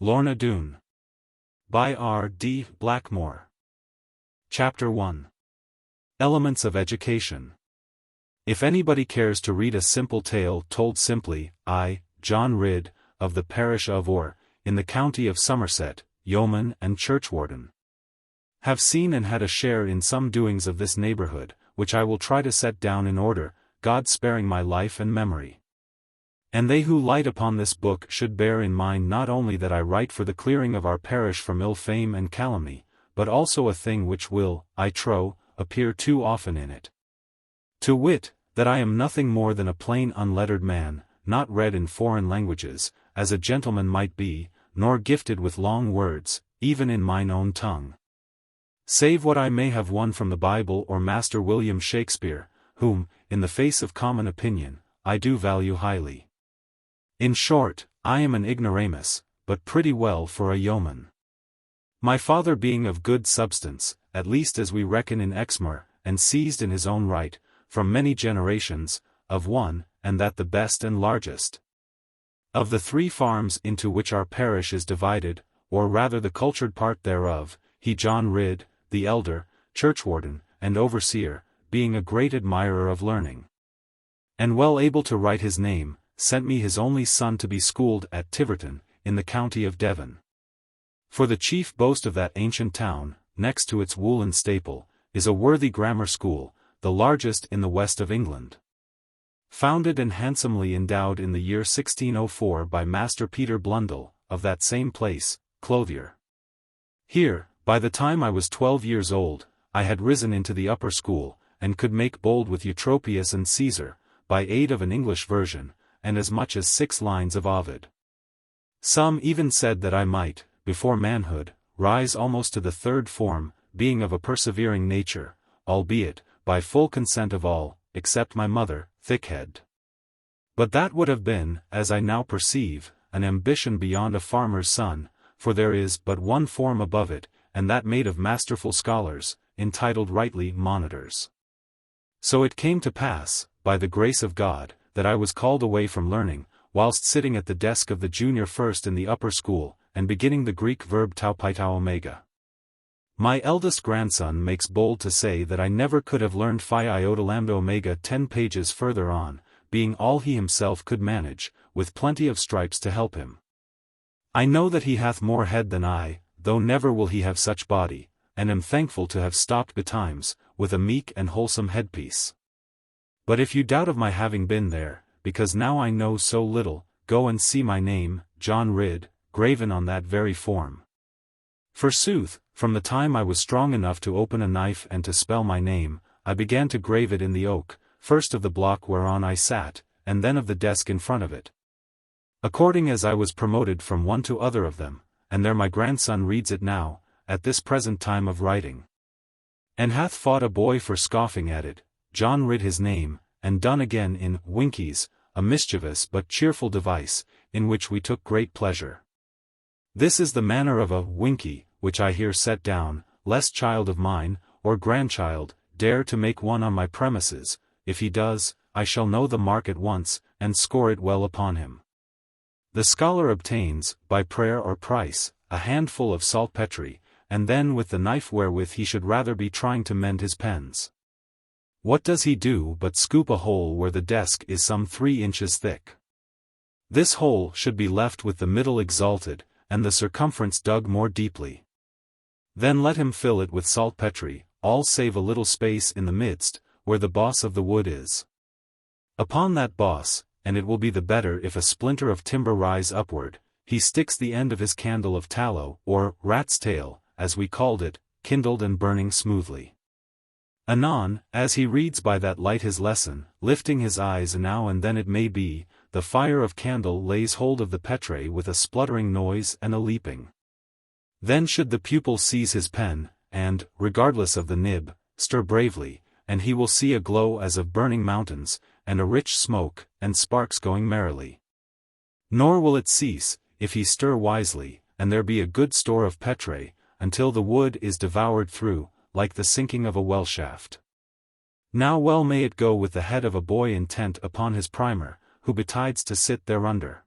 Lorna Doone. By R. D. Blackmore. Chapter 1. Elements of Education. If anybody cares to read a simple tale told simply, I, John Ridd, of the parish of Or, in the county of Somerset, yeoman and churchwarden, have seen and had a share in some doings of this neighbourhood, which I will try to set down in order, God sparing my life and memory. And they who light upon this book should bear in mind not only that I write for the clearing of our parish from ill fame and calumny, but also a thing which will, I trow, appear too often in it. To wit, that I am nothing more than a plain unlettered man, not read in foreign languages, as a gentleman might be, nor gifted with long words, even in mine own tongue. Save what I may have won from the Bible or Master William Shakespeare, whom, in the face of common opinion, I do value highly. In short, I am an ignoramus, but pretty well for a yeoman. My father being of good substance, at least as we reckon in Exmoor, and seized in his own right, from many generations, of one, and that the best and largest of the 3 farms into which our parish is divided, or rather the cultured part thereof, he John Ridd, the elder, churchwarden, and overseer, being a great admirer of learning, and well able to write his name, sent me his only son to be schooled at Tiverton, in the county of Devon. For the chief boast of that ancient town, next to its woolen staple, is a worthy grammar school, the largest in the west of England. Founded and handsomely endowed in the year 1604 by Master Peter Blundell, of that same place, clothier. Here, by the time I was 12 years old, I had risen into the upper school, and could make bold with Eutropius and Caesar, by aid of an English version, and as much as 6 lines of Ovid. Some even said that I might, before manhood, rise almost to the 3rd form, being of a persevering nature, albeit, by full consent of all, except my mother, Thickhead. But that would have been, as I now perceive, an ambition beyond a farmer's son, for there is but one form above it, and that made of masterful scholars, entitled rightly monitors. So it came to pass, by the grace of God, that I was called away from learning, whilst sitting at the desk of the junior first in the upper school, and beginning the Greek verb tau pi tau omega. My eldest grandson makes bold to say that I never could have learned phi iota lambda omega 10 pages further on, being all he himself could manage, with plenty of stripes to help him. I know that he hath more head than I, though never will he have such body, and am thankful to have stopped betimes, with a meek and wholesome headpiece. But if you doubt of my having been there, because now I know so little, go and see my name, John Ridd, graven on that very form. Forsooth, from the time I was strong enough to open a knife and to spell my name, I began to grave it in the oak, first of the block whereon I sat, and then of the desk in front of it. According as I was promoted from one to other of them, and there my grandson reads it now, at this present time of writing. And hath fought a boy for scoffing at it, John Ridd his name, and done again in Winkies, a mischievous but cheerful device, in which we took great pleasure. This is the manner of a Winky, which I here set down, lest child of mine, or grandchild, dare to make one on my premises. If he does, I shall know the mark at once, and score it well upon him. The scholar obtains, by prayer or price, a handful of saltpetre, and then with the knife wherewith he should rather be trying to mend his pens. What does he do but scoop a hole where the desk is some 3 inches thick? This hole should be left with the middle exalted, and the circumference dug more deeply. Then let him fill it with saltpetre, all save a little space in the midst, where the boss of the wood is. Upon that boss, and it will be the better if a splinter of timber rise upward, he sticks the end of his candle of tallow, or rat's tail, as we called it, kindled and burning smoothly. Anon, as he reads by that light his lesson, lifting his eyes now and then it may be, the fire of candle lays hold of the petre with a spluttering noise and a leaping. Then should the pupil seize his pen, and, regardless of the nib, stir bravely, and he will see a glow as of burning mountains, and a rich smoke, and sparks going merrily. Nor will it cease, if he stir wisely, and there be a good store of petre, until the wood is devoured through, like the sinking of a well shaft. Now well may it go with the head of a boy intent upon his primer, who betides to sit thereunder.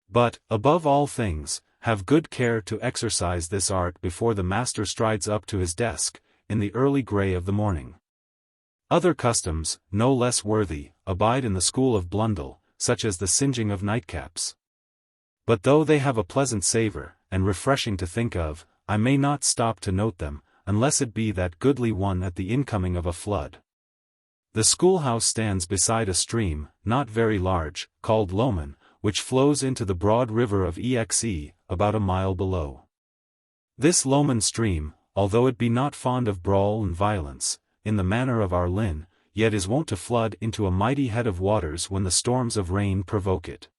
But, above all things, have good care to exercise this art before the master strides up to his desk, in the early grey of the morning. Other customs, no less worthy, abide in the school of Blundell, such as the singeing of nightcaps. But though they have a pleasant savour, and refreshing to think of, I may not stop to note them, unless it be that goodly one at the incoming of a flood. The schoolhouse stands beside a stream, not very large, called Lomond, which flows into the broad river of XIII, about a mile below. This Lomond stream, although it be not fond of brawl and violence, in the manner of our Lynn, yet is wont to flood into a mighty head of waters when the storms of rain provoke it.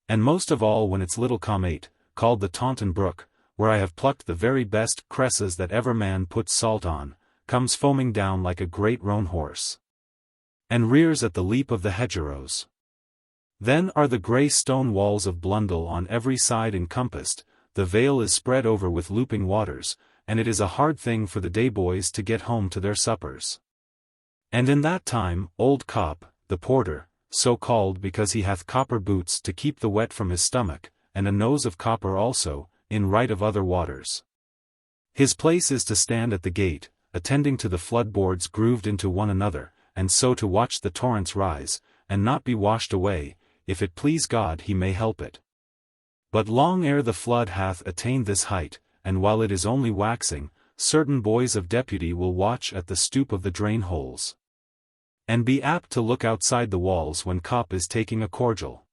And most of all when its little comate, called the Taunton Brook, where I have plucked the very best cresses that ever man put salt on, comes foaming down like a great roan horse, and rears at the leap of the hedgerows. Then are the grey stone walls of Blundell on every side encompassed, the vale is spread over with looping waters, and it is a hard thing for the day boys to get home to their suppers. And in that time, old Cop, the porter, so called because he hath copper boots to keep the wet from his stomach, and a nose of copper also, in right of other waters. His place is to stand at the gate, attending to the flood-boards grooved into one another, and so to watch the torrents rise, and not be washed away, if it please God he may help it. But long ere the flood hath attained this height, and while it is only waxing, certain boys of deputy will watch at the stoop of the drain-holes, and be apt to look outside the walls when Cop is taking a cordial.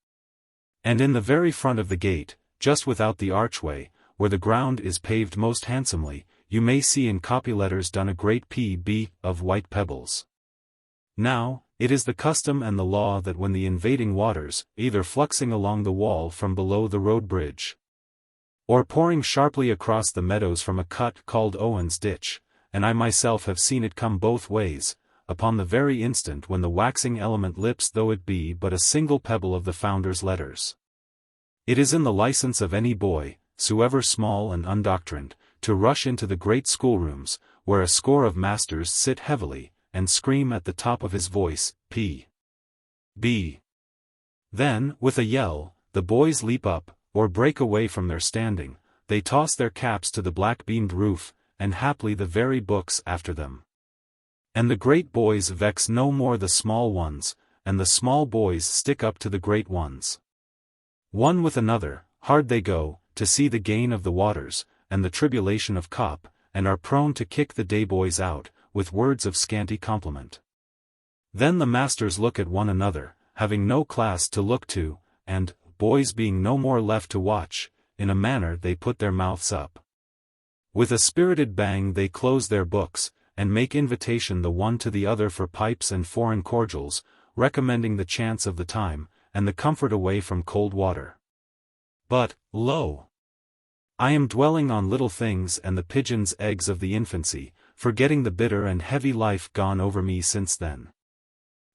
And in the very front of the gate, just without the archway, where the ground is paved most handsomely, you may see in copy letters done a great P.B. of white pebbles. Now, it is the custom and the law that when the invading waters, either fluxing along the wall from below the road bridge, or pouring sharply across the meadows from a cut called Owen's Ditch, and I myself have seen it come both ways, upon the very instant when the waxing element lips though it be but a single pebble of the founder's letters, it is in the license of any boy, soever small and undoctrined, to rush into the great schoolrooms, where a score of masters sit heavily, and scream at the top of his voice, P.B. Then, with a yell, the boys leap up, or break away from their standing, they toss their caps to the black-beamed roof, and haply the very books after them. And the great boys vex no more the small ones, and the small boys stick up to the great ones. One with another, hard they go, to see the gain of the waters, and the tribulation of Cop, and are prone to kick the day boys out, with words of scanty compliment. Then the masters look at one another, having no class to look to, and, boys being no more left to watch, in a manner they put their mouths up. With a spirited bang they close their books, and make invitation the one to the other for pipes and foreign cordials, recommending the chance of the time, and the comfort away from cold water. But, lo! I am dwelling on little things and the pigeon's eggs of the infancy, forgetting the bitter and heavy life gone over me since then.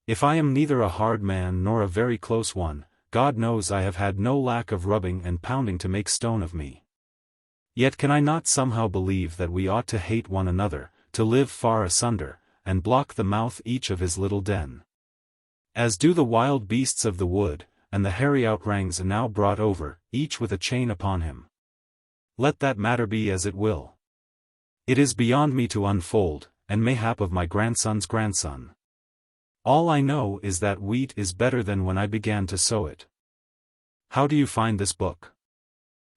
If I am neither a hard man nor a very close one, God knows I have had no lack of rubbing and pounding to make stone of me. Yet can I not somehow believe that we ought to hate one another, to live far asunder, and block the mouth each of his little den, as do the wild beasts of the wood, and the hairy outrangs now brought over, each with a chain upon him. Let that matter be as it will. It is beyond me to unfold, and mayhap of my grandson's grandson. All I know is that wheat is better than when I began to sow it. How do you find this book?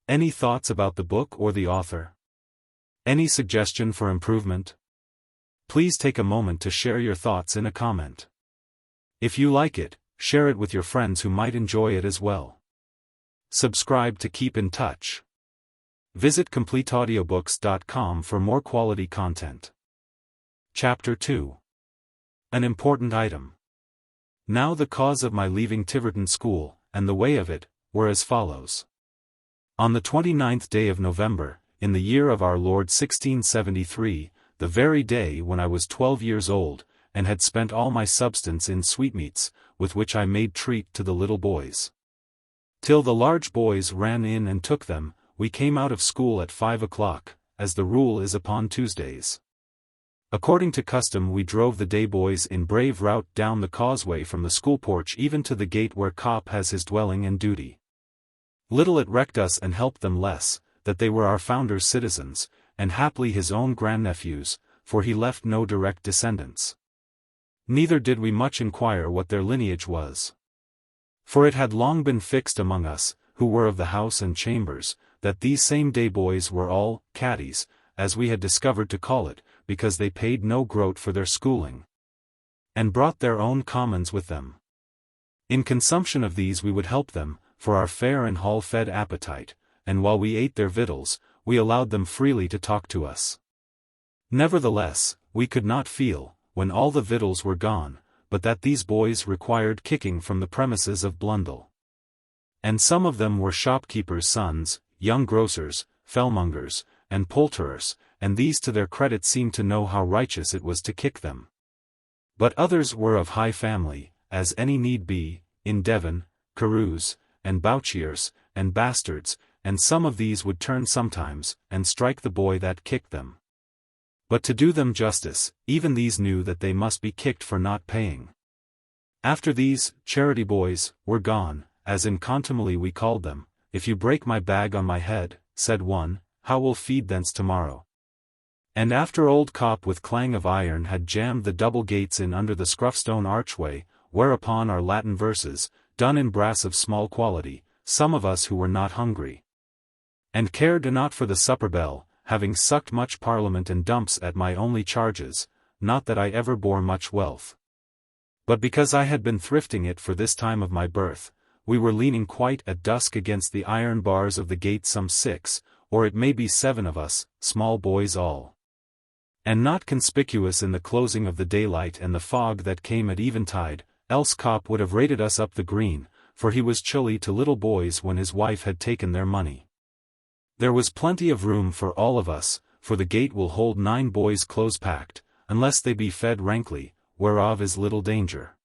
Any thoughts about the book or the author? Any suggestion for improvement? Please take a moment to share your thoughts in a comment. If you like it, share it with your friends who might enjoy it as well. Subscribe to keep in touch. Visit CompleteAudiobooks.com for more quality content. Chapter 2. An important item. Now the cause of my leaving Tiverton School, and the way of it, were as follows. On the 29th day of November, in the year of our Lord 1673, the very day when I was 12 years old, and had spent all my substance in sweetmeats, with which I made treat to the little boys, till the large boys ran in and took them, we came out of school at 5 o'clock, as the rule is upon Tuesdays. According to custom we drove the day boys in brave rout down the causeway from the school porch even to the gate where Cop has his dwelling and duty. Little it recked us and helped them less, that they were our founder's citizens, and haply his own grandnephews, for he left no direct descendants. Neither did we much inquire what their lineage was. For it had long been fixed among us, who were of the house and chambers, that these same day boys were all caddies, as we had discovered to call it, because they paid no groat for their schooling, and brought their own commons with them. In consumption of these we would help them, for our fair and hall-fed appetite, and while we ate their victuals, we allowed them freely to talk to us. Nevertheless, we could not feel, when all the victuals were gone, but that these boys required kicking from the premises of Blundell. And some of them were shopkeepers' sons, young grocers, fellmongers, and poulterers, and these to their credit seemed to know how righteous it was to kick them. But others were of high family, as any need be, in Devon, Carews, and Bouchiers, and bastards, and some of these would turn sometimes, and strike the boy that kicked them. But to do them justice, even these knew that they must be kicked for not paying. After these, charity boys, were gone, as in contumely we called them. If you break my bag on my head, said one, how will feed thence tomorrow? And after old Cop with clang of iron had jammed the double gates in under the scruffstone archway, whereupon our Latin verses, done in brass of small quality, some of us who were not hungry, and cared not for the supper bell, having sucked much parliament and dumps at my only charges, not that I ever bore much wealth, but because I had been thrifting it for this time of my birth, we were leaning quite at dusk against the iron bars of the gate, some 6, or it may be 7 of us, small boys all, and not conspicuous in the closing of the daylight and the fog that came at eventide, else Cop would have rated us up the green, for he was chilly to little boys when his wife had taken their money. There was plenty of room for all of us, for the gate will hold 9 boys close-packed, unless they be fed rankly, whereof is little danger.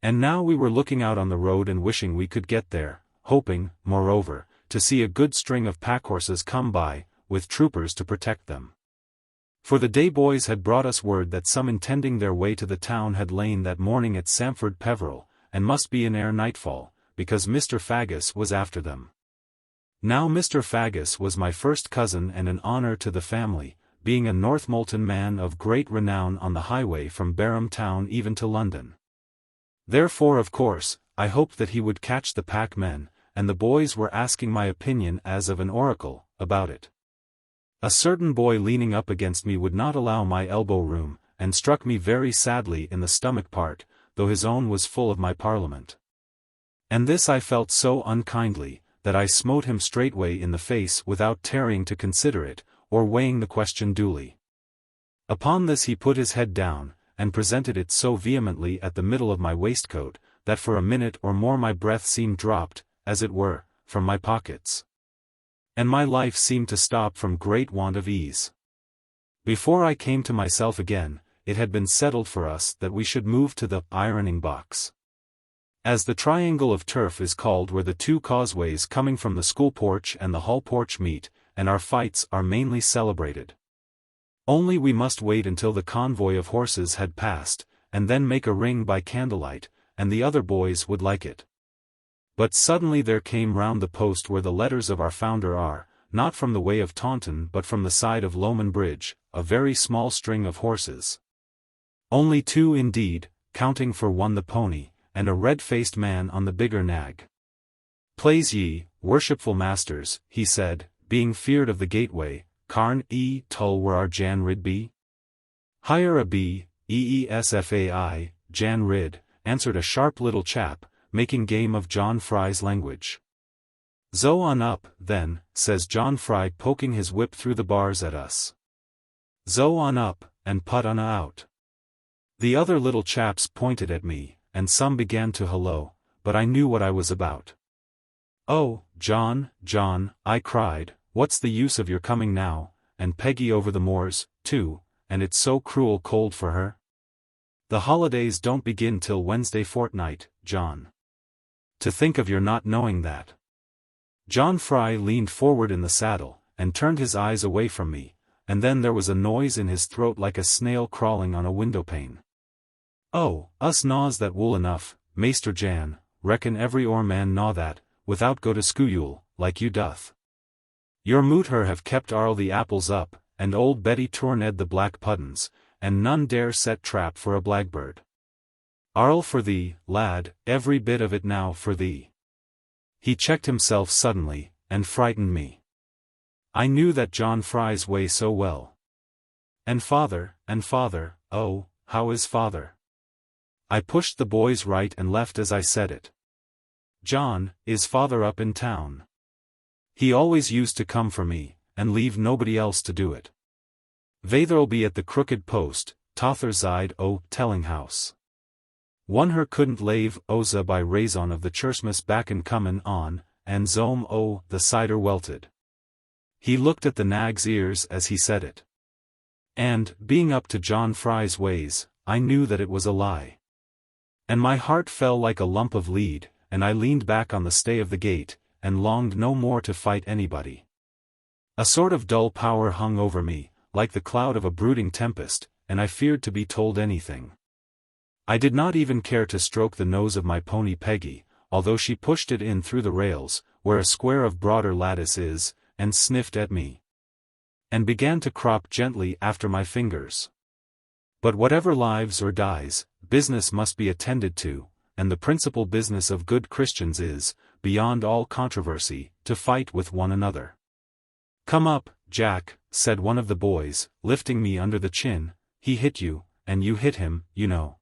And now we were looking out on the road and wishing we could get there, hoping, moreover, to see a good string of pack-horses come by, with troopers to protect them. For the day boys had brought us word that some intending their way to the town had lain that morning at Samford Peveril, and must be in ere nightfall, because Mr. Faggus was after them. Now Mr. Faggus was my first cousin and an honour to the family, being a Northmolton man of great renown on the highway from Barham town even to London. Therefore of course, I hoped that he would catch the pack-men, and the boys were asking my opinion as of an oracle, about it. A certain boy leaning up against me would not allow my elbow room, and struck me very sadly in the stomach part, though his own was full of my parliament. And this I felt so unkindly, that I smote him straightway in the face without tarrying to consider it, or weighing the question duly. Upon this he put his head down, and presented it so vehemently at the middle of my waistcoat, that for a minute or more my breath seemed dropped, as it were, from my pockets, and my life seemed to stop from great want of ease. Before I came to myself again, it had been settled for us that we should move to the ironing box, as the triangle of turf is called where the 2 causeways coming from the school porch and the hall porch meet, and our fights are mainly celebrated. Only we must wait until the convoy of horses had passed, and then make a ring by candlelight, and the other boys would like it. But suddenly there came round the post where the letters of our founder are, not from the way of Taunton but from the side of Lomond Bridge, a very small string of horses. Only 2 indeed, counting for one the pony, and a red-faced man on the bigger nag. Plaise ye, worshipful masters, he said, being feared of the gateway, Carn tull where our Jan Rid be? Hire a b, eesfai, Jan Rid, answered a sharp little chap, making game of John Fry's language. Zo on up, then, says John Fry poking his whip through the bars at us. Zo on up, and put on out. The other little chaps pointed at me, and some began to holloa, but I knew what I was about. Oh, John, John, I cried, what's the use of your coming now, and Peggy over the moors, too, and it's so cruel cold for her? The holidays don't begin till Wednesday fortnight, John. To think of your not knowing that. John Fry leaned forward in the saddle, and turned his eyes away from me, and then there was a noise in his throat like a snail crawling on a windowpane. Oh, us gnaws that wool enough, Maester Jan, reckon every oar man gnaw that, without go to school, like you doth. Your mooter have kept Arl the apples up, and old Betty torned the black puddens, and none dare set trap for a blackbird. Arl for thee, lad, every bit of it now for thee. He checked himself suddenly, and frightened me. I knew that John Fry's way so well. And father, oh, how is father? I pushed the boys right and left as I said it. John, is father up in town? He always used to come for me, and leave nobody else to do it. Vather'll be at the Crooked Post, Totherside o' Telling House. One her couldn't lave oza by raison of the Christmas backen comin' on, and zome o' the cider welted. He looked at the nag's ears as he said it. And, being up to John Fry's ways, I knew that it was a lie. And my heart fell like a lump of lead, and I leaned back on the stay of the gate, and longed no more to fight anybody. A sort of dull power hung over me, like the cloud of a brooding tempest, and I feared to be told anything. I did not even care to stroke the nose of my pony Peggy, although she pushed it in through the rails, where a square of broader lattice is, and sniffed at me. And began to crop gently after my fingers. But whatever lives or dies, business must be attended to, and the principal business of good Christians is, beyond all controversy, to fight with one another. Come up, Jack, said one of the boys, lifting me under the chin. He hit you, and you hit him, you know.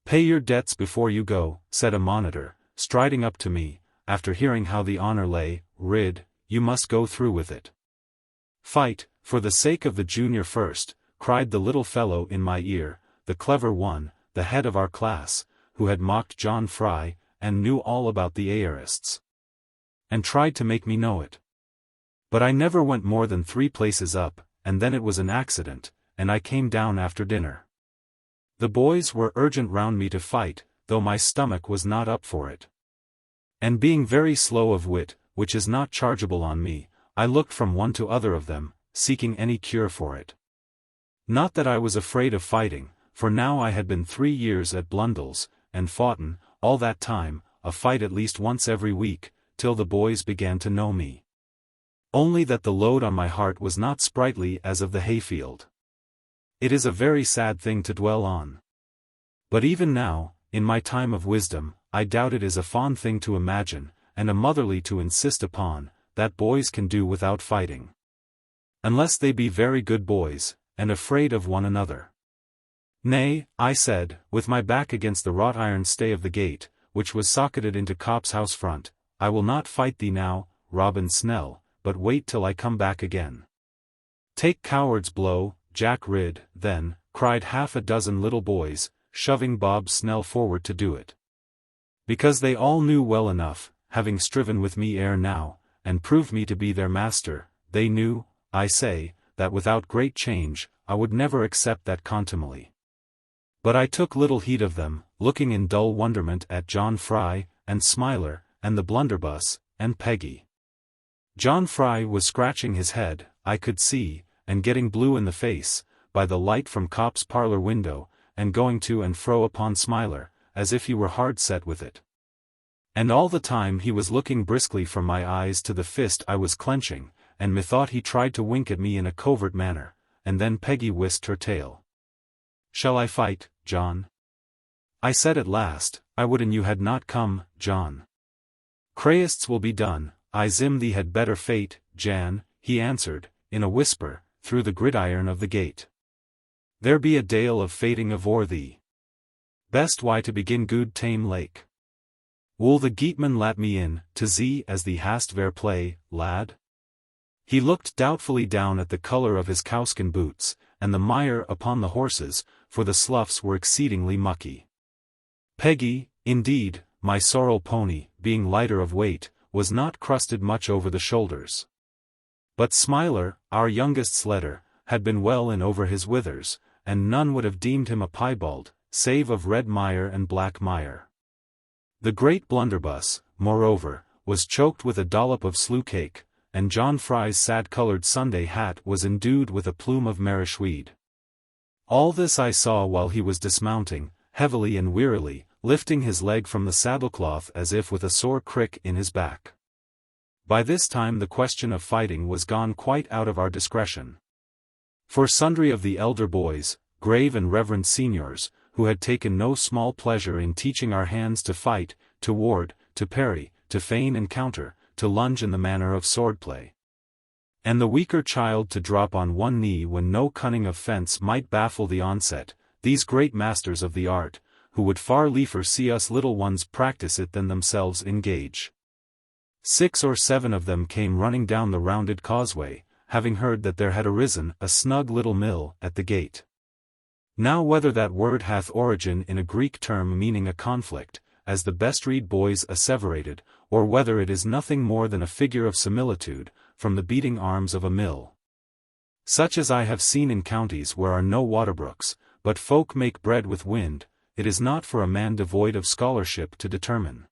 Pay your debts before you go, said a monitor, striding up to me. After hearing how the honor lay, rid, you must go through with it. Fight, for the sake of the junior first, cried the little fellow in my ear, the clever one, the head of our class, who had mocked John Fry, and knew all about the Aerists. And tried to make me know it. But I never went more than 3 places up, and then it was an accident, and I came down after dinner. The boys were urgent round me to fight, though my stomach was not up for it. And being very slow of wit, which is not chargeable on me, I looked from one to other of them, seeking any cure for it. Not that I was afraid of fighting, for now I had been 3 years at Blundell's, and foughten, all that time, a fight at least once every week, till the boys began to know me. Only that the load on my heart was not sprightly as of the hayfield. It is a very sad thing to dwell on. But even now, in my time of wisdom, I doubt it is a fond thing to imagine, and a motherly to insist upon, that boys can do without fighting. Unless they be very good boys, and afraid of one another. Nay, I said, with my back against the wrought iron stay of the gate, which was socketed into Cop's house front, I will not fight thee now, Robin Snell, but wait till I come back again. Take coward's blow, Jack Rid, then, cried half a dozen little boys, shoving Bob Snell forward to do it. Because they all knew well enough, having striven with me ere now, and proved me to be their master, they knew, I say, that without great change, I would never accept that contumely. But I took little heed of them, looking in dull wonderment at John Fry, and Smiler, and the blunderbuss, and Peggy. John Fry was scratching his head, I could see, and getting blue in the face, by the light from Cop's parlor window, and going to and fro upon Smiler, as if he were hard set with it. And all the time he was looking briskly from my eyes to the fist I was clenching, and methought he tried to wink at me in a covert manner, and then Peggy whisked her tail. Shall I fight, John? I said at last, I would an you had not come, John. Craists will be done, I zim thee had better fate, Jan, he answered, in a whisper, through the gridiron of the gate. There be a dale of fating avore thee. Best why to begin good tame lake. Wool the geatman lat me in, to zee as thee hast ver play, lad? He looked doubtfully down at the colour of his cowskin boots, and the mire upon the horses, for the sloughs were exceedingly mucky. Peggy, indeed, my sorrel pony, being lighter of weight, was not crusted much over the shoulders. But Smiler, our youngest sledder, had been well in over his withers, and none would have deemed him a piebald, save of red mire and black mire. The great blunderbuss, moreover, was choked with a dollop of sloe cake, and John Fry's sad-coloured Sunday hat was endued with a plume of marish weed. All this I saw while he was dismounting, heavily and wearily, lifting his leg from the saddlecloth as if with a sore crick in his back. By this time the question of fighting was gone quite out of our discretion. For sundry of the elder boys, grave and reverend seniors, who had taken no small pleasure in teaching our hands to fight, to ward, to parry, to feign and counter, to lunge in the manner of swordplay, and the weaker child to drop on one knee when no cunning of fence might baffle the onset, these great masters of the art, who would far liefer see us little ones practice it than themselves engage. 6 or 7 of them came running down the rounded causeway, having heard that there had arisen a snug little mill at the gate. Now whether that word hath origin in a Greek term meaning a conflict, as the best-read boys asseverated, or whether it is nothing more than a figure of similitude, from the beating arms of a mill, such as I have seen in counties where are no waterbrooks, but folk make bread with wind, it is not for a man devoid of scholarship to determine.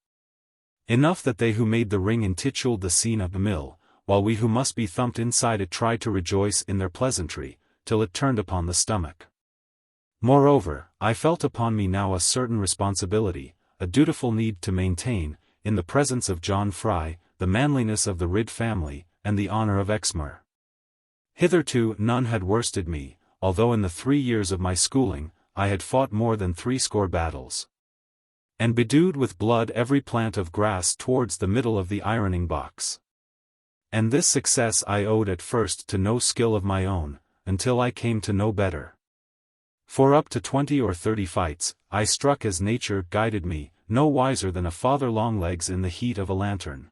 Enough that they who made the ring intituled the scene of the mill, while we who must be thumped inside it try to rejoice in their pleasantry, till it turned upon the stomach. Moreover, I felt upon me now a certain responsibility, a dutiful need to maintain, in the presence of John Fry, the manliness of the Ridd family, and the honour of Exmoor. Hitherto none had worsted me, although in the 3 years of my schooling, I had fought more than 60 battles, and bedewed with blood every plant of grass towards the middle of the ironing box. And this success I owed at first to no skill of my own, until I came to know better. For up to 20 or 30 fights, I struck as nature guided me, no wiser than a father Longlegs in the heat of a lantern.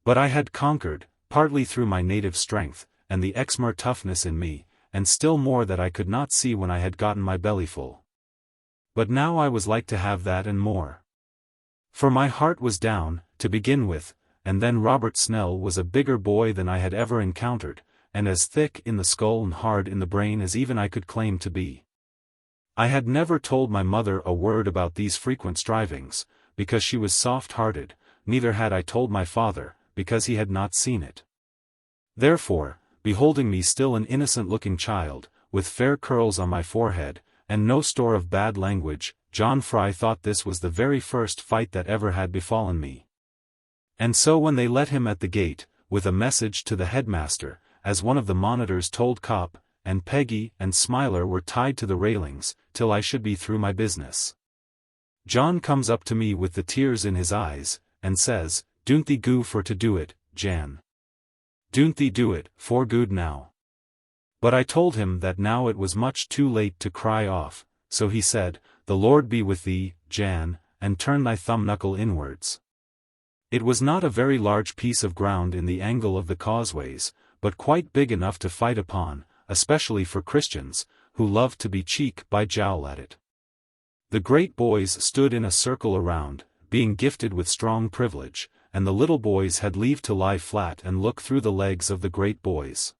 But I had conquered, partly through my native strength, and the Exmoor toughness in me, and still more that I could not see when I had gotten my belly full. But now I was like to have that and more. For my heart was down, to begin with, and then Robert Snell was a bigger boy than I had ever encountered, and as thick in the skull and hard in the brain as even I could claim to be. I had never told my mother a word about these frequent strivings, because she was soft-hearted, neither had I told my father, because he had not seen it. Therefore, beholding me still an innocent-looking child, with fair curls on my forehead, and no store of bad language, John Fry thought this was the very first fight that ever had befallen me. And so when they let him at the gate, with a message to the headmaster, as one of the monitors told Cop, and Peggy and Smiler were tied to the railings, till I should be through my business, John comes up to me with the tears in his eyes, and says, "Doon't thee go for to do it, Jan? Doon't thee do it, for good now?" But I told him that now it was much too late to cry off, so he said, "The Lord be with thee, Jan, and turn thy thumb-knuckle inwards." It was not a very large piece of ground in the angle of the causeways, but quite big enough to fight upon, especially for Christians, who loved to be cheek by jowl at it. The great boys stood in a circle around, being gifted with strong privilege, and the little boys had leave to lie flat and look through the legs of the great boys.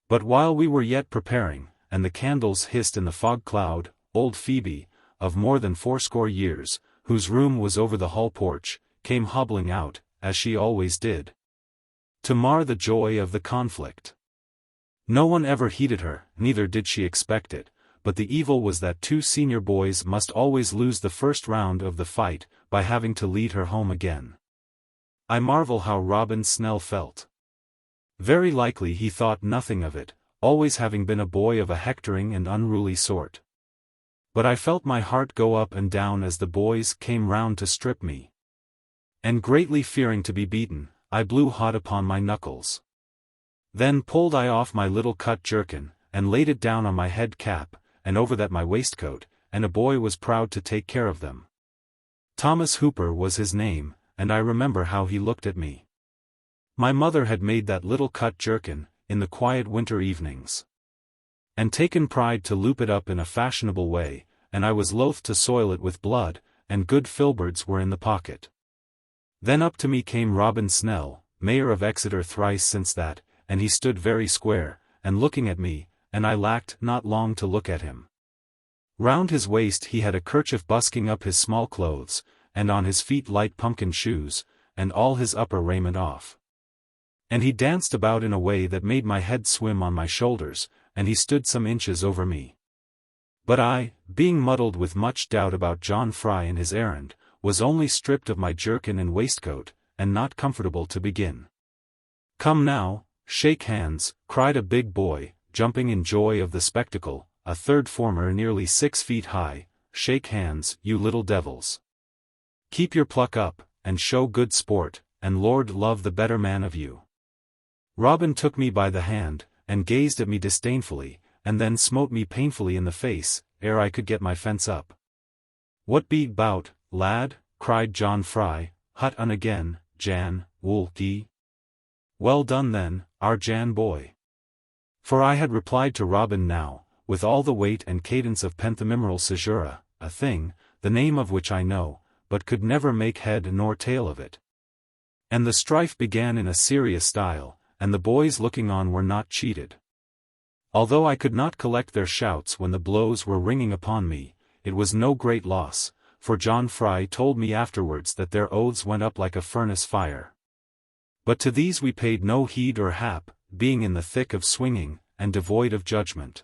But while we were yet preparing, and the candles hissed in the fog cloud, old Phoebe, of more than 80 years, whose room was over the hall porch, came hobbling out, as she always did, to mar the joy of the conflict. No one ever heeded her, neither did she expect it, but the evil was that 2 senior boys must always lose the first round of the fight, by having to lead her home again. I marvel how Robin Snell felt. Very likely he thought nothing of it, always having been a boy of a hectoring and unruly sort. But I felt my heart go up and down as the boys came round to strip me. And greatly fearing to be beaten, I blew hot upon my knuckles. Then pulled I off my little cut jerkin, and laid it down on my head cap, and over that my waistcoat, and a boy was proud to take care of them. Thomas Hooper was his name, and I remember how he looked at me. My mother had made that little cut jerkin, in the quiet winter evenings, and taken pride to loop it up in a fashionable way, and I was loath to soil it with blood, and good filberds were in the pocket. Then up to me came Robin Snell, mayor of Exeter thrice since that, and he stood very square, and looking at me, and I lacked not long to look at him. Round his waist he had a kerchief busking up his small clothes, and on his feet light pumpkin shoes, and all his upper raiment off. And he danced about in a way that made my head swim on my shoulders, and he stood some inches over me. But I, being muddled with much doubt about John Fry and his errand, was only stripped of my jerkin and waistcoat, and not comfortable to begin. "Come now, shake hands," cried a big boy, jumping in joy of the spectacle, a third former nearly 6 feet high. "Shake hands, you little devils. Keep your pluck up, and show good sport, and Lord love the better man of you." Robin took me by the hand, and gazed at me disdainfully, and then smote me painfully in the face, ere I could get my fence up. "What be 'bout, lad?" cried John Fry. "Hut un again, Jan, wool ye?" "Well done then, our Jan boy." For I had replied to Robin now, with all the weight and cadence of penthemimeral caesura, a thing, the name of which I know, but could never make head nor tail of it. And the strife began in a serious style, and the boys looking on were not cheated. Although I could not collect their shouts when the blows were ringing upon me, it was no great loss, for John Fry told me afterwards that their oaths went up like a furnace fire. But to these we paid no heed or hap, being in the thick of swinging, and devoid of judgment.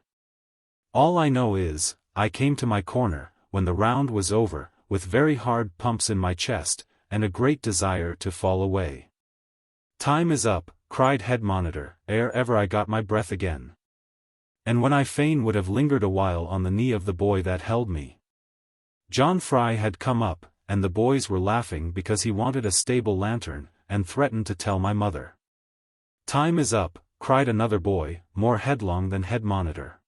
All I know is, I came to my corner, when the round was over, with very hard pumps in my chest, and a great desire to fall away. "Time is up," cried head monitor, ere ever I got my breath again. And when I fain would have lingered a while on the knee of the boy that held me. John Fry had come up, and the boys were laughing because he wanted a stable lantern, and threatened to tell my mother. "Time is up," cried another boy, more headlong than head monitor.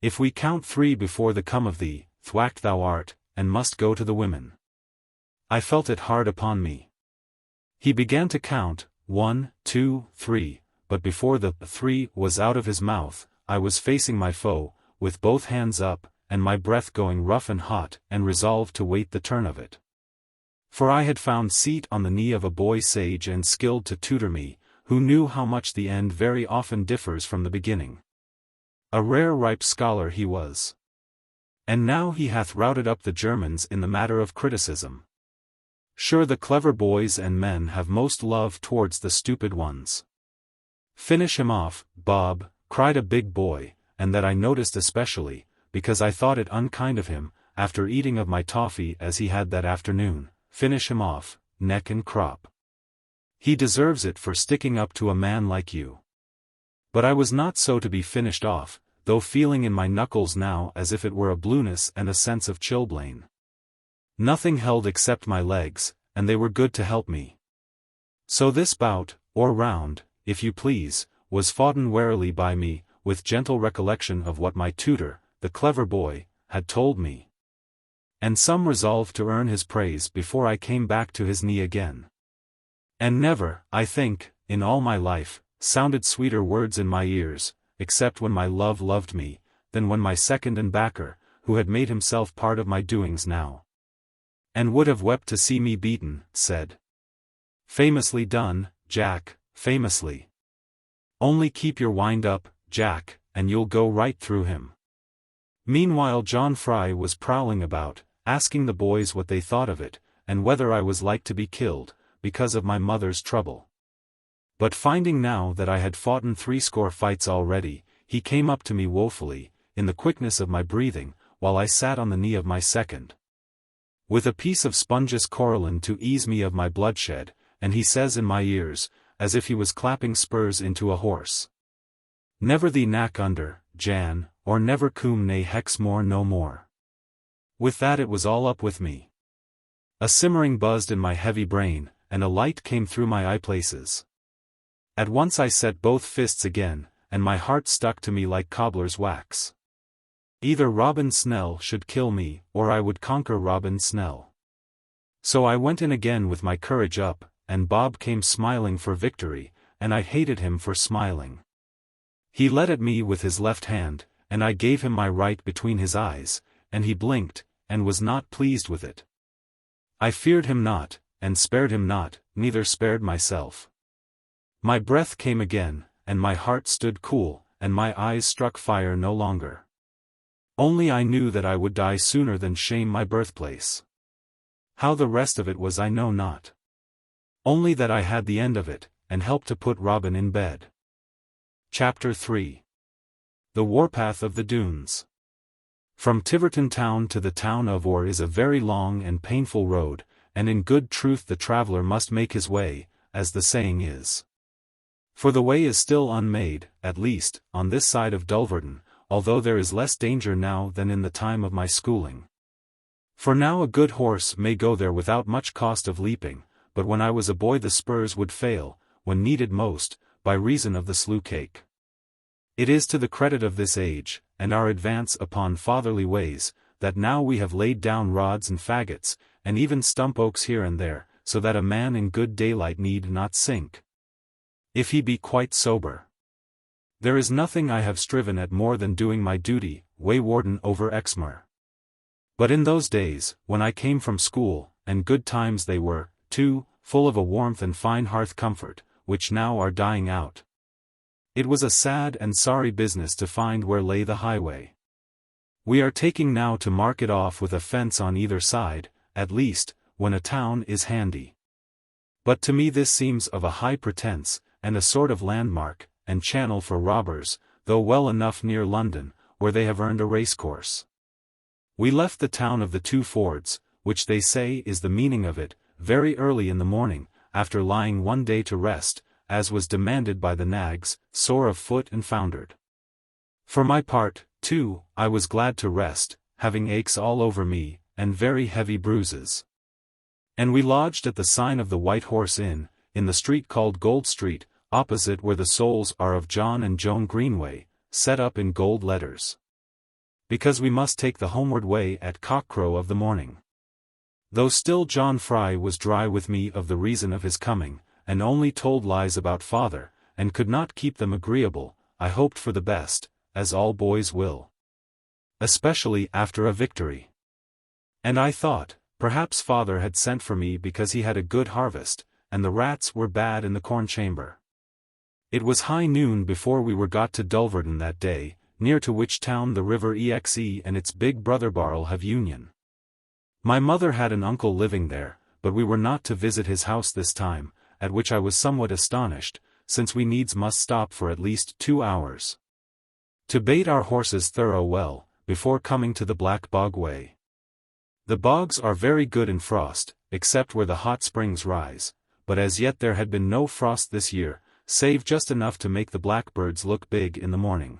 "If we count 3 before the come of thee, thwacked thou art, and must go to the women." I felt it hard upon me. He began to count, 1, 2, 3, but before the 3 was out of his mouth, I was facing my foe, with both hands up, and my breath going rough and hot, and resolved to wait the turn of it. For I had found seat on the knee of a boy sage and skilled to tutor me, who knew how much the end very often differs from the beginning. A rare ripe scholar he was. And now he hath routed up the Germans in the matter of criticism. Sure the clever boys and men have most love towards the stupid ones. "Finish him off, Bob," cried a big boy, and that I noticed especially, because I thought it unkind of him, after eating of my toffee as he had that afternoon. "Finish him off, neck and crop. He deserves it for sticking up to a man like you." But I was not so to be finished off, though feeling in my knuckles now as if it were a blueness and a sense of chilblain. Nothing held except my legs, and they were good to help me. So this bout, or round, if you please, was foughten warily by me, with gentle recollection of what my tutor, the clever boy, had told me. And some resolved to earn his praise before I came back to his knee again. And never, I think, in all my life, sounded sweeter words in my ears, except when my love loved me, than when my second and backer, who had made himself part of my doings now, and would have wept to see me beaten, said, "Famously done, Jack, famously. Only keep your wind up, Jack, and you'll go right through him." Meanwhile John Fry was prowling about, asking the boys what they thought of it, and whether I was like to be killed, because of my mother's trouble. But finding now that I had foughten 80 fights already, he came up to me woefully, in the quickness of my breathing, while I sat on the knee of my second, with a piece of spongeous coralline to ease me of my bloodshed, and he says in my ears, as if he was clapping spurs into a horse, "Never thee knack under, Jan, or never coom nae Exmoor no more." With that it was all up with me. A simmering buzzed in my heavy brain, and a light came through my eye places. At once I set both fists again, and my heart stuck to me like cobbler's wax. Either Robin Snell should kill me, or I would conquer Robin Snell. So I went in again with my courage up, and Bob came smiling for victory, and I hated him for smiling. He led at me with his left hand, and I gave him my right between his eyes, and he blinked, and was not pleased with it. I feared him not, and spared him not, neither spared myself. My breath came again, and my heart stood cool, and my eyes struck fire no longer. Only I knew that I would die sooner than shame my birthplace. How the rest of it was I know not. Only that I had the end of it, and helped to put Robin in bed. Chapter 3. The Warpath of the Doones. From Tiverton town to the town of Or is a very long and painful road, and in good truth the traveller must make his way, as the saying is. For the way is still unmade, at least, on this side of Dulverton, although there is less danger now than in the time of my schooling. For now a good horse may go there without much cost of leaping, but when I was a boy the spurs would fail, when needed most, by reason of the slough cake. It is to the credit of this age, and our advance upon fatherly ways, that now we have laid down rods and faggots, and even stump oaks here and there, so that a man in good daylight need not sink, if he be quite sober. There is nothing I have striven at more than doing my duty, way warden over Exmoor. But in those days, when I came from school, and good times they were, too, full of a warmth and fine hearth comfort, which now are dying out. It was a sad and sorry business to find where lay the highway. We are taking now to mark it off with a fence on either side, at least, when a town is handy. But to me this seems of a high pretence, and a sort of landmark, and channel for robbers, though well enough near London, where they have earned a racecourse. We left the town of the Two Fords, which they say is the meaning of it, very early in the morning, after lying one day to rest, as was demanded by the nags, sore of foot and foundered. For my part, too, I was glad to rest, having aches all over me, and very heavy bruises. And we lodged at the sign of the White Horse Inn, in the street called Gold Street, opposite where the souls are of John and Joan Greenway, set up in gold letters. Because we must take the homeward way at cockcrow of the morning. Though still John Fry was dry with me of the reason of his coming, and only told lies about father, and could not keep them agreeable, I hoped for the best, as all boys will. Especially after a victory. And I thought, perhaps father had sent for me because he had a good harvest, and the rats were bad in the corn chamber. It was high noon before we were got to Dulverton that day, near to which town the river Exe and its big brother Barrel have union. My mother had an uncle living there, but we were not to visit his house this time, at which I was somewhat astonished, since we needs must stop for at least 2 hours. To bait our horses thorough well, before coming to the Black Bog way. The bogs are very good in frost, except where the hot springs rise, but as yet there had been no frost this year, save just enough to make the blackbirds look big in the morning.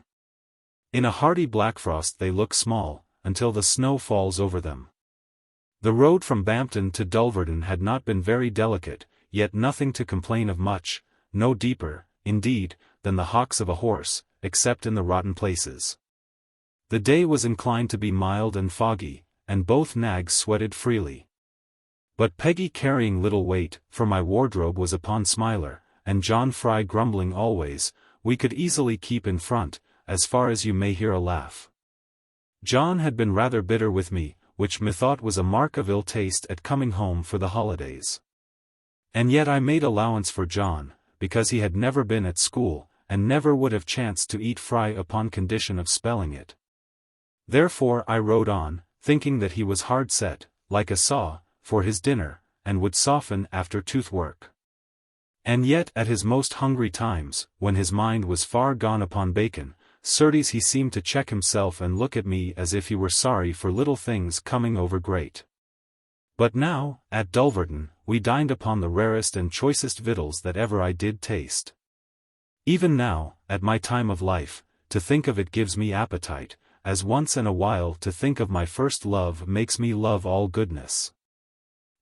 In a hearty blackfrost they look small, until the snow falls over them. The road from Bampton to Dulverton had not been very delicate, yet nothing to complain of much, no deeper, indeed, than the hocks of a horse, except in the rotten places. The day was inclined to be mild and foggy, and both nags sweated freely. But Peggy carrying little weight, for my wardrobe was upon Smiler, and John Fry grumbling always, we could easily keep in front, as far as you may hear a laugh. John had been rather bitter with me, which methought was a mark of ill taste at coming home for the holidays. And yet I made allowance for John, because he had never been at school, and never would have chanced to eat fry upon condition of spelling it. Therefore I rode on, thinking that he was hard set, like a saw, for his dinner, and would soften after tooth work. And yet at his most hungry times, when his mind was far gone upon bacon, certes he seemed to check himself and look at me as if he were sorry for little things coming over great. But now, at Dulverton, we dined upon the rarest and choicest victuals that ever I did taste. Even now, at my time of life, to think of it gives me appetite, as once in a while to think of my first love makes me love all goodness.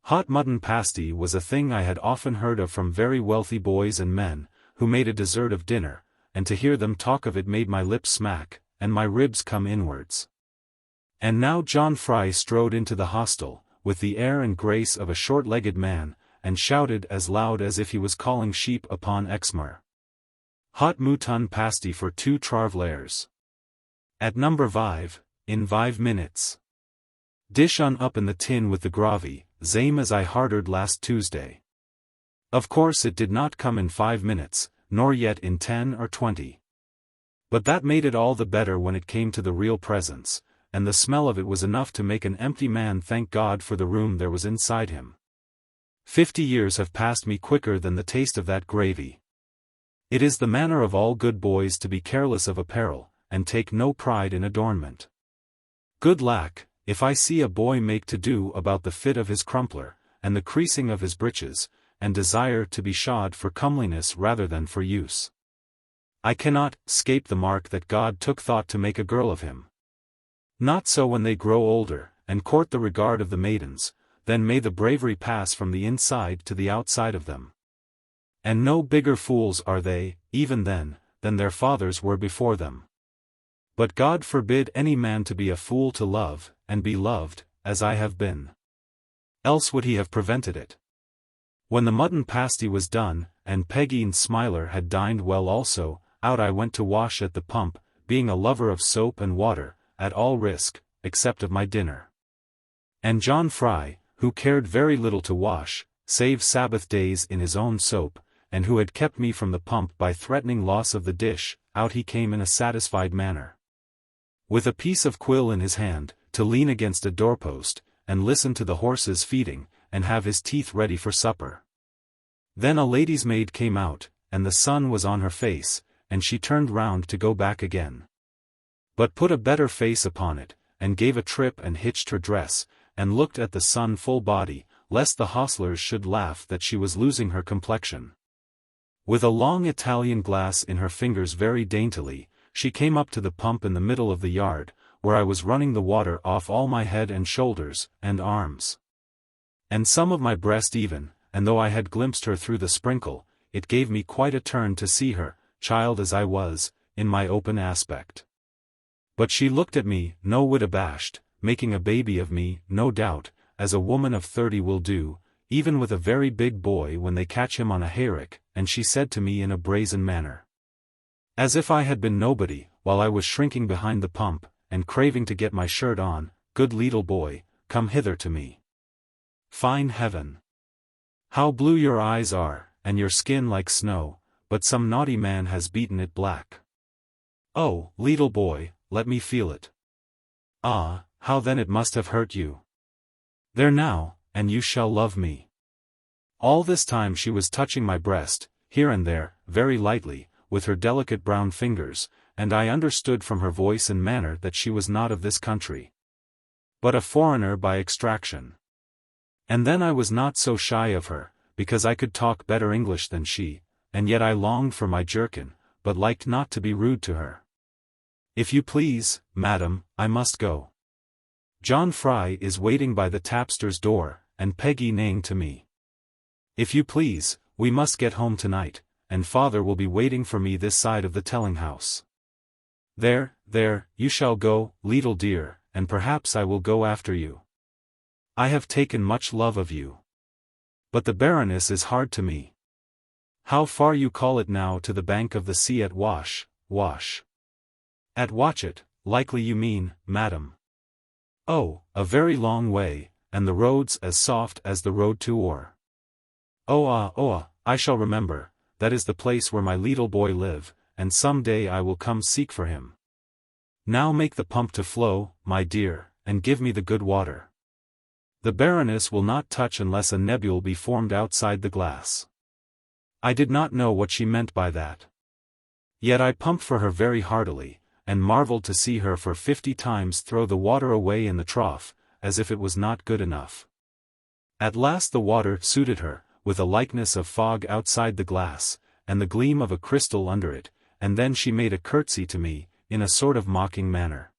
Hot mutton pasty was a thing I had often heard of from very wealthy boys and men, who made a dessert of dinner, and to hear them talk of it made my lips smack, and my ribs come inwards. And now John Fry strode into the hostel, with the air and grace of a short-legged man, and shouted as loud as if he was calling sheep upon Exmoor. Hot mutton pasty for 2 travellers. At number 5, in 5 minutes. Dish on up in the tin with the gravy, same as I hardered last Tuesday. Of course it did not come in 5 minutes, nor yet in 10 or 20. But that made it all the better when it came to the real presence, and the smell of it was enough to make an empty man thank God for the room there was inside him. 50 years have passed me quicker than the taste of that gravy. It is the manner of all good boys to be careless of apparel, and take no pride in adornment. Good lack, if I see a boy make to do about the fit of his crumpler, and the creasing of his breeches, and desire to be shod for comeliness rather than for use. I cannot 'scape the mark that God took thought to make a girl of him. Not so when they grow older, and court the regard of the maidens, then may the bravery pass from the inside to the outside of them. And no bigger fools are they, even then, than their fathers were before them. But God forbid any man to be a fool to love, and be loved, as I have been. Else would he have prevented it. When the mutton pasty was done, and Peggy and Smiler had dined well also, out I went to wash at the pump, being a lover of soap and water, at all risk, except of my dinner. And John Fry, who cared very little to wash, save Sabbath days in his own soap, and who had kept me from the pump by threatening loss of the dish, out he came in a satisfied manner, with a piece of quill in his hand, to lean against a doorpost, and listen to the horses feeding, and have his teeth ready for supper. Then a lady's maid came out, and the sun was on her face, and she turned round to go back again, but put a better face upon it, and gave a trip and hitched her dress, and looked at the sun full body, lest the hostlers should laugh that she was losing her complexion. With a long Italian glass in her fingers very daintily, she came up to the pump in the middle of the yard, where I was running the water off all my head and shoulders, and arms, and some of my breast even, and though I had glimpsed her through the sprinkle, it gave me quite a turn to see her, child as I was, in my open aspect. But she looked at me, no whit abashed, making a baby of me, no doubt, as a woman of 30 will do, even with a very big boy when they catch him on a hayrick, and she said to me in a brazen manner, as if I had been nobody, while I was shrinking behind the pump, and craving to get my shirt on, good leetle boy, come hither to me. Fine heaven! How blue your eyes are, and your skin like snow, but some naughty man has beaten it black. Oh, leetle boy, let me feel it. Ah, how then it must have hurt you. There now, and you shall love me. All this time she was touching my breast, here and there, very lightly, with her delicate brown fingers, and I understood from her voice and manner that she was not of this country, but a foreigner by extraction. And then I was not so shy of her, because I could talk better English than she, and yet I longed for my jerkin, but liked not to be rude to her. If you please, madam, I must go. John Fry is waiting by the tapster's door, and Peggy neighing to me. If you please, we must get home tonight, and father will be waiting for me this side of the telling-house. There, you shall go, leetle dear, and perhaps I will go after you. I have taken much love of you. But the Baroness is hard to me. How far you call it now to the bank of the sea at Wash? At Watchet, likely you mean, madam. Oh, a very long way, and the road's as soft as the road to Oare. Oh, I shall remember, that is the place where my leetle boy live, and some day I will come seek for him. Now make the pump to flow, my dear, and give me the good water. The Baroness will not touch unless a nebule be formed outside the glass. I did not know what she meant by that. Yet I pumped for her very heartily, and marveled to see her for 50 times throw the water away in the trough, as if it was not good enough. At last the water suited her, with a likeness of fog outside the glass, and the gleam of a crystal under it, and then she made a curtsy to me, in a sort of mocking manner,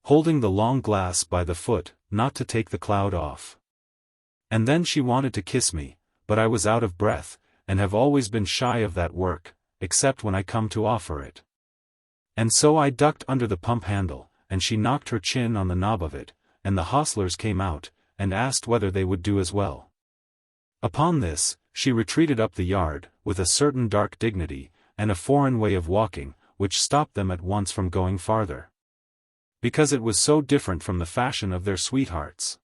holding the long glass by the foot, not to take the cloud off. And then she wanted to kiss me, but I was out of breath, and have always been shy of that work, except when I come to offer it. And so I ducked under the pump handle, and she knocked her chin on the knob of it, and the hostlers came out, and asked whether they would do as well. Upon this, she retreated up the yard, with a certain dark dignity, and a foreign way of walking, which stopped them at once from going farther, because it was so different from the fashion of their sweethearts.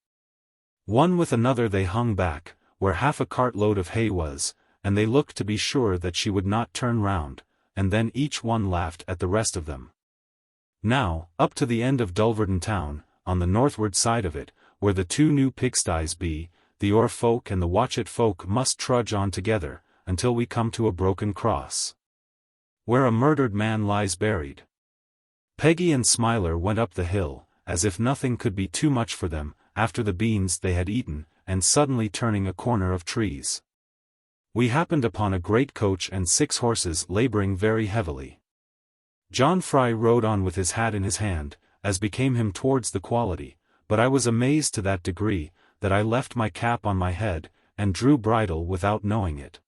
One with another they hung back, where half a cartload of hay was, and they looked to be sure that she would not turn round, and then each one laughed at the rest of them. Now, up to the end of Dulverton town, on the northward side of it, where the 2 new pigsties be, the Oare folk and the Watchet folk must trudge on together, until we come to a broken cross, where a murdered man lies buried. Peggy and Smiler went up the hill, as if nothing could be too much for them, after the beans they had eaten, and suddenly turning a corner of trees. We happened upon a great coach and 6 horses labouring very heavily. John Fry rode on with his hat in his hand, as became him towards the quality, but I was amazed to that degree, that I left my cap on my head, and drew bridle without knowing it.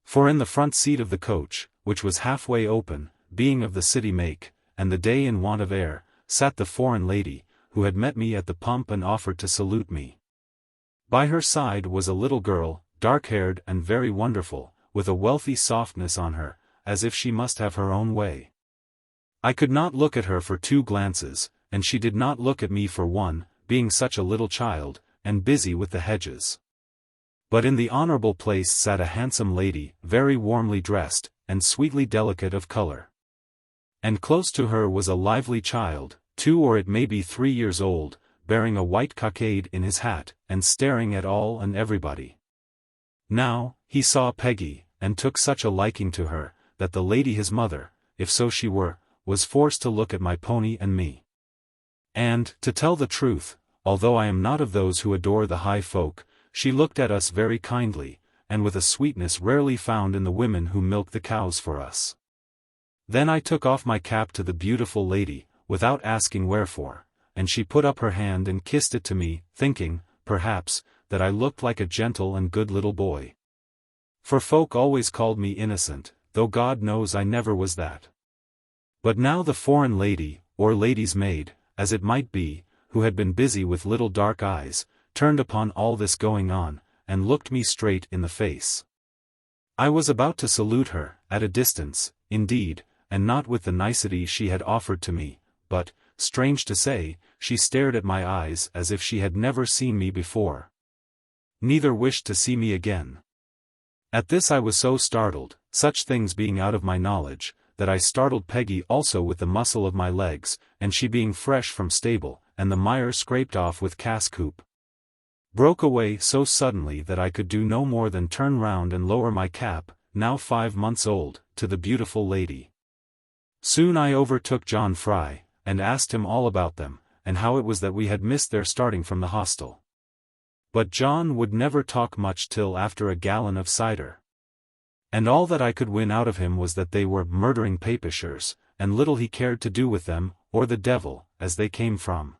For in the front seat of the coach, which was halfway open, being of the city make, and the day in want of air, sat the foreign lady, who had met me at the pump and offered to salute me. By her side was a little girl, dark-haired and very wonderful, with a wealthy softness on her, as if she must have her own way. I could not look at her for 2 glances, and she did not look at me for one, being such a little child, and busy with the hedges. But in the honourable place sat a handsome lady, very warmly dressed, and sweetly delicate of colour. And close to her was a lively child, 2 or it may be 3 years old, bearing a white cockade in his hat, and staring at all and everybody. Now, he saw Peggy, and took such a liking to her, that the lady his mother, if so she were, was forced to look at my pony and me. And, to tell the truth, although I am not of those who adore the high folk, she looked at us very kindly, and with a sweetness rarely found in the women who milk the cows for us. Then I took off my cap to the beautiful lady, without asking wherefore, and she put up her hand and kissed it to me, thinking, perhaps, that I looked like a gentle and good little boy. For folk always called me innocent, though God knows I never was that. But now the foreign lady, or lady's maid, as it might be, who had been busy with little dark eyes, turned upon all this going on, and looked me straight in the face. I was about to salute her, at a distance, indeed, and not with the nicety she had offered to me, but, strange to say, she stared at my eyes as if she had never seen me before. Neither wished to see me again. At this I was so startled, such things being out of my knowledge, that I startled Peggy also with the muscle of my legs, and she being fresh from stable, and the mire scraped off with cask hoop, broke away so suddenly that I could do no more than turn round and lower my cap, now 5 months old, to the beautiful lady. Soon I overtook John Fry, and asked him all about them, and how it was that we had missed their starting from the hostel. But John would never talk much till after a gallon of cider. And all that I could win out of him was that they were murdering Papishers, and little he cared to do with them, or the devil, as they came from.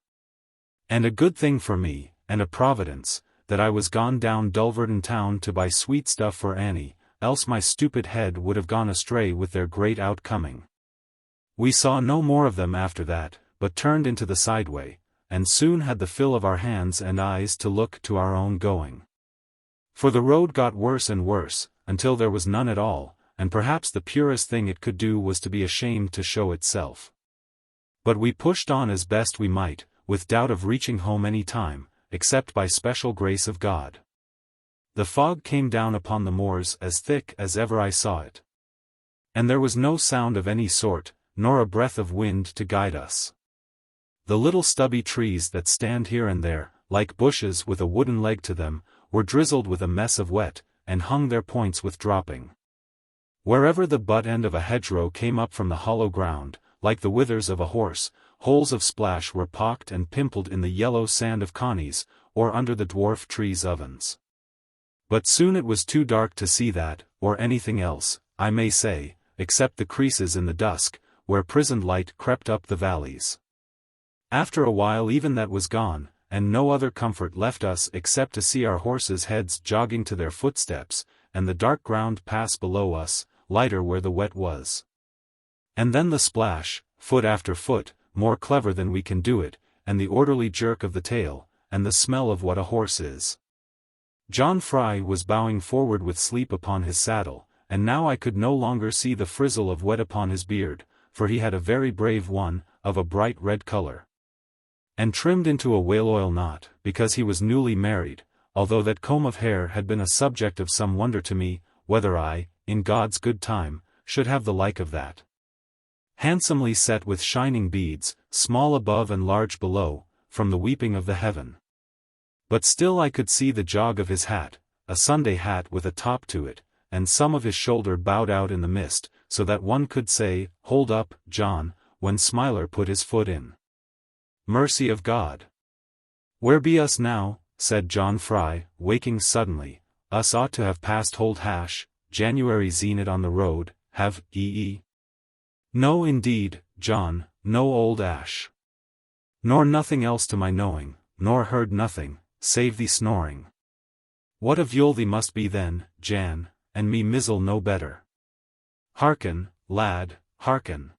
And a good thing for me, and a providence, that I was gone down Dulverton town to buy sweet stuff for Annie, else my stupid head would have gone astray with their great outcoming. We saw no more of them after that, but turned into the sideway, and soon had the fill of our hands and eyes to look to our own going. For the road got worse and worse, until there was none at all, and perhaps the purest thing it could do was to be ashamed to show itself. But we pushed on as best we might, with doubt of reaching home any time, except by special grace of God. The fog came down upon the moors as thick as ever I saw it. And there was no sound of any sort, nor a breath of wind to guide us. The little stubby trees that stand here and there, like bushes with a wooden leg to them, were drizzled with a mess of wet, and hung their points with dropping. Wherever the butt end of a hedgerow came up from the hollow ground, like the withers of a horse, holes of splash were pocked and pimpled in the yellow sand of Connie's, or under the dwarf trees' ovens. But soon it was too dark to see that, or anything else, I may say, except the creases in the dusk, where prisoned light crept up the valleys. After a while even that was gone, and no other comfort left us except to see our horses' heads jogging to their footsteps, and the dark ground pass below us, lighter where the wet was. And then the splash, foot after foot, more clever than we can do it, and the orderly jerk of the tail, and the smell of what a horse is. John Fry was bowing forward with sleep upon his saddle, and now I could no longer see the frizzle of wet upon his beard, for he had a very brave one, of a bright red color, and trimmed into a whale oil knot, because he was newly married, although that comb of hair had been a subject of some wonder to me, whether I, in God's good time, should have the like of that. Handsomely set with shining beads, small above and large below, from the weeping of the heaven. But still I could see the jog of his hat, a Sunday hat with a top to it, and some of his shoulder bowed out in the mist, so that one could say, "Hold up, John," when Smiler put his foot in. mercy of God. Where be us now? Said John Fry, waking suddenly. Us ought to have passed Hold Hash, January zenith on the road, have ee. No indeed, John, no old Ash. Nor nothing else to my knowing, nor heard nothing, save thee snoring. What a vule thee must be then, Jan, and me mizzle no better. Hearken, lad, hearken.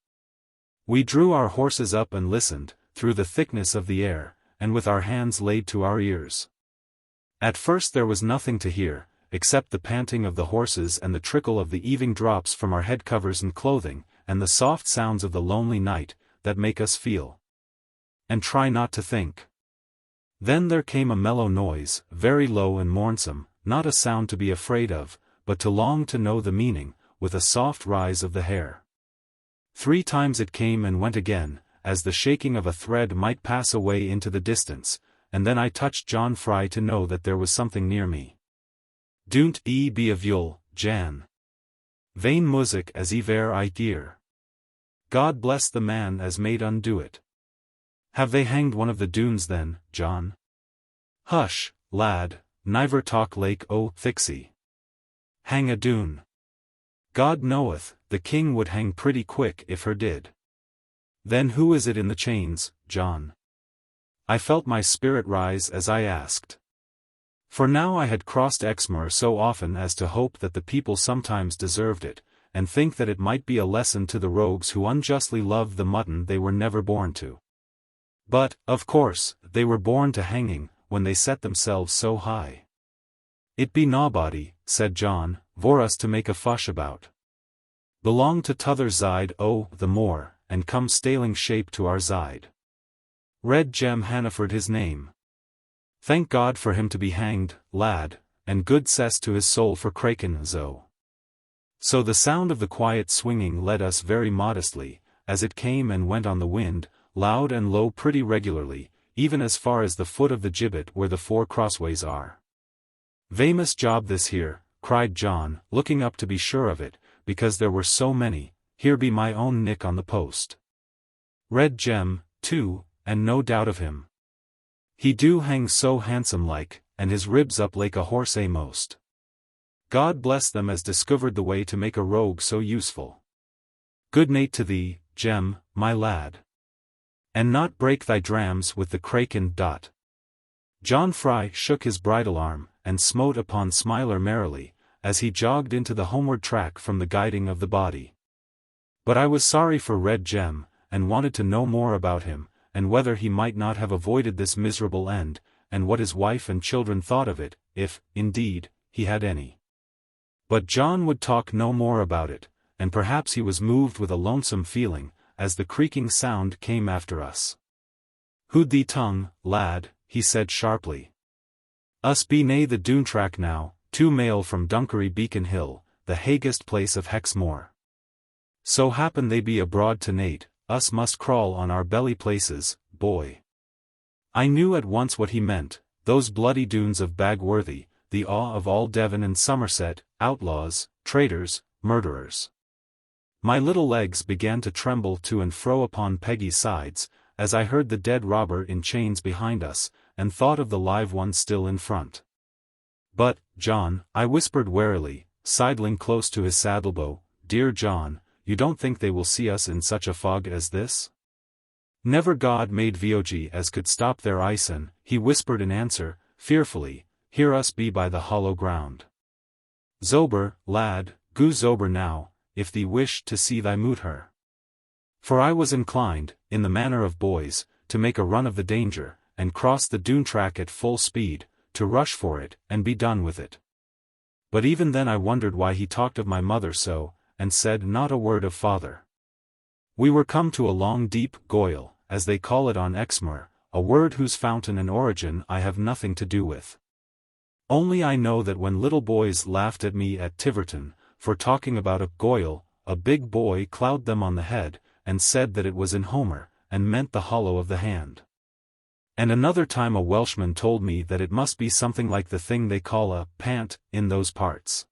We drew our horses up and listened, through the thickness of the air, and with our hands laid to our ears. At first there was nothing to hear, except the panting of the horses and the trickle of the eaving drops from our head covers and clothing, and the soft sounds of the lonely night, that make us feel. And try not to think. Then there came a mellow noise, very low and mournsome, not a sound to be afraid of, but to long to know the meaning, with a soft rise of the hair. 3 times it came and went again, as the shaking of a thread might pass away into the distance, and then I touched John Fry to know that there was something near me. Doont be a vule, Jan. Vain music as ever I hear. God bless the man as made undo it. Have they hanged one of the Doones then, John? Hush, lad, niver talk lake o' Thixie. Hang a Doone. God knoweth, the king would hang pretty quick if her did. Then who is it in the chains, John? I felt my spirit rise as I asked. For now I had crossed Exmoor so often as to hope that the people sometimes deserved it, and think that it might be a lesson to the rogues who unjustly loved the mutton they were never born to. But, of course, they were born to hanging, when they set themselves so high. It be nobody, said John, vor us to make a fush about. Belong to t'other side o' the moor, and come staling shape to our side. Red Jem Hannaford his name. Thank God for him to be hanged, lad, and good cess to his soul for Kraken zo. So the sound of the quiet swinging led us very modestly, as it came and went on the wind, loud and low pretty regularly, even as far as the foot of the gibbet where the 4 crossways are. Famous job this here, cried John, looking up to be sure of it, because there were so many. Here be my own nick on the post. Red Jem, too, and no doubt of him. He do hang so handsome like, and his ribs up like a horse most. God bless them as discovered the way to make a rogue so useful. Good night to thee, Jem, my lad. And not break thy drams with the kraken. John Fry shook his bridle arm, and smote upon Smiler merrily, as he jogged into the homeward track from the guiding of the body. But I was sorry for Red Jem, and wanted to know more about him, and whether he might not have avoided this miserable end, and what his wife and children thought of it, if, indeed, he had any. But John would talk no more about it, and perhaps he was moved with a lonesome feeling, as the creaking sound came after us. Hood thee tongue, lad, he said sharply. Us be nae the Doone track now, 2 mail from Dunkery Beacon Hill, the haigest place of Exmoor. So happen they be abroad to-nate, us must crawl on our belly places, boy. I knew at once what he meant, those bloody Doones of Bagworthy, the awe of all Devon and Somerset, outlaws, traitors, murderers. My little legs began to tremble to and fro upon Peggy's sides, as I heard the dead robber in chains behind us, and thought of the live one still in front. But, John, I whispered warily, sidling close to his saddlebow, dear John, you don't think they will see us in such a fog as this? Never God made VIII as could stop their eyesen, he whispered in answer, fearfully, hear us be by the hollow ground. Zober, lad, go zober now, if thee wish to see thy moot her. For I was inclined, in the manner of boys, to make a run of the danger, and cross the Doone track at full speed, to rush for it, and be done with it. But even then I wondered why he talked of my mother so, and said not a word of father. We were come to a long deep goyle, as they call it on Exmoor, a word whose fountain and origin I have nothing to do with. Only I know that when little boys laughed at me at Tiverton, for talking about a goyle, a big boy clowed them on the head, and said that it was in Homer, and meant the hollow of the hand. And another time a Welshman told me that it must be something like the thing they call a pant in those parts.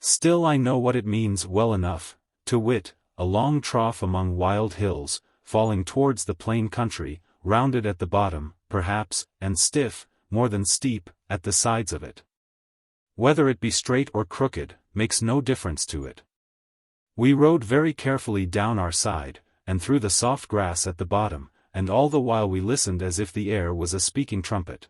Still I know what it means well enough, to wit, a long trough among wild hills, falling towards the plain country, rounded at the bottom, perhaps, and stiff, more than steep, at the sides of it. Whether it be straight or crooked, makes no difference to it. We rode very carefully down our side, and through the soft grass at the bottom, and all the while we listened as if the air was a speaking trumpet.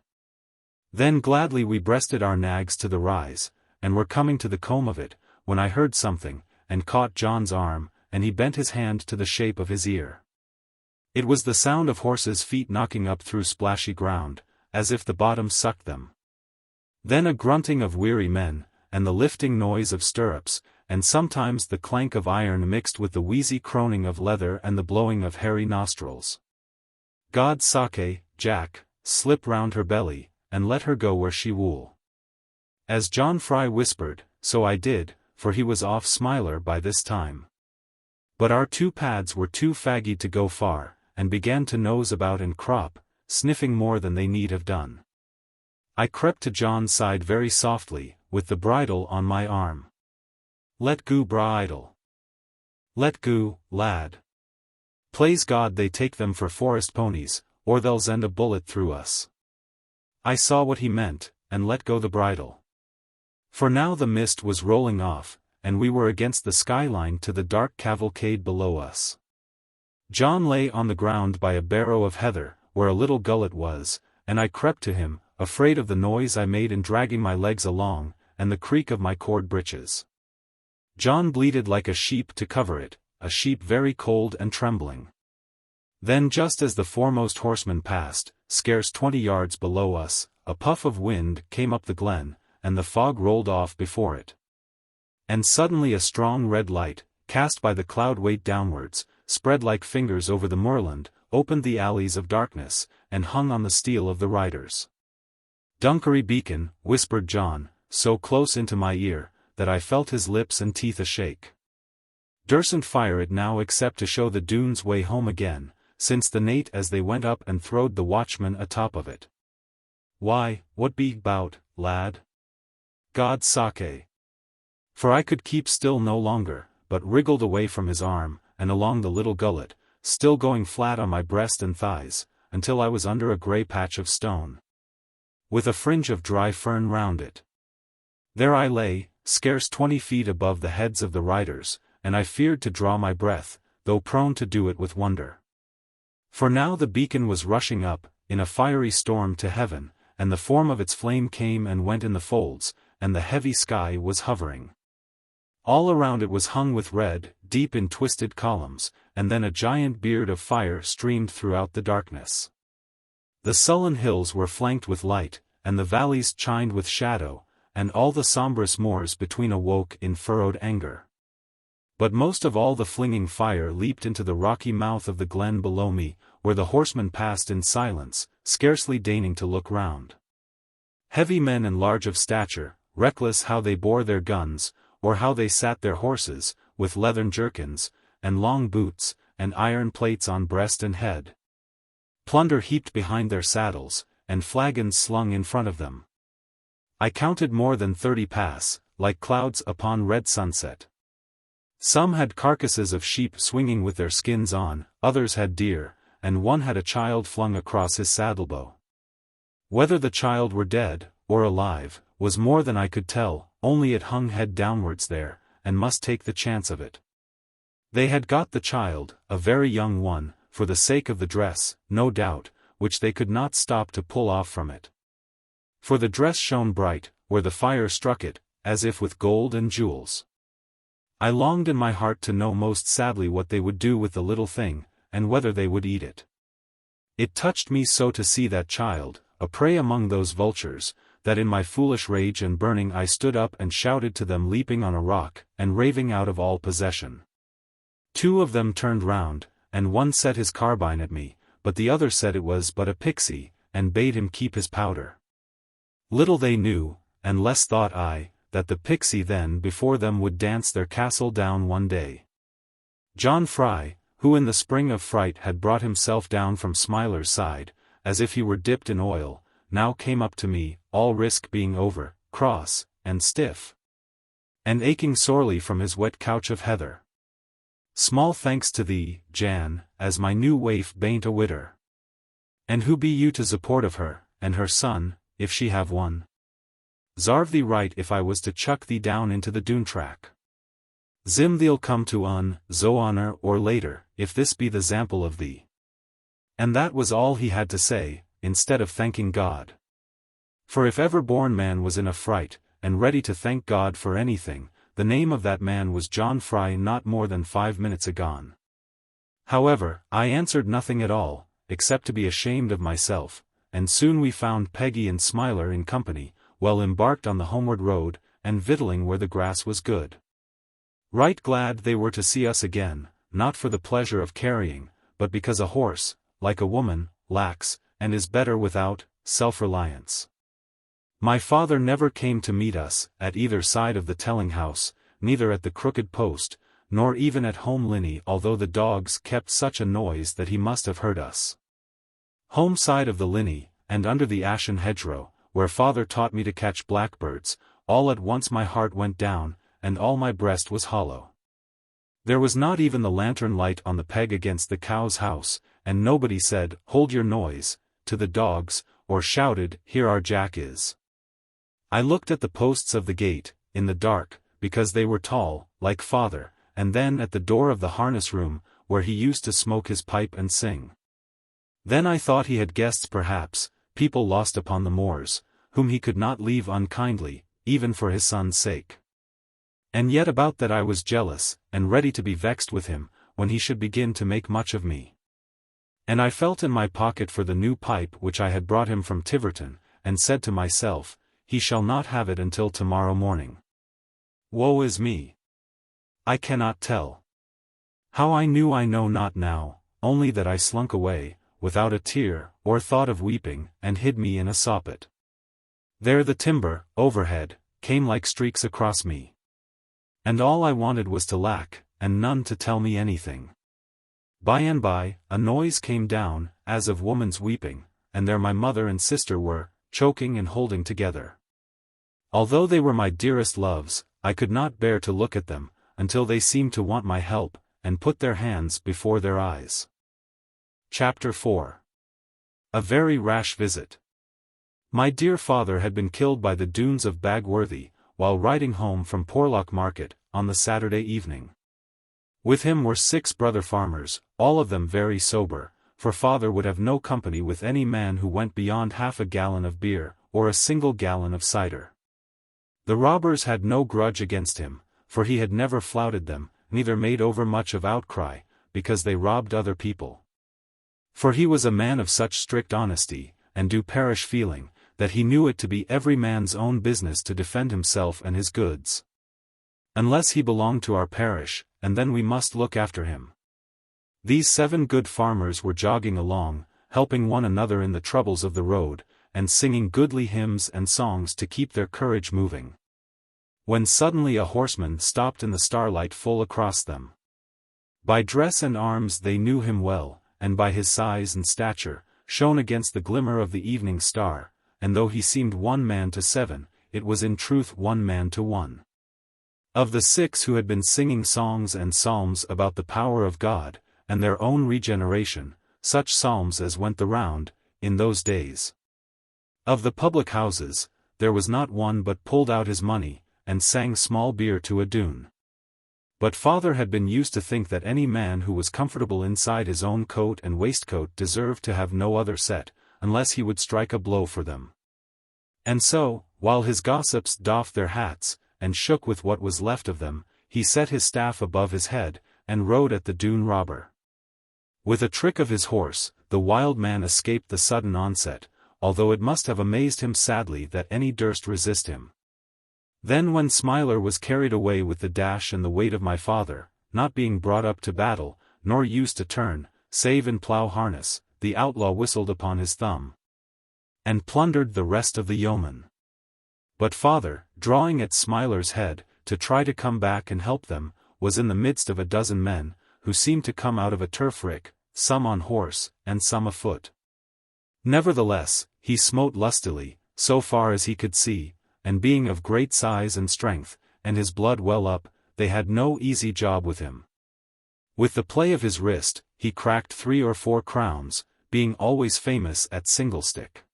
Then gladly we breasted our nags to the rise, and were coming to the comb of it, when I heard something, and caught John's arm, and he bent his hand to the shape of his ear. It was the sound of horses' feet knocking up through splashy ground, as if the bottom sucked them. Then a grunting of weary men, and the lifting noise of stirrups, and sometimes the clank of iron mixed with the wheezy croning of leather and the blowing of hairy nostrils. God sake, Jack, slip round her belly, and let her go where she wool. As John Fry whispered, so I did, for he was off Smiler by this time. But our two pads were too faggy to go far, and began to nose about and crop, sniffing more than they need have done. I crept to John's side very softly, with the bridle on my arm. Let go bridle. Let go, lad. Plaise God they take them for forest ponies, or they'll send a bullet through us. I saw what he meant, and let go the bridle. For now the mist was rolling off, and we were against the skyline to the dark cavalcade below us. John lay on the ground by a barrow of heather, where a little gullet was, and I crept to him, afraid of the noise I made in dragging my legs along, and the creak of my cord breeches. John bleated like a sheep to cover it, a sheep very cold and trembling. Then just as the foremost horseman passed, scarce 20 yards below us, a puff of wind came up the glen, and the fog rolled off before it. And suddenly a strong red light, cast by the cloud weight downwards, spread like fingers over the moorland, opened the alleys of darkness, and hung on the steel of the riders. Dunkery Beacon, whispered John, so close into my ear, that I felt his lips and teeth a-shake. Dursn't fire it now except to show the Doones way home again, since the night as they went up and throwed the watchman atop of it. Why, what be 'bout, lad? God sake. For I could keep still no longer, but wriggled away from his arm, and along the little gullet, still going flat on my breast and thighs, until I was under a grey patch of stone, with a fringe of dry fern round it. There I lay, scarce 20 feet above the heads of the riders, and I feared to draw my breath, though prone to do it with wonder. For now the beacon was rushing up, in a fiery storm to heaven, and the form of its flame came and went in the folds, and the heavy sky was hovering. All around it was hung with red, deep in twisted columns, and then a giant beard of fire streamed throughout the darkness. The sullen hills were flanked with light, and the valleys chined with shadow, and all the sombrous moors between awoke in furrowed anger. But most of all the flinging fire leaped into the rocky mouth of the glen below me, where the horsemen passed in silence, scarcely deigning to look round. Heavy men and large of stature, reckless how they bore their guns, or how they sat their horses, with leathern jerkins, and long boots, and iron plates on breast and head. Plunder heaped behind their saddles, and flagons slung in front of them. I counted more than 30 pass, like clouds upon red sunset. Some had carcasses of sheep swinging with their skins on, others had deer, and one had a child flung across his saddlebow. Whether the child were dead, or alive, was more than I could tell, only it hung head downwards there, and must take the chance of it. They had got the child, a very young one, for the sake of the dress, no doubt, which they could not stop to pull off from it. For the dress shone bright, where the fire struck it, as if with gold and jewels. I longed in my heart to know most sadly what they would do with the little thing, and whether they would eat it. It touched me so to see that child, a prey among those vultures, that in my foolish rage and burning I stood up and shouted to them, leaping on a rock, and raving out of all possession. 2 of them turned round, and one set his carbine at me, but the other said it was but a pixie, and bade him keep his powder. Little they knew, and less thought I, that the pixie then before them would dance their castle down one day. John Fry, who in the spring of fright had brought himself down from Smiler's side, as if he were dipped in oil, now came up to me, all risk being over, cross, and stiff, and aching sorely from his wet couch of heather. Small thanks to thee, Jan, as my new waif bain't a widder. And who be you to support of her, and her son, if she have one? Zarve thee right if I was to chuck thee down into the Doone track. Zim thee'll come to zo honour or later, if this be the zample of thee. And that was all he had to say, instead of thanking God. For if ever born man was in a fright, and ready to thank God for anything, the name of that man was John Fry not more than 5 minutes agone. However, I answered nothing at all, except to be ashamed of myself, and soon we found Peggy and Smiler in company, well embarked on the homeward road, and victualling where the grass was good. Right glad they were to see us again, not for the pleasure of carrying, but because a horse, like a woman, lacks, and is better without, self-reliance. My father never came to meet us, at either side of the telling house, neither at the crooked post, nor even at home Linny, although the dogs kept such a noise that he must have heard us. Home side of the Linny, and under the ashen hedgerow, where father taught me to catch blackbirds, all at once my heart went down, and all my breast was hollow. There was not even the lantern light on the peg against the cow's house, and nobody said, "Hold your noise," to the dogs, or shouted, "Here our Jack is." I looked at the posts of the gate, in the dark, because they were tall, like father, and then at the door of the harness room, where he used to smoke his pipe and sing. Then I thought he had guests perhaps, people lost upon the moors, whom he could not leave unkindly, even for his son's sake. And yet about that I was jealous, and ready to be vexed with him, when he should begin to make much of me. And I felt in my pocket for the new pipe which I had brought him from Tiverton, and said to myself, he shall not have it until tomorrow morning. Woe is me! I cannot tell. How I knew I know not now, only that I slunk away, without a tear, or thought of weeping, and hid me in a soppet. There the timber, overhead, came like streaks across me. And all I wanted was to lack, and none to tell me anything. By and by, a noise came down, as of woman's weeping, and there my mother and sister were, choking and holding together. Although they were my dearest loves, I could not bear to look at them, until they seemed to want my help, and put their hands before their eyes. Chapter 4. A very rash visit. My dear father had been killed by the Doones of Bagworthy, while riding home from Porlock Market, on the Saturday evening. With him were 6 brother farmers, all of them very sober, for father would have no company with any man who went beyond half a gallon of beer, or a single gallon of cider. The robbers had no grudge against him, for he had never flouted them, neither made over much of outcry, because they robbed other people. For he was a man of such strict honesty, and due parish feeling, that he knew it to be every man's own business to defend himself and his goods. Unless he belonged to our parish, and then we must look after him. These 7 good farmers were jogging along, helping one another in the troubles of the road, and singing goodly hymns and songs to keep their courage moving. When suddenly a horseman stopped in the starlight full across them. By dress and arms they knew him well, and by his size and stature, shone against the glimmer of the evening star, and though he seemed one man to 7, it was in truth one man to 1. Of the 6 who had been singing songs and psalms about the power of God, and their own regeneration, such psalms as went the round, in those days. Of the public houses, there was not one but pulled out his money, and sang small beer to a Doone. But father had been used to think that any man who was comfortable inside his own coat and waistcoat deserved to have no other set, unless he would strike a blow for them. And so, while his gossips doffed their hats, and shook with what was left of them, he set his staff above his head, and rode at the Doone robber. With a trick of his horse, the wild man escaped the sudden onset, although it must have amazed him sadly that any durst resist him. Then when Smiler was carried away with the dash and the weight of my father, not being brought up to battle, nor used to turn, save in plough harness, the outlaw whistled upon his thumb, and plundered the rest of the yeomen. But father, drawing at Smiler's head, to try to come back and help them, was in the midst of a dozen men, who seemed to come out of a turf rick, some on horse, and some afoot. Nevertheless, he smote lustily, so far as he could see, and being of great size and strength, and his blood well up, they had no easy job with him. With the play of his wrist, he cracked 3 or 4 crowns, being always famous at singlestick.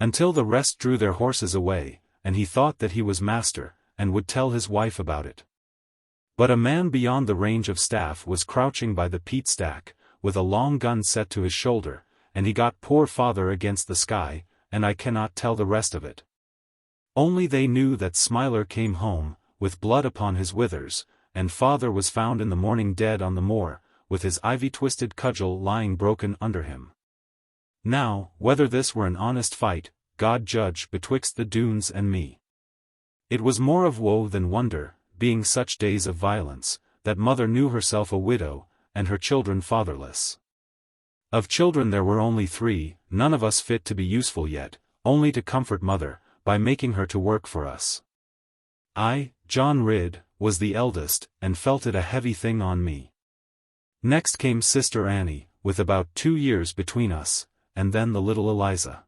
Until the rest drew their horses away, and he thought that he was master, and would tell his wife about it. But a man beyond the range of staff was crouching by the peat stack, with a long gun set to his shoulder, and he got poor father against the sky, and I cannot tell the rest of it. Only they knew that Smiler came home, with blood upon his withers, and father was found in the morning dead on the moor, with his ivy-twisted cudgel lying broken under him. Now, whether this were an honest fight, God judge betwixt the Doones and me. It was more of woe than wonder, being such days of violence, that mother knew herself a widow, and her children fatherless. Of children there were only 3, none of us fit to be useful yet, only to comfort mother, by making her to work for us. I, John Ridd, was the eldest, and felt it a heavy thing on me. Next came sister Annie, with about 2 years between us, and then the little Eliza.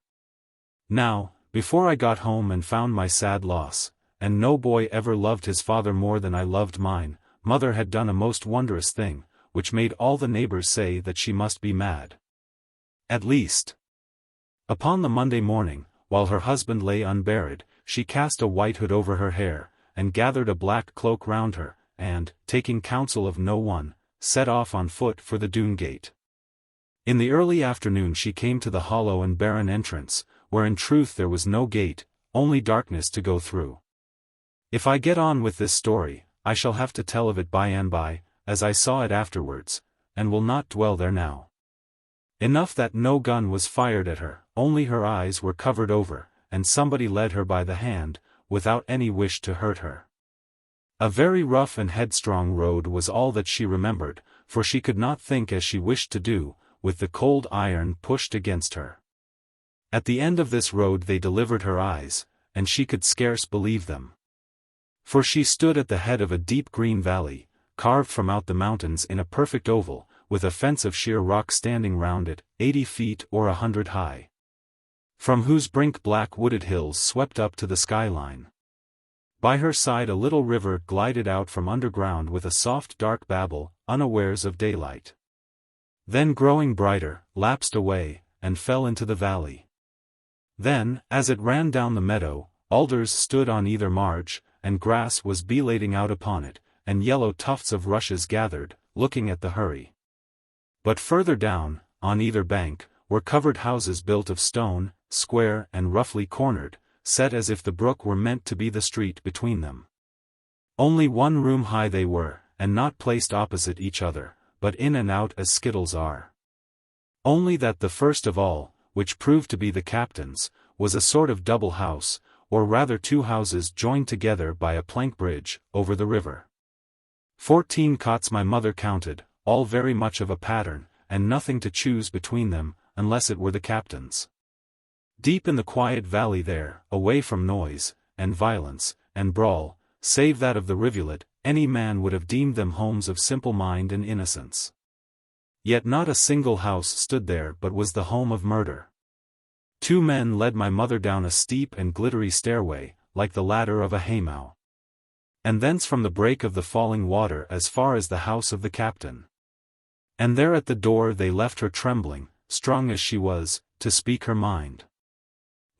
Now, before I got home and found my sad loss, and no boy ever loved his father more than I loved mine, mother had done a most wondrous thing, which made all the neighbors say that she must be mad. At least. Upon the Monday morning, while her husband lay unburied, she cast a white hood over her hair, and gathered a black cloak round her, and, taking counsel of no one, set off on foot for the Doone gate. In the early afternoon she came to the hollow and barren entrance, where in truth there was no gate, only darkness to go through. If I get on with this story, I shall have to tell of it by and by, as I saw it afterwards, and will not dwell there now. Enough that no gun was fired at her, only her eyes were covered over, and somebody led her by the hand, without any wish to hurt her. A very rough and headstrong road was all that she remembered, for she could not think as she wished to do, with the cold iron pushed against her. At the end of this road they delivered her eyes, and she could scarce believe them. For she stood at the head of a deep green valley, carved from out the mountains in a perfect oval, with a fence of sheer rock standing round it, 80 feet or 100 high. From whose brink black wooded hills swept up to the skyline. By her side a little river glided out from underground with a soft dark babble, unawares of daylight. Then growing brighter, lapsed away, and fell into the valley. Then, as it ran down the meadow, alders stood on either marge, and grass was belading out upon it, and yellow tufts of rushes gathered, looking at the hurry. But further down, on either bank, were covered houses built of stone, square and roughly cornered, set as if the brook were meant to be the street between them. Only 1 room high they were, and not placed opposite each other, but in and out as skittles are. Only that the first of all, which proved to be the captain's, was a sort of double house, or rather 2 houses joined together by a plank bridge, over the river. 14 cots my mother counted, all very much of a pattern, and nothing to choose between them, unless it were the captain's. Deep in the quiet valley there, away from noise, and violence, and brawl, save that of the rivulet, any man would have deemed them homes of simple mind and innocence. Yet not a single house stood there but was the home of murder. 2 men led my mother down a steep and glittery stairway, like the ladder of a haymow. And thence from the break of the falling water as far as the house of the captain. And there at the door they left her trembling, strong as she was, to speak her mind.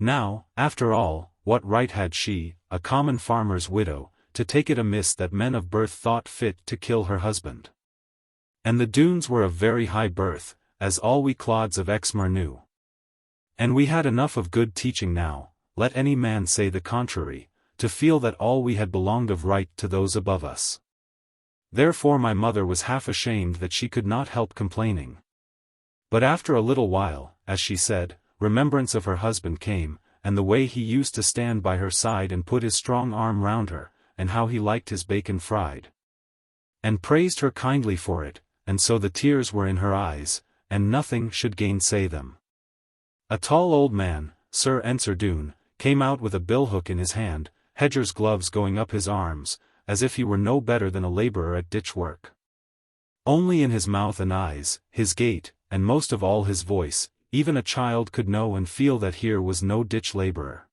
Now, after all, what right had she, a common farmer's widow, to take it amiss that men of birth thought fit to kill her husband? And the Doones were of very high birth, as all we clods of Exmoor knew. And we had enough of good teaching now, let any man say the contrary, to feel that all we had belonged of right to those above us. Therefore my mother was half ashamed that she could not help complaining. But after a little while, as she said, remembrance of her husband came, and the way he used to stand by her side and put his strong arm round her, and how he liked his bacon fried. And praised her kindly for it, and so the tears were in her eyes, and nothing should gainsay them. A tall old man, Sir Ensor Doone, came out with a billhook in his hand, hedger's gloves going up his arms, as if he were no better than a labourer at ditch work. Only in his mouth and eyes, his gait, and most of all his voice, even a child could know and feel that here was no ditch labourer.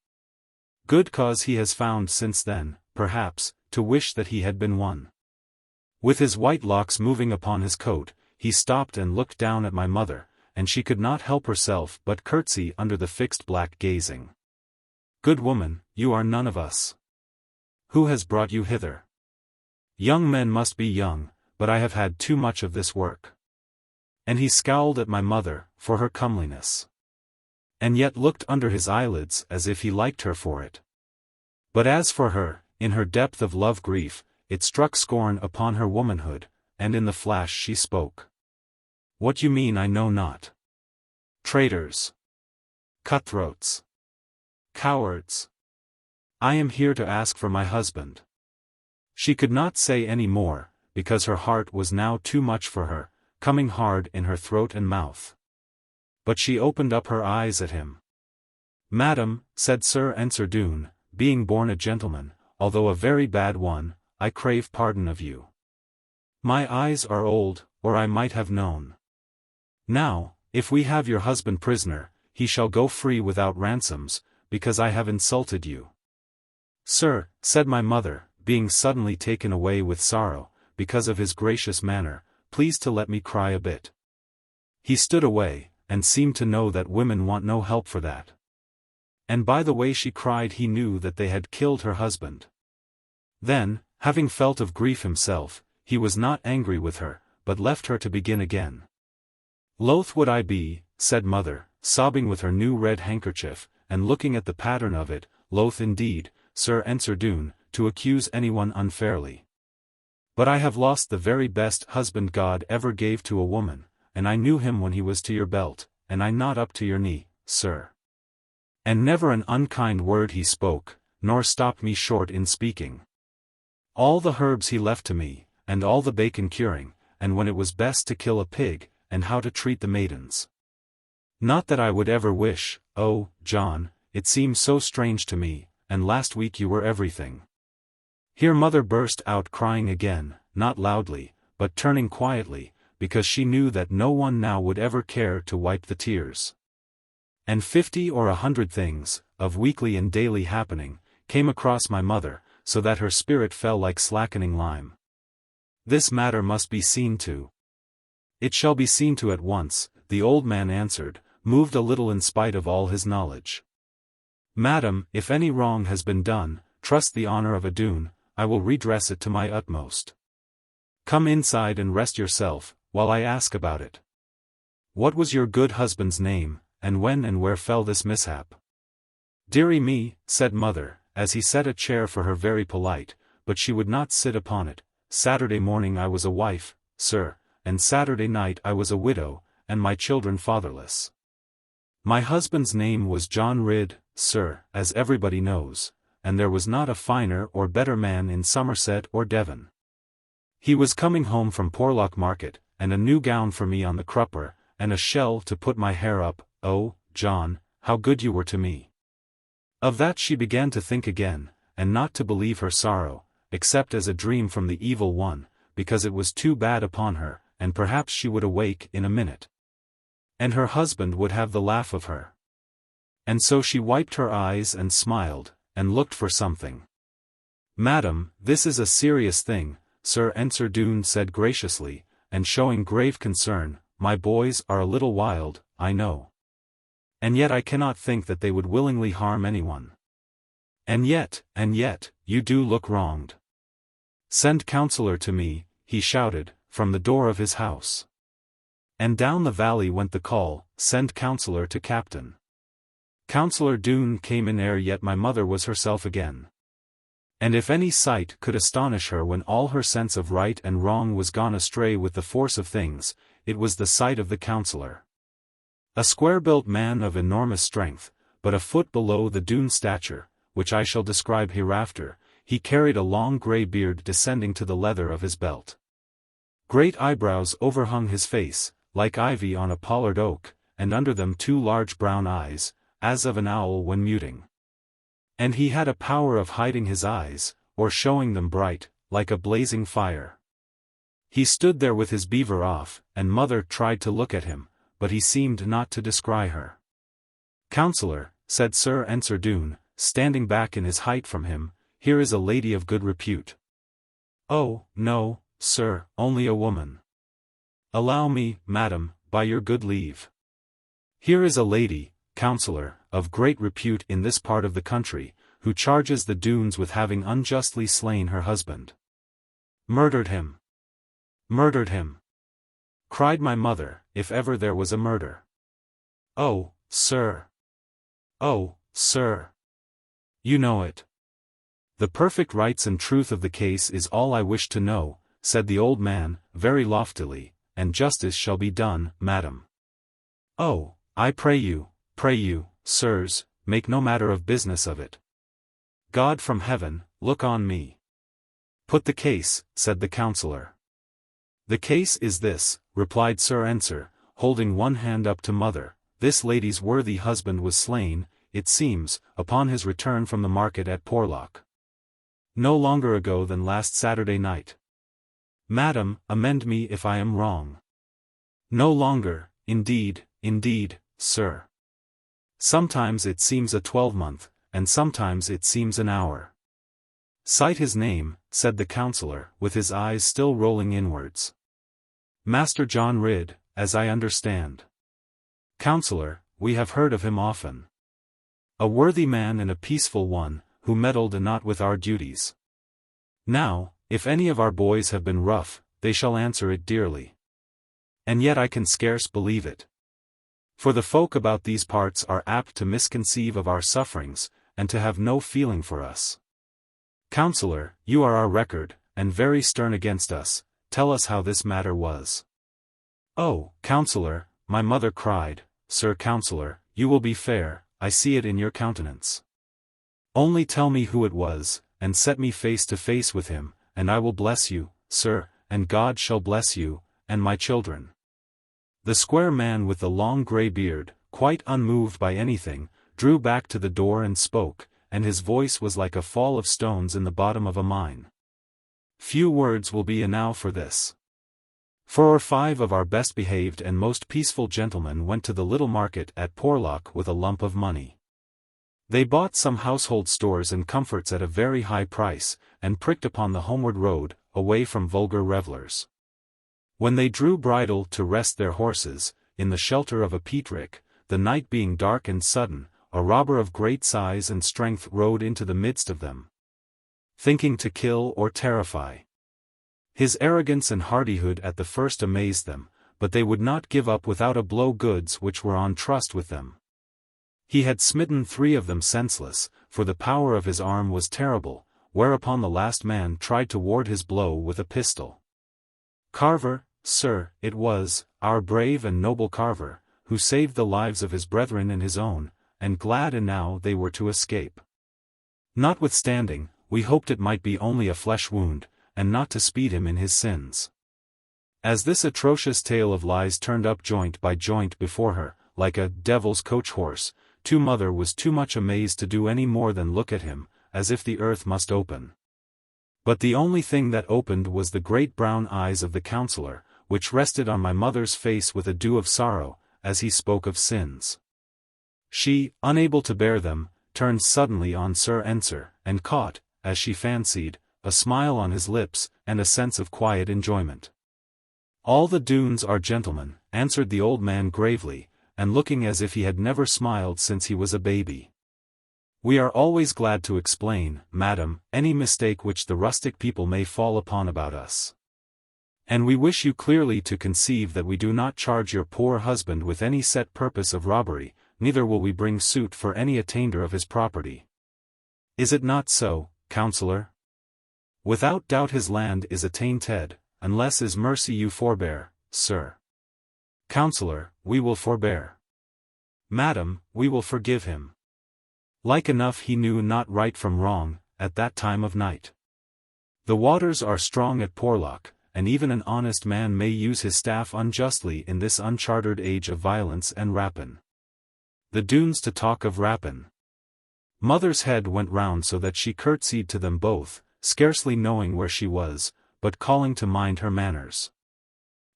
Good cause he has found since then, perhaps, to wish that he had been one. With his white locks moving upon his coat, he stopped and looked down at my mother, and she could not help herself but curtsy under the fixed black gazing. "Good woman, you are none of us. Who has brought you hither? Young men must be young, but I have had too much of this work." And he scowled at my mother, for her comeliness. And yet looked under his eyelids as if he liked her for it. But as for her, in her depth of love-grief, it struck scorn upon her womanhood, and in the flash she spoke. "What you mean I know not. Traitors. Cutthroats. Cowards. I am here to ask for my husband." She could not say any more, because her heart was now too much for her, coming hard in her throat and mouth. But she opened up her eyes at him. "Madam," said Sir Ensor Doone, "being born a gentleman, although a very bad one, I crave pardon of you. My eyes are old, or I might have known. Now, if we have your husband prisoner, he shall go free without ransoms, because I have insulted you." "Sir," said my mother, being suddenly taken away with sorrow, because of his gracious manner, "please to let me cry a bit." He stood away, and seemed to know that women want no help for that. And by the way she cried he knew that they had killed her husband. Then, having felt of grief himself, he was not angry with her, but left her to begin again. "Loath would I be," said mother, sobbing with her new red handkerchief, and looking at the pattern of it, "loath indeed, Sir Ensor Doone, to accuse anyone unfairly. But I have lost the very best husband God ever gave to a woman, and I knew him when he was to your belt, and I not up to your knee, sir." And never an unkind word he spoke, nor stopped me short in speaking. All the herbs he left to me, and all the bacon curing, and when it was best to kill a pig, and how to treat the maidens. Not that I would ever wish, oh, John, it seems so strange to me, and last week you were everything. Here mother burst out crying again, not loudly, but turning quietly, because she knew that no one now would ever care to wipe the tears. And 50 or 100 things, of weekly and daily happening, came across my mother, so that her spirit fell like slackening lime. "This matter must be seen to." "It shall be seen to at once," the old man answered, moved a little in spite of all his knowledge. "Madam, if any wrong has been done, trust the honor of a Doone, I will redress it to my utmost. Come inside and rest yourself, while I ask about it. What was your good husband's name, and when and where fell this mishap?" "Dearie me," said mother, as he set a chair for her very polite, but she would not sit upon it. "Saturday morning I was a wife, sir, and Saturday night I was a widow, and my children fatherless. My husband's name was John Ridd, sir, as everybody knows, and there was not a finer or better man in Somerset or Devon. He was coming home from Porlock Market, and a new gown for me on the crupper, and a shell to put my hair up. Oh, John, how good you were to me." Of that she began to think again, and not to believe her sorrow, except as a dream from the evil one, because it was too bad upon her, and perhaps she would awake in a minute. And her husband would have the laugh of her. And so she wiped her eyes and smiled, and looked for something. "Madam, this is a serious thing," Sir Ensor Doone said graciously, and showing grave concern. "My boys are a little wild, I know. And yet I cannot think that they would willingly harm anyone. And yet, you do look wronged. Send Counsellor to me," he shouted, from the door of his house. And down the valley went the call, "Send Counsellor to Captain." Counsellor Doone came in ere yet my mother was herself again. And if any sight could astonish her when all her sense of right and wrong was gone astray with the force of things, it was the sight of the counsellor. A square-built man of enormous strength, but a foot below the Doone stature, which I shall describe hereafter, he carried a long grey beard descending to the leather of his belt. Great eyebrows overhung his face, like ivy on a pollard oak, and under them 2 large brown eyes, as of an owl when muting. And he had a power of hiding his eyes, or showing them bright, like a blazing fire. He stood there with his beaver off, and mother tried to look at him, but he seemed not to descry her. "Counsellor," said Sir Ensor Doone, standing back in his height from him, "here is a lady of good repute." "Oh, no, sir, only a woman." "Allow me, madam, by your good leave." Here is a lady, counsellor, of great repute in this part of the country, who charges the Doones with having unjustly slain her husband. Murdered him! Murdered him! Cried my mother, if ever there was a murder. Oh, sir! Oh, sir! You know it. The perfect rights and truth of the case is all I wish to know, said the old man, very loftily, and justice shall be done, madam. Oh, I pray you, sirs, make no matter of business of it. God from heaven, look on me. Put the case, said the counsellor. The case is this, replied Sir Ensor, holding one hand up to mother. This lady's worthy husband was slain, it seems, upon his return from the market at Porlock. No longer ago than last Saturday night. Madam, amend me if I am wrong. No longer, indeed, sir. Sometimes it seems a 12-month, and sometimes it seems an hour. Cite his name, said the counsellor, with his eyes still rolling inwards. Master John Ridd, as I understand. Counsellor, we have heard of him often. A worthy man and a peaceful one, who meddled not with our duties. Now, if any of our boys have been rough, they shall answer it dearly. And yet I can scarce believe it. For the folk about these parts are apt to misconceive of our sufferings, and to have no feeling for us. Counsellor, you are our record, and very stern against us, tell us how this matter was. Oh, counsellor, my mother cried, Sir Counsellor, you will be fair, I see it in your countenance. Only tell me who it was, and set me face to face with him, and I will bless you, sir, and God shall bless you, and my children. The square man with the long grey beard, quite unmoved by anything, drew back to the door and spoke, and his voice was like a fall of stones in the bottom of a mine. Few words will be enow for this. 4 or 5 of our best behaved and most peaceful gentlemen went to the little market at Porlock with a lump of money. They bought some household stores and comforts at a very high price, and pricked upon the homeward road, away from vulgar revellers. When they drew bridle to rest their horses, in the shelter of a peat-rick, the night being dark and sudden, a robber of great size and strength rode into the midst of them, thinking to kill or terrify. His arrogance and hardihood at the first amazed them, but they would not give up without a blow goods which were on trust with them. He had smitten 3 of them senseless, for the power of his arm was terrible, whereupon the last man tried to ward his blow with a pistol. Carver, sir, it was, our brave and noble Carver, who saved the lives of his brethren and his own, and glad enow they were to escape. Notwithstanding, we hoped it might be only a flesh wound, and not to speed him in his sins. As this atrocious tale of lies turned up joint by joint before her, like a devil's coach horse, mother was too much amazed to do any more than look at him, as if the earth must open. But the only thing that opened was the great brown eyes of the counsellor, which rested on my mother's face with a dew of sorrow, as he spoke of sins. She, unable to bear them, turned suddenly on Sir Ensor, and caught, as she fancied, a smile on his lips, and a sense of quiet enjoyment. All the Doones are gentlemen, answered the old man gravely, and looking as if he had never smiled since he was a baby. We are always glad to explain, madam, any mistake which the rustic people may fall upon about us. And we wish you clearly to conceive that we do not charge your poor husband with any set purpose of robbery, neither will we bring suit for any attainder of his property. Is it not so, counsellor? Without doubt his land is attainted, unless is mercy you forbear, sir. Counsellor, we will forbear. Madam, we will forgive him. Like enough he knew not right from wrong, at that time of night. The waters are strong at Porlock, and even an honest man may use his staff unjustly in this unchartered age of violence and rapine. The Doones to talk of rapine. Mother's head went round so that she curtsied to them both, scarcely knowing where she was, but calling to mind her manners.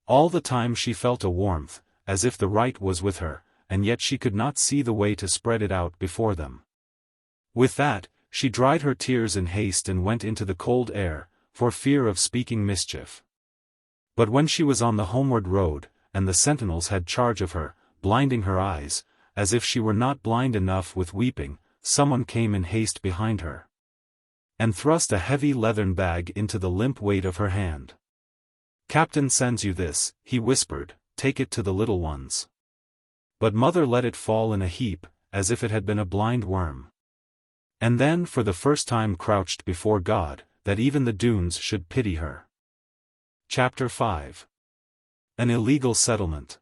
All the time she felt a warmth, as if the right was with her, and yet she could not see the way to spread it out before them. With that, she dried her tears in haste and went into the cold air, for fear of speaking mischief. But when she was on the homeward road, and the sentinels had charge of her, blinding her eyes, as if she were not blind enough with weeping. Someone came in haste behind her, and thrust a heavy leathern bag into the limp weight of her hand. "Captain sends you this," he whispered, "take it to the little ones." But mother let it fall in a heap, as if it had been a blind worm. And then for the first time crouched before God, that even the Doones should pity her. Chapter 5. An illegal settlement.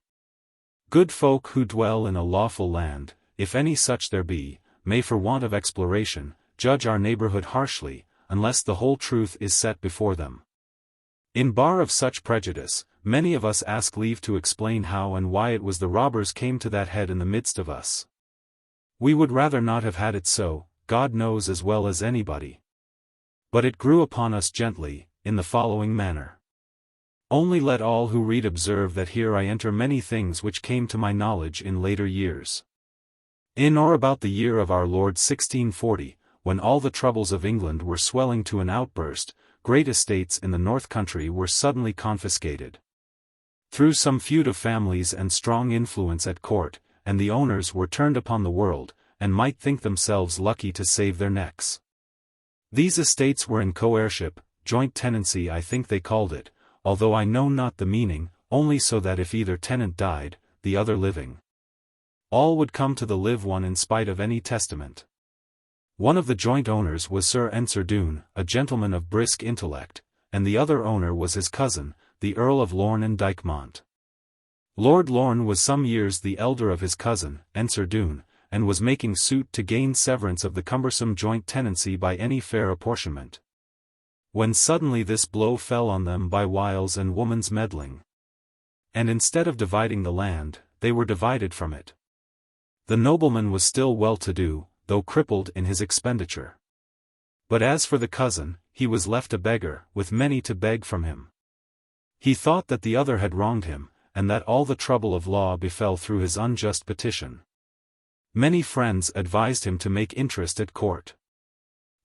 Good folk who dwell in a lawful land, if any such there be, may for want of exploration, judge our neighborhood harshly, unless the whole truth is set before them. In bar of such prejudice, many of us ask leave to explain how and why it was the robbers came to that head in the midst of us. We would rather not have had it so, God knows as well as anybody. But it grew upon us gently, in the following manner. Only let all who read observe that here I enter many things which came to my knowledge in later years. In or about the year of our Lord 1640, when all the troubles of England were swelling to an outburst, great estates in the north country were suddenly confiscated. Through some feud of families and strong influence at court, and the owners were turned upon the world, and might think themselves lucky to save their necks. These estates were in courtship, joint tenancy I think they called it, although I know not the meaning, only so that if either tenant died, the other living, all would come to the live one in spite of any testament. One of the joint owners was Sir Ensor Doone, a gentleman of brisk intellect, and the other owner was his cousin, the Earl of Lorne and Dykemont. Lord Lorne was some years the elder of his cousin, Ensor Doone, and was making suit to gain severance of the cumbersome joint tenancy by any fair apportionment. When suddenly this blow fell on them by wiles and woman's meddling. And instead of dividing the land, they were divided from it. The nobleman was still well-to-do, though crippled in his expenditure. But as for the cousin, he was left a beggar, with many to beg from him. He thought that the other had wronged him, and that all the trouble of law befell through his unjust petition. Many friends advised him to make interest at court.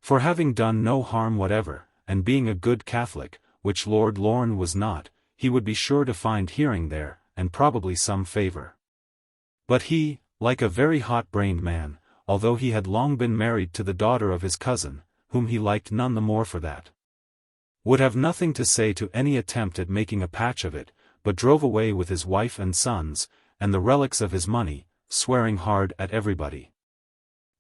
For having done no harm whatever, and being a good Catholic, which Lord Lorne was not, he would be sure to find hearing there, and probably some favour. But he, like a very hot-brained man, although he had long been married to the daughter of his cousin, whom he liked none the more for that, would have nothing to say to any attempt at making a patch of it, but drove away with his wife and sons, and the relics of his money, swearing hard at everybody.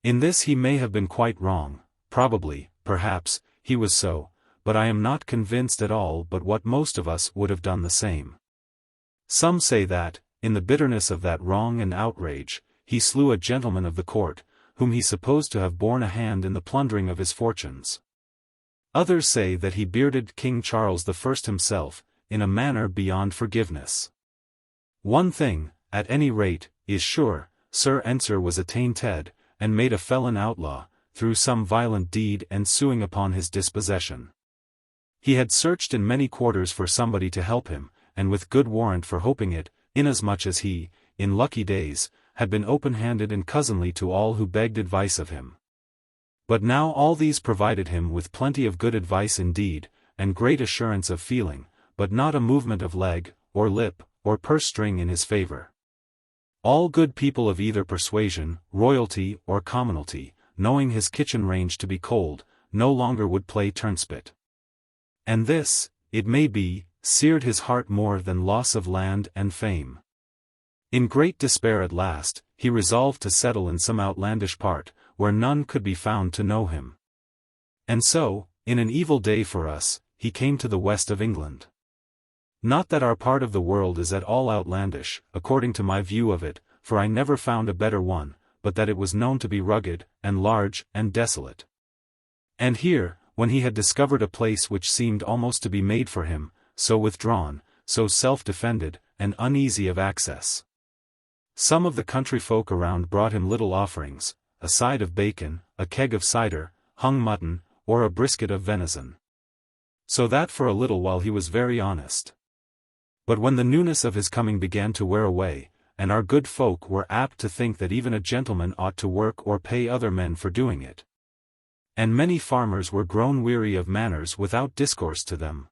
In this he may have been quite wrong, probably, perhaps, he was so, but I am not convinced at all but what most of us would have done the same. Some say that, in the bitterness of that wrong and outrage, he slew a gentleman of the court, whom he supposed to have borne a hand in the plundering of his fortunes. Others say that he bearded King Charles I himself, in a manner beyond forgiveness. One thing, at any rate, is sure, Sir Ensor was attainted, and made a felon outlaw, through some violent deed ensuing upon his dispossession. He had searched in many quarters for somebody to help him, and with good warrant for hoping it, inasmuch as he, in lucky days, had been open-handed and cousinly to all who begged advice of him. But now all these provided him with plenty of good advice indeed, and great assurance of feeling, but not a movement of leg, or lip, or purse-string in his favour. All good people of either persuasion, royalty, or commonalty, knowing his kitchen range to be cold, no longer would play turnspit. And this, it may be, seared his heart more than loss of land and fame. In great despair at last, he resolved to settle in some outlandish part, where none could be found to know him. And so, in an evil day for us, he came to the west of England. Not that our part of the world is at all outlandish, according to my view of it, for I never found a better one, but that it was known to be rugged, and large, and desolate. And here, when he had discovered a place which seemed almost to be made for him, so withdrawn, so self-defended, and uneasy of access. Some of the country folk around brought him little offerings, a side of bacon, a keg of cider, hung mutton, or a brisket of venison. So that for a little while he was very honest. But when the newness of his coming began to wear away, and our good folk were apt to think that even a gentleman ought to work or pay other men for doing it, and many farmers were grown weary of manners without discourse to them,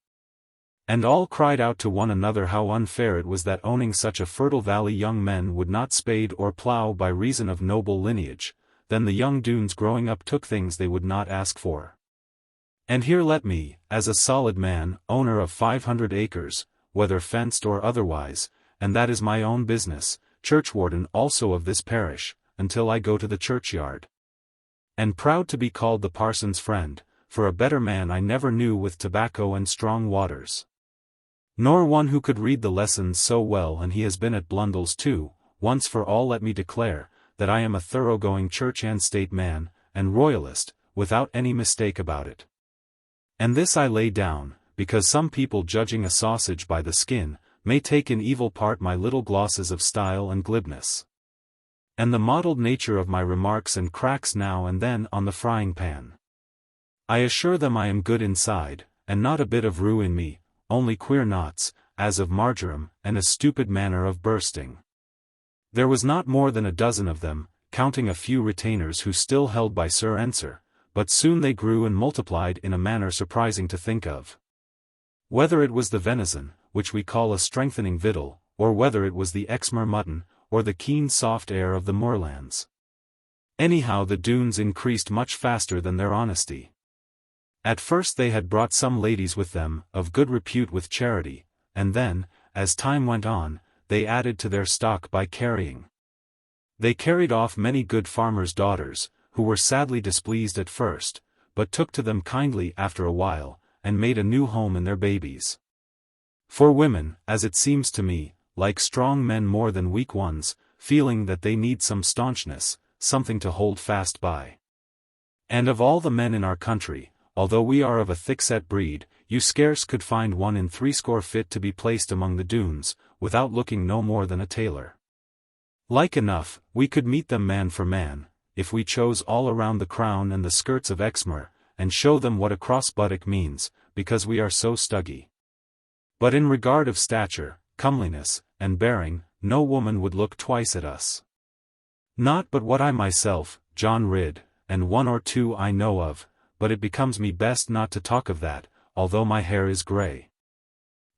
And all cried out to one another how unfair it was that owning such a fertile valley young men would not spade or plough by reason of noble lineage. Then the young Doones growing up took things they would not ask for. And here let me, as a solid man, owner of 500 acres, whether fenced or otherwise, and that is my own business, churchwarden also of this parish, until I go to the churchyard. And proud to be called the parson's friend, for a better man I never knew with tobacco and strong waters. Nor one who could read the lessons so well, and he has been at Blundell's too. Once for all let me declare, that I am a thoroughgoing church and state man, and royalist, without any mistake about it. And this I lay down, because some people judging a sausage by the skin, may take in evil part my little glosses of style and glibness, and the mottled nature of my remarks and cracks now and then on the frying pan. I assure them I am good inside, and not a bit of rue in me, only queer knots, as of marjoram, and a stupid manner of bursting. There was not more than a dozen of them, counting a few retainers who still held by Sir Ensor, but soon they grew and multiplied in a manner surprising to think of. Whether it was the venison, which we call a strengthening victual, or whether it was the Exmoor mutton, or the keen soft air of the moorlands. Anyhow the Doones increased much faster than their honesty. At first they had brought some ladies with them, of good repute with charity, and then, as time went on, they added to their stock by carrying. They carried off many good farmers' daughters, who were sadly displeased at first, but took to them kindly after a while, and made a new home in their babies. For women, as it seems to me, like strong men more than weak ones, feeling that they need some staunchness, something to hold fast by. And of all the men in our country, although we are of a thick-set breed, you scarce could find one in 80 fit to be placed among the Doones, without looking no more than a tailor. Like enough, we could meet them man for man, if we chose all around the crown and the skirts of Exmoor, and show them what a cross-buttock means, because we are so stuggy. But in regard of stature, comeliness, and bearing, no woman would look twice at us. Not but what I myself, John Ridd, and one or two I know of, but it becomes me best not to talk of that, although my hair is grey.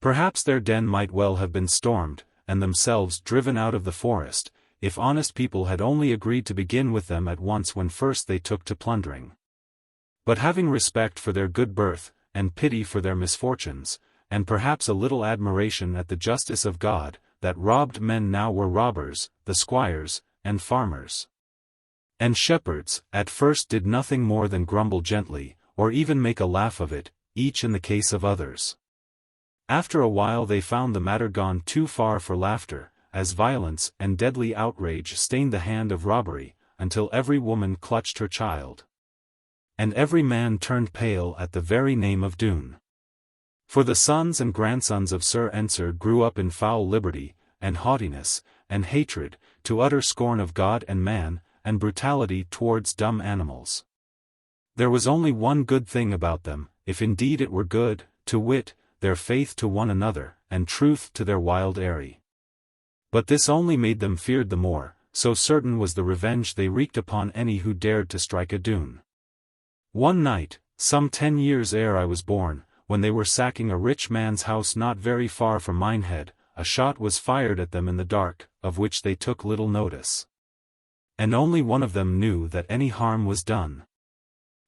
Perhaps their den might well have been stormed, and themselves driven out of the forest, if honest people had only agreed to begin with them at once when first they took to plundering. But having respect for their good birth, and pity for their misfortunes, and perhaps a little admiration at the justice of God, that robbed men now were robbers, the squires, and farmers. And shepherds, at first did nothing more than grumble gently, or even make a laugh of it, each in the case of others. After a while they found the matter gone too far for laughter, as violence and deadly outrage stained the hand of robbery, until every woman clutched her child. And every man turned pale at the very name of Doone. For the sons and grandsons of Sir Ensor grew up in foul liberty, and haughtiness, and hatred, to utter scorn of God and man, and brutality towards dumb animals. There was only one good thing about them, if indeed it were good, to wit, their faith to one another, and truth to their wild eyrie. But this only made them feared the more, so certain was the revenge they wreaked upon any who dared to strike a Doone. One night, some 10 years ere I was born, when they were sacking a rich man's house not very far from Minehead, a shot was fired at them in the dark, of which they took little notice. And only one of them knew that any harm was done.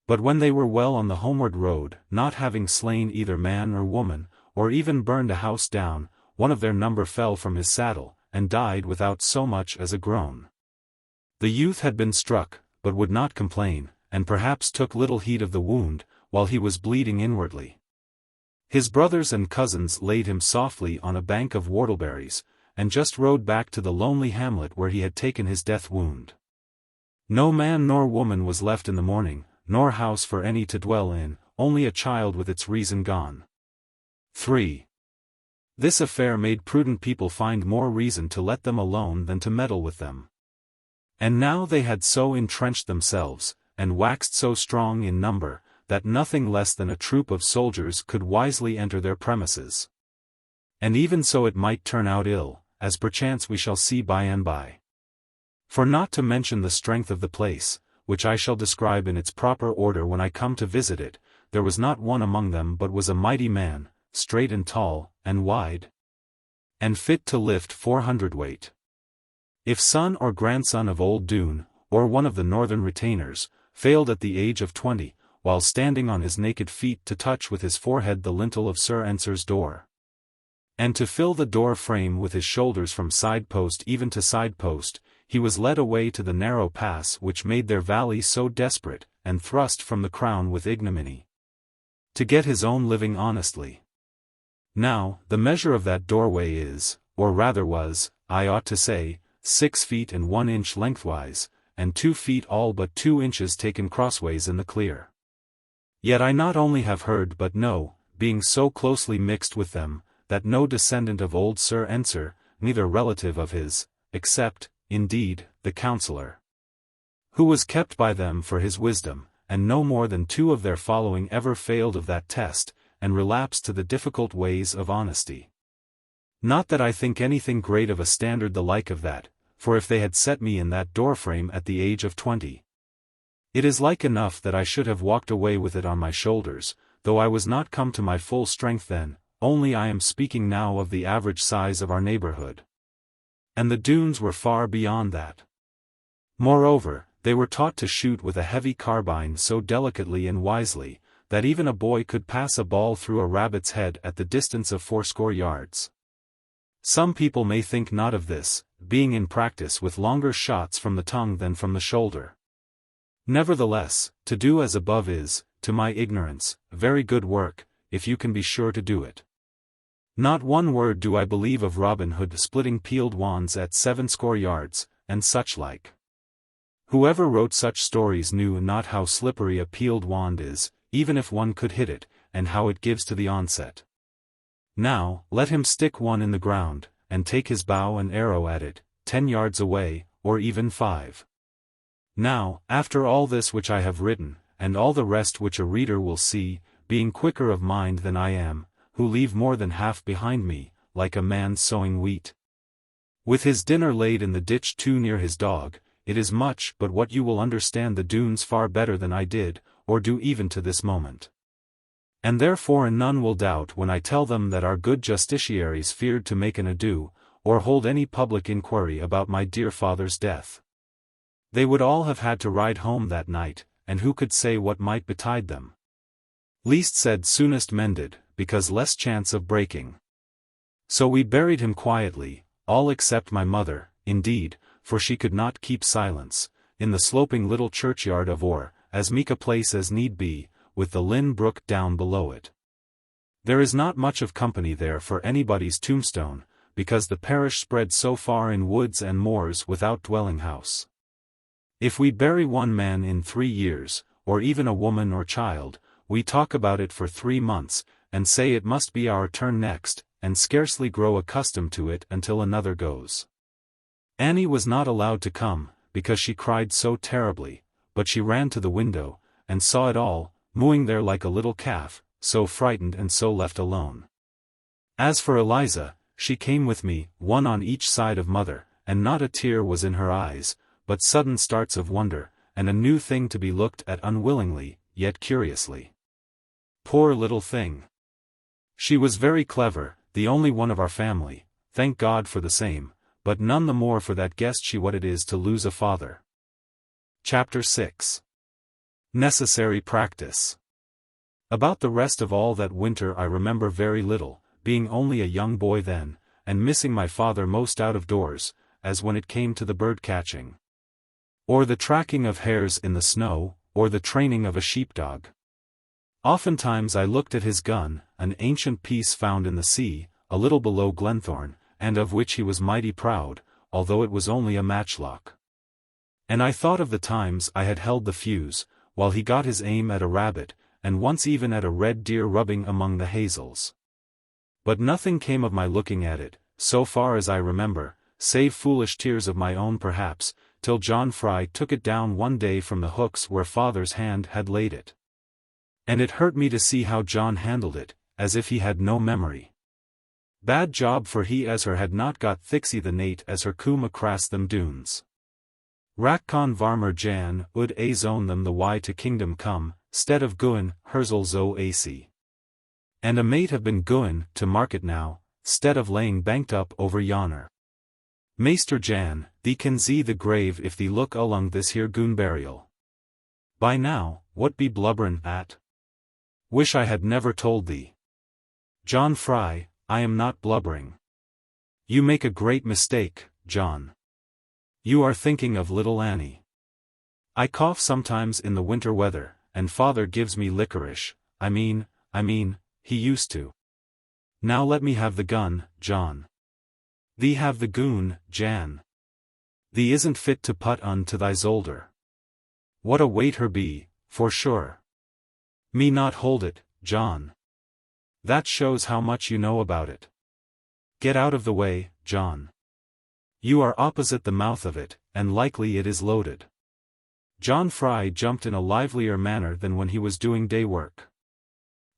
But when they were well on the homeward road, not having slain either man or woman, or even burned a house down, one of their number fell from his saddle, and died without so much as a groan. The youth had been struck, but would not complain, and perhaps took little heed of the wound, while he was bleeding inwardly. His brothers and cousins laid him softly on a bank of whortleberries, and just rode back to the lonely hamlet where he had taken his death wound. No man nor woman was left in the morning, nor house for any to dwell in, only a child with its reason gone. 3. This affair made prudent people find more reason to let them alone than to meddle with them. And now they had so entrenched themselves, and waxed so strong in number, that nothing less than a troop of soldiers could wisely enter their premises. And even so it might turn out ill, as perchance we shall see by and by. For not to mention the strength of the place, which I shall describe in its proper order when I come to visit it, there was not one among them but was a mighty man, straight and tall, and wide, and fit to lift 400 weight. If son or grandson of old Doone, or one of the northern retainers, failed at the age of 20, while standing on his naked feet to touch with his forehead the lintel of Sir Ensor's door, and to fill the door frame with his shoulders from side post even to side post, he was led away to the narrow pass which made their valley so desperate, and thrust from the crown with ignominy, to get his own living honestly. Now, the measure of that doorway is, or rather was, I ought to say, 6 feet and 1 inch lengthwise, and 2 feet all but 2 inches taken crossways in the clear. Yet I not only have heard but know, being so closely mixed with them, that no descendant of old Sir Ensor, neither relative of his, except, indeed, the counsellor, who was kept by them for his wisdom, and no more than 2 of their following ever failed of that test, and relapsed to the difficult ways of honesty. Not that I think anything great of a standard the like of that, for if they had set me in that doorframe at the age of 20, it is like enough that I should have walked away with it on my shoulders, though I was not come to my full strength then, only I am speaking now of the average size of our neighborhood. And the Doones were far beyond that. Moreover, they were taught to shoot with a heavy carbine so delicately and wisely, that even a boy could pass a ball through a rabbit's head at the distance of 80 yards. Some people may think not of this, being in practice with longer shots from the tongue than from the shoulder. Nevertheless, to do as above is, to my ignorance, very good work, if you can be sure to do it. Not one word do I believe of Robin Hood splitting peeled wands at 70 yards, and such like. Whoever wrote such stories knew not how slippery a peeled wand is, even if one could hit it, and how it gives to the onset. Now, let him stick one in the ground, and take his bow and arrow at it, 10 yards away, or even 5. Now, after all this which I have written, and all the rest which a reader will see, being quicker of mind than I am, who leave more than half behind me, like a man sowing wheat, with his dinner laid in the ditch too near his dog, it is much but what you will understand the Doones far better than I did, or do even to this moment. And therefore none will doubt when I tell them that our good justiciaries feared to make an ado, or hold any public inquiry about my dear father's death. They would all have had to ride home that night, and who could say what might betide them? Least said soonest mended, because less chance of breaking. So we buried him quietly, all except my mother, indeed, for she could not keep silence, in the sloping little churchyard of Oare, as meek a place as need be, with the Lynn brook down below it. There is not much of company there for anybody's tombstone, because the parish spread so far in woods and moors without dwelling house. If we bury one man in 3 years, or even a woman or child, we talk about it for 3 months, and say it must be our turn next, and scarcely grow accustomed to it until another goes. Annie was not allowed to come, because she cried so terribly, but she ran to the window, and saw it all, mooing there like a little calf, so frightened and so left alone. As for Eliza, she came with me, one on each side of mother, and not a tear was in her eyes, but sudden starts of wonder, and a new thing to be looked at unwillingly, yet curiously. Poor little thing! She was very clever, the only one of our family, thank God for the same, but none the more for that guessed she what it is to lose a father. Chapter 6. Necessary Practice. About the rest of all that winter I remember very little, being only a young boy then, and missing my father most out of doors, as when it came to the bird-catching, or the tracking of hares in the snow, or the training of a sheepdog. Oftentimes I looked at his gun, an ancient piece found in the sea, a little below Glenthorne, and of which he was mighty proud, although it was only a matchlock. And I thought of the times I had held the fuse, while he got his aim at a rabbit, and once even at a red deer rubbing among the hazels. But nothing came of my looking at it, so far as I remember, save foolish tears of my own perhaps, till John Fry took it down one day from the hooks where father's hand had laid it. And it hurt me to see how John handled it, as if he had no memory. Bad job for he as her had not got thixie the nate as her cum across them Doones. Rackcon varmer Jan ud a zone them the y to kingdom come, stead of guin, herzel zo ac. And a mate have been goin' to market now, 'stead of laying banked up over yonner. Measter Jan, thee can see the grave if thee look along this here goon burial. By now, what be blubberin' at? Wish I had never told thee. John Fry, I am not blubbering. You make a great mistake, John. You are thinking of little Annie. I cough sometimes in the winter weather, and father gives me licorice, I mean, he used to. Now let me have the gun, John. Thee have the goon, Jan. Thee isn't fit to put unto thy zolder. What a weight her be, for sure. Me not hold it, John. That shows how much you know about it. Get out of the way, John. You are opposite the mouth of it, and likely it is loaded. John Fry jumped in a livelier manner than when he was doing day work.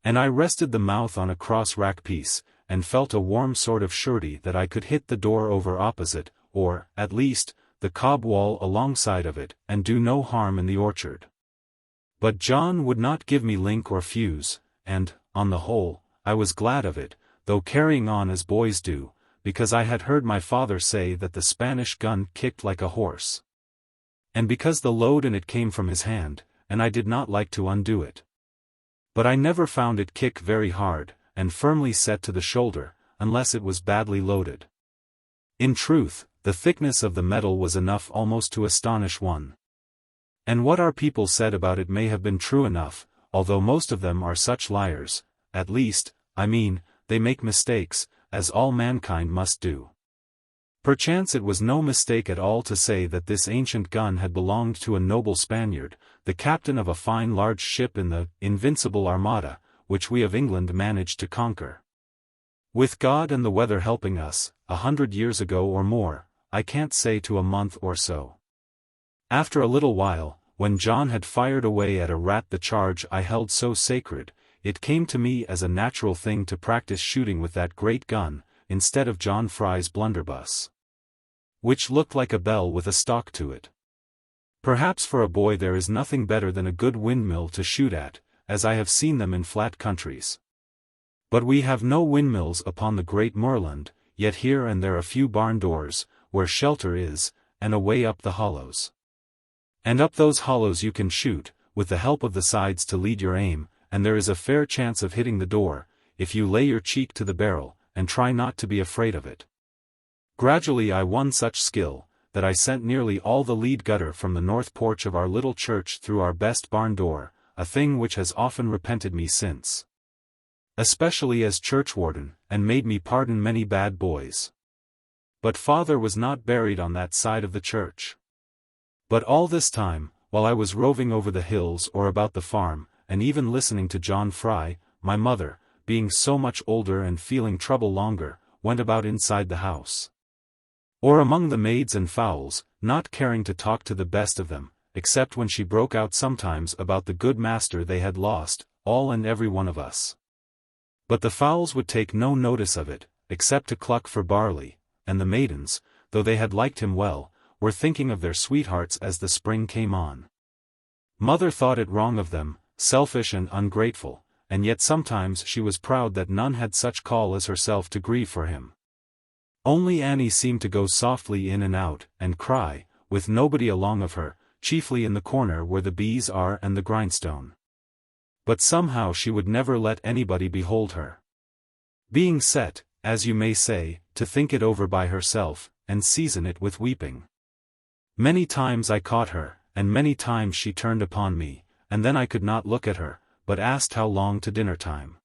And I rested the mouth on a cross-rack piece, and felt a warm sort of surety that I could hit the door over opposite, or, at least, the cob wall alongside of it, and do no harm in the orchard. But John would not give me link or fuse, and, on the whole, I was glad of it, though carrying on as boys do, because I had heard my father say that the Spanish gun kicked like a horse. And because the load in it came from his hand, and I did not like to undo it. But I never found it kick very hard, and firmly set to the shoulder, unless it was badly loaded. In truth, the thickness of the metal was enough almost to astonish one. And what our people said about it may have been true enough, although most of them are such liars, at least, they make mistakes, as all mankind must do. Perchance it was no mistake at all to say that this ancient gun had belonged to a noble Spaniard, the captain of a fine large ship in the Invincible Armada, which we of England managed to conquer. With God and the weather helping us, 100 years ago or more, I can't say to a month or so. After a little while, when John had fired away at a rat the charge I held so sacred, it came to me as a natural thing to practice shooting with that great gun, instead of John Fry's blunderbuss, which looked like a bell with a stock to it. Perhaps for a boy there is nothing better than a good windmill to shoot at, as I have seen them in flat countries. But we have no windmills upon the great moorland, yet here and there a few barn doors, where shelter is, and away up the hollows. And up those hollows you can shoot, with the help of the sides to lead your aim, and there is a fair chance of hitting the door, if you lay your cheek to the barrel, and try not to be afraid of it. Gradually I won such skill, that I sent nearly all the lead gutter from the north porch of our little church through our best barn door, a thing which has often repented me since. Especially as churchwarden, and made me pardon many bad boys. But father was not buried on that side of the church. But all this time, while I was roving over the hills or about the farm, and even listening to John Fry, my mother, being so much older and feeling trouble longer, went about inside the house. Or among the maids and fowls, not caring to talk to the best of them, except when she broke out sometimes about the good master they had lost, all and every one of us. But the fowls would take no notice of it, except to cluck for barley, and the maidens, though they had liked him well, were thinking of their sweethearts as the spring came on. Mother thought it wrong of them, selfish and ungrateful, and yet sometimes she was proud that none had such call as herself to grieve for him. Only Annie seemed to go softly in and out, and cry, with nobody along of her, chiefly in the corner where the bees are and the grindstone. But somehow she would never let anybody behold her. Being set, as you may say, to think it over by herself, and season it with weeping. Many times I caught her, and many times she turned upon me, and then I could not look at her, but asked how long to dinner time.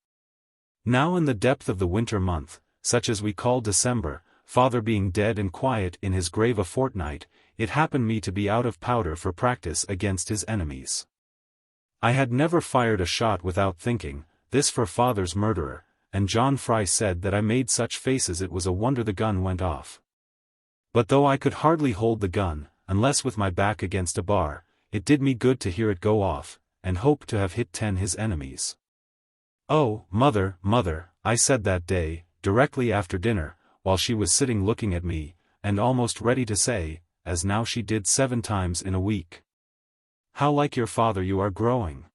Now in the depth of the winter month, such as we call December, father being dead and quiet in his grave a fortnight, it happened me to be out of powder for practice against his enemies. I had never fired a shot without thinking, this for father's murderer, and John Fry said that I made such faces it was a wonder the gun went off. But though I could hardly hold the gun, unless with my back against a bar, it did me good to hear it go off, and hope to have hit 10 his enemies. "Oh, mother, mother," I said that day, directly after dinner, while she was sitting looking at me, and almost ready to say, as now she did 7 times in a week, "How like your father you are growing.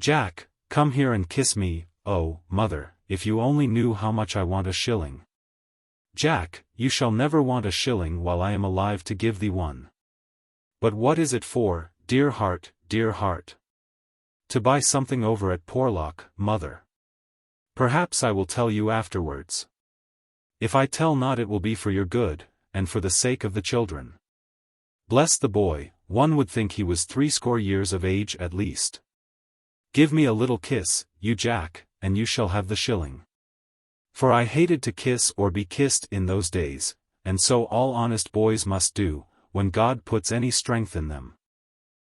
Jack, come here and kiss me, "Oh, mother, if you only knew how much I want a shilling." "Jack, you shall never want a shilling while I am alive to give thee one." "But what is it for, dear heart, dear heart?" "To buy something over at Porlock, mother." "Perhaps I will tell you afterwards." "If I tell not it will be for your good, and for the sake of the children." Bless the boy, one would think he was 80 years of age at least. "Give me a little kiss, you Jack, and you shall have the shilling." For I hated to kiss or be kissed in those days, and so all honest boys must do, when God puts any strength in them.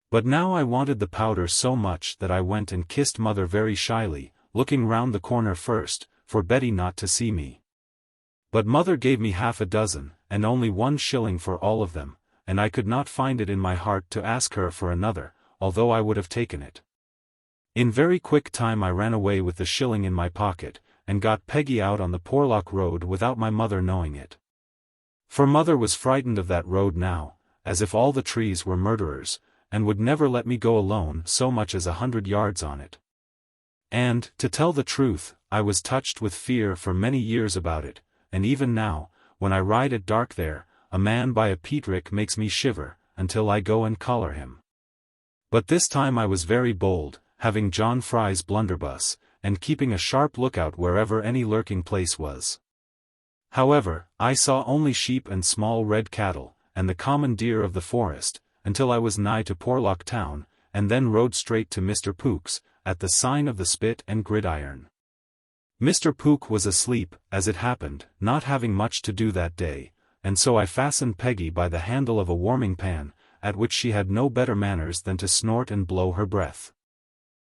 But now I wanted the powder so much that I went and kissed mother very shyly, looking round the corner first, for Betty not to see me. But mother gave me half a dozen, and only 1 shilling for all of them, and I could not find it in my heart to ask her for another, although I would have taken it. In very quick time I ran away with the shilling in my pocket, and got Peggy out on the Porlock road without my mother knowing it. For mother was frightened of that road now, as if all the trees were murderers, and would never let me go alone so much as 100 yards on it. And, to tell the truth, I was touched with fear for many years about it, and even now, when I ride at dark there, a man by a peat-rick makes me shiver, until I go and collar him. But this time I was very bold, having John Fry's blunderbuss, and keeping a sharp lookout wherever any lurking place was. However, I saw only sheep and small red cattle, and the common deer of the forest, until I was nigh to Porlock town, and then rode straight to Mr. Pook's, at the sign of the Spit and Gridiron. Mr. Pook was asleep, as it happened, not having much to do that day, and so I fastened Peggy by the handle of a warming pan, at which she had no better manners than to snort and blow her breath.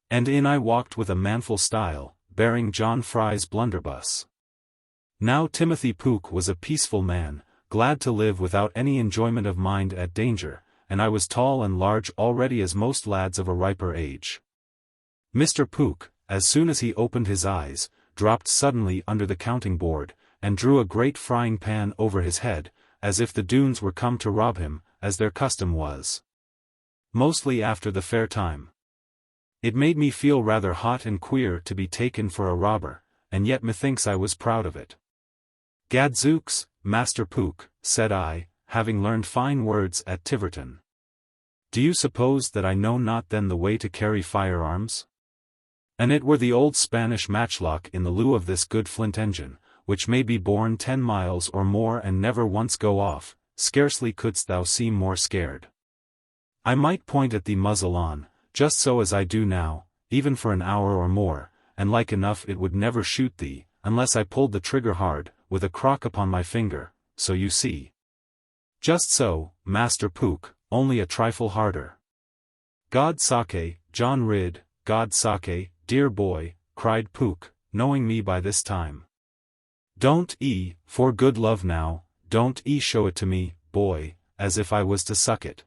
And in I walked with a manful style, bearing John Fry's blunderbuss. Now Timothy Pook was a peaceful man, glad to live without any enjoyment of mind at danger, and I was tall and large already as most lads of a riper age. Mr. Pook, as soon as he opened his eyes, dropped suddenly under the counting board, and drew a great frying pan over his head, as if the Doones were come to rob him, as their custom was. Mostly after the fair time. It made me feel rather hot and queer to be taken for a robber, and yet methinks I was proud of it. "Gadzooks, Master Pook," said I, having learned fine words at Tiverton. "Do you suppose that I know not then the way to carry firearms?" And it were the old Spanish matchlock in the lieu of this good flint engine, which may be borne 10 miles or more and never once go off, scarcely couldst thou seem more scared. I might point at thee muzzle on, just so as I do now, even for an hour or more, and like enough it would never shoot thee, unless I pulled the trigger hard, with a crock upon my finger, so you see. Just so, Master Pook, only a trifle harder. "God sake, John Ridd, God sake, dear boy," cried Pook, knowing me by this time. "Don't for good love now, don't show it to me, boy, as if I was to suck it.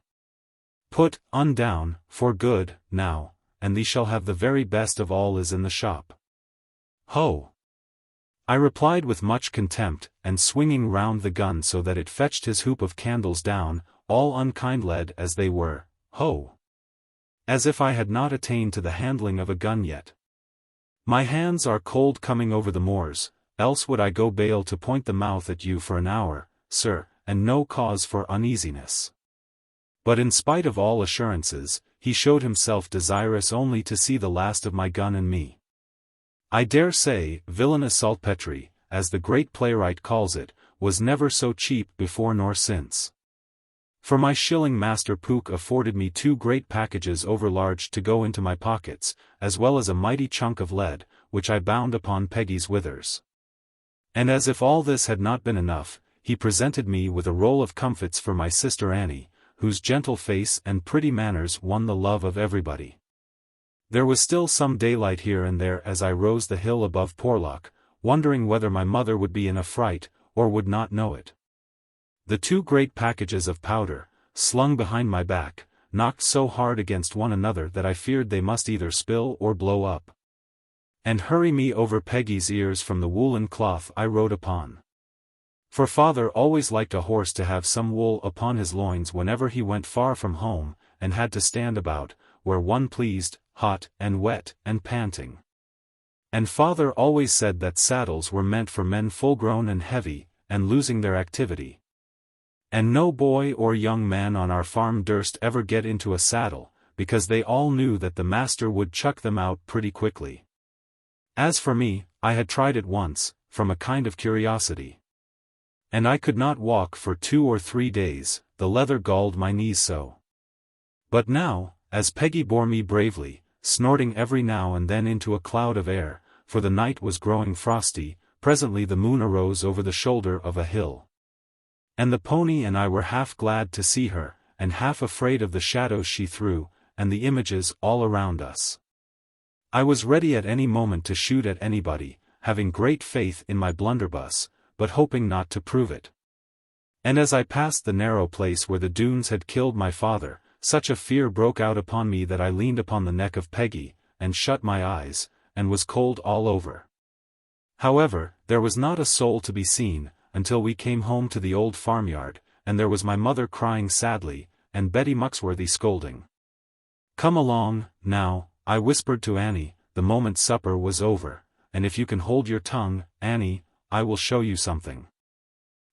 Put down, for good, now, and thee shall have the very best of all is in the shop." "Ho!" I replied with much contempt, and swinging round the gun so that it fetched his hoop of candles down, all unkind lead as they were, "Ho!" As if I had not attained to the handling of a gun yet. My hands are cold coming over the moors, else would I go bail to point the mouth at you for an hour, sir, and no cause for uneasiness. But in spite of all assurances, he showed himself desirous only to see the last of my gun and me. I dare say, villainous saltpetre, as the great playwright calls it, was never so cheap before nor since. For my shilling Master Pook afforded me 2 great packages overlarge to go into my pockets, as well as a mighty chunk of lead, which I bound upon Peggy's withers. And as if all this had not been enough, he presented me with a roll of comfits for my sister Annie, whose gentle face and pretty manners won the love of everybody. There was still some daylight here and there as I rose the hill above Porlock, wondering whether my mother would be in a fright, or would not know it. The 2 great packages of powder, slung behind my back, knocked so hard against one another that I feared they must either spill or blow up, and hurry me over Peggy's ears from the woolen cloth I rode upon. For father always liked a horse to have some wool upon his loins whenever he went far from home, and had to stand about, where one pleased, hot, and wet, and panting. And father always said that saddles were meant for men full-grown and heavy, and losing their activity. And no boy or young man on our farm durst ever get into a saddle, because they all knew that the master would chuck them out pretty quickly. As for me, I had tried it once, from a kind of curiosity. And I could not walk for 2 or 3 days, the leather galled my knees so. But now, as Peggy bore me bravely, snorting every now and then into a cloud of air, for the night was growing frosty, presently the moon arose over the shoulder of a hill. And the pony and I were half glad to see her, and half afraid of the shadows she threw, and the images all around us. I was ready at any moment to shoot at anybody, having great faith in my blunderbuss, but hoping not to prove it. And as I passed the narrow place where the Doones had killed my father, such a fear broke out upon me that I leaned upon the neck of Peggy, and shut my eyes, and was cold all over. However, there was not a soul to be seen, until we came home to the old farmyard, and there was my mother crying sadly, and Betty Muxworthy scolding. "Come along, now," I whispered to Annie, the moment supper was over, "and if you can hold your tongue, Annie, I will show you something."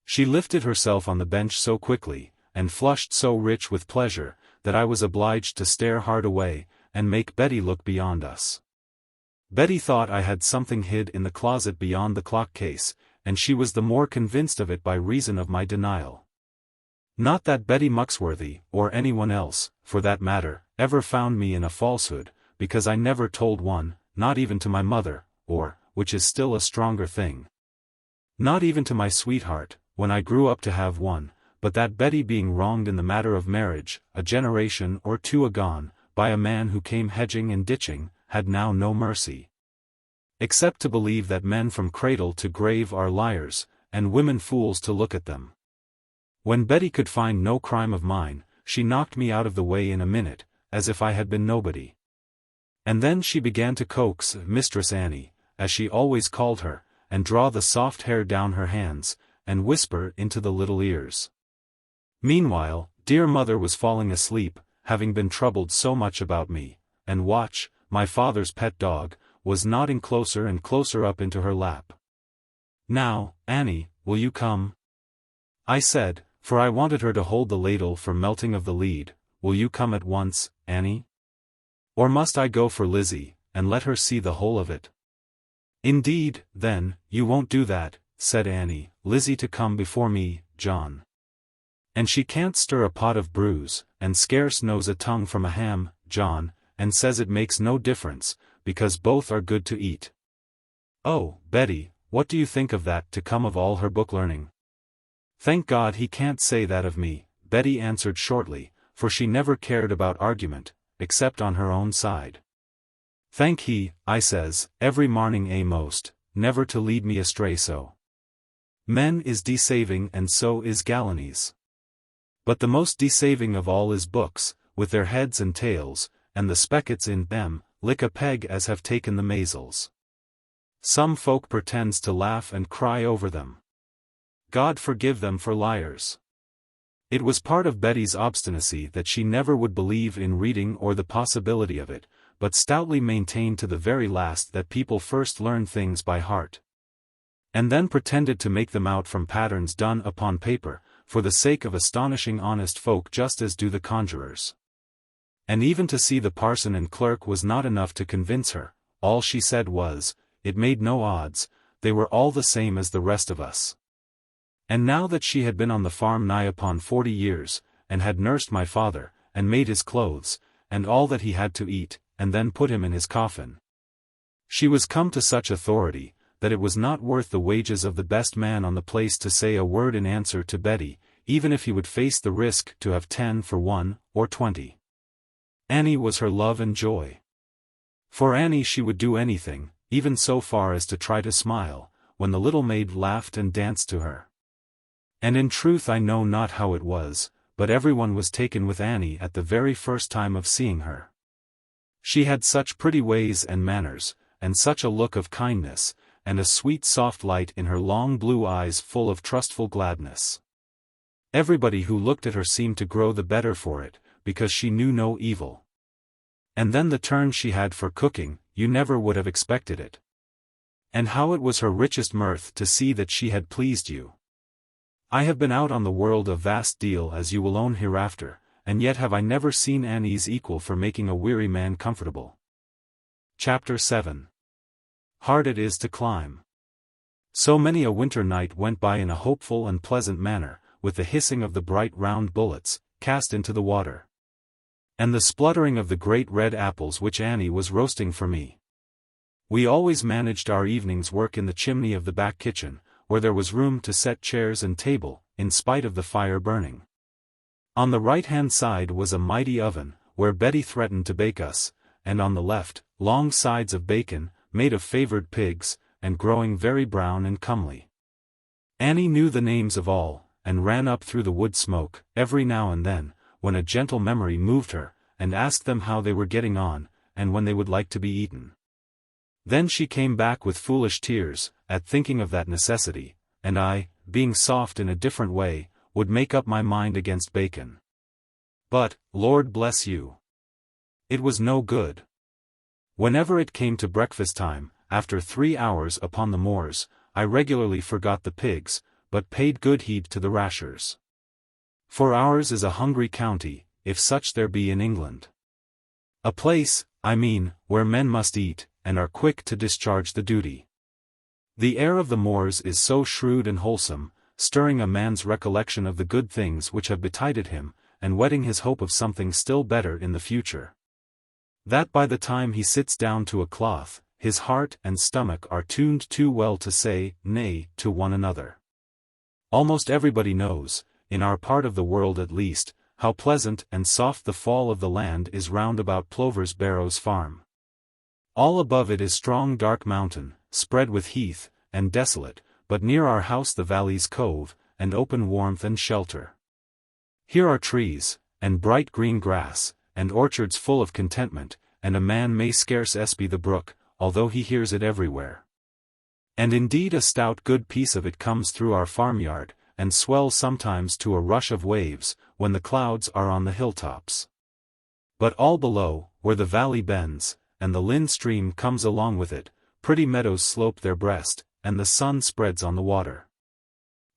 She lifted herself on the bench so quickly, and flushed so rich with pleasure, that I was obliged to stare hard away, and make Betty look beyond us. Betty thought I had something hid in the closet beyond the clock case, and she was the more convinced of it by reason of my denial. Not that Betty Muxworthy, or anyone else, for that matter, ever found me in a falsehood, because I never told one, not even to my mother, or, which is still a stronger thing, not even to my sweetheart, when I grew up to have one, but that Betty being wronged in the matter of marriage, a generation or 2 agone, by a man who came hedging and ditching, had now no mercy. Except to believe that men from cradle to grave are liars, and women fools to look at them. When Betty could find no crime of mine, she knocked me out of the way in a minute, as if I had been nobody. And then she began to coax Mistress Annie, as she always called her, and draw the soft hair down her hands, and whisper into the little ears. Meanwhile, dear mother was falling asleep, having been troubled so much about me, and Watch, my father's pet dog, was nodding closer and closer up into her lap. "Now, Annie, will you come?" I said, for I wanted her to hold the ladle for melting of the lead. "Will you come at once, Annie? Or must I go for Lizzie, and let her see the whole of it?" "Indeed, then, you won't do that," said Annie. "Lizzie to come before me, John. And she can't stir a pot of brews, and scarce knows a tongue from a ham, John, and says it makes no difference, because both are good to eat." "Oh, Betty, what do you think of that to come of all her book learning?" "Thank God he can't say that of me," Betty answered shortly, for she never cared about argument, except on her own side. "Thank he, I says, every marning most, never to lead me astray so. Men is desaving and so is gallanies. But the most desaving of all is books, with their heads and tails, and the speckets in them, lick a peg as have taken the measles. Some folk pretends to laugh and cry over them. God forgive them for liars." It was part of Betty's obstinacy that she never would believe in reading or the possibility of it, but stoutly maintained to the very last that people first learn things by heart, and then pretended to make them out from patterns done upon paper, for the sake of astonishing honest folk just as do the conjurers. And even to see the parson and clerk was not enough to convince her. All she said was, it made no odds, they were all the same as the rest of us. And now that she had been on the farm nigh upon 40 years, and had nursed my father, and made his clothes, and all that he had to eat, and then put him in his coffin, she was come to such authority, that it was not worth the wages of the best man on the place to say a word in answer to Betty, even if he would face the risk to have 10 for 1, or 20. Annie was her love and joy. For Annie she would do anything, even so far as to try to smile, when the little maid laughed and danced to her. And in truth I know not how it was, but everyone was taken with Annie at the very first time of seeing her. She had such pretty ways and manners, and such a look of kindness, and a sweet soft light in her long blue eyes full of trustful gladness. Everybody who looked at her seemed to grow the better for it, because she knew no evil. And then the turn she had for cooking, you never would have expected it. And how it was her richest mirth to see that she had pleased you. I have been out on the world a vast deal as you will own hereafter, and yet have I never seen Annie's equal for making a weary man comfortable. Chapter 7. Hard it is to climb. So many a winter night went by in a hopeful and pleasant manner, with the hissing of the bright round bullets, cast into the water. And the spluttering of the great red apples which Annie was roasting for me. We always managed our evening's work in the chimney of the back kitchen, where there was room to set chairs and table, in spite of the fire burning. On the right-hand side was a mighty oven, where Betty threatened to bake us, and on the left, long sides of bacon, made of favoured pigs, and growing very brown and comely. Annie knew the names of all, and ran up through the wood smoke, every now and then, when a gentle memory moved her, and asked them how they were getting on, and when they would like to be eaten. Then she came back with foolish tears, at thinking of that necessity, and I, being soft in a different way, would make up my mind against bacon. But, Lord bless you! It was no good. Whenever it came to breakfast time, after 3 hours upon the moors, I regularly forgot the pigs, but paid good heed to the rashers. For ours is a hungry county, if such there be in England. A place, I mean, where men must eat, and are quick to discharge the duty. The air of the moors is so shrewd and wholesome, stirring a man's recollection of the good things which have betided him, and whetting his hope of something still better in the future, that by the time he sits down to a cloth, his heart and stomach are tuned too well to say nay to one another. Almost everybody knows, in our part of the world at least, how pleasant and soft the fall of the land is round about Plover's Barrows farm. All above it is strong dark mountain, spread with heath, and desolate, but near our house the valley's cove, and open warmth and shelter. Here are trees, and bright green grass, and orchards full of contentment, and a man may scarce espy the brook, although he hears it everywhere. And indeed a stout good piece of it comes through our farmyard, and swells sometimes to a rush of waves, when the clouds are on the hilltops. But all below, where the valley bends, and the Lynn stream comes along with it, pretty meadows slope their breast, and the sun spreads on the water.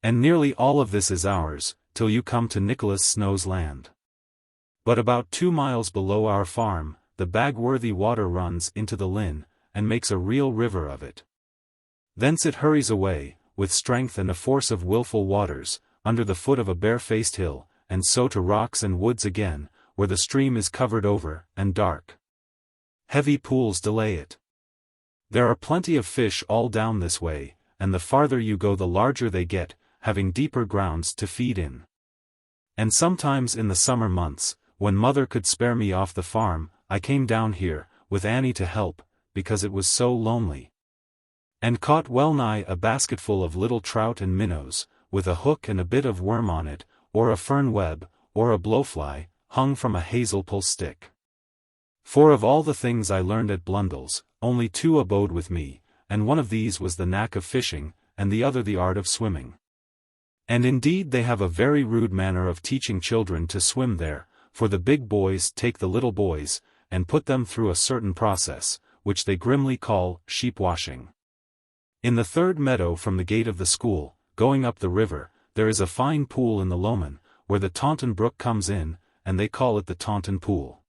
And nearly all of this is ours, till you come to Nicholas Snow's land. But about 2 miles below our farm, the Bagworthy water runs into the Lynn, and makes a real river of it. Thence it hurries away, with strength and a force of wilful waters, under the foot of a bare-faced hill, and so to rocks and woods again, where the stream is covered over, and dark. Heavy pools delay it. There are plenty of fish all down this way, and the farther you go the larger they get, having deeper grounds to feed in. And sometimes in the summer months, when mother could spare me off the farm, I came down here, with Annie to help, because it was so lonely. And caught well-nigh a basketful of little trout and minnows, with a hook and a bit of worm on it, or a fern web, or a blowfly, hung from a hazel pull stick. For of all the things I learned at Blundell's, only 2 abode with me, and one of these was the knack of fishing, and the other the art of swimming. And indeed they have a very rude manner of teaching children to swim there, for the big boys take the little boys, and put them through a certain process, which they grimly call sheep-washing. In the 3rd meadow from the gate of the school, going up the river, there is a fine pool in the Lomond, where the Taunton brook comes in, and they call it the Taunton pool.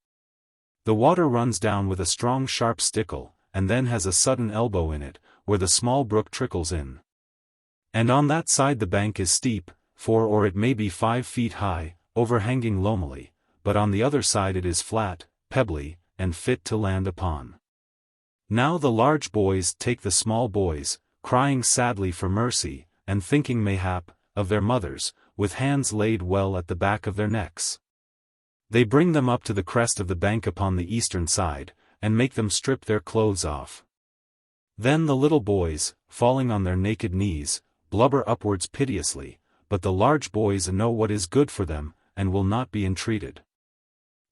The water runs down with a strong sharp stickle, and then has a sudden elbow in it, where the small brook trickles in. And on that side the bank is steep, 4 or it may be 5 feet high, overhanging loamily, but on the other side it is flat, pebbly, and fit to land upon. Now the large boys take the small boys, crying sadly for mercy, and thinking mayhap, of their mothers, with hands laid well at the back of their necks. They bring them up to the crest of the bank upon the eastern side, and make them strip their clothes off. Then the little boys, falling on their naked knees, blubber upwards piteously, but the large boys know what is good for them, and will not be entreated.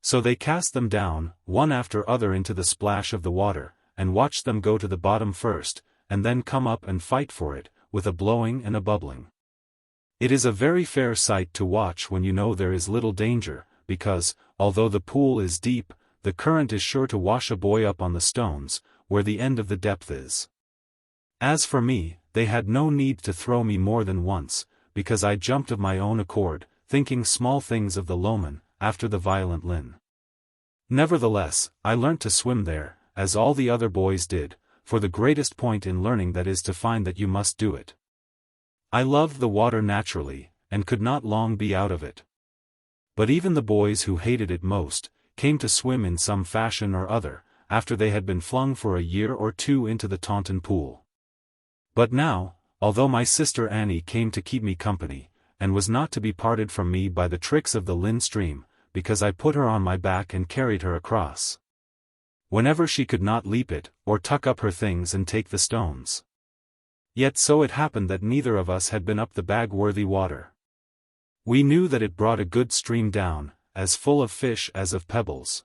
So they cast them down, one after other into the splash of the water, and watch them go to the bottom first, and then come up and fight for it, with a blowing and a bubbling. It is a very fair sight to watch when you know there is little danger, because, although the pool is deep, the current is sure to wash a boy up on the stones, where the end of the depth is. As for me, they had no need to throw me more than once, because I jumped of my own accord, thinking small things of the Lomond, after the violent Lynn. Nevertheless, I learnt to swim there, as all the other boys did, for the greatest point in learning that is to find that you must do it. I loved the water naturally, and could not long be out of it. But even the boys who hated it most, came to swim in some fashion or other, after they had been flung for a year or two into the Taunton pool. But now, although my sister Annie came to keep me company, and was not to be parted from me by the tricks of the Lynn stream, because I put her on my back and carried her across, whenever she could not leap it, or tuck up her things and take the stones. Yet so it happened that neither of us had been up the Bagworthy water. We knew that it brought a good stream down, as full of fish as of pebbles.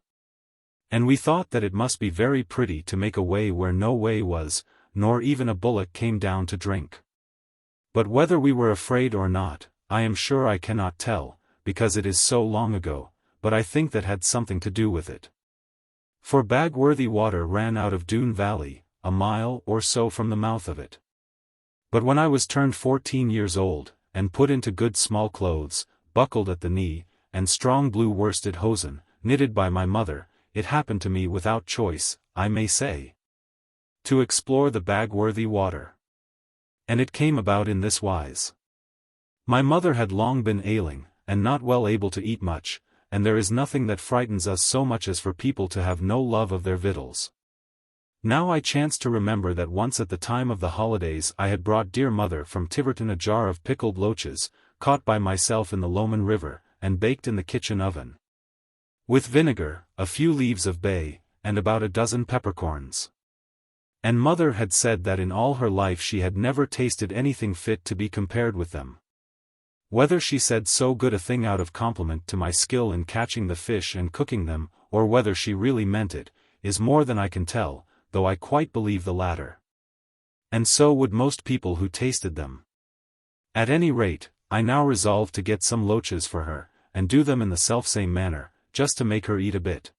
And we thought that it must be very pretty to make a way where no way was, nor even a bullock came down to drink. But whether we were afraid or not, I am sure I cannot tell, because it is so long ago, but I think that had something to do with it. For Bagworthy water ran out of Doone Valley, a mile or so from the mouth of it. But when I was turned 14 years old, and put into good small clothes, buckled at the knee, and strong blue worsted hosen, knitted by my mother, it happened to me without choice, I may say, to explore the Bagworthy water. And it came about in this wise. My mother had long been ailing, and not well able to eat much, and there is nothing that frightens us so much as for people to have no love of their victuals. Now I chanced to remember that once at the time of the holidays I had brought dear mother from Tiverton a jar of pickled loaches, caught by myself in the Lomond River, and baked in the kitchen oven, with vinegar, a few leaves of bay, and about a dozen peppercorns. And mother had said that in all her life she had never tasted anything fit to be compared with them. Whether she said so good a thing out of compliment to my skill in catching the fish and cooking them, or whether she really meant it, is more than I can tell, though I quite believe the latter. And so would most people who tasted them. At any rate, I now resolved to get some loaches for her, and do them in the selfsame manner, just to make her eat a bit.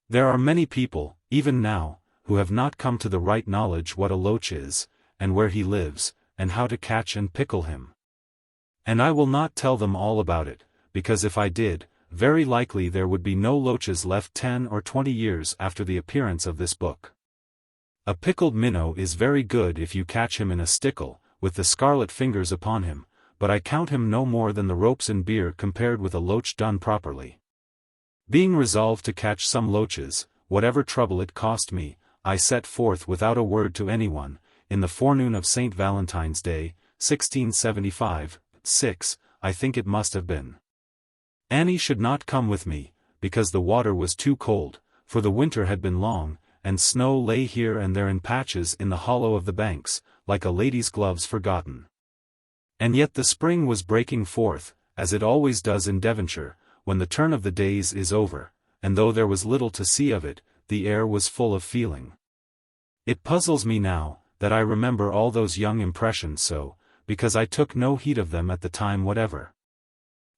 There are many people, even now, who have not come to the right knowledge what a loach is, and where he lives, and how to catch and pickle him. And I will not tell them all about it, because if I did, very likely there would be no loaches left 10 or 20 years after the appearance of this book. A pickled minnow is very good if you catch him in a stickle, with the scarlet fingers upon him, but I count him no more than the ropes in beer compared with a loach done properly. Being resolved to catch some loaches, whatever trouble it cost me, I set forth without a word to anyone, in the forenoon of St. Valentine's Day, 1675, 6, I think it must have been. Annie should not come with me, because the water was too cold, for the winter had been long, and snow lay here and there in patches in the hollow of the banks, like a lady's gloves forgotten. And yet the spring was breaking forth, as it always does in Devonshire, when the turn of the days is over, and though there was little to see of it, the air was full of feeling. It puzzles me now, that I remember all those young impressions so, because I took no heed of them at the time whatever.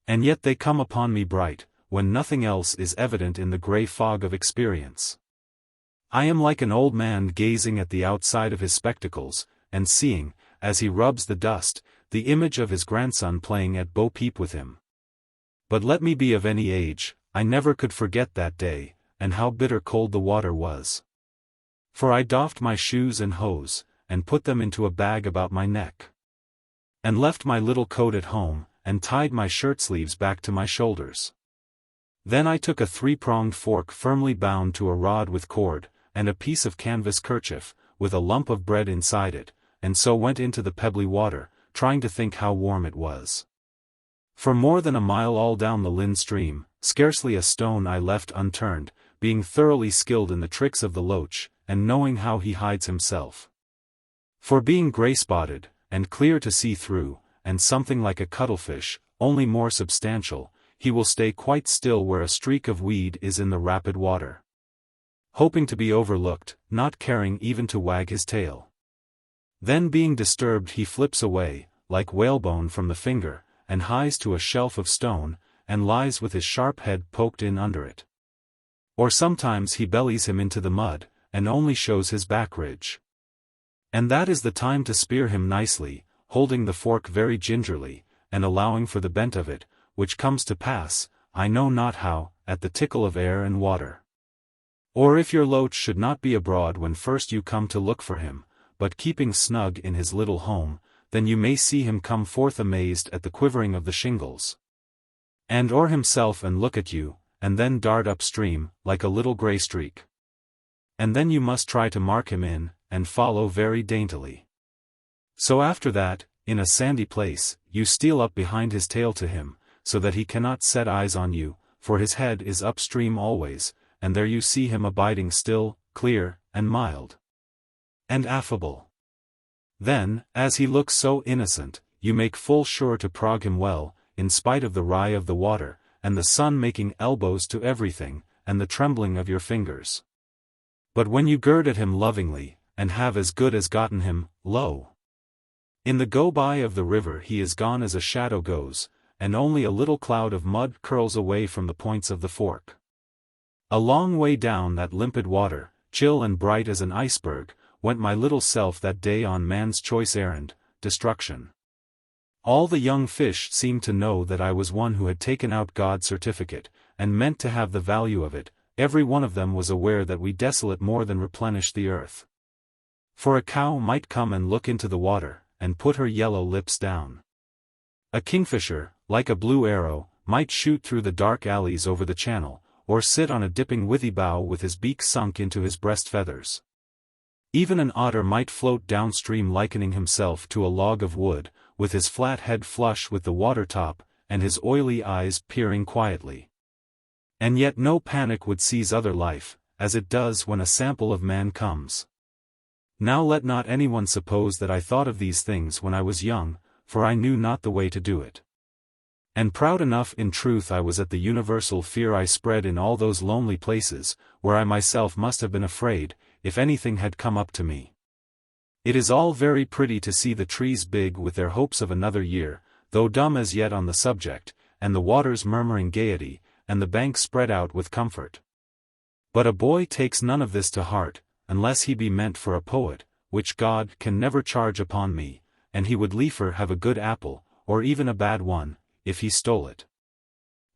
And yet they come upon me bright, when nothing else is evident in the grey fog of experience. I am like an old man gazing at the outside of his spectacles, and seeing, as he rubs the dust, the image of his grandson playing at bo-peep with him. But let me be of any age, I never could forget that day, and how bitter cold the water was. For I doffed my shoes and hose, and put them into a bag about my neck, and left my little coat at home, and tied my shirt-sleeves back to my shoulders. Then I took a 3-pronged fork firmly bound to a rod with cord, and a piece of canvas kerchief, with a lump of bread inside it, and so went into the pebbly water, trying to think how warm it was. For more than a mile all down the Lynn stream, scarcely a stone I left unturned, being thoroughly skilled in the tricks of the loach, and knowing how he hides himself. For being grey-spotted, and clear to see through, and something like a cuttlefish, only more substantial, he will stay quite still where a streak of weed is in the rapid water, hoping to be overlooked, not caring even to wag his tail. Then being disturbed he flips away, like whalebone from the finger, and hies to a shelf of stone, and lies with his sharp head poked in under it. Or sometimes he bellies him into the mud, and only shows his back ridge. And that is the time to spear him nicely, holding the fork very gingerly, and allowing for the bent of it, which comes to pass, I know not how, at the tickle of air and water. Or if your loach should not be abroad when first you come to look for him, but keeping snug in his little home, then you may see him come forth amazed at the quivering of the shingles, and o'er himself and look at you, and then dart upstream, like a little grey streak. And then you must try to mark him in, and follow very daintily. So after that, in a sandy place, you steal up behind his tail to him, so that he cannot set eyes on you, for his head is upstream always, and there you see him abiding still, clear, and mild, and affable. Then, as he looks so innocent, you make full sure to prog him well, in spite of the wry of the water, and the sun making elbows to everything, and the trembling of your fingers. But when you gird at him lovingly, and have as good as gotten him, lo! In the go-by of the river he is gone as a shadow goes, and only a little cloud of mud curls away from the points of the fork. A long way down that limpid water, chill and bright as an iceberg, went my little self that day on man's choice errand, destruction. All the young fish seemed to know that I was one who had taken out God's certificate, and meant to have the value of it. Every one of them was aware that we desolate more than replenish the earth. For a cow might come and look into the water, and put her yellow lips down. A kingfisher, like a blue arrow, might shoot through the dark alleys over the channel, or sit on a dipping withy bough with his beak sunk into his breast feathers. Even an otter might float downstream likening himself to a log of wood, with his flat head flush with the water top, and his oily eyes peering quietly. And yet no panic would seize other life, as it does when a sample of man comes. Now let not anyone suppose that I thought of these things when I was young, for I knew not the way to do it. And proud enough in truth I was at the universal fear I spread in all those lonely places, where I myself must have been afraid, if anything had come up to me. It is all very pretty to see the trees big with their hopes of another year, though dumb as yet on the subject, and the waters murmuring gaiety, and the banks spread out with comfort. But a boy takes none of this to heart, unless he be meant for a poet, which God can never charge upon me, and he would liefer have a good apple, or even a bad one, if he stole it.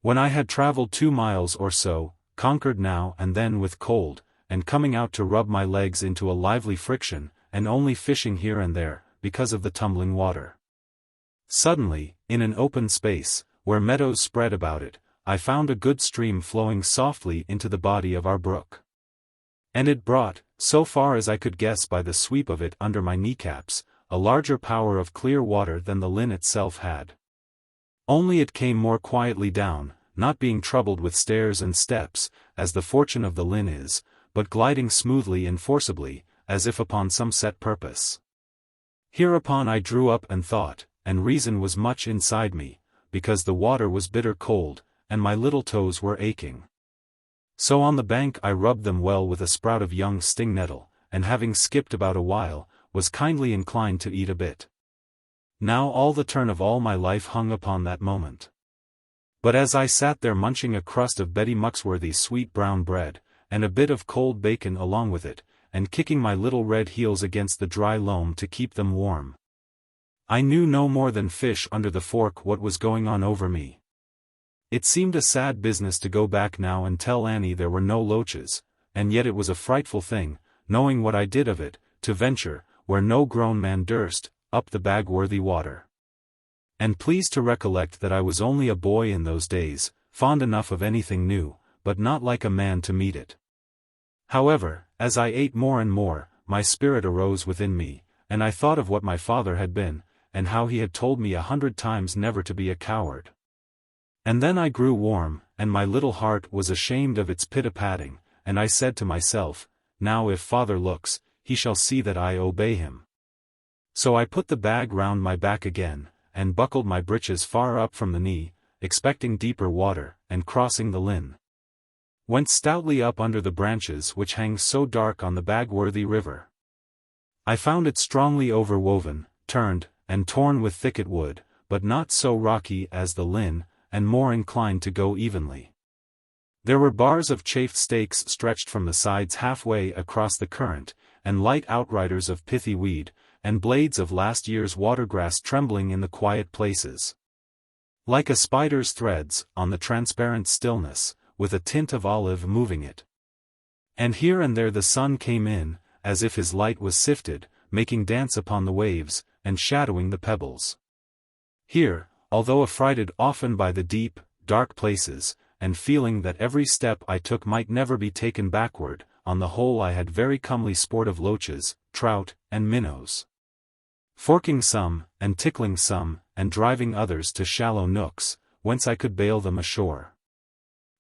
When I had travelled 2 miles or so, conquered now and then with cold, and coming out to rub my legs into a lively friction, and only fishing here and there, because of the tumbling water. Suddenly, in an open space, where meadows spread about it, I found a good stream flowing softly into the body of our brook. And it brought, so far as I could guess by the sweep of it under my kneecaps, a larger power of clear water than the Lynn itself had. Only it came more quietly down, not being troubled with stairs and steps, as the fortune of the Lynn is, but gliding smoothly and forcibly, as if upon some set purpose. Hereupon I drew up and thought, and reason was much inside me, because the water was bitter cold, and my little toes were aching. So on the bank I rubbed them well with a sprout of young sting nettle, and having skipped about a while, was kindly inclined to eat a bit. Now all the turn of all my life hung upon that moment. But as I sat there munching a crust of Betty Muxworthy's sweet brown bread, and a bit of cold bacon along with it, and kicking my little red heels against the dry loam to keep them warm, I knew no more than fish under the fork what was going on over me. It seemed a sad business to go back now and tell Annie there were no loaches, and yet it was a frightful thing, knowing what I did of it, to venture, where no grown man durst, up the Bagworthy water. And please to recollect that I was only a boy in those days, fond enough of anything new, but not like a man to meet it. However, as I ate more and more, my spirit arose within me, and I thought of what my father had been, and how he had told me 100 times never to be a coward. And then I grew warm, and my little heart was ashamed of its pit-a-patting, and I said to myself, now if father looks, he shall see that I obey him. So I put the bag round my back again, and buckled my breeches far up from the knee, expecting deeper water, and crossing the Lynn, went stoutly up under the branches which hang so dark on the Bagworthy river. I found it strongly overwoven, turned, and torn with thicket wood, but not so rocky as the Lynn, and more inclined to go evenly. There were bars of chafed stakes stretched from the sides halfway across the current, and light outriders of pithy weed, and blades of last year's watergrass trembling in the quiet places. Like a spider's threads, on the transparent stillness, with a tint of olive moving it. And here and there the sun came in, as if his light was sifted, making dance upon the waves, and shadowing the pebbles. Here, although affrighted often by the deep, dark places, and feeling that every step I took might never be taken backward, on the whole I had very comely sport of loaches, trout, and minnows. Forking some, and tickling some, and driving others to shallow nooks, whence I could bail them ashore.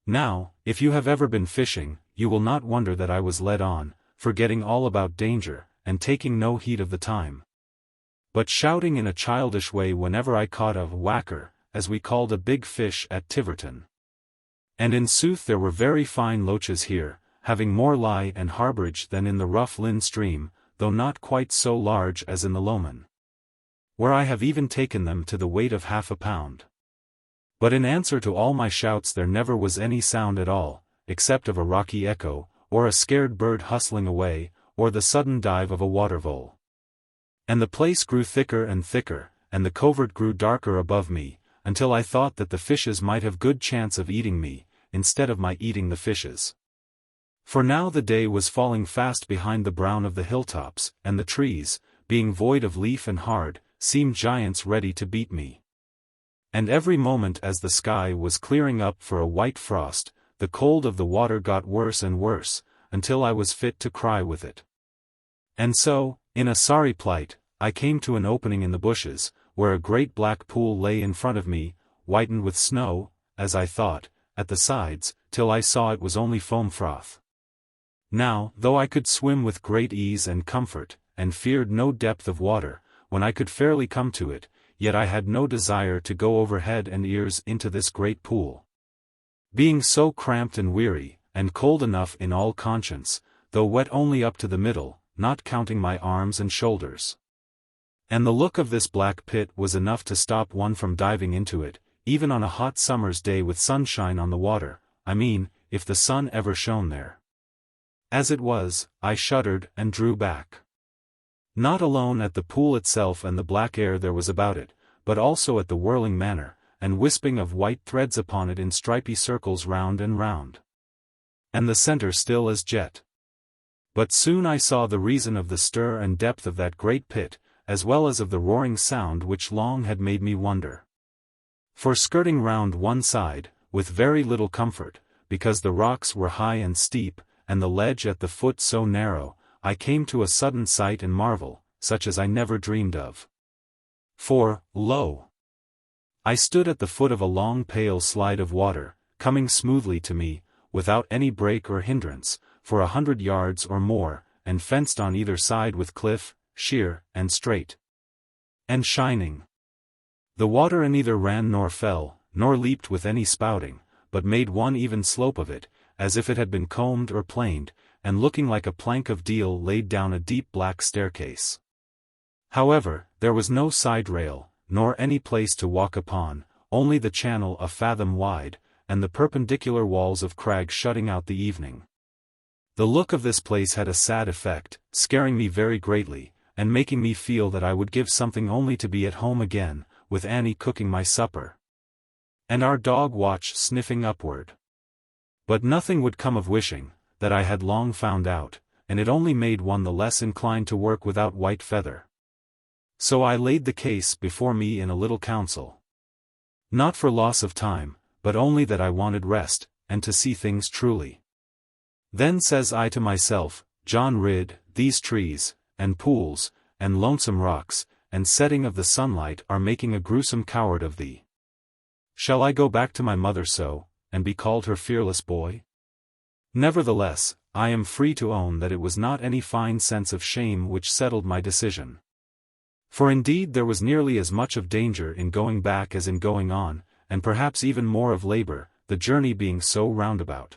Now, if you have ever been fishing, you will not wonder that I was led on, forgetting all about danger, and taking no heed of the time, but shouting in a childish way whenever I caught a whacker, as we called a big fish at Tiverton. And in sooth there were very fine loaches here, having more lie and harbourage than in the rough Lynn stream, though not quite so large as in the Lowman, where I have even taken them to the weight of half a pound. But in answer to all my shouts there never was any sound at all, except of a rocky echo, or a scared bird hustling away, or the sudden dive of a water vole. And the place grew thicker and thicker, and the covert grew darker above me, until I thought that the fishes might have good chance of eating me, instead of my eating the fishes. For now the day was falling fast behind the brown of the hilltops, and the trees, being void of leaf and hard, seemed giants ready to beat me. And every moment as the sky was clearing up for a white frost, the cold of the water got worse and worse, until I was fit to cry with it. And so, in a sorry plight, I came to an opening in the bushes, where a great black pool lay in front of me, whitened with snow, as I thought, at the sides, till I saw it was only foam froth. Now, though I could swim with great ease and comfort, and feared no depth of water, when I could fairly come to it, yet I had no desire to go over head and ears into this great pool. Being so cramped and weary, and cold enough in all conscience, though wet only up to the middle, not counting my arms and shoulders. And the look of this black pit was enough to stop one from diving into it, even on a hot summer's day with sunshine on the water, I mean, if the sun ever shone there. As it was, I shuddered and drew back. Not alone at the pool itself and the black air there was about it, but also at the whirling manner, and wisping of white threads upon it in stripy circles round and round. And the centre still as jet. But soon I saw the reason of the stir and depth of that great pit, as well as of the roaring sound which long had made me wonder. For skirting round one side, with very little comfort, because the rocks were high and steep, and the ledge at the foot so narrow, I came to a sudden sight and marvel, such as I never dreamed of. For, lo! I stood at the foot of a long pale slide of water, coming smoothly to me, without any break or hindrance, for 100 yards or more, and fenced on either side with cliff, sheer, and straight, and shining. The water neither ran nor fell, nor leaped with any spouting, but made one even slope of it, as if it had been combed or planed, and looking like a plank of deal laid down a deep black staircase. However, there was no side rail, nor any place to walk upon, only the channel a fathom wide, and the perpendicular walls of crag shutting out the evening. The look of this place had a sad effect, scaring me very greatly, and making me feel that I would give something only to be at home again, with Annie cooking my supper, and our dog Watch sniffing upward. But nothing would come of wishing, that I had long found out, and it only made one the less inclined to work without white feather. So I laid the case before me in a little council. Not for loss of time, but only that I wanted rest, and to see things truly. Then says I to myself, John Ridd, these trees, and pools, and lonesome rocks, and setting of the sunlight are making a gruesome coward of thee. Shall I go back to my mother so, and be called her fearless boy? Nevertheless, I am free to own that it was not any fine sense of shame which settled my decision. For indeed there was nearly as much of danger in going back as in going on, and perhaps even more of labor, the journey being so roundabout.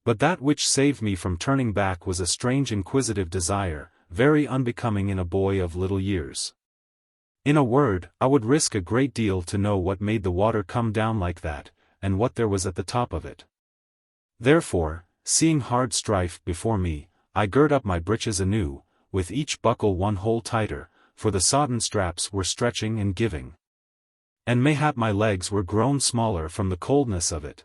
But that which saved me from turning back was a strange inquisitive desire, very unbecoming in a boy of little years. In a word, I would risk a great deal to know what made the water come down like that, and what there was at the top of it. Therefore, seeing hard strife before me, I girt up my breeches anew, with each buckle one hole tighter, for the sodden straps were stretching and giving. And mayhap my legs were grown smaller from the coldness of it.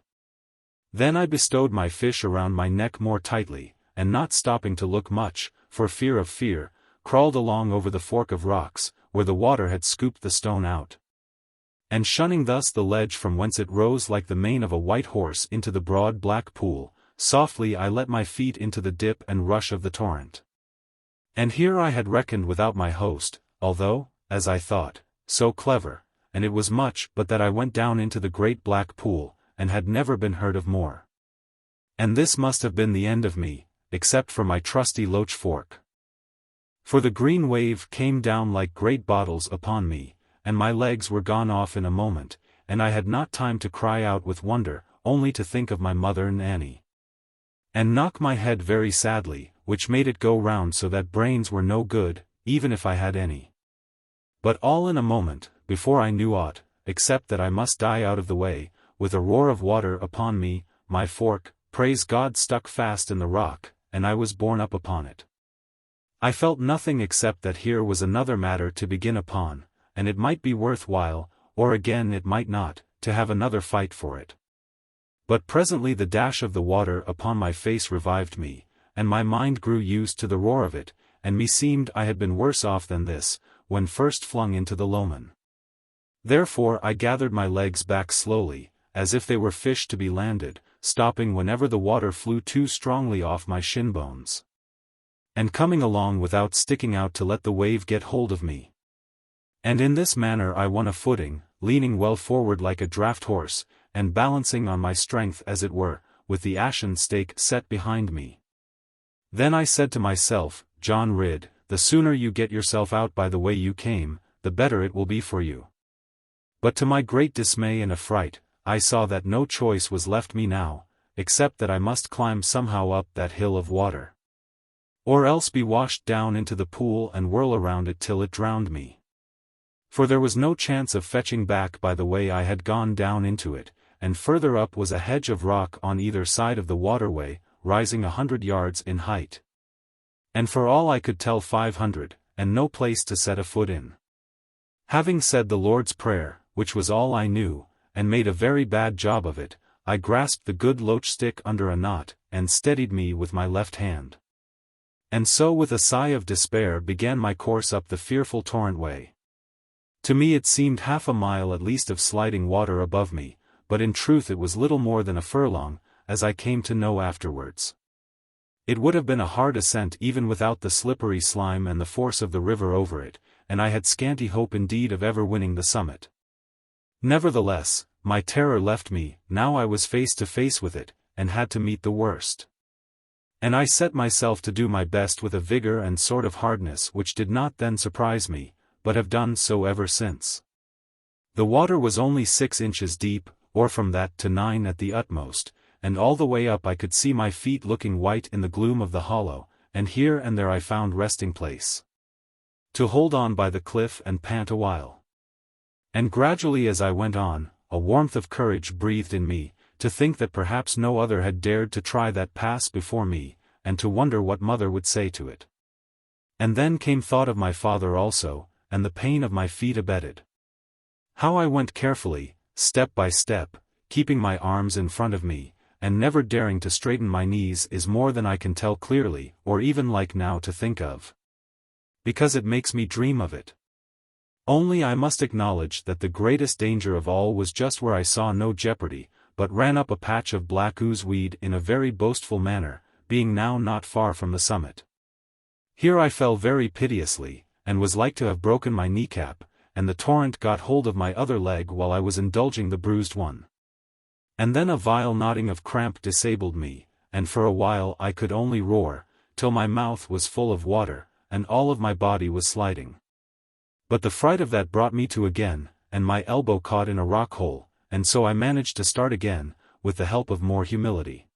Then I bestowed my fish around my neck more tightly, and not stopping to look much, for fear of fear, crawled along over the fork of rocks, where the water had scooped the stone out. And shunning thus the ledge from whence it rose like the mane of a white horse into the broad black pool, softly I let my feet into the dip and rush of the torrent. And here I had reckoned without my host, although, as I thought, so clever, and it was much but that I went down into the great black pool, and had never been heard of more. And this must have been the end of me, except for my trusty loach fork. For the green wave came down like great bottles upon me, and my legs were gone off in a moment, and I had not time to cry out with wonder, only to think of my mother and Annie. And knock my head very sadly, which made it go round so that brains were no good, even if I had any. But all in a moment, before I knew aught, except that I must die out of the way, with a roar of water upon me, my fork, praise God, stuck fast in the rock, and I was borne up upon it. I felt nothing except that here was another matter to begin upon, and it might be worth while, or again it might not, to have another fight for it. But presently the dash of the water upon my face revived me, and my mind grew used to the roar of it, and meseemed I had been worse off than this, when first flung into the Lowman. Therefore I gathered my legs back slowly, as if they were fish to be landed, stopping whenever the water flew too strongly off my shin bones. And coming along without sticking out to let the wave get hold of me. And in this manner I won a footing, leaning well forward like a draught horse, and balancing on my strength as it were, with the ashen stake set behind me. Then I said to myself, John Ridd, the sooner you get yourself out by the way you came, the better it will be for you. But to my great dismay and affright, I saw that no choice was left me now, except that I must climb somehow up that hill of water. Or else be washed down into the pool and whirl around it till it drowned me. For there was no chance of fetching back by the way I had gone down into it, and further up was a hedge of rock on either side of the waterway, rising 100 yards in height. And for all I could tell 500, and no place to set a foot in. Having said the Lord's Prayer, which was all I knew, and made a very bad job of it, I grasped the good loach stick under a knot, and steadied me with my left hand. And so with a sigh of despair began my course up the fearful torrent way. To me it seemed half a mile at least of sliding water above me, but in truth it was little more than a furlong, as I came to know afterwards. It would have been a hard ascent even without the slippery slime and the force of the river over it, and I had scanty hope indeed of ever winning the summit. Nevertheless, my terror left me, now I was face to face with it, and had to meet the worst. And I set myself to do my best with a vigor and sort of hardness which did not then surprise me, but have done so ever since. The water was only 6 inches deep, or from that to 9 at the utmost, and all the way up I could see my feet looking white in the gloom of the hollow, and here and there I found resting place. To hold on by the cliff and pant a while. And gradually as I went on, a warmth of courage breathed in me, to think that perhaps no other had dared to try that pass before me, and to wonder what mother would say to it. And then came thought of my father also, and the pain of my feet abated. How I went carefully, step by step, keeping my arms in front of me, and never daring to straighten my knees is more than I can tell clearly, or even like now to think of. Because it makes me dream of it. Only I must acknowledge that the greatest danger of all was just where I saw no jeopardy, but ran up a patch of black ooze weed in a very boastful manner, being now not far from the summit. Here I fell very piteously, and was like to have broken my kneecap, and the torrent got hold of my other leg while I was indulging the bruised one. And then a vile knotting of cramp disabled me, and for a while I could only roar, till my mouth was full of water, and all of my body was sliding. But the fright of that brought me to again, and my elbow caught in a rock hole, and so I managed to start again, with the help of more humility.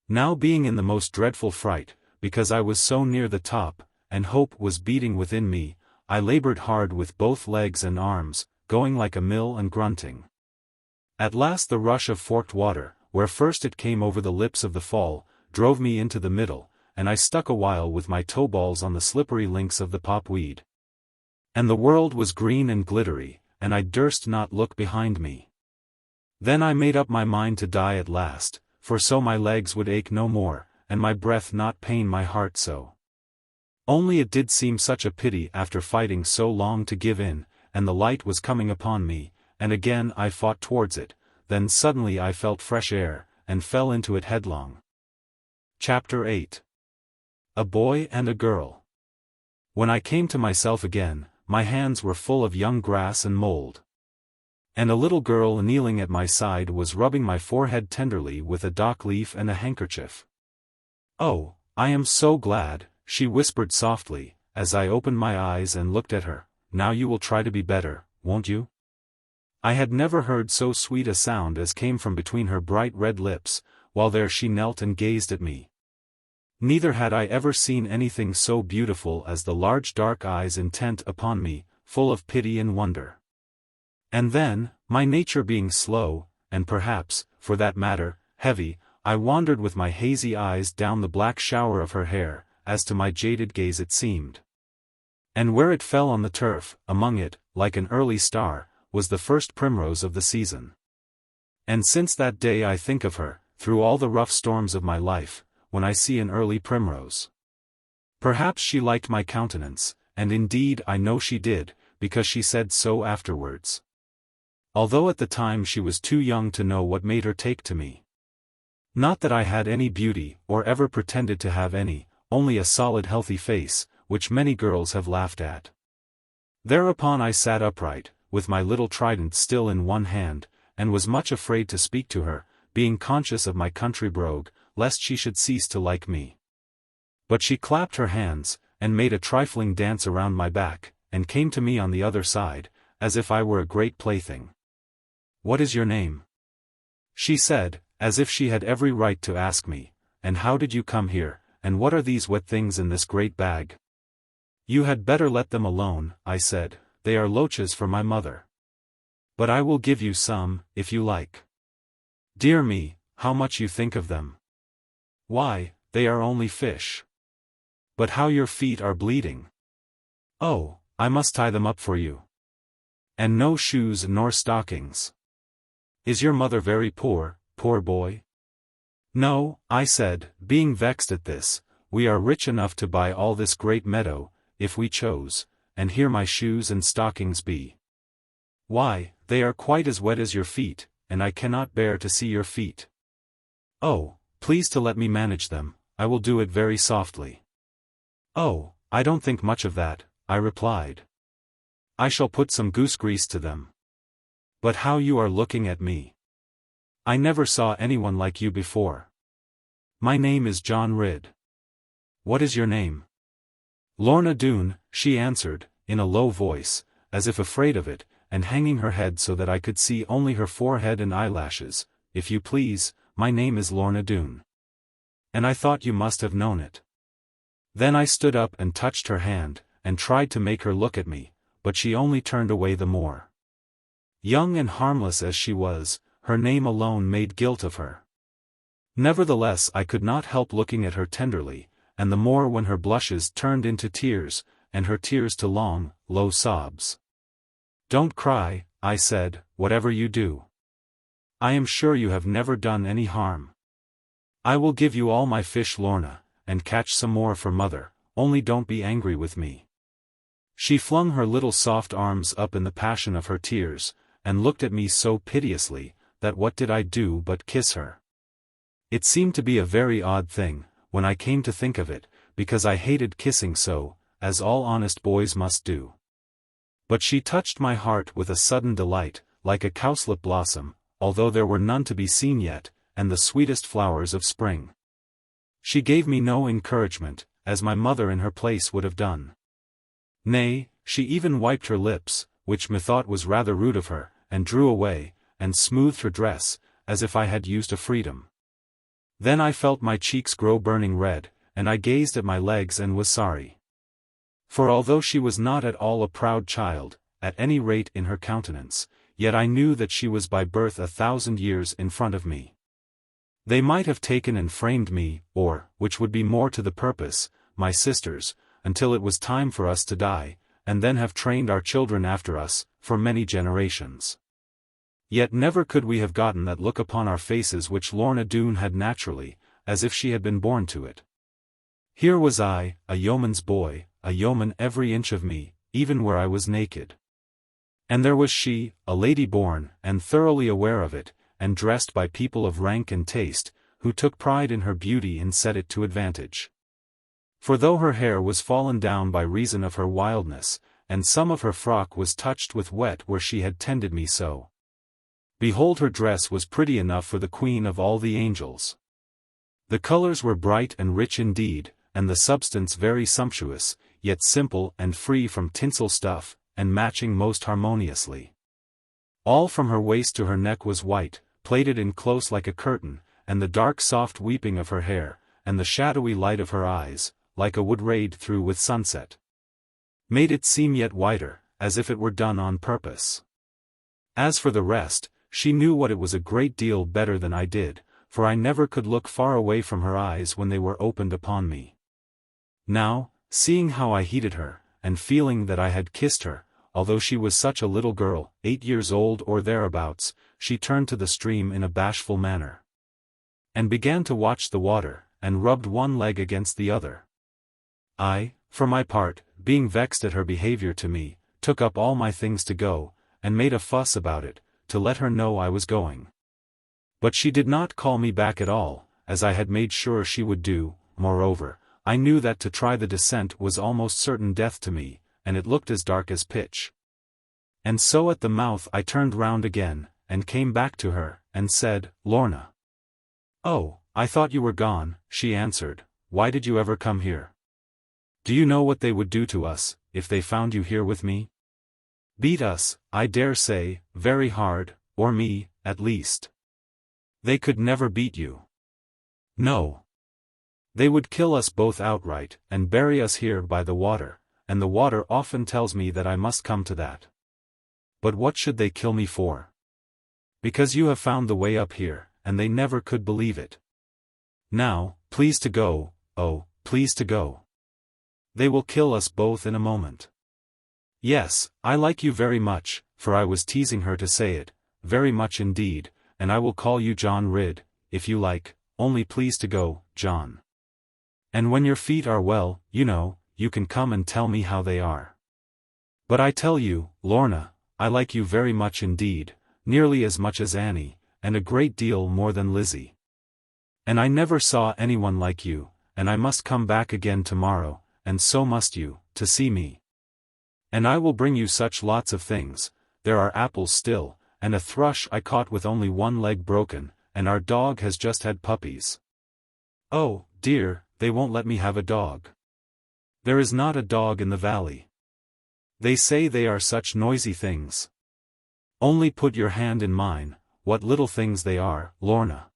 Now being in the most dreadful fright, because I was so near the top, and hope was beating within me, I labored hard with both legs and arms, going like a mill and grunting. At last the rush of forked water, where first it came over the lips of the fall, drove me into the middle, and I stuck a while with my toe balls on the slippery links of the popweed. And the world was green and glittery, and I durst not look behind me. Then I made up my mind to die at last, for so my legs would ache no more, and my breath not pain my heart so. Only it did seem such a pity after fighting so long to give in, and the light was coming upon me, and again I fought towards it, then suddenly I felt fresh air, and fell into it headlong. Chapter VIII. A Boy and a Girl. When I came to myself again, my hands were full of young grass and mold. And a little girl kneeling at my side was rubbing my forehead tenderly with a dock leaf and a handkerchief. "Oh, I am so glad," she whispered softly, as I opened my eyes and looked at her. "Now you will try to be better, won't you?" I had never heard so sweet a sound as came from between her bright red lips, while there she knelt and gazed at me. Neither had I ever seen anything so beautiful as the large dark eyes intent upon me, full of pity and wonder. And then, my nature being slow, and perhaps, for that matter, heavy, I wandered with my hazy eyes down the black shower of her hair, as to my jaded gaze it seemed. And where it fell on the turf, among it, like an early star, was the first primrose of the season. And since that day I think of her, through all the rough storms of my life, when I see an early primrose. Perhaps she liked my countenance, and indeed I know she did, because she said so afterwards. Although at the time she was too young to know what made her take to me. Not that I had any beauty, or ever pretended to have any, only a solid healthy face, which many girls have laughed at. Thereupon I sat upright, with my little trident still in one hand, and was much afraid to speak to her, being conscious of my country brogue, lest she should cease to like me. But she clapped her hands, and made a trifling dance around my back, and came to me on the other side, as if I were a great plaything. "What is your name?" she said, as if she had every right to ask me, "and how did you come here, and what are these wet things in this great bag?" "You had better let them alone," I said, "they are loaches for my mother. But I will give you some, if you like." "Dear me, how much you think of them." "Why, they are only fish." "But how your feet are bleeding." "Oh, I must tie them up for you." "And no shoes nor stockings. Is your mother very poor, poor boy?" "No," I said, being vexed at this, "we are rich enough to buy all this great meadow, if we chose, and here my shoes and stockings be." "Why, they are quite as wet as your feet, and I cannot bear to see your feet." "Oh, please to let me manage them, I will do it very softly." "Oh, I don't think much of that," I replied. "I shall put some goose grease to them. But how you are looking at me! I never saw anyone like you before." "My name is John Ridd." "What is your name?" "Lorna Doone," she answered, in a low voice, as if afraid of it, and hanging her head so that I could see only her forehead and eyelashes. "If you please, my name is Lorna Doone. And I thought you must have known it." Then I stood up and touched her hand, and tried to make her look at me, but she only turned away the more. Young and harmless as she was, her name alone made guilt of her. Nevertheless I could not help looking at her tenderly, and the more when her blushes turned into tears, and her tears to long, low sobs. "Don't cry," I said, "whatever you do. I am sure you have never done any harm. I will give you all my fish, Lorna, and catch some more for mother, only don't be angry with me." She flung her little soft arms up in the passion of her tears, and looked at me so piteously, that what did I do but kiss her? It seemed to be a very odd thing, when I came to think of it, because I hated kissing so, as all honest boys must do. But she touched my heart with a sudden delight, like a cowslip blossom, although there were none to be seen yet, and the sweetest flowers of spring. She gave me no encouragement, as my mother in her place would have done. Nay, she even wiped her lips, which methought was rather rude of her, and drew away, and smoothed her dress, as if I had used a freedom. Then I felt my cheeks grow burning red, and I gazed at my legs and was sorry. For although she was not at all a proud child, at any rate in her countenance, yet I knew that she was by birth 1,000 years in front of me. They might have taken and framed me, or, which would be more to the purpose, my sisters, until it was time for us to die, and then have trained our children after us, for many generations. Yet never could we have gotten that look upon our faces which Lorna Doone had naturally, as if she had been born to it. Here was I, a yeoman's boy, a yeoman every inch of me, even where I was naked. And there was she, a lady born, and thoroughly aware of it, and dressed by people of rank and taste, who took pride in her beauty and set it to advantage. For though her hair was fallen down by reason of her wildness, and some of her frock was touched with wet where she had tended me so, behold her dress was pretty enough for the queen of all the angels. The colors were bright and rich indeed, and the substance very sumptuous, yet simple and free from tinsel stuff, and matching most harmoniously. All from her waist to her neck was white, plaited in close like a curtain, and the dark soft weeping of her hair, and the shadowy light of her eyes, like a wood rayed through with sunset, made it seem yet whiter, as if it were done on purpose. As for the rest, she knew what it was a great deal better than I did, for I never could look far away from her eyes when they were opened upon me. Now, seeing how I heeded her, and feeling that I had kissed her, although she was such a little girl, 8 years old or thereabouts, she turned to the stream in a bashful manner, and began to watch the water, and rubbed one leg against the other. I, for my part, being vexed at her behavior to me, took up all my things to go, and made a fuss about it, to let her know I was going. But she did not call me back at all, as I had made sure she would do. Moreover, I knew that to try the descent was almost certain death to me, and it looked as dark as pitch. And so at the mouth I turned round again, and came back to her, and said, "Lorna." "Oh, I thought you were gone," she answered. "Why did you ever come here? Do you know what they would do to us, if they found you here with me? Beat us, I dare say, very hard, or me, at least. They could never beat you. No. They would kill us both outright, and bury us here by the water, and the water often tells me that I must come to that. But what should they kill me for? Because you have found the way up here, and they never could believe it. Now, please to go, oh, please to go. They will kill us both in a moment. Yes, I like you very much, for I was teasing her to say it, very much indeed, and I will call you John Ridd, if you like, only please to go, John. And when your feet are well, you know, you can come and tell me how they are. But I tell you, Lorna, I like you very much indeed, nearly as much as Annie, and a great deal more than Lizzie. And I never saw anyone like you, and I must come back again tomorrow, and so must you, to see me. And I will bring you such lots of things. There are apples still, and a thrush I caught with only one leg broken, and our dog has just had puppies. Oh, dear, they won't let me have a dog. There is not a dog in the valley. They say they are such noisy things. Only put your hand in mine, what little things they are, Lorna.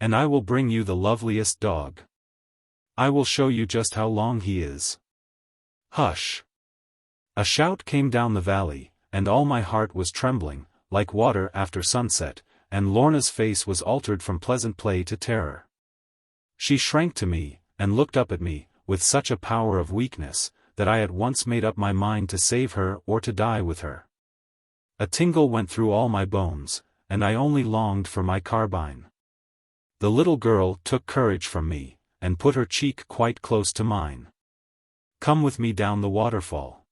And I will bring you the loveliest dog. I will show you just how long he is. Hush! A shout came down the valley, and all my heart was trembling, like water after sunset, and Lorna's face was altered from pleasant play to terror. She shrank to me, and looked up at me, with such a power of weakness, that I at once made up my mind to save her or to die with her. A tingle went through all my bones, and I only longed for my carbine. The little girl took courage from me, and put her cheek quite close to mine. "Come with me down the waterfall.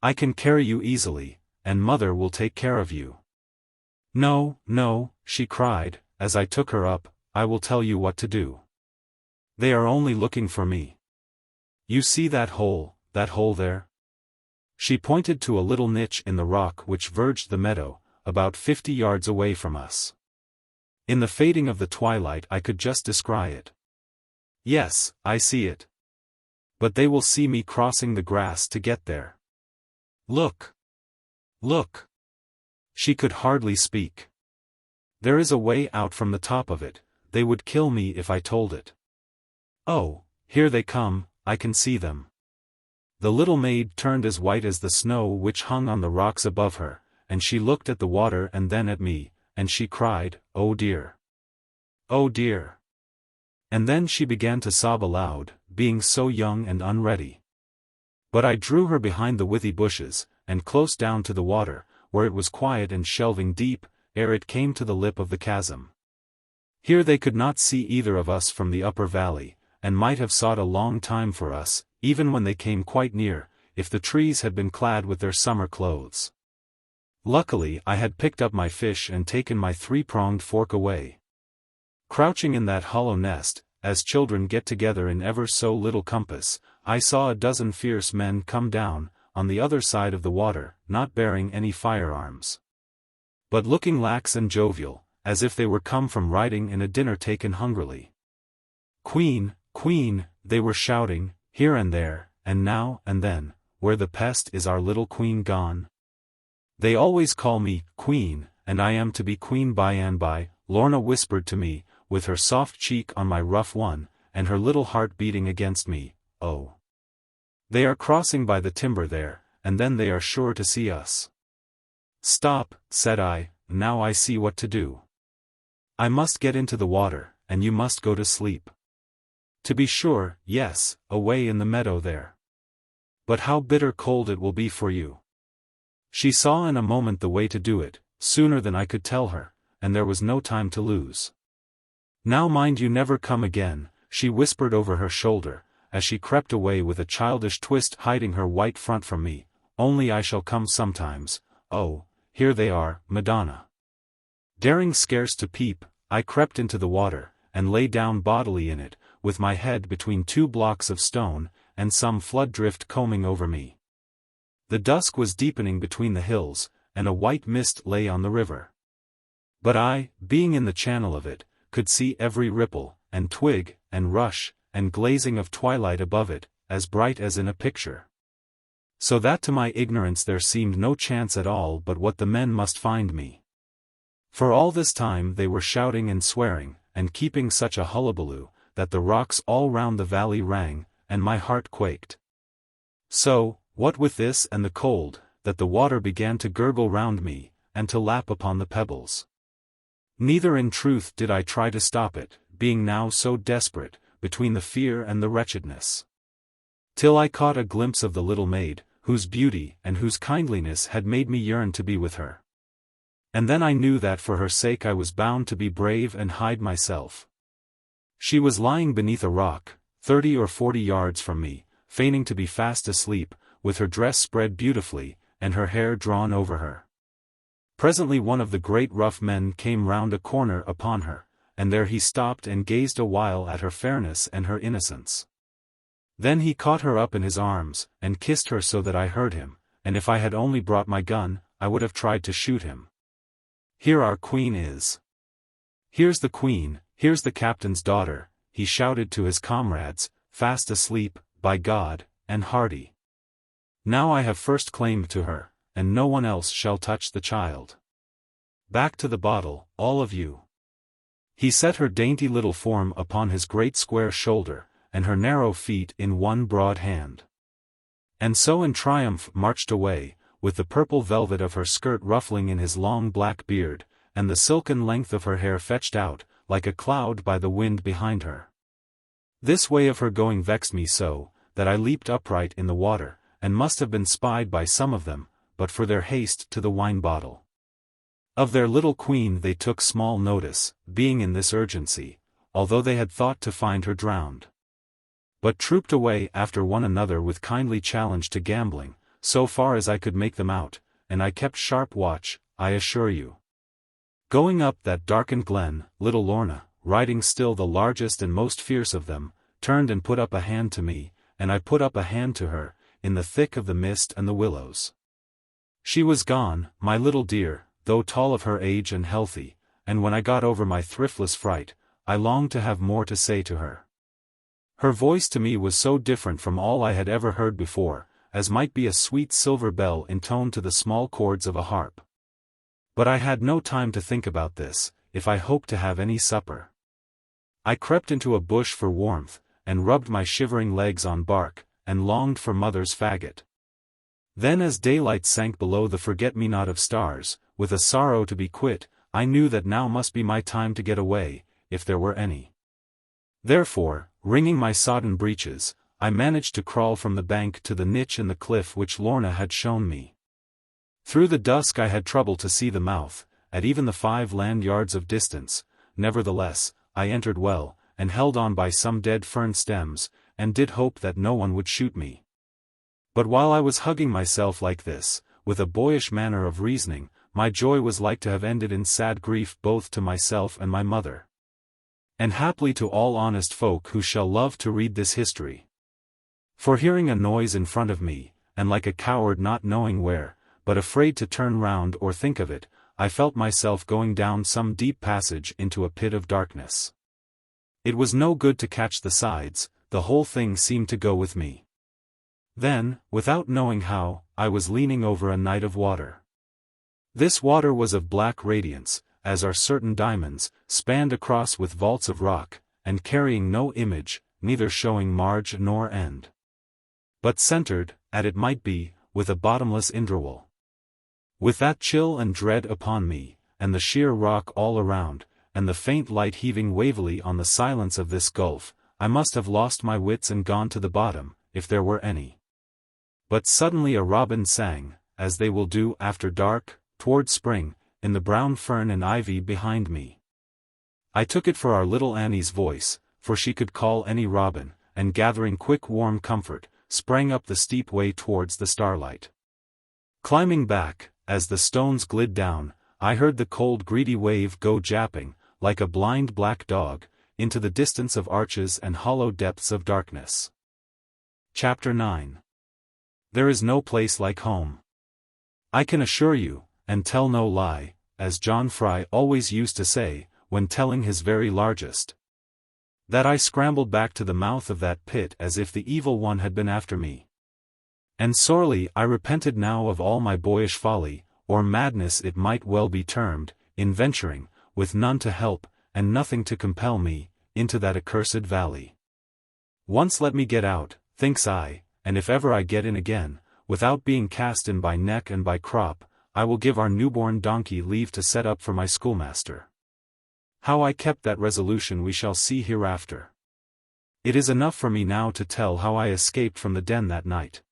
I can carry you easily, and mother will take care of you." "No, no," she cried, as I took her up, "I will tell you what to do. They are only looking for me. You see that hole there?" She pointed to a little niche in the rock which verged the meadow, about 50 yards away from us. In the fading of the twilight I could just descry it. "Yes, I see it. But they will see me crossing the grass to get there. Look! Look!" She could hardly speak. "There is a way out from the top of it. They would kill me if I told it. Oh, here they come, I can see them." The little maid turned as white as the snow which hung on the rocks above her, and she looked at the water and then at me, and she cried, "Oh dear! oh dear. And then she began to sob aloud, being so young and unready. But I drew her behind the withy bushes, and close down to the water, where it was quiet and shelving deep, ere it came to the lip of the chasm. Here they could not see either of us from the upper valley, and might have sought a long time for us, even when they came quite near, if the trees had been clad with their summer clothes. Luckily I had picked up my fish and taken my three-pronged fork away. Crouching in that hollow nest, as children get together in ever so little compass, I saw a dozen fierce men come down, on the other side of the water, not bearing any firearms, but looking lax and jovial, as if they were come from riding in a dinner taken hungrily. Queen, Queen, they were shouting, here and there, and now and then, where the pest is our little Queen gone? They always call me Queen, and I am to be Queen by and by, Lorna whispered to me, with her soft cheek on my rough one, and her little heart beating against me. Oh, they are crossing by the timber there, and then they are sure to see us. Stop, said I, now I see what to do. I must get into the water, and you must go to sleep. To be sure, yes, away in the meadow there. But how bitter cold it will be for you. She saw in a moment the way to do it, sooner than I could tell her, and there was no time to lose. Now mind you never come again, she whispered over her shoulder, as she crept away with a childish twist hiding her white front from me, only I shall come sometimes. Oh, here they are, Madonna. Daring scarce to peep, I crept into the water, and lay down bodily in it, with my head between two blocks of stone, and some flood drift combing over me. The dusk was deepening between the hills, and a white mist lay on the river. But I, being in the channel of it, could see every ripple, and twig, and rush, and glazing of twilight above it, as bright as in a picture. So that to my ignorance there seemed no chance at all but what the men must find me. For all this time they were shouting and swearing, and keeping such a hullabaloo, that the rocks all round the valley rang, and my heart quaked. So, what with this and the cold, that the water began to gurgle round me, and to lap upon the pebbles. Neither in truth did I try to stop it, being now so desperate, between the fear and the wretchedness. Till I caught a glimpse of the little maid, whose beauty and whose kindliness had made me yearn to be with her. And then I knew that for her sake I was bound to be brave and hide myself. She was lying beneath a rock, 30 or 40 yards from me, feigning to be fast asleep, with her dress spread beautifully, and her hair drawn over her. Presently one of the great rough men came round a corner upon her, and there he stopped and gazed a while at her fairness and her innocence. Then he caught her up in his arms, and kissed her so that I heard him, and if I had only brought my gun, I would have tried to shoot him. Here our Queen is. Here's the Queen, here's the captain's daughter, he shouted to his comrades, fast asleep, by God, and hardy. Now I have first claim to her, and no one else shall touch the child. Back to the bottle, all of you. He set her dainty little form upon his great square shoulder, and her narrow feet in one broad hand. And so in triumph marched away, with the purple velvet of her skirt ruffling in his long black beard, and the silken length of her hair fetched out, like a cloud by the wind behind her. This way of her going vexed me so, that I leaped upright in the water, and must have been spied by some of them, but for their haste to the wine bottle. Of their little Queen they took small notice, being in this urgency, although they had thought to find her drowned. But trooped away after one another with kindly challenge to gambling, so far as I could make them out, and I kept sharp watch, I assure you. Going up that darkened glen, little Lorna, riding still the largest and most fierce of them, turned and put up a hand to me, and I put up a hand to her, in the thick of the mist and the willows. She was gone, my little dear, though tall of her age and healthy, and when I got over my thriftless fright, I longed to have more to say to her. Her voice to me was so different from all I had ever heard before, as might be a sweet silver bell intoned to the small chords of a harp. But I had no time to think about this, if I hoped to have any supper. I crept into a bush for warmth, and rubbed my shivering legs on bark, and longed for mother's faggot. Then as daylight sank below the forget-me-not of stars, with a sorrow to be quit, I knew that now must be my time to get away, if there were any. Therefore, wringing my sodden breeches, I managed to crawl from the bank to the niche in the cliff which Lorna had shown me. Through the dusk I had trouble to see the mouth, at even the 5 land yards of distance. Nevertheless, I entered well, and held on by some dead fern stems, and did hope that no one would shoot me. But while I was hugging myself like this, with a boyish manner of reasoning, my joy was like to have ended in sad grief both to myself and my mother. And haply to all honest folk who shall love to read this history. For hearing a noise in front of me, and like a coward not knowing where, but afraid to turn round or think of it, I felt myself going down some deep passage into a pit of darkness. It was no good to catch the sides, the whole thing seemed to go with me. Then, without knowing how, I was leaning over a night of water. This water was of black radiance, as are certain diamonds, spanned across with vaults of rock, and carrying no image, neither showing marge nor end. But centered, as it might be, with a bottomless interval. With that chill and dread upon me, and the sheer rock all around, and the faint light heaving wavily on the silence of this gulf, I must have lost my wits and gone to the bottom, if there were any. But suddenly a robin sang, as they will do after dark, toward spring, in the brown fern and ivy behind me. I took it for our little Annie's voice, for she could call any robin, and gathering quick warm comfort, sprang up the steep way towards the starlight. Climbing back, as the stones glid down, I heard the cold greedy wave go japping, like a blind black dog, into the distance of arches and hollow depths of darkness. Chapter 9. There is no place like home. I can assure you, and tell no lie, as John Fry always used to say, when telling his very largest, that I scrambled back to the mouth of that pit as if the evil one had been after me. And sorely I repented now of all my boyish folly, or madness it might well be termed, in venturing, with none to help, and nothing to compel me, into that accursed valley. Once let me get out, thinks I, and if ever I get in again, without being cast in by neck and by crop, I will give our newborn donkey leave to set up for my schoolmaster. How I kept that resolution we shall see hereafter. It is enough for me now to tell how I escaped from the den that night.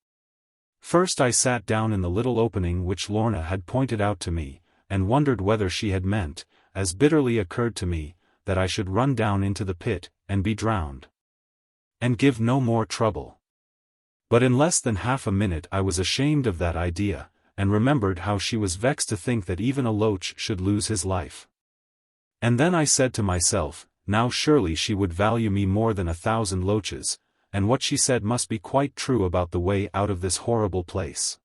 First I sat down in the little opening which Lorna had pointed out to me, and wondered whether she had meant, as bitterly occurred to me, that I should run down into the pit, and be drowned. And give no more trouble. But in less than half a minute I was ashamed of that idea, and remembered how she was vexed to think that even a loach should lose his life. And then I said to myself, now surely she would value me more than 1,000 loaches, and what she said must be quite true about the way out of this horrible place.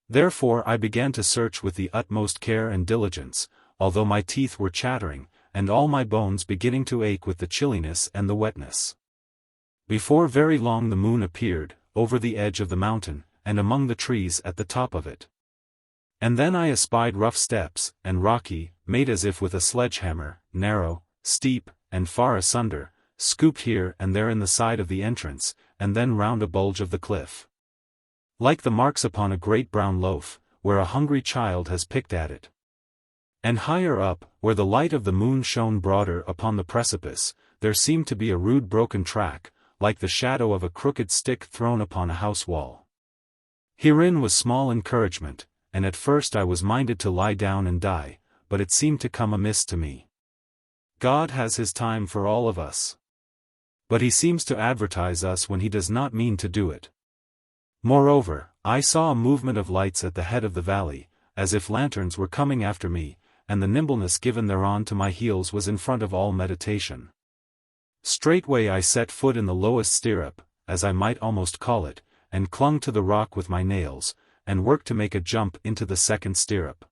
Therefore I began to search with the utmost care and diligence, although my teeth were chattering, and all my bones beginning to ache with the chilliness and the wetness. Before very long the moon appeared, over the edge of the mountain, and among the trees at the top of it. And then I espied rough steps, and rocky, made as if with a sledgehammer, narrow, steep, and far asunder, scooped here and there in the side of the entrance, and then round a bulge of the cliff. Like the marks upon a great brown loaf, where a hungry child has picked at it. And higher up, where the light of the moon shone broader upon the precipice, there seemed to be a rude broken track, like the shadow of a crooked stick thrown upon a house wall. Herein was small encouragement, and at first I was minded to lie down and die, but it seemed to come amiss to me. God has his time for all of us. But he seems to advertise us when he does not mean to do it. Moreover, I saw a movement of lights at the head of the valley, as if lanterns were coming after me, and the nimbleness given thereon to my heels was in front of all meditation. Straightway I set foot in the lowest stirrup, as I might almost call it, and clung to the rock with my nails, and worked to make a jump into the second stirrup.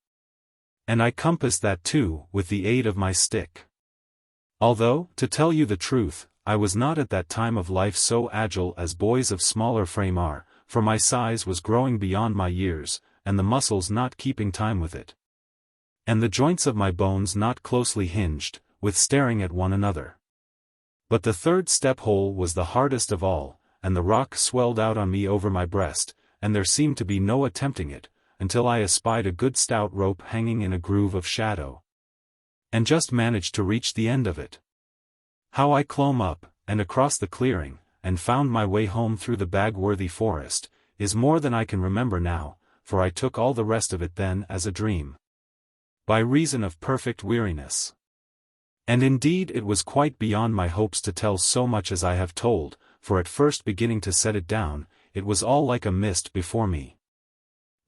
And I compassed that too, with the aid of my stick. Although, to tell you the truth, I was not at that time of life so agile as boys of smaller frame are, for my size was growing beyond my years, and the muscles not keeping time with it. And the joints of my bones not closely hinged, with staring at one another. But the third step hole was the hardest of all, and the rock swelled out on me over my breast, and there seemed to be no attempting it, until I espied a good stout rope hanging in a groove of shadow. And just managed to reach the end of it. How I clomb up, and across the clearing, and found my way home through the Bagworthy forest, is more than I can remember now, for I took all the rest of it then as a dream. By reason of perfect weariness. And indeed it was quite beyond my hopes to tell so much as I have told, for at first beginning to set it down, it was all like a mist before me.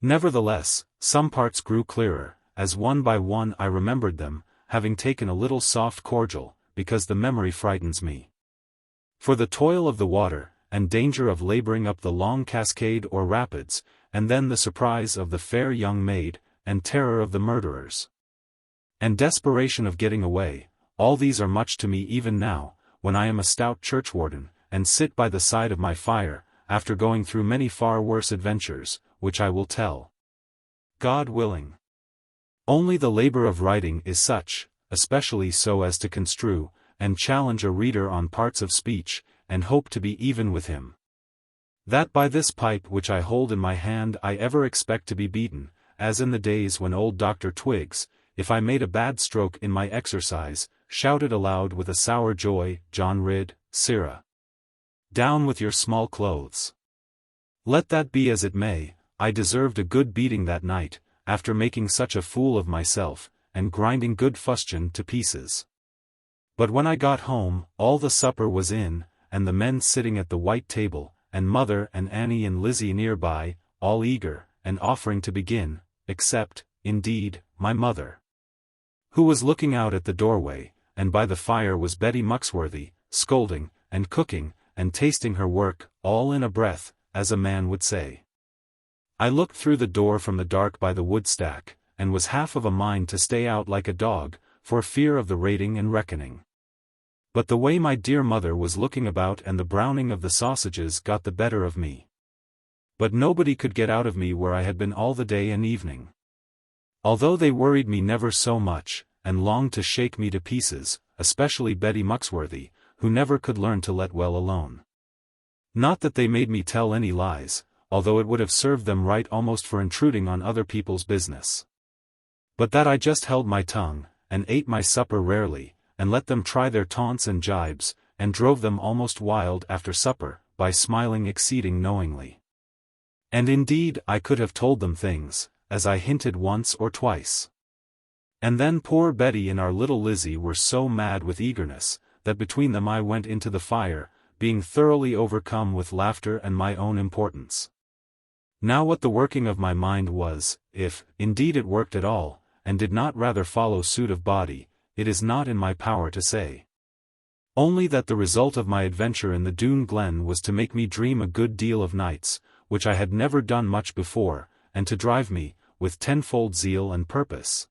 Nevertheless, some parts grew clearer, as one by one I remembered them, having taken a little soft cordial, because the memory frightens me. For the toil of the water, and danger of laboring up the long cascade or rapids, and then the surprise of the fair young maid, and terror of the murderers, and desperation of getting away, all these are much to me even now, when I am a stout churchwarden, and sit by the side of my fire, after going through many far worse adventures, which I will tell, God willing. Only the labor of writing is such, especially so as to construe, and challenge a reader on parts of speech, and hope to be even with him. That by this pipe which I hold in my hand I ever expect to be beaten, as in the days when old Dr. Twiggs, if I made a bad stroke in my exercise, shouted aloud with a sour joy, John Ridd, Sirrah, down with your small clothes. Let that be as it may, I deserved a good beating that night, after making such a fool of myself, and grinding good fustian to pieces. But when I got home, all the supper was in, and the men sitting at the white table, and mother and Annie and Lizzie nearby, all eager, and offering to begin, except, indeed, my mother, who was looking out at the doorway, and by the fire was Betty Muxworthy, scolding, and cooking, and tasting her work, all in a breath, as a man would say. I looked through the door from the dark by the woodstack, and was half of a mind to stay out like a dog, for fear of the rating and reckoning. But the way my dear mother was looking about and the browning of the sausages got the better of me. But nobody could get out of me where I had been all the day and evening. Although they worried me never so much, and longed to shake me to pieces, especially Betty Muxworthy, who never could learn to let well alone. Not that they made me tell any lies, although it would have served them right almost for intruding on other people's business. But that I just held my tongue, and ate my supper rarely, and let them try their taunts and jibes, and drove them almost wild after supper, by smiling exceeding knowingly. And indeed I could have told them things, as I hinted once or twice. And then poor Betty and our little Lizzie were so mad with eagerness, that between them I went into the fire, being thoroughly overcome with laughter and my own importance. Now what the working of my mind was, if, indeed it worked at all, and did not rather follow suit of body, it is not in my power to say. Only that the result of my adventure in the Doone Glen was to make me dream a good deal of nights, which I had never done much before, and to drive me, with tenfold zeal and purpose,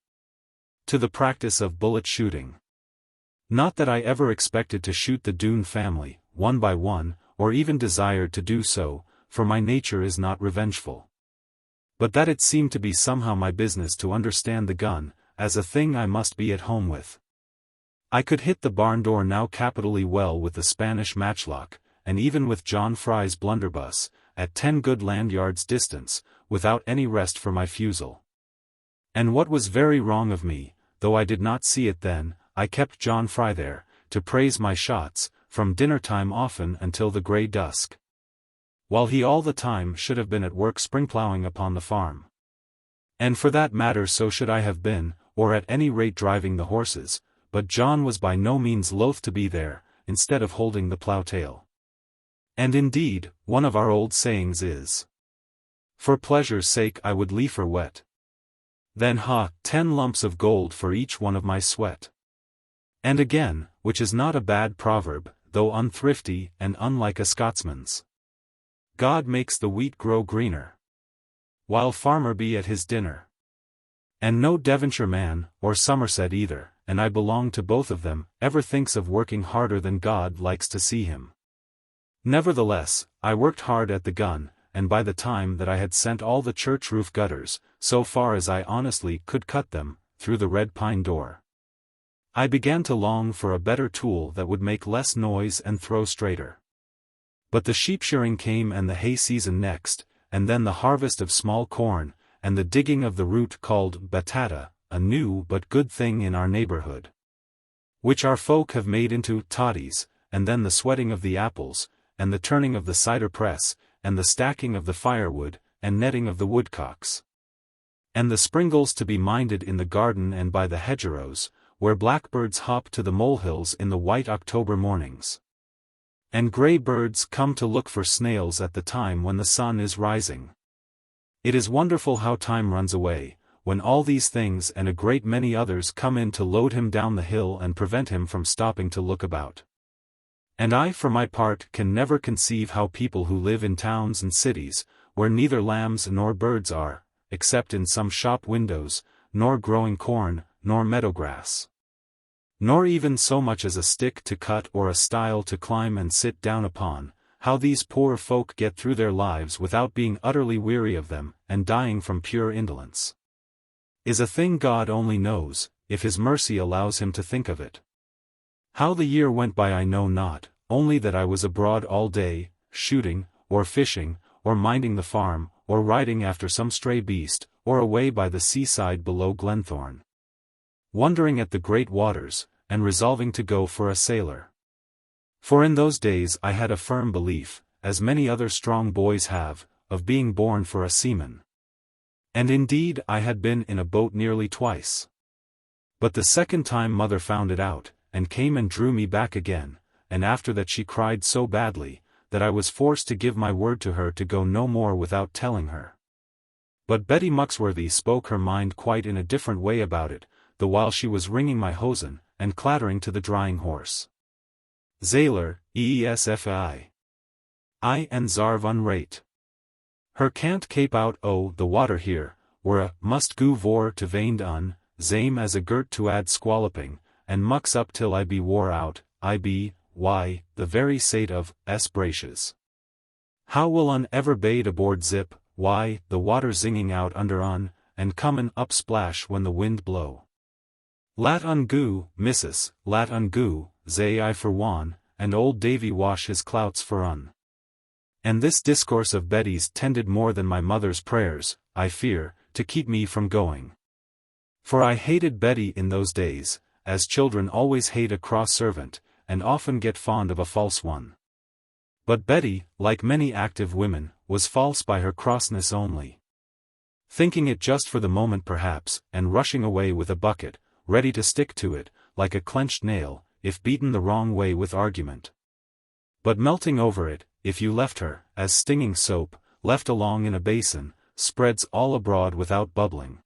to the practice of bullet shooting. Not that I ever expected to shoot the Doone family, one by one, or even desired to do so, for my nature is not revengeful. But that it seemed to be somehow my business to understand the gun, as a thing I must be at home with. I could hit the barn door now capitally well with the Spanish matchlock, and even with John Fry's blunderbuss, at 10 good land yards distance, without any rest for my fusel. And what was very wrong of me, though I did not see it then, I kept John Fry there, to praise my shots, from dinner time often until the grey dusk, while he all the time should have been at work spring-ploughing upon the farm. And for that matter so should I have been, or at any rate driving the horses, but John was by no means loath to be there, instead of holding the plough-tail. And indeed, one of our old sayings is, for pleasure's sake I would liefer wet than 10 lumps of gold for each one of my sweat. And again, which is not a bad proverb, though unthrifty and unlike a Scotsman's, God makes the wheat grow greener, while farmer be at his dinner. And no Devonshire man, or Somerset either, and I belong to both of them, ever thinks of working harder than God likes to see him. Nevertheless, I worked hard at the gun, and by the time that I had sent all the church roof gutters, so far as I honestly could cut them, through the red pine door, I began to long for a better tool that would make less noise and throw straighter. But the sheep shearing came and the hay season next, and then the harvest of small corn, and the digging of the root called batata, a new but good thing in our neighborhood, which our folk have made into toddies, and then the sweating of the apples, and the turning of the cider press, and the stacking of the firewood, and netting of the woodcocks. And the springles to be minded in the garden and by the hedgerows, where blackbirds hop to the molehills in the white October mornings. And grey birds come to look for snails at the time when the sun is rising. It is wonderful how time runs away, when all these things and a great many others come in to load him down the hill and prevent him from stopping to look about. And I for my part can never conceive how people who live in towns and cities, where neither lambs nor birds are, except in some shop windows, nor growing corn, nor meadow grass, nor even so much as a stick to cut or a stile to climb and sit down upon, how these poor folk get through their lives without being utterly weary of them, and dying from pure indolence, is a thing God only knows, if His mercy allows him to think of it. How the year went by I know not, only that I was abroad all day, shooting, or fishing, or minding the farm, or riding after some stray beast, or away by the seaside below Glenthorne, wondering at the great waters, and resolving to go for a sailor. For in those days I had a firm belief, as many other strong boys have, of being born for a seaman. And indeed I had been in a boat nearly twice. But the second time mother found it out, and came and drew me back again, and after that she cried so badly, that I was forced to give my word to her to go no more without telling her. But Betty Muxworthy spoke her mind quite in a different way about it, the while she was wringing my hosen, and clattering to the drying horse. Zailer, EESFI. I and Zarv unrate. Her can't cape out the water here, were a must go vor to veind zame as a girt to add squalloping, and mucks up till I be wore out, why, the very sate of braces. How will ever bade aboard zip, why, the water zinging out under and comin' up splash when the wind blow. Lat goo, missus, lat goo, zay I for one, and old Davy wash his clouts for And this discourse of Betty's tended more than my mother's prayers, I fear, to keep me from going. For I hated Betty in those days, as children always hate a cross servant, and often get fond of a false one. But Betty, like many active women, was false by her crossness only. Thinking it just for the moment perhaps, and rushing away with a bucket, ready to stick to it, like a clenched nail, if beaten the wrong way with argument. But melting over it, if you left her, as stinging soap, left along in a basin, spreads all abroad without bubbling.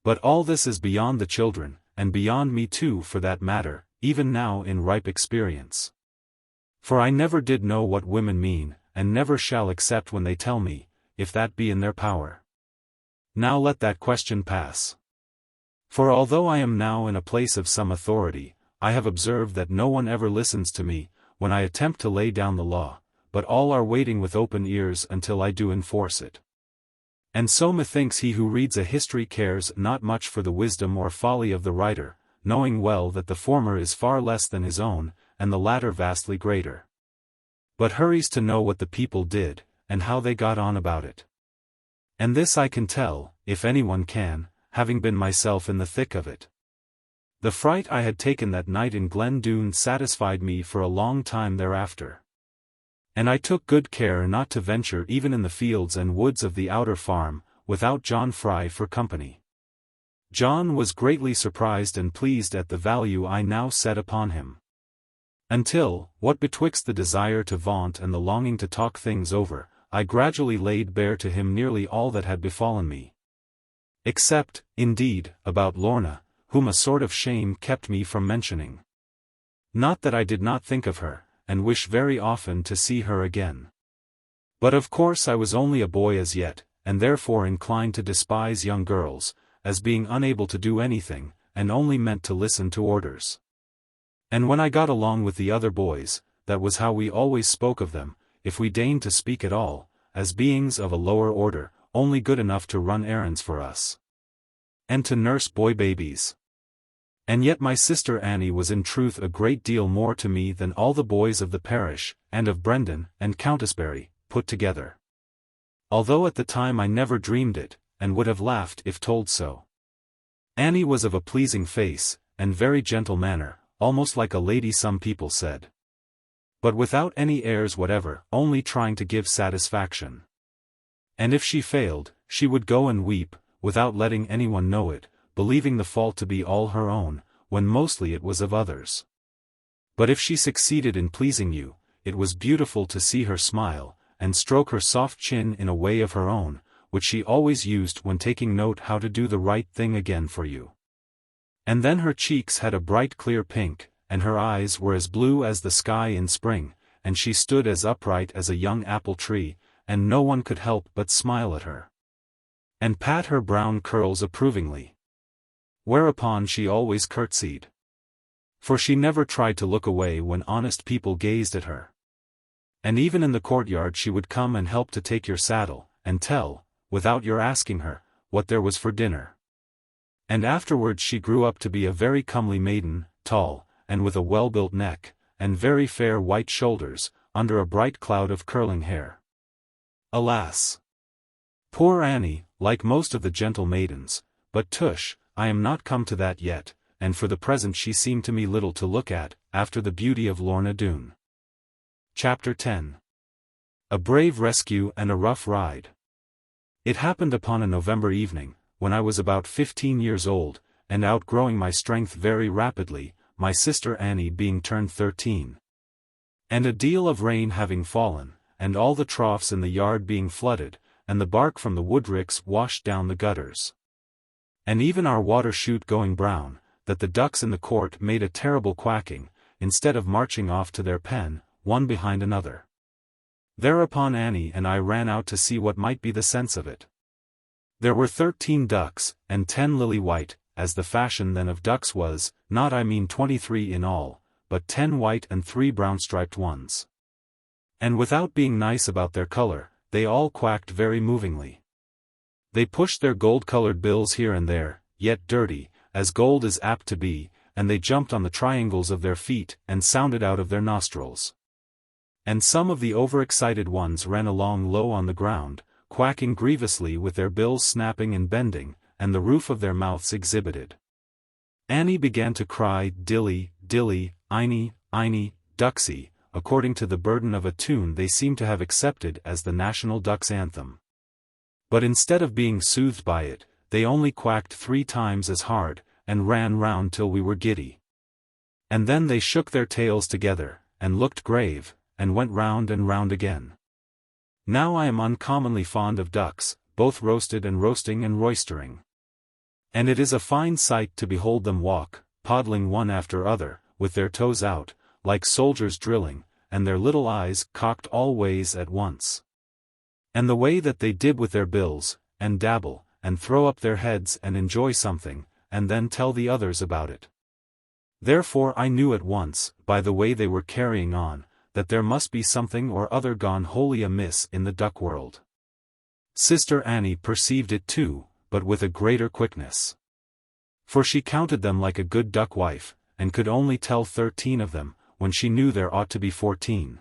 But all this is beyond the children, and beyond me too for that matter, even now in ripe experience. For I never did know what women mean, and never shall except when they tell me, if that be in their power. Now let that question pass. For although I am now in a place of some authority, I have observed that no one ever listens to me, when I attempt to lay down the law, but all are waiting with open ears until I do enforce it. And so methinks he who reads a history cares not much for the wisdom or folly of the writer, knowing well that the former is far less than his own, and the latter vastly greater. But hurries to know what the people did, and how they got on about it. And this I can tell, if anyone can, having been myself in the thick of it. The fright I had taken that night in Glen Doone satisfied me for a long time thereafter. And I took good care not to venture even in the fields and woods of the outer farm, without John Fry for company. John was greatly surprised and pleased at the value I now set upon him. Until, what betwixt the desire to vaunt and the longing to talk things over, I gradually laid bare to him nearly all that had befallen me. Except, indeed, about Lorna, whom a sort of shame kept me from mentioning. Not that I did not think of her, and wish very often to see her again. But of course I was only a boy as yet, and therefore inclined to despise young girls, as being unable to do anything, and only meant to listen to orders. And when I got along with the other boys, that was how we always spoke of them, if we deigned to speak at all, as beings of a lower order, only good enough to run errands for us, and to nurse boy babies. And yet my sister Annie was in truth a great deal more to me than all the boys of the parish, and of Brendan, and Countisbury, put together. Although at the time I never dreamed it, and would have laughed if told so. Annie was of a pleasing face, and very gentle manner, almost like a lady some people said. But without any airs whatever, only trying to give satisfaction. And if she failed, she would go and weep, without letting anyone know it, believing the fault to be all her own, when mostly it was of others. But if she succeeded in pleasing you, it was beautiful to see her smile, and stroke her soft chin in a way of her own, which she always used when taking note how to do the right thing again for you. And then her cheeks had a bright clear pink, and her eyes were as blue as the sky in spring, and she stood as upright as a young apple tree, and no one could help but smile at her. And pat her brown curls approvingly. Whereupon she always curtsied. For she never tried to look away when honest people gazed at her. And even in the courtyard she would come and help to take your saddle, and tell, without your asking her, what there was for dinner. And afterwards she grew up to be a very comely maiden, tall, and with a well-built neck, and very fair white shoulders, under a bright cloud of curling hair. Alas! Poor Annie, like most of the gentle maidens, but tush, I am not come to that yet, and for the present she seemed to me little to look at, after the beauty of Lorna Doone. Chapter 10. A brave rescue and a rough ride. It happened upon a November evening, when I was about 15 years old, and outgrowing my strength very rapidly, my sister Annie being turned 13. And a deal of rain having fallen, and all the troughs in the yard being flooded, and the bark from the woodricks washed down the gutters. And even our water chute going brown, that the ducks in the court made a terrible quacking, instead of marching off to their pen, one behind another. Thereupon Annie and I ran out to see what might be the sense of it. There were 13 ducks, and 10 lily-white, as the fashion then of ducks was, not I mean 23 in all, but 10 white and 3 brown-striped ones. And without being nice about their color, they all quacked very movingly. They pushed their gold-colored bills here and there, yet dirty, as gold is apt to be, and they jumped on the triangles of their feet and sounded out of their nostrils. And some of the overexcited ones ran along low on the ground, quacking grievously with their bills snapping and bending, and the roof of their mouths exhibited. Annie began to cry dilly, dilly, iny, iny, ducksy, according to the burden of a tune they seemed to have accepted as the national duck's anthem. But instead of being soothed by it, they only quacked 3 times as hard, and ran round till we were giddy. And then they shook their tails together, and looked grave, and went round and round again. Now I am uncommonly fond of ducks, both roasted and roasting and roystering. And it is a fine sight to behold them walk, poddling one after other, with their toes out, like soldiers drilling, and their little eyes cocked all ways at once. And the way that they dib with their bills, and dabble, and throw up their heads and enjoy something, and then tell the others about it. Therefore I knew at once, by the way they were carrying on, that there must be something or other gone wholly amiss in the duck world. Sister Annie perceived it too, but with a greater quickness. For she counted them like a good duck wife, and could only tell 13 of them, when she knew there ought to be 14.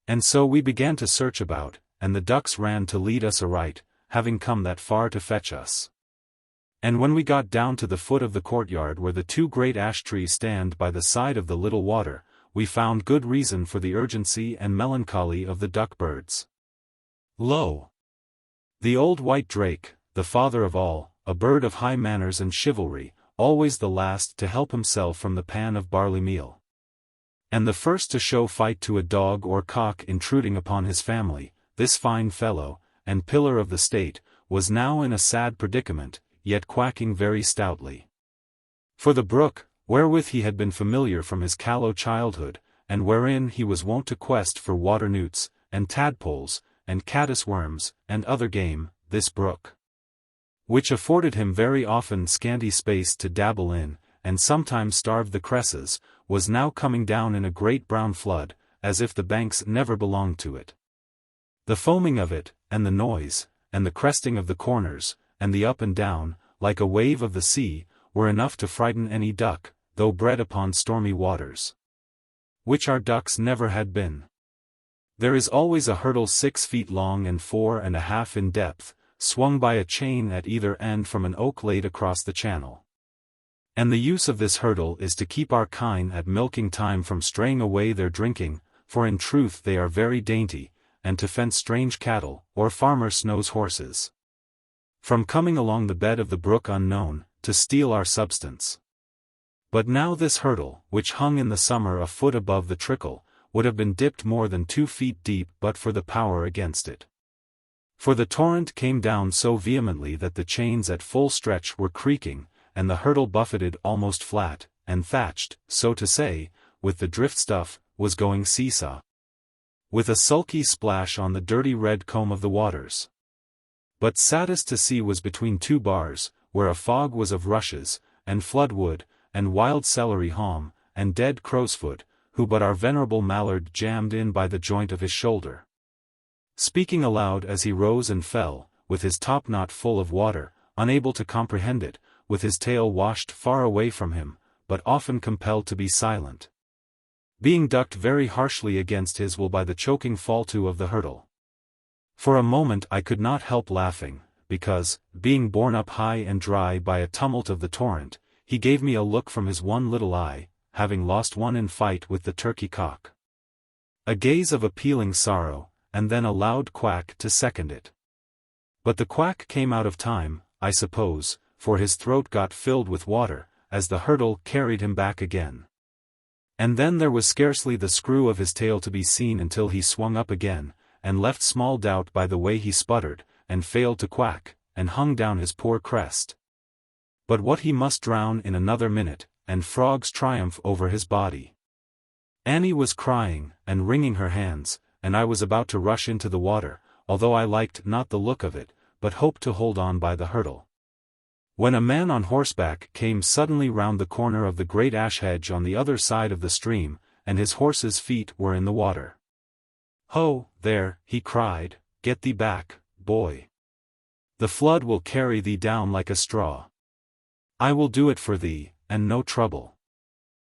And so we began to search about, and the ducks ran to lead us aright, having come that far to fetch us. And when we got down to the foot of the courtyard where the 2 great ash trees stand by the side of the little water, we found good reason for the urgency and melancholy of the duck birds. Lo! The old white drake, the father of all, a bird of high manners and chivalry, always the last to help himself from the pan of barley meal. And the first to show fight to a dog or cock intruding upon his family, this fine fellow, and pillar of the state, was now in a sad predicament, yet quacking very stoutly. For the brook, wherewith he had been familiar from his callow childhood, and wherein he was wont to quest for water-newts, and tadpoles, and caddis-worms, and other game, this brook, which afforded him very often scanty space to dabble in, and sometimes starved the cresses, was now coming down in a great brown flood, as if the banks never belonged to it. The foaming of it, and the noise, and the cresting of the corners, and the up and down, like a wave of the sea, were enough to frighten any duck, though bred upon stormy waters. Which our ducks never had been. There is always a hurdle 6 feet long and 4½ in depth, swung by a chain at either end from an oak laid across the channel. And the use of this hurdle is to keep our kine at milking time from straying away their drinking, for in truth they are very dainty, and to fence strange cattle, or farmer Snow's horses, from coming along the bed of the brook unknown, to steal our substance. But now this hurdle, which hung in the summer a foot above the trickle, would have been dipped more than 2 feet deep but for the power against it. For the torrent came down so vehemently that the chains at full stretch were creaking, and the hurdle buffeted almost flat, and thatched, so to say, with the drift stuff, was going seesaw, with a sulky splash on the dirty red comb of the waters. But saddest to see was between 2 bars, where a fog was of rushes, and flood wood, and wild celery haulm, and dead crowsfoot, who but our venerable mallard jammed in by the joint of his shoulder, speaking aloud as he rose and fell, with his topknot full of water, unable to comprehend it, with his tail washed far away from him, but often compelled to be silent, being ducked very harshly against his will by the choking fall-to of the hurdle. For a moment I could not help laughing, because, being borne up high and dry by a tumult of the torrent, he gave me a look from his one little eye, having lost one in fight with the turkey-cock. A gaze of appealing sorrow, and then a loud quack to second it. But the quack came out of time, I suppose, for his throat got filled with water, as the hurdle carried him back again. And then there was scarcely the screw of his tail to be seen until he swung up again, and left small doubt by the way he sputtered, and failed to quack, and hung down his poor crest. But what he must drown in another minute, and frogs triumph over his body. Annie was crying, and wringing her hands, and I was about to rush into the water, although I liked not the look of it, but hoped to hold on by the hurdle, when a man on horseback came suddenly round the corner of the great ash hedge on the other side of the stream, and his horse's feet were in the water. "Ho, there," he cried, "get thee back, boy. The flood will carry thee down like a straw. I will do it for thee, and no trouble."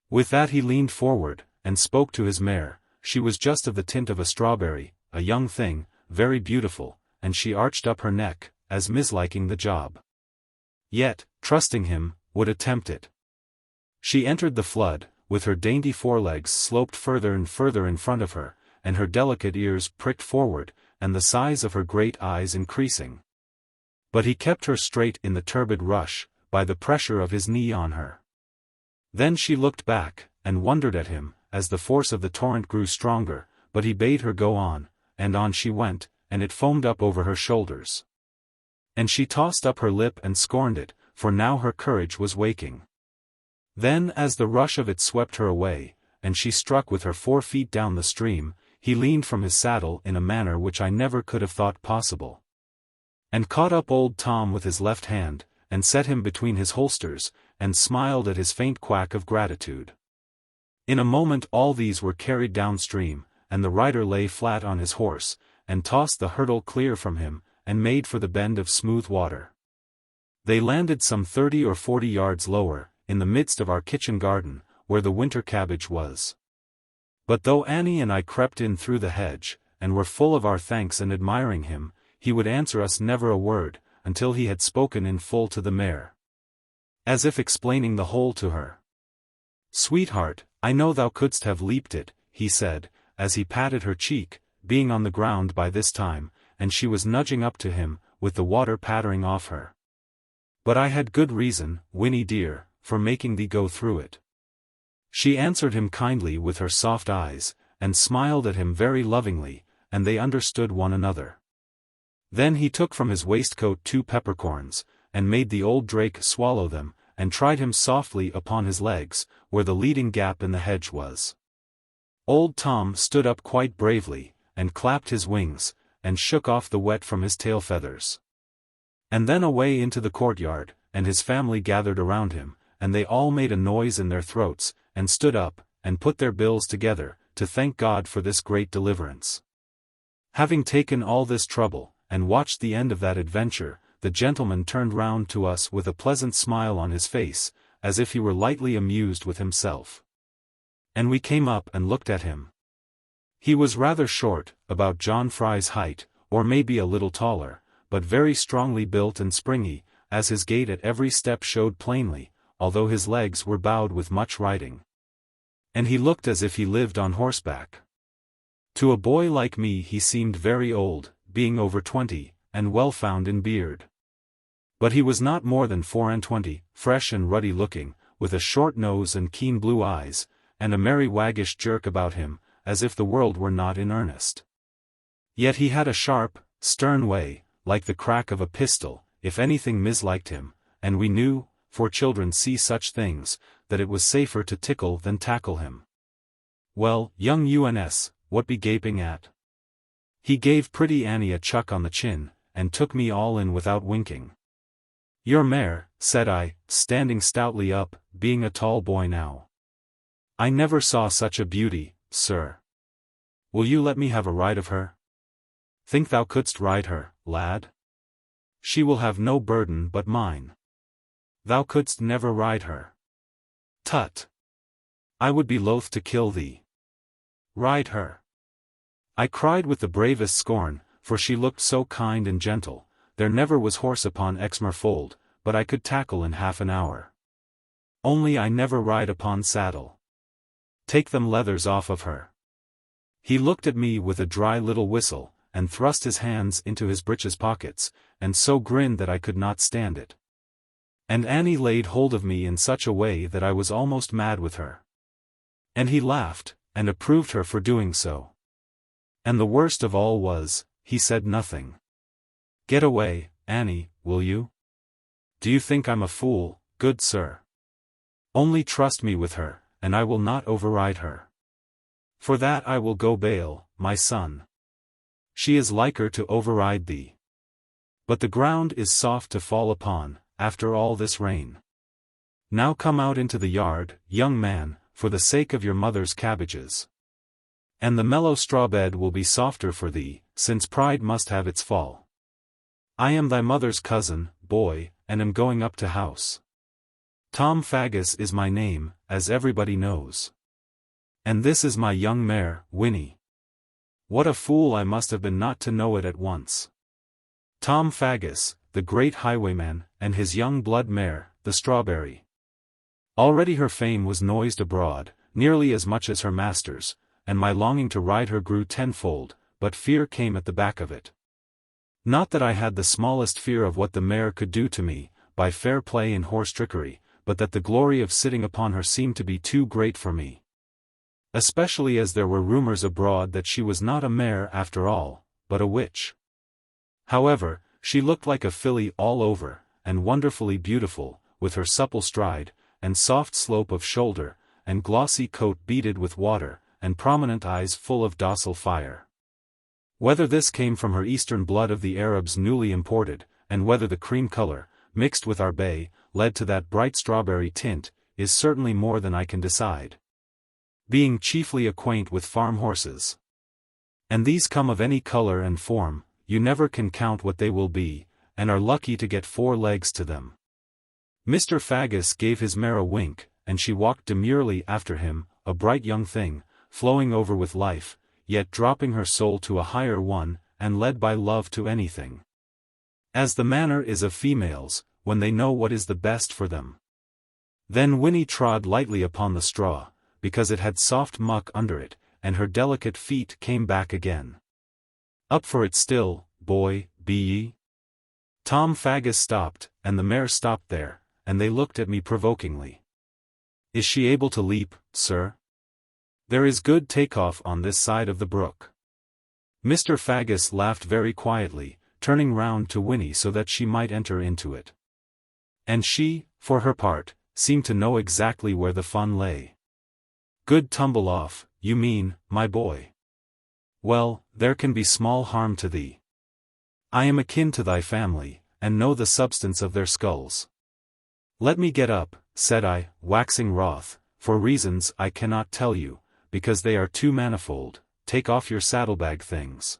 With that he leaned forward, and spoke to his mare. She was just of the tint of a strawberry, a young thing, very beautiful, and she arched up her neck, as misliking the job, yet, trusting him, would attempt it. She entered the flood, with her dainty forelegs sloped further and further in front of her, and her delicate ears pricked forward, and the size of her great eyes increasing. But he kept her straight in the turbid rush, by the pressure of his knee on her. Then she looked back, and wondered at him, as the force of the torrent grew stronger, but he bade her go on, and on she went, and it foamed up over her shoulders. And she tossed up her lip and scorned it, for now her courage was waking. Then as the rush of it swept her away, and she struck with her 4 feet down the stream, he leaned from his saddle in a manner which I never could have thought possible, and caught up old Tom with his left hand, and set him between his holsters, and smiled at his faint quack of gratitude. In a moment all these were carried downstream, and the rider lay flat on his horse, and tossed the hurdle clear from him, and made for the bend of smooth water. They landed some 30 or 40 yards lower, in the midst of our kitchen garden, where the winter cabbage was. But though Annie and I crept in through the hedge, and were full of our thanks and admiring him, he would answer us never a word, until he had spoken in full to the mare, as if explaining the whole to her. "Sweetheart, I know thou couldst have leaped it," he said, as he patted her cheek, being on the ground by this time, and she was nudging up to him, with the water pattering off her. "But I had good reason, Winnie dear, for making thee go through it." She answered him kindly with her soft eyes, and smiled at him very lovingly, and they understood one another. Then he took from his waistcoat 2 peppercorns, and made the old drake swallow them, and tried him softly upon his legs, where the leading gap in the hedge was. Old Tom stood up quite bravely, and clapped his wings, and shook off the wet from his tail feathers. And then away into the courtyard, and his family gathered around him, and they all made a noise in their throats, and stood up, and put their bills together, to thank God for this great deliverance. Having taken all this trouble, and watched the end of that adventure, the gentleman turned round to us with a pleasant smile on his face, as if he were lightly amused with himself. And we came up and looked at him. He was rather short, about John Fry's height, or maybe a little taller, but very strongly built and springy, as his gait at every step showed plainly, although his legs were bowed with much riding. And he looked as if he lived on horseback. To a boy like me he seemed very old, being over 20, and well found in beard. But he was not more than 24, fresh and ruddy looking, with a short nose and keen blue eyes, and a merry waggish jerk about him, as if the world were not in earnest. Yet he had a sharp, stern way, like the crack of a pistol, if anything misliked him, and we knew, for children see such things, that it was safer to tickle than tackle him. Well, young Uns, what be gaping at? He gave pretty Annie a chuck on the chin, and took me all in without winking. Your mare, said I, standing stoutly up, being a tall boy now. I never saw such a beauty, sir. Will you let me have a ride of her? Think thou couldst ride her, lad? She will have no burden but mine. Thou couldst never ride her. Tut! I would be loath to kill thee. Ride her! I cried with the bravest scorn, for she looked so kind and gentle. There never was horse upon Exmoor fold, but I could tackle in half an hour. Only I never ride upon saddle. Take them leathers off of her. He looked at me with a dry little whistle, and thrust his hands into his breeches pockets, and so grinned that I could not stand it. And Annie laid hold of me in such a way that I was almost mad with her. And he laughed, and approved her for doing so. And the worst of all was, he said nothing. Get away, Annie, will you? Do you think I'm a fool, good sir? Only trust me with her, and I will not override her. For that I will go bail, my son. She is liker to override thee. But the ground is soft to fall upon, after all this rain. Now come out into the yard, young man, for the sake of your mother's cabbages. And the mellow straw bed will be softer for thee, since pride must have its fall. I am thy mother's cousin, boy, and am going up to house. Tom Faggus is my name, as everybody knows. And this is my young mare, Winnie. What a fool I must have been not to know it at once. Tom Faggus, the great highwayman, and his young blood mare, the Strawberry. Already her fame was noised abroad, nearly as much as her master's, and my longing to ride her grew tenfold, but fear came at the back of it. Not that I had the smallest fear of what the mare could do to me, by fair play and horse trickery, but that the glory of sitting upon her seemed to be too great for me. Especially as there were rumors abroad that she was not a mare after all, but a witch. However, she looked like a filly all over, and wonderfully beautiful, with her supple stride, and soft slope of shoulder, and glossy coat beaded with water, and prominent eyes full of docile fire. Whether this came from her eastern blood of the Arabs newly imported, and whether the cream color, mixed with our bay, led to that bright strawberry tint, is certainly more than I can decide. Being chiefly acquaint with farm horses. And these come of any color and form, you never can count what they will be, and are lucky to get 4 legs to them. Mr. Faggus gave his mare a wink, and she walked demurely after him, a bright young thing, flowing over with life, yet dropping her soul to a higher one, and led by love to anything. As the manner is of females, when they know what is the best for them. Then Winnie trod lightly upon the straw, because it had soft muck under it, and her delicate feet came back again. Up for it still, boy, be ye? Tom Faggus stopped, and the mare stopped there, and they looked at me provokingly. Is she able to leap, sir? There is good take-off on this side of the brook. Mr. Faggus laughed very quietly, turning round to Winnie so that she might enter into it. And she, for her part, seemed to know exactly where the fun lay. Good tumble off, you mean, my boy. Well, there can be small harm to thee. I am akin to thy family, and know the substance of their skulls. Let me get up, said I, waxing wroth, for reasons I cannot tell you, because they are too manifold. Take off your saddlebag things.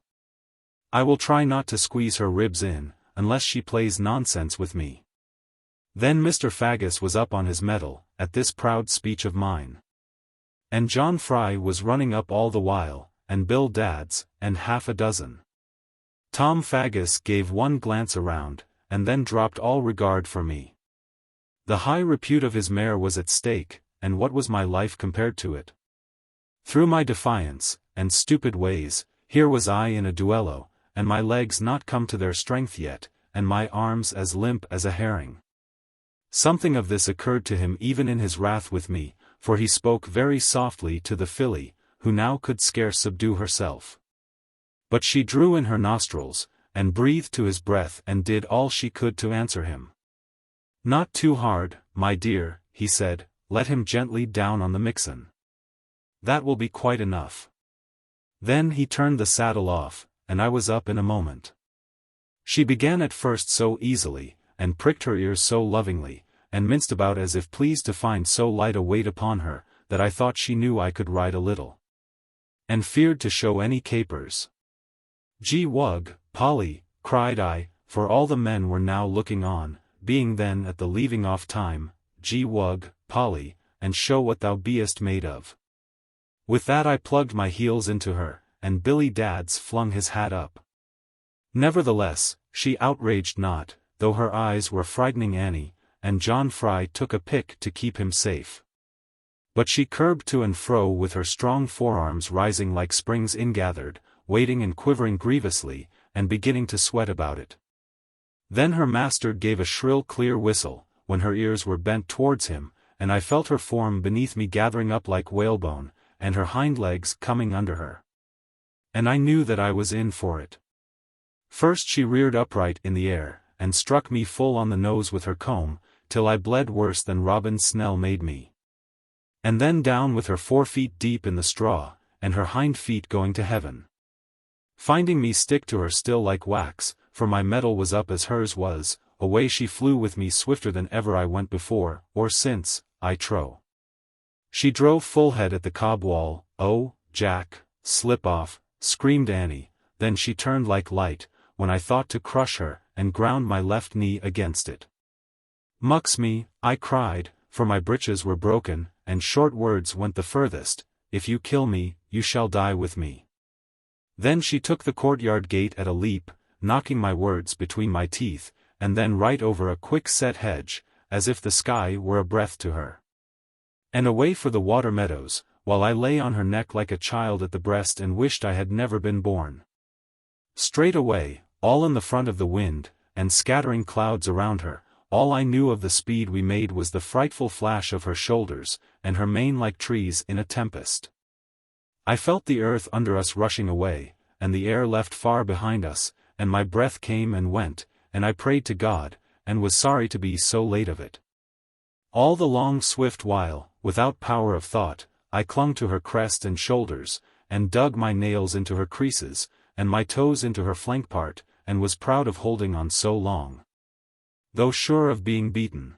I will try not to squeeze her ribs in, unless she plays nonsense with me. Then Mr. Faggus was up on his mettle, at this proud speech of mine. And John Fry was running up all the while, and Bill Dadds, and half a dozen. Tom Faggus gave one glance around, and then dropped all regard for me. The high repute of his mare was at stake, and what was my life compared to it? Through my defiance, and stupid ways, here was I in a duello, and my legs not come to their strength yet, and my arms as limp as a herring. Something of this occurred to him even in his wrath with me, for he spoke very softly to the filly, who now could scarce subdue herself. But she drew in her nostrils, and breathed to his breath and did all she could to answer him. "Not too hard, my dear," he said, "let him gently down on the mixen. That will be quite enough." Then he turned the saddle off, and I was up in a moment. She began at first so easily, and pricked her ears so lovingly, and minced about as if pleased to find so light a weight upon her, that I thought she knew I could ride a little, and feared to show any capers. "Gee wug, Polly," cried I, for all the men were now looking on, being then at the leaving off time, "Gee wug, Polly, and show what thou beest made of." With that I plugged my heels into her, and Billy Dads flung his hat up. Nevertheless, she outraged not, though her eyes were frightening Annie, and John Fry took a pick to keep him safe. But she curbed to and fro with her strong forearms rising like springs ingathered, waiting and quivering grievously, and beginning to sweat about it. Then her master gave a shrill clear whistle, when her ears were bent towards him, and I felt her form beneath me gathering up like whalebone, and her hind legs coming under her. And I knew that I was in for it. First she reared upright in the air, and struck me full on the nose with her comb, till I bled worse than Robin Snell made me. And then down with her 4 feet deep in the straw, and her hind feet going to heaven. Finding me stick to her still like wax, for my mettle was up as hers was, away she flew with me swifter than ever I went before, or since, I trow. She drove full head at the cob wall. "Oh, Jack, slip off," screamed Annie, then she turned like light, when I thought to crush her, and ground my left knee against it. "Mux me," I cried, for my breeches were broken, and short words went the furthest, "if you kill me, you shall die with me." Then she took the courtyard gate at a leap, knocking my words between my teeth, and then right over a quick-set hedge, as if the sky were a breath to her. And away for the water meadows, while I lay on her neck like a child at the breast and wished I had never been born. Straight away, all in the front of the wind, and scattering clouds around her, all I knew of the speed we made was the frightful flash of her shoulders, and her mane like trees in a tempest. I felt the earth under us rushing away, and the air left far behind us, and my breath came and went, and I prayed to God, and was sorry to be so late of it. All the long swift while, without power of thought, I clung to her crest and shoulders, and dug my nails into her creases, and my toes into her flank part, and was proud of holding on so long, though sure of being beaten.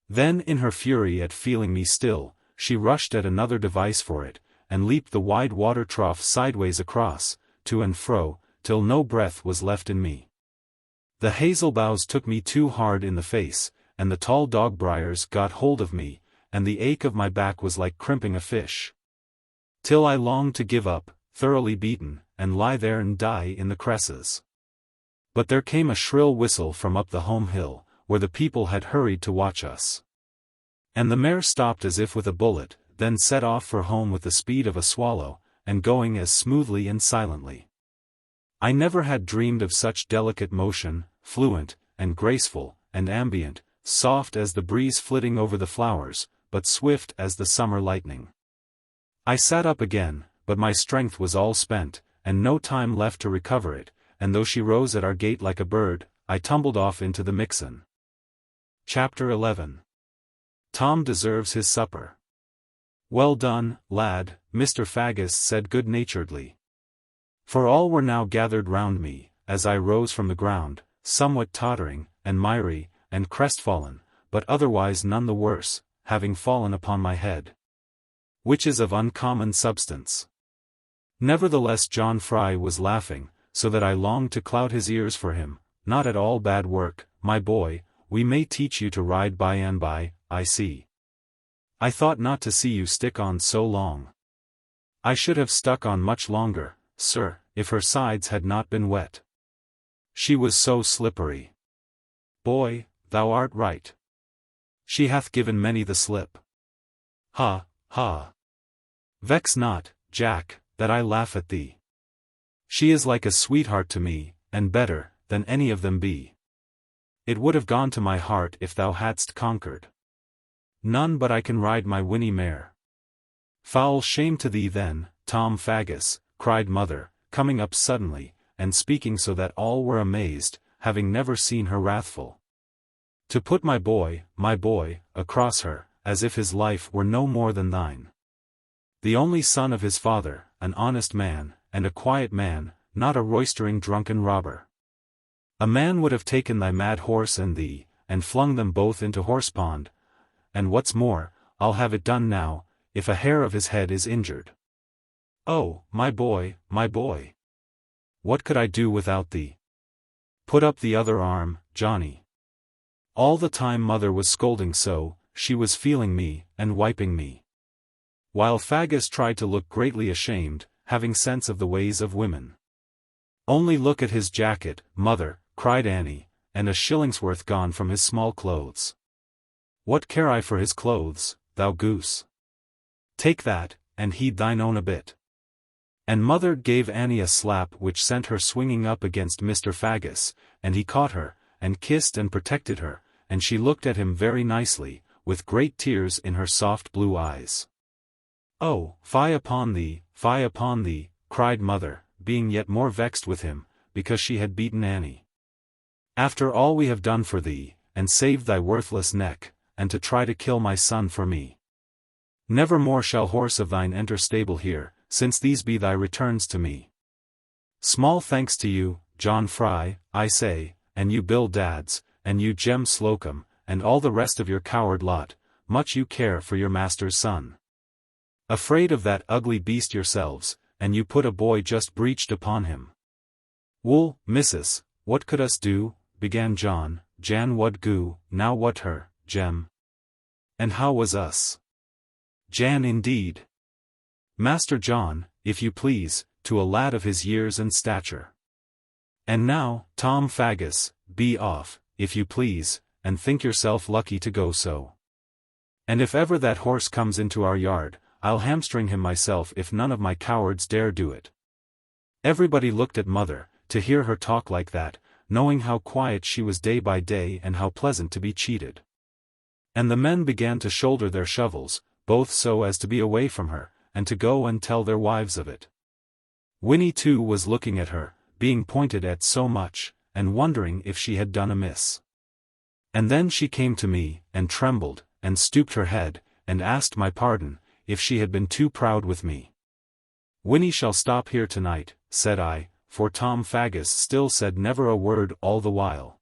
Then in her fury at feeling me still, she rushed at another device for it, and leaped the wide water trough sideways across, to and fro, till no breath was left in me. The hazel boughs took me too hard in the face, and the tall dog-briars got hold of me, and the ache of my back was like crimping a fish. Till I longed to give up, thoroughly beaten, and lie there and die in the cresses. But there came a shrill whistle from up the home hill, where the people had hurried to watch us. And the mare stopped as if with a bullet, then set off for home with the speed of a swallow, and going as smoothly and silently. I never had dreamed of such delicate motion, fluent, and graceful, and ambient, soft as the breeze flitting over the flowers, but swift as the summer lightning. I sat up again, but my strength was all spent, and no time left to recover it, and though she rose at our gate like a bird, I tumbled off into the mixen. Chapter 11. Tom deserves his supper. "Well done, lad," Mr. Faggus said good-naturedly. For all were now gathered round me, as I rose from the ground, somewhat tottering, and miry, and crestfallen, but otherwise none the worse, having fallen upon my head, which is of uncommon substance. Nevertheless John Fry was laughing, so that I longed to cloud his ears for him. "Not at all bad work, my boy, we may teach you to ride by and by, I see. I thought not to see you stick on so long." "I should have stuck on much longer, sir, if her sides had not been wet. She was so slippery." "Boy, thou art right. She hath given many the slip. Ha, ha. Vex not, Jack, that I laugh at thee. She is like a sweetheart to me, and better than any of them be. It would have gone to my heart if thou hadst conquered. None but I can ride my Winnie mare. Foul shame to thee then, Tom Faggus, cried mother, coming up suddenly, and speaking so that all were amazed, having never seen her wrathful. To put my boy, across her, as if his life were no more than thine. The only son of his father, an honest man, and a quiet man, not a roistering drunken robber. A man would have taken thy mad horse and thee, and flung them both into Horsepond, and what's more, I'll have it done now, if a hair of his head is injured. Oh, my boy, what could I do without thee? Put up the other arm, Johnny. All the time mother was scolding so, she was feeling me, and wiping me. While Faggus tried to look greatly ashamed, having sense of the ways of women. Only look at his jacket, mother, cried Annie, and a shillingsworth gone from his small clothes. What care I for his clothes, thou goose? Take that, and heed thine own a bit. And mother gave Annie a slap which sent her swinging up against Mr. Faggus, and he caught her, and kissed and protected her, and she looked at him very nicely, with great tears in her soft blue eyes. Oh, fie upon thee, cried mother, being yet more vexed with him, because she had beaten Annie. After all we have done for thee, and saved thy worthless neck, and to try to kill my son for me. Never more shall horse of thine enter stable here, since these be thy returns to me. Small thanks to you, John Fry, I say, and you Bill Dadds, and you Jem Slocum, and all the rest of your coward lot, much you care for your master's son. Afraid of that ugly beast yourselves, and you put a boy just breeched upon him. Wool, missus, what could us do, began John, Jan what goo, now what her, Jem. And how was us? Jan indeed. Master John, if you please, to a lad of his years and stature. And now, Tom Faggus, be off, if you please, and think yourself lucky to go so. And if ever that horse comes into our yard, I'll hamstring him myself if none of my cowards dare do it. Everybody looked at mother, to hear her talk like that, knowing how quiet she was day by day and how pleasant to be cheated. And the men began to shoulder their shovels, both so as to be away from her, and to go and tell their wives of it. Winnie too was looking at her, being pointed at so much, and wondering if she had done amiss. And then she came to me, and trembled, and stooped her head, and asked my pardon, if she had been too proud with me. Winnie shall stop here tonight, said I, for Tom Faggus still said never a word all the while.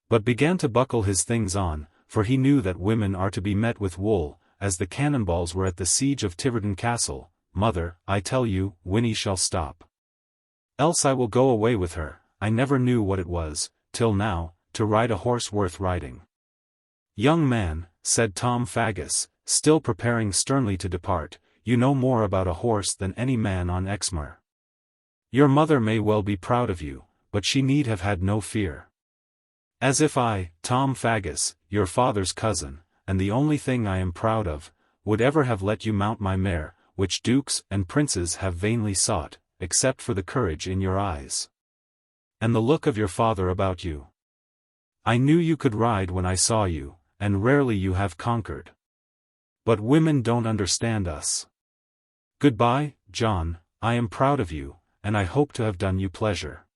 But began to buckle his things on, for he knew that women are to be met with wool, as the cannonballs were at the siege of Tiverton Castle. Mother, I tell you, Winnie shall stop. Else I will go away with her. I never knew what it was, till now, to ride a horse worth riding. Young man, said Tom Faggus, still preparing sternly to depart, you know more about a horse than any man on Exmoor. Your mother may well be proud of you, but she need have had no fear. As if I, Tom Faggus, your father's cousin, and the only thing I am proud of, would ever have let you mount my mare, which dukes and princes have vainly sought, except for the courage in your eyes. And the look of your father about you. I knew you could ride when I saw you, and rarely you have conquered. But women don't understand us. Goodbye, John, I am proud of you, and I hope to have done you pleasure.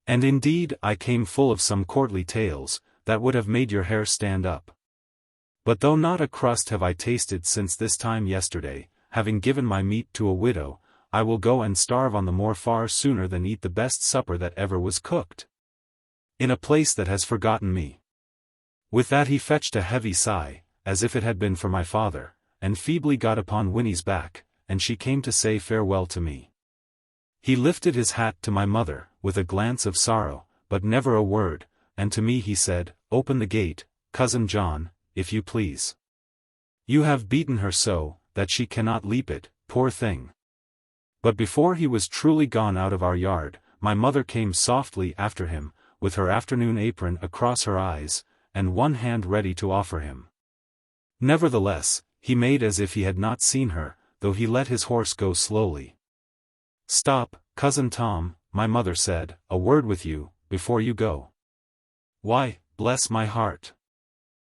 And indeed I came full of some courtly tales, that would have made your hair stand up. But though not a crust have I tasted since this time yesterday, having given my meat to a widow, I will go and starve on the moor far sooner than eat the best supper that ever was cooked. In a place that has forgotten me. With that he fetched a heavy sigh, as if it had been for my father, and feebly got upon Winnie's back, and she came to say farewell to me. He lifted his hat to my mother, with a glance of sorrow, but never a word, and to me he said, Open the gate, cousin John, if you please. You have beaten her so, that she cannot leap it, poor thing. But before he was truly gone out of our yard, my mother came softly after him, with her afternoon apron across her eyes, and one hand ready to offer him. Nevertheless, he made as if he had not seen her, though he let his horse go slowly. "Stop, Cousin Tom," my mother said, "a word with you, before you go." "Why, bless my heart?"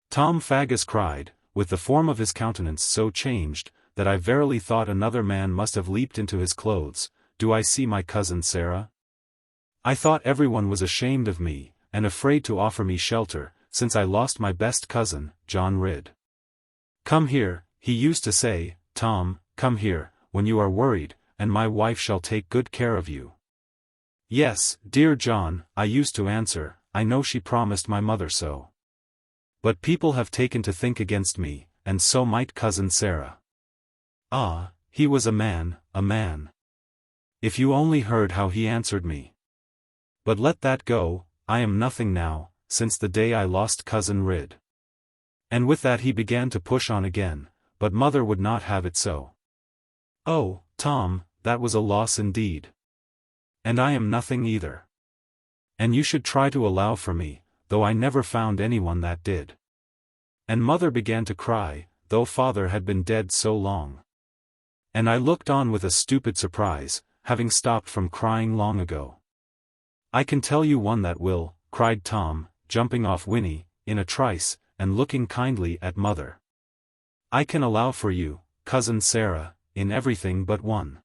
Tom Faggus cried, with the form of his countenance so changed, that I verily thought another man must have leaped into his clothes. "Do I see my cousin Sarah? I thought everyone was ashamed of me, and afraid to offer me shelter, since I lost my best cousin, John Ridd. Come here, he used to say, Tom, come here, when you are worried, and my wife shall take good care of you." "Yes, dear John," I used to answer, "I know she promised my mother so. But people have taken to think against me, and so might cousin Sarah." Ah, he was a man, a man. If you only heard how he answered me. But let that go, I am nothing now, since the day I lost cousin Ridd. And with that he began to push on again, but mother would not have it so. "Oh, Tom, that was a loss indeed. And I am nothing either. And you should try to allow for me, though I never found anyone that did." And mother began to cry, though father had been dead so long. And I looked on with a stupid surprise, having stopped from crying long ago. "I can tell you one that will," cried Tom, jumping off Winnie, in a trice, and looking kindly at mother. "I can allow for you, cousin Sarah, in everything but one.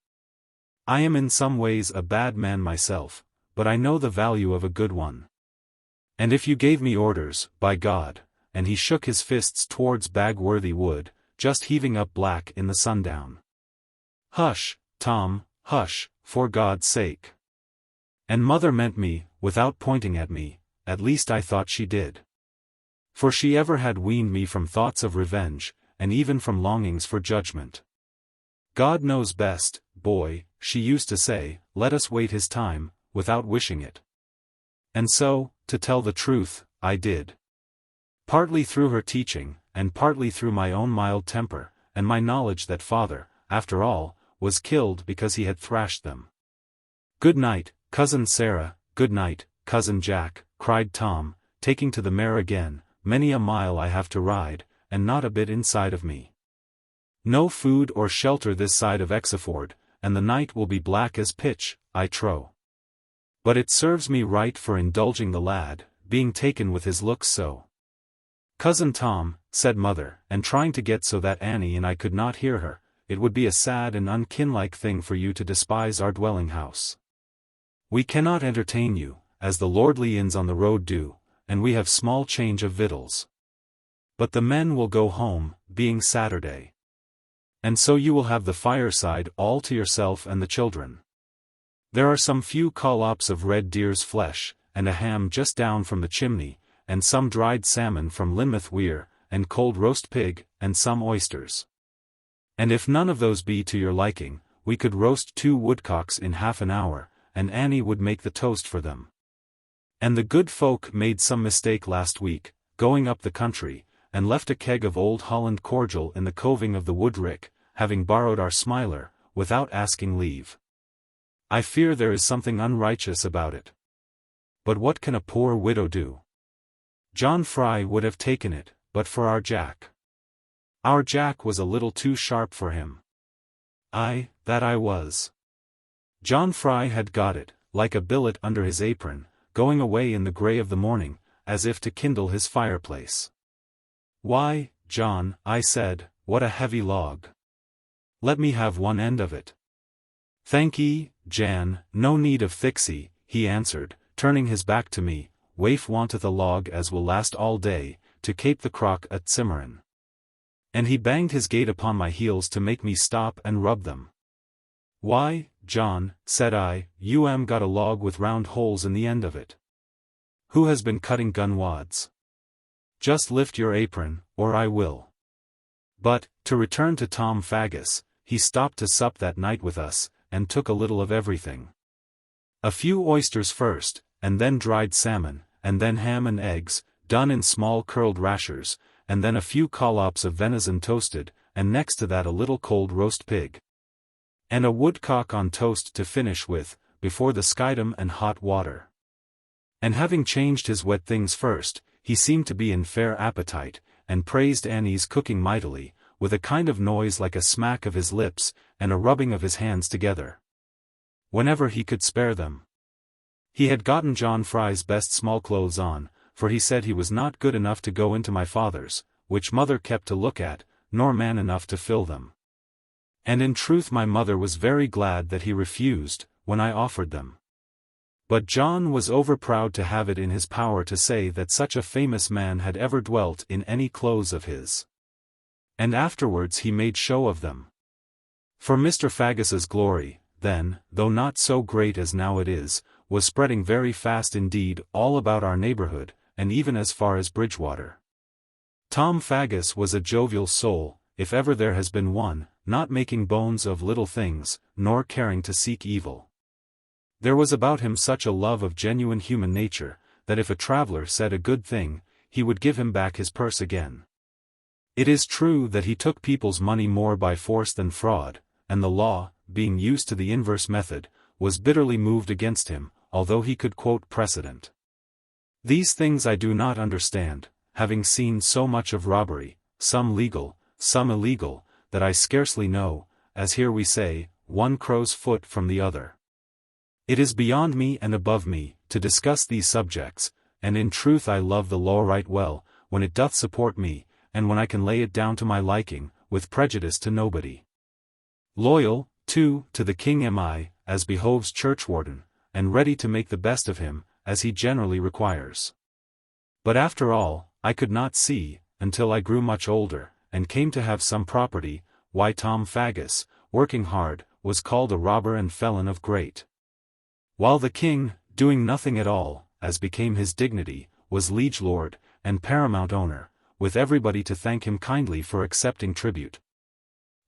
I am in some ways a bad man myself, but I know the value of a good one. And if you gave me orders, by God," and he shook his fists towards Bagworthy Wood, just heaving up black in the sundown. "Hush, Tom, hush, for God's sake." And mother meant me, without pointing at me, at least I thought she did. For she ever had weaned me from thoughts of revenge, and even from longings for judgment. "God knows best, boy," she used to say, "let us wait his time, without wishing it." And so, to tell the truth, I did. Partly through her teaching, and partly through my own mild temper, and my knowledge that father, after all, was killed because he had thrashed them. "Good night, cousin Sarah, good night, cousin Jack," cried Tom, taking to the mare again. "Many a mile I have to ride, and not a bit inside of me. No food or shelter this side of Exeford, and the night will be black as pitch, I trow. But it serves me right for indulging the lad, being taken with his looks so." "Cousin Tom," said mother, and trying to get so that Annie and I could not hear her, "it would be a sad and unkinlike thing for you to despise our dwelling-house. We cannot entertain you, as the lordly inns on the road do, and we have small change of victuals. But the men will go home, being Saturday. And so you will have the fireside all to yourself and the children. There are some few collops of red deer's flesh, and a ham just down from the chimney, and some dried salmon from Lynmouth Weir, and cold roast pig, and some oysters. And if none of those be to your liking, we could roast 2 woodcocks in half an hour, and Annie would make the toast for them. And the good folk made some mistake last week, going up the country, and left a keg of old Holland cordial in the coving of the wood-rick, having borrowed our smiler, without asking leave. I fear there is something unrighteous about it. But what can a poor widow do? John Fry would have taken it, but for our Jack. Our Jack was a little too sharp for him. Aye, that I was. John Fry had got it, like a billet under his apron, going away in the grey of the morning, as if to kindle his fireplace. "Why, John," I said, "what a heavy log. Let me have one end of it." "Thank ye, Jan, no need of thixie," he answered, turning his back to me, "waif wanteth a log as will last all day, to cape the crock at Cimmerian." And he banged his gate upon my heels to make me stop and rub them. "Why, John," said I, "you got a log with round holes in the end of it. Who has been cutting gun wads? Just lift your apron, or I will." But, to return to Tom Faggus, he stopped to sup that night with us, and took a little of everything. A few oysters first, and then dried salmon, and then ham and eggs, done in small curled rashers, and then a few collops of venison toasted, and next to that a little cold roast pig. And a woodcock on toast to finish with, before the skidum and hot water. And having changed his wet things first, he seemed to be in fair appetite, and praised Annie's cooking mightily, with a kind of noise like a smack of his lips, and a rubbing of his hands together, whenever he could spare them. He had gotten John Fry's best small clothes on, for he said he was not good enough to go into my father's, which mother kept to look at, nor man enough to fill them. And in truth my mother was very glad that he refused, when I offered them. But John was over-proud to have it in his power to say that such a famous man had ever dwelt in any clothes of his. And afterwards he made show of them. For Mr. Faggus's glory, then, though not so great as now it is, was spreading very fast indeed all about our neighborhood, and even as far as Bridgewater. Tom Faggus was a jovial soul, if ever there has been one, not making bones of little things, nor caring to seek evil. There was about him such a love of genuine human nature, that if a traveler said a good thing, he would give him back his purse again. It is true that he took people's money more by force than fraud, and the law, being used to the inverse method, was bitterly moved against him, although he could quote precedent. These things I do not understand, having seen so much of robbery, some legal, some illegal, that I scarcely know, as here we say, one crow's foot from the other. It is beyond me and above me, to discuss these subjects, and in truth I love the law right well, when it doth support me, and when I can lay it down to my liking, with prejudice to nobody. Loyal, too, to the king am I, as behoves churchwarden, and ready to make the best of him, as he generally requires. But after all, I could not see, until I grew much older, and came to have some property, why Tom Faggus, working hard, was called a robber and felon of great. While the king, doing nothing at all, as became his dignity, was liege lord, and paramount owner, with everybody to thank him kindly for accepting tribute.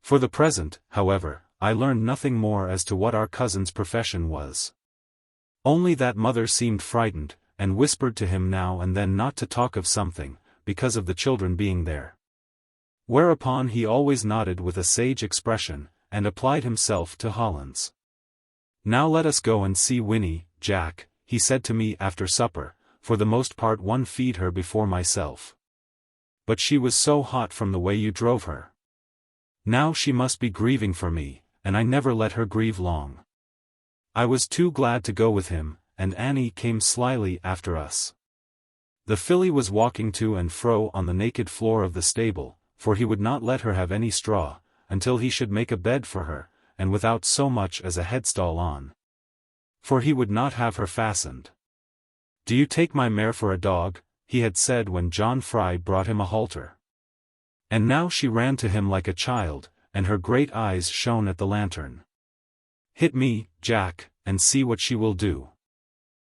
For the present, however, I learned nothing more as to what our cousin's profession was. Only that mother seemed frightened, and whispered to him now and then not to talk of something, because of the children being there. Whereupon he always nodded with a sage expression, and applied himself to Hollands. Now let us go and see Winnie, Jack, he said to me after supper, for the most part one feed her before myself. But she was so hot from the way you drove her. Now she must be grieving for me, and I never let her grieve long. I was too glad to go with him, and Annie came slyly after us. The filly was walking to and fro on the naked floor of the stable, for he would not let her have any straw, until he should make a bed for her, and without so much as a headstall on. For he would not have her fastened. "Do you take my mare for a dog?" he had said when John Fry brought him a halter. And now she ran to him like a child, and her great eyes shone at the lantern. "Hit me, Jack, and see what she will do.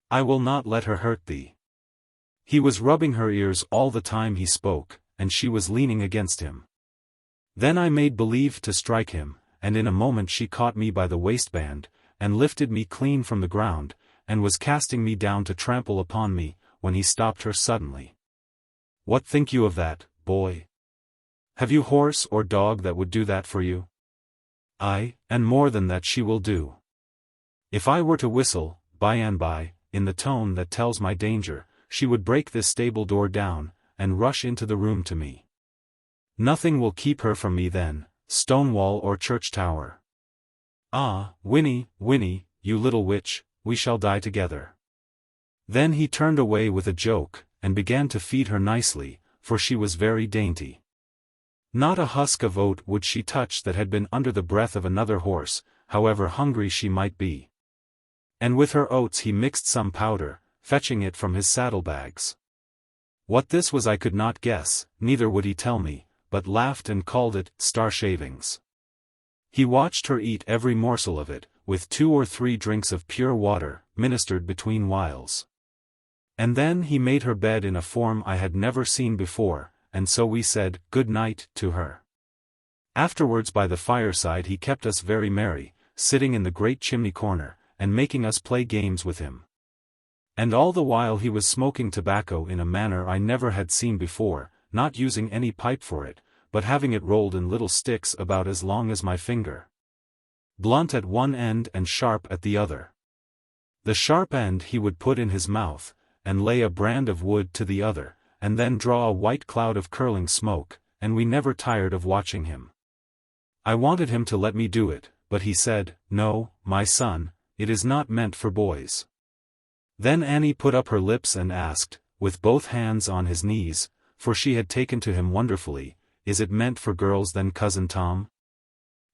I will not let her hurt thee." He was rubbing her ears all the time he spoke, and she was leaning against him. Then I made believe to strike him, and in a moment she caught me by the waistband, and lifted me clean from the ground, and was casting me down to trample upon me, when he stopped her suddenly. "What think you of that, boy? Have you horse or dog that would do that for you?" "Aye, and more than that she will do. If I were to whistle, by and by, in the tone that tells my danger, she would break this stable door down, and rush into the room to me. Nothing will keep her from me then, stone wall or church tower. Ah, Winnie, Winnie, you little witch, we shall die together." Then he turned away with a joke, and began to feed her nicely, for she was very dainty. Not a husk of oat would she touch that had been under the breath of another horse, however hungry she might be. And with her oats he mixed some powder, fetching it from his saddlebags. What this was I could not guess, neither would he tell me, but laughed and called it star shavings. He watched her eat every morsel of it, with 2 or 3 drinks of pure water, ministered between whiles. And then he made her bed in a form I had never seen before, and so we said good night to her. Afterwards by the fireside he kept us very merry, sitting in the great chimney corner, and making us play games with him. And all the while he was smoking tobacco in a manner I never had seen before, not using any pipe for it, but having it rolled in little sticks about as long as my finger, blunt at one end and sharp at the other. The sharp end he would put in his mouth, and lay a brand of wood to the other, and then draw a white cloud of curling smoke, and we never tired of watching him. I wanted him to let me do it, but he said, "No, my son, it is not meant for boys." Then Annie put up her lips and asked, with both hands on his knees, for she had taken to him wonderfully, "Is it meant for girls then, Cousin Tom?"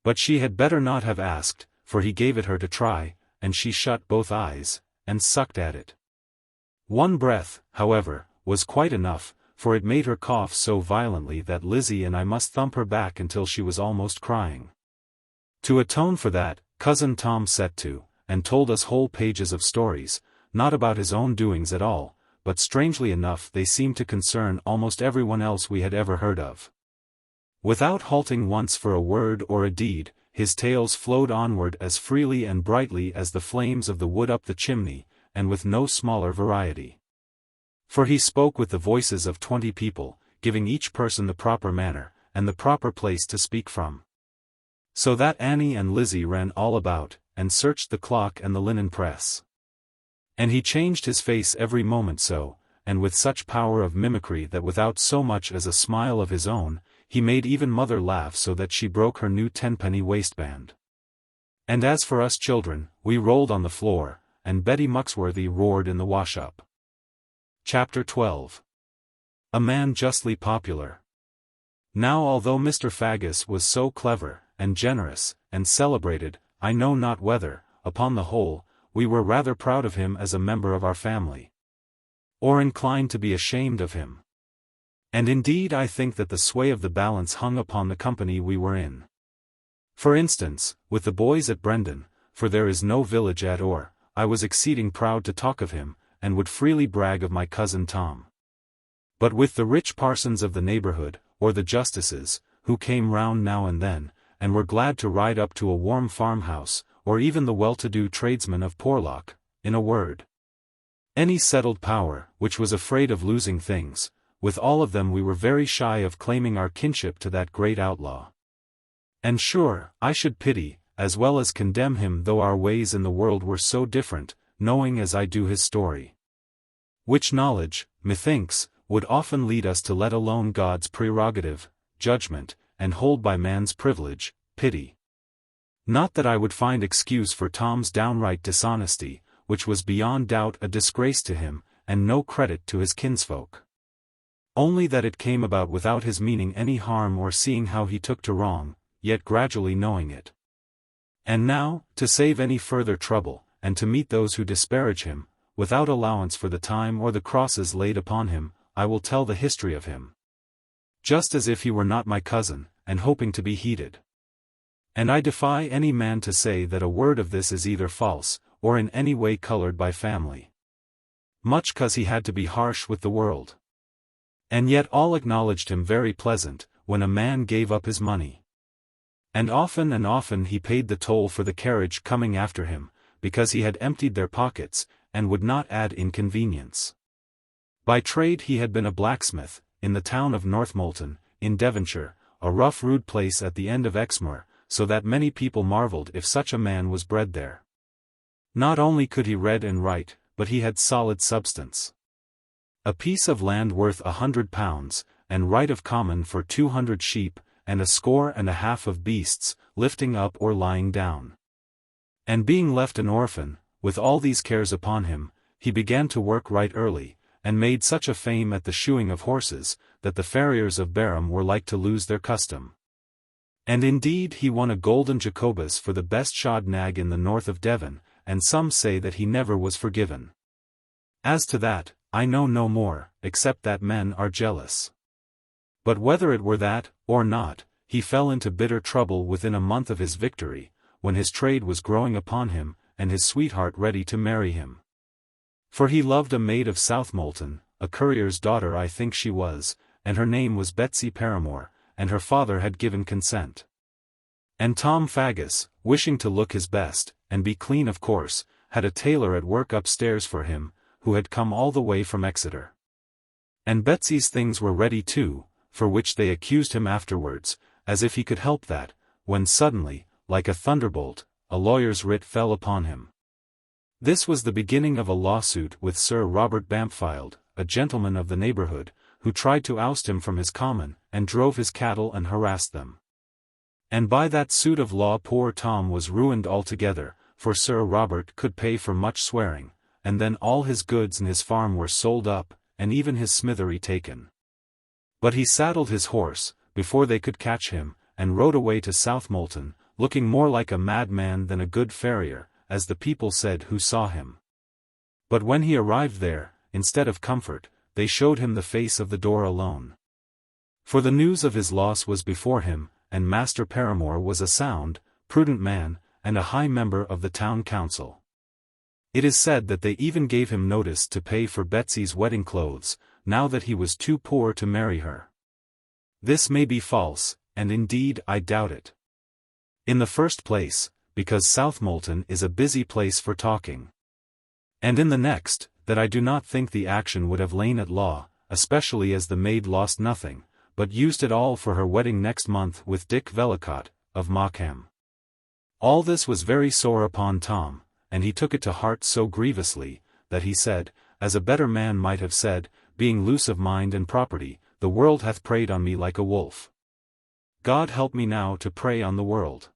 But she had better not have asked, for he gave it her to try, and she shut both eyes, and sucked at it. One breath, however, was quite enough, for it made her cough so violently that Lizzie and I must thump her back until she was almost crying. To atone for that, Cousin Tom set to, and told us whole pages of stories, not about his own doings at all, but strangely enough they seemed to concern almost everyone else we had ever heard of. Without halting once for a word or a deed, his tales flowed onward as freely and brightly as the flames of the wood up the chimney, and with no smaller variety. For he spoke with the voices of 20 people, giving each person the proper manner, and the proper place to speak from. So that Annie and Lizzie ran all about, and searched the clock and the linen press. And he changed his face every moment so, and with such power of mimicry that without so much as a smile of his own, he made even mother laugh so that she broke her new 10-penny waistband. And as for us children, we rolled on the floor, and Betty Muxworthy roared in the wash-up. Chapter 12. A Man Justly Popular. Now although Mr. Faggus was so clever, and generous, and celebrated, I know not whether, upon the whole, we were rather proud of him as a member of our family, or inclined to be ashamed of him. And indeed I think that the sway of the balance hung upon the company we were in. For instance, with the boys at Brendon, for there is no village at Or, I was exceeding proud to talk of him, and would freely brag of my cousin Tom. But with the rich parsons of the neighborhood, or the justices, who came round now and then, and were glad to ride up to a warm farmhouse, or even the well-to-do tradesmen of Porlock, in a word, any settled power, which was afraid of losing things, with all of them we were very shy of claiming our kinship to that great outlaw. And sure, I should pity, as well as condemn him though our ways in the world were so different, knowing as I do his story. Which knowledge, methinks, would often lead us to let alone God's prerogative, judgment, and hold by man's privilege, pity. Not that I would find excuse for Tom's downright dishonesty, which was beyond doubt a disgrace to him, and no credit to his kinsfolk. Only that it came about without his meaning any harm or seeing how he took to wrong, yet gradually knowing it. And now, to save any further trouble, and to meet those who disparage him, without allowance for the time or the crosses laid upon him, I will tell the history of him. Just as if he were not my cousin, and hoping to be heeded. And I defy any man to say that a word of this is either false, or in any way colored by family. Much 'cause he had to be harsh with the world. And yet all acknowledged him very pleasant, when a man gave up his money. And often he paid the toll for the carriage coming after him, because he had emptied their pockets, and would not add inconvenience. By trade he had been a blacksmith, in the town of Northmolton, in Devonshire, a rough rude place at the end of Exmoor, so that many people marvelled if such a man was bred there. Not only could he read and write, but he had solid substance. A piece of land worth £100, and right of common for 200 sheep, and 1.5 of beasts, lifting up or lying down. And being left an orphan, with all these cares upon him, he began to work right early, and made such a fame at the shoeing of horses, that the farriers of Barham were like to lose their custom. And indeed he won a golden Jacobus for the best shod nag in the north of Devon, and some say that he never was forgiven. As to that, I know no more, except that men are jealous. But whether it were that, or not, he fell into bitter trouble within a month of his victory, when his trade was growing upon him, and his sweetheart ready to marry him. For he loved a maid of Southmolton, a currier's daughter I think she was, and her name was Betsy Paramore, and her father had given consent. And Tom Faggus, wishing to look his best, and be clean of course, had a tailor at work upstairs for him, who had come all the way from Exeter. And Betsy's things were ready too, for which they accused him afterwards, as if he could help that, when suddenly, like a thunderbolt, a lawyer's writ fell upon him. This was the beginning of a lawsuit with Sir Robert Bampfylde, a gentleman of the neighbourhood, who tried to oust him from his common, and drove his cattle and harassed them. And by that suit of law poor Tom was ruined altogether, for Sir Robert could pay for much swearing, and then all his goods and his farm were sold up, and even his smithery taken. But he saddled his horse, before they could catch him, and rode away to Southmolton, looking more like a madman than a good farrier, as the people said who saw him. But when he arrived there, instead of comfort, they showed him the face of the door alone. For the news of his loss was before him, and Master Paramore was a sound, prudent man, and a high member of the town council. It is said that they even gave him notice to pay for Betsy's wedding clothes, now that he was too poor to marry her. This may be false, and indeed I doubt it. In the first place, because Southmolton is a busy place for talking. And in the next, that I do not think the action would have lain at law, especially as the maid lost nothing, but used it all for her wedding next month with Dick Vellicott, of Mockham. All this was very sore upon Tom, and he took it to heart so grievously, that he said, as a better man might have said, being loose of mind and property, the world hath preyed on me like a wolf. God help me now to prey on the world.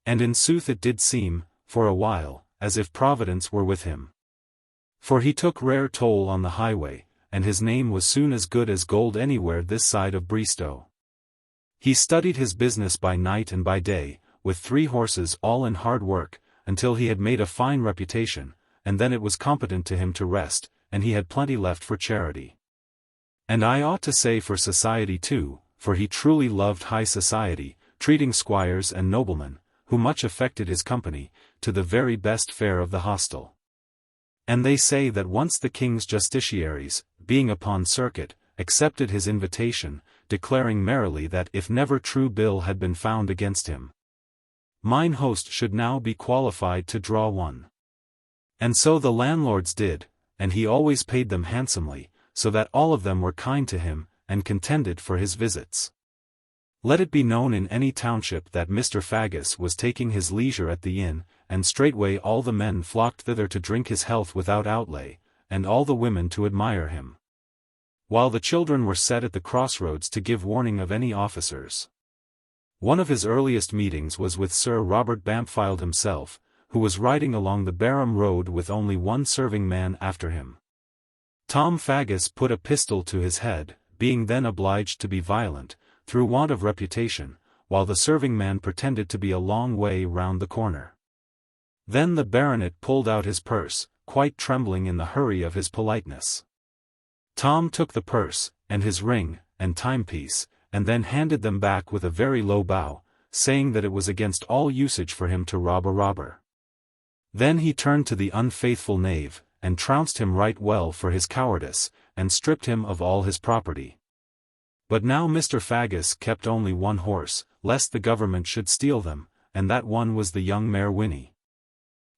And in sooth it did seem, for a while, as if Providence were with him. For he took rare toll on the highway, and his name was soon as good as gold anywhere this side of Bristow. He studied his business by night and by day, with 3 horses all in hard work, until he had made a fine reputation, and then it was competent to him to rest, and he had plenty left for charity. And I ought to say for society too, for he truly loved high society, treating squires and noblemen, who much affected his company, to the very best fare of the hostel. And they say that once the king's justiciaries, being upon circuit, accepted his invitation, declaring merrily that if never true bill had been found against him, mine host should now be qualified to draw one. And so the landlords did, and he always paid them handsomely, so that all of them were kind to him, and contended for his visits. Let it be known in any township that Mr. Faggus was taking his leisure at the inn, and straightway all the men flocked thither to drink his health without outlay, and all the women to admire him. While the children were set at the crossroads to give warning of any officers. One of his earliest meetings was with Sir Robert Bampfylde himself, who was riding along the Barham road with only one serving man after him. Tom Faggus put a pistol to his head, being then obliged to be violent, through want of reputation, while the serving man pretended to be a long way round the corner. Then the baronet pulled out his purse, quite trembling in the hurry of his politeness. Tom took the purse, and his ring, and timepiece, and then handed them back with a very low bow, saying that it was against all usage for him to rob a robber. Then he turned to the unfaithful knave, and trounced him right well for his cowardice, and stripped him of all his property. But now Mr. Faggus kept only one horse, lest the government should steal them, and that one was the young mare Winnie.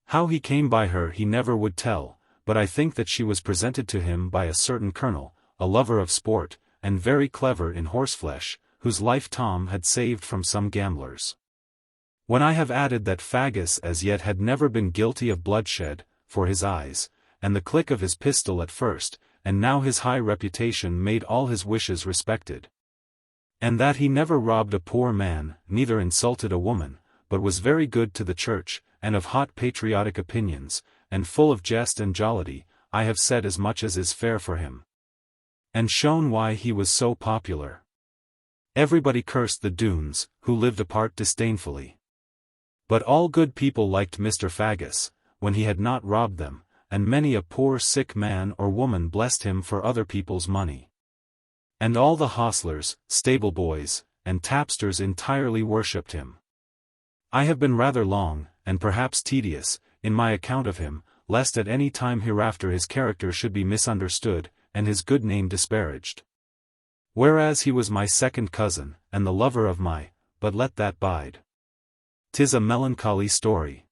How he came by her he never would tell, but I think that she was presented to him by a certain colonel, a lover of sport, and very clever in horseflesh, whose life Tom had saved from some gamblers. When I have added that Faggus as yet had never been guilty of bloodshed, for his eyes, and the click of his pistol at first, and now his high reputation made all his wishes respected. And that he never robbed a poor man, neither insulted a woman, but was very good to the church, and of hot patriotic opinions, and full of jest and jollity, I have said as much as is fair for him. And shown why he was so popular. Everybody cursed the Doones, who lived apart disdainfully. But all good people liked Mr. Faggus, when he had not robbed them, and many a poor sick man or woman blessed him for other people's money. And all the hostlers, stable boys, and tapsters entirely worshipped him. I have been rather long, and perhaps tedious, in my account of him, lest at any time hereafter his character should be misunderstood, and his good name disparaged. Whereas he was my second cousin, and the lover of but let that bide. 'Tis a melancholy story.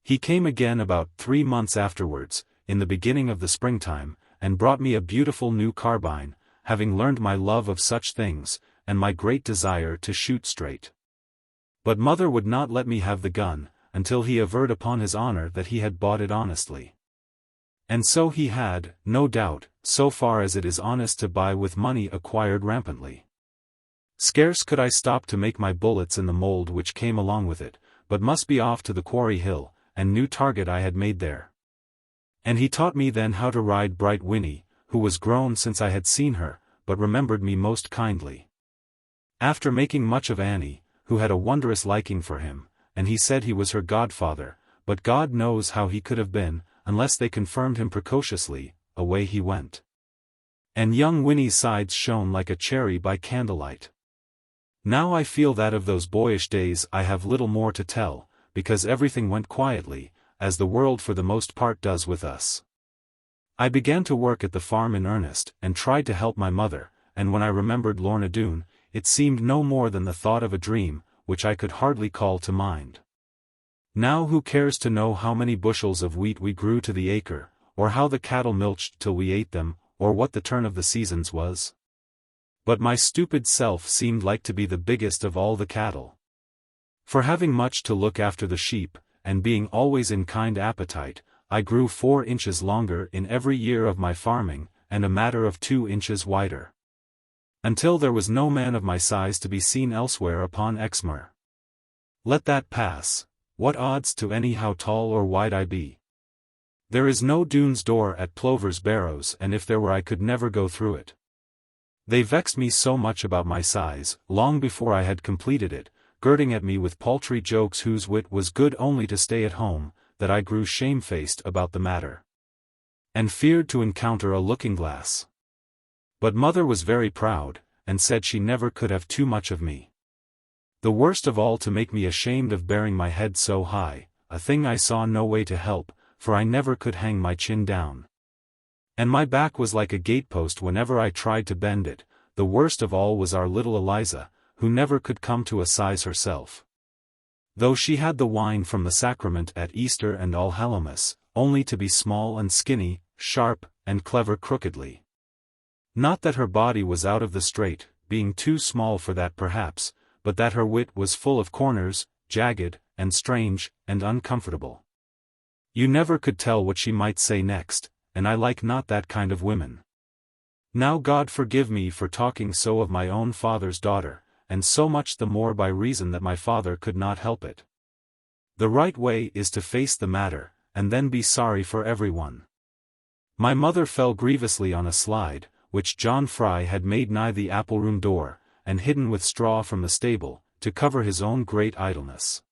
He came again about 3 months afterwards, in the beginning of the springtime, and brought me a beautiful new carbine, having learned my love of such things, and my great desire to shoot straight. But mother would not let me have the gun, until he averred upon his honor that he had bought it honestly. And so he had, no doubt, so far as it is honest to buy with money acquired rampantly. Scarce could I stop to make my bullets in the mould which came along with it, but must be off to the quarry hill, and new target I had made there. And he taught me then how to ride bright Winnie, who was grown since I had seen her, but remembered me most kindly. After making much of Annie, who had a wondrous liking for him, and he said he was her godfather, but God knows how he could have been, unless they confirmed him precociously, away he went. And young Winnie's sides shone like a cherry by candlelight. Now I feel that of those boyish days I have little more to tell, because everything went quietly, as the world for the most part does with us. I began to work at the farm in earnest, and tried to help my mother, and when I remembered Lorna Doone, it seemed no more than the thought of a dream, which I could hardly call to mind. Now who cares to know how many bushels of wheat we grew to the acre, or how the cattle milched till we ate them, or what the turn of the seasons was? But my stupid self seemed like to be the biggest of all the cattle. For having much to look after the sheep, and being always in kind appetite, I grew 4 inches longer in every year of my farming, and a matter of 2 inches wider. Until there was no man of my size to be seen elsewhere upon Exmoor. Let that pass. What odds to any how tall or wide I be? There is no Doones door at Plover's Barrows, and if there were I could never go through it. They vexed me so much about my size, long before I had completed it, girding at me with paltry jokes whose wit was good only to stay at home, that I grew shamefaced about the matter, and feared to encounter a looking-glass. But mother was very proud, and said she never could have too much of me. The worst of all to make me ashamed of bearing my head so high, a thing I saw no way to help, for I never could hang my chin down. And my back was like a gatepost whenever I tried to bend it. The worst of all was our little Eliza, who never could come to a size herself. Though she had the wine from the sacrament at Easter and Allhallows, only to be small and skinny, sharp, and clever crookedly. Not that her body was out of the straight, being too small for that perhaps, but that her wit was full of corners, jagged, and strange, and uncomfortable. You never could tell what she might say next, and I like not that kind of women. Now God forgive me for talking so of my own father's daughter, and so much the more by reason that my father could not help it. The right way is to face the matter, and then be sorry for everyone. My mother fell grievously on a slide, which John Fry had made nigh the apple-room door, and hidden with straw from the stable, to cover his own great idleness.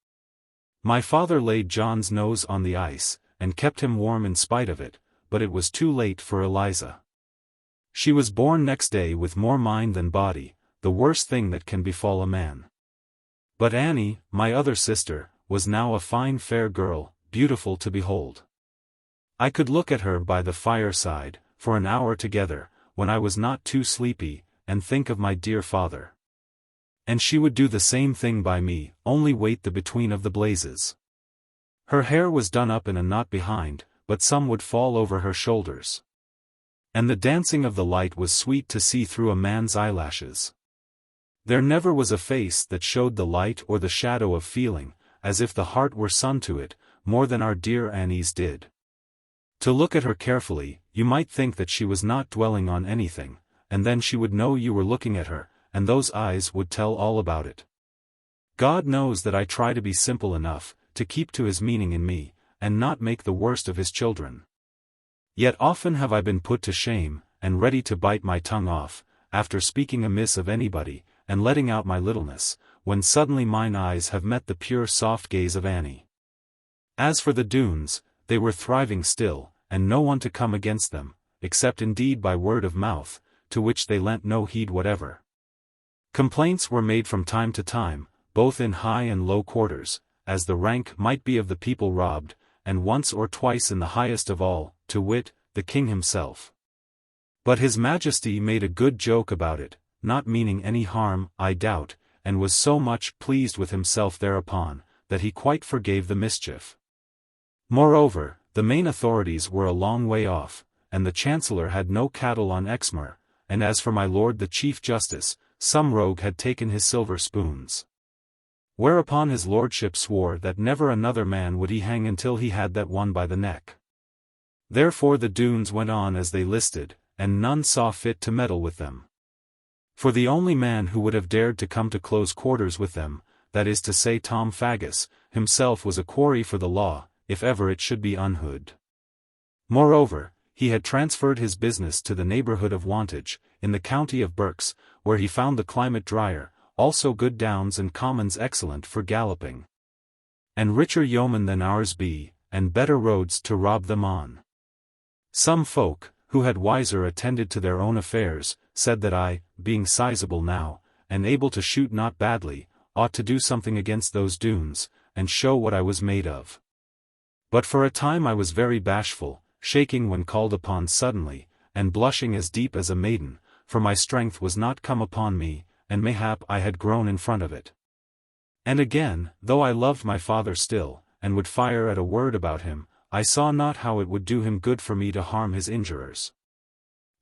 My father laid John's nose on the ice, and kept him warm in spite of it, but it was too late for Eliza. She was born next day with more mind than body, the worst thing that can befall a man. But Annie, my other sister, was now a fine fair girl, beautiful to behold. I could look at her by the fireside, for an hour together, when I was not too sleepy, and think of my dear father. And she would do the same thing by me, only wait the between of the blazes. Her hair was done up in a knot behind, but some would fall over her shoulders. And the dancing of the light was sweet to see through a man's eyelashes. There never was a face that showed the light or the shadow of feeling, as if the heart were sun to it, more than our dear Annie's did. To look at her carefully, you might think that she was not dwelling on anything, and then she would know you were looking at her, and those eyes would tell all about it. God knows that I try to be simple enough, to keep to his meaning in me, and not make the worst of his children. Yet often have I been put to shame, and ready to bite my tongue off, after speaking amiss of anybody, and letting out my littleness, when suddenly mine eyes have met the pure soft gaze of Annie. As for the Doones, they were thriving still, and no one to come against them, except indeed by word of mouth, to which they lent no heed whatever. Complaints were made from time to time, both in high and low quarters, as the rank might be of the people robbed, and once or twice in the highest of all, to wit, the king himself. But his majesty made a good joke about it, not meaning any harm, I doubt, and was so much pleased with himself thereupon, that he quite forgave the mischief. Moreover, the main authorities were a long way off, and the chancellor had no cattle on Exmoor, and as for my lord the chief justice, some rogue had taken his silver spoons. Whereupon his lordship swore that never another man would he hang until he had that one by the neck. Therefore the Doones went on as they listed, and none saw fit to meddle with them. For the only man who would have dared to come to close quarters with them, that is to say Tom Faggus, himself was a quarry for the law, if ever it should be unhood. Moreover, he had transferred his business to the neighbourhood of Wantage, in the county of Berks, where he found the climate drier, also good downs and commons excellent for galloping. And richer yeomen than ours be, and better roads to rob them on. Some folk, who had wiser attended to their own affairs, said that I, being sizable now, and able to shoot not badly, ought to do something against those Doones, and show what I was made of. But for a time I was very bashful, shaking when called upon suddenly, and blushing as deep as a maiden, for my strength was not come upon me, and mayhap I had grown in front of it. And again, though I loved my father still, and would fire at a word about him, I saw not how it would do him good for me to harm his injurers.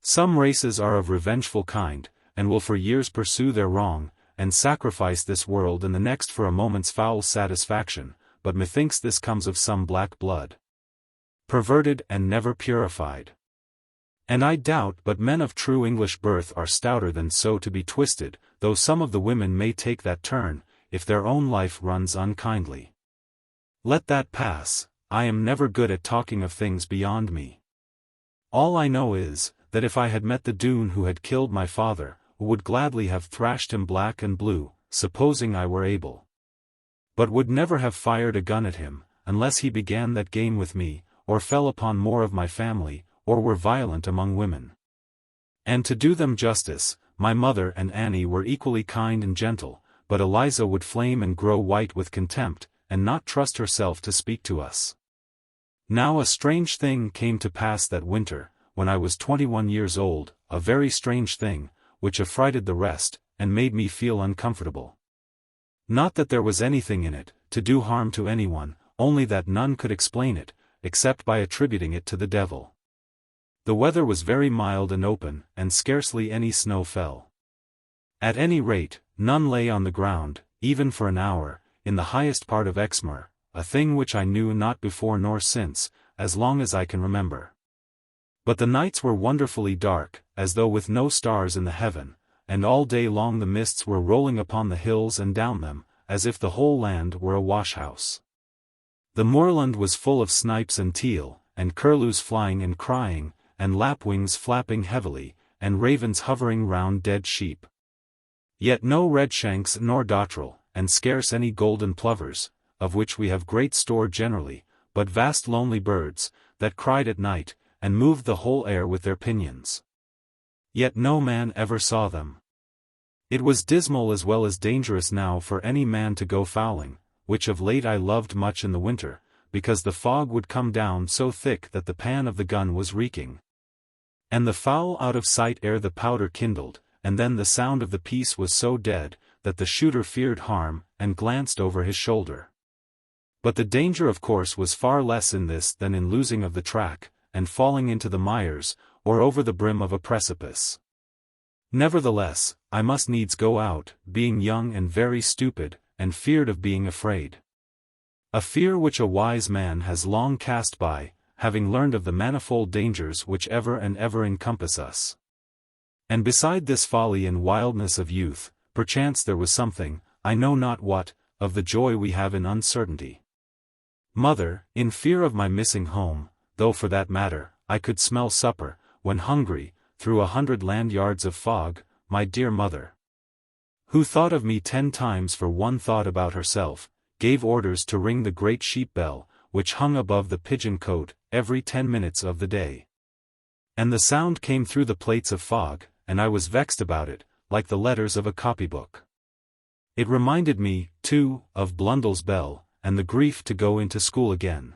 Some races are of revengeful kind, and will for years pursue their wrong, and sacrifice this world and the next for a moment's foul satisfaction, but methinks this comes of some black blood. Perverted and never purified. And I doubt but men of true English birth are stouter than so to be twisted, though some of the women may take that turn, if their own life runs unkindly. Let that pass. I am never good at talking of things beyond me. All I know is, that if I had met the Doone who had killed my father, would gladly have thrashed him black and blue, supposing I were able. But would never have fired a gun at him, unless he began that game with me, or fell upon more of my family, or were violent among women. And to do them justice, my mother and Annie were equally kind and gentle, but Eliza would flame and grow white with contempt, and not trust herself to speak to us. Now a strange thing came to pass that winter, when I was 21 years old, a very strange thing, which affrighted the rest, and made me feel uncomfortable. Not that there was anything in it, to do harm to anyone, only that none could explain it, except by attributing it to the devil. The weather was very mild and open, and scarcely any snow fell. At any rate, none lay on the ground, even for an hour, in the highest part of Exmoor, a thing which I knew not before nor since, as long as I can remember. But the nights were wonderfully dark, as though with no stars in the heaven, and all day long the mists were rolling upon the hills and down them, as if the whole land were a wash-house. The moorland was full of snipes and teal, and curlews flying and crying, and lapwings flapping heavily, and ravens hovering round dead sheep. Yet no redshanks nor dotterel, and scarce any golden plovers, of which we have great store generally, but vast lonely birds, that cried at night, and moved the whole air with their pinions. Yet no man ever saw them. It was dismal as well as dangerous now for any man to go fowling, which of late I loved much in the winter, because the fog would come down so thick that the pan of the gun was reeking. And the fowl out of sight ere the powder kindled, and then the sound of the piece was so dead, that the shooter feared harm, and glanced over his shoulder. But the danger of course was far less in this than in losing of the track, and falling into the mires, or over the brim of a precipice. Nevertheless, I must needs go out, being young and very stupid, and feared of being afraid. A fear which a wise man has long cast by, having learned of the manifold dangers which ever and ever encompass us. And beside this folly and wildness of youth, perchance there was something, I know not what, of the joy we have in uncertainty. Mother, in fear of my missing home, though for that matter, I could smell supper, when hungry, through 100 land yards of fog, my dear mother, who thought of me 10 times for one thought about herself, gave orders to ring the great sheep bell, which hung above the pigeon cote, every 10 minutes of the day. And the sound came through the plates of fog, and I was vexed about it, like the letters of a copybook. It reminded me, too, of Blundell's bell, and the grief to go into school again.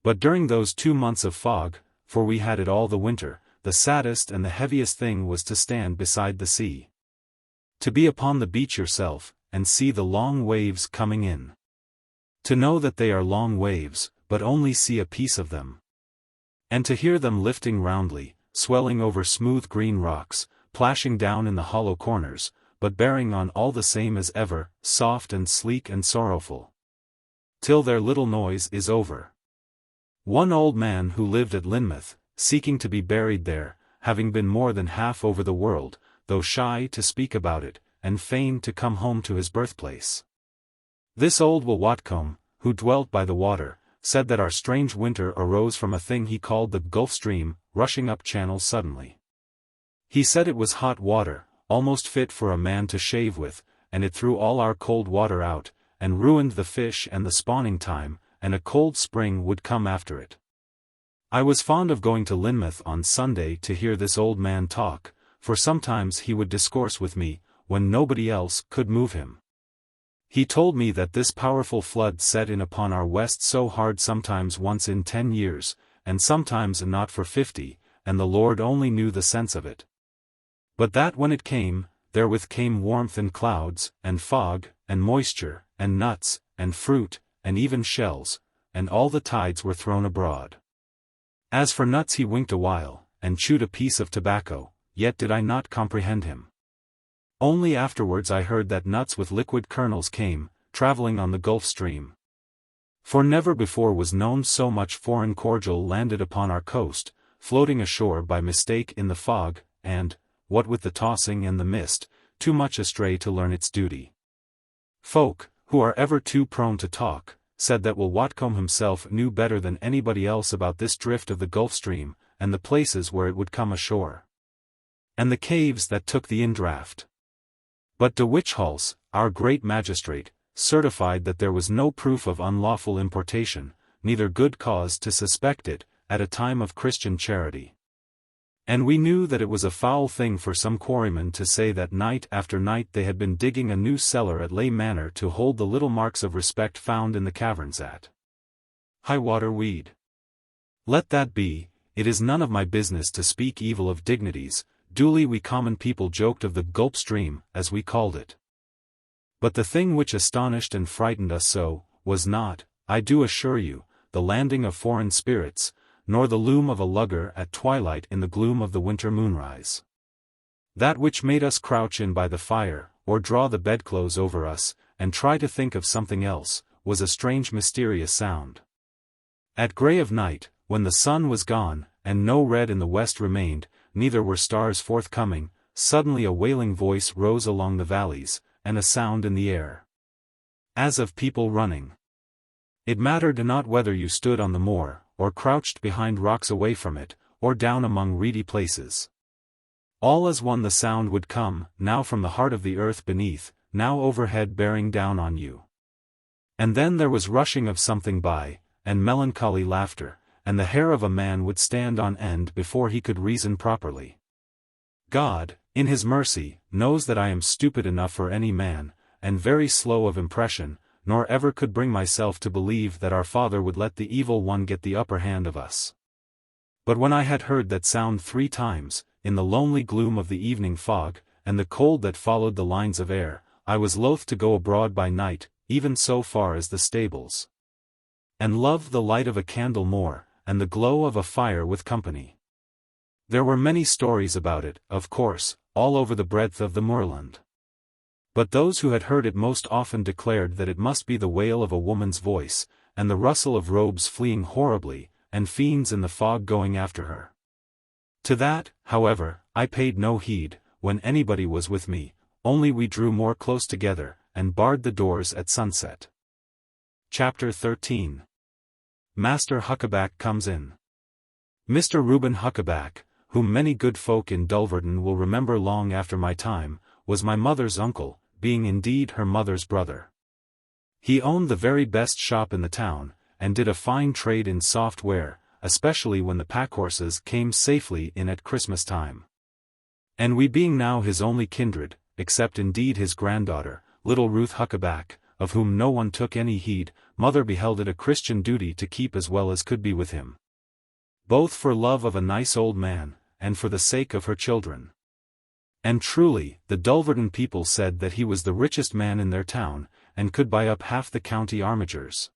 But during those 2 months of fog, for we had it all the winter, the saddest and the heaviest thing was to stand beside the sea. To be upon the beach yourself, and see the long waves coming in. To know that they are long waves, but only see a piece of them. And to hear them lifting roundly, swelling over smooth green rocks, plashing down in the hollow corners, but bearing on all the same as ever, soft and sleek and sorrowful. Till their little noise is over. One old man who lived at Lynmouth, seeking to be buried there, having been more than half over the world, though shy to speak about it, and fain to come home to his birthplace. This old Watcombe, who dwelt by the water, said that our strange winter arose from a thing he called the Gulf Stream, rushing up channel suddenly. He said it was hot water, almost fit for a man to shave with, and it threw all our cold water out, and ruined the fish and the spawning time, and a cold spring would come after it. I was fond of going to Lynmouth on Sunday to hear this old man talk, for sometimes he would discourse with me, when nobody else could move him. He told me that this powerful flood set in upon our west so hard sometimes once in 10 years, and sometimes not for 50, and the Lord only knew the sense of it. But that when it came, therewith came warmth and clouds, and fog, and moisture, and nuts, and fruit, and even shells, and all the tides were thrown abroad. As for nuts he winked a while, and chewed a piece of tobacco, yet did I not comprehend him. Only afterwards I heard that nuts with liquid kernels came, travelling on the Gulf Stream. For never before was known so much foreign cordial landed upon our coast, floating ashore by mistake in the fog, and, what with the tossing and the mist, too much astray to learn its duty. Folk, who are ever too prone to talk, said that Will Watcombe himself knew better than anybody else about this drift of the Gulf Stream, and the places where it would come ashore. And the caves that took the indraft. But de Witchhals, our great magistrate, certified that there was no proof of unlawful importation, neither good cause to suspect it, at a time of Christian charity. And we knew that it was a foul thing for some quarrymen to say that night after night they had been digging a new cellar at Ley Manor to hold the little marks of respect found in the caverns at Highwater Weed. Let that be, it is none of my business to speak evil of dignities, duly we common people joked of the Gulf Stream, as we called it. But the thing which astonished and frightened us so, was not, I do assure you, the landing of foreign spirits, nor the loom of a lugger at twilight in the gloom of the winter moonrise. That which made us crouch in by the fire, or draw the bedclothes over us, and try to think of something else, was a strange mysterious sound. At grey of night, when the sun was gone, and no red in the west remained, neither were stars forthcoming, suddenly a wailing voice rose along the valleys, and a sound in the air, as of people running. It mattered not whether you stood on the moor, or crouched behind rocks away from it, or down among reedy places. All as one the sound would come, now from the heart of the earth beneath, now overhead bearing down on you. And then there was rushing of something by, and melancholy laughter, and the hair of a man would stand on end before he could reason properly. God, in his mercy, knows that I am stupid enough for any man, and very slow of impression, nor ever could bring myself to believe that our Father would let the evil one get the upper hand of us. But when I had heard that sound 3 times, in the lonely gloom of the evening fog, and the cold that followed the lines of air, I was loath to go abroad by night, even so far as the stables. And loved the light of a candle more, and the glow of a fire with company. There were many stories about it, of course, all over the breadth of the moorland. But those who had heard it most often declared that it must be the wail of a woman's voice, and the rustle of robes fleeing horribly, and fiends in the fog going after her. To that, however, I paid no heed, when anybody was with me, only we drew more close together, and barred the doors at sunset. Chapter 13. Master Huckaback comes in. Mr. Reuben Huckaback, whom many good folk in Dulverton will remember long after my time, was my mother's uncle, being indeed her mother's brother. He owned the very best shop in the town, and did a fine trade in soft ware, especially when the packhorses came safely in at Christmas time. And we being now his only kindred, except indeed his granddaughter, little Ruth Huckaback, of whom no one took any heed, mother beheld it a Christian duty to keep as well as could be with him. Both for love of a nice old man, and for the sake of her children. And truly, the Dulverton people said that he was the richest man in their town, and could buy up half the county armigers.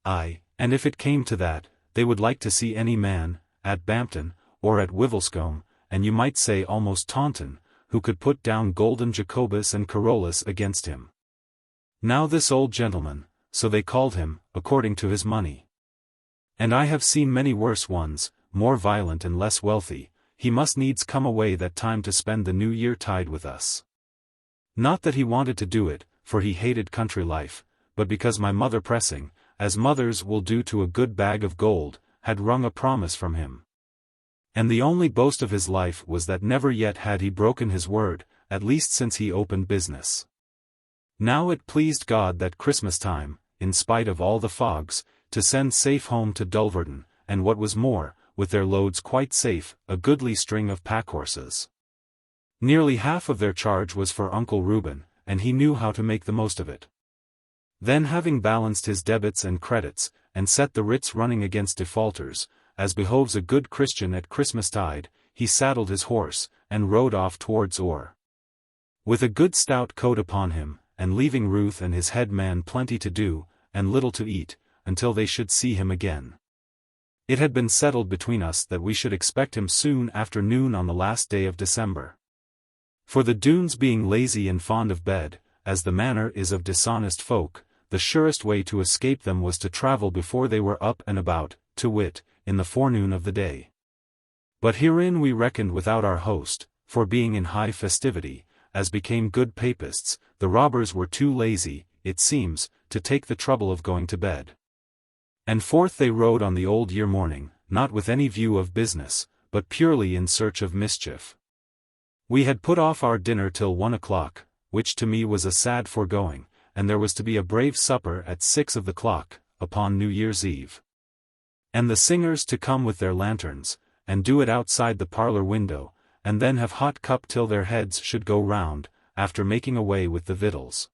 Aye, and if it came to that, they would like to see any man, at Bampton, or at Wivelscombe, and you might say almost Taunton, who could put down golden Jacobus and Carolus against him. Now this old gentleman, so they called him, according to his money. And I have seen many worse ones, more violent and less wealthy, he must needs come away that time to spend the New Year tide with us. Not that he wanted to do it, for he hated country life, but because my mother pressing, as mothers will do to a good bag of gold, had wrung a promise from him. And the only boast of his life was that never yet had he broken his word, at least since he opened business. Now it pleased God that Christmas time, in spite of all the fogs, to send safe home to Dulverton, and what was more, with their loads quite safe, a goodly string of pack-horses. Nearly half of their charge was for Uncle Reuben, and he knew how to make the most of it. Then having balanced his debits and credits, and set the writs running against defaulters, as behoves a good Christian at Christmastide, he saddled his horse, and rode off towards Oare. With a good stout coat upon him, and leaving Ruth and his head man plenty to do, and little to eat, until they should see him again. It had been settled between us that we should expect him soon after noon on the last day of December. For the Doones being lazy and fond of bed, as the manner is of dishonest folk, the surest way to escape them was to travel before they were up and about, to wit, in the forenoon of the day. But herein we reckoned without our host, for being in high festivity, as became good papists, the robbers were too lazy, it seems, to take the trouble of going to bed. And forth they rode on the old year morning, not with any view of business, but purely in search of mischief. We had put off our dinner till 1 o'clock, which to me was a sad foregoing, and there was to be a brave supper at 6 of the clock, upon New Year's Eve. And the singers to come with their lanterns, and do it outside the parlour window, and then have hot cup till their heads should go round, after making away with the victuals.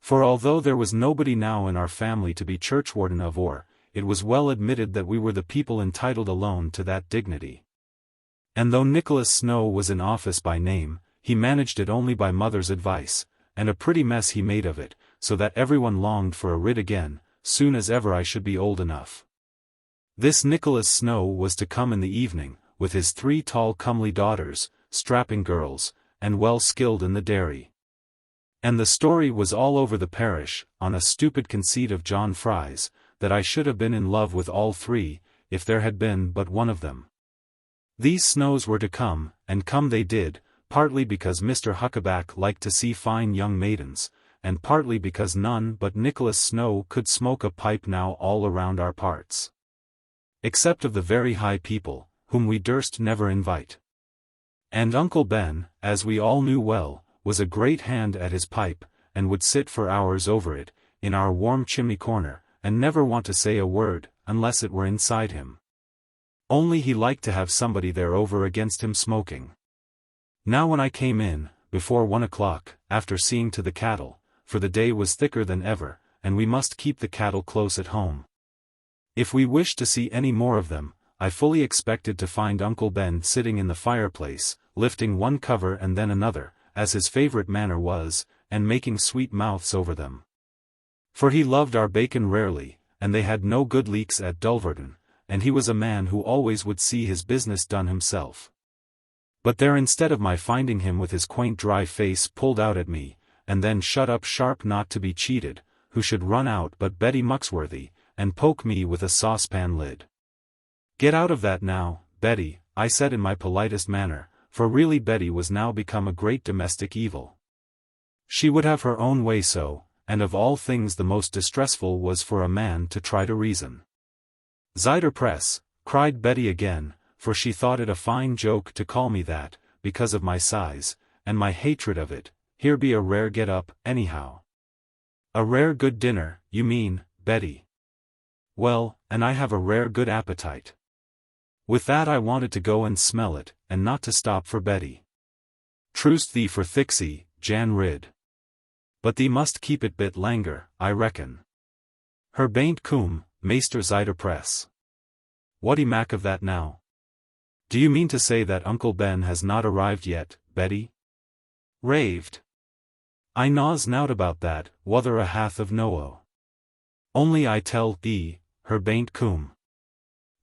For although there was nobody now in our family to be churchwarden of Oare, it was well admitted that we were the people entitled alone to that dignity. And though Nicholas Snow was in office by name, he managed it only by mother's advice, and a pretty mess he made of it, so that everyone longed for a writ again, soon as ever I should be old enough. This Nicholas Snow was to come in the evening, with his 3 tall comely daughters, strapping girls, and well skilled in the dairy. And the story was all over the parish, on a stupid conceit of John Fry's, that I should have been in love with all 3, if there had been but one of them. These Snows were to come, and come they did, partly because Mr. Huckaback liked to see fine young maidens, and partly because none but Nicholas Snow could smoke a pipe now all around our parts. Except of the very high people, whom we durst never invite. And Uncle Ben, as we all knew well, was a great hand at his pipe, and would sit for hours over it, in our warm chimney corner, and never want to say a word, unless it were inside him. Only he liked to have somebody there over against him smoking. Now when I came in, before 1 o'clock, after seeing to the cattle, for the day was thicker than ever, and we must keep the cattle close at home. If we wished to see any more of them, I fully expected to find Uncle Ben sitting in the fireplace, lifting one cover and then another, as his favourite manner was, and making sweet mouths over them. For he loved our bacon rarely, and they had no good leeks at Dulverton, and he was a man who always would see his business done himself. But there instead of my finding him with his quaint dry face pulled out at me, and then shut up sharp not to be cheated, who should run out but Betty Muxworthy, and poke me with a saucepan lid. "Get out of that now, Betty," I said in my politest manner, for really Betty was now become a great domestic evil. She would have her own way so, and of all things the most distressful was for a man to try to reason. "Zider press," cried Betty again, for she thought it a fine joke to call me that, because of my size, and my hatred of it. "Here be a rare get-up, anyhow." "A rare good dinner, you mean, Betty." "Well, and I have a rare good appetite." With that I wanted to go and smell it, and not to stop for Betty. "Troost thee for thixie, Jan Rid. But thee must keep it bit langer, I reckon. Her baint coom, Meester Zider press." "What'ee mac of that now? Do you mean to say that Uncle Ben has not arrived yet, Betty?" "Raved. I knaws nowt about that, wother a hath of no-o. Only I tell thee, her baint coom.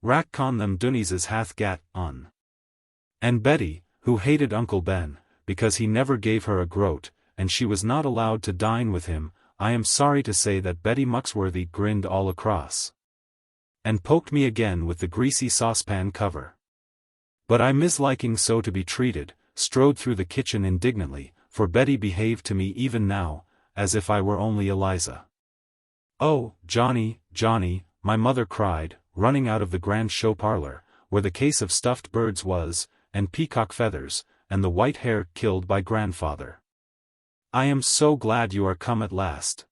Rack con them Dooneses hath gat on." And Betty, who hated Uncle Ben, because he never gave her a groat, and she was not allowed to dine with him. I am sorry to say that Betty Muxworthy grinned all across, and poked me again with the greasy saucepan cover. But I, misliking so to be treated, strode through the kitchen indignantly, for Betty behaved to me even now, as if I were only Eliza. "Oh, Johnny, Johnny," my mother cried, running out of the grand show parlor, where the case of stuffed birds was, and peacock feathers, and the white hare killed by grandfather. "I am so glad you are come at last.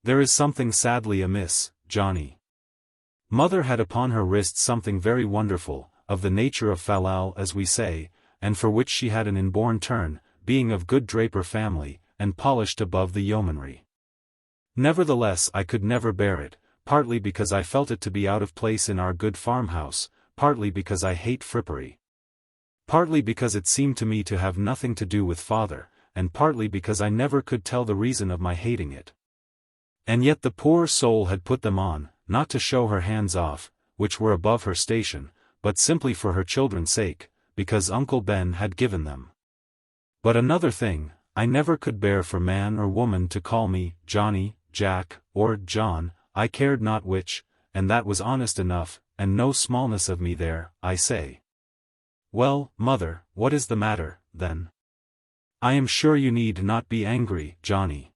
There is something sadly amiss, Johnny." Mother had upon her wrist something very wonderful, of the nature of falal as we say, and for which she had an inborn turn, being of good draper family, and polished above the yeomanry. Nevertheless I could never bear it, partly because I felt it to be out of place in our good farmhouse, partly because I hate frippery. Partly because it seemed to me to have nothing to do with father, and partly because I never could tell the reason of my hating it. And yet the poor soul had put them on, not to show her hands off, which were above her station, but simply for her children's sake, because Uncle Ben had given them. But another thing, I never could bear for man or woman to call me Johnny, Jack, or John, I cared not which, and that was honest enough, and no smallness of me there, I say. "Well, mother, what is the matter, then? I am sure you need not be angry, Johnny.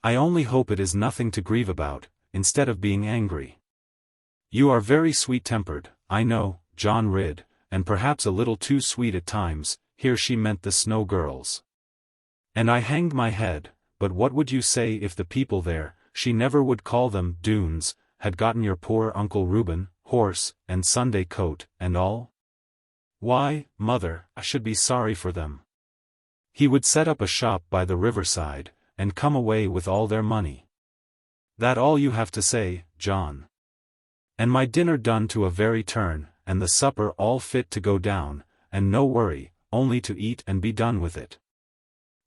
I only hope it is nothing to grieve about, instead of being angry. You are very sweet-tempered, I know, John Ridd, and perhaps a little too sweet at times." Here she meant the Snow girls. And I hanged my head, but what would you say if the people there, she never would call them Doones, had gotten your poor Uncle Reuben, horse, and Sunday coat, and all? Why, mother, I should be sorry for them. He would set up a shop by the riverside, and come away with all their money. That all you have to say, John? And my dinner done to a very turn, and the supper all fit to go down, and no worry, only to eat and be done with it.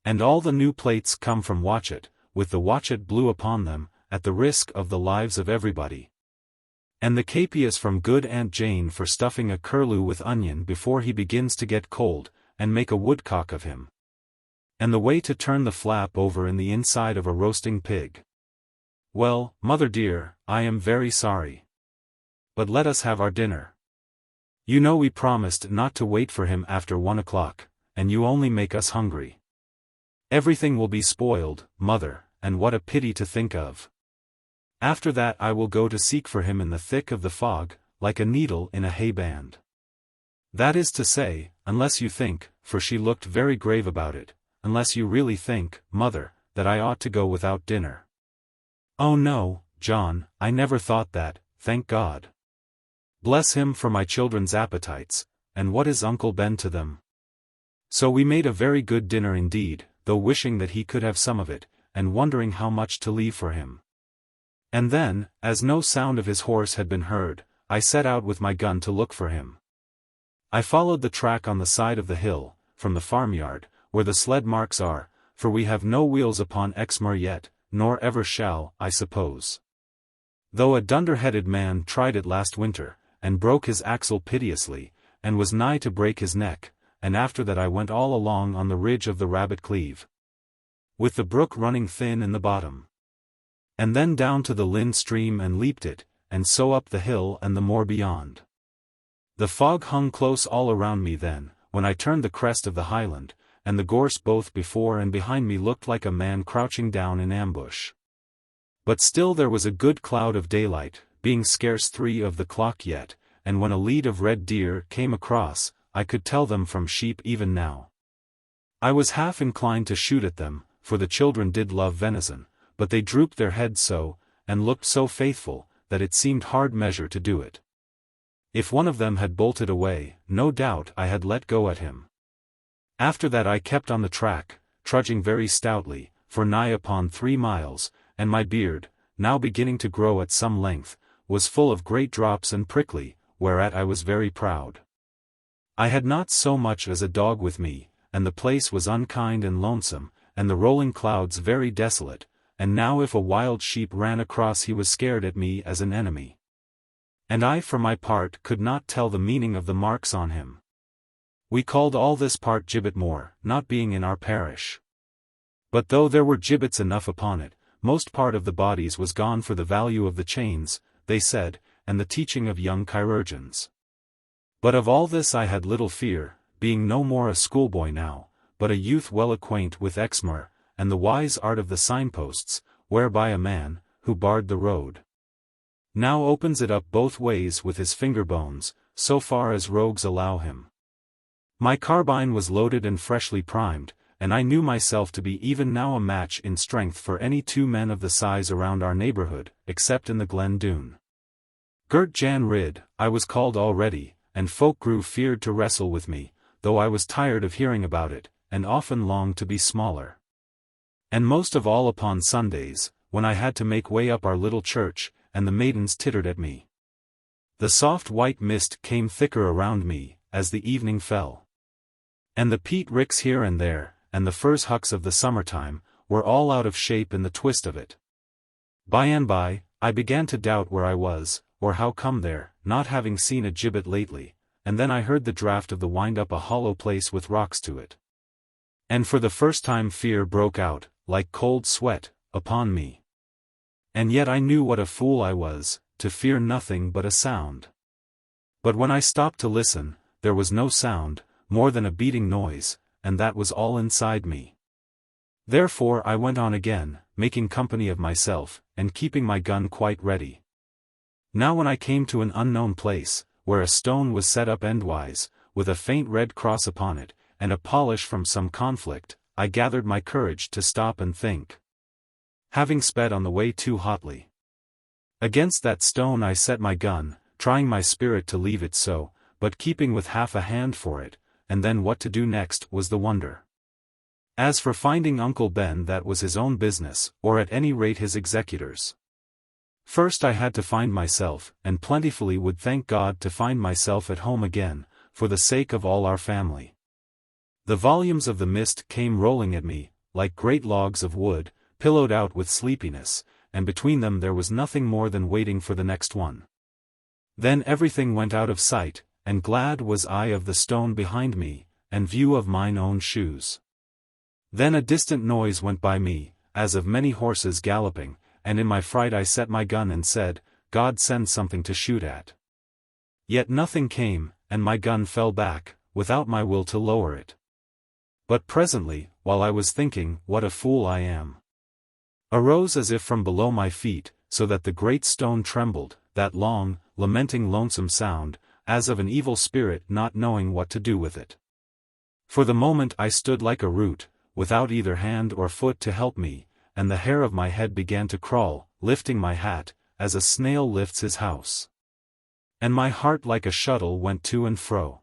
And all the new plates come from Watchet, with the Watchet blue upon them, at the risk of the lives of everybody. And the capias from good Aunt Jane for stuffing a curlew with onion before he begins to get cold, and make a woodcock of him. And the way to turn the flap over in the inside of a roasting pig. Well, mother dear, I am very sorry. But let us have our dinner. You know we promised not to wait for him after 1 o'clock, and you only make us hungry. Everything will be spoiled, mother, and what a pity to think of. After that I will go to seek for him in the thick of the fog, like a needle in a hayband. That is to say, unless you think, for she looked very grave about it, unless you really think, mother, that I ought to go without dinner. Oh no, John, I never thought that, thank God. Bless him for my children's appetites, and what is Uncle Ben to them? So we made a very good dinner indeed, though wishing that he could have some of it, and wondering how much to leave for him. And then, as no sound of his horse had been heard, I set out with my gun to look for him. I followed the track on the side of the hill, from the farmyard, where the sled marks are, for we have no wheels upon Exmoor yet, nor ever shall, I suppose. Though a dunder-headed man tried it last winter, and broke his axle piteously, and was nigh to break his neck, and after that I went all along on the ridge of the Rabbit Cleave, with the brook running thin in the bottom. And then down to the Lynn stream and leaped it, and so up the hill and the moor beyond. The fog hung close all around me then, when I turned the crest of the highland, and the gorse both before and behind me looked like a man crouching down in ambush. But still there was a good cloud of daylight, being scarce 3 of the clock yet, and when a lead of red deer came across, I could tell them from sheep even now. I was half inclined to shoot at them, for the children did love venison, but they drooped their heads so, and looked so faithful, that it seemed hard measure to do it. If one of them had bolted away, no doubt I had let go at him. After that I kept on the track, trudging very stoutly, for nigh upon 3 miles, and my beard, now beginning to grow at some length, was full of great drops and prickly, whereat I was very proud. I had not so much as a dog with me, and the place was unkind and lonesome, and the rolling clouds very desolate, and now if a wild sheep ran across he was scared at me as an enemy. And I for my part could not tell the meaning of the marks on him. We called all this part Gibbetmore, not being in our parish. But though there were gibbets enough upon it, most part of the bodies was gone for the value of the chains, they said, and the teaching of young chirurgeons. But of all this I had little fear, being no more a schoolboy now, but a youth well acquaint with Exmoor, and the wise art of the signposts, whereby a man, who barred the road, now opens it up both ways with his finger bones, so far as rogues allow him. My carbine was loaded and freshly primed, and I knew myself to be even now a match in strength for any 2 men of the size around our neighborhood, except in the Glen Doone. Girt Jan Rid, I was called already, and folk grew feared to wrestle with me, though I was tired of hearing about it, and often longed to be smaller. And most of all upon Sundays, when I had to make way up our little church, and the maidens tittered at me. The soft white mist came thicker around me, as the evening fell. And the peat ricks here and there, and the furze hucks of the summertime, were all out of shape in the twist of it. By and by, I began to doubt where I was, or how come there, not having seen a gibbet lately, and then I heard the draught of the wind up a hollow place with rocks to it. And for the first time fear broke out, like cold sweat, upon me. And yet I knew what a fool I was, to fear nothing but a sound. But when I stopped to listen, there was no sound, more than a beating noise, and that was all inside me. Therefore I went on again, making company of myself, and keeping my gun quite ready. Now when I came to an unknown place, where a stone was set up endwise, with a faint red cross upon it, and a polish from some conflict, I gathered my courage to stop and think. Having sped on the way too hotly against that stone, I set my gun, trying my spirit to leave it so, but keeping with half a hand for it, and then what to do next was the wonder. As for finding Uncle Ben, that was his own business, or at any rate his executor's. First I had to find myself, and plentifully would thank God to find myself at home again, for the sake of all our family. The volumes of the mist came rolling at me, like great logs of wood, pillowed out with sleepiness, and between them there was nothing more than waiting for the next one. Then everything went out of sight, and glad was I of the stone behind me, and view of mine own shoes. Then a distant noise went by me, as of many horses galloping, and in my fright I set my gun and said, God send something to shoot at. Yet nothing came, and my gun fell back, without my will to lower it. But presently, while I was thinking, what a fool I am, arose as if from below my feet, so that the great stone trembled, that long, lamenting lonesome sound, as of an evil spirit not knowing what to do with it. For the moment I stood like a root, without either hand or foot to help me, and the hair of my head began to crawl, lifting my hat, as a snail lifts his house. And my heart like a shuttle went to and fro.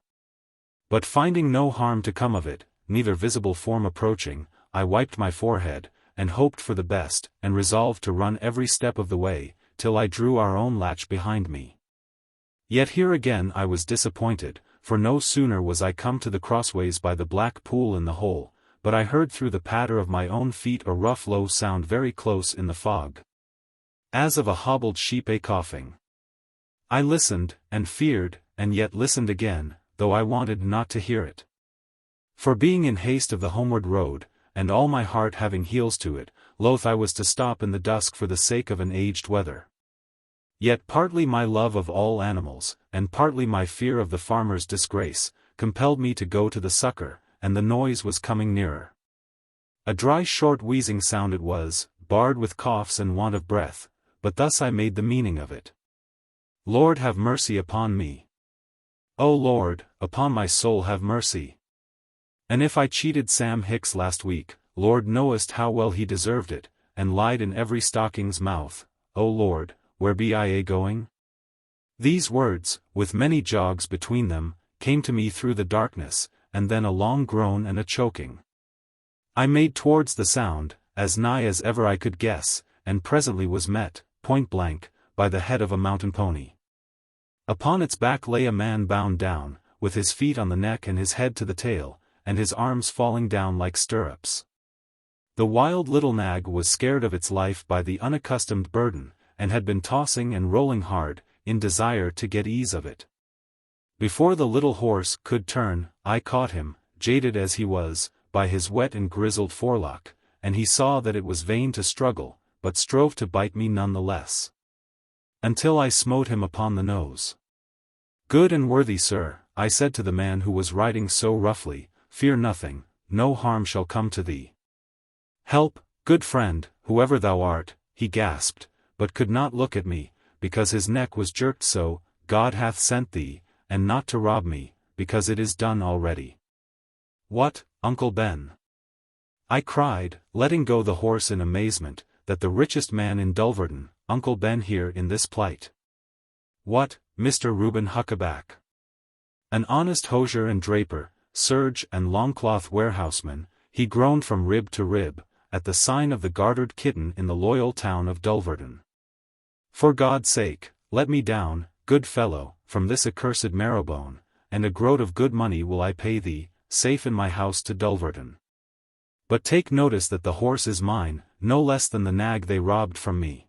But finding no harm to come of it, neither visible form approaching, I wiped my forehead, and hoped for the best, and resolved to run every step of the way, till I drew our own latch behind me. Yet here again I was disappointed, for no sooner was I come to the crossways by the black pool in the hole, but I heard through the patter of my own feet a rough low sound very close in the fog, as of a hobbled sheep a coughing. I listened, and feared, and yet listened again, though I wanted not to hear it. For being in haste of the homeward road, and all my heart having heels to it, loath I was to stop in the dusk for the sake of an aged wether. Yet partly my love of all animals, and partly my fear of the farmer's disgrace, compelled me to go to the succor, and the noise was coming nearer. A dry short wheezing sound it was, barred with coughs and want of breath, but thus I made the meaning of it. Lord have mercy upon me. O Lord, upon my soul have mercy. And if I cheated Sam Hicks last week, Lord knowest how well he deserved it, and lied in every stocking's mouth, O Lord, where be I going? These words, with many jogs between them, came to me through the darkness, and then a long groan and a choking. I made towards the sound, as nigh as ever I could guess, and presently was met, point blank, by the head of a mountain pony. Upon its back lay a man bound down, with his feet on the neck and his head to the tail, and his arms falling down like stirrups. The wild little nag was scared of its life by the unaccustomed burden, and had been tossing and rolling hard, in desire to get ease of it. Before the little horse could turn, I caught him, jaded as he was, by his wet and grizzled forelock, and he saw that it was vain to struggle, but strove to bite me none the less. Until I smote him upon the nose. "Good and worthy sir," I said to the man who was riding so roughly, "fear nothing, no harm shall come to thee." "Help, good friend, whoever thou art," he gasped, but could not look at me, because his neck was jerked so. "God hath sent thee, and not to rob me, because it is done already." "What, Uncle Ben?" I cried, letting go the horse in amazement, that the richest man in Dulverton, Uncle Ben here in this plight. "What, Mr. Reuben Huckaback? An honest hosier and draper, serge and longcloth warehouseman," he groaned from rib to rib, "at the sign of the Gartered Kitten in the loyal town of Dulverton. For God's sake, let me down, good fellow, from this accursed marrowbone, and a groat of good money will I pay thee, safe in my house to Dulverton. But take notice that the horse is mine, no less than the nag they robbed from me."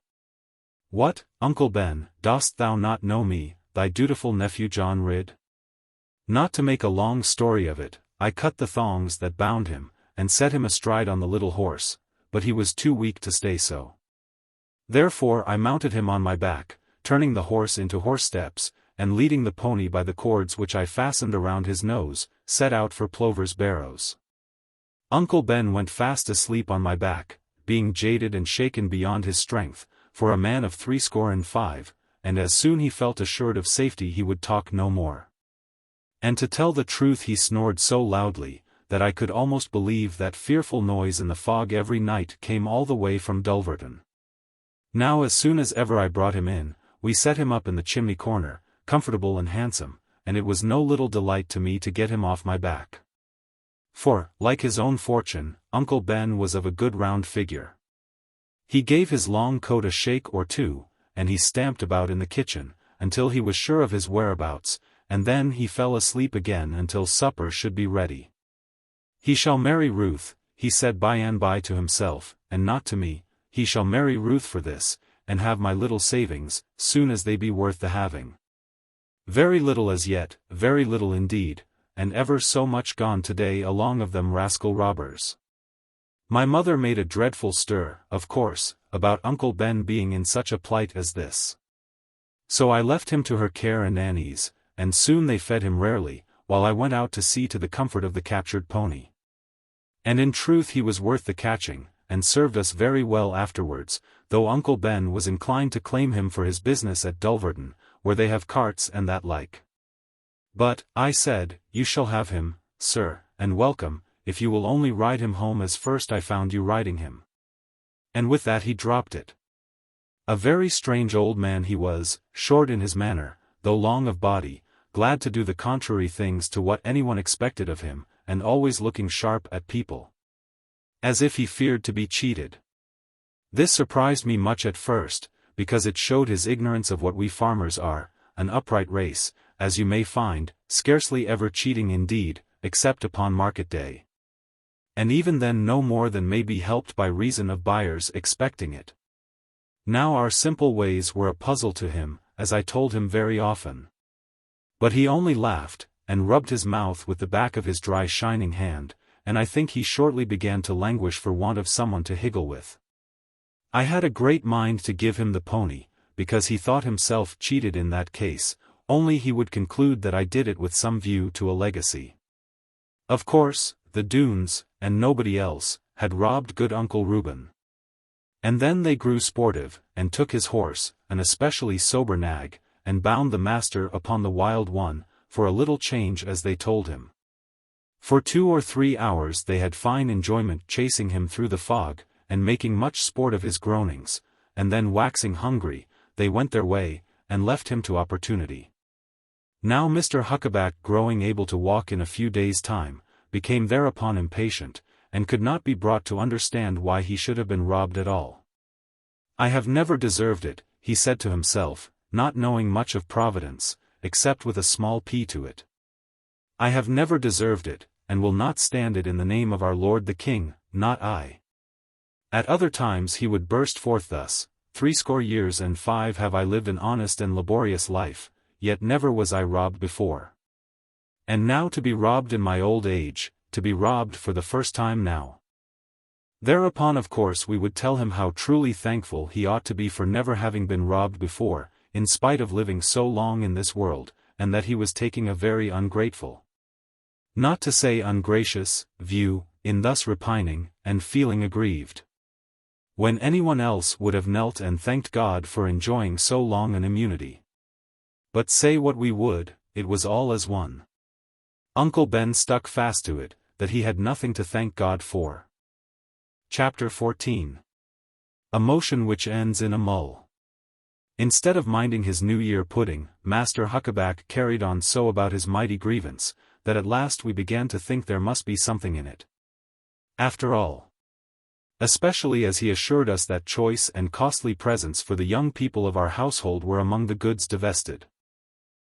"What, Uncle Ben, dost thou not know me, thy dutiful nephew John Ridd?" Not to make a long story of it, I cut the thongs that bound him, and set him astride on the little horse, but he was too weak to stay so. Therefore I mounted him on my back, turning the horse into horse steps, and leading the pony by the cords which I fastened around his nose, set out for Plover's Barrows. Uncle Ben went fast asleep on my back, being jaded and shaken beyond his strength, for a man of 65, and as soon he felt assured of safety he would talk no more. And to tell the truth he snored so loudly, that I could almost believe that fearful noise in the fog every night came all the way from Dulverton. Now as soon as ever I brought him in, we set him up in the chimney corner, comfortable and handsome, and it was no little delight to me to get him off my back. For, like his own fortune, Uncle Ben was of a good round figure. He gave his long coat a shake or two, and he stamped about in the kitchen, until he was sure of his whereabouts, and then he fell asleep again until supper should be ready. "He shall marry Ruth," he said by and by to himself, and not to me, "he shall marry Ruth for this, and have my little savings, soon as they be worth the having. Very little as yet, very little indeed, and ever so much gone today along of them rascal robbers." My mother made a dreadful stir, of course, about Uncle Ben being in such a plight as this. So I left him to her care and Annie's, and soon they fed him rarely, while I went out to see to the comfort of the captured pony. And in truth he was worth the catching, and served us very well afterwards, though Uncle Ben was inclined to claim him for his business at Dulverton, where they have carts and that like. "But," I said, "you shall have him, sir, and welcome, if you will only ride him home as first I found you riding him." And with that he dropped it. A very strange old man he was, short in his manner, though long of body, glad to do the contrary things to what anyone expected of him, and always looking sharp at people, as if he feared to be cheated. This surprised me much at first, because it showed his ignorance of what we farmers are, an upright race, as you may find, scarcely ever cheating indeed, except upon market day. And even then no more than may be helped by reason of buyers expecting it. Now our simple ways were a puzzle to him, as I told him very often. But he only laughed, and rubbed his mouth with the back of his dry shining hand, and I think he shortly began to languish for want of someone to higgle with. I had a great mind to give him the pony, because he thought himself cheated in that case, only he would conclude that I did it with some view to a legacy. Of course, the Doones, and nobody else, had robbed good Uncle Reuben. And then they grew sportive, and took his horse, an especially sober nag, and bound the master upon the wild one, for a little change as they told him. For 2 or 3 hours they had fine enjoyment chasing him through the fog, and making much sport of his groanings, and then waxing hungry, they went their way, and left him to opportunity. Now Mr. Huckaback, growing able to walk in a few days' time, became thereupon impatient, and could not be brought to understand why he should have been robbed at all. "I have never deserved it," he said to himself, not knowing much of Providence, except with a small p to it. "I have never deserved it, and will not stand it in the name of our Lord the King, not I." At other times he would burst forth thus: 65 years have I lived an honest and laborious life, yet never was I robbed before. And now to be robbed in my old age, to be robbed for the first time now. Thereupon of course we would tell him how truly thankful he ought to be for never having been robbed before, in spite of living so long in this world, and that he was taking a very ungrateful, not to say ungracious, view, in thus repining, and feeling aggrieved, when anyone else would have knelt and thanked God for enjoying so long an immunity. But say what we would, it was all as one. Uncle Ben stuck fast to it, that he had nothing to thank God for. Chapter 14. A motion which ends in a mull. Instead of minding his New Year pudding, Master Huckaback carried on so about his mighty grievance, that at last we began to think there must be something in it, after all. Especially as he assured us that choice and costly presents for the young people of our household were among the goods divested.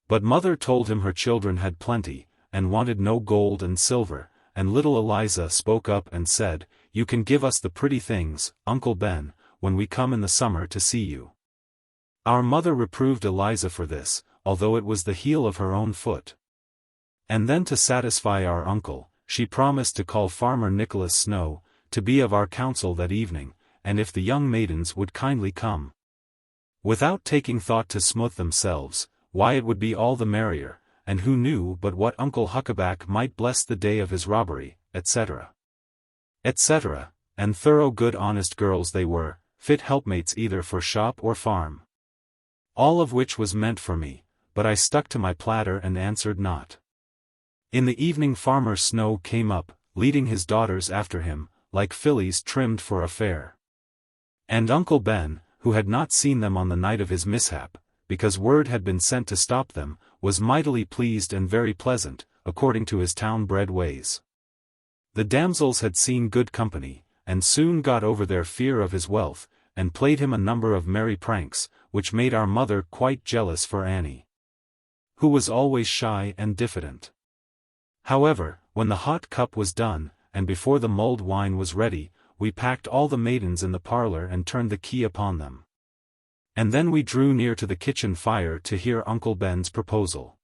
But mother told him her children had plenty, and wanted no gold and silver, and little Eliza spoke up and said, "You can give us the pretty things, Uncle Ben, when we come in the summer to see you." Our mother reproved Eliza for this, although it was the heel of her own foot. And then to satisfy our uncle, she promised to call Farmer Nicholas Snow, to be of our council that evening, and if the young maidens would kindly come, without taking thought to smooth themselves, why it would be all the merrier, and who knew but what Uncle Huckaback might bless the day of his robbery, etc. etc., and thorough good honest girls they were, fit helpmates either for shop or farm. All of which was meant for me, but I stuck to my platter and answered not. In the evening Farmer Snow came up, leading his daughters after him, like fillies trimmed for a fair. And Uncle Ben, who had not seen them on the night of his mishap, because word had been sent to stop them, was mightily pleased and very pleasant, according to his town-bred ways. The damsels had seen good company, and soon got over their fear of his wealth, and played him a number of merry pranks, which made our mother quite jealous for Annie, who was always shy and diffident. However, when the hot cup was done, and before the mulled wine was ready, we packed all the maidens in the parlor and turned the key upon them. And then we drew near to the kitchen fire to hear Uncle Ben's proposal.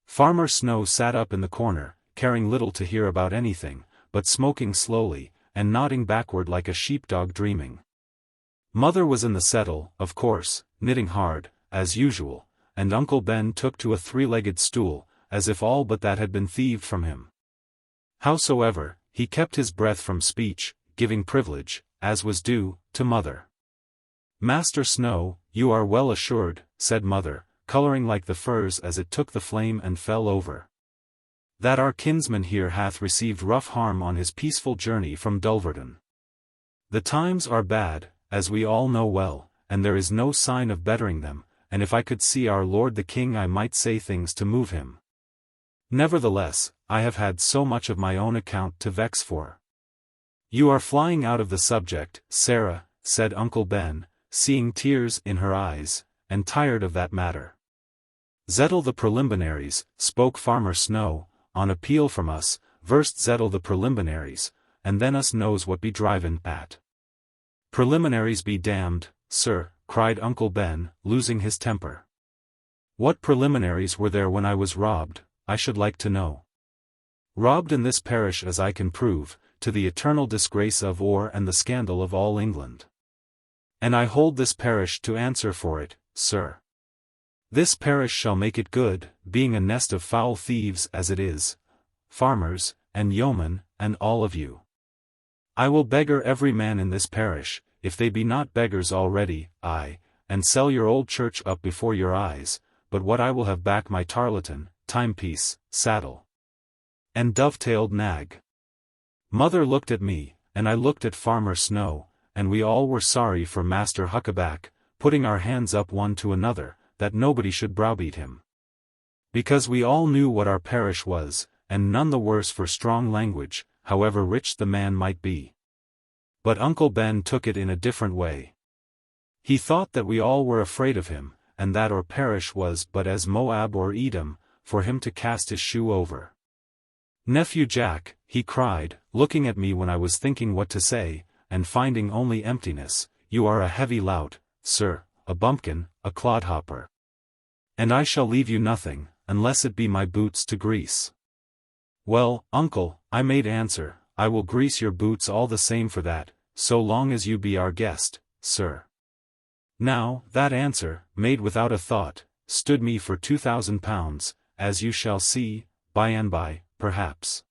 Farmer Snow sat up in the corner, caring little to hear about anything, but smoking slowly, and nodding backward like a sheepdog dreaming. Mother was in the settle, of course, knitting hard, as usual, and Uncle Ben took to a three-legged stool, as if all but that had been thieved from him. Howsoever, he kept his breath from speech, giving privilege, as was due, to mother. "Master Snow, you are well assured," said mother, coloring like the furs as it took the flame and fell over, "that our kinsman here hath received rough harm on his peaceful journey from Dulverton. The times are bad, as we all know well, and there is no sign of bettering them, and if I could see our lord the king I might say things to move him. Nevertheless, I have had so much of my own account to vex for." "You are flying out of the subject, Sarah," said Uncle Ben, seeing tears in her eyes, "and tired of that matter. Zettle the preliminaries," spoke Farmer Snow, "on appeal from us, verst zettle the preliminaries, and then us knows what be drivin' at." "Preliminaries be damned, sir," cried Uncle Ben, losing his temper. "What preliminaries were there when I was robbed, I should like to know? Robbed in this parish as I can prove, to the eternal disgrace of or and the scandal of all England. And I hold this parish to answer for it, sir. This parish shall make it good, being a nest of foul thieves as it is, farmers, and yeomen, and all of you. I will beggar every man in this parish, if they be not beggars already, aye, and sell your old church up before your eyes, but what I will have back my tarleton, timepiece, saddle, and dovetailed nag." Mother looked at me, and I looked at Farmer Snow, and we all were sorry for Master Huckaback, putting our hands up one to another, that nobody should browbeat him. Because we all knew what our parish was, and none the worse for strong language, however rich the man might be. But Uncle Ben took it in a different way. He thought that we all were afraid of him, and that our parish was but as Moab or Edom, for him to cast his shoe over. "Nephew Jack," he cried, looking at me when I was thinking what to say, and finding only emptiness, "you are a heavy lout, sir, a bumpkin, a clodhopper. And I shall leave you nothing, unless it be my boots to grease. Well, uncle, I made answer, I will grease your boots all the same for that, so long as you be our guest, sir. Now, that answer, made without a thought, stood me for £2,000, as you shall see, by and by, perhaps.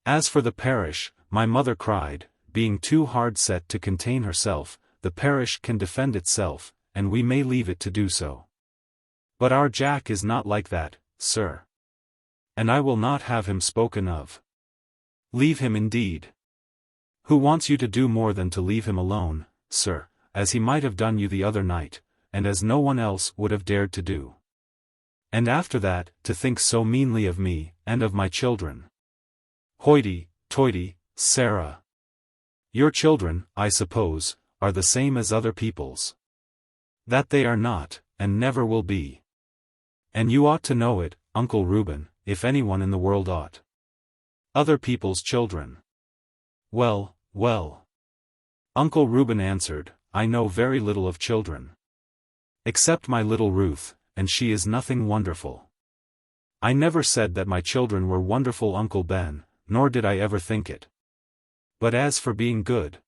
As for the parish, my mother cried, being too hard set to contain herself, the parish can defend itself, and we may leave it to do so. But our Jack is not like that, sir. And I will not have him spoken of. Leave him indeed. Who wants you to do more than to leave him alone, sir, as he might have done you the other night, and as no one else would have dared to do. And after that, to think so meanly of me, and of my children. Hoity-toity, Sarah. Your children, I suppose, are the same as other people's. That they are not, and never will be. And you ought to know it, Uncle Reuben, if anyone in the world ought. Other people's children. Well, well. Uncle Reuben answered, I know very little of children. Except my little Ruth, and she is nothing wonderful. I never said that my children were wonderful, Uncle Ben, nor did I ever think it. But as for being good.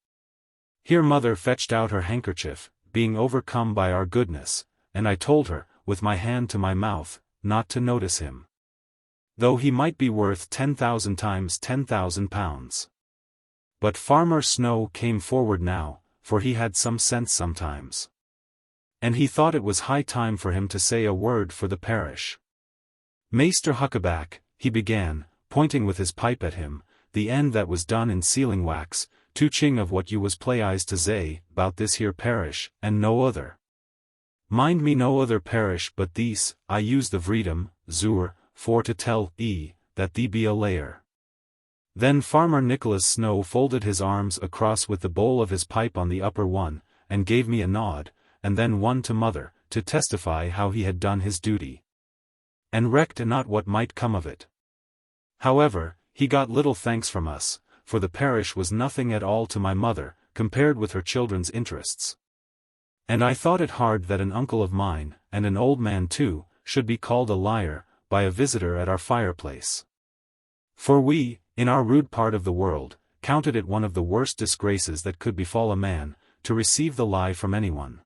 Here mother fetched out her handkerchief, being overcome by our goodness, and I told her, with my hand to my mouth, not to notice him. Though he might be worth 10,000 times £10,000. But Farmer Snow came forward now, for he had some sense sometimes. And he thought it was high time for him to say a word for the parish. Maester Huckaback, he began, pointing with his pipe at him, the end that was done in sealing wax, tooching of what you was playized to say, 'bout this here parish, and no other. Mind me no other parish but these, I use the vreedom, zur, for to tell that thee be a layer. Then Farmer Nicholas Snow folded his arms across with the bowl of his pipe on the upper one, and gave me a nod, and then one to mother, to testify how he had done his duty. And recked not what might come of it. However, he got little thanks from us, for the parish was nothing at all to my mother, compared with her children's interests. And I thought it hard that an uncle of mine, and an old man too, should be called a liar, by a visitor at our fireplace. For we, in our rude part of the world, counted it one of the worst disgraces that could befall a man, to receive the lie from anyone.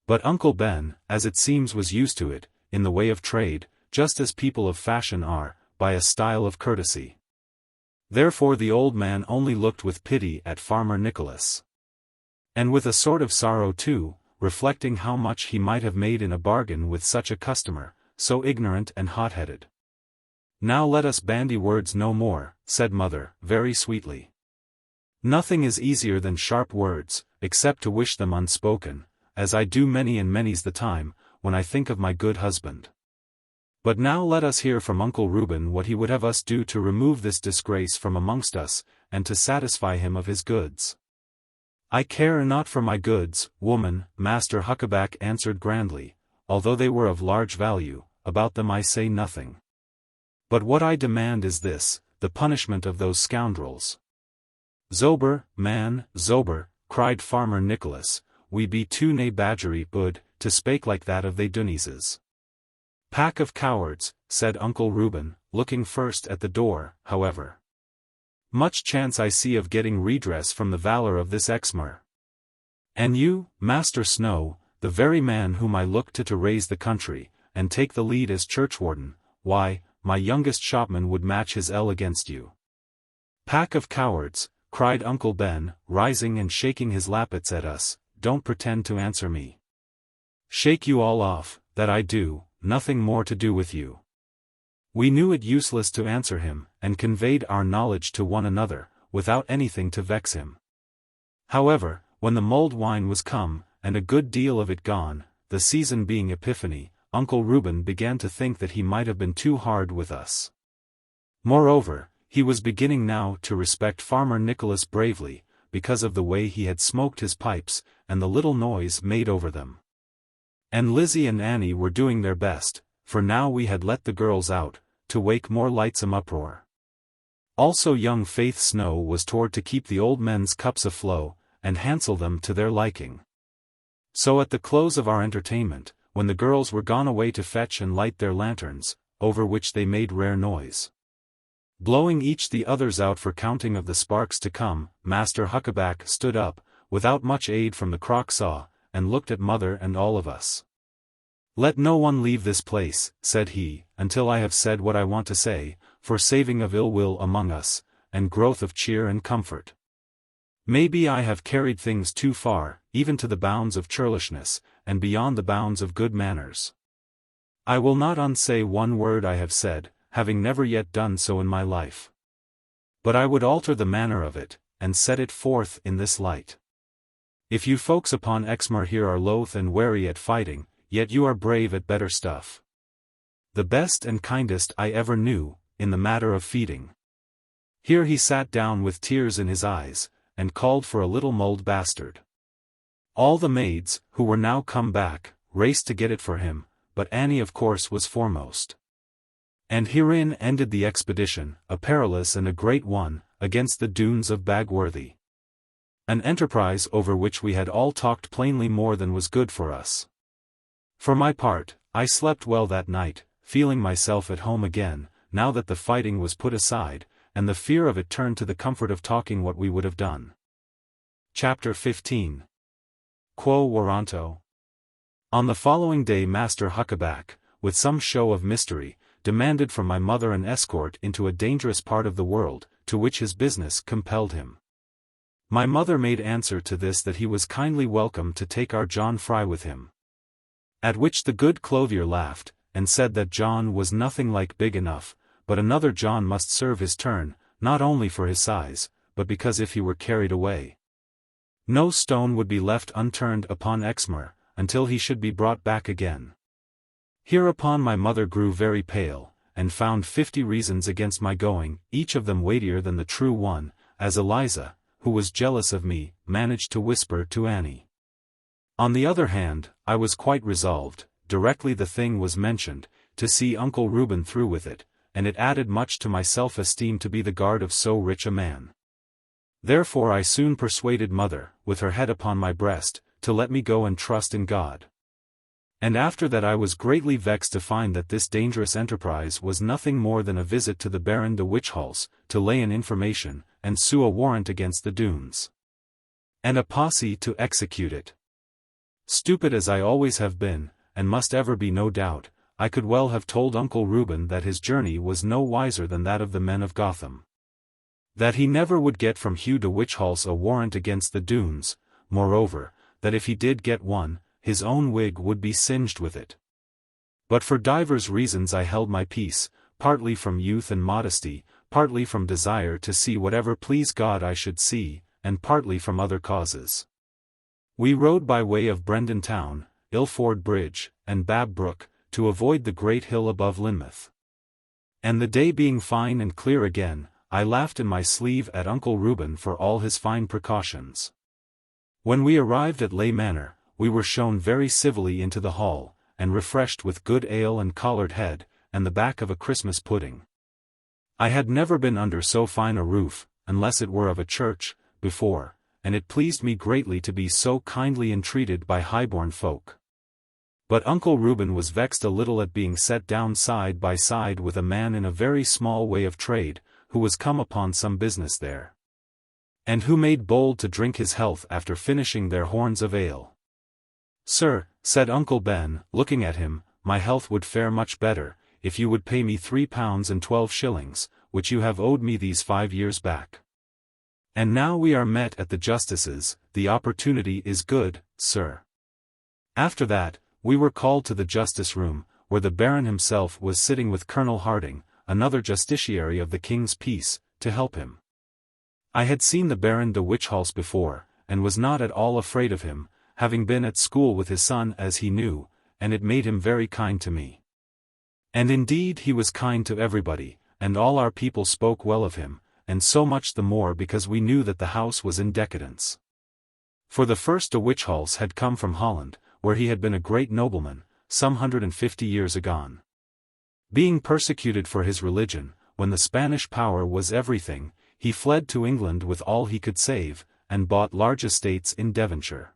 But Uncle Ben, as it seems, was used to it, in the way of trade, just as people of fashion are, by a style of courtesy. Therefore the old man only looked with pity at Farmer Nicholas. And with a sort of sorrow too, reflecting how much he might have made in a bargain with such a customer, so ignorant and hot-headed. Now let us bandy words no more, said mother, very sweetly. Nothing is easier than sharp words, except to wish them unspoken, as I do many and many's the time, when I think of my good husband. But now let us hear from Uncle Reuben what he would have us do to remove this disgrace from amongst us, and to satisfy him of his goods. I care not for my goods, woman, Master Huckaback answered grandly, although they were of large value, about them I say nothing. But what I demand is this, the punishment of those scoundrels. Zober, man, zober, cried Farmer Nicholas, we be too nae badgery bud, to spake like that of they Dooneses. Pack of cowards, said Uncle Reuben, looking first at the door, however. Much chance I see of getting redress from the valor of this Exmoor. And you, Master Snow, the very man whom I look to raise the country, and take the lead as churchwarden, why, my youngest shopman would match his ell against you. Pack of cowards, cried Uncle Ben, rising and shaking his lappets at us, don't pretend to answer me. Shake you all off, that I do, nothing more to do with you. We knew it useless to answer him, and conveyed our knowledge to one another, without anything to vex him. However, when the mulled wine was come, and a good deal of it gone, the season being Epiphany, Uncle Reuben began to think that he might have been too hard with us. Moreover, he was beginning now to respect Farmer Nicholas bravely, because of the way he had smoked his pipes, and the little noise made over them. And Lizzie and Annie were doing their best, for now we had let the girls out, to wake more lightsome uproar. Also young Faith Snow was toward to keep the old men's cups aflow, and hansel them to their liking. So at the close of our entertainment, when the girls were gone away to fetch and light their lanterns, over which they made rare noise, blowing each the others out for counting of the sparks to come, Master Huckaback stood up, without much aid from the crock saw, and looked at mother and all of us. "Let no one leave this place," said he, "until I have said what I want to say, for saving of ill will among us, and growth of cheer and comfort. Maybe I have carried things too far, even to the bounds of churlishness, and beyond the bounds of good manners. I will not unsay one word I have said, having never yet done so in my life. But I would alter the manner of it, and set it forth in this light. If you folks upon Exmoor here are loath and wary at fighting, yet you are brave at better stuff. The best and kindest I ever knew, in the matter of feeding." Here he sat down with tears in his eyes, and called for a little mulled bastard. All the maids, who were now come back, raced to get it for him, but Annie of course was foremost. And herein ended the expedition, a perilous and a great one, against the Doones of Bagworthy. An enterprise over which we had all talked plainly more than was good for us. For my part, I slept well that night, feeling myself at home again, now that the fighting was put aside, and the fear of it turned to the comfort of talking what we would have done. Chapter 15. Quo Warranto. On the following day Master Huckaback, with some show of mystery, demanded from my mother an escort into a dangerous part of the world, to which his business compelled him. My mother made answer to this that he was kindly welcome to take our John Fry with him. At which the good clothier laughed, and said that John was nothing like big enough, but another John must serve his turn, not only for his size, but because if he were carried away, no stone would be left unturned upon Exmoor, until he should be brought back again. Hereupon my mother grew very pale, and found 50 reasons against my going, each of them weightier than the true one, as Eliza, who was jealous of me, managed to whisper to Annie. On the other hand, I was quite resolved, directly the thing was mentioned, to see Uncle Reuben through with it, and it added much to my self-esteem to be the guard of so rich a man. Therefore I soon persuaded mother, with her head upon my breast, to let me go and trust in God. And after that I was greatly vexed to find that this dangerous enterprise was nothing more than a visit to the Baron de Witchhall's, to lay an information, and sue a warrant against the Doones. And a posse to execute it. Stupid as I always have been, and must ever be no doubt, I could well have told Uncle Reuben that his journey was no wiser than that of the men of Gotham. That he never would get from Hugh de Witchhall's a warrant against the Doones, moreover, that if he did get one, his own wig would be singed with it. But for divers reasons I held my peace, partly from youth and modesty, partly from desire to see whatever pleased God I should see, and partly from other causes. We rode by way of Brendon Town, Ilford Bridge, and Bab Brook, to avoid the great hill above Lynmouth. And the day being fine and clear again, I laughed in my sleeve at Uncle Reuben for all his fine precautions. When we arrived at Ley Manor, we were shown very civilly into the hall, and refreshed with good ale and collared head, and the back of a Christmas pudding. I had never been under so fine a roof, unless it were of a church, before, and it pleased me greatly to be so kindly entreated by high-born folk. But Uncle Reuben was vexed a little at being set down side by side with a man in a very small way of trade, who was come upon some business there, and who made bold to drink his health after finishing their horns of ale. "Sir," said Uncle Ben, looking at him, "my health would fare much better, if you would pay me £3 and 12 shillings, which you have owed me these 5 years back. And now we are met at the Justice's, the opportunity is good, sir." After that, we were called to the Justice room, where the Baron himself was sitting with Colonel Harding, another justiciary of the King's peace, to help him. I had seen the Baron de Witchhall's before, and was not at all afraid of him, having been at school with his son as he knew, and it made him very kind to me. And indeed he was kind to everybody, and all our people spoke well of him, and so much the more because we knew that the house was in decadence. For the first de Witchhalls had come from Holland, where he had been a great nobleman, some 150 years agone. Being persecuted for his religion, when the Spanish power was everything, he fled to England with all he could save, and bought large estates in Devonshire.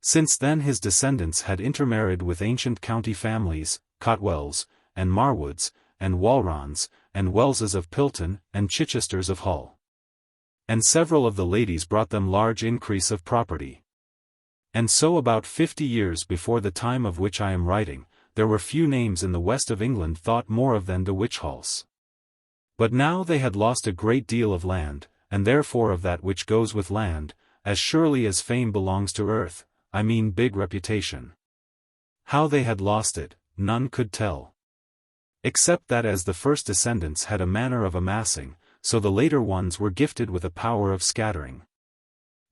Since then his descendants had intermarried with ancient county families, Cotwells, and Marwoods, and Walrons, and Welleses of Pilton, and Chichesters of Hull. And several of the ladies brought them large increase of property. And so about 50 years before the time of which I am writing, there were few names in the west of England thought more of than the Witchhalls. But now they had lost a great deal of land, and therefore of that which goes with land, as surely as fame belongs to earth, I mean big reputation. How they had lost it, none could tell. Except that as the first descendants had a manner of amassing, so the later ones were gifted with a power of scattering.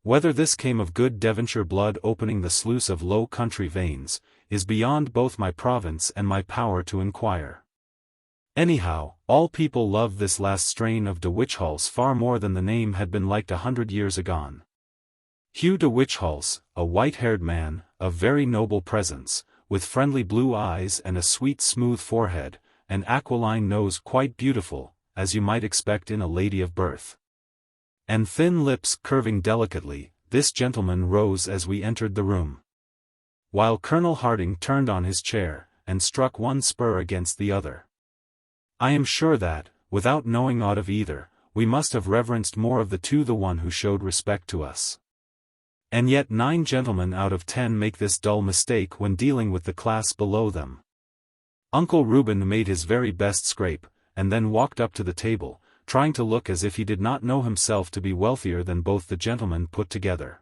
Whether this came of good Devonshire blood opening the sluice of low country veins, is beyond both my province and my power to inquire. Anyhow, all people loved this last strain of de Witchhalls far more than the name had been liked 100 years agone. Hugh de Witchhalls, a white-haired man, of very noble presence, with friendly blue eyes and a sweet smooth forehead, an aquiline nose quite beautiful, as you might expect in a lady of birth, and thin lips curving delicately, this gentleman rose as we entered the room, while Colonel Harding turned on his chair, and struck one spur against the other. I am sure that, without knowing aught of either, we must have reverenced more of the two the one who showed respect to us. And yet 9 gentlemen out of 10 make this dull mistake when dealing with the class below them. Uncle Reuben made his very best scrape, and then walked up to the table, trying to look as if he did not know himself to be wealthier than both the gentlemen put together.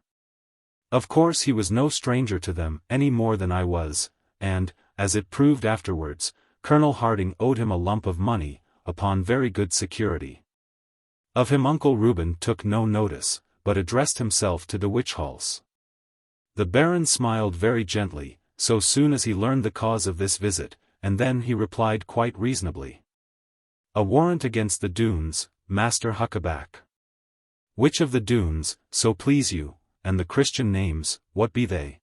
Of course he was no stranger to them any more than I was, and, as it proved afterwards, Colonel Harding owed him a lump of money, upon very good security. Of him Uncle Reuben took no notice, but addressed himself to the Witchhalls. The Baron smiled very gently, so soon as he learned the cause of this visit, and then he replied quite reasonably. A warrant against the Doones, Master Huckaback. Which of the Doones, so please you, and the Christian names, what be they?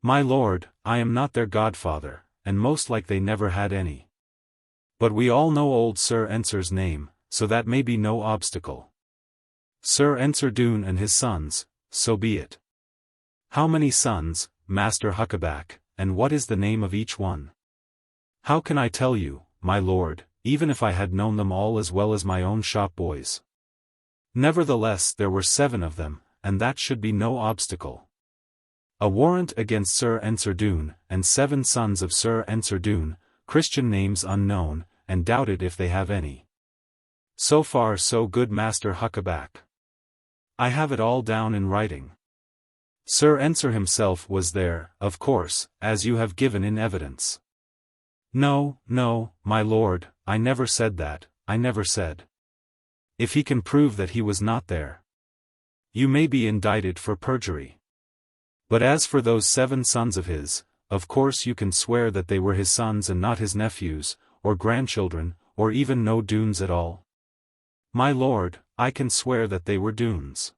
My lord, I am not their godfather, and most like they never had any. But we all know old Sir Ensor's name, so that may be no obstacle. Sir Ensor Doone and his sons, so be it. How many sons, Master Huckaback, and what is the name of each one? How can I tell you, my lord, even if I had known them all as well as my own shop boys? Nevertheless there were 7 of them, and that should be no obstacle. A warrant against Sir Ensor Doone, and 7 sons of Sir Ensor Doone, Christian names unknown, and doubted if they have any. So far so good, Master Huckaback. I have it all down in writing. Sir Ensor himself was there, of course, as you have given in evidence. No, no, my lord, I never said that, I never said. If he can prove that he was not there, you may be indicted for perjury. But as for those 7 sons of his, of course you can swear that they were his sons and not his nephews, or grandchildren, or even no Doones at all. My lord, I can swear that they were Doones.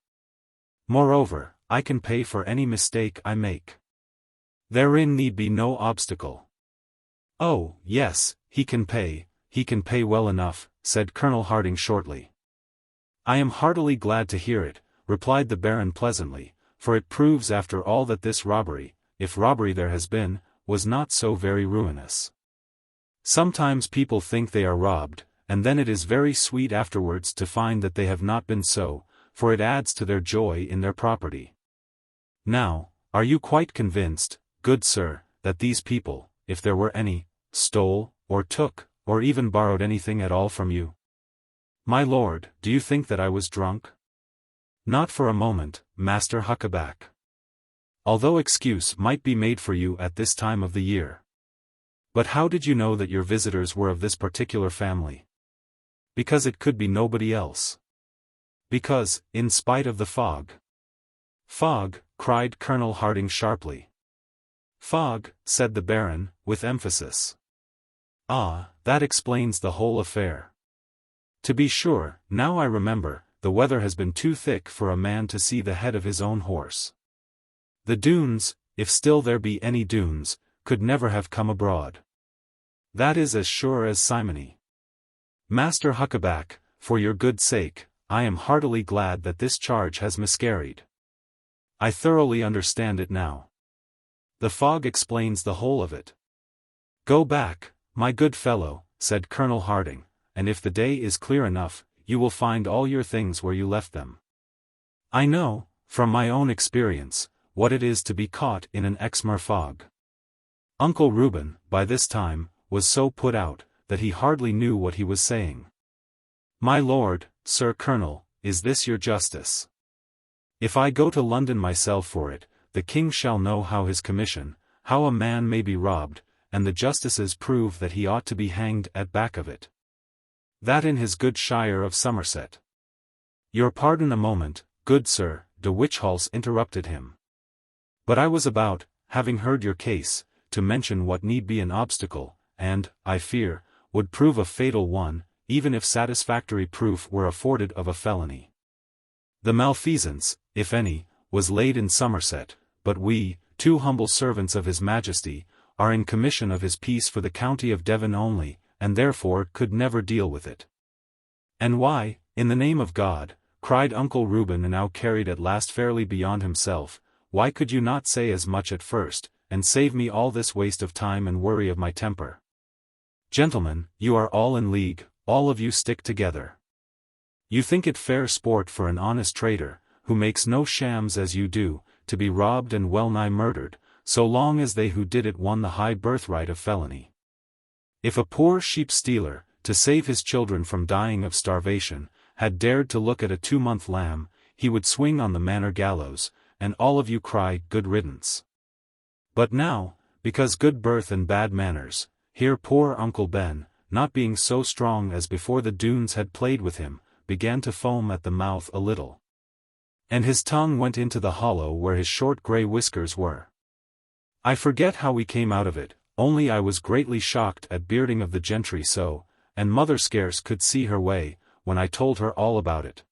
Moreover, I can pay for any mistake I make. Therein need be no obstacle. Oh, yes, he can pay well enough, said Colonel Harding shortly. I am heartily glad to hear it, replied the Baron pleasantly, for it proves after all that this robbery, if robbery there has been, was not so very ruinous. Sometimes people think they are robbed, and then it is very sweet afterwards to find that they have not been so, for it adds to their joy in their property. Now, are you quite convinced, good sir, that these people, if there were any, stole, or took, or even borrowed anything at all from you? My lord, do you think that I was drunk? Not for a moment, Master Huckaback. Although excuse might be made for you at this time of the year. But how did you know that your visitors were of this particular family? Because it could be nobody else. Because, in spite of the fog. Fog, cried Colonel Harding sharply. Fog, said the Baron, with emphasis. Ah, that explains the whole affair. To be sure, now I remember, the weather has been too thick for a man to see the head of his own horse. The Doones, if still there be any Doones, could never have come abroad. That is as sure as simony. Master Huckaback, for your good sake, I am heartily glad that this charge has miscarried. I thoroughly understand it now. The fog explains the whole of it. Go back, my good fellow, said Colonel Harding, and if the day is clear enough, you will find all your things where you left them. I know, from my own experience, what it is to be caught in an Exmoor fog. Uncle Reuben, by this time, was so put out, that he hardly knew what he was saying. My lord, Sir Colonel, is this your justice? If I go to London myself for it, the king shall know how his commission, how a man may be robbed, and the justices prove that he ought to be hanged at back of it. That in his good shire of Somerset. Your pardon a moment, good sir, de Witchhals interrupted him. But I was about, having heard your case, to mention what need be an obstacle, and, I fear, would prove a fatal one, even if satisfactory proof were afforded of a felony. The malfeasance, if any, was laid in Somerset, but we, two humble servants of his Majesty, are in commission of his peace for the county of Devon only, and therefore could never deal with it. And why, in the name of God, cried Uncle Reuben, and now carried at last fairly beyond himself, why could you not say as much at first, and save me all this waste of time and worry of my temper? Gentlemen, you are all in league, all of you stick together. You think it fair sport for an honest trader, who makes no shams as you do, to be robbed and well-nigh murdered, so long as they who did it won the high birthright of felony. If a poor sheep-stealer, to save his children from dying of starvation, had dared to look at a 2-month lamb, he would swing on the manor gallows, and all of you cry good riddance. But now, because good birth and bad manners, here poor Uncle Ben, not being so strong as before the Doones had played with him, began to foam at the mouth a little. And his tongue went into the hollow where his short grey whiskers were. I forget how we came out of it, only I was greatly shocked at bearding of the gentry so, and mother scarce could see her way, when I told her all about it.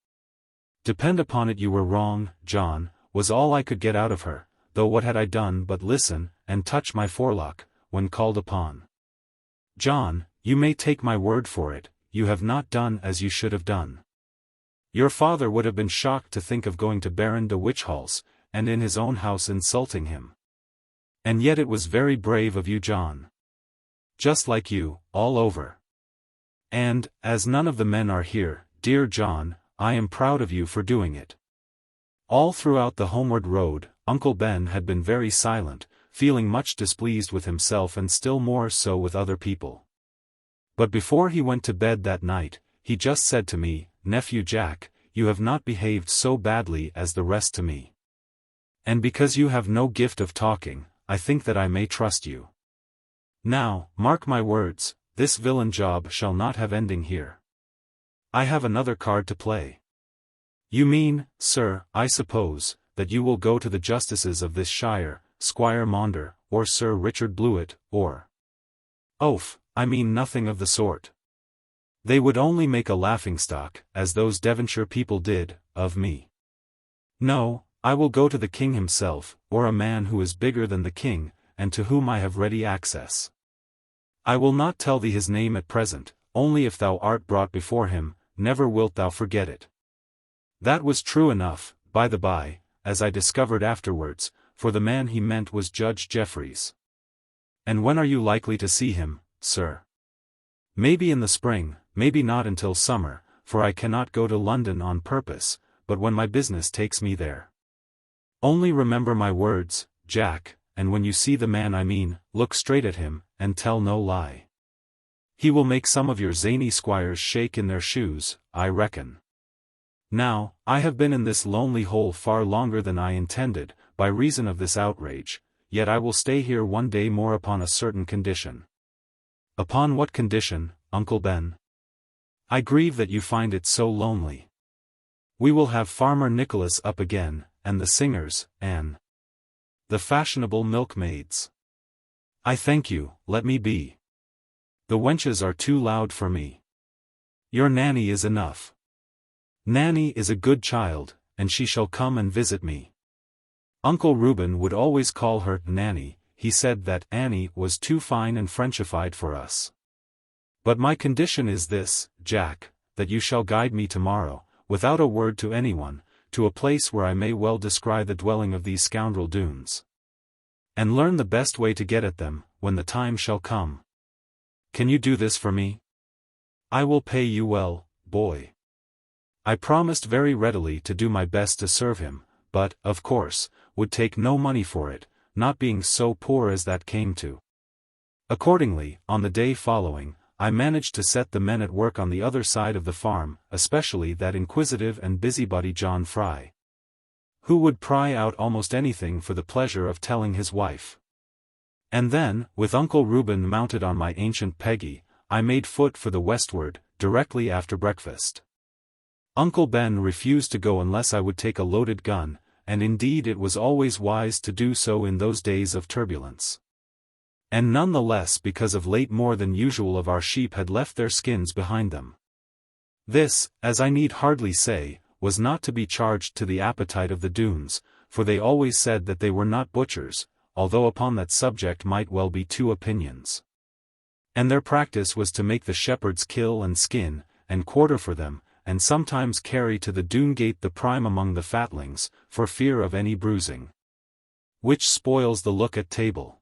Depend upon it you were wrong, John, was all I could get out of her, though what had I done but listen, and touch my forelock, when called upon. John, you may take my word for it, you have not done as you should have done. Your father would have been shocked to think of going to Baron de Witchhals, and in his own house insulting him. And yet it was very brave of you, John. Just like you, all over. And, as none of the men are here, dear John, I am proud of you for doing it. All throughout the homeward road, Uncle Ben had been very silent, feeling much displeased with himself and still more so with other people. But before he went to bed that night, he just said to me, Nephew Jack, you have not behaved so badly as the rest to me. And because you have no gift of talking, I think that I may trust you. Now, mark my words, this villain job shall not have ending here. I have another card to play. You mean, sir, I suppose, that you will go to the justices of this shire, Squire Maunder, or Sir Richard Blewett, or... Oaf, I mean nothing of the sort. They would only make a laughingstock, as those Devonshire people did, of me. No, I will go to the king himself, or a man who is bigger than the king, and to whom I have ready access. I will not tell thee his name at present, only if thou art brought before him, never wilt thou forget it. That was true enough, by the by, as I discovered afterwards, for the man he meant was Judge Jeffreys. And when are you likely to see him, sir? Maybe in the spring, maybe not until summer, for I cannot go to London on purpose, but when my business takes me there. Only remember my words, Jack, and when you see the man I mean, look straight at him, and tell no lie. He will make some of your zany squires shake in their shoes, I reckon. Now, I have been in this lonely hole far longer than I intended, by reason of this outrage, yet I will stay here one day more upon a certain condition. Upon what condition, Uncle Ben? I grieve that you find it so lonely. We will have Farmer Nicholas up again, and the singers, and the fashionable milkmaids. I thank you, let me be. The wenches are too loud for me. Your Nanny is enough. Nanny is a good child, and she shall come and visit me. Uncle Reuben would always call her Nanny. He said that Annie was too fine and Frenchified for us. But my condition is this, Jack, that you shall guide me tomorrow, without a word to anyone, to a place where I may well descry the dwelling of these scoundrel Doones. and learn the best way to get at them, when the time shall come. Can you do this for me? I will pay you well, boy." I promised very readily to do my best to serve him, but, of course, would take no money for it, not being so poor as that came to. Accordingly, on the day following, I managed to set the men at work on the other side of the farm, especially that inquisitive and busybody John Fry, who would pry out almost anything for the pleasure of telling his wife. And then, with Uncle Reuben mounted on my ancient Peggy, I made foot for the westward, directly after breakfast. Uncle Ben refused to go unless I would take a loaded gun, and indeed it was always wise to do so in those days of turbulence. And none the less because of late more than usual of our sheep had left their skins behind them. This, as I need hardly say, was not to be charged to the appetite of the Doones, for they always said that they were not butchers, although upon that subject might well be two opinions. And their practice was to make the shepherds kill and skin, and quarter for them, and sometimes carry to the Doone gate the prime among the fatlings, for fear of any bruising, which spoils the look at table.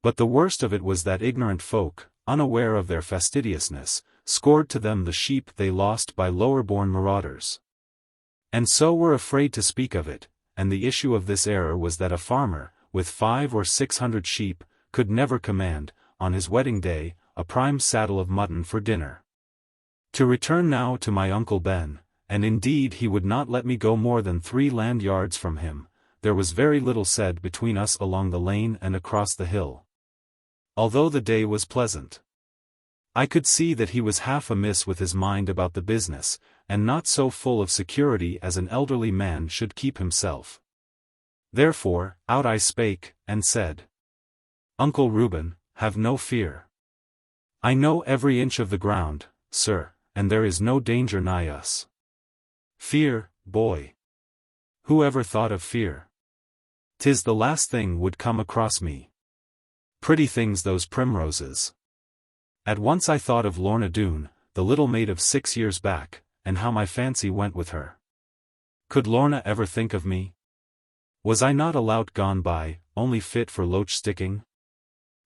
But the worst of it was that ignorant folk, unaware of their fastidiousness, scored to them the sheep they lost by lower-born marauders. And so were afraid to speak of it, and the issue of this error was that a farmer, with 500 or 600 sheep, could never command, on his wedding day, a prime saddle of mutton for dinner. To return now to my Uncle Ben, and indeed he would not let me go more than 3 land yards from him, there was very little said between us along the lane and across the hill. Although the day was pleasant, I could see that he was half amiss with his mind about the business, and not so full of security as an elderly man should keep himself. Therefore, out I spake, and said, "Uncle Reuben, have no fear. I know every inch of the ground, sir, and there is no danger nigh us." Fear, boy! Who ever thought of fear? 'Tis the last thing would come across me. Pretty things those primroses. At once I thought of Lorna Doone, the little maid of 6 years back, and how my fancy went with her. Could Lorna ever think of me? Was I not a lout gone by, only fit for loach-sticking?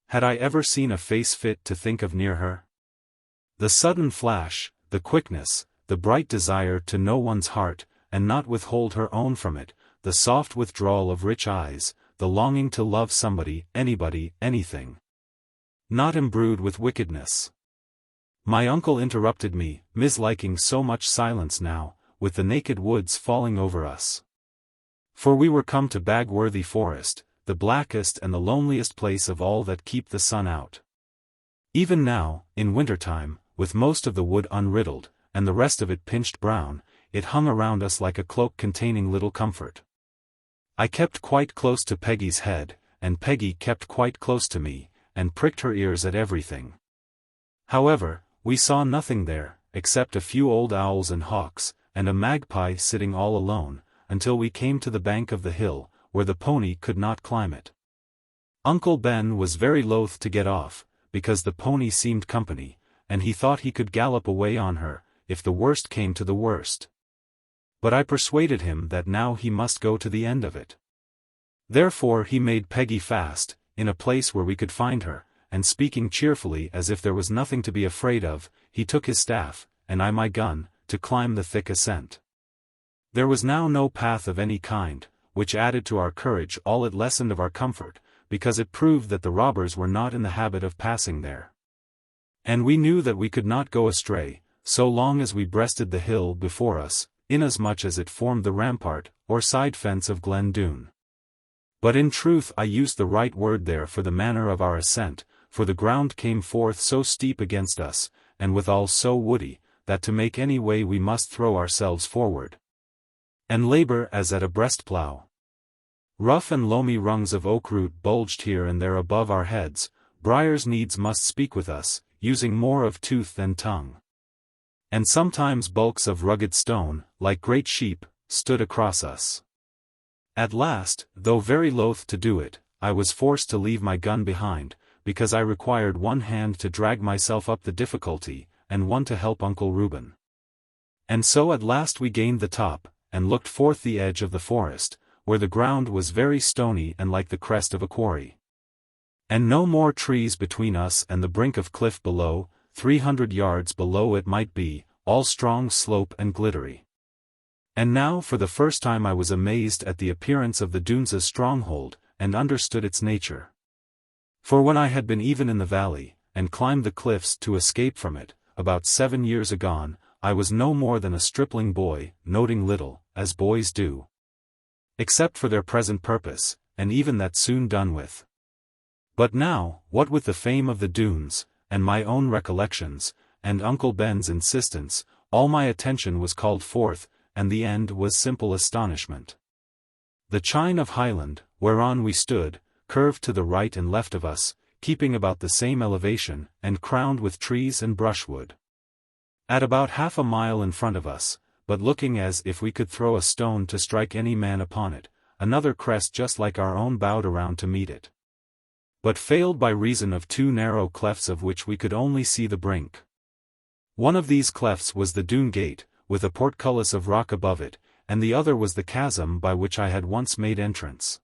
Had I ever seen a face fit to think of near her? The sudden flash, the quickness, the bright desire to know one's heart, and not withhold her own from it, the soft withdrawal of rich eyes, the longing to love somebody, anybody, anything, not imbrued with wickedness. My uncle interrupted me, misliking so much silence now, with the naked woods falling over us. For we were come to Bagworthy Forest, the blackest and the loneliest place of all that keep the sun out. Even now, in winter-time, with most of the wood unriddled, and the rest of it pinched brown, it hung around us like a cloak containing little comfort. I kept quite close to Peggy's head, and Peggy kept quite close to me, and pricked her ears at everything. However, we saw nothing there, except a few old owls and hawks, and a magpie sitting all alone, until we came to the bank of the hill, where the pony could not climb it. Uncle Ben was very loath to get off, because the pony seemed company, and he thought he could gallop away on her, if the worst came to the worst. But I persuaded him that now he must go to the end of it. Therefore he made Peggy fast, in a place where we could find her, and speaking cheerfully as if there was nothing to be afraid of, he took his staff, and I my gun, to climb the thick ascent. There was now no path of any kind, which added to our courage all it lessened of our comfort, because it proved that the robbers were not in the habit of passing there. And we knew that we could not go astray, so long as we breasted the hill before us, inasmuch as it formed the rampart, or side fence of Glen Doone. But in truth I used the right word there for the manner of our ascent, for the ground came forth so steep against us, and withal so woody, that to make any way we must throw ourselves forward, and labor as at a breast-plough. Rough and loamy rungs of oak root bulged here and there above our heads, briars needs must speak with us, using more of tooth than tongue. And sometimes bulks of rugged stone, like great sheep, stood across us. At last, though very loath to do it, I was forced to leave my gun behind, because I required one hand to drag myself up the difficulty, and one to help Uncle Reuben. And so at last we gained the top, and looked forth the edge of the forest, where the ground was very stony and like the crest of a quarry. And no more trees between us and the brink of cliff below, 300 yards below it might be, all strong slope and glittery. And now for the first time I was amazed at the appearance of the Doones' stronghold, and understood its nature. For when I had been even in the valley, and climbed the cliffs to escape from it, about 7 years agone, I was no more than a stripling boy, noting little, as boys do. Except for their present purpose, and even that soon done with. But now, what with the fame of the Doones, and my own recollections, and Uncle Ben's insistence, all my attention was called forth, and the end was simple astonishment. The chine of highland, whereon we stood, curved to the right and left of us, keeping about the same elevation, and crowned with trees and brushwood. At about half a mile in front of us, but looking as if we could throw a stone to strike any man upon it, another crest just like our own bowed around to meet it. But failed by reason of 2 narrow clefts of which we could only see the brink. One of these clefts was the Doone gate, with a portcullis of rock above it, and the other was the chasm by which I had once made entrance.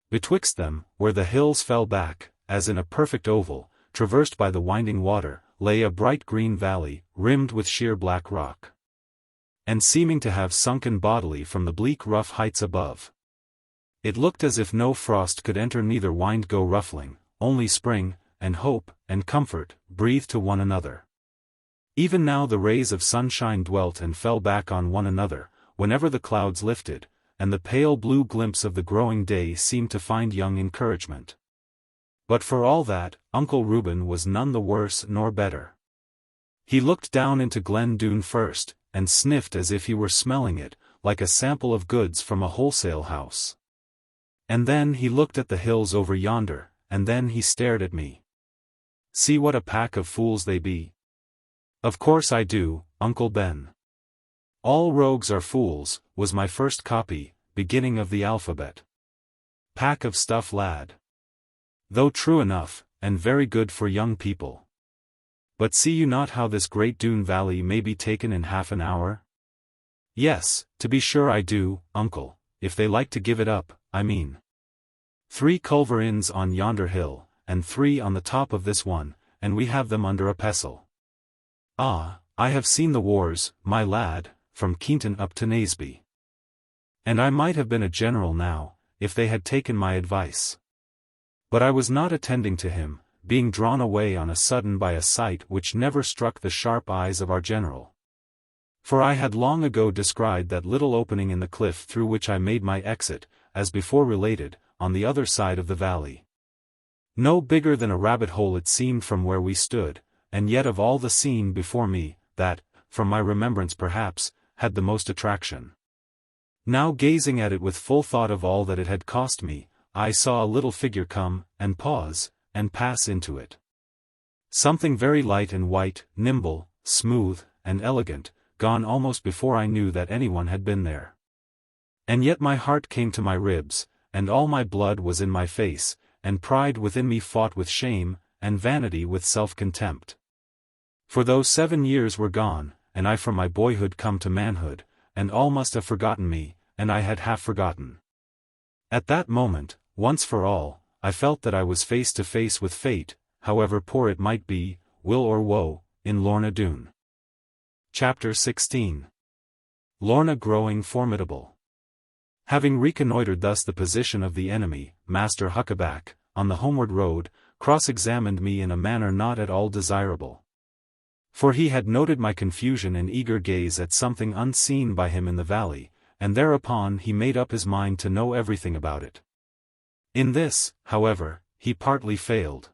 Betwixt them, where the hills fell back, as in a perfect oval, traversed by the winding water, lay a bright green valley, rimmed with sheer black rock. And seeming to have sunken bodily from the bleak rough heights above. It looked as if no frost could enter, neither wind go ruffling, only spring, and hope, and comfort, breathe to one another. Even now the rays of sunshine dwelt and fell back on one another, whenever the clouds lifted, and the pale blue glimpse of the growing day seemed to find young encouragement. But for all that, Uncle Reuben was none the worse nor better. He looked down into Glen Doone first, and sniffed as if he were smelling it, like a sample of goods from a wholesale house. And then he looked at the hills over yonder, and then he stared at me. "See what a pack of fools they be." "Of course I do, Uncle Ben. All rogues are fools," was my first copy, beginning of the alphabet. "Pack of stuff, lad. Though true enough, and very good for young people. But see you not how this great Doone valley may be taken in half an hour?" "Yes, to be sure I do, uncle, if they like to give it up, I mean. 3 culver inns on yonder hill, and 3 on the top of this one, and we have them under a pestle. Ah, I have seen the wars, my lad, from Keynton up to Naseby. And I might have been a general now, if they had taken my advice. But I was not attending to him, being drawn away on a sudden by a sight which never struck the sharp eyes of our general. For I had long ago descried that little opening in the cliff through which I made my exit, as before related, on the other side of the valley. No bigger than a rabbit hole it seemed from where we stood, and yet of all the scene before me, that, from my remembrance perhaps, had the most attraction. Now gazing at it with full thought of all that it had cost me, I saw a little figure come, and pause, and pass into it. Something very light and white, nimble, smooth, and elegant, gone almost before I knew that anyone had been there. And yet my heart came to my ribs, and all my blood was in my face, and pride within me fought with shame, and vanity with self-contempt. For those 7 years were gone, and I from my boyhood come to manhood, and all must have forgotten me, and I had half forgotten. At that moment, once for all, I felt that I was face to face with fate, however poor it might be, will or woe, in Lorna Doone. Chapter 16. Lorna growing formidable. Having reconnoitred thus the position of the enemy, Master Huckaback, on the homeward road, cross-examined me in a manner not at all desirable. For he had noted my confusion and eager gaze at something unseen by him in the valley, and thereupon he made up his mind to know everything about it. In this, however, he partly failed.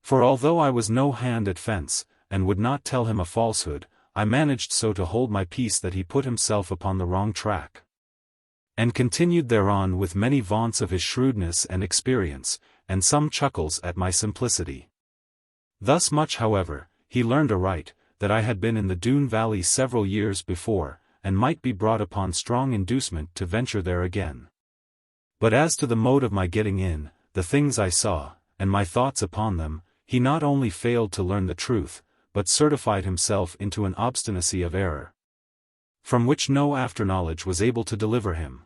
For although I was no hand at fence, and would not tell him a falsehood, I managed so to hold my peace that he put himself upon the wrong track. And continued thereon with many vaunts of his shrewdness and experience, and some chuckles at my simplicity. Thus much however, he learned aright, that I had been in the Doone valley several years before, and might be brought upon strong inducement to venture there again. But as to the mode of my getting in, the things I saw, and my thoughts upon them, he not only failed to learn the truth, but certified himself into an obstinacy of error, from which no after-knowledge was able to deliver him.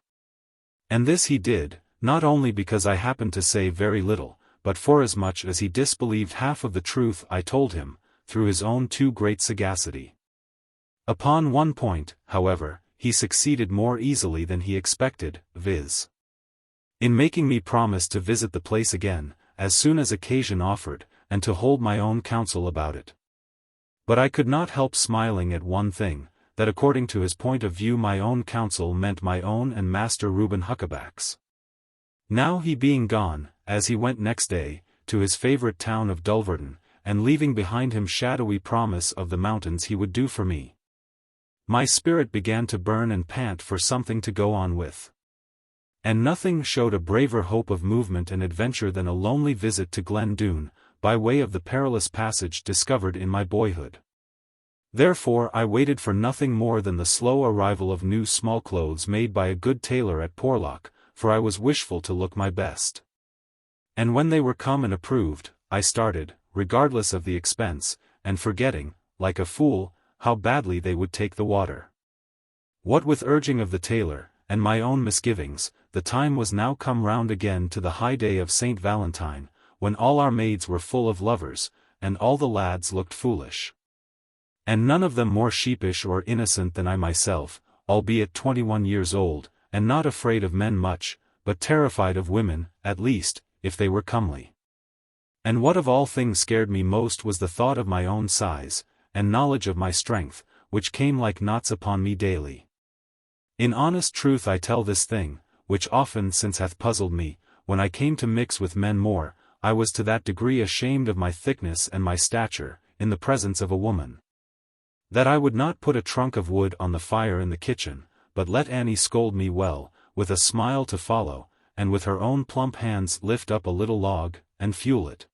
And this he did, not only because I happened to say very little, but forasmuch as he disbelieved half of the truth I told him, through his own too great sagacity. Upon one point, however, he succeeded more easily than he expected, viz. in making me promise to visit the place again, as soon as occasion offered, and to hold my own counsel about it. But I could not help smiling at one thing, that according to his point of view my own counsel meant my own and Master Reuben Huckaback's. Now he being gone, as he went next day, to his favourite town of Dulverton, and leaving behind him shadowy promise of the mountains he would do for me, my spirit began to burn and pant for something to go on with. And nothing showed a braver hope of movement and adventure than a lonely visit to Glen Doone, by way of the perilous passage discovered in my boyhood. Therefore I waited for nothing more than the slow arrival of new small clothes made by a good tailor at Porlock, for I was wishful to look my best. And when they were come and approved, I started, regardless of the expense, and forgetting, like a fool, how badly they would take the water. What with urging of the tailor, and my own misgivings, the time was now come round again to the high day of St. Valentine, when all our maids were full of lovers, and all the lads looked foolish. And none of them more sheepish or innocent than I myself, albeit 21 years old, and not afraid of men much, but terrified of women, at least, if they were comely. And what of all things scared me most was the thought of my own size, and knowledge of my strength, which came like knots upon me daily. In honest truth I tell this thing, which often since hath puzzled me, when I came to mix with men more, I was to that degree ashamed of my thickness and my stature, in the presence of a woman, that I would not put a trunk of wood on the fire in the kitchen, but let Annie scold me well, with a smile to follow, and with her own plump hands lift up a little log, and fuel it.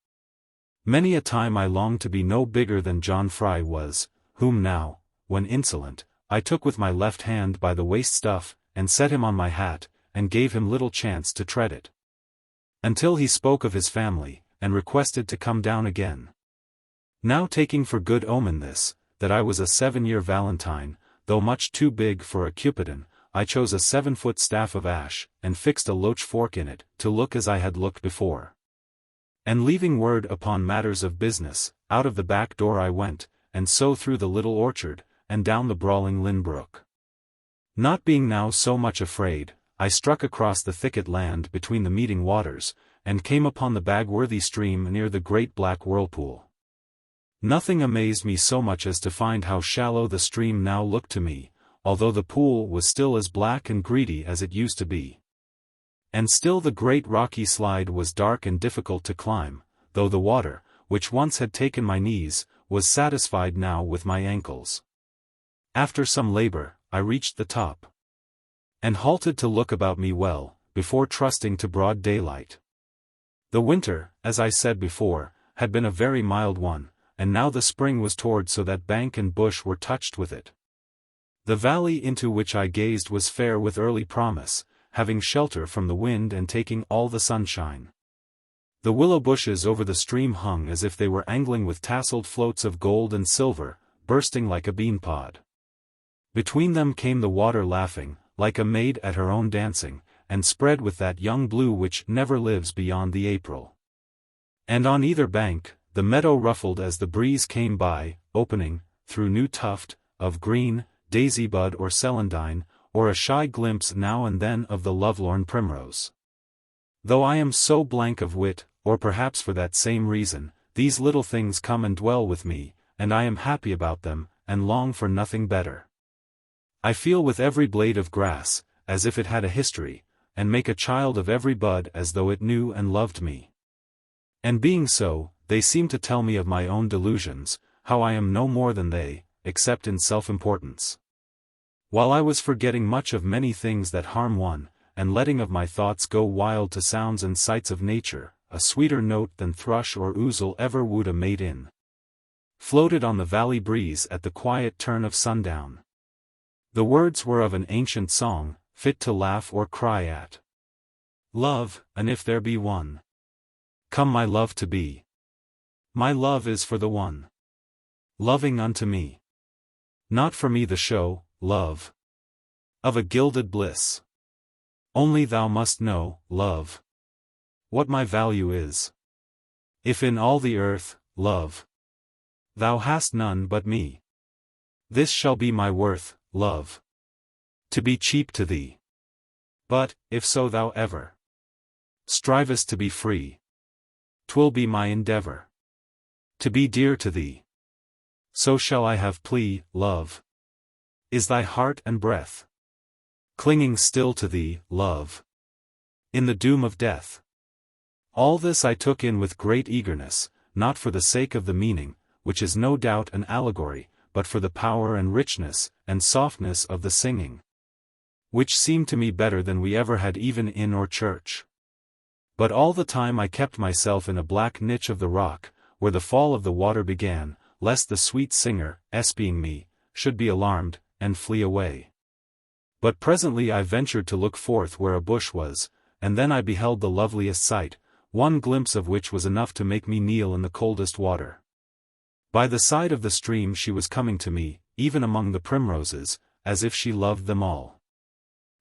Many a time I longed to be no bigger than John Fry was, whom now, when insolent, I took with my left hand by the waist stuff, and set him on my hat, and gave him little chance to tread it. Until he spoke of his family, and requested to come down again. Now taking for good omen this, that I was a 7-year Valentine, though much too big for a Cupidon, I chose a 7-foot staff of ash, and fixed a loach fork in it, to look as I had looked before. And leaving word upon matters of business, out of the back door I went, and so through the little orchard, and down the brawling Lynn brook. Not being now so much afraid, I struck across the thicket land between the meeting waters, and came upon the Bagworthy stream near the great black whirlpool. Nothing amazed me so much as to find how shallow the stream now looked to me, although the pool was still as black and greedy as it used to be. And still the great rocky slide was dark and difficult to climb, though the water, which once had taken my knees, was satisfied now with my ankles. After some labor, I reached the top, and halted to look about me well, before trusting to broad daylight. The winter, as I said before, had been a very mild one, and now the spring was toward so that bank and bush were touched with it. The valley into which I gazed was fair with early promise, having shelter from the wind and taking all the sunshine. The willow bushes over the stream hung as if they were angling with tasselled floats of gold and silver, bursting like a bean pod. Between them came the water laughing, like a maid at her own dancing, and spread with that young blue which never lives beyond the April. And on either bank, the meadow ruffled as the breeze came by, opening, through new tuft, of green, daisy bud or celandine, or a shy glimpse now and then of the lovelorn primrose. Though I am so blank of wit, or perhaps for that same reason, these little things come and dwell with me, and I am happy about them, and long for nothing better. I feel with every blade of grass, as if it had a history, and make a child of every bud as though it knew and loved me. And being so, they seem to tell me of my own delusions, how I am no more than they, except in self-importance. While I was forgetting much of many things that harm one, and letting of my thoughts go wild to sounds and sights of nature, a sweeter note than thrush or ouzel ever wooed a mate in, floated on the valley breeze at the quiet turn of sundown. The words were of an ancient song, fit to laugh or cry at. Love, and if there be one, come my love to be. My love is for the one, loving unto me. Not for me the show, love, of a gilded bliss. Only thou must know, love, what my value is. If in all the earth, love, thou hast none but me, this shall be my worth, love, to be cheap to thee. But, if so thou ever strivest to be free, 'twill be my endeavor to be dear to thee. So shall I have plea, love, is thy heart and breath clinging still to thee, love, in the doom of death. All this I took in with great eagerness, not for the sake of the meaning, which is no doubt an allegory, but for the power and richness, and softness of the singing, which seemed to me better than we ever had even in or church. But all the time I kept myself in a black niche of the rock, where the fall of the water began, lest the sweet singer, espying me, should be alarmed, and flee away. But presently I ventured to look forth where a bush was, and then I beheld the loveliest sight, one glimpse of which was enough to make me kneel in the coldest water. By the side of the stream she was coming to me, even among the primroses, as if she loved them all.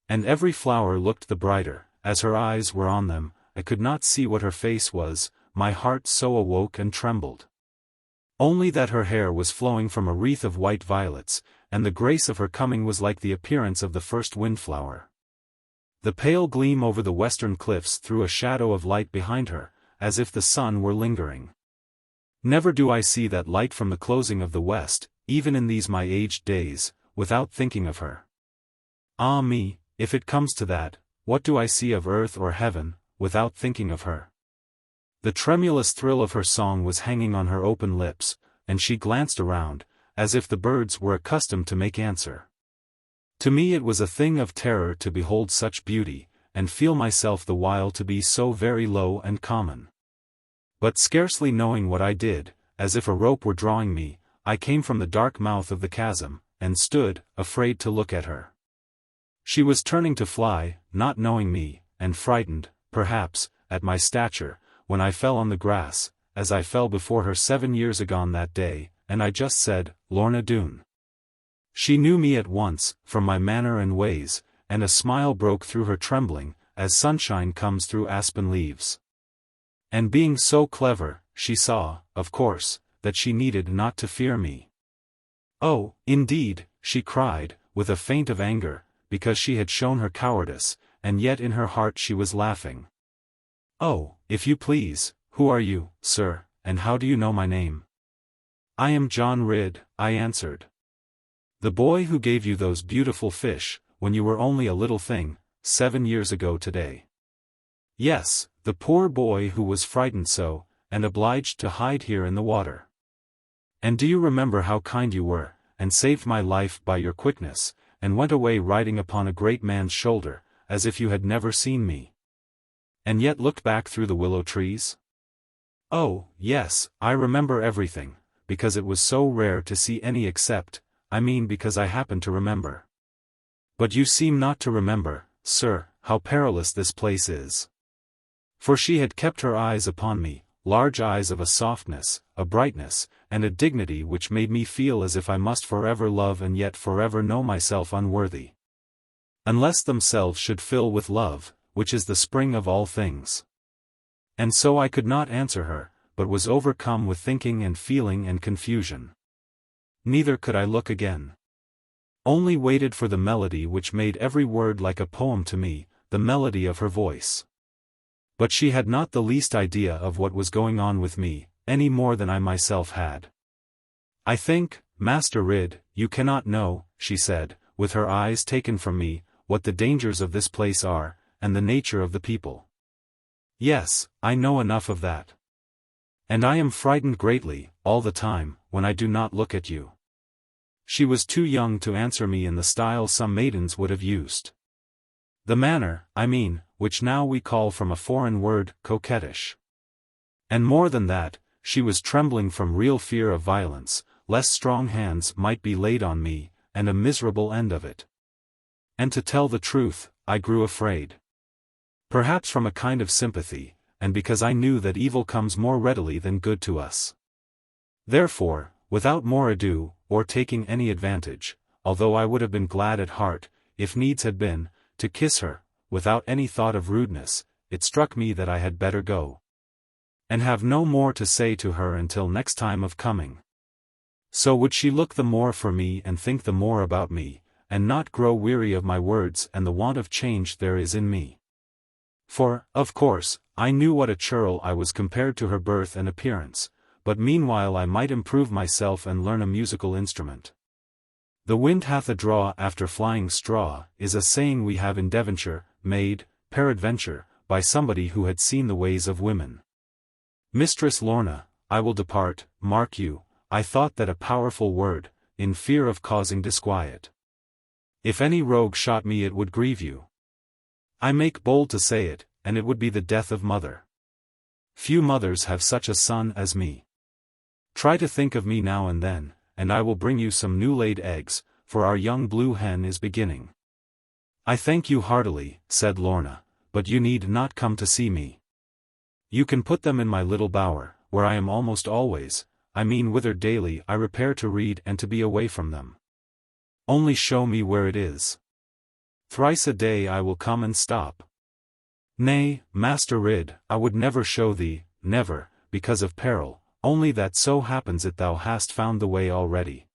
And every flower looked the brighter, as her eyes were on them. I could not see what her face was, my heart so awoke and trembled. Only that her hair was flowing from a wreath of white violets, and the grace of her coming was like the appearance of the first windflower. The pale gleam over the western cliffs threw a shadow of light behind her, as if the sun were lingering. Never do I see that light from the closing of the west, even in these my aged days, without thinking of her. Ah me, if it comes to that, what do I see of earth or heaven, without thinking of her? The tremulous thrill of her song was hanging on her open lips, and she glanced around, as if the birds were accustomed to make answer. To me it was a thing of terror to behold such beauty, and feel myself the while to be so very low and common. But scarcely knowing what I did, as if a rope were drawing me, I came from the dark mouth of the chasm, and stood, afraid to look at her. She was turning to fly, not knowing me, and frightened, perhaps, at my stature, when I fell on the grass, as I fell before her 7 years agone that day, and I just said, Lorna Doone. She knew me at once, from my manner and ways, and a smile broke through her trembling, as sunshine comes through aspen leaves. And being so clever, she saw, of course, that she needed not to fear me. Oh, indeed, she cried, with a feint of anger, because she had shown her cowardice, and yet in her heart she was laughing. Oh, if you please, who are you, sir, and how do you know my name? I am John Ridd, I answered. The boy who gave you those beautiful fish, when you were only a little thing, 7 years ago today. Yes, the poor boy who was frightened so, and obliged to hide here in the water. And do you remember how kind you were, and saved my life by your quickness, and went away riding upon a great man's shoulder, as if you had never seen me? And yet looked back through the willow trees? Oh, yes, I remember everything, because it was so rare to see any except, I mean because I happen to remember. But you seem not to remember, sir, how perilous this place is. For she had kept her eyes upon me, large eyes of a softness, a brightness, and a dignity which made me feel as if I must forever love and yet forever know myself unworthy. Unless themselves should fill with love, which is the spring of all things. And so I could not answer her, but was overcome with thinking and feeling and confusion. Neither could I look again. Only waited for the melody which made every word like a poem to me, the melody of her voice. But she had not the least idea of what was going on with me, any more than I myself had. I think, Master Ridd, you cannot know, she said, with her eyes taken from me, what the dangers of this place are, and the nature of the people. Yes, I know enough of that. And I am frightened greatly, all the time, when I do not look at you. She was too young to answer me in the style some maidens would have used. The manner, I mean, which now we call from a foreign word, coquettish. And more than that, she was trembling from real fear of violence, lest strong hands might be laid on me, and a miserable end of it. And to tell the truth, I grew afraid. Perhaps from a kind of sympathy, and because I knew that evil comes more readily than good to us. Therefore, without more ado, or taking any advantage, although I would have been glad at heart, if needs had been, to kiss her, without any thought of rudeness, it struck me that I had better go and have no more to say to her until next time of coming. So would she look the more for me and think the more about me, and not grow weary of my words and the want of change there is in me. For, of course, I knew what a churl I was compared to her birth and appearance, but meanwhile I might improve myself and learn a musical instrument. The wind hath a draw after flying straw, is a saying we have in Devonshire, made, peradventure, by somebody who had seen the ways of women. Mistress Lorna, I will depart, mark you, I thought that a powerful word, in fear of causing disquiet. If any rogue shot me it would grieve you. I make bold to say it, and it would be the death of mother. Few mothers have such a son as me. Try to think of me now and then, and I will bring you some new-laid eggs, for our young blue hen is beginning. I thank you heartily, said Lorna, but you need not come to see me. You can put them in my little bower, where I am almost always, I mean whither daily I repair to read and to be away from them. Only show me where it is. Thrice a day I will come and stop. Nay, Master Ridd, I would never show thee, never, because of peril, only that so happens it thou hast found the way already.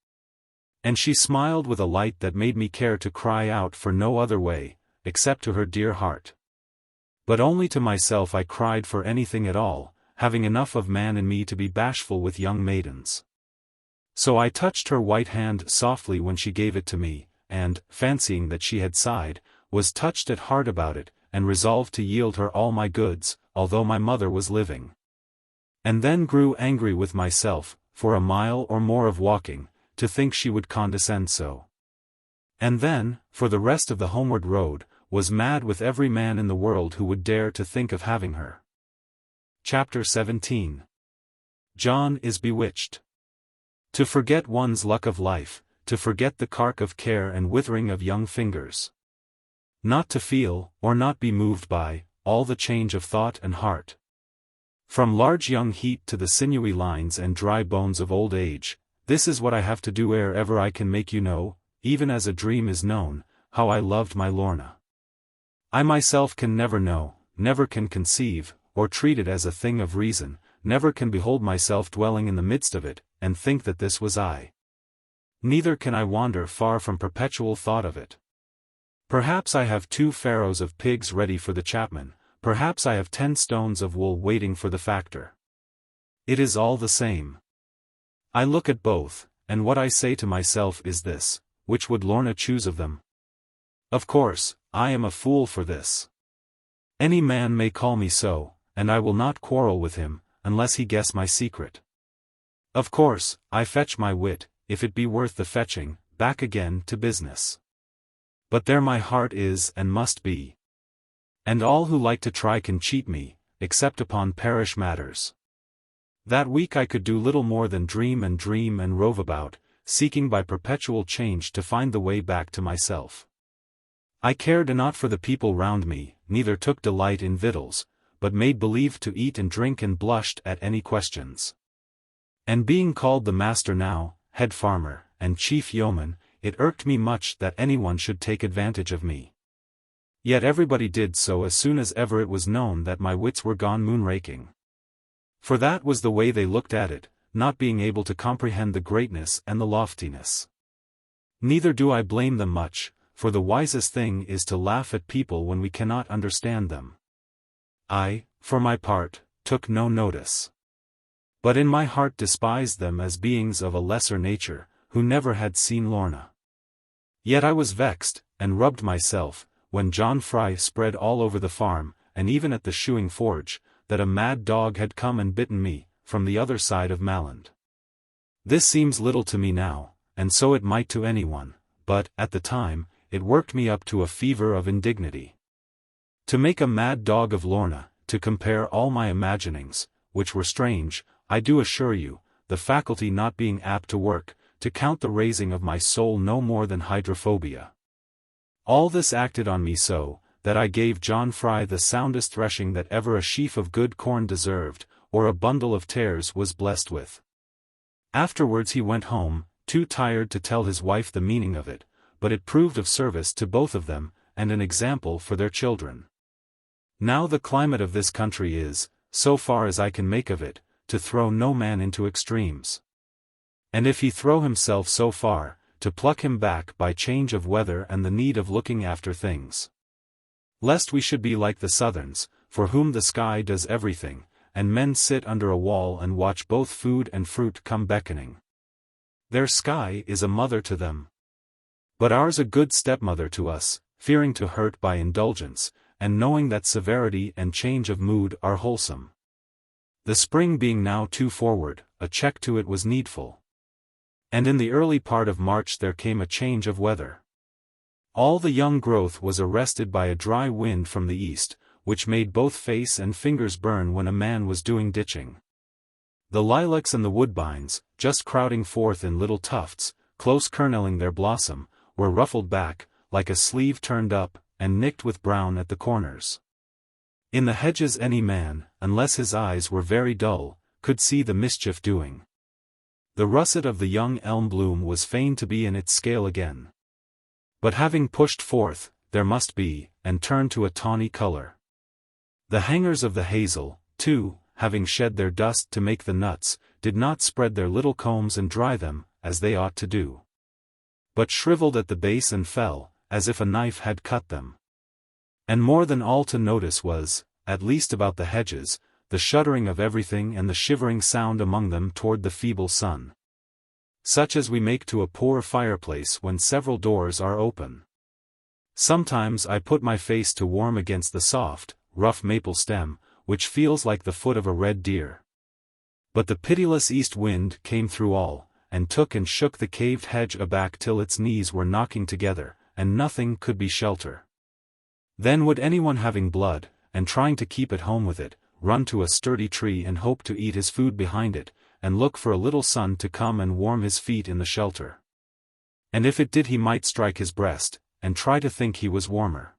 And she smiled with a light that made me care to cry out for no other way, except to her dear heart. But only to myself I cried for anything at all, having enough of man in me to be bashful with young maidens. So I touched her white hand softly when she gave it to me, and, fancying that she had sighed, was touched at heart about it, and resolved to yield her all my goods, although my mother was living. And then grew angry with myself, for a mile or more of walking, to think she would condescend so. And then, for the rest of the homeward road, was mad with every man in the world who would dare to think of having her. Chapter 17. John is bewitched. To forget one's luck of life, to forget the cark of care and withering of young fingers. Not to feel, or not be moved by, all the change of thought and heart. From large young heat to the sinewy lines and dry bones of old age, this is what I have to do ere ever I can make you know, even as a dream is known, how I loved my Lorna. I myself can never know, never can conceive, or treat it as a thing of reason, never can behold myself dwelling in the midst of it, and think that this was I. Neither can I wander far from perpetual thought of it. Perhaps I have 2 farrows of pigs ready for the chapman, perhaps I have 10 stones of wool waiting for the factor. It is all the same. I look at both, and what I say to myself is this: which would Lorna choose of them? Of course, I am a fool for this. Any man may call me so, and I will not quarrel with him, unless he guess my secret. Of course, I fetch my wit, if it be worth the fetching, back again to business. But there my heart is and must be. And all who like to try can cheat me, except upon parish matters. That week I could do little more than dream and rove about, seeking by perpetual change to find the way back to myself. I cared not for the people round me, neither took delight in victuals, but made believe to eat and drink and blushed at any questions. And being called the master now, head farmer, and chief yeoman, it irked me much that anyone should take advantage of me. Yet everybody did so as soon as ever it was known that my wits were gone moon-raking. For that was the way they looked at it, not being able to comprehend the greatness and the loftiness. Neither do I blame them much, for the wisest thing is to laugh at people when we cannot understand them. I, for my part, took no notice. But in my heart despised them as beings of a lesser nature, who never had seen Lorna. Yet I was vexed, and rubbed myself, when John Fry spread all over the farm, and even at the shoeing forge, that a mad dog had come and bitten me, from the other side of Malland. This seems little to me now, and so it might to anyone, but, at the time, it worked me up to a fever of indignity. To make a mad dog of Lorna, to compare all my imaginings, which were strange, I do assure you, the faculty not being apt to work, to count the raising of my soul no more than hydrophobia. All this acted on me so, that I gave John Fry the soundest threshing that ever a sheaf of good corn deserved, or a bundle of tares was blessed with. Afterwards he went home, too tired to tell his wife the meaning of it, but it proved of service to both of them, and an example for their children. Now the climate of this country is, so far as I can make of it, to throw no man into extremes. And if he throw himself so far, to pluck him back by change of weather and the need of looking after things. Lest we should be like the Southerns, for whom the sky does everything, and men sit under a wall and watch both food and fruit come beckoning. Their sky is a mother to them. But ours a good stepmother to us, fearing to hurt by indulgence, and knowing that severity and change of mood are wholesome. The spring being now too forward, a check to it was needful. And in the early part of March there came a change of weather. All the young growth was arrested by a dry wind from the east, which made both face and fingers burn when a man was doing ditching. The lilacs and the woodbines, just crowding forth in little tufts, close kernelling their blossom, were ruffled back, like a sleeve turned up, and nicked with brown at the corners. In the hedges any man, unless his eyes were very dull, could see the mischief doing. The russet of the young elm bloom was fain to be in its scale again. But having pushed forth, there must be, and turn to a tawny color. The hangers of the hazel, too, having shed their dust to make the nuts, did not spread their little combs and dry them, as they ought to do. But shriveled at the base and fell, as if a knife had cut them. And more than all to notice was, at least about the hedges, the shuddering of everything and the shivering sound among them toward the feeble sun. Such as we make to a poor fireplace when several doors are open. Sometimes I put my face to warm against the soft, rough maple stem, which feels like the foot of a red deer. But the pitiless east wind came through all, and took and shook the caved hedge aback till its knees were knocking together, and nothing could be shelter. Then would anyone having blood, and trying to keep at home with it, run to a sturdy tree and hope to eat his food behind it, and look for a little sun to come and warm his feet in the shelter. And if it did he might strike his breast, and try to think he was warmer.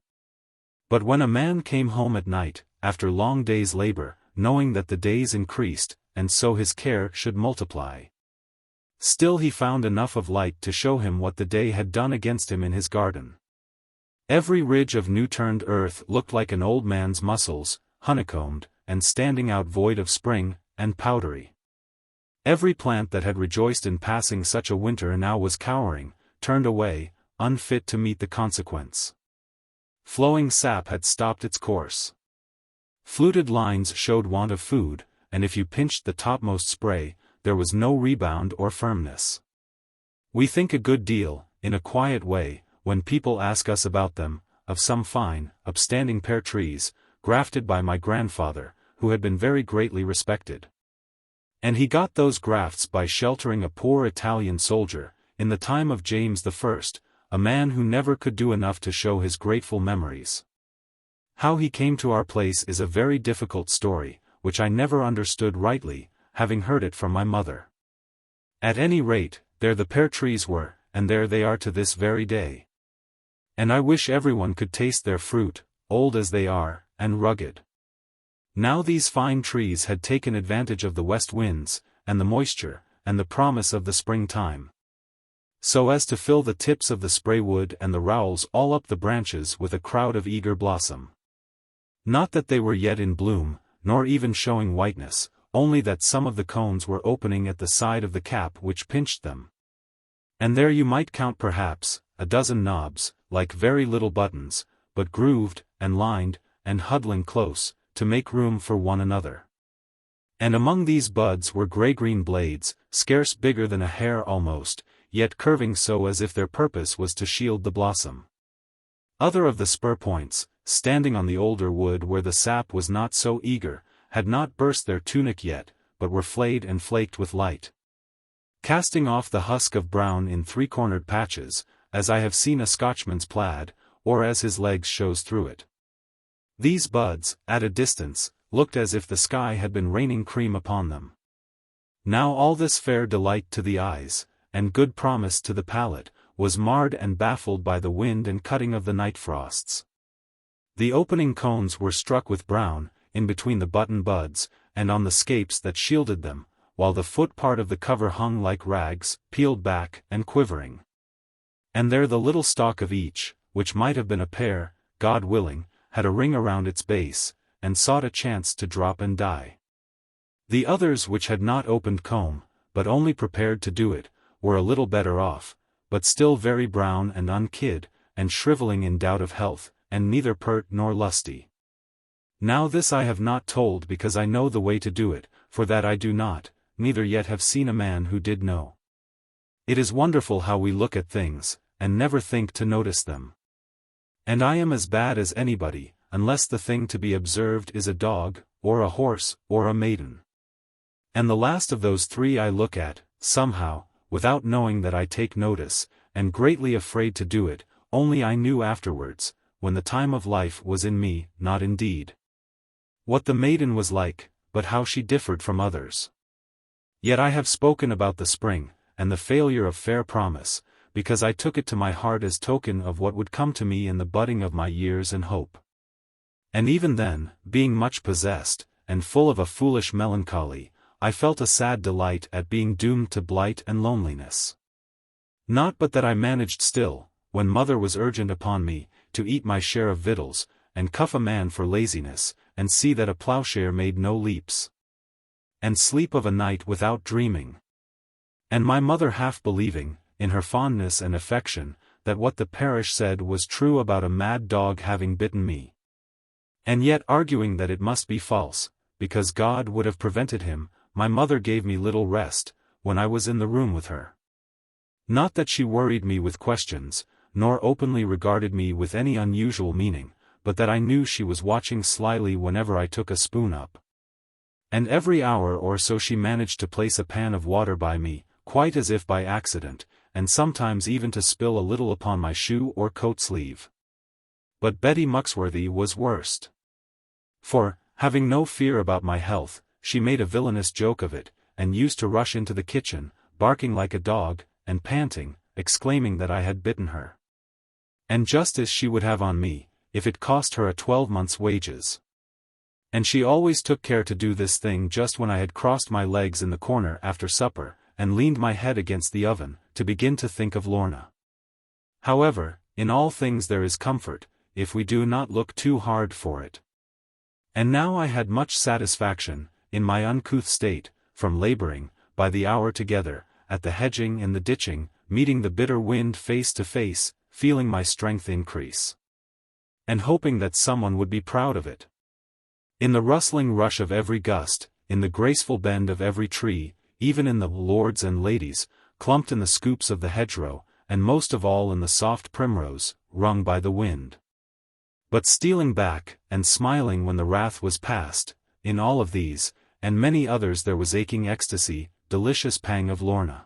But when a man came home at night, after long days' labor, knowing that the days increased, and so his care should multiply, still he found enough of light to show him what the day had done against him in his garden. Every ridge of new-turned earth looked like an old man's muscles, honeycombed, and standing out void of spring, and powdery. Every plant that had rejoiced in passing such a winter now was cowering, turned away, unfit to meet the consequence. Flowing sap had stopped its course. Fluted lines showed want of food, and if you pinched the topmost spray, there was no rebound or firmness. We think a good deal, in a quiet way, when people ask us about them, of some fine, upstanding pear trees, grafted by my grandfather, who had been very greatly respected. And he got those grafts by sheltering a poor Italian soldier, in the time of James I, a man who never could do enough to show his grateful memories. How he came to our place is a very difficult story, which I never understood rightly, having heard it from my mother. At any rate, there the pear trees were, and there they are to this very day. And I wish everyone could taste their fruit, old as they are, and rugged. Now these fine trees had taken advantage of the west winds, and the moisture, and the promise of the springtime, so as to fill the tips of the spray wood and the rowels all up the branches with a crowd of eager blossom. Not that they were yet in bloom, nor even showing whiteness, only that some of the cones were opening at the side of the cap which pinched them. And there you might count perhaps, a dozen knobs, like very little buttons, but grooved, and lined, and huddling close, to make room for one another. And among these buds were grey-green blades, scarce bigger than a hair almost, yet curving so as if their purpose was to shield the blossom. Other of the spur points, standing on the older wood where the sap was not so eager, had not burst their tunic yet, but were flayed and flaked with light, casting off the husk of brown in three-cornered patches, as I have seen a Scotchman's plaid, or as his legs shows through it. These buds, at a distance, looked as if the sky had been raining cream upon them. Now all this fair delight to the eyes, and good promise to the palate, was marred and baffled by the wind and cutting of the night frosts. The opening cones were struck with brown, in between the button buds, and on the scapes that shielded them, while the foot part of the cover hung like rags, peeled back and quivering. And there the little stalk of each, which might have been a pear, God willing, had a ring around its base, and sought a chance to drop and die. The others which had not opened comb, but only prepared to do it, were a little better off, but still very brown and unkid, and shrivelling in doubt of health, and neither pert nor lusty. Now this I have not told because I know the way to do it, for that I do not, neither yet have seen a man who did know. It is wonderful how we look at things, and never think to notice them. And I am as bad as anybody, unless the thing to be observed is a dog, or a horse, or a maiden. And the last of those three I look at, somehow, without knowing that I take notice, and greatly afraid to do it, only I knew afterwards, when the time of life was in me, not indeed what the maiden was like, but how she differed from others. Yet I have spoken about the spring, and the failure of fair promise, because I took it to my heart as token of what would come to me in the budding of my years and hope. And even then, being much possessed, and full of a foolish melancholy, I felt a sad delight at being doomed to blight and loneliness. Not but that I managed still, when mother was urgent upon me, to eat my share of victuals, and cuff a man for laziness, and see that a ploughshare made no leaps, and sleep of a night without dreaming. And my mother half believing, in her fondness and affection, that what the parish said was true about a mad dog having bitten me. And yet arguing that it must be false, because God would have prevented him, my mother gave me little rest, when I was in the room with her. Not that she worried me with questions, nor openly regarded me with any unusual meaning, but that I knew she was watching slyly whenever I took a spoon up. And every hour or so she managed to place a pan of water by me, quite as if by accident, and sometimes even to spill a little upon my shoe or coat sleeve. But Betty Muxworthy was worst. For, having no fear about my health, she made a villainous joke of it, and used to rush into the kitchen, barking like a dog, and panting, exclaiming that I had bitten her. And just as she would have on me, if it cost her a 12-month's wages. And she always took care to do this thing just when I had crossed my legs in the corner after supper, and leaned my head against the oven, to begin to think of Lorna. However, in all things there is comfort, if we do not look too hard for it. And now I had much satisfaction, in my uncouth state, from labouring, by the hour together, at the hedging and the ditching, meeting the bitter wind face to face, feeling my strength increase, and hoping that someone would be proud of it. In the rustling rush of every gust, in the graceful bend of every tree, even in the lords and ladies, clumped in the scoops of the hedgerow, and most of all in the soft primrose, wrung by the wind. But stealing back, and smiling when the wrath was past, in all of these, and many others there was aching ecstasy, delicious pang of Lorna.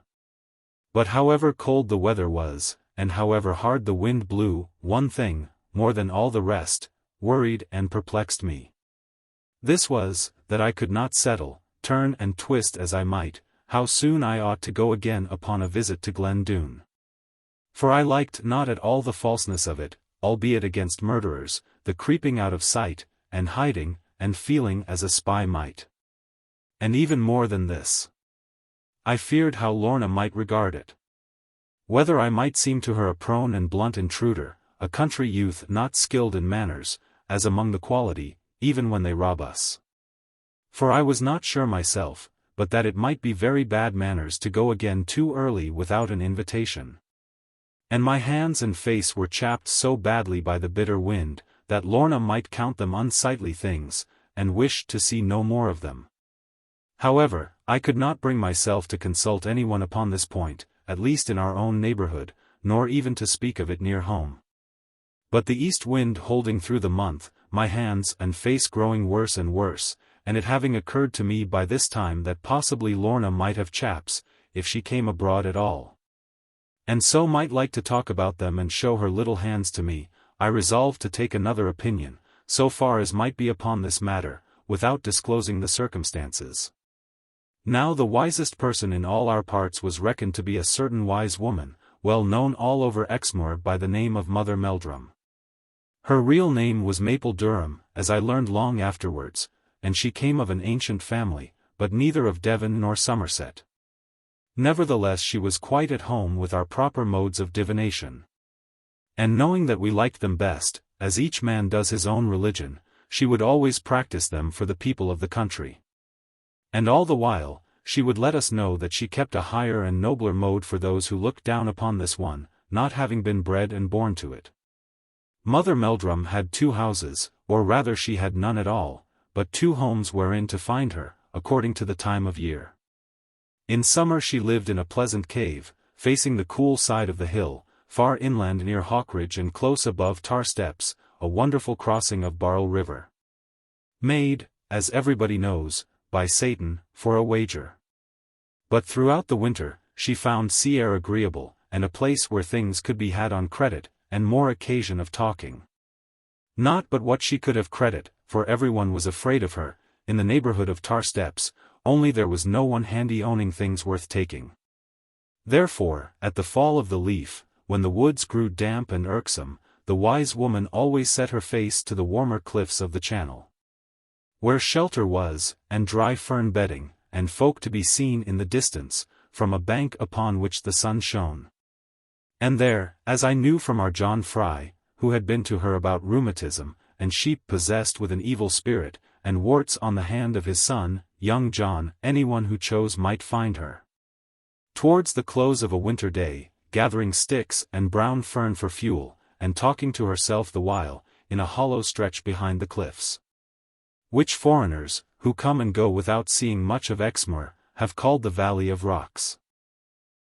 But however cold the weather was, and however hard the wind blew, one thing, more than all the rest, worried and perplexed me. This was, that I could not settle, turn and twist as I might, how soon I ought to go again upon a visit to Glen Doone. For I liked not at all the falseness of it, albeit against murderers, the creeping out of sight, and hiding, and feeling as a spy might. And even more than this, I feared how Lorna might regard it. Whether I might seem to her a prone and blunt intruder, a country youth not skilled in manners, as among the quality, even when they rob us. For I was not sure myself, but that it might be very bad manners to go again too early without an invitation. And my hands and face were chapped so badly by the bitter wind, that Lorna might count them unsightly things, and wish to see no more of them. However, I could not bring myself to consult anyone upon this point, at least in our own neighborhood, nor even to speak of it near home. But the east wind holding through the month, my hands and face growing worse and worse, and it having occurred to me by this time that possibly Lorna might have chaps, if she came abroad at all, and so might like to talk about them and show her little hands to me, I resolved to take another opinion, so far as might be upon this matter, without disclosing the circumstances. Now the wisest person in all our parts was reckoned to be a certain wise woman, well known all over Exmoor by the name of Mother Meldrum. Her real name was Maple Durham, as I learned long afterwards, and she came of an ancient family, but neither of Devon nor Somerset. Nevertheless she was quite at home with our proper modes of divination. And knowing that we liked them best, as each man does his own religion, she would always practice them for the people of the country. And all the while, she would let us know that she kept a higher and nobler mode for those who looked down upon this one, not having been bred and born to it. Mother Meldrum had 2 houses, or rather she had none at all, but 2 homes wherein to find her, according to the time of year. In summer she lived in a pleasant cave, facing the cool side of the hill, far inland near Hawkridge and close above Tar Steps, a wonderful crossing of Barle River. Made, as everybody knows, by Satan, for a wager. But throughout the winter, she found sea air agreeable, and a place where things could be had on credit, and more occasion of talking. Not but what she could have credit, for everyone was afraid of her, in the neighborhood of Tar Steps, only there was no one handy owning things worth taking. Therefore, at the fall of the leaf, when the woods grew damp and irksome, the wise woman always set her face to the warmer cliffs of the channel, where shelter was, and dry fern bedding, and folk to be seen in the distance, from a bank upon which the sun shone. And there, as I knew from our John Fry, who had been to her about rheumatism, and sheep possessed with an evil spirit, and warts on the hand of his son, young John, anyone who chose might find her. Towards the close of a winter day, gathering sticks and brown fern for fuel, and talking to herself the while, in a hollow stretch behind the cliffs, which foreigners, who come and go without seeing much of Exmoor, have called the Valley of Rocks.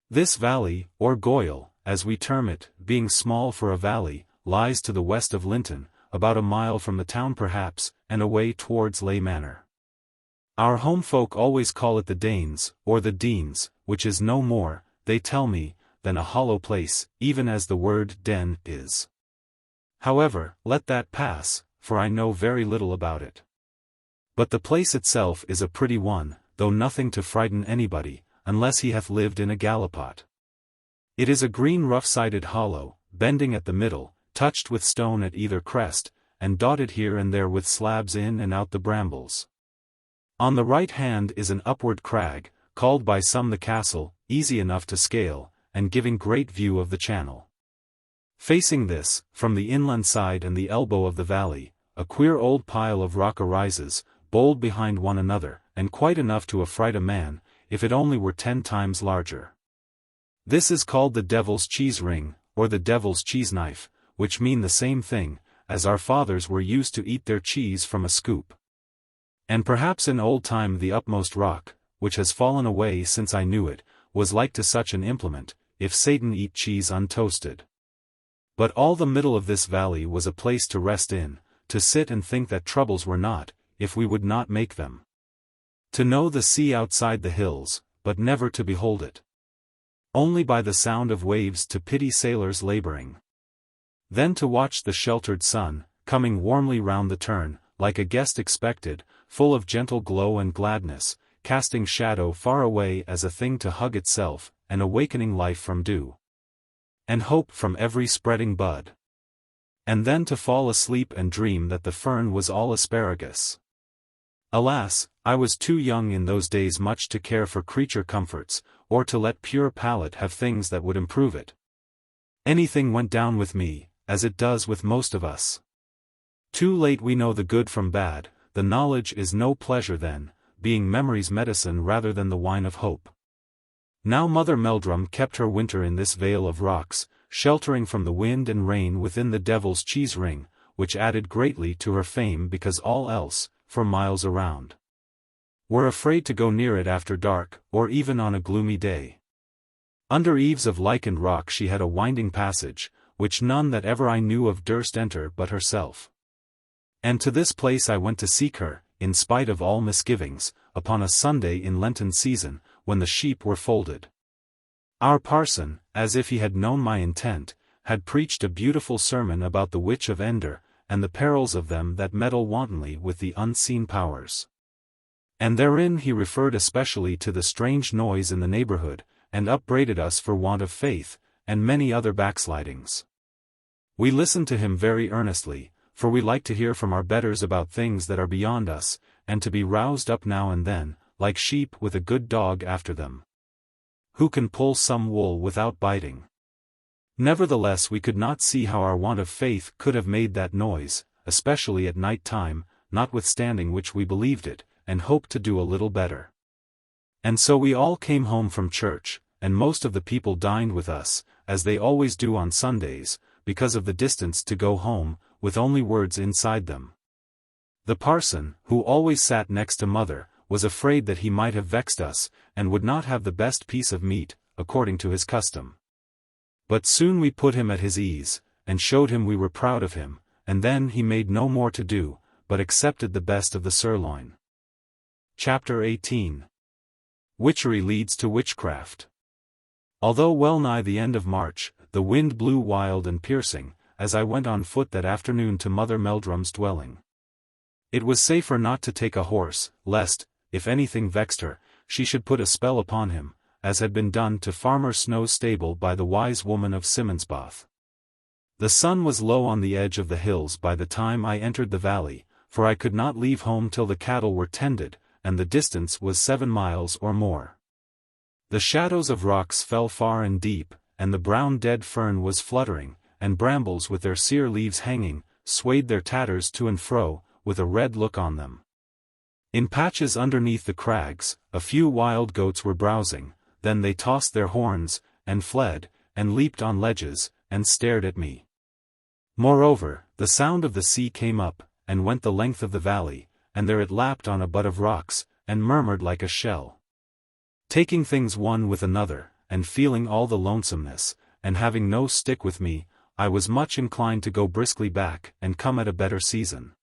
This valley, or Goyle, as we term it, being small for a valley, lies to the west of Linton, about a mile from the town perhaps, and away towards Ley Manor. Our home folk always call it the Danes, or the Deans, which is no more, they tell me, than a hollow place, even as the word den is. However, let that pass, for I know very little about it. But the place itself is a pretty one, though nothing to frighten anybody, unless he hath lived in a gallipot. It is a green rough-sided hollow, bending at the middle, touched with stone at either crest, and dotted here and there with slabs in and out the brambles. On the right hand is an upward crag, called by some the castle, easy enough to scale, and giving great view of the channel. Facing this, from the inland side and the elbow of the valley, a queer old pile of rock arises, bold behind one another, and quite enough to affright a man, if it only were 10 times larger. This is called the Devil's Cheese Ring, or the Devil's Cheese Knife, which mean the same thing, as our fathers were used to eat their cheese from a scoop. And perhaps in old time the upmost rock, which has fallen away since I knew it, was like to such an implement, if Satan eat cheese untoasted. But all the middle of this valley was a place to rest in, to sit and think that troubles were not, if we would not make them. To know the sea outside the hills, but never to behold it. Only by the sound of waves to pity sailors laboring. Then to watch the sheltered sun, coming warmly round the turn, like a guest expected, full of gentle glow and gladness, casting shadow far away as a thing to hug itself, and awakening life from dew, and hope from every spreading bud. And then to fall asleep and dream that the fern was all asparagus. Alas, I was too young in those days much to care for creature comforts, or to let pure palate have things that would improve it. Anything went down with me, as it does with most of us. Too late we know the good from bad, the knowledge is no pleasure then, being memory's medicine rather than the wine of hope. Now Mother Meldrum kept her winter in this vale of rocks, sheltering from the wind and rain within the Devil's Cheese Ring, which added greatly to her fame because all else, for miles around, were afraid to go near it after dark, or even on a gloomy day. Under eaves of lichened rock she had a winding passage, which none that ever I knew of durst enter but herself. And to this place I went to seek her, in spite of all misgivings, upon a Sunday in Lenten season, when the sheep were folded. Our parson, as if he had known my intent, had preached a beautiful sermon about the witch of Endor, and the perils of them that meddle wantonly with the unseen powers. And therein he referred especially to the strange noise in the neighborhood, and upbraided us for want of faith, and many other backslidings. We listened to him very earnestly, for we like to hear from our betters about things that are beyond us, and to be roused up now and then, like sheep with a good dog after them, who can pull some wool without biting. Nevertheless we could not see how our want of faith could have made that noise, especially at night time, notwithstanding which we believed it, and hoped to do a little better. And so we all came home from church, and most of the people dined with us, as they always do on Sundays, because of the distance to go home, with only words inside them. The parson, who always sat next to mother, was afraid that he might have vexed us, and would not have the best piece of meat, according to his custom. But soon we put him at his ease, and showed him we were proud of him, and then he made no more to do, but accepted the best of the sirloin. Chapter 18. Witchery leads to witchcraft. Although well nigh the end of March, the wind blew wild and piercing, as I went on foot that afternoon to Mother Meldrum's dwelling. It was safer not to take a horse, lest, if anything vexed her, she should put a spell upon him, as had been done to Farmer Snow's stable by the wise woman of Simmonsbath. The sun was low on the edge of the hills by the time I entered the valley, for I could not leave home till the cattle were tended, and the distance was 7 miles or more. The shadows of rocks fell far and deep, and the brown dead fern was fluttering, and brambles with their sere leaves hanging, swayed their tatters to and fro, with a red look on them. In patches underneath the crags, a few wild goats were browsing, then they tossed their horns, and fled, and leaped on ledges, and stared at me. Moreover, the sound of the sea came up, and went the length of the valley, and there it lapped on a butt of rocks, and murmured like a shell. Taking things one with another, and feeling all the lonesomeness, and having no stick with me, I was much inclined to go briskly back, and come at a better season.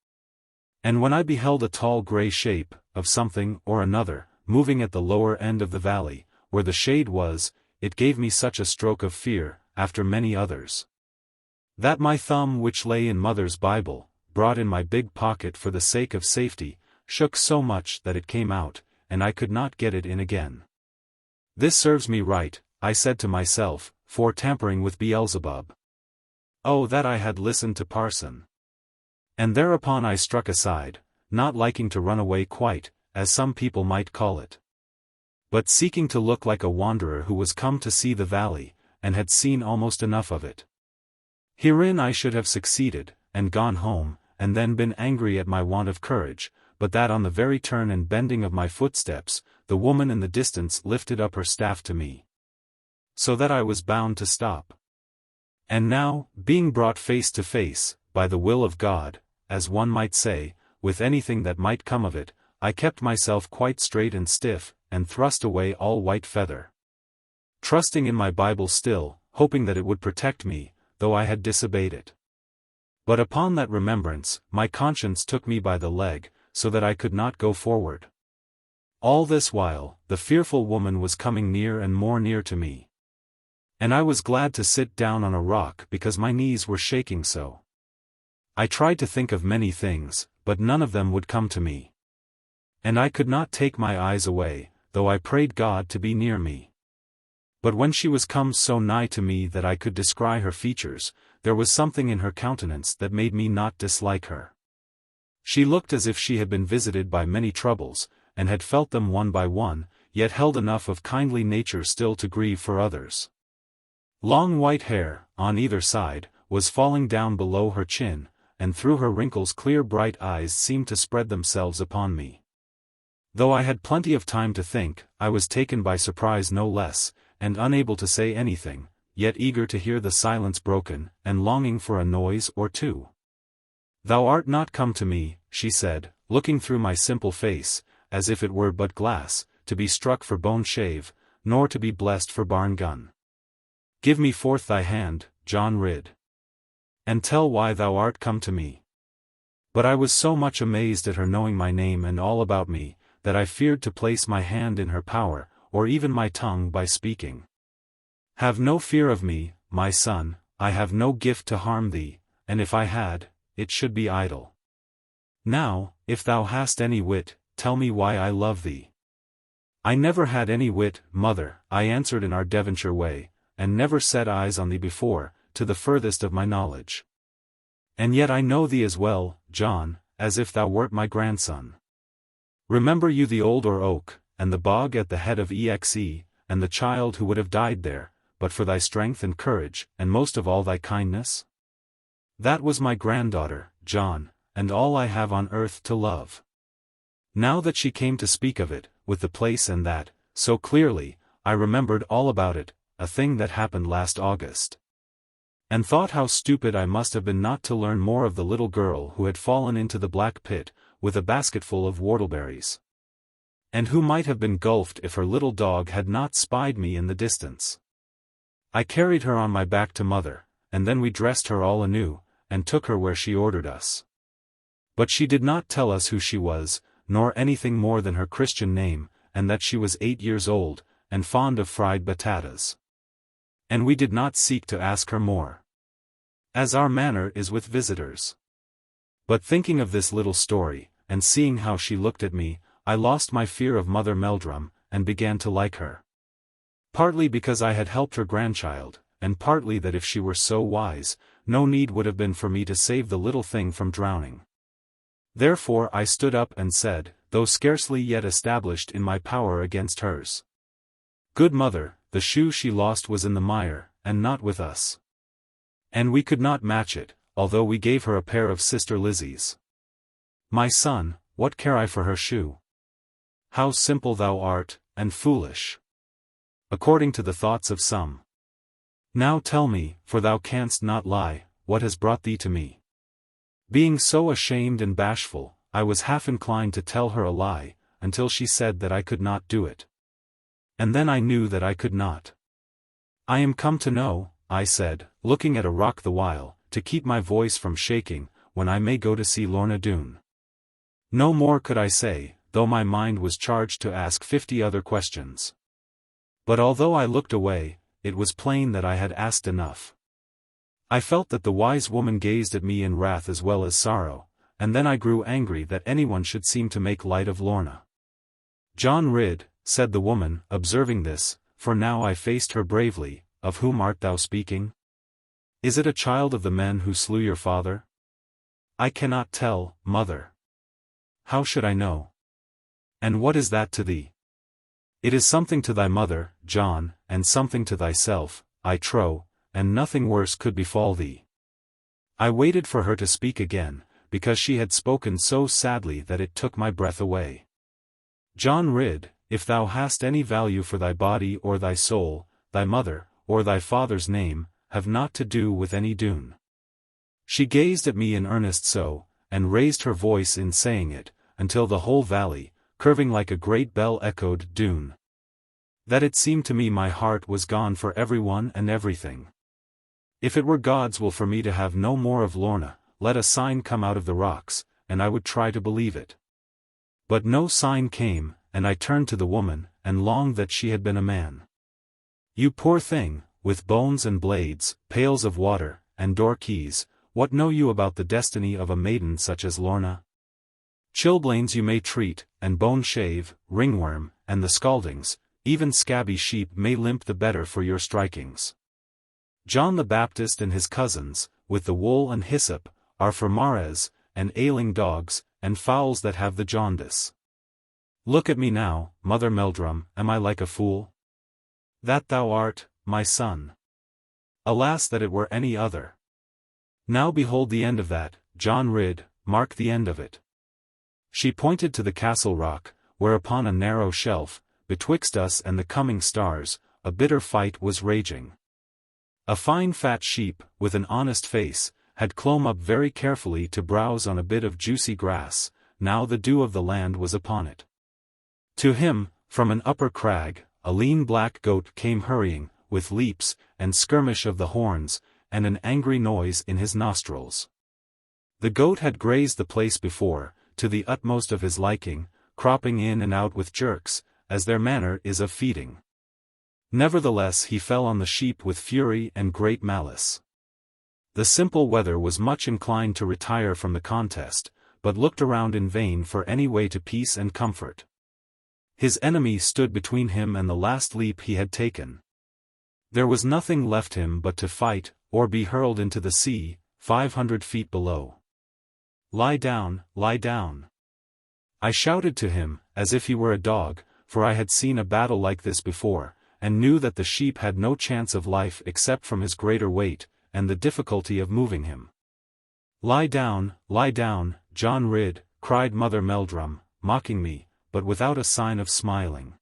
And when I beheld a tall grey shape, of something or another, moving at the lower end of the valley, where the shade was, it gave me such a stroke of fear, after many others, that my thumb, which lay in mother's Bible, brought in my big pocket for the sake of safety, shook so much that it came out, and I could not get it in again. This serves me right, I said to myself, for tampering with Beelzebub. Oh, that I had listened to parson! And thereupon I struck aside, not liking to run away quite, as some people might call it, but seeking to look like a wanderer who was come to see the valley, and had seen almost enough of it. Herein I should have succeeded, and gone home, and then been angry at my want of courage, but that on the very turn and bending of my footsteps, the woman in the distance lifted up her staff to me, so that I was bound to stop. And now, being brought face to face, by the will of God, as one might say, with anything that might come of it, I kept myself quite straight and stiff, and thrust away all white feather, trusting in my Bible still, hoping that it would protect me, though I had disobeyed it. But upon that remembrance, my conscience took me by the leg, so that I could not go forward. All this while, the fearful woman was coming near and more near to me. And I was glad to sit down on a rock because my knees were shaking so. I tried to think of many things, but none of them would come to me. And I could not take my eyes away, though I prayed God to be near me. But when she was come so nigh to me that I could descry her features, there was something in her countenance that made me not dislike her. She looked as if she had been visited by many troubles, and had felt them one by one, yet held enough of kindly nature still to grieve for others. Long white hair, on either side, was falling down below her chin, and through her wrinkles clear bright eyes seemed to spread themselves upon me. Though I had plenty of time to think, I was taken by surprise no less, and unable to say anything, yet eager to hear the silence broken, and longing for a noise or two. "Thou art not come to me," she said, looking through my simple face, as if it were but glass, to be struck for bone shave, nor to be blessed for barn gun. "Give me forth thy hand, John Ridd, and tell why thou art come to me." But I was so much amazed at her knowing my name and all about me, that I feared to place my hand in her power, or even my tongue by speaking. "Have no fear of me, my son, I have no gift to harm thee, and if I had, it should be idle. Now, if thou hast any wit, tell me why I love thee." "I never had any wit, mother," I answered in our Devonshire way, "and never set eyes on thee before, to the furthest of my knowledge. And yet I know thee as well, John, as if thou wert my grandson. Remember you the old oak, and the bog at the head of XIII, and the child who would have died there, but for thy strength and courage, and most of all thy kindness? That was my granddaughter, John, and all I have on earth to love. Now that she came to speak of it, with the place and that, so clearly, I remembered all about it, a thing that happened last August. And thought how stupid I must have been not to learn more of the little girl who had fallen into the black pit, with a basketful of whortleberries. And who might have been gulfed if her little dog had not spied me in the distance. I carried her on my back to mother, and then we dressed her all anew, and took her where she ordered us. But she did not tell us who she was, nor anything more than her Christian name, and that she was 8 years old, and fond of fried batatas. And we did not seek to ask her more, as our manner is with visitors. But thinking of this little story, and seeing how she looked at me, I lost my fear of Mother Meldrum, and began to like her. Partly because I had helped her grandchild, and partly that if she were so wise, no need would have been for me to save the little thing from drowning. Therefore I stood up and said, though scarcely yet established in my power against hers, "Good mother, the shoe she lost was in the mire, and not with us. And we could not match it, although we gave her a pair of Sister Lizzie's. My son, what care I for her shoe? How simple thou art, and foolish, according to the thoughts of some. Now tell me, for thou canst not lie, what has brought thee to me." Being so ashamed and bashful, I was half inclined to tell her a lie, until she said that I could not do it. And then I knew that I could not. "I am come to know," I said, looking at a rock the while, to keep my voice from shaking, "when I may go to see Lorna Doone." No more could I say, though my mind was charged to ask 50 other questions. But although I looked away, it was plain that I had asked enough. I felt that the wise woman gazed at me in wrath as well as sorrow, and then I grew angry that anyone should seem to make light of Lorna. "John Ridd," said the woman, observing this, for now I faced her bravely, "of whom art thou speaking? Is it a child of the men who slew your father?" "I cannot tell, mother." "How should I know? And what is that to thee?" "It is something to thy mother, John, and something to thyself, I trow, and nothing worse could befall thee." I waited for her to speak again, because she had spoken so sadly that it took my breath away. "John Ridd, if thou hast any value for thy body or thy soul, thy mother, or thy father's name, have naught to do with any Doone." She gazed at me in earnest so, and raised her voice in saying it, until the whole valley, curving like a great bell echoed Doone, that it seemed to me my heart was gone for everyone and everything. If it were God's will for me to have no more of Lorna, let a sign come out of the rocks, and I would try to believe it. But no sign came, and I turned to the woman, and longed that she had been a man. "You poor thing, with bones and blades, pails of water, and door keys, what know you about the destiny of a maiden such as Lorna? Chilblains you may treat, and bone shave, ringworm, and the scaldings, even scabby sheep may limp the better for your strikings. John the Baptist and his cousins, with the wool and hyssop, are for mares, and ailing dogs, and fowls that have the jaundice. Look at me now, Mother Meldrum, am I like a fool? That thou art, my son. Alas that it were any other. Now behold the end of that, John Ridd, mark the end of it." She pointed to the castle rock, where upon a narrow shelf, betwixt us and the coming stars, a bitter fight was raging. A fine fat sheep, with an honest face, had clomb up very carefully to browse on a bit of juicy grass, now the dew of the land was upon it. To him, from an upper crag, a lean black goat came hurrying, with leaps, and skirmish of the horns, and an angry noise in his nostrils. The goat had grazed the place before, to the utmost of his liking, cropping in and out with jerks, as their manner is of feeding. Nevertheless he fell on the sheep with fury and great malice. The simple wether was much inclined to retire from the contest, but looked around in vain for any way to peace and comfort. His enemy stood between him and the last leap he had taken. There was nothing left him but to fight, or be hurled into the sea, 500 feet below. "Lie down, lie down!" I shouted to him, as if he were a dog, for I had seen a battle like this before, and knew that the sheep had no chance of life except from his greater weight, and the difficulty of moving him. Lie down, John Ridd," cried Mother Meldrum, mocking me, but without a sign of smiling.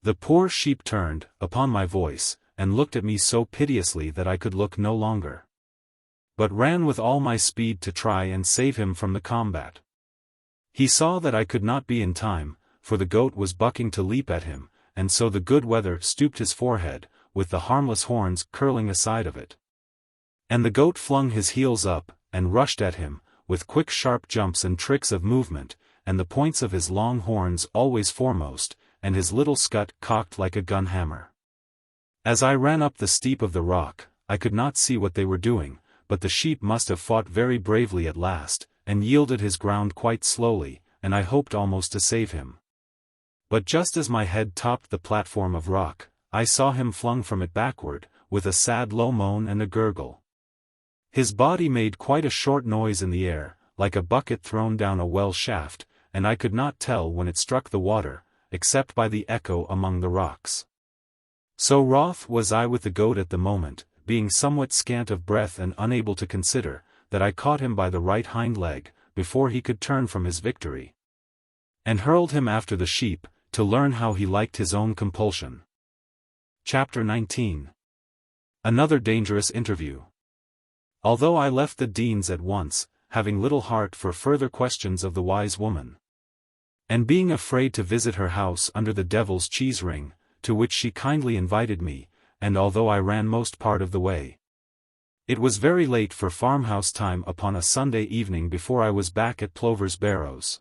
The poor sheep turned, upon my voice, and looked at me so piteously that I could look no longer, but ran with all my speed to try and save him from the combat. He saw that I could not be in time, for the goat was bucking to leap at him, and so the good wether stooped his forehead, with the harmless horns curling aside of it. And the goat flung his heels up, and rushed at him, with quick sharp jumps and tricks of movement, and the points of his long horns always foremost, and his little scut cocked like a gun hammer. As I ran up the steep of the rock, I could not see what they were doing, but the sheep must have fought very bravely at last, and yielded his ground quite slowly, and I hoped almost to save him. But just as my head topped the platform of rock, I saw him flung from it backward, with a sad low moan and a gurgle. His body made quite a short noise in the air, like a bucket thrown down a well shaft, and I could not tell when it struck the water, except by the echo among the rocks. So wroth was I with the goat at the moment, being somewhat scant of breath and unable to consider, that I caught him by the right hind leg, before he could turn from his victory, and hurled him after the sheep, to learn how he liked his own compulsion. Chapter 19. Another dangerous interview. Although I left the Deanes at once, having little heart for further questions of the wise woman, and being afraid to visit her house under the devil's cheese ring, to which she kindly invited me, and although I ran most part of the way, it was very late for farmhouse time upon a Sunday evening before I was back at Plover's Barrows.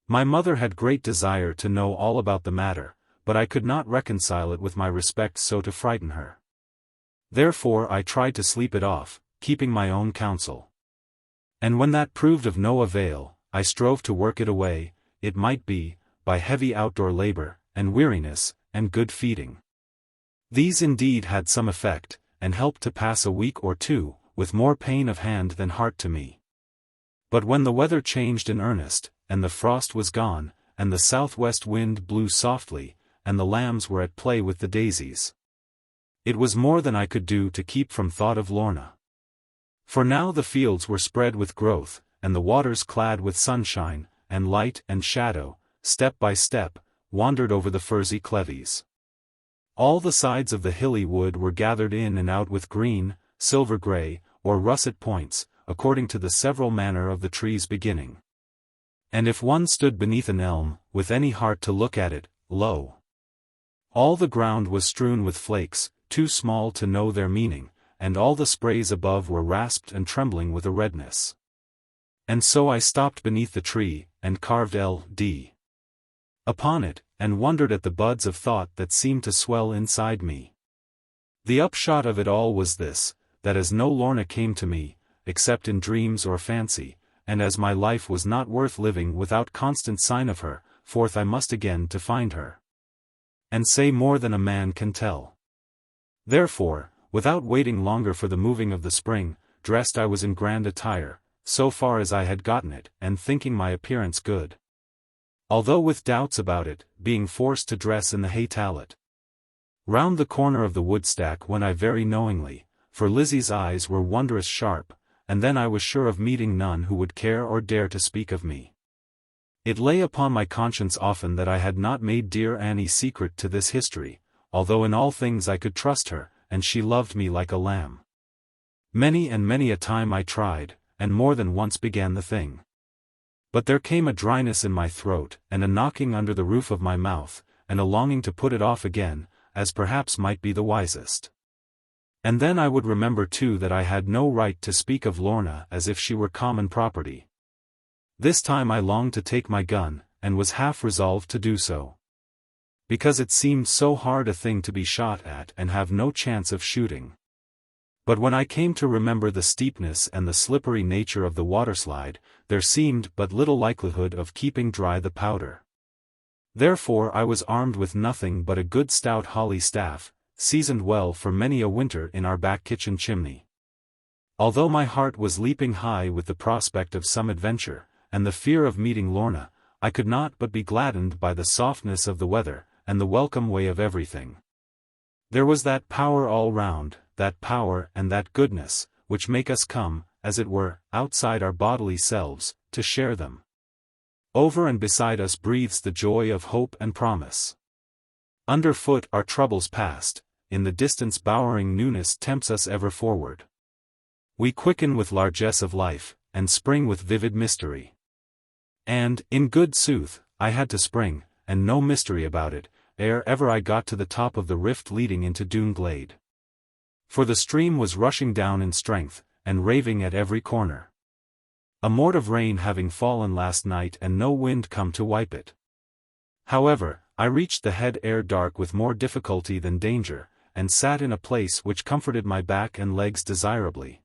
My mother had great desire to know all about the matter, but I could not reconcile it with my respect so to frighten her. Therefore I tried to sleep it off, keeping my own counsel. And when that proved of no avail, I strove to work it away, it might be, by heavy outdoor labor, and weariness, and good feeding. These indeed had some effect, and helped to pass a week or two, with more pain of hand than heart to me. But when the weather changed in earnest, and the frost was gone, and the southwest wind blew softly, and the lambs were at play with the daisies, it was more than I could do to keep from thought of Lorna. For now the fields were spread with growth, and the waters clad with sunshine, and light and shadow, step by step, wandered over the furzy clevies. All the sides of the hilly wood were gathered in and out with green, silver-grey, or russet points, according to the several manner of the trees beginning. And if one stood beneath an elm, with any heart to look at it, lo! All the ground was strewn with flakes, too small to know their meaning, and all the sprays above were rasped and trembling with a redness. And so I stopped beneath the tree, and carved L.D. upon it, and wondered at the buds of thought that seemed to swell inside me. The upshot of it all was this, that as no Lorna came to me, except in dreams or fancy, and as my life was not worth living without constant sign of her, forth I must again to find her, and say more than a man can tell. Therefore, without waiting longer for the moving of the spring, dressed I was in grand attire, so far as I had gotten it, and thinking my appearance good, although with doubts about it, being forced to dress in the hay tallet. Round the corner of the woodstack went I very knowingly, for Lizzie's eyes were wondrous sharp, and then I was sure of meeting none who would care or dare to speak of me. It lay upon my conscience often that I had not made dear Annie secret to this history, although in all things I could trust her, and she loved me like a lamb. Many and many a time I tried, and more than once began the thing. But there came a dryness in my throat, and a knocking under the roof of my mouth, and a longing to put it off again, as perhaps might be the wisest. And then I would remember too that I had no right to speak of Lorna as if she were common property. This time I longed to take my gun, and was half resolved to do so, because it seemed so hard a thing to be shot at and have no chance of shooting. But when I came to remember the steepness and the slippery nature of the waterslide, there seemed but little likelihood of keeping dry the powder. Therefore I was armed with nothing but a good stout holly staff, seasoned well for many a winter in our back kitchen chimney. Although my heart was leaping high with the prospect of some adventure, and the fear of meeting Lorna, I could not but be gladdened by the softness of the weather, and the welcome way of everything. There was that power all round, that power and that goodness, which make us come, as it were, outside our bodily selves, to share them. Over and beside us breathes the joy of hope and promise. Underfoot are troubles past, in the distance bowering newness tempts us ever forward. We quicken with largesse of life, and spring with vivid mystery. And, in good sooth, I had to spring, and no mystery about it, ere ever I got to the top of the rift leading into Doone glade. For the stream was rushing down in strength, and raving at every corner. A mort of rain having fallen last night and no wind come to wipe it. However, I reached the head ere dark with more difficulty than danger, and sat in a place which comforted my back and legs desirably.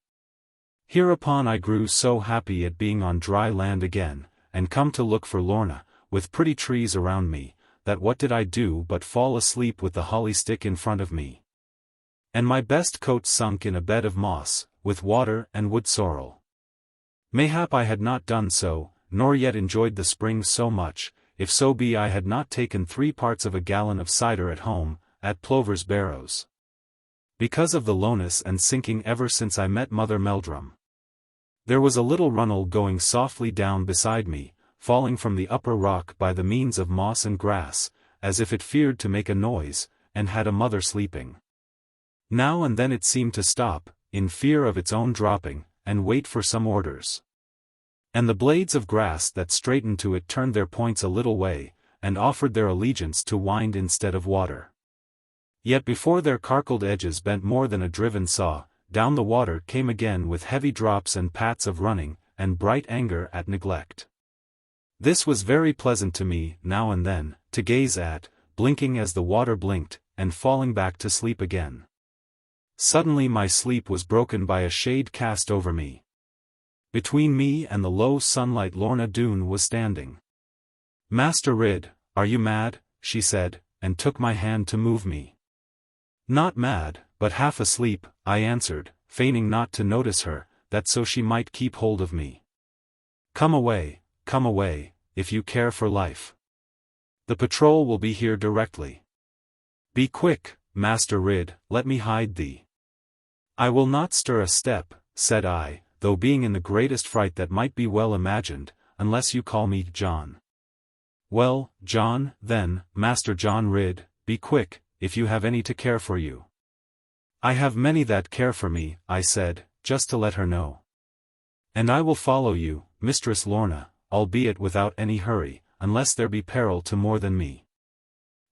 Hereupon I grew so happy at being on dry land again, and come to look for Lorna, with pretty trees around me, that what did I do but fall asleep with the holly stick in front of me, and my best coat sunk in a bed of moss, with water and wood sorrel. Mayhap I had not done so, nor yet enjoyed the spring so much, if so be I had not taken 3/4 of a gallon of cider at home, at Plover's Barrows. Because of the lowness and sinking ever since I met Mother Meldrum. There was a little runnel going softly down beside me, falling from the upper rock by the means of moss and grass, as if it feared to make a noise, and had a mother sleeping. Now and then it seemed to stop, in fear of its own dropping, and wait for some orders. And the blades of grass that straightened to it turned their points a little way, and offered their allegiance to wind instead of water. Yet before their carkled edges bent more than a driven saw, down the water came again with heavy drops and pats of running, and bright anger at neglect. This was very pleasant to me, now and then, to gaze at, blinking as the water blinked, and falling back to sleep again. Suddenly my sleep was broken by a shade cast over me. Between me and the low sunlight Lorna Doone was standing. "Master Ridd, are you mad?" she said, and took my hand to move me. "Not mad, but half asleep," I answered, feigning not to notice her, that so she might keep hold of me. Come away, if you care for life. The patrol will be here directly. Be quick, Master Ridd, let me hide thee." "I will not stir a step," said I, though being in the greatest fright that might be well imagined, "unless you call me John." "Well, John, then, Master John Ridd, be quick, if you have any to care for you." "I have many that care for me," I said, just to let her know. "And I will follow you, Mistress Lorna, albeit without any hurry, unless there be peril to more than me."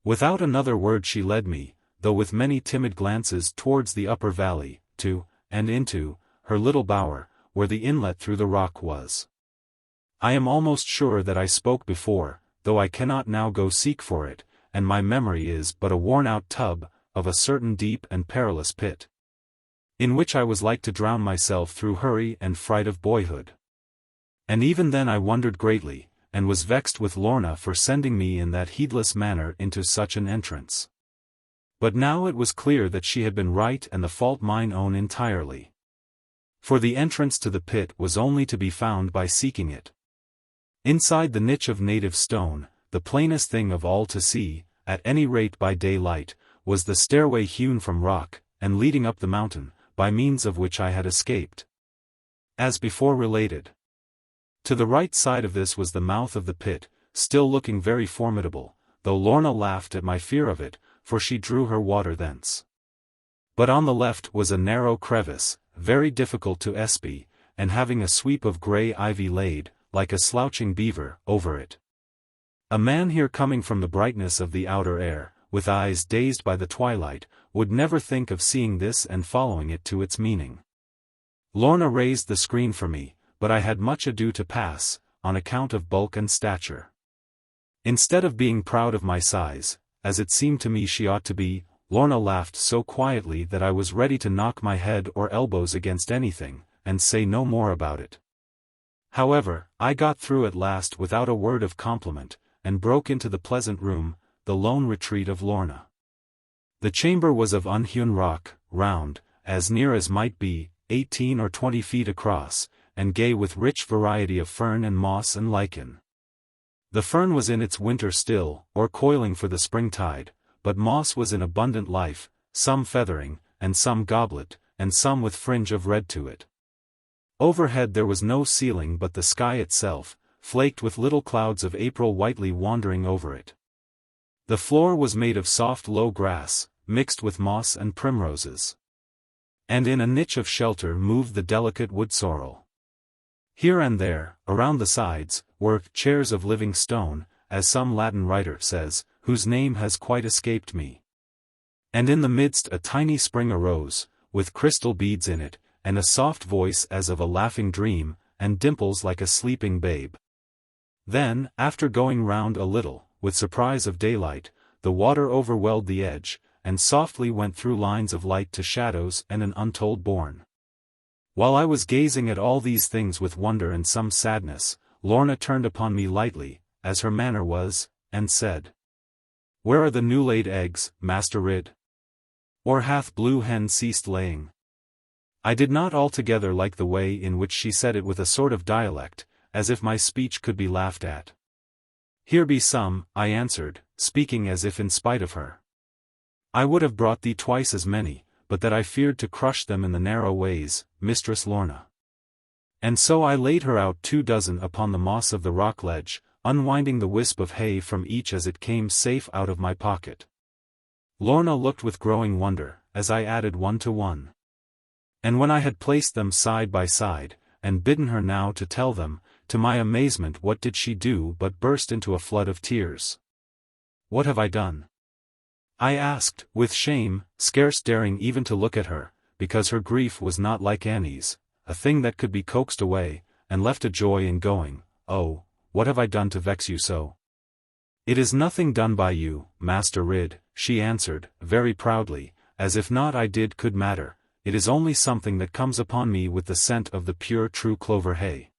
Without another word she led me, though with many timid glances towards the upper valley, to, and into, her little bower, where the inlet through the rock was. I am almost sure that I spoke before, though I cannot now go seek for it, and my memory is but a worn-out tub, of a certain deep and perilous pit, in which I was like to drown myself through hurry and fright of boyhood. And even then I wondered greatly, and was vexed with Lorna for sending me in that heedless manner into such an entrance. But now it was clear that she had been right and the fault mine own entirely. For the entrance to the pit was only to be found by seeking it. Inside the niche of native stone, the plainest thing of all to see, at any rate by daylight, was the stairway hewn from rock, and leading up the mountain, by means of which I had escaped. As before related. To the right side of this was the mouth of the pit, still looking very formidable, though Lorna laughed at my fear of it, for she drew her water thence. But on the left was a narrow crevice, very difficult to espy, and having a sweep of grey ivy laid, like a slouching beaver, over it. A man here coming from the brightness of the outer air, with eyes dazed by the twilight, would never think of seeing this and following it to its meaning. Lorna raised the screen for me, but I had much ado to pass, on account of bulk and stature. Instead of being proud of my size, as it seemed to me she ought to be, Lorna laughed so quietly that I was ready to knock my head or elbows against anything, and say no more about it. However, I got through at last without a word of compliment, and broke into the pleasant room, the lone retreat of Lorna. The chamber was of unhewn rock, round, as near as might be, 18 or 20 feet across, and gay with rich variety of fern and moss and lichen. The fern was in its winter still, or coiling for the springtide, but moss was in abundant life, some feathering, and some goblet, and some with fringe of red to it. Overhead there was no ceiling but the sky itself, flaked with little clouds of April whitely wandering over it. The floor was made of soft low grass, mixed with moss and primroses. And in a niche of shelter moved the delicate wood sorrel. Here and there, around the sides, were chairs of living stone, as some Latin writer says, whose name has quite escaped me. And in the midst a tiny spring arose, with crystal beads in it, and a soft voice as of a laughing dream, and dimples like a sleeping babe. Then, after going round a little, with surprise of daylight, the water overwelled the edge, and softly went through lines of light to shadows and an untold bourne. While I was gazing at all these things with wonder and some sadness, Lorna turned upon me lightly, as her manner was, and said, "Where are the new-laid eggs, Master Ridd? Or hath blue hen ceased laying?" I did not altogether like the way in which she said it with a sort of dialect, as if my speech could be laughed at. "Here be some," I answered, speaking as if in spite of her. "I would have brought thee twice as many, but that I feared to crush them in the narrow ways, Mistress Lorna." And so I laid her out 24 upon the moss of the rock ledge, unwinding the wisp of hay from each as it came safe out of my pocket. Lorna looked with growing wonder, as I added 1 to 1. And when I had placed them side by side, and bidden her now to tell them, to my amazement what did she do but burst into a flood of tears. "What have I done?" I asked, with shame, scarce daring even to look at her, because her grief was not like Annie's, a thing that could be coaxed away, and left a joy in going. "Oh, what have I done to vex you so?" "It is nothing done by you, Master Ridd," she answered, very proudly, as if naught I did could matter. "It is only something that comes upon me with the scent of the pure true clover hay.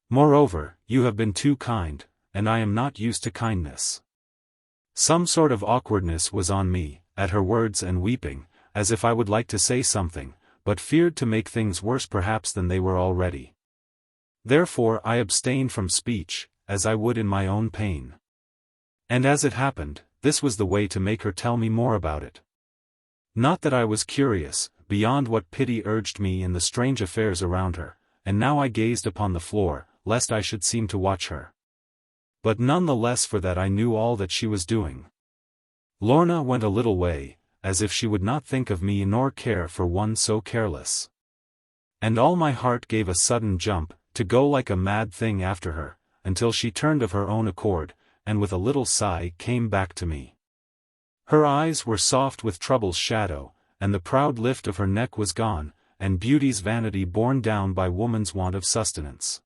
Moreover, you have been too kind, and I am not used to kindness." Some sort of awkwardness was on me, at her words and weeping, as if I would like to say something, but feared to make things worse perhaps than they were already. Therefore I abstained from speech, as I would in my own pain. And as it happened, this was the way to make her tell me more about it. Not that I was curious, beyond what pity urged me in the strange affairs around her, and now I gazed upon the floor, lest I should seem to watch her. But none the less for that I knew all that she was doing. Lorna went a little way, as if she would not think of me nor care for one so careless. And all my heart gave a sudden jump, to go like a mad thing after her, until she turned of her own accord, and with a little sigh came back to me. Her eyes were soft with trouble's shadow, and the proud lift of her neck was gone, and beauty's vanity borne down by woman's want of sustenance.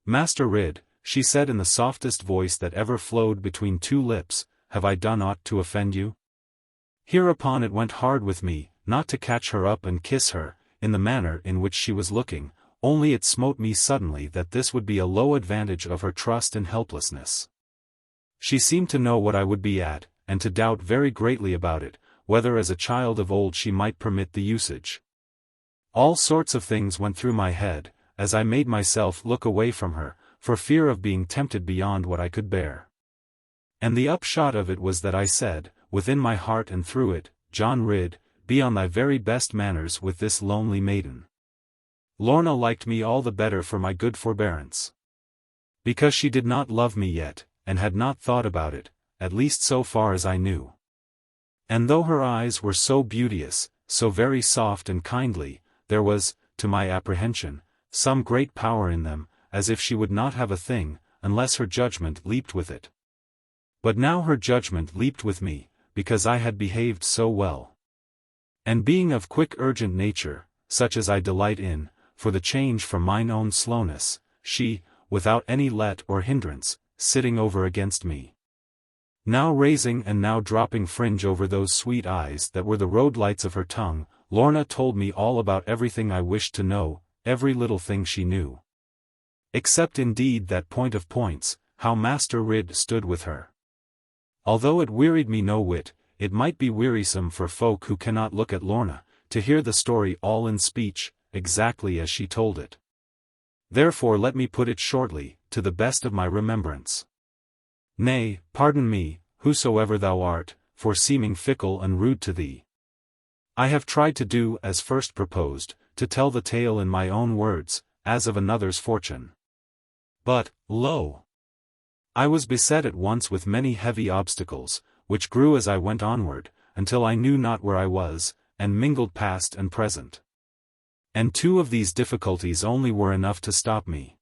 "Master Ridd," she said in the softest voice that ever flowed between two lips, "have I done aught to offend you?" Hereupon it went hard with me, not to catch her up and kiss her, in the manner in which she was looking, only it smote me suddenly that this would be a low advantage of her trust and helplessness. She seemed to know what I would be at, and to doubt very greatly about it, whether as a child of old she might permit the usage. All sorts of things went through my head, as I made myself look away from her, for fear of being tempted beyond what I could bear. And the upshot of it was that I said, within my heart and through it, "John Ridd, be on thy very best manners with this lonely maiden." Lorna liked me all the better for my good forbearance. Because she did not love me yet, and had not thought about it, at least so far as I knew. And though her eyes were so beauteous, so very soft and kindly, there was, to my apprehension, some great power in them, as if she would not have a thing, unless her judgment leaped with it. But now her judgment leaped with me, because I had behaved so well. And being of quick urgent nature, such as I delight in, for the change from mine own slowness, she, without any let or hindrance, sitting over against me, now raising and now dropping fringe over those sweet eyes that were the road lights of her tongue, Lorna told me all about everything I wished to know, every little thing she knew. Except indeed that point of points, how Master Ridd stood with her. Although it wearied me no whit, it might be wearisome for folk who cannot look at Lorna, to hear the story all in speech, exactly as she told it. Therefore let me put it shortly, to the best of my remembrance. Nay, pardon me, whosoever thou art, for seeming fickle and rude to thee. I have tried to do as first proposed, to tell the tale in my own words, as of another's fortune. But, lo! I was beset at once with many heavy obstacles, which grew as I went onward, until I knew not where I was, and mingled past and present. And two of these difficulties only were enough to stop me.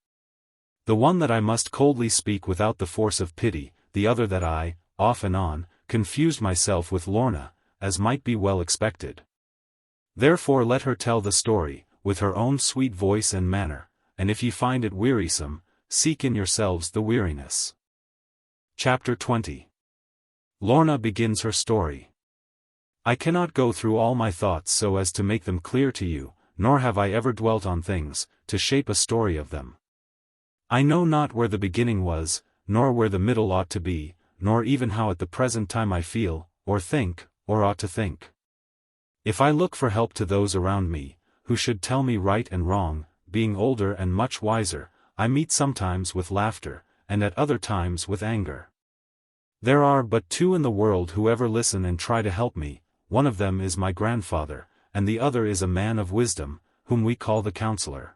The one that I must coldly speak without the force of pity, the other that I, off and on, confused myself with Lorna, as might be well expected. Therefore let her tell the story, with her own sweet voice and manner, and if ye find it wearisome, seek in yourselves the weariness. Chapter 20. Lorna begins her story. I cannot go through all my thoughts so as to make them clear to you, nor have I ever dwelt on things, to shape a story of them. I know not where the beginning was, nor where the middle ought to be, nor even how at the present time I feel, or think, or ought to think. If I look for help to those around me, who should tell me right and wrong, being older and much wiser, I meet sometimes with laughter, and at other times with anger. There are but two in the world who ever listen and try to help me, one of them is my grandfather, and the other is a man of wisdom, whom we call the counselor.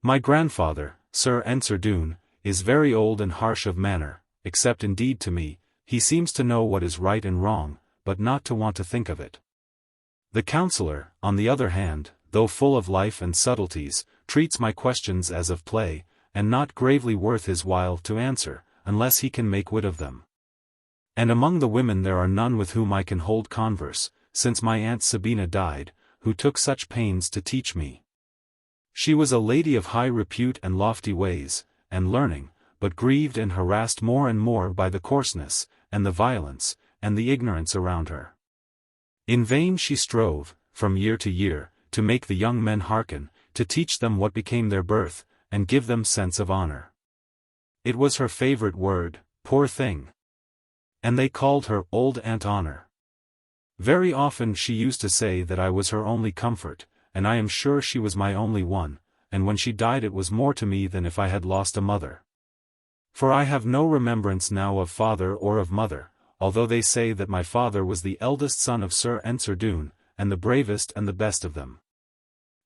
My grandfather, Sir Ensor Doone, is very old and harsh of manner, except indeed to me, he seems to know what is right and wrong, but not to want to think of it. The counselor, on the other hand, though full of life and subtleties, treats my questions as of play, and not gravely worth his while to answer, unless he can make wit of them. And among the women there are none with whom I can hold converse, since my Aunt Sabina died, who took such pains to teach me. She was a lady of high repute and lofty ways, and learning, but grieved and harassed more and more by the coarseness, and the violence, and the ignorance around her. In vain she strove, from year to year, to make the young men hearken, to teach them what became their birth, and give them sense of honor. It was her favorite word, poor thing. And they called her Old Aunt Honor. Very often she used to say that I was her only comfort, and I am sure she was my only one, and when she died it was more to me than if I had lost a mother. For I have no remembrance now of father or of mother, although they say that my father was the eldest son of Sir Ensor Doone, and the bravest and the best of them.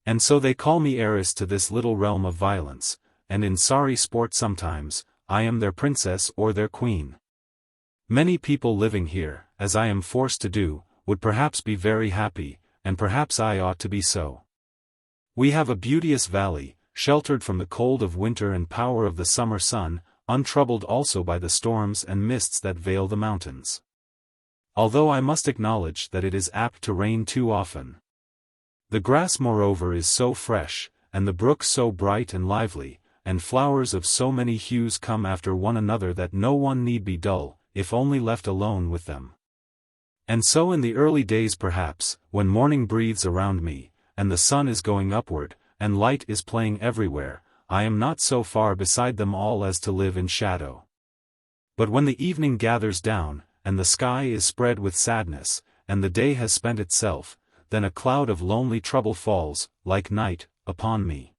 And so they call me heiress to this little realm of violence, and in sorry sport sometimes, I am their princess or their queen. Many people living here, as I am forced to do, would perhaps be very happy, and perhaps I ought to be so. We have a beauteous valley, sheltered from the cold of winter and power of the summer sun, untroubled also by the storms and mists that veil the mountains. Although I must acknowledge that it is apt to rain too often. The grass moreover is so fresh, and the brooks so bright and lively, and flowers of so many hues come after one another that no one need be dull, if only left alone with them. And so in the early days perhaps, when morning breathes around me, and the sun is going upward, and light is playing everywhere, I am not so far beside them all as to live in shadow. But when the evening gathers down, and the sky is spread with sadness, and the day has spent itself, then a cloud of lonely trouble falls, like night, upon me.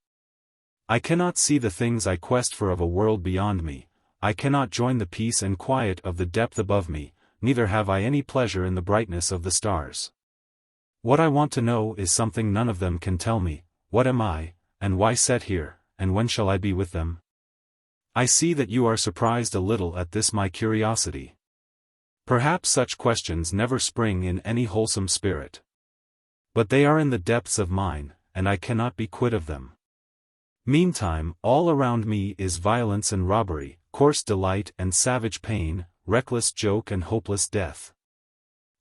I cannot see the things I quest for of a world beyond me, I cannot join the peace and quiet of the depth above me, neither have I any pleasure in the brightness of the stars. What I want to know is something none of them can tell me, what am I, and why set here, and when shall I be with them? I see that you are surprised a little at this my curiosity. Perhaps such questions never spring in any wholesome spirit. But they are in the depths of mine, and I cannot be quit of them. Meantime, all around me is violence and robbery, coarse delight and savage pain, reckless joke and hopeless death.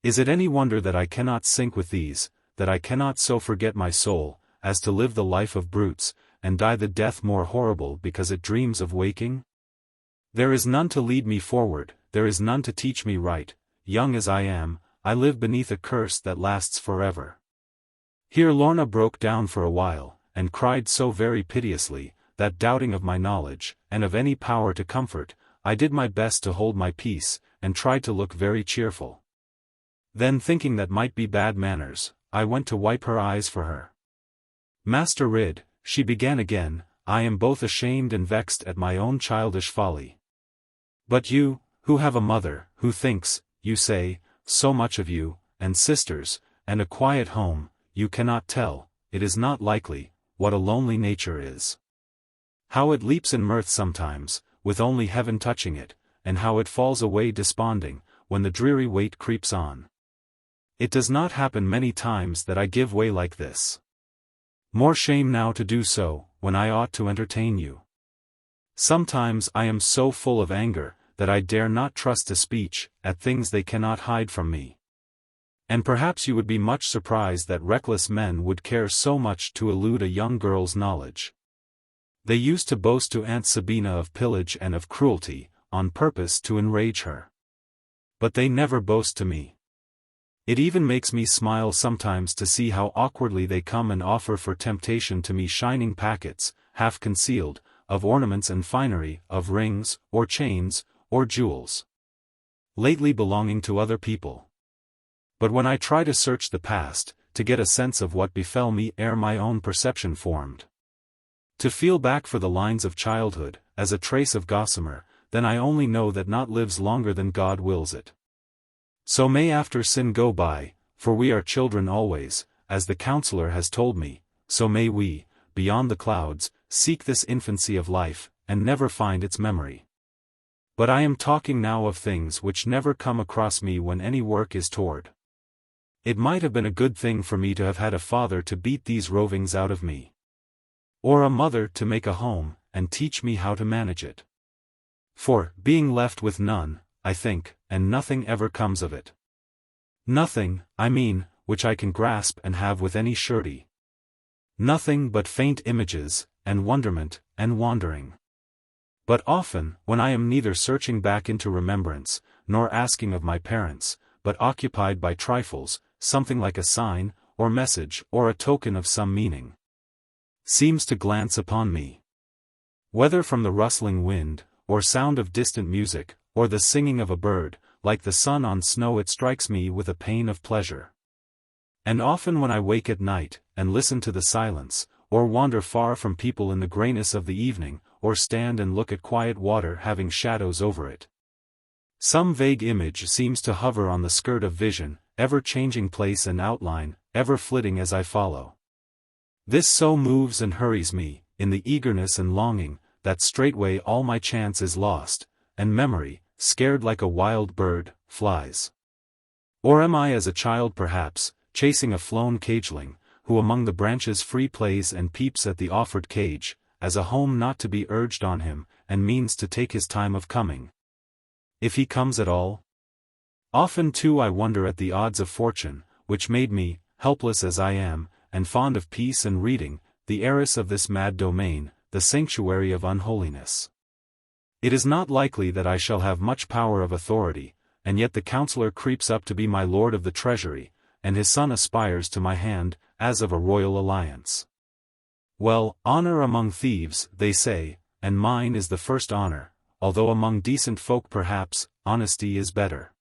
Is it any wonder that I cannot sink with these, that I cannot so forget my soul, as to live the life of brutes, and die the death more horrible because it dreams of waking? There is none to lead me forward, there is none to teach me right, young as I am, I live beneath a curse that lasts forever. Here Lorna broke down for a while, and cried so very piteously, that doubting of my knowledge, and of any power to comfort, I did my best to hold my peace, and tried to look very cheerful. Then thinking that might be bad manners, I went to wipe her eyes for her. Master Ridd, she began again, I am both ashamed and vexed at my own childish folly. But you, who have a mother, who thinks, you say, so much of you, and sisters, and a quiet home, you cannot tell, it is not likely, what a lonely nature is. How it leaps in mirth sometimes, with only heaven touching it, and how it falls away desponding, when the dreary weight creeps on. It does not happen many times that I give way like this. More shame now to do so, when I ought to entertain you. Sometimes I am so full of anger, that I dare not trust a speech, at things they cannot hide from me. And perhaps you would be much surprised that reckless men would care so much to elude a young girl's knowledge. They used to boast to Aunt Sabina of pillage and of cruelty, on purpose to enrage her. But they never boast to me. It even makes me smile sometimes to see how awkwardly they come and offer for temptation to me shining packets, half concealed, of ornaments and finery, of rings, or chains, or jewels, lately belonging to other people. But when I try to search the past, to get a sense of what befell me ere my own perception formed, to feel back for the lines of childhood, as a trace of gossamer, then I only know that naught lives longer than God wills it. So may after sin go by, for we are children always, as the counselor has told me, so may we, beyond the clouds, seek this infancy of life, and never find its memory. But I am talking now of things which never come across me when any work is toward. It might have been a good thing for me to have had a father to beat these rovings out of me. Or a mother to make a home, and teach me how to manage it. For, being left with none, I think, and nothing ever comes of it. Nothing, I mean, which I can grasp and have with any surety. Nothing but faint images, and wonderment, and wandering. But often, when I am neither searching back into remembrance, nor asking of my parents, but occupied by trifles, something like a sign, or message, or a token of some meaning, seems to glance upon me. Whether from the rustling wind, or sound of distant music, or the singing of a bird, like the sun on snow, it strikes me with a pain of pleasure. And often when I wake at night, and listen to the silence, or wander far from people in the grayness of the evening, or stand and look at quiet water having shadows over it, some vague image seems to hover on the skirt of vision, ever changing place and outline, ever flitting as I follow. This so moves and hurries me, in the eagerness and longing, that straightway all my chance is lost, and memory, scared like a wild bird, flies. Or am I as a child perhaps, chasing a flown cageling, who among the branches free plays and peeps at the offered cage, as a home not to be urged on him, and means to take his time of coming, if he comes at all? Often too I wonder at the odds of fortune, which made me, helpless as I am, and fond of peace and reading, the heiress of this mad domain, the sanctuary of unholiness. It is not likely that I shall have much power of authority, and yet the counselor creeps up to be my lord of the treasury, and his son aspires to my hand, as of a royal alliance. Well, honor among thieves, they say, and mine is the first honor, although among decent folk perhaps, honesty is better.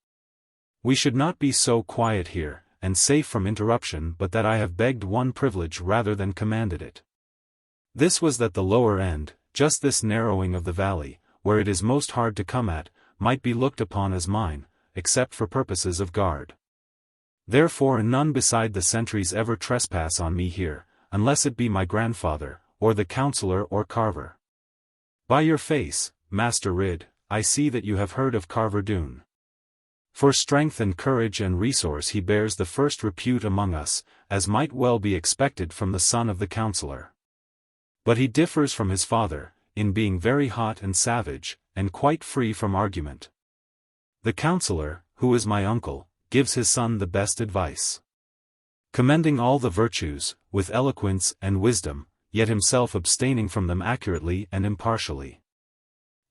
We should not be so quiet here, and safe from interruption, but that I have begged one privilege rather than commanded it. This was that the lower end, just this narrowing of the valley, where it is most hard to come at, might be looked upon as mine, except for purposes of guard. Therefore none beside the sentries ever trespass on me here, unless it be my grandfather, or the counselor or carver. By your face, Master Ridd, I see that you have heard of Carver Doone. For strength and courage and resource he bears the first repute among us, as might well be expected from the son of the counselor. But he differs from his father, in being very hot and savage, and quite free from argument. The counselor, who is my uncle, gives his son the best advice, commending all the virtues, with eloquence and wisdom, yet himself abstaining from them accurately and impartially.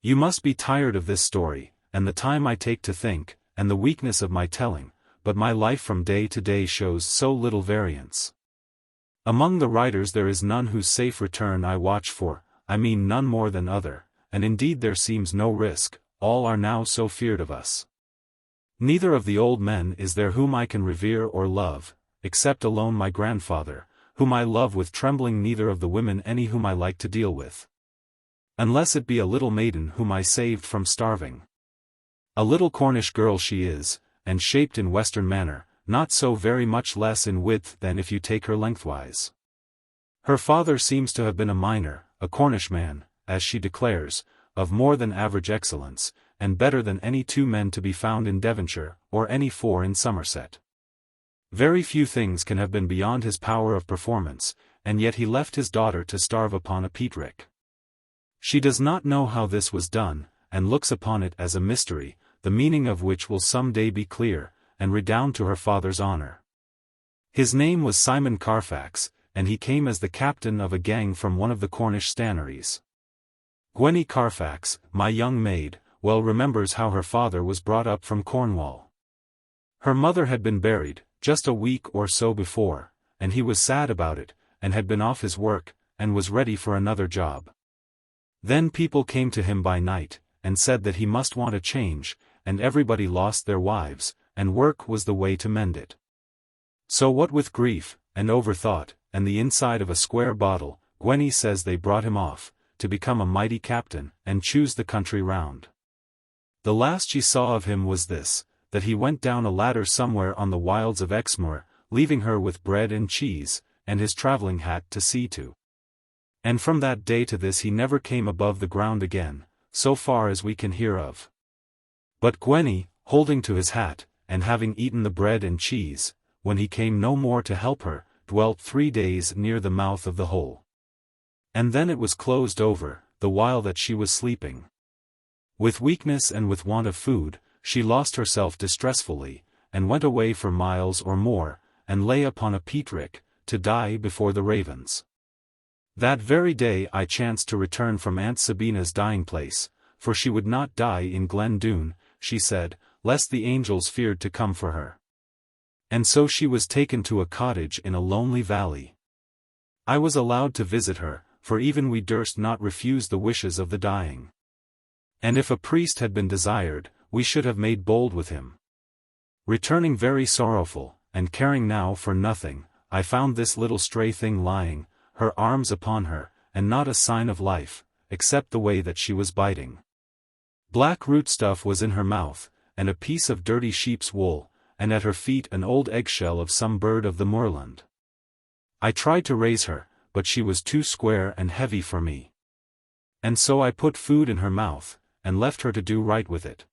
You must be tired of this story, and the time I take to think, and the weakness of my telling, but my life from day to day shows so little variance. Among the writers there is none whose safe return I watch for, I mean none more than other, and indeed there seems no risk, all are now so feared of us. Neither of the old men is there whom I can revere or love, except alone my grandfather, whom I love with trembling, neither of the women any whom I like to deal with. Unless it be a little maiden whom I saved from starving. A little Cornish girl she is, and shaped in western manner, not so very much less in width than if you take her lengthwise. Her father seems to have been a miner, a Cornish man, as she declares, of more than average excellence, and better than any two men to be found in Devonshire, or any four in Somerset. Very few things can have been beyond his power of performance, and yet he left his daughter to starve upon a peat-rick. She does not know how this was done, and looks upon it as a mystery, the meaning of which will some day be clear, and redound to her father's honour. His name was Simon Carfax, and he came as the captain of a gang from one of the Cornish stannaries. Gwenny Carfax, my young maid, well remembers how her father was brought up from Cornwall. Her mother had been buried, just a week or so before, and he was sad about it, and had been off his work, and was ready for another job. Then people came to him by night, and said that he must want a change, and everybody lost their wives, and work was the way to mend it. So what with grief, and overthought, and the inside of a square bottle, Gwenny says they brought him off, to become a mighty captain, and choose the country round. The last she saw of him was this, that he went down a ladder somewhere on the wilds of Exmoor, leaving her with bread and cheese, and his travelling hat to see to. And from that day to this he never came above the ground again, so far as we can hear of. But Gwenny, holding to his hat, and having eaten the bread and cheese, when he came no more to help her, dwelt 3 days near the mouth of the hole. And then it was closed over, the while that she was sleeping. With weakness and with want of food, she lost herself distressfully, and went away for miles or more, and lay upon a peat-rick, to die before the ravens. That very day I chanced to return from Aunt Sabina's dying place, for she would not die in Glen Doone, she said, lest the angels feared to come for her. And so she was taken to a cottage in a lonely valley. I was allowed to visit her, for even we durst not refuse the wishes of the dying. And if a priest had been desired, we should have made bold with him. Returning very sorrowful, and caring now for nothing, I found this little stray thing lying, her arms upon her, and not a sign of life, except the way that she was biting. Black rootstuff was in her mouth, and a piece of dirty sheep's wool, and at her feet an old eggshell of some bird of the moorland. I tried to raise her, but she was too square and heavy for me. And so I put food in her mouth, and left her to do right with it.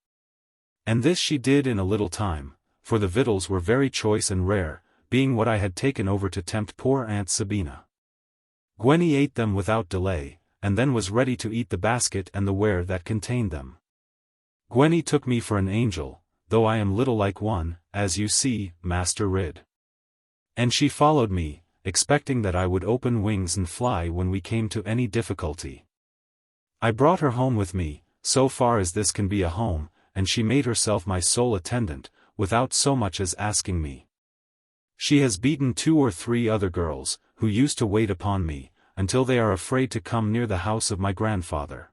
And this she did in a little time, for the victuals were very choice and rare, being what I had taken over to tempt poor Aunt Sabina. Gwenny ate them without delay, and then was ready to eat the basket and the ware that contained them. Gwenny took me for an angel, though I am little like one, as you see, Master Ridd. And she followed me, expecting that I would open wings and fly when we came to any difficulty. I brought her home with me, so far as this can be a home, and she made herself my sole attendant, without so much as asking me. She has beaten 2 or 3 other girls, who used to wait upon me, until they are afraid to come near the house of my grandfather.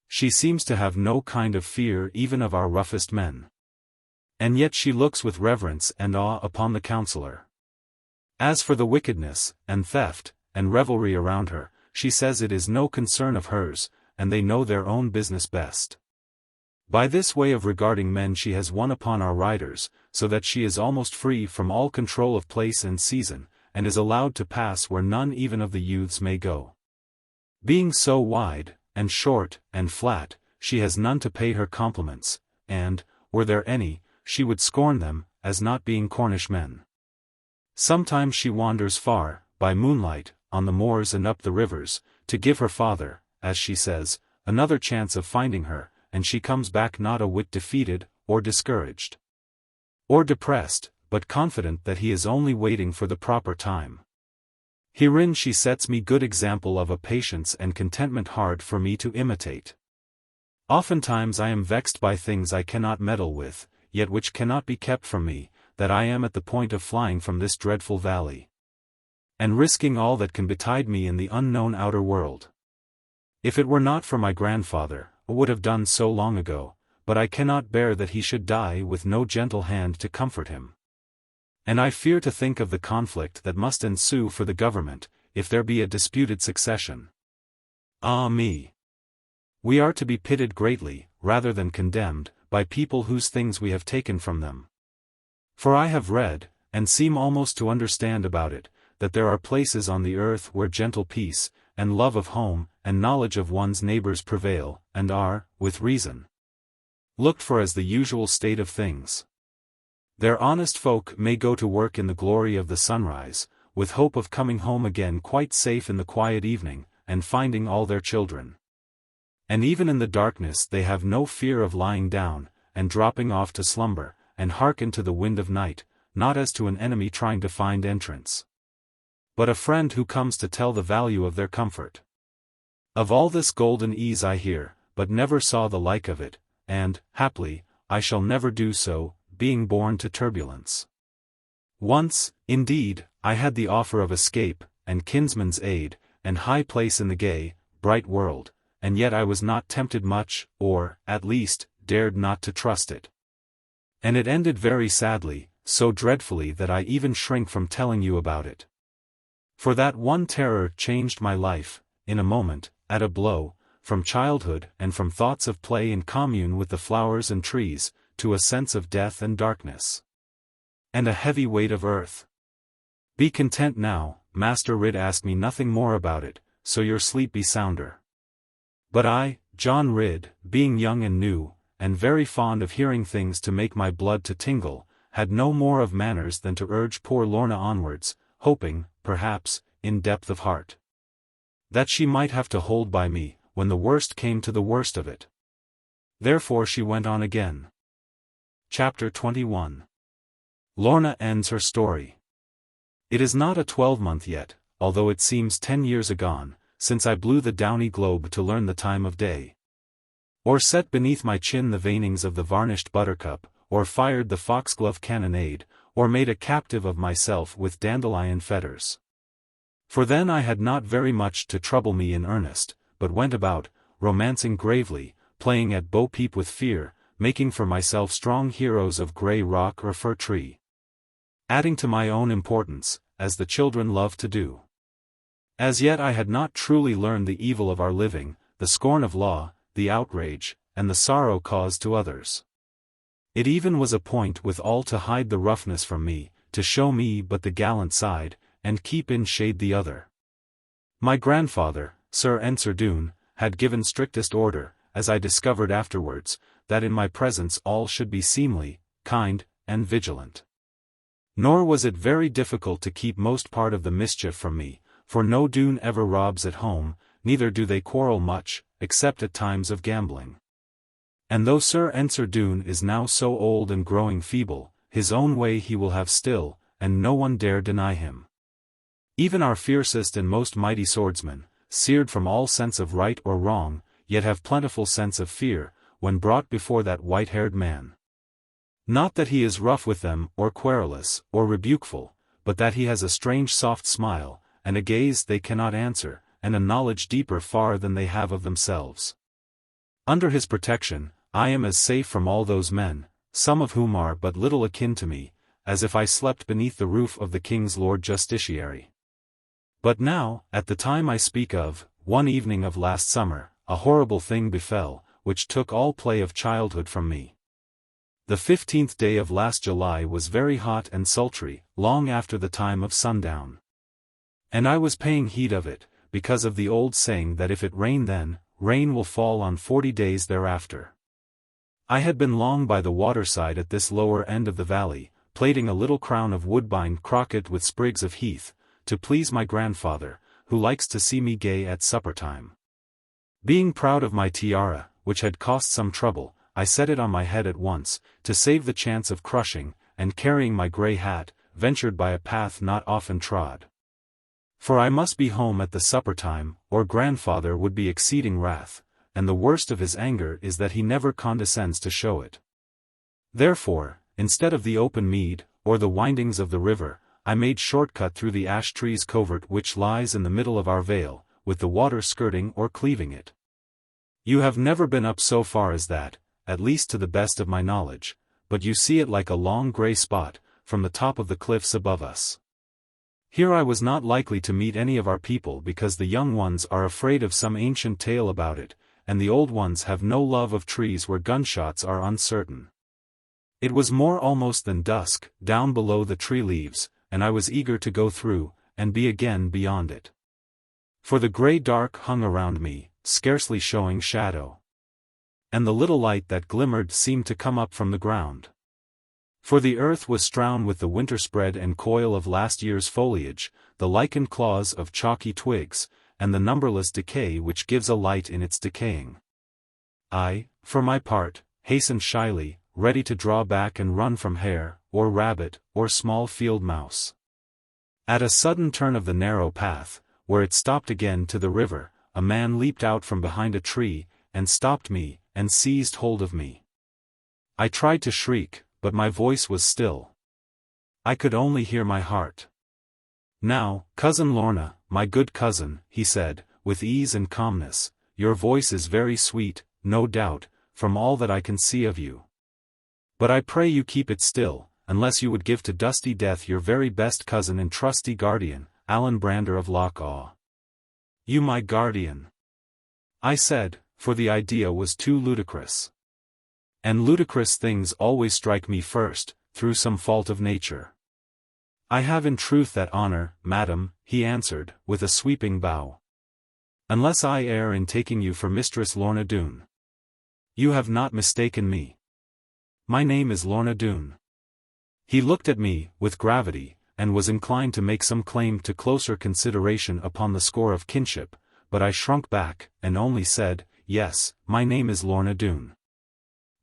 She seems to have no kind of fear even of our roughest men. And yet she looks with reverence and awe upon the counsellor. As for the wickedness, and theft, and revelry around her, she says it is no concern of hers, and they know their own business best. By this way of regarding men she has won upon our riders, so that she is almost free from all control of place and season, and is allowed to pass where none even of the youths may go. Being so wide, and short, and flat, she has none to pay her compliments, and, were there any, she would scorn them, as not being Cornish men. Sometimes she wanders far, by moonlight, on the moors and up the rivers, to give her father, as she says, another chance of finding her, and she comes back not a whit defeated, or discouraged, or depressed, but confident that he is only waiting for the proper time. Herein she sets me good example of a patience and contentment hard for me to imitate. Oftentimes I am vexed by things I cannot meddle with, yet which cannot be kept from me, that I am at the point of flying from this dreadful valley, and risking all that can betide me in the unknown outer world. If it were not for my grandfather, I would have done so long ago, but I cannot bear that he should die with no gentle hand to comfort him. And I fear to think of the conflict that must ensue for the government, if there be a disputed succession. Ah me! We are to be pitied greatly, rather than condemned, by people whose things we have taken from them. For I have read, and seem almost to understand about it, that there are places on the earth where gentle peace, and love of home, and knowledge of one's neighbors prevail, and are, with reason, looked for as the usual state of things. There honest folk may go to work in the glory of the sunrise, with hope of coming home again quite safe in the quiet evening, and finding all their children. And even in the darkness they have no fear of lying down, and dropping off to slumber, and hearken to the wind of night, not as to an enemy trying to find entrance, but a friend who comes to tell the value of their comfort. Of all this golden ease I hear, but never saw the like of it, and, haply, I shall never do so, being born to turbulence. Once, indeed, I had the offer of escape, and kinsman's aid, and high place in the gay, bright world, and yet I was not tempted much, or, at least, dared not to trust it. And it ended very sadly, so dreadfully that I even shrink from telling you about it. For that one terror changed my life, in a moment, at a blow, from childhood and from thoughts of play and commune with the flowers and trees, to a sense of death and darkness, and a heavy weight of earth. Be content now, Master Ridd ask me nothing more about it, so your sleep be sounder. But I, John Ridd, being young and new, and very fond of hearing things to make my blood to tingle, had no more of manners than to urge poor Lorna onwards, hoping, perhaps, in depth of heart, that she might have to hold by me, when the worst came to the worst of it. Therefore she went on again. Chapter 21. Lorna ends her story. It is not a 12-month yet, although it seems 10 years agone, since I blew the downy globe to learn the time of day, or set beneath my chin the veinings of the varnished buttercup, or fired the foxglove cannonade, or made a captive of myself with dandelion fetters. For then I had not very much to trouble me in earnest, but went about, romancing gravely, playing at bo-peep with fear, making for myself strong heroes of grey rock or fir tree, adding to my own importance, as the children love to do. As yet I had not truly learned the evil of our living, the scorn of law, the outrage, and the sorrow caused to others. It even was a point withal to hide the roughness from me, to show me but the gallant side, and keep in shade the other. My grandfather, Sir Ensor Doone, had given strictest order, as I discovered afterwards, that in my presence all should be seemly, kind, and vigilant. Nor was it very difficult to keep most part of the mischief from me, for no Doone ever robs at home, neither do they quarrel much, except at times of gambling. And though Sir Ensor Doone is now so old and growing feeble, his own way he will have still, and no one dare deny him. Even our fiercest and most mighty swordsmen, seared from all sense of right or wrong, yet have plentiful sense of fear, when brought before that white-haired man. Not that he is rough with them, or querulous, or rebukeful, but that he has a strange soft smile, and a gaze they cannot answer, and a knowledge deeper far than they have of themselves. Under his protection, I am as safe from all those men, some of whom are but little akin to me, as if I slept beneath the roof of the King's Lord Justiciary. But now, at the time I speak of, one evening of last summer, a horrible thing befell, which took all play of childhood from me. The 15th day of last July was very hot and sultry, long after the time of sundown. And I was paying heed of it, because of the old saying that if it rain then, rain will fall on 40 days thereafter. I had been long by the waterside at this lower end of the valley, plaiting a little crown of woodbine crocket with sprigs of heath, to please my grandfather, who likes to see me gay at supper time. Being proud of my tiara, which had cost some trouble, I set it on my head at once, to save the chance of crushing, and carrying my grey hat, ventured by a path not often trod. For I must be home at the supper time, or grandfather would be exceeding wrath, and the worst of his anger is that he never condescends to show it. Therefore, instead of the open mead, or the windings of the river, I made short-cut through the ash trees covert which lies in the middle of our vale, with the water skirting or cleaving it. You have never been up so far as that, at least to the best of my knowledge, but you see it like a long grey spot, from the top of the cliffs above us. Here I was not likely to meet any of our people because the young ones are afraid of some ancient tale about it, and the old ones have no love of trees where gunshots are uncertain. It was more almost than dusk, down below the tree leaves, and I was eager to go through, and be again beyond it. For the grey dark hung around me, scarcely showing shadow. And the little light that glimmered seemed to come up from the ground. For the earth was strewn with the winter spread and coil of last year's foliage, the lichened claws of chalky twigs, and the numberless decay which gives a light in its decaying. I, for my part, hastened shyly, ready to draw back and run from hare, or rabbit, or small field mouse. At a sudden turn of the narrow path, where it stopped again to the river, a man leaped out from behind a tree, and stopped me, and seized hold of me. I tried to shriek, but my voice was still. I could only hear my heart. "Now, Cousin Lorna, my good cousin," he said, with ease and calmness, "your voice is very sweet, no doubt, from all that I can see of you. But I pray you keep it still, unless you would give to dusty death your very best cousin and trusty guardian, Allan Brander of Loch Awe." "You my guardian?" I said, for the idea was too ludicrous. And ludicrous things always strike me first, through some fault of nature. "I have in truth that honor, madam," he answered, with a sweeping bow. "Unless I err in taking you for Mistress Lorna Doone. You have not mistaken me. My name is Lorna Doone." He looked at me, with gravity, and was inclined to make some claim to closer consideration upon the score of kinship, but I shrunk back, and only said, "Yes, my name is Lorna Doone."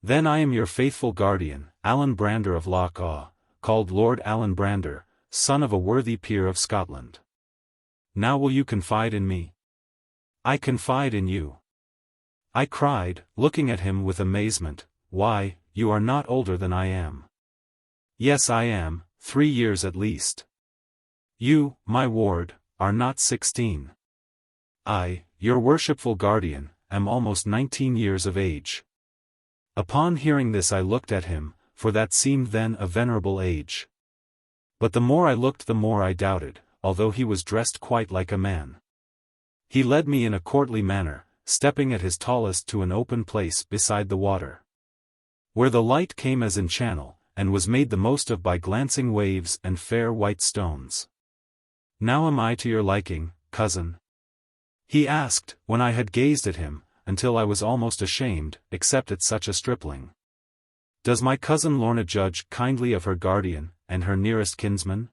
"Then I am your faithful guardian, Allan Brander of Loch Awe, called Lord Allan Brander, son of a worthy peer of Scotland. Now will you confide in me?" "I confide in you," I cried, looking at him with amazement. "Why, you are not older than I am." "Yes I am, 3 years at least." "You, my ward, are not 16. I, your worshipful guardian, am almost 19 years of age." Upon hearing this I looked at him, for that seemed then a venerable age. But the more I looked the more I doubted, although he was dressed quite like a man. He led me in a courtly manner, stepping at his tallest to an open place beside the water, where the light came as in channel, and was made the most of by glancing waves and fair white stones. "Now am I to your liking, cousin?" he asked, when I had gazed at him, until I was almost ashamed, except at such a stripling. "Does my cousin Lorna judge kindly of her guardian, and her nearest kinsman?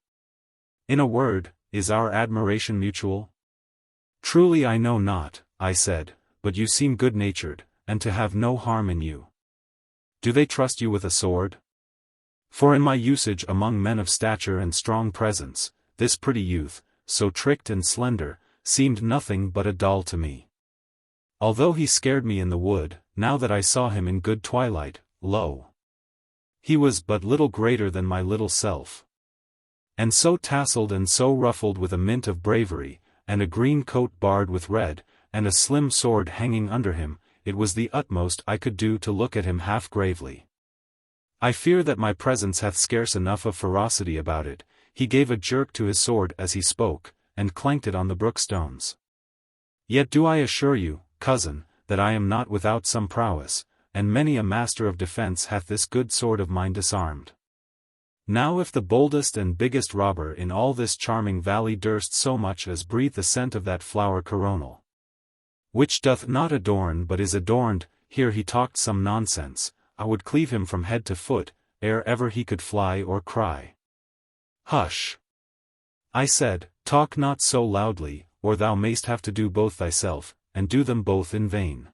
In a word, is our admiration mutual?" "Truly I know not," I said, "but you seem good-natured, and to have no harm in you. Do they trust you with a sword? For in my usage among men of stature and strong presence, this pretty youth, so tricked and slender, seemed nothing but a doll to me. Although he scared me in the wood, now that I saw him in good twilight, lo! He was but little greater than my little self. And so tasselled and so ruffled with a mint of bravery, and a green coat barred with red, and a slim sword hanging under him, it was the utmost I could do to look at him half gravely. I fear that my presence hath scarce enough of ferocity about it." He gave a jerk to his sword as he spoke, and clanked it on the brookstones. "Yet do I assure you, cousin, that I am not without some prowess, and many a master of defence hath this good sword of mine disarmed. Now if the boldest and biggest robber in all this charming valley durst so much as breathe the scent of that flower coronal, which doth not adorn but is adorned," here he talked some nonsense, "I would cleave him from head to foot, ere ever he could fly or cry." "Hush!" I said, "talk not so loudly, or thou mayst have to do both thyself, and do them both in vain."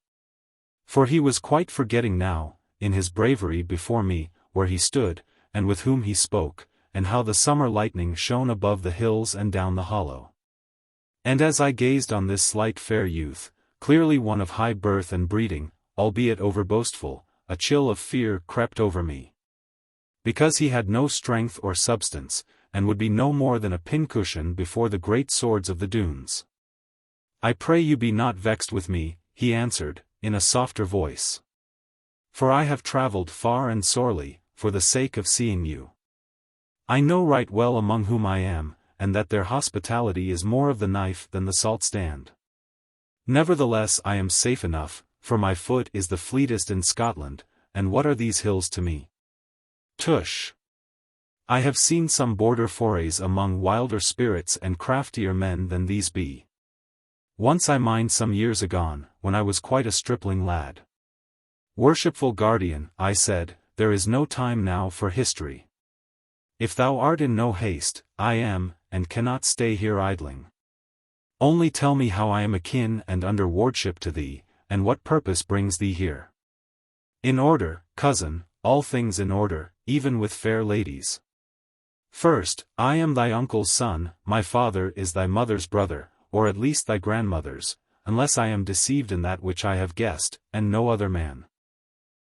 For he was quite forgetting now, in his bravery before me, where he stood, and with whom he spoke, and how the summer lightning shone above the hills and down the hollow. And as I gazed on this slight fair youth, clearly one of high birth and breeding, albeit over-boastful, a chill of fear crept over me. Because he had no strength or substance, and would be no more than a pincushion before the great swords of the Doones. "I pray you be not vexed with me," he answered, in a softer voice. "For I have travelled far and sorely, for the sake of seeing you. I know right well among whom I am, and that their hospitality is more of the knife than the salt stand. Nevertheless I am safe enough, for my foot is the fleetest in Scotland, and what are these hills to me? Tush! I have seen some border forays among wilder spirits and craftier men than these be. Once I mind some years agone, when I was quite a stripling lad. Worshipful guardian, I said, there is no time now for history. If thou art in no haste, I am, and cannot stay here idling. Only tell me how I am akin and under wardship to thee, and what purpose brings thee here. In order, cousin, all things in order, even with fair ladies. First, I am thy uncle's son, my father is thy mother's brother, or at least thy grandmother's, unless I am deceived in that which I have guessed, and no other man.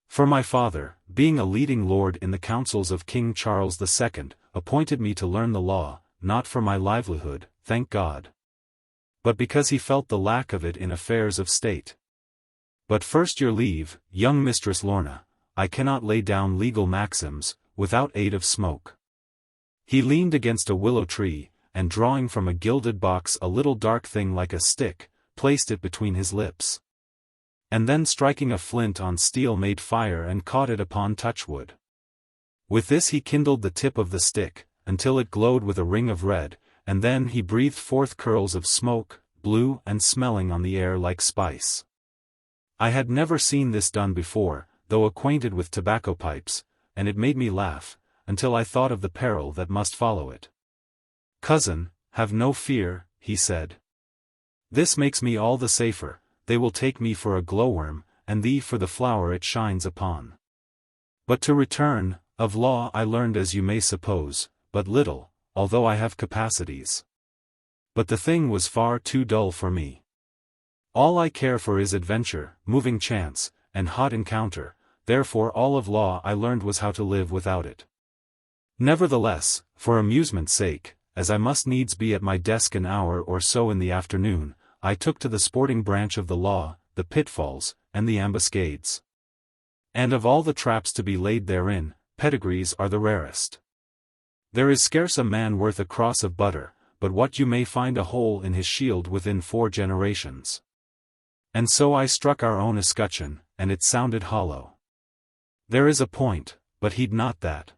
For my father, being a leading lord in the councils of King Charles II, appointed me to learn the law, not for my livelihood, thank God, but because he felt the lack of it in affairs of state. But first your leave, young Mistress Lorna, I cannot lay down legal maxims, without aid of smoke. He leaned against a willow tree, and drawing from a gilded box a little dark thing like a stick, placed it between his lips. And then striking a flint on steel made fire and caught it upon touchwood. With this he kindled the tip of the stick, until it glowed with a ring of red, and then he breathed forth curls of smoke, blue and smelling on the air like spice. I had never seen this done before, though acquainted with tobacco pipes, and it made me laugh, until I thought of the peril that must follow it. Cousin, have no fear, he said. This makes me all the safer, they will take me for a glowworm, and thee for the flower it shines upon. But to return, of law I learned as you may suppose, but little, although I have capacities. But the thing was far too dull for me. All I care for is adventure, moving chance, and hot encounter, therefore all of law I learned was how to live without it. Nevertheless, for amusement's sake, as I must needs be at my desk an hour or so in the afternoon, I took to the sporting branch of the law, the pitfalls, and the ambuscades. And of all the traps to be laid therein, pedigrees are the rarest. There is scarce a man worth a cross of butter, but what you may find a hole in his shield within 4 generations. And so I struck our own escutcheon, and it sounded hollow. There is a point, but heed not that.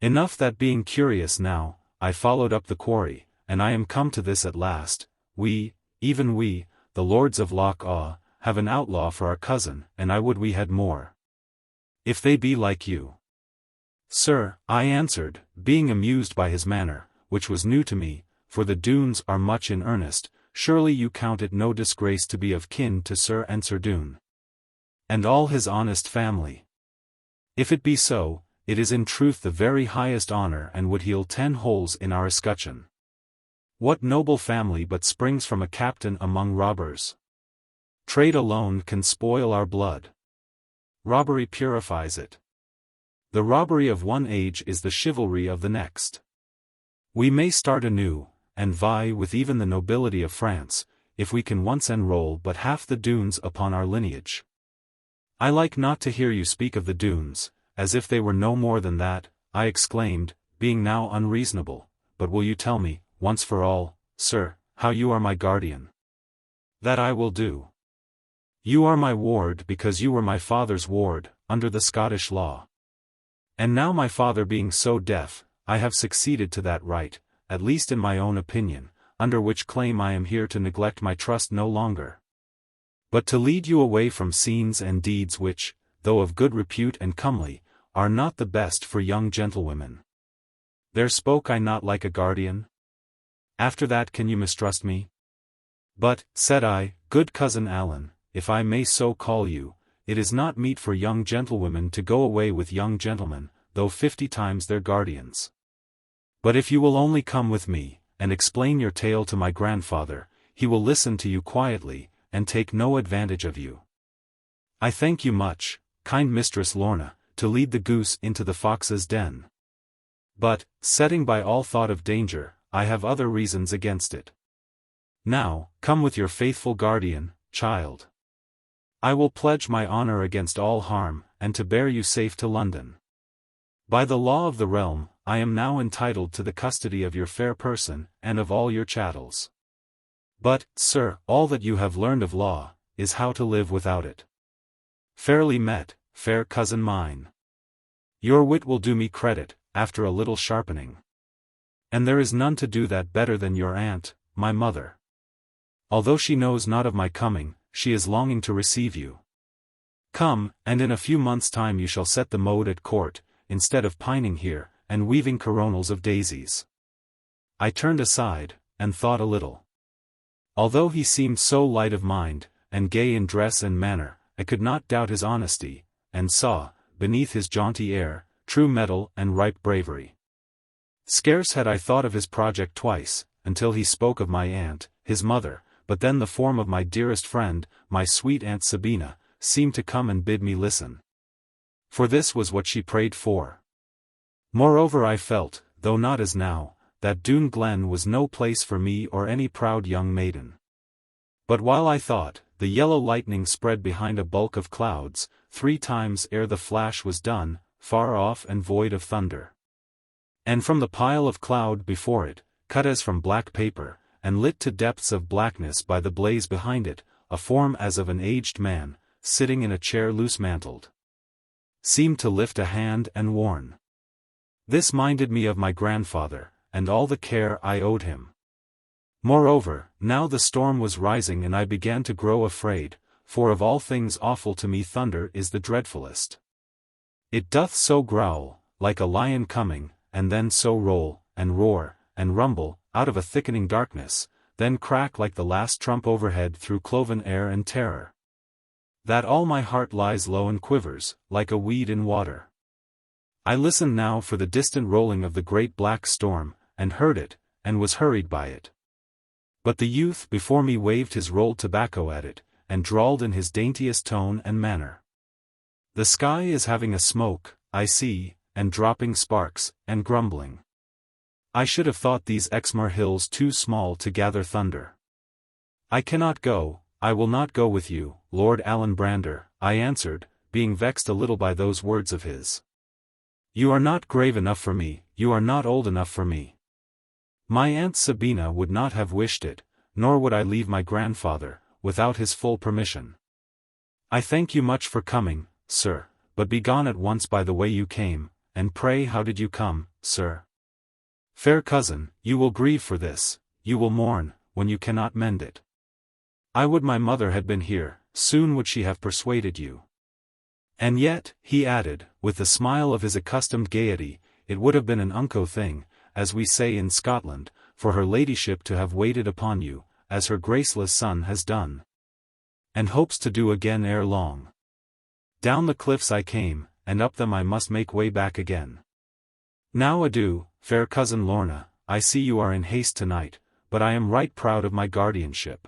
Enough that being curious now, I followed up the quarry, and I am come to this at last, we, even we, the lords of Loch Awe, have an outlaw for our cousin, and I would we had more. If they be like you. Sir, I answered, being amused by his manner, which was new to me, for the Doones are much in earnest, surely you count it no disgrace to be of kin to Sir Ensor Doone. And all his honest family. If it be so, it is in truth the very highest honor and would heal 10 holes in our escutcheon. What noble family but springs from a captain among robbers? Trade alone can spoil our blood. Robbery purifies it. The robbery of one age is the chivalry of the next. We may start anew, and vie with even the nobility of France, if we can once enroll but half the Doones upon our lineage. I like not to hear you speak of the Doones, as if they were no more than that, I exclaimed, being now unreasonable, but will you tell me, once for all, sir, how you are my guardian? That I will do. You are my ward because you were my father's ward, under the Scottish law. And now my father being so deaf, I have succeeded to that right, at least in my own opinion, under which claim I am here to neglect my trust no longer. But to lead you away from scenes and deeds which, though of good repute and comely, are not the best for young gentlewomen. There spoke I not like a guardian? After that can you mistrust me? But, said I, good cousin Allen, if I may so call you, it is not meet for young gentlewomen to go away with young gentlemen, though 50 times their guardians. But if you will only come with me, and explain your tale to my grandfather, he will listen to you quietly, and take no advantage of you. I thank you much, kind Mistress Lorna, to lead the goose into the fox's den. But, setting by all thought of danger, I have other reasons against it. Now, come with your faithful guardian, child. I will pledge my honor against all harm, and to bear you safe to London. By the law of the realm, I am now entitled to the custody of your fair person, and of all your chattels. But, sir, all that you have learned of law, is how to live without it. Fairly met, fair cousin mine. Your wit will do me credit, after a little sharpening. And there is none to do that better than your aunt, my mother. Although she knows not of my coming, she is longing to receive you. Come, and in a few months' time you shall set the mode at court, instead of pining here, and weaving coronals of daisies. I turned aside, and thought a little. Although he seemed so light of mind, and gay in dress and manner, I could not doubt his honesty, and saw, beneath his jaunty air, true mettle and ripe bravery. Scarce had I thought of his project twice, until he spoke of my aunt, his mother, but then the form of my dearest friend, my sweet Aunt Sabina, seemed to come and bid me listen. For this was what she prayed for. Moreover I felt, though not as now, that Doone Glen was no place for me or any proud young maiden. But while I thought, the yellow lightning spread behind a bulk of clouds, 3 times ere the flash was done, far off and void of thunder. And from the pile of cloud before it, cut as from black paper, and lit to depths of blackness by the blaze behind it, a form as of an aged man, sitting in a chair loose-mantled, seemed to lift a hand and warn. This minded me of my grandfather, and all the care I owed him. Moreover, now the storm was rising and I began to grow afraid, for of all things awful to me thunder is the dreadfulest. It doth so growl, like a lion coming, and then so roll, and roar, and rumble, out of a thickening darkness, then crack like the last trump overhead through cloven air and terror, that all my heart lies low and quivers, like a weed in water. I listened now for the distant rolling of the great black storm, and heard it, and was hurried by it. But the youth before me waved his rolled tobacco at it, and drawled in his daintiest tone and manner. The sky is having a smoke, I see, and dropping sparks, and grumbling. I should have thought these Exmoor hills too small to gather thunder. I cannot go, I will not go with you, Lord Alan Brander, I answered, being vexed a little by those words of his. You are not grave enough for me, you are not old enough for me. My Aunt Sabina would not have wished it, nor would I leave my grandfather, without his full permission. I thank you much for coming, sir, but be gone at once by the way you came, and pray how did you come, sir? Fair cousin, you will grieve for this, you will mourn, when you cannot mend it. I would my mother had been here, soon would she have persuaded you. And yet, he added, with the smile of his accustomed gaiety, it would have been an unco thing, as we say in Scotland, for her ladyship to have waited upon you, as her graceless son has done, and hopes to do again ere long. Down the cliffs I came, and up them I must make way back again. Now adieu, fair cousin Lorna, I see you are in haste tonight, but I am right proud of my guardianship.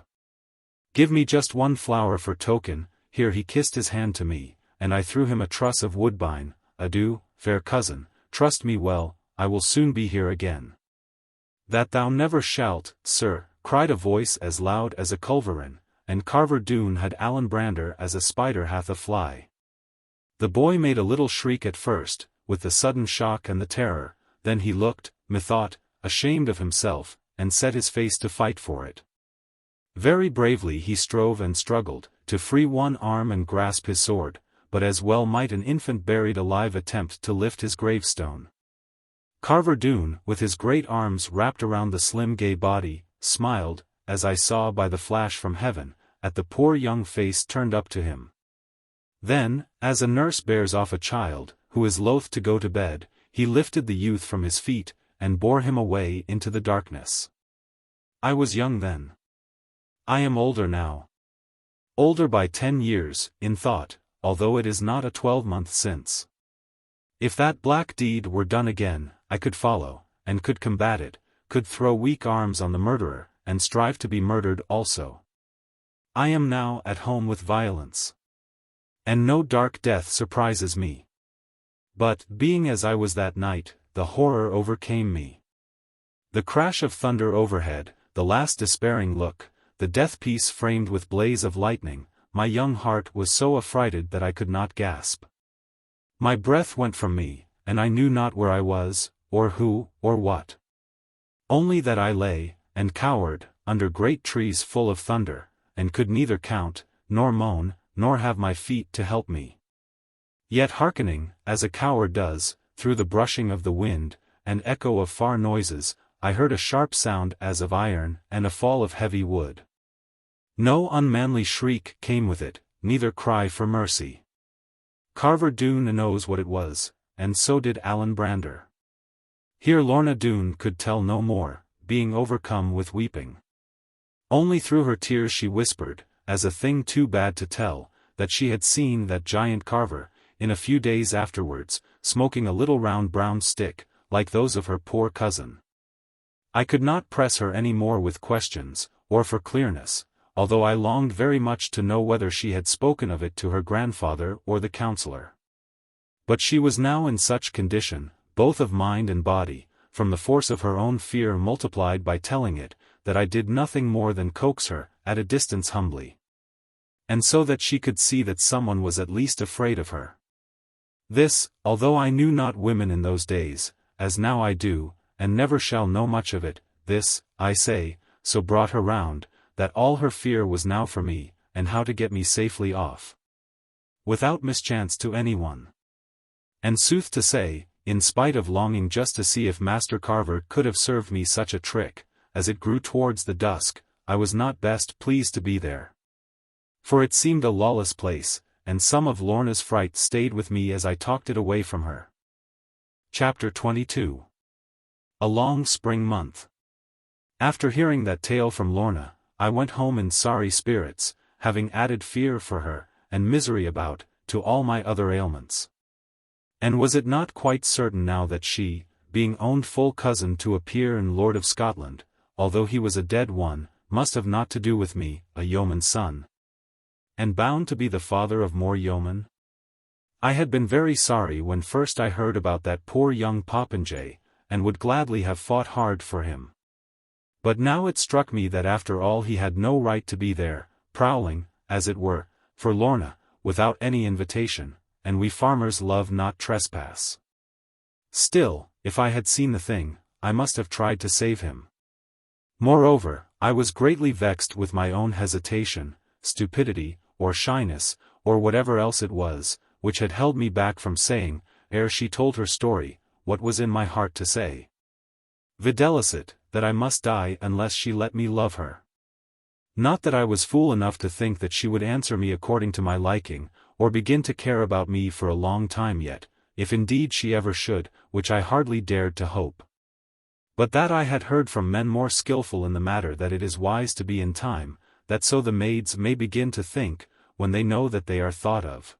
Give me just one flower for token. Here he kissed his hand to me, and I threw him a truss of woodbine. Adieu, fair cousin, trust me well, I will soon be here again. That thou never shalt, sir, cried a voice as loud as a culverin, and Carver Doone had Alan Brander as a spider hath a fly. The boy made a little shriek at first, with the sudden shock and the terror, then he looked, methought, ashamed of himself, and set his face to fight for it. Very bravely he strove and struggled, to free one arm and grasp his sword, but as well might an infant buried alive attempt to lift his gravestone. Carver Doone, with his great arms wrapped around the slim gay body, smiled, as I saw by the flash from heaven, at the poor young face turned up to him. Then, as a nurse bears off a child, who is loath to go to bed, he lifted the youth from his feet, and bore him away into the darkness. I was young then. I am older now. Older by 10 years, in thought, although it is not a 12-month since. If that black deed were done again, I could follow, and could combat it, could throw weak arms on the murderer, and strive to be murdered also. I am now at home with violence. And no dark death surprises me. But, being as I was that night, the horror overcame me. The crash of thunder overhead, the last despairing look, the death piece framed with blaze of lightning, my young heart was so affrighted that I could not gasp. My breath went from me, and I knew not where I was, or who, or what. Only that I lay, and cowered, under great trees full of thunder, and could neither count, nor moan, nor have my feet to help me. Yet hearkening, as a coward does, through the brushing of the wind, and echo of far noises, I heard a sharp sound as of iron and a fall of heavy wood. No unmanly shriek came with it, neither cry for mercy. Carver Doone knows what it was, and so did Alan Brander. Here Lorna Doone could tell no more, being overcome with weeping. Only through her tears she whispered, as a thing too bad to tell, that she had seen that giant Carver, in a few days afterwards, smoking a little round brown stick, like those of her poor cousin. I could not press her any more with questions, or for clearness, although I longed very much to know whether she had spoken of it to her grandfather or the counsellor. But she was now in such condition, both of mind and body, from the force of her own fear multiplied by telling it, that I did nothing more than coax her, at a distance humbly. And so that she could see that someone was at least afraid of her. This, although I knew not women in those days, as now I do, and never shall know much of it, this, I say, so brought her round, that all her fear was now for me, and how to get me safely off, without mischance to anyone. And sooth to say, in spite of longing just to see if Master Carver could have served me such a trick, as it grew towards the dusk, I was not best pleased to be there. For it seemed a lawless place, and some of Lorna's fright stayed with me as I talked it away from her. Chapter 22. A long spring month. After hearing that tale from Lorna, I went home in sorry spirits, having added fear for her, and misery about, to all my other ailments. And was it not quite certain now that she, being owned full cousin to a peer and lord of Scotland, although he was a dead one, must have naught to do with me, a yeoman's son? And bound to be the father of more yeomen? I had been very sorry when first I heard about that poor young popinjay, and would gladly have fought hard for him. But now it struck me that after all he had no right to be there, prowling, as it were, for Lorna, without any invitation, and we farmers love not trespass. Still, if I had seen the thing, I must have tried to save him. Moreover, I was greatly vexed with my own hesitation, stupidity, or shyness, or whatever else it was, which had held me back from saying, ere she told her story, what was in my heart to say. Videlicet, that I must die unless she let me love her. Not that I was fool enough to think that she would answer me according to my liking, or begin to care about me for a long time yet, if indeed she ever should, which I hardly dared to hope. But that I had heard from men more skilful in the matter that it is wise to be in time, that so the maids may begin to think, when they know that they are thought of.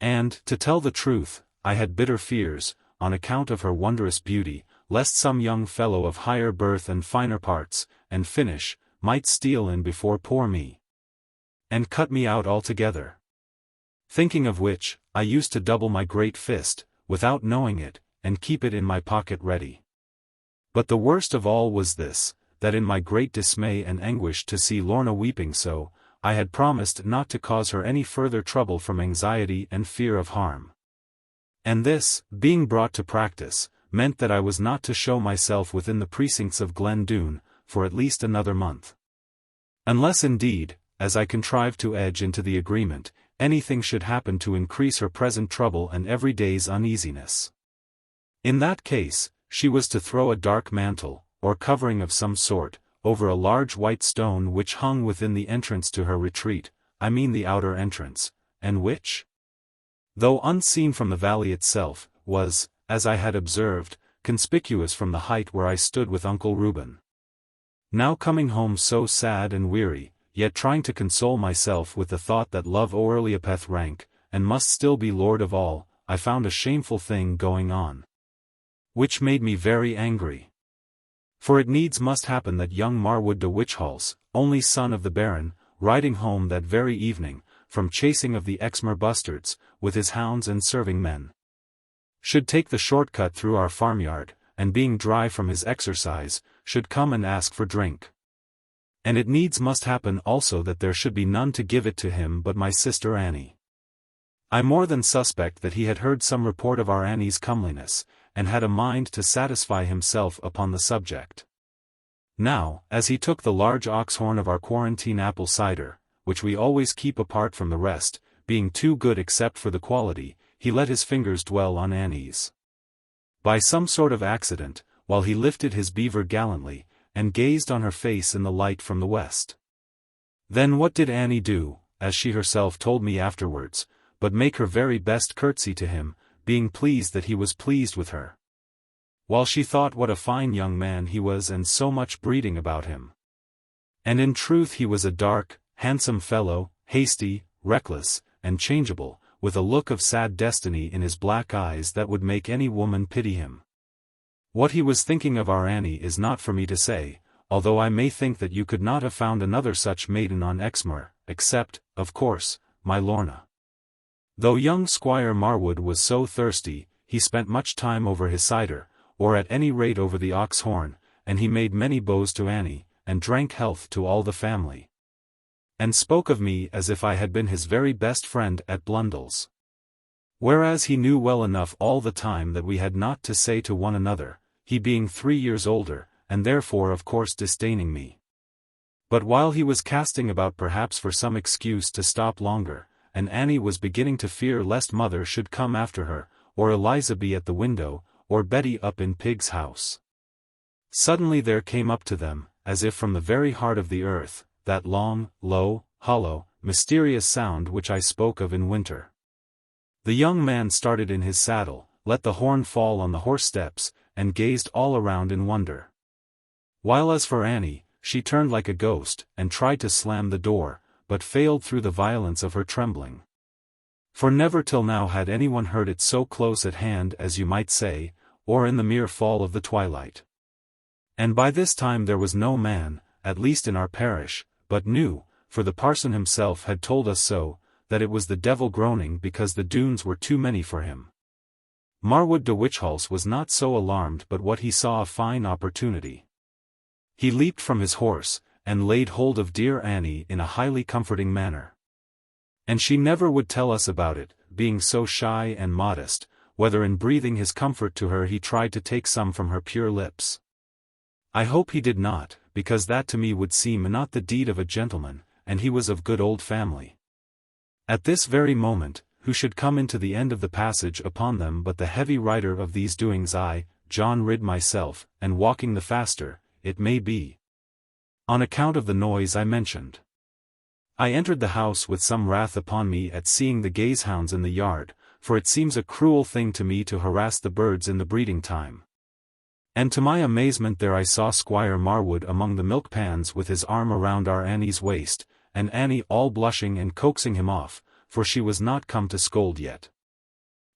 And, to tell the truth, I had bitter fears, on account of her wondrous beauty, lest some young fellow of higher birth and finer parts, and finish, might steal in before poor me, and cut me out altogether. Thinking of which, I used to double my great fist, without knowing it, and keep it in my pocket ready. But the worst of all was this, that in my great dismay and anguish to see Lorna weeping so, I had promised not to cause her any further trouble from anxiety and fear of harm. And this, being brought to practice, meant that I was not to show myself within the precincts of Glen Doone, for at least another month. Unless indeed, as I contrived to edge into the agreement, anything should happen to increase her present trouble and every day's uneasiness. In that case, she was to throw a dark mantle, or covering of some sort, over a large white stone which hung within the entrance to her retreat, I mean the outer entrance, and which, though unseen from the valley itself, was, as I had observed, conspicuous from the height where I stood with Uncle Reuben. Now coming home so sad and weary, yet trying to console myself with the thought that love o'erleapeth rank, and must still be lord of all, I found a shameful thing going on, which made me very angry. For it needs must happen that young Marwood de Witchhalse, only son of the Baron, riding home that very evening, from chasing of the Exmoor bustards, with his hounds and serving men, should take the short cut through our farmyard, and being dry from his exercise, should come and ask for drink. And it needs must happen also that there should be none to give it to him but my sister Annie. I more than suspect that he had heard some report of our Annie's comeliness, and had a mind to satisfy himself upon the subject. Now, as he took the large ox-horn of our quarantine apple cider, which we always keep apart from the rest, being too good except for the quality, he let his fingers dwell on Annie's. By some sort of accident, while he lifted his beaver gallantly, and gazed on her face in the light from the west. Then what did Annie do, as she herself told me afterwards, but make her very best curtsy to him, being pleased that he was pleased with her. While she thought what a fine young man he was and so much breeding about him. And in truth he was a dark, handsome fellow, hasty, reckless, and changeable, with a look of sad destiny in his black eyes that would make any woman pity him. What he was thinking of our Annie is not for me to say, although I may think that you could not have found another such maiden on Exmoor, except, of course, my Lorna. Though young Squire Marwood was so thirsty, he spent much time over his cider, or at any rate over the ox horn, and he made many bows to Annie, and drank health to all the family. And spoke of me as if I had been his very best friend at Blundell's. Whereas he knew well enough all the time that we had naught to say to one another, he being 3 years older, and therefore of course disdaining me. But while he was casting about perhaps for some excuse to stop longer, and Annie was beginning to fear lest mother should come after her, or Eliza be at the window, or Betty up in Pig's house. Suddenly there came up to them, as if from the very heart of the earth, that long, low, hollow, mysterious sound which I spoke of in winter. The young man started in his saddle, let the horn fall on the horse steps, and gazed all around in wonder. While as for Annie, she turned like a ghost, and tried to slam the door, but failed through the violence of her trembling. For never till now had anyone heard it so close at hand as you might say, or in the mere fall of the twilight. And by this time there was no man, at least in our parish, but knew, for the parson himself had told us so, that it was the devil groaning because the Doones were too many for him. Marwood de Witchhulse was not so alarmed but what he saw a fine opportunity. He leaped from his horse, and laid hold of dear Annie in a highly comforting manner. And she never would tell us about it, being so shy and modest, whether in breathing his comfort to her he tried to take some from her pure lips. I hope he did not, because that to me would seem not the deed of a gentleman, and he was of good old family. At this very moment, who should come into the end of the passage upon them but the heavy writer of these doings, I, John Ridd myself, and walking the faster, it may be, on account of the noise I mentioned. I entered the house with some wrath upon me at seeing the gazehounds in the yard, for it seems a cruel thing to me to harass the birds in the breeding time. And to my amazement there I saw Squire Marwood among the milk pans with his arm around our Annie's waist, and Annie all blushing and coaxing him off, for she was not come to scold yet.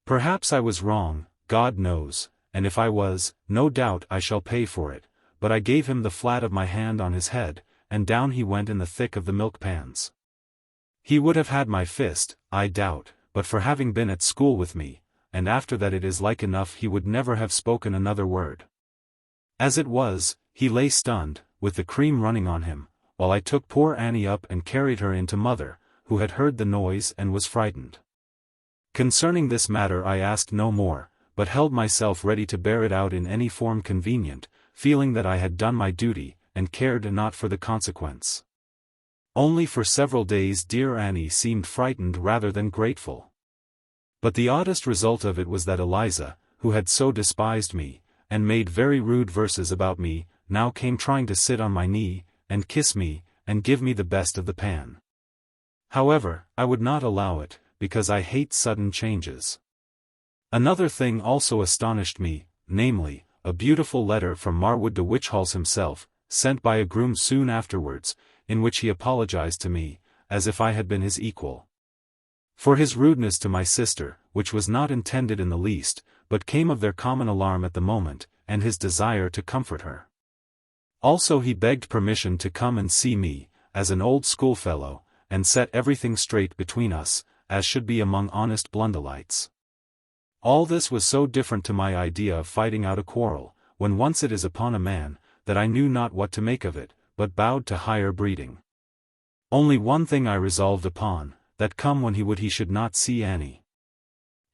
Perhaps I was wrong, God knows, and if I was, no doubt I shall pay for it, but I gave him the flat of my hand on his head, and down he went in the thick of the milk pans. He would have had my fist, I doubt, but for having been at school with me, and after that it is like enough he would never have spoken another word. As it was, he lay stunned, with the cream running on him, while I took poor Annie up and carried her in to mother, who had heard the noise and was frightened. Concerning this matter I asked no more, but held myself ready to bear it out in any form convenient, feeling that I had done my duty, and cared not for the consequence. Only for several days dear Annie seemed frightened rather than grateful. But the oddest result of it was that Eliza, who had so despised me, and made very rude verses about me, now came trying to sit on my knee, and kiss me, and give me the best of the pan. However, I would not allow it, because I hate sudden changes. Another thing also astonished me, namely, a beautiful letter from Marwood de Witchhulse himself, sent by a groom soon afterwards, in which he apologized to me, as if I had been his equal, for his rudeness to my sister, which was not intended in the least, but came of their common alarm at the moment, and his desire to comfort her. Also he begged permission to come and see me, as an old schoolfellow, and set everything straight between us, as should be among honest Blundelites. All this was so different to my idea of fighting out a quarrel, when once it is upon a man, that I knew not what to make of it, but bowed to higher breeding. Only one thing I resolved upon, that come when he would he should not see Annie.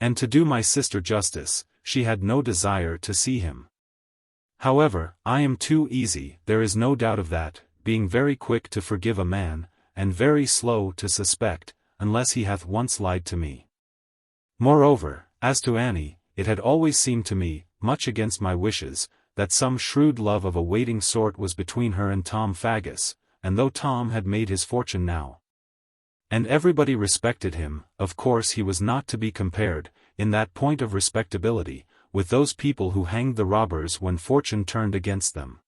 And to do my sister justice, she had no desire to see him. However, I am too easy, there is no doubt of that, being very quick to forgive a man, and very slow to suspect, unless he hath once lied to me. Moreover, as to Annie, it had always seemed to me, much against my wishes, that some shrewd love of a waiting sort was between her and Tom Faggus, and though Tom had made his fortune now, and everybody respected him, of course he was not to be compared, in that point of respectability, with those people who hanged the robbers when fortune turned against them.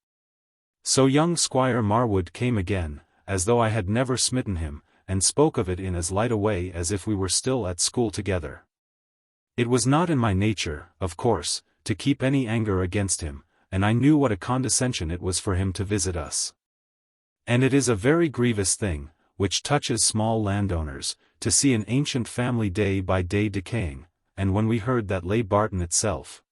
So young Squire Marwood came again, as though I had never smitten him, and spoke of it in as light a way as if we were still at school together. It was not in my nature, of course, to keep any anger against him, and I knew what a condescension it was for him to visit us. And it is a very grievous thing, which touches small landowners, to see an ancient family day by day decaying, and when we heard that lay Barton itself,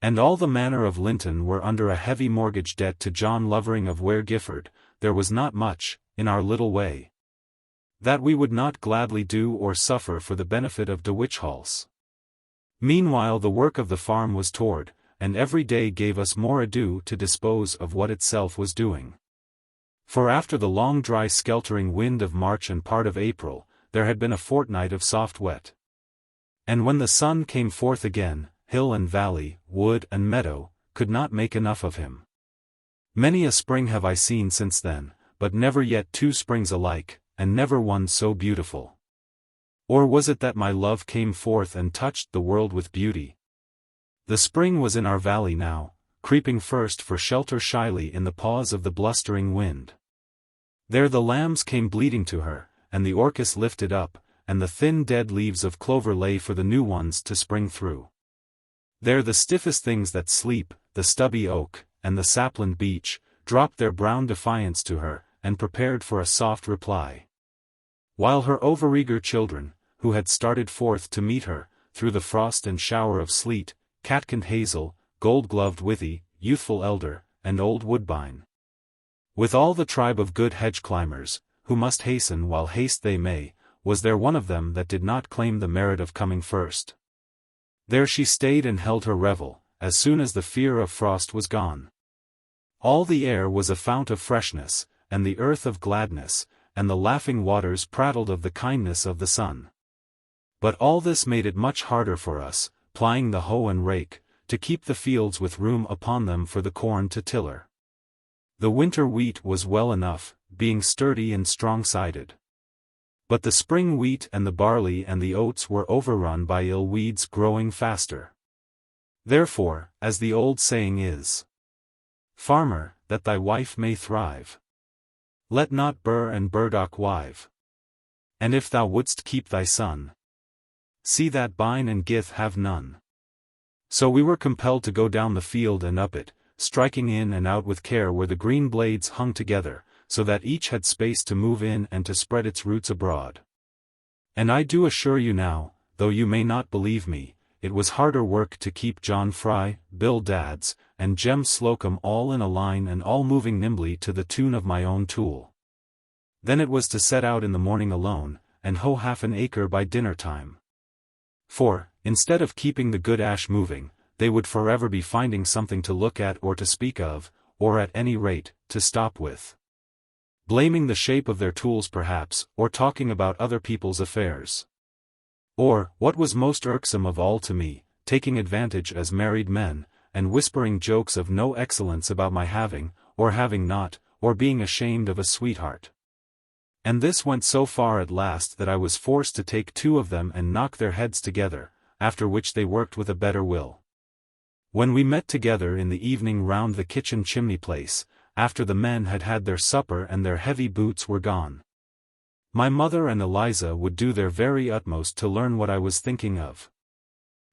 and all the manor of Linton were under a heavy mortgage debt to John Lovering of Ware Gifford, there was not much, in our little way, that we would not gladly do or suffer for the benefit of de Witchhalse. Meanwhile the work of the farm was toward, and every day gave us more ado to dispose of what itself was doing. For after the long dry sweltering wind of March and part of April, there had been a fortnight of soft wet. And when the sun came forth again, hill and valley, wood and meadow, could not make enough of him. Many a spring have I seen since then, but never yet two springs alike, and never one so beautiful. Or was it that my love came forth and touched the world with beauty? The spring was in our valley now, creeping first for shelter shyly in the paws of the blustering wind. There the lambs came bleating to her, and the orchis lifted up, and the thin dead leaves of clover lay for the new ones to spring through. There the stiffest things that sleep, the stubby oak, and the sapland beech, dropped their brown defiance to her, and prepared for a soft reply. While her overeager children, who had started forth to meet her, through the frost and shower of sleet, catkined hazel, gold-gloved withy, youthful elder, and old woodbine, with all the tribe of good hedge-climbers, who must hasten while haste they may, was there one of them that did not claim the merit of coming first. There she stayed and held her revel, as soon as the fear of frost was gone. All the air was a fount of freshness, and the earth of gladness, and the laughing waters prattled of the kindness of the sun. But all this made it much harder for us, plying the hoe and rake, to keep the fields with room upon them for the corn to tiller. The winter wheat was well enough, being sturdy and strong-sided. But the spring wheat and the barley and the oats were overrun by ill weeds growing faster. Therefore, as the old saying is, "Farmer, that thy wife may thrive, let not burr and burdock wive. And if thou wouldst keep thy son, see that bine and gith have none." So we were compelled to go down the field and up it, striking in and out with care where the green blades hung together, so that each had space to move in and to spread its roots abroad. And I do assure you now, though you may not believe me, it was harder work to keep John Fry, Bill Dadds, and Jem Slocum all in a line and all moving nimbly to the tune of my own tool. Then it was to set out in the morning alone, and hoe half an acre by dinner time. For, instead of keeping the good ash moving, they would forever be finding something to look at or to speak of, or at any rate, to stop with. Blaming the shape of their tools perhaps, or talking about other people's affairs. Or, what was most irksome of all to me, taking advantage as married men, and whispering jokes of no excellence about my having, or having not, or being ashamed of a sweetheart. And this went so far at last that I was forced to take two of them and knock their heads together, after which they worked with a better will. When we met together in the evening round the kitchen chimney-place, after the men had had their supper and their heavy boots were gone, my mother and Eliza would do their very utmost to learn what I was thinking of.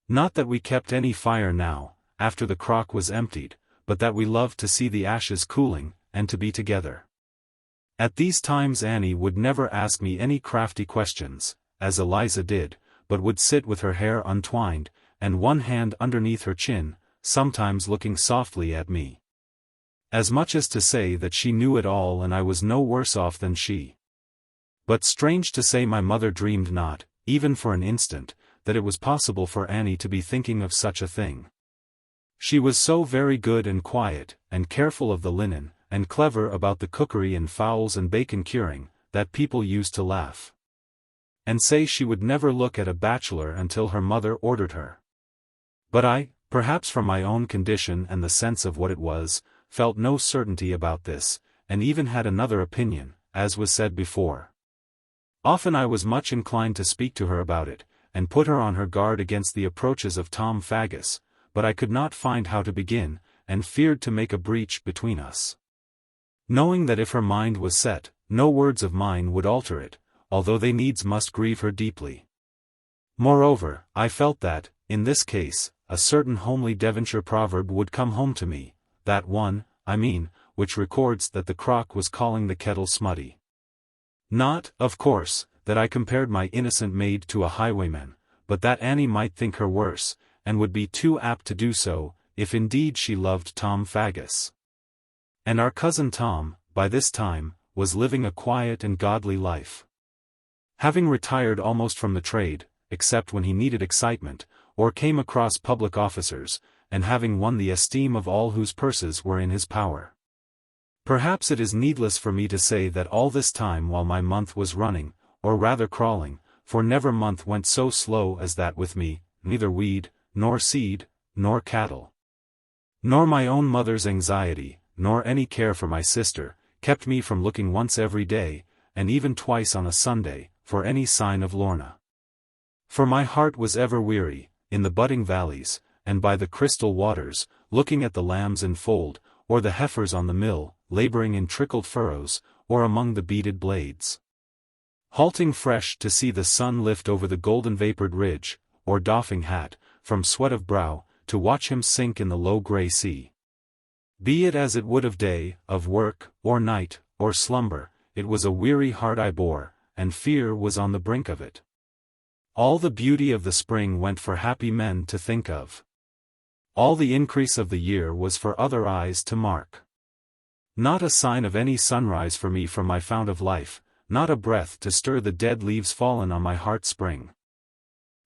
Not that we kept any fire now, after the crock was emptied, but that we loved to see the ashes cooling, and to be together. At these times Annie would never ask me any crafty questions, as Eliza did, but would sit with her hair untwined, and one hand underneath her chin, sometimes looking softly at me, as much as to say that she knew it all and I was no worse off than she. But strange to say my mother dreamed not, even for an instant, that it was possible for Annie to be thinking of such a thing. She was so very good and quiet, and careful of the linen, and clever about the cookery and fowls and bacon curing, that people used to laugh. and say she would never look at a bachelor until her mother ordered her. But I, perhaps from my own condition and the sense of what it was, felt no certainty about this, and even had another opinion, as was said before. Often I was much inclined to speak to her about it, and put her on her guard against the approaches of Tom Faggus, but I could not find how to begin, and feared to make a breach between us. Knowing that if her mind was set, no words of mine would alter it, although they needs must grieve her deeply. Moreover, I felt that, in this case, a certain homely Devonshire proverb would come home to me, that one, I mean, which records that the crock was calling the kettle smutty. Not, of course, that I compared my innocent maid to a highwayman, but that Annie might think her worse, and would be too apt to do so, if indeed she loved Tom Faggus. And our cousin Tom, by this time, was living a quiet and godly life. Having retired almost from the trade, except when he needed excitement, or came across public officers, and having won the esteem of all whose purses were in his power. Perhaps it is needless for me to say that all this time while my month was running, or rather crawling, for never month went so slow as that with me, neither weed, nor seed, nor cattle, nor my own mother's anxiety, nor any care for my sister, kept me from looking once every day, and even twice on a Sunday, for any sign of Lorna. For my heart was ever weary, in the budding valleys, and by the crystal waters, looking at the lambs in fold, or the heifers on the mill, laboring in trickled furrows, or among the beaded blades. Halting fresh to see the sun lift over the golden vapored ridge, or doffing hat, from sweat of brow, to watch him sink in the low grey sea. Be it as it would of day, of work, or night, or slumber, it was a weary heart I bore, and fear was on the brink of it. All the beauty of the spring went for happy men to think of. All the increase of the year was for other eyes to mark. Not a sign of any sunrise for me from my fount of life, not a breath to stir the dead leaves fallen on my heart spring.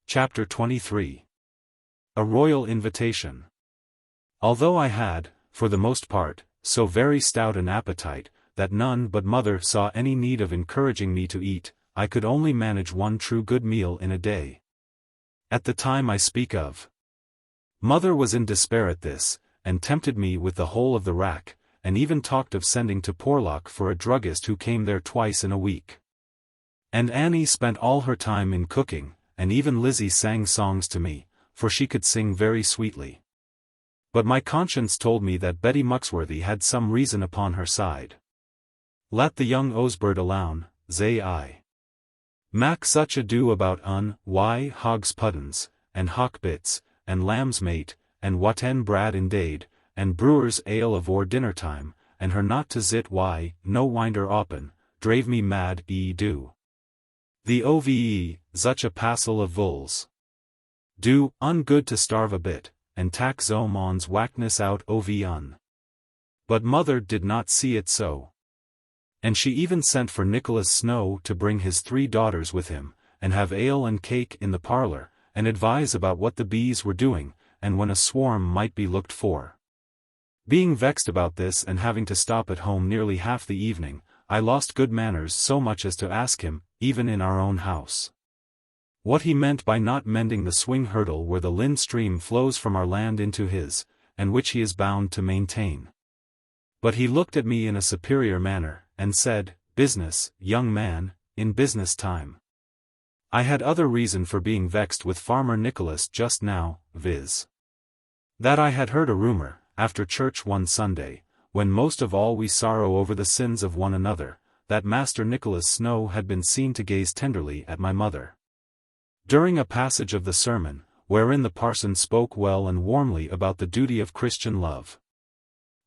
Chapter 23. A Royal Invitation. Although I had, for the most part, so very stout an appetite, that none but mother saw any need of encouraging me to eat, I could only manage one true good meal in a day. At the time I speak of, mother was in despair at this, and tempted me with the whole of the rack, and even talked of sending to Porlock for a druggist who came there twice in a week. And Annie spent all her time in cooking, and even Lizzie sang songs to me, for she could sing very sweetly. But my conscience told me that Betty Muxworthy had some reason upon her side. Let the young Osbert alone, say I. Mak such ado about hogs puddens, and hawk bits, and lamb's mate, and watten brad indade, and brewer's ale avore dinner time, and her not to zit no winder open, drave me mad do. The ove, such a passel of vulls. Do, good to starve a bit, and tack zome on's wackness out ove. But mother did not see it so. And she even sent for Nicholas Snow to bring his 3 daughters with him, and have ale and cake in the parlour, and advise about what the bees were doing, and when a swarm might be looked for. Being vexed about this and having to stop at home nearly half the evening, I lost good manners so much as to ask him, even in our own house, what he meant by not mending the swing hurdle where the Lynn stream flows from our land into his, and which he is bound to maintain. But he looked at me in a superior manner, and said, "Business, young man, in business time." I had other reason for being vexed with Farmer Nicholas just now, viz. that I had heard a rumour, after church one Sunday, when most of all we sorrow over the sins of one another, that Master Nicholas Snow had been seen to gaze tenderly at my mother. During a passage of the sermon, wherein the parson spoke well and warmly about the duty of Christian love.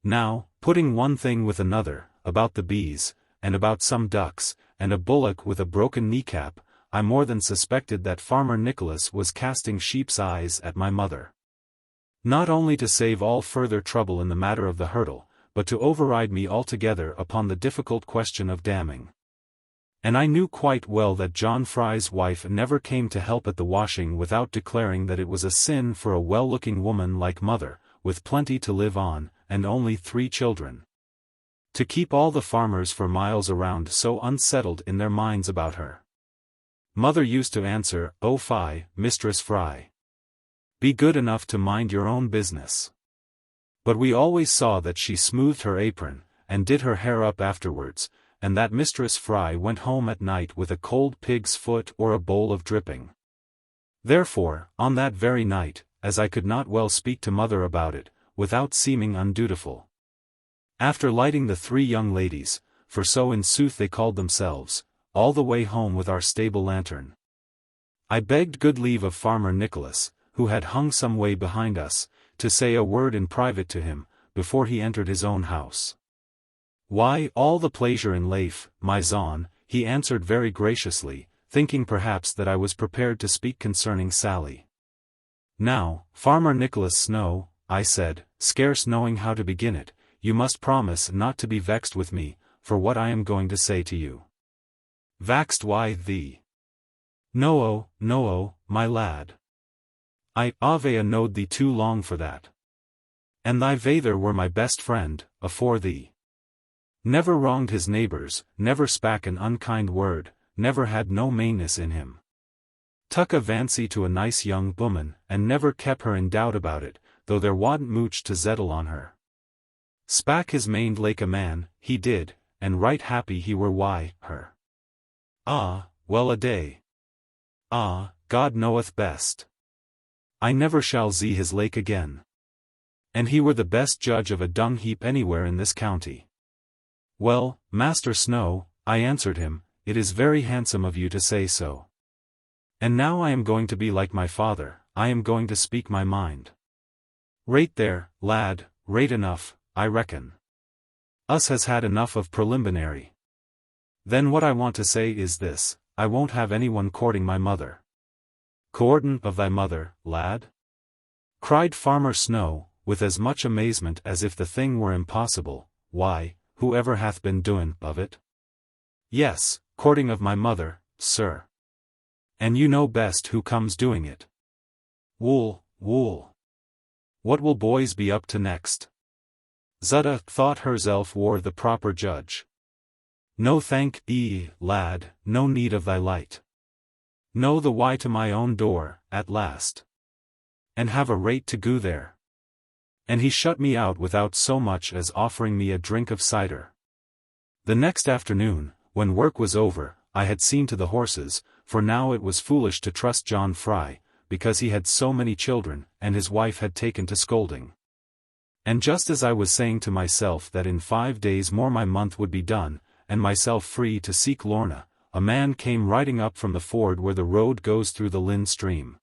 Now, putting one thing with another, about the bees, and about some ducks, and a bullock with a broken kneecap, I more than suspected that Farmer Nicholas was casting sheep's eyes at my mother. Not only to save all further trouble in the matter of the hurdle, but to override me altogether upon the difficult question of damning. And I knew quite well that John Fry's wife never came to help at the washing without declaring that it was a sin for a well-looking woman like mother, with plenty to live on, and only 3 children, to keep all the farmers for miles around so unsettled in their minds about her. Mother used to answer, "Oh fie, Mistress Fry. Be good enough to mind your own business." But we always saw that she smoothed her apron, and did her hair up afterwards, and that Mistress Fry went home at night with a cold pig's foot or a bowl of dripping. Therefore, on that very night, as I could not well speak to Mother about it, without seeming undutiful, after lighting the 3 young ladies, for so in sooth they called themselves, all the way home with our stable lantern, I begged good leave of Farmer Nicholas, who had hung some way behind us, to say a word in private to him, before he entered his own house. "Why, all the pleasure in life, my son," he answered very graciously, thinking perhaps that I was prepared to speak concerning Sally. "Now, Farmer Nicholas Snow," I said, scarce knowing how to begin it, "you must promise not to be vexed with me, for what I am going to say to you." "Vexed, why thee?" "No, my lad. I ave knowed thee too long for that. And thy vather were my best friend, afore thee. Never wronged his neighbours, never spak an unkind word, never had no mainness in him. Tuck a vancy to a nice young woman, and never kep her in doubt about it, though there wadn't mooch to zettle on her. Spak his mind like a man, he did, and right happy he were wy her. Ah, well a day. Ah, God knoweth best. I never shall see his lake again. And he were the best judge of a dung heap anywhere in this county." "Well, Master Snow," I answered him, "it is very handsome of you to say so. And now I am going to be like my father, I am going to speak my mind. Rate there, lad, rate enough, I reckon. Us has had enough of preliminary. Then what I want to say is this, I won't have anyone courting my mother." "Courtin' of thy mother, lad?" cried Farmer Snow, with as much amazement as if the thing were impossible. "Why, whoever hath been doin' of it?" "Yes, courting of my mother, sir. And you know best who comes doing it." Wool. What will boys be up to next?" Zutta thought herself wore the proper judge. "No thank ye, lad, no need of thy light. Know the why to my own door, at last. And have a rate to go there." And he shut me out without so much as offering me a drink of cider. The next afternoon, when work was over, I had seen to the horses, for now it was foolish to trust John Fry, because he had so many children, and his wife had taken to scolding. And just as I was saying to myself that in 5 days more my month would be done, and myself free to seek Lorna, a man came riding up from the ford where the road goes through the Lynn stream.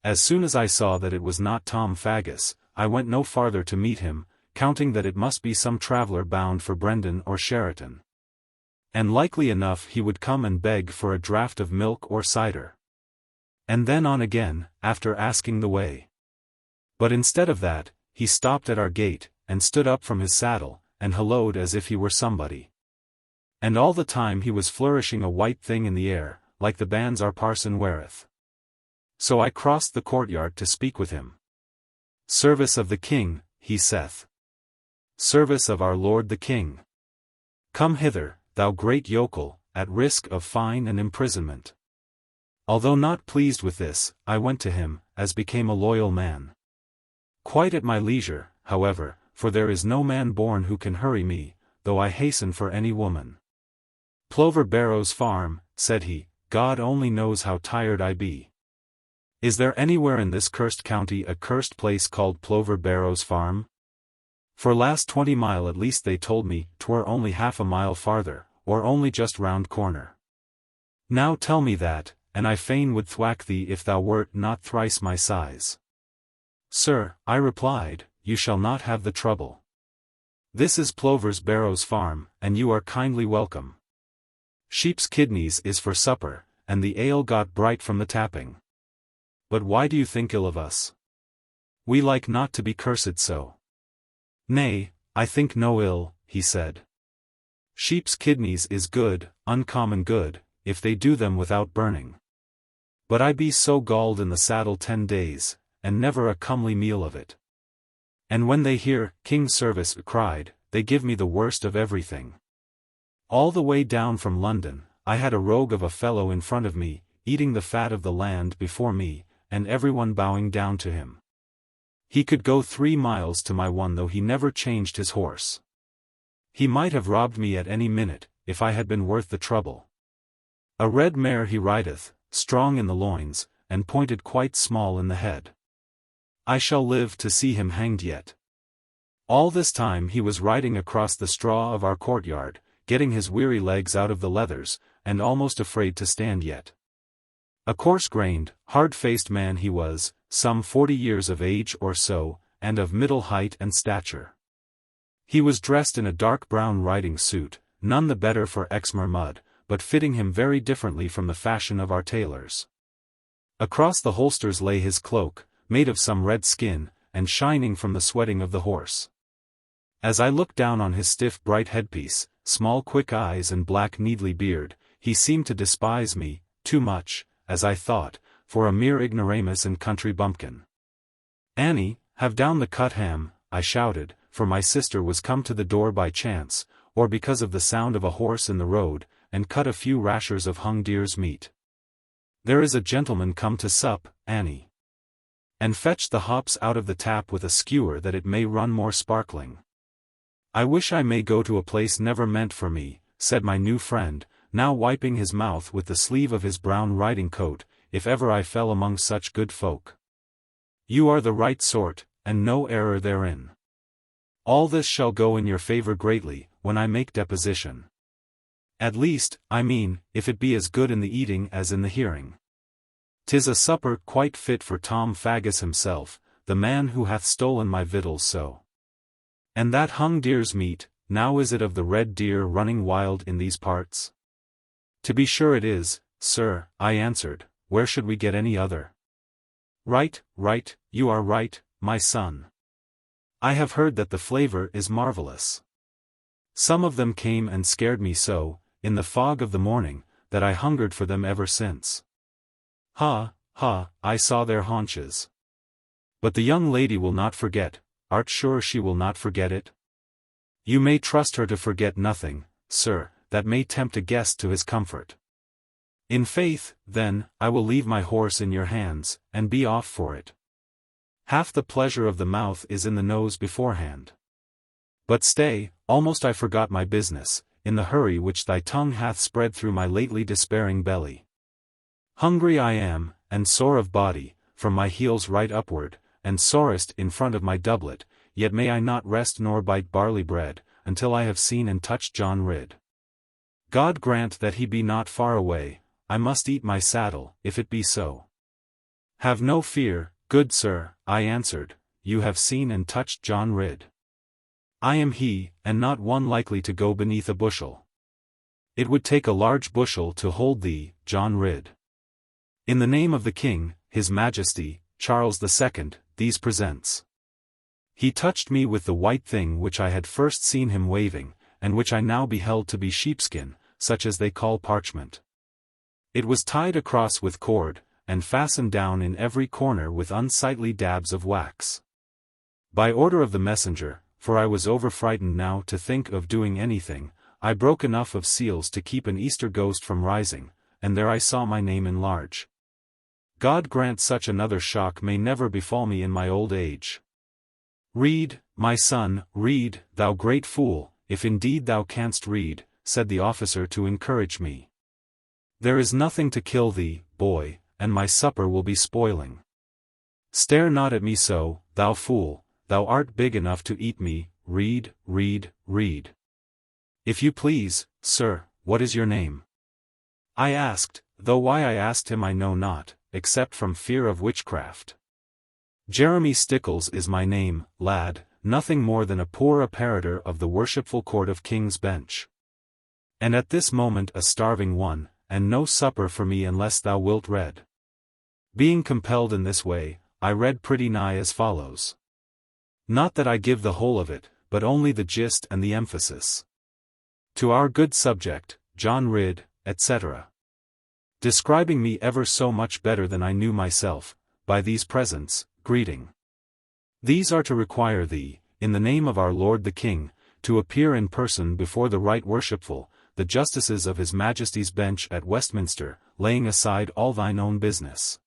As soon as I saw that it was not Tom Faggus, I went no farther to meet him, counting that it must be some traveller bound for Brendan or Sheraton. And likely enough he would come and beg for a draught of milk or cider. And then on again, after asking the way. But instead of that, he stopped at our gate, and stood up from his saddle, and halloed as if he were somebody. And all the time he was flourishing a white thing in the air, like the bands our parson weareth. So I crossed the courtyard to speak with him. "Service of the king," he saith. "Service of our lord the king. Come hither, thou great yokel, at risk of fine and imprisonment." Although not pleased with this, I went to him, as became a loyal man. Quite at my leisure, however, for there is no man born who can hurry me, though I hasten for any woman. "Plover Barrows Farm," said he, "God only knows how tired I be. Is there anywhere in this cursed county a cursed place called Plover Barrows Farm? For last 20 mile at least they told me 'twere only half a mile farther, or only just round corner. Now tell me that, and I fain would thwack thee if thou wert not thrice my size." "Sir," I replied, "you shall not have the trouble. This is Plover's Barrows Farm, and you are kindly welcome. Sheep's kidneys is for supper, and the ale got bright from the tapping. But why do you think ill of us? We like not to be cursed so." "Nay, I think no ill," he said. "Sheep's kidneys is good, uncommon good, if they do them without burning. But I be so galled in the saddle 10 days, and never a comely meal of it. And when they hear King's service cried, they give me the worst of everything. All the way down from London, I had a rogue of a fellow in front of me, eating the fat of the land before me, and everyone bowing down to him. He could go 3 miles to my one though he never changed his horse. He might have robbed me at any minute, if I had been worth the trouble. A red mare he rideth, strong in the loins, and pointed quite small in the head. I shall live to see him hanged yet. All this time he was riding across the straw of our courtyard, getting his weary legs out of the leathers, and almost afraid to stand yet. A coarse-grained, hard-faced man he was, some 40 years of age or so, and of middle height and stature. He was dressed in a dark brown riding suit, none the better for Exmoor mud, but fitting him very differently from the fashion of our tailors. Across the holsters lay his cloak, made of some red skin, and shining from the sweating of the horse. As I looked down on his stiff bright headpiece, small quick eyes and black needly beard, he seemed to despise me, too much, as I thought, for a mere ignoramus and country bumpkin. "Annie, have down the cut ham," I shouted, for my sister was come to the door by chance, or because of the sound of a horse in the road, and cut a few rashers of hung deer's meat. "There is a gentleman come to sup, Annie. And fetch the hops out of the tap with a skewer that it may run more sparkling." "I wish I may go to a place never meant for me," said my new friend, now wiping his mouth with the sleeve of his brown riding coat, "if ever I fell among such good folk. You are the right sort, and no error therein. All this shall go in your favor greatly, when I make deposition. At least, I mean, if it be as good in the eating as in the hearing. 'Tis a supper quite fit for Tom Faggus himself, the man who hath stolen my victuals so. And that hung deer's meat, now is it of the red deer running wild in these parts?" "To be sure it is, sir," I answered, "where should we get any other?" "Right, right, you are right, my son. I have heard that the flavor is marvelous. Some of them came and scared me so, in the fog of the morning, that I hungered for them ever since. Ha, ha, I saw their haunches. But the young lady will not forget, art sure she will not forget it?" "You may trust her to forget nothing, sir, that may tempt a guest to his comfort." "In faith, then, I will leave my horse in your hands, and be off for it. Half the pleasure of the mouth is in the nose beforehand. But stay, almost I forgot my business, in the hurry which thy tongue hath spread through my lately despairing belly. Hungry I am, and sore of body, from my heels right upward, and sorest in front of my doublet, yet may I not rest nor bite barley bread, until I have seen and touched John Ridd. God grant that he be not far away, I must eat my saddle, if it be so." "Have no fear, good sir," I answered, "you have seen and touched John Ridd. I am he, and not one likely to go beneath a bushel. It would take a large bushel to hold thee, John Ridd. In the name of the King, His Majesty, Charles II, these presents." He touched me with the white thing which I had first seen him waving, and which I now beheld to be sheepskin, such as they call parchment. It was tied across with cord, and fastened down in every corner with unsightly dabs of wax. By order of the messenger, for I was over-frightened now to think of doing anything, I broke enough of seals to keep an Easter ghost from rising, and there I saw my name in large. God grant such another shock may never befall me in my old age. "Read, my son, read, thou great fool, if indeed thou canst read," said the officer to encourage me. "There is nothing to kill thee, boy, and my supper will be spoiling. Stare not at me so, thou fool, thou art big enough to eat me, read, read, read." "If you please, sir, what is your name?" I asked, though why I asked him I know not, except from fear of witchcraft. "Jeremy Stickles is my name, lad, nothing more than a poor apparitor of the worshipful court of King's Bench. And at this moment a starving one, and no supper for me unless thou wilt read." Being compelled in this way, I read pretty nigh as follows. Not that I give the whole of it, but only the gist and the emphasis. "To our good subject, John Ridd, etc. Describing me ever so much better than I knew myself, by these presents, greeting. These are to require thee, in the name of our Lord the King, to appear in person before the right worshipful, the justices of his Majesty's bench at Westminster, laying aside all thine own business.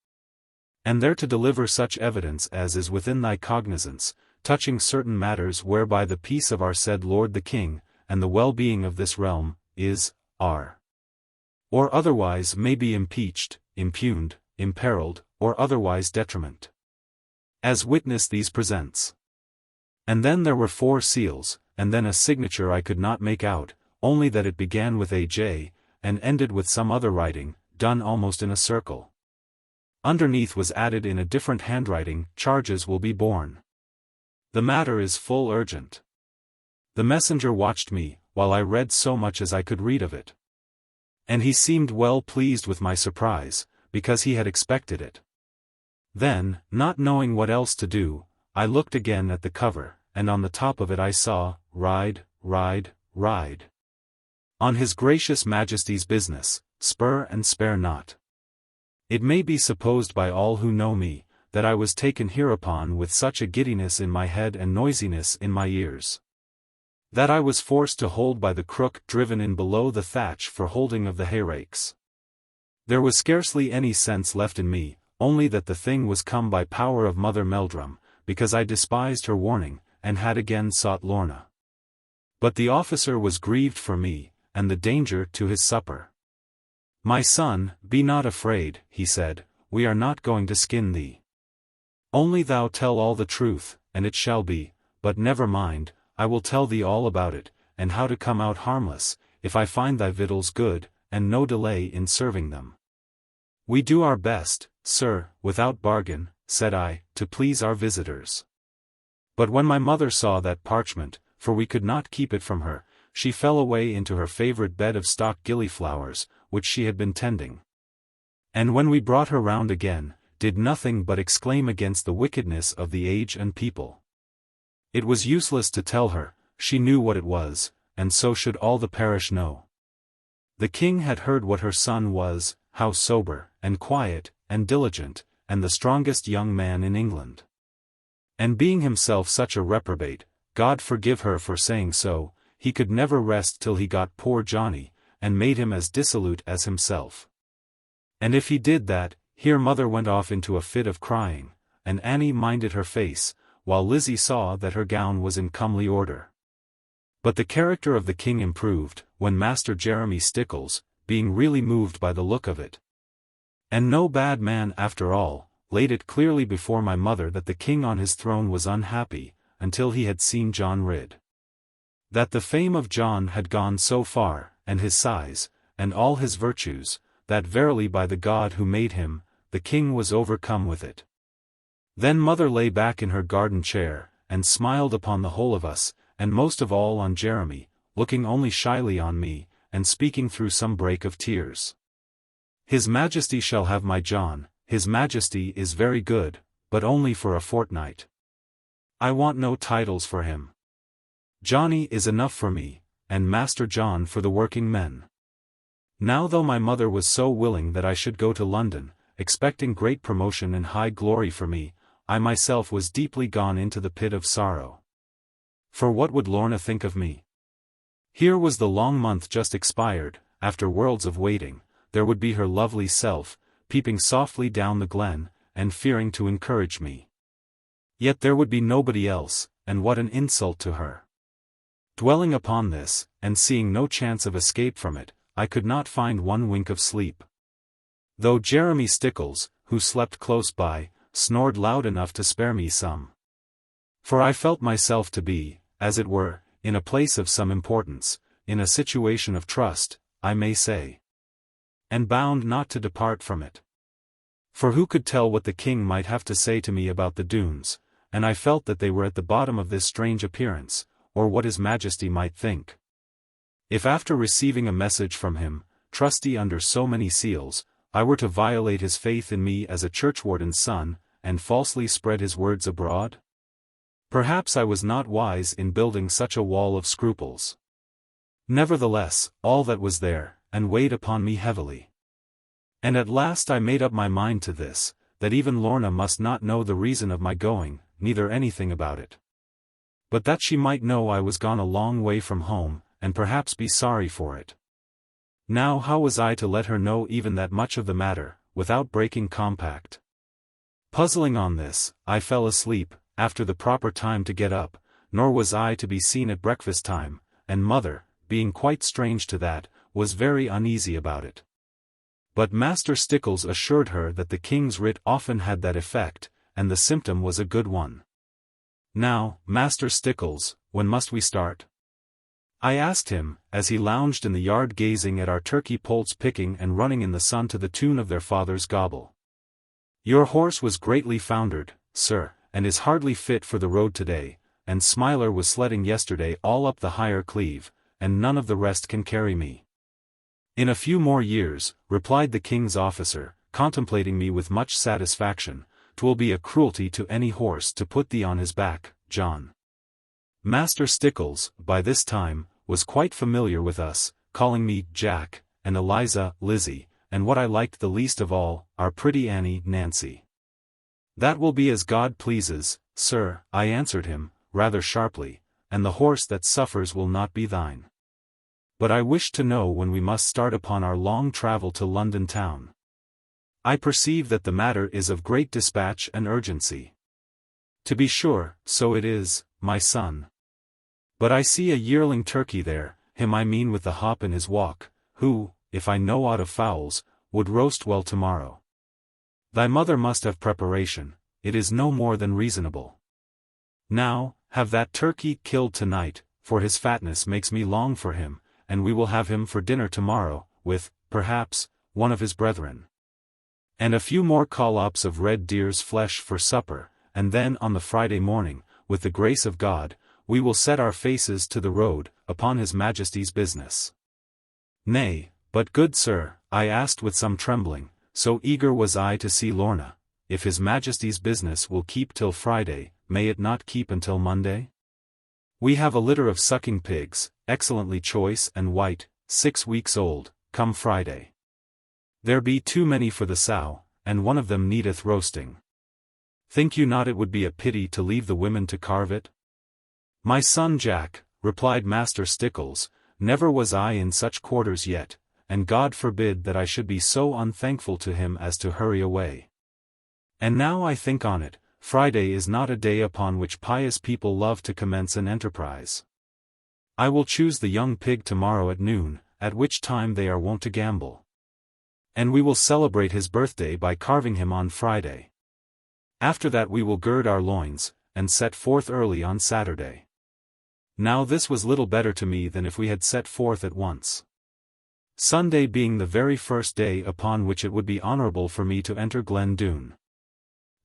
And there to deliver such evidence as is within thy cognizance, touching certain matters whereby the peace of our said Lord the King, and the well-being of this realm, is, are, or otherwise may be impeached, impugned, imperilled, or otherwise detriment. As witness these presents. And then there were 4 seals, and then a signature I could not make out, only that it began with A.J., and ended with some other writing, done almost in a circle. Underneath was added in a different handwriting, charges will be borne. The matter is full urgent. The messenger watched me, while I read so much as I could read of it. And he seemed well pleased with my surprise, because he had expected it. Then, not knowing what else to do, I looked again at the cover, and on the top of it I saw, Ride, ride, ride. On his gracious Majesty's business, spur and spare not. It may be supposed by all who know me, that I was taken hereupon with such a giddiness in my head and noisiness in my ears, that I was forced to hold by the crook driven in below the thatch for holding of the hayrakes. There was scarcely any sense left in me, only that the thing was come by power of Mother Meldrum, because I despised her warning, and had again sought Lorna. But the officer was grieved for me, and the danger to his supper. My son, be not afraid, he said, we are not going to skin thee. Only thou tell all the truth, and it shall be, but never mind, I will tell thee all about it, and how to come out harmless, if I find thy victuals good, and no delay in serving them. We do our best, sir, without bargain, said I, to please our visitors. But when my mother saw that parchment, for we could not keep it from her, she fell away into her favourite bed of stock gillyflowers, which she had been tending. And when we brought her round again, did nothing but exclaim against the wickedness of the age and people. It was useless to tell her, she knew what it was, and so should all the parish know. The king had heard what her son was, how sober, and quiet, and diligent, and the strongest young man in England. And being himself such a reprobate, God forgive her for saying so, he could never rest till he got poor Johnny, and made him as dissolute as himself. And if he did that, here mother went off into a fit of crying, and Annie minded her face, while Lizzie saw that her gown was in comely order. But the character of the king improved, when Master Jeremy Stickles, being really moved by the look of it, and no bad man after all, laid it clearly before my mother that the king on his throne was unhappy, until he had seen John rid. That the fame of John had gone so far, and his size, and all his virtues, that verily by the God who made him, the king was overcome with it. Then mother lay back in her garden chair, and smiled upon the whole of us, and most of all on Jeremy, looking only shyly on me, and speaking through some break of tears. His Majesty shall have my John, his Majesty is very good, but only for a fortnight. I want no titles for him. Johnny is enough for me, and Master John for the working men. Now though my mother was so willing that I should go to London, expecting great promotion and high glory for me, I myself was deeply gone into the pit of sorrow. For what would Lorna think of me? Here was the long month just expired, after worlds of waiting, there would be her lovely self, peeping softly down the glen, and fearing to encourage me. Yet there would be nobody else, and what an insult to her. Dwelling upon this, and seeing no chance of escape from it, I could not find one wink of sleep. Though Jeremy Stickles, who slept close by, snored loud enough to spare me some. For I felt myself to be, as it were, in a place of some importance, in a situation of trust, I may say, and bound not to depart from it. For who could tell what the king might have to say to me about the Doones, and I felt that they were at the bottom of this strange appearance, or what his Majesty might think. If after receiving a message from him, trusty under so many seals, I were to violate his faith in me as a churchwarden's son, and falsely spread his words abroad? Perhaps I was not wise in building such a wall of scruples. Nevertheless, all that was there, and weighed upon me heavily. And at last I made up my mind to this, that even Lorna must not know the reason of my going, neither anything about it. But that she might know I was gone a long way from home, and perhaps be sorry for it. Now how was I to let her know even that much of the matter, without breaking compact? Puzzling on this, I fell asleep, after the proper time to get up, nor was I to be seen at breakfast time, and mother, being quite strange to that, was very uneasy about it. But Master Stickles assured her that the king's writ often had that effect, and the symptom was a good one. Now, Master Stickles, when must we start? I asked him, as he lounged in the yard gazing at our turkey poults picking and running in the sun to the tune of their father's gobble. Your horse was greatly foundered, sir, and is hardly fit for the road today, and Smiler was sledding yesterday all up the higher cleave, and none of the rest can carry me. In a few more years, replied the king's officer, contemplating me with much satisfaction, 'twill be a cruelty to any horse to put thee on his back, John. Master Stickles, by this time, was quite familiar with us, calling me Jack, and Eliza, Lizzie, and what I liked the least of all, our pretty Annie, Nancy. That will be as God pleases, sir, I answered him, rather sharply, and the horse that suffers will not be thine. But I wish to know when we must start upon our long travel to London town. I perceive that the matter is of great dispatch and urgency. To be sure, so it is, my son. But I see a yearling turkey there, him I mean with the hop in his walk, who, if I know aught of fowls, would roast well tomorrow. Thy mother must have preparation, it is no more than reasonable. Now, have that turkey killed tonight, for his fatness makes me long for him, and we will have him for dinner tomorrow, with, perhaps, one of his brethren. And a few more collops of red deer's flesh for supper, and then on the Friday morning, with the grace of God, we will set our faces to the road, upon his Majesty's business. Nay, but good sir, I asked with some trembling, so eager was I to see Lorna, if his Majesty's business will keep till Friday, may it not keep until Monday? We have a litter of sucking pigs, excellently choice and white, 6 weeks old, come Friday. There be too many for the sow, and one of them needeth roasting. Think you not it would be a pity to leave the women to carve it? My son Jack, replied Master Stickles, never was I in such quarters yet, and God forbid that I should be so unthankful to him as to hurry away. And now I think on it, Friday is not a day upon which pious people love to commence an enterprise. I will choose the young pig tomorrow at noon, at which time they are wont to gamble. And we will celebrate his birthday by carving him on Friday. After that we will gird our loins, and set forth early on Saturday. Now this was little better to me than if we had set forth at once. Sunday being the very first day upon which it would be honourable for me to enter Glen Doone.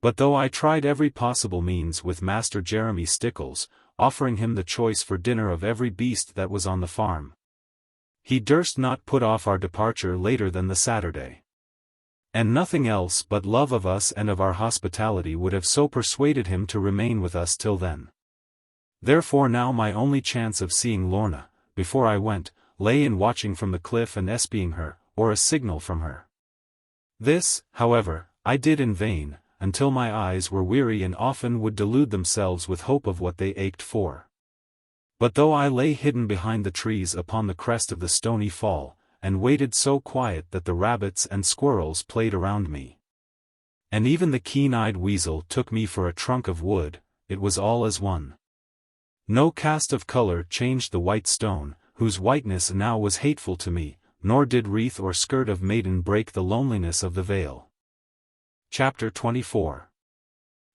But though I tried every possible means with Master Jeremy Stickles, offering him the choice for dinner of every beast that was on the farm, he durst not put off our departure later than the Saturday. And nothing else but love of us and of our hospitality would have so persuaded him to remain with us till then. Therefore now my only chance of seeing Lorna, before I went, lay in watching from the cliff and espying her, or a signal from her. This, however, I did in vain, until my eyes were weary and often would delude themselves with hope of what they ached for. But though I lay hidden behind the trees upon the crest of the stony fall, and waited so quiet that the rabbits and squirrels played around me, and even the keen-eyed weasel took me for a trunk of wood, it was all as one. No cast of color changed the white stone, whose whiteness now was hateful to me, nor did wreath or skirt of maiden break the loneliness of the vale. Chapter 24.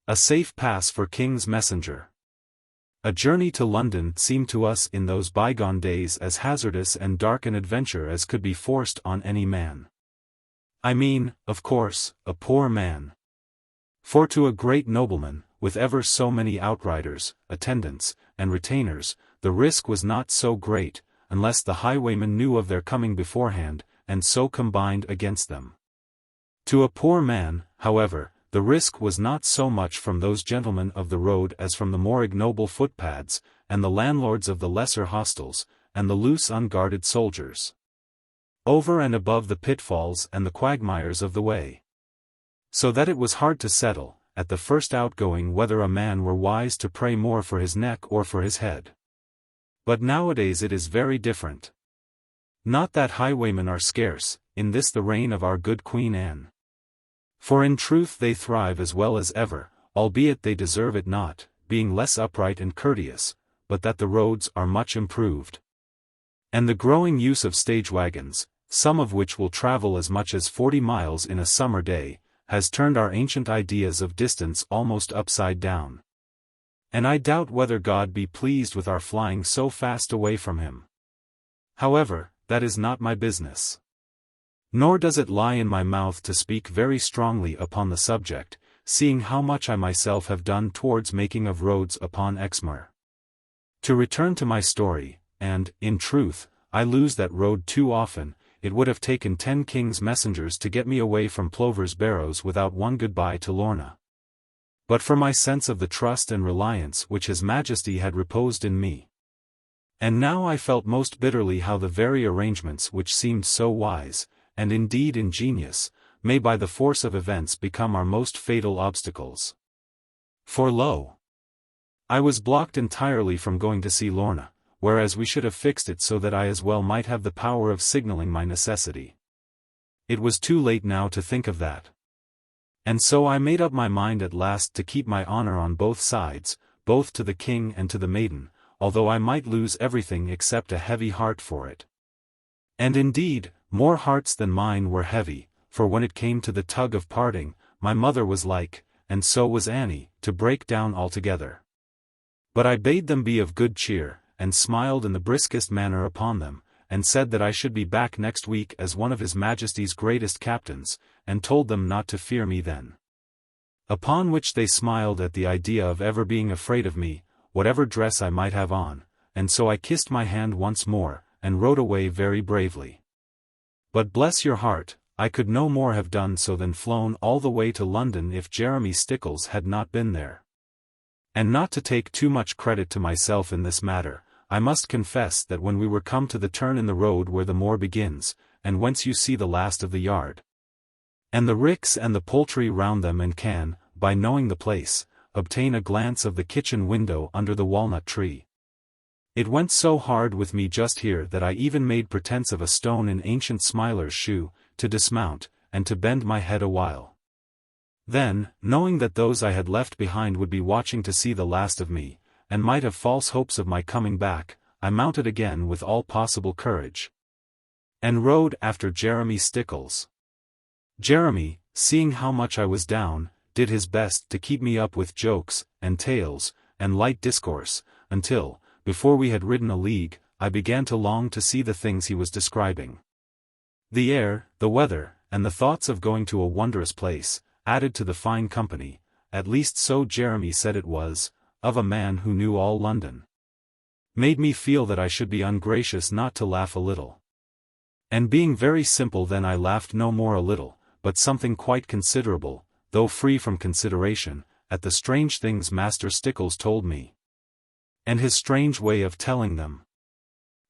A safe pass for King's messenger. A journey to London seemed to us in those bygone days as hazardous and dark an adventure as could be forced on any man. I mean, of course, a poor man. For to a great nobleman, with ever so many outriders, attendants, and retainers, the risk was not so great, unless the highwaymen knew of their coming beforehand, and so combined against them. To a poor man, however, the risk was not so much from those gentlemen of the road as from the more ignoble footpads, and the landlords of the lesser hostels, and the loose unguarded soldiers. Over and above the pitfalls and the quagmires of the way. So that it was hard to settle, at the first outgoing whether a man were wise to pray more for his neck or for his head. But nowadays it is very different. Not that highwaymen are scarce, in this the reign of our good Queen Anne. For in truth they thrive as well as ever, albeit they deserve it not, being less upright and courteous, but that the roads are much improved. And the growing use of stage wagons, some of which will travel as much as 40 miles in a summer day, has turned our ancient ideas of distance almost upside down. And I doubt whether God be pleased with our flying so fast away from him. However, that is not my business. Nor does it lie in my mouth to speak very strongly upon the subject, seeing how much I myself have done towards making of roads upon Exmoor. To return to my story, and, in truth, I lose that road too often, it would have taken 10 king's messengers to get me away from Plover's Barrows without one goodbye to Lorna. But for my sense of the trust and reliance which His Majesty had reposed in me. And now I felt most bitterly how the very arrangements which seemed so wise, and indeed ingenious, may by the force of events become our most fatal obstacles. For lo! I was blocked entirely from going to see Lorna, whereas we should have fixed it so that I as well might have the power of signalling my necessity. It was too late now to think of that. And so I made up my mind at last to keep my honor on both sides, both to the king and to the maiden, although I might lose everything except a heavy heart for it. And indeed, more hearts than mine were heavy, for when it came to the tug of parting, my mother was like, and so was Annie, to break down altogether. But I bade them be of good cheer, and smiled in the briskest manner upon them, and said that I should be back next week as one of His Majesty's greatest captains, and told them not to fear me then. Upon which they smiled at the idea of ever being afraid of me, whatever dress I might have on, and so I kissed my hand once more, and rode away very bravely. But bless your heart, I could no more have done so than flown all the way to London if Jeremy Stickles had not been there. And not to take too much credit to myself in this matter, I must confess that when we were come to the turn in the road where the moor begins, and whence you see the last of the yard, and the ricks and the poultry round them, and can, by knowing the place, obtain a glance of the kitchen window under the walnut tree. It went so hard with me just here that I even made pretence of a stone in ancient Smiler's shoe, to dismount, and to bend my head a while. Then, knowing that those I had left behind would be watching to see the last of me, and might have false hopes of my coming back, I mounted again with all possible courage, and rode after Jeremy Stickles. Jeremy, seeing how much I was down, did his best to keep me up with jokes, and tales, and light discourse, until, before we had ridden a league, I began to long to see the things he was describing. The air, the weather, and the thoughts of going to a wondrous place, added to the fine company, at least so Jeremy said it was, of a man who knew all London, made me feel that I should be ungracious not to laugh a little. And being very simple then I laughed no more a little, but something quite considerable, though free from consideration, at the strange things Master Stickles told me, and his strange way of telling them.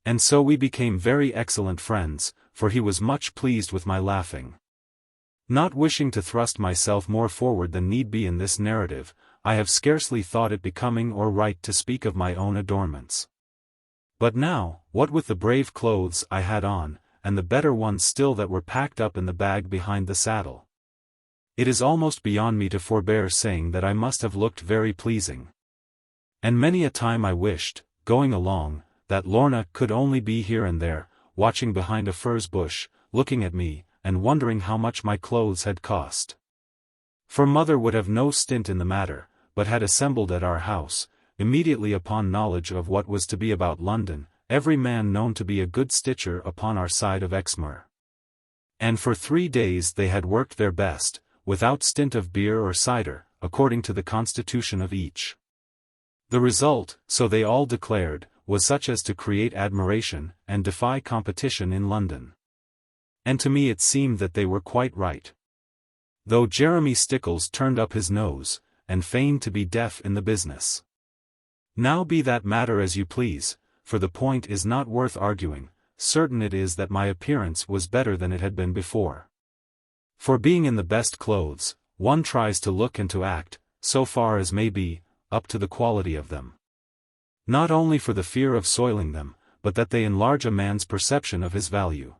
And so we became very excellent friends, for he was much pleased with my laughing. Not wishing to thrust myself more forward than need be in this narrative, I have scarcely thought it becoming or right to speak of my own adornments. But now, what with the brave clothes I had on, and the better ones still that were packed up in the bag behind the saddle, it is almost beyond me to forbear saying that I must have looked very pleasing. And many a time I wished, going along, that Lorna could only be here and there, watching behind a furze bush, looking at me, and wondering how much my clothes had cost. For mother would have no stint in the matter, but had assembled at our house, immediately upon knowledge of what was to be about London, every man known to be a good stitcher upon our side of Exmoor. And for 3 days they had worked their best, without stint of beer or cider, according to the constitution of each. The result, so they all declared, was such as to create admiration, and defy competition in London. And to me it seemed that they were quite right. Though Jeremy Stickles turned up his nose, and feigned to be deaf in the business. Now be that matter as you please, for the point is not worth arguing, certain it is that my appearance was better than it had been before. For being in the best clothes, one tries to look and to act, so far as may be, up to the quality of them. Not only for the fear of soiling them, but that they enlarge a man's perception of his value.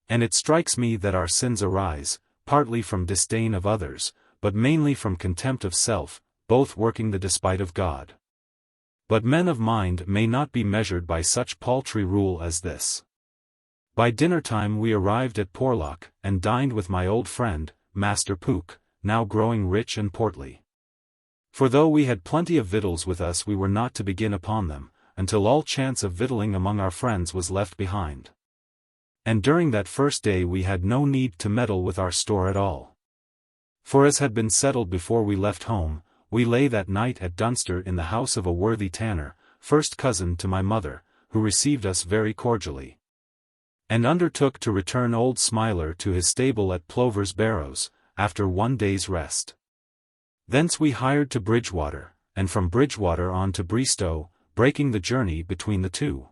And it strikes me that our sins arise, partly from disdain of others, but mainly from contempt of self, both working the despite of God. But men of mind may not be measured by such paltry rule as this. By dinner-time we arrived at Porlock, and dined with my old friend, Master Pook, now growing rich and portly. For though we had plenty of victuals with us, we were not to begin upon them, until all chance of victualling among our friends was left behind. And during that first day we had no need to meddle with our store at all. For as had been settled before we left home, we lay that night at Dunster in the house of a worthy tanner, first cousin to my mother, who received us very cordially, and undertook to return old Smiler to his stable at Plover's Barrows, after one day's rest. Thence we hired to Bridgewater, and from Bridgewater on to Bristow, breaking the journey between the two.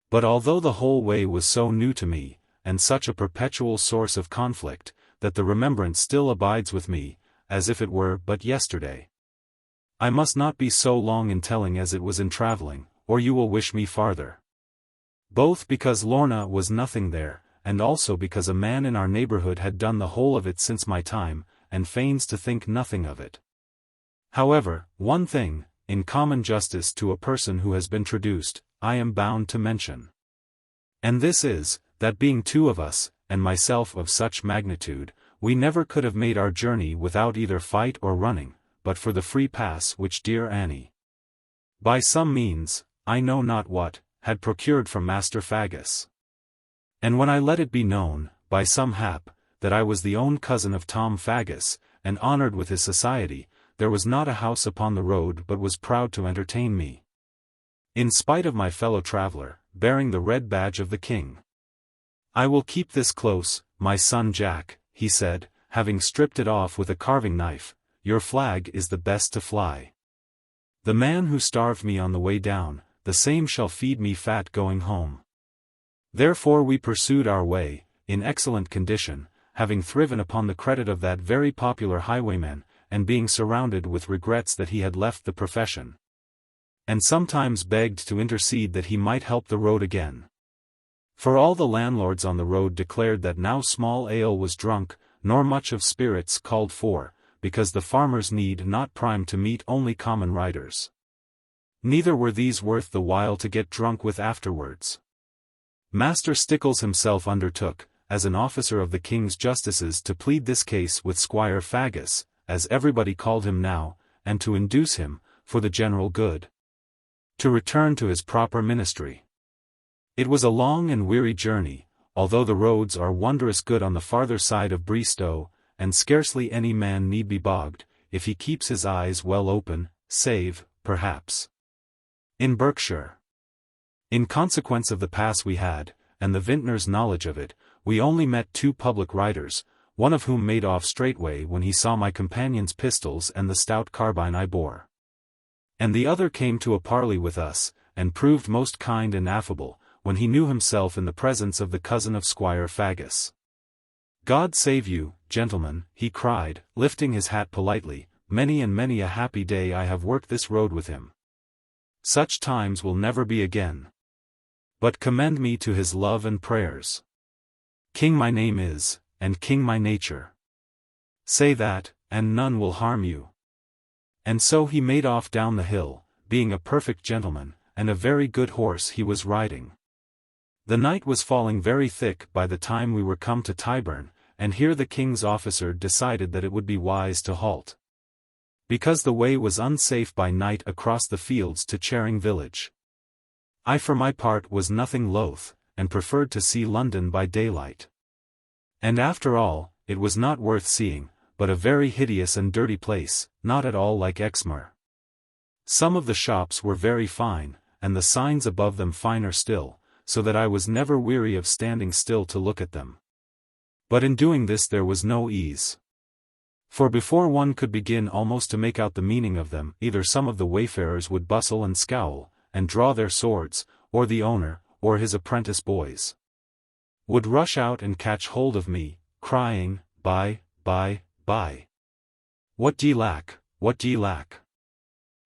But although the whole way was so new to me, and such a perpetual source of conflict, that the remembrance still abides with me, as if it were but yesterday. I must not be so long in telling as it was in travelling, or you will wish me farther. Both because Lorna was nothing there, and also because a man in our neighbourhood had done the whole of it since my time, and feigns to think nothing of it. However, one thing, in common justice to a person who has been traduced, I am bound to mention. And this is, that being two of us, and myself of such magnitude, we never could have made our journey without either fight or running, but for the free pass which dear Annie, by some means, I know not what, had procured from Master Faggus. And when I let it be known, by some hap, that I was the own cousin of Tom Faggus, and honoured with his society, there was not a house upon the road but was proud to entertain me, in spite of my fellow traveller, bearing the red badge of the king. I will keep this close, my son Jack, he said, having stripped it off with a carving knife. Your flag is the best to fly. The man who starved me on the way down, the same shall feed me fat going home. Therefore we pursued our way, in excellent condition, having thriven upon the credit of that very popular highwayman, and being surrounded with regrets that he had left the profession, and sometimes begged to intercede that he might help the road again. For all the landlords on the road declared that now small ale was drunk, nor much of spirits called for, because the farmers need not prime to meet only common riders. Neither were these worth the while to get drunk with afterwards. Master Stickles himself undertook, as an officer of the King's Justices, to plead this case with Squire Faggus, as everybody called him now, and to induce him, for the general good, to return to his proper ministry. It was a long and weary journey, although the roads are wondrous good on the farther side of Bristow, and scarcely any man need be bogged, if he keeps his eyes well open, save, perhaps, in Berkshire. In consequence of the pass we had, and the vintner's knowledge of it, we only met two public riders, one of whom made off straightway when he saw my companion's pistols and the stout carbine I bore. And the other came to a parley with us, and proved most kind and affable, when he knew himself in the presence of the cousin of Squire Faggus. God save you, gentlemen, he cried, lifting his hat politely, many and many a happy day I have worked this road with him. Such times will never be again. But commend me to his love and prayers. King my name is, and king my nature. Say that, and none will harm you. And so he made off down the hill, being a perfect gentleman, and a very good horse he was riding. The night was falling very thick by the time we were come to Tyburn, and here the king's officer decided that it would be wise to halt, because the way was unsafe by night across the fields to Charing village. I for my part was nothing loath, and preferred to see London by daylight. And after all, it was not worth seeing, but a very hideous and dirty place, not at all like Exmoor. Some of the shops were very fine, and the signs above them finer still, so that I was never weary of standing still to look at them. But in doing this there was no ease. For before one could begin almost to make out the meaning of them, either some of the wayfarers would bustle and scowl, and draw their swords, or the owner, or his apprentice boys, would rush out and catch hold of me, crying, Buy. What d'ye lack, what d'ye lack?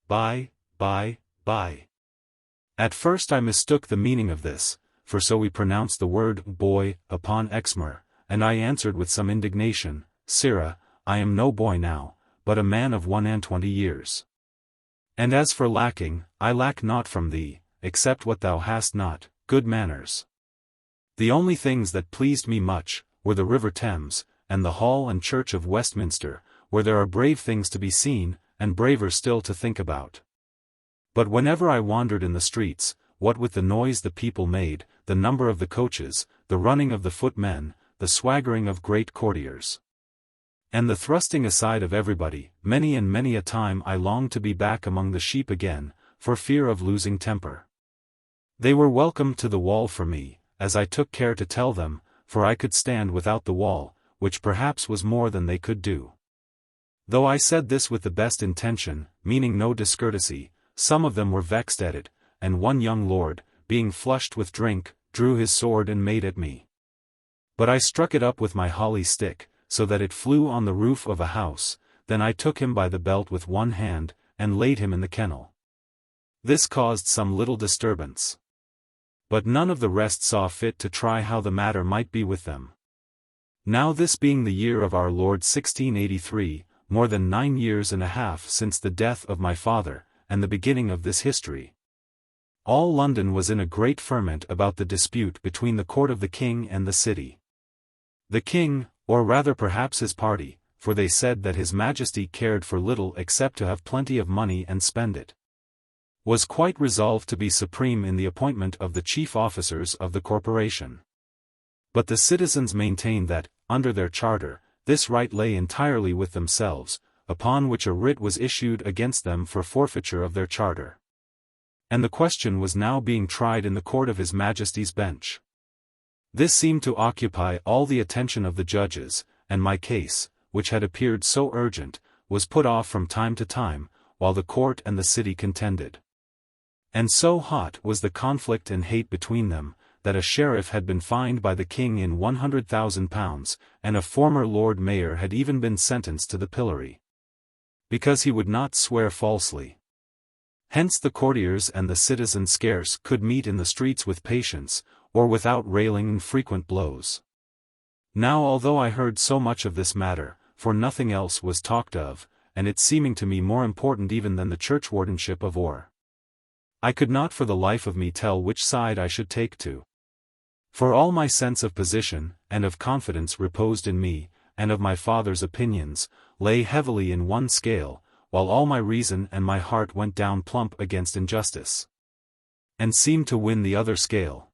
Buy. At first I mistook the meaning of this, for so we pronounce the word boy upon Exmoor, and I answered with some indignation, Sirrah, I am no boy now, but a man of 21 years. And as for lacking, I lack naught from thee, except what thou hast not, good manners. The only things that pleased me much, were the river Thames, and the hall and church of Westminster, where there are brave things to be seen, and braver still to think about. But whenever I wandered in the streets, what with the noise the people made, the number of the coaches, the running of the footmen, the swaggering of great courtiers, and the thrusting aside of everybody, many and many a time I longed to be back among the sheep again, for fear of losing temper. They were welcome to the wall for me, as I took care to tell them, for I could stand without the wall, which perhaps was more than they could do. Though I said this with the best intention, meaning no discourtesy, some of them were vexed at it, and one young lord, being flushed with drink, drew his sword and made at me. But I struck it up with my holly stick, so that it flew on the roof of a house. Then I took him by the belt with one hand, and laid him in the kennel. This caused some little disturbance. But none of the rest saw fit to try how the matter might be with them. Now this being the year of our Lord 1683, more than 9 years and a half since the death of my father, and the beginning of this history, all London was in a great ferment about the dispute between the court of the king and the city. The king, or rather perhaps his party, for they said that his majesty cared for little except to have plenty of money and spend it, was quite resolved to be supreme in the appointment of the chief officers of the corporation. But the citizens maintained that, under their charter, this right lay entirely with themselves, upon which a writ was issued against them for forfeiture of their charter. And the question was now being tried in the court of His Majesty's bench. This seemed to occupy all the attention of the judges, and my case, which had appeared so urgent, was put off from time to time, while the court and the city contended. And so hot was the conflict and hate between them, that a sheriff had been fined by the king in £100,000, and a former Lord Mayor had even been sentenced to the pillory, because he would not swear falsely. Hence the courtiers and the citizens scarce could meet in the streets with patience, or without railing and frequent blows. Now although I heard so much of this matter, for nothing else was talked of, and it seeming to me more important even than the churchwardenship of Or, I could not for the life of me tell which side I should take to. For all my sense of position, and of confidence reposed in me, and of my father's opinions, lay heavily in one scale, while all my reason and my heart went down plump against injustice, and seemed to win the other scale.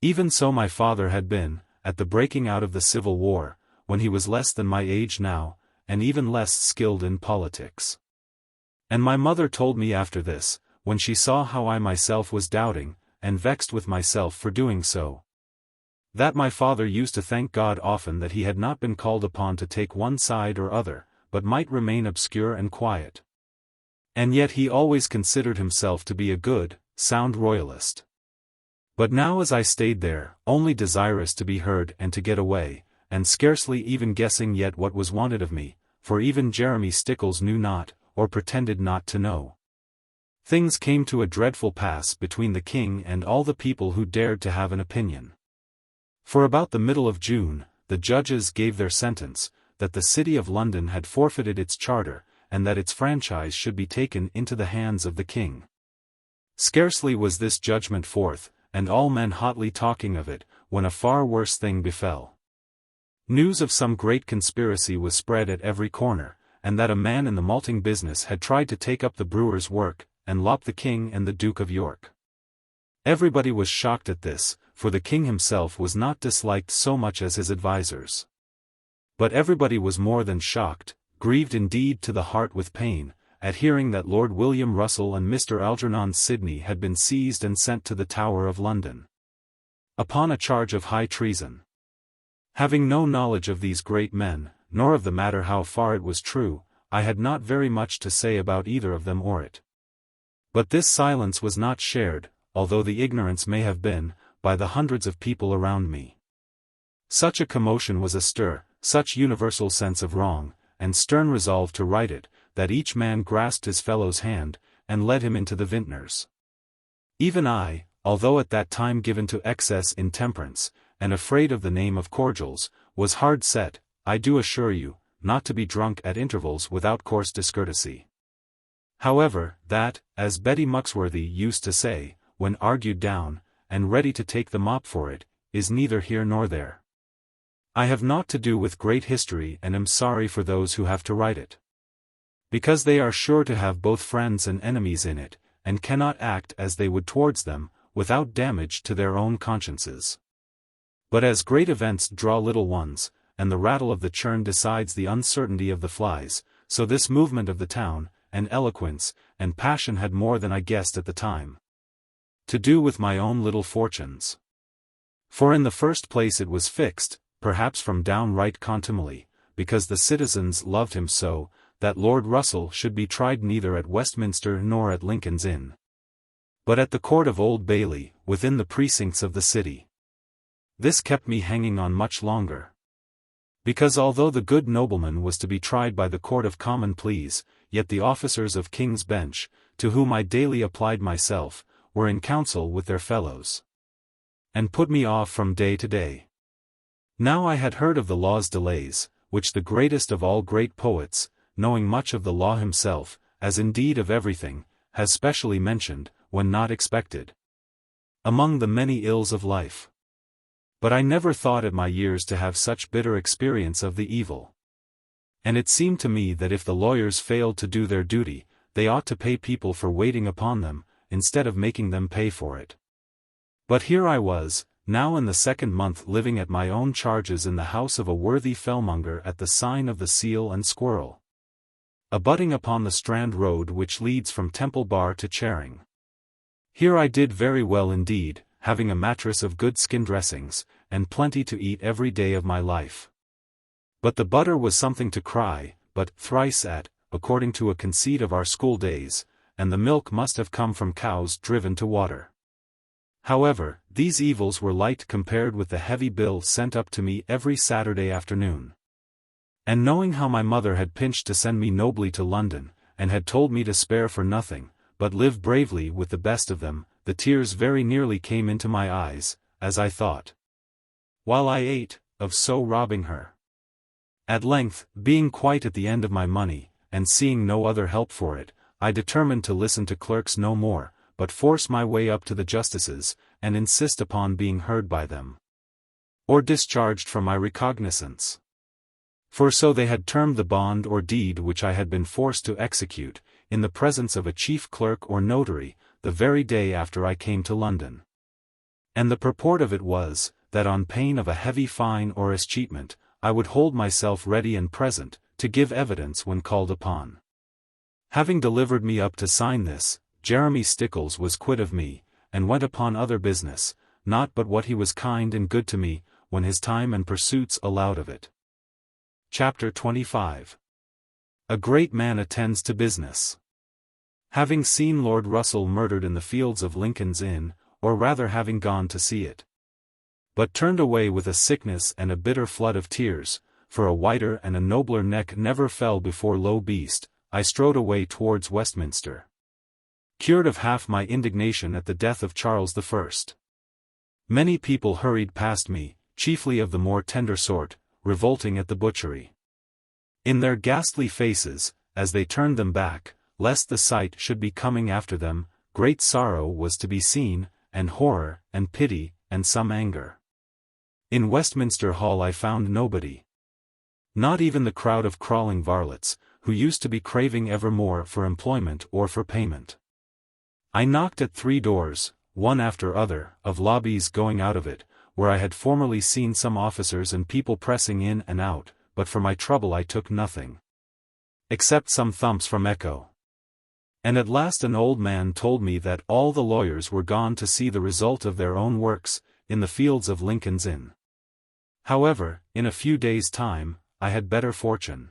Even so my father had been, at the breaking out of the Civil War, when he was less than my age now, and even less skilled in politics. And my mother told me after this, when she saw how I myself was doubting, and vexed with myself for doing so, that my father used to thank God often that he had not been called upon to take one side or other, but might remain obscure and quiet. And yet he always considered himself to be a good, sound royalist. But now as I stayed there, only desirous to be heard and to get away, and scarcely even guessing yet what was wanted of me, for even Jeremy Stickles knew not, or pretended not to know, things came to a dreadful pass between the king and all the people who dared to have an opinion. For about the middle of June, the judges gave their sentence, that the city of London had forfeited its charter, and that its franchise should be taken into the hands of the king. Scarcely was this judgment forth, and all men hotly talking of it, when a far worse thing befell. News of some great conspiracy was spread at every corner, and that a man in the malting business had tried to take up the brewer's work, and lop the king and the Duke of York. Everybody was shocked at this, for the king himself was not disliked so much as his advisers. But everybody was more than shocked, grieved indeed to the heart with pain, at hearing that Lord William Russell and Mr. Algernon Sidney had been seized and sent to the Tower of London, upon a charge of high treason. Having no knowledge of these great men, nor of the matter how far it was true, I had not very much to say about either of them or it. But this silence was not shared, although the ignorance may have been, by the hundreds of people around me. Such a commotion was astir, such universal sense of wrong, and stern resolve to right it, that each man grasped his fellow's hand, and led him into the vintners. Even I, although at that time given to excess in temperance, and afraid of the name of cordials, was hard set, I do assure you, not to be drunk at intervals without coarse discourtesy. However, that, as Betty Muxworthy used to say, when argued down, and ready to take the mop for it, is neither here nor there. I have naught to do with great history and am sorry for those who have to write it. Because they are sure to have both friends and enemies in it, and cannot act as they would towards them, without damage to their own consciences. But as great events draw little ones, and the rattle of the churn decides the uncertainty of the flies, so this movement of the town, and eloquence, and passion had more than I guessed at the time to do with my own little fortunes. For in the first place it was fixed, perhaps from downright contumely, because the citizens loved him so, that Lord Russell should be tried neither at Westminster nor at Lincoln's Inn, but at the court of Old Bailey, within the precincts of the city. This kept me hanging on much longer. Because although the good nobleman was to be tried by the Court of Common Pleas, yet the officers of King's Bench, to whom I daily applied myself, were in council with their fellows, and put me off from day to day. Now I had heard of the law's delays, which the greatest of all great poets, knowing much of the law himself, as indeed of everything, has specially mentioned, when not expected, among the many ills of life. But I never thought at my years to have such bitter experience of the evil. And it seemed to me that if the lawyers failed to do their duty, they ought to pay people for waiting upon them, instead of making them pay for it. But here I was, now in the second month living at my own charges in the house of a worthy fellmonger at the sign of the Seal and Squirrel, abutting upon the Strand Road which leads from Temple Bar to Charing. Here I did very well indeed, having a mattress of good skin dressings, and plenty to eat every day of my life. But the butter was something to cry, but thrice at, according to a conceit of our school days, and the milk must have come from cows driven to water. However, these evils were light compared with the heavy bill sent up to me every Saturday afternoon. And knowing how my mother had pinched to send me nobly to London, and had told me to spare for nothing, but live bravely with the best of them, the tears very nearly came into my eyes, as I thought, while I ate, of so robbing her. At length, being quite at the end of my money, and seeing no other help for it, I determined to listen to clerks no more, but force my way up to the justices, and insist upon being heard by them, or discharged from my recognizance. For so they had termed the bond or deed which I had been forced to execute, in the presence of a chief clerk or notary, the very day after I came to London. And the purport of it was, that on pain of a heavy fine or escheatment, I would hold myself ready and present, to give evidence when called upon. Having delivered me up to sign this, Jeremy Stickles was quit of me, and went upon other business, not but what he was kind and good to me, when his time and pursuits allowed of it. Chapter 25. A great man attends to business. Having seen Lord Russell murdered in the fields of Lincoln's Inn, or rather having gone to see it, but turned away with a sickness and a bitter flood of tears, for a whiter and a nobler neck never fell before low beast, I strode away towards Westminster, cured of half my indignation at the death of Charles I. Many people hurried past me, chiefly of the more tender sort, revolting at the butchery. In their ghastly faces, as they turned them back, lest the sight should be coming after them, great sorrow was to be seen, and horror, and pity, and some anger. In Westminster Hall I found nobody. Not even the crowd of crawling varlets, who used to be craving evermore for employment or for payment. I knocked at 3 doors, one after other, of lobbies going out of it, where I had formerly seen some officers and people pressing in and out, but for my trouble I took nothing, except some thumps from echo. And at last an old man told me that all the lawyers were gone to see the result of their own works, in the fields of Lincoln's Inn. However, in a few days' time, I had better fortune.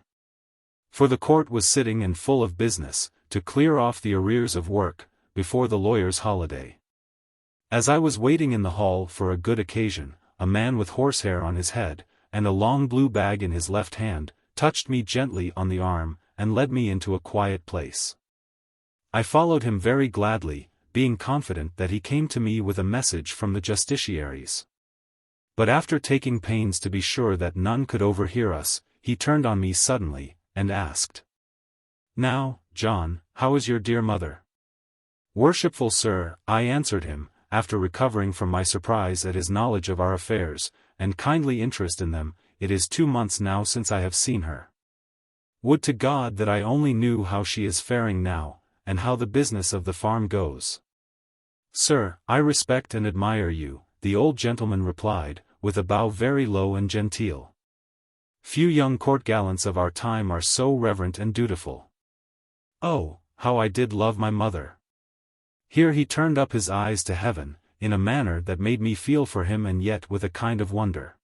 For the court was sitting and full of business, to clear off the arrears of work, before the lawyers' holiday. As I was waiting in the hall for a good occasion, a man with horsehair on his head, and a long blue bag in his left hand, touched me gently on the arm, and led me into a quiet place. I followed him very gladly, being confident that he came to me with a message from the justiciaries. But after taking pains to be sure that none could overhear us, he turned on me suddenly, and asked, "Now, John, how is your dear mother?" "Worshipful sir," I answered him, after recovering from my surprise at his knowledge of our affairs, and kindly interest in them, "it is 2 months now since I have seen her. Would to God that I only knew how she is faring now, and how the business of the farm goes." "Sir, I respect and admire you," the old gentleman replied, with a bow very low and genteel. "Few young court gallants of our time are so reverent and dutiful. Oh, how I did love my mother!" Here he turned up his eyes to heaven, in a manner that made me feel for him and yet with a kind of wonder.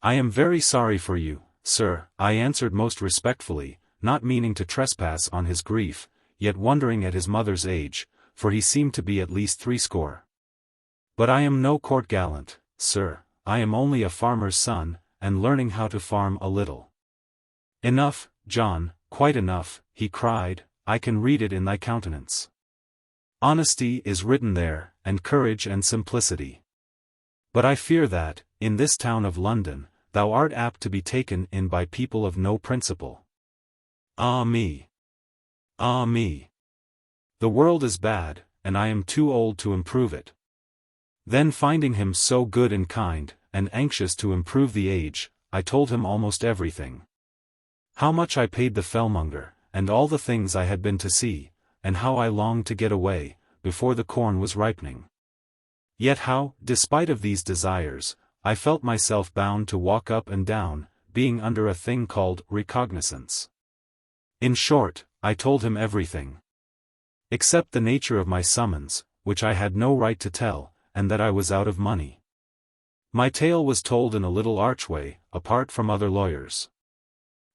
"I am very sorry for you, sir," I answered most respectfully, not meaning to trespass on his grief, yet wondering at his mother's age, for he seemed to be at least 60. "But I am no court gallant, sir, I am only a farmer's son, and learning how to farm a little." "Enough, John, quite enough," he cried, "I can read it in thy countenance. Honesty is written there, and courage and simplicity. But I fear that, in this town of London, thou art apt to be taken in by people of no principle. Ah me! Ah me! The world is bad, and I am too old to improve it." Then finding him so good and kind, and anxious to improve the age, I told him almost everything. How much I paid the fellmonger, and all the things I had been to see, and how I longed to get away, before the corn was ripening. Yet how, despite of these desires, I felt myself bound to walk up and down, being under a thing called recognizance. In short, I told him everything. Except the nature of my summons, which I had no right to tell, and that I was out of money. My tale was told in a little archway, apart from other lawyers.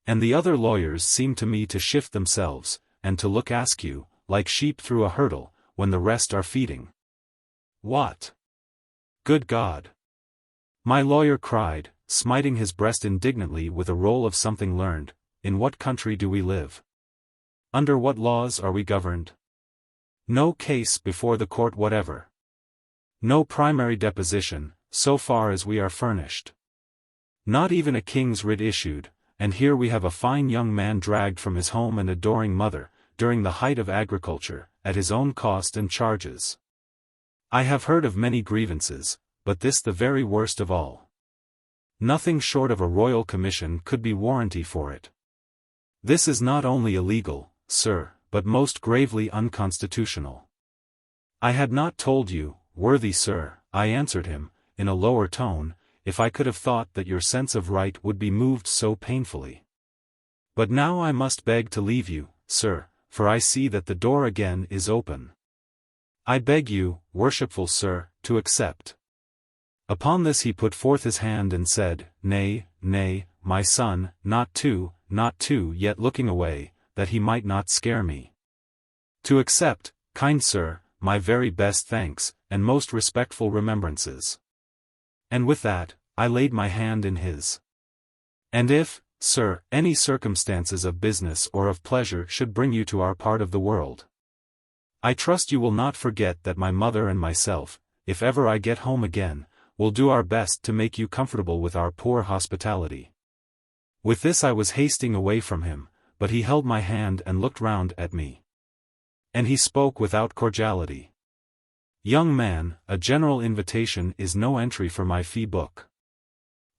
And the other lawyers seemed to me to shift themselves, and to look askew, like sheep through a hurdle, when the rest are feeding. "What? Good God!" my lawyer cried, smiting his breast indignantly with a roll of something learned, "in what country do we live? Under what laws are we governed? No case before the court whatever. No primary deposition, so far as we are furnished. Not even a king's writ issued, and here we have a fine young man dragged from his home and adoring mother, during the height of agriculture, at his own cost and charges. I have heard of many grievances, but this the very worst of all. Nothing short of a royal commission could be warranty for it. This is not only illegal, sir, but most gravely unconstitutional. I had not told you, worthy sir," I answered him, in a lower tone, "if I could have thought that your sense of right would be moved so painfully. But now I must beg to leave you, sir, for I see that the door again is open. I beg you, worshipful sir, to accept." Upon this he put forth his hand and said, "Nay, nay, my son, not two, yet looking away, that he might not scare me. To accept, kind sir, my very best thanks, and most respectful remembrances." And with that, I laid my hand in his. "And if, sir, any circumstances of business or of pleasure should bring you to our part of the world, I trust you will not forget that my mother and myself, if ever I get home again, will do our best to make you comfortable with our poor hospitality." With this I was hasting away from him, but he held my hand and looked round at me. And he spoke without cordiality. "Young man, a general invitation is no entry for my fee book.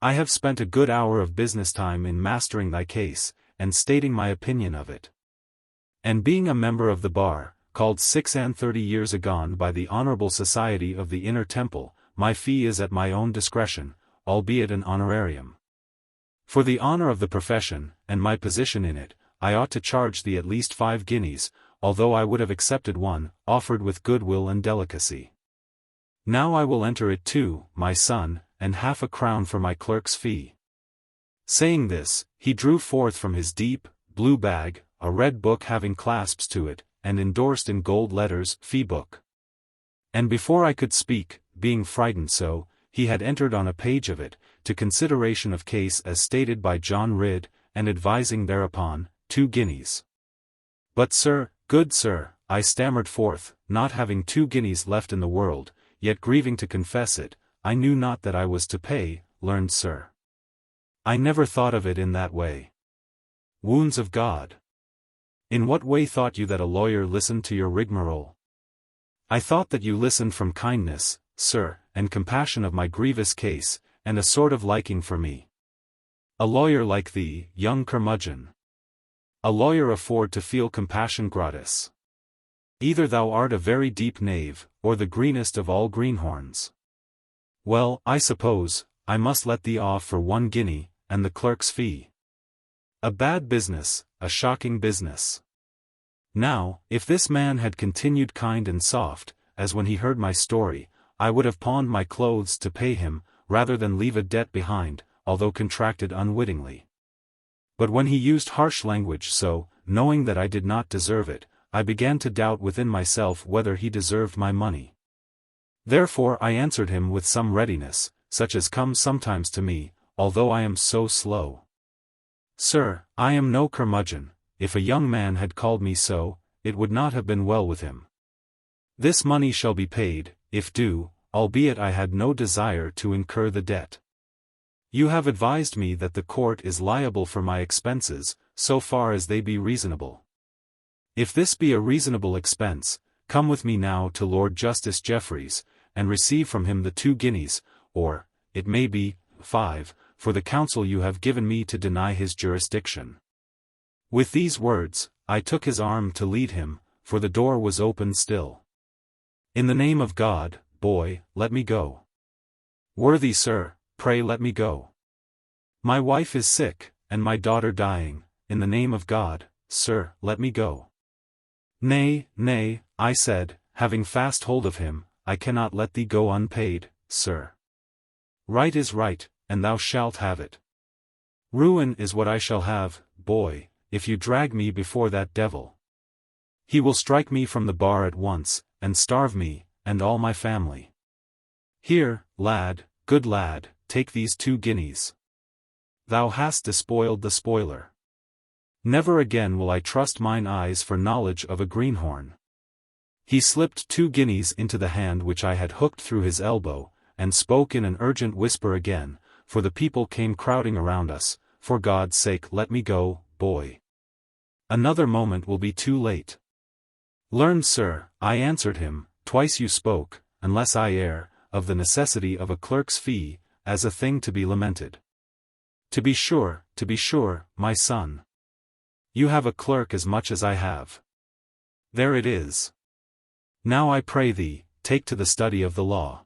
I have spent a good hour of business time in mastering thy case, and stating my opinion of it. And being a member of the bar, called 6 and 30 years agone by the Honourable Society of the Inner Temple, my fee is at my own discretion, albeit an honorarium. For the honour of the profession, and my position in it, I ought to charge thee at least 5 guineas, although I would have accepted one, offered with goodwill and delicacy. Now I will enter it too, my son, and half a crown for my clerk's fee." Saying this, he drew forth from his deep, blue bag, a red book having clasps to it, and endorsed in gold letters, "Fee book." And before I could speak, being frightened so, he had entered on a page of it, to consideration of case as stated by John Ridd, and advising thereupon, 2 guineas. "But sir, good sir," I stammered forth, not having 2 guineas left in the world, yet grieving to confess it, I knew not that I was to pay, learned sir. I never thought of it in that way. Wounds of God. In what way thought you that a lawyer listened to your rigmarole? I thought that you listened from kindness, sir, and compassion of my grievous case, and a sort of liking for me. A lawyer like thee, young curmudgeon. A lawyer afford to feel compassion gratis. Either thou art a very deep knave, or the greenest of all greenhorns. Well, I suppose, I must let thee off for 1 guinea, and the clerk's fee. A bad business, a shocking business. Now, if this man had continued kind and soft, as when he heard my story, I would have pawned my clothes to pay him, rather than leave a debt behind, although contracted unwittingly. But when he used harsh language so, knowing that I did not deserve it, I began to doubt within myself whether he deserved my money. Therefore I answered him with some readiness, such as comes sometimes to me, although I am so slow. Sir, I am no curmudgeon. If a young man had called me so, it would not have been well with him. This money shall be paid, if due, albeit I had no desire to incur the debt. You have advised me that the court is liable for my expenses, so far as they be reasonable. If this be a reasonable expense, come with me now to Lord Justice Jeffreys, and receive from him the 2 guineas, or, it may be, 5, for the counsel you have given me to deny his jurisdiction. With these words, I took his arm to lead him, for the door was open still. In the name of God, boy, let me go. Worthy sir, pray let me go. My wife is sick, and my daughter dying, in the name of God, sir, let me go. Nay, nay, I said, having fast hold of him, I cannot let thee go unpaid, sir. Right is right, and thou shalt have it. Ruin is what I shall have, boy, if you drag me before that devil. He will strike me from the bar at once, and starve me, and all my family. Here, lad, good lad, take these 2 guineas. Thou hast despoiled the spoiler. Never again will I trust mine eyes for knowledge of a greenhorn. He slipped 2 guineas into the hand which I had hooked through his elbow, and spoke in an urgent whisper again, for the people came crowding around us, for God's sake let me go, boy. Another moment will be too late. Learned sir, I answered him, twice you spoke, unless I err, of the necessity of a clerk's fee, as a thing to be lamented. To be sure, my son. You have a clerk as much as I have. There it is. Now I pray thee, take to the study of the law.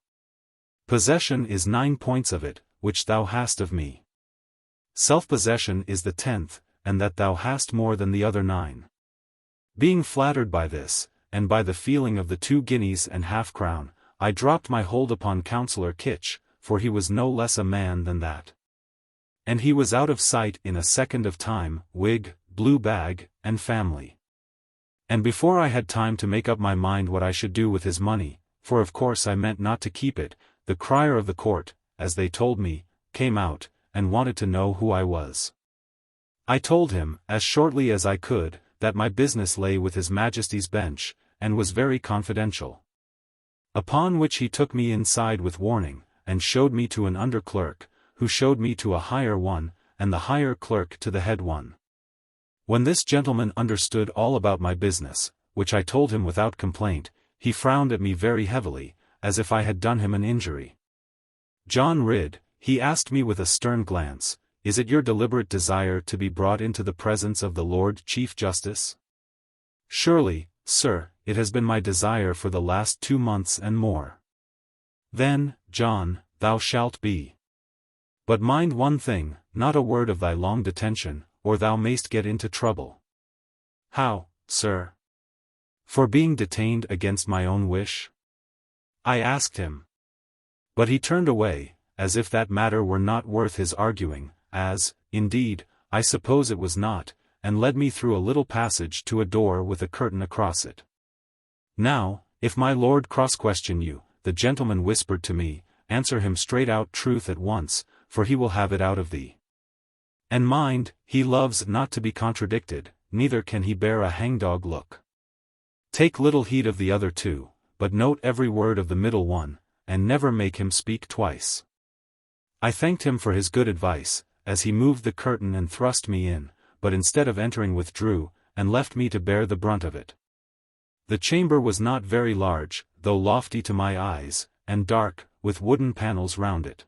Possession is 9 points of it, which thou hast of me. Self-possession is the 10th, and that thou hast more than the other 9. Being flattered by this, and by the feeling of the 2 guineas and half-crown, I dropped my hold upon Counsellor Kitch, for he was no less a man than that. And he was out of sight in a second of time, wig, blue bag, and family. And before I had time to make up my mind what I should do with his money, for of course I meant not to keep it, the crier of the court, as they told me, came out, and wanted to know who I was. I told him, as shortly as I could, that my business lay with His Majesty's bench, and was very confidential. Upon which he took me inside with warning, and showed me to an under clerk, who showed me to a higher one, and the higher clerk to the head one. When this gentleman understood all about my business, which I told him without complaint, he frowned at me very heavily, as if I had done him an injury. John Ridd, he asked me with a stern glance, is it your deliberate desire to be brought into the presence of the Lord Chief Justice? Surely, sir, it has been my desire for the last 2 months and more. Then, John, thou shalt be. But mind one thing, not a word of thy long detention, or thou mayst get into trouble. How, sir? For being detained against my own wish? I asked him. But he turned away, as if that matter were not worth his arguing, as, indeed, I suppose it was not, and led me through a little passage to a door with a curtain across it. Now, if my lord cross-question you, the gentleman whispered to me, answer him straight out truth at once, for he will have it out of thee. And mind, he loves not to be contradicted, neither can he bear a hangdog look. Take little heed of the other two, but note every word of the middle one, and never make him speak twice. I thanked him for his good advice, as he moved the curtain and thrust me in, but instead of entering withdrew, and left me to bear the brunt of it. The chamber was not very large, though lofty to my eyes, and dark, with wooden panels round it.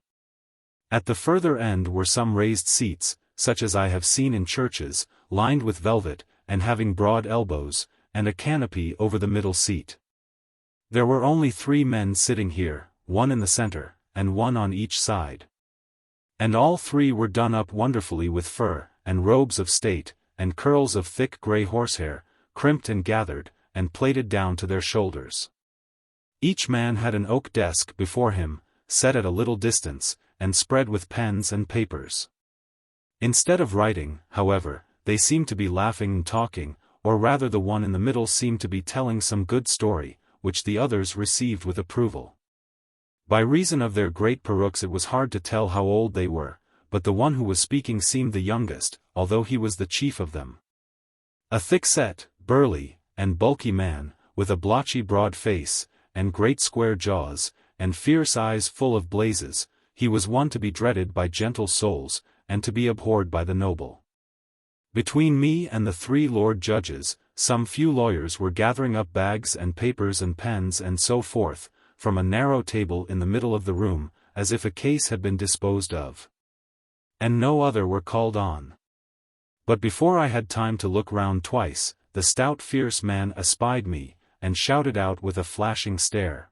At the further end were some raised seats, such as I have seen in churches, lined with velvet, and having broad elbows, and a canopy over the middle seat. There were only 3 men sitting here, one in the center, and one on each side. And all 3 were done up wonderfully with fur, and robes of state, and curls of thick grey horsehair, crimped and gathered, and plaited down to their shoulders. Each man had an oak desk before him, set at a little distance, and spread with pens and papers. Instead of writing, however, they seemed to be laughing and talking, or rather the one in the middle seemed to be telling some good story, which the others received with approval. By reason of their great perukes it was hard to tell how old they were, but the one who was speaking seemed the youngest, although he was the chief of them. A thick-set, burly, and bulky man, with a blotchy broad face, and great square jaws, and fierce eyes full of blazes, he was one to be dreaded by gentle souls, and to be abhorred by the noble. Between me and the 3 lord judges, some few lawyers were gathering up bags and papers and pens and so forth, from a narrow table in the middle of the room, as if a case had been disposed of. And no other were called on. But before I had time to look round twice, the stout fierce man espied me, and shouted out with a flashing stare.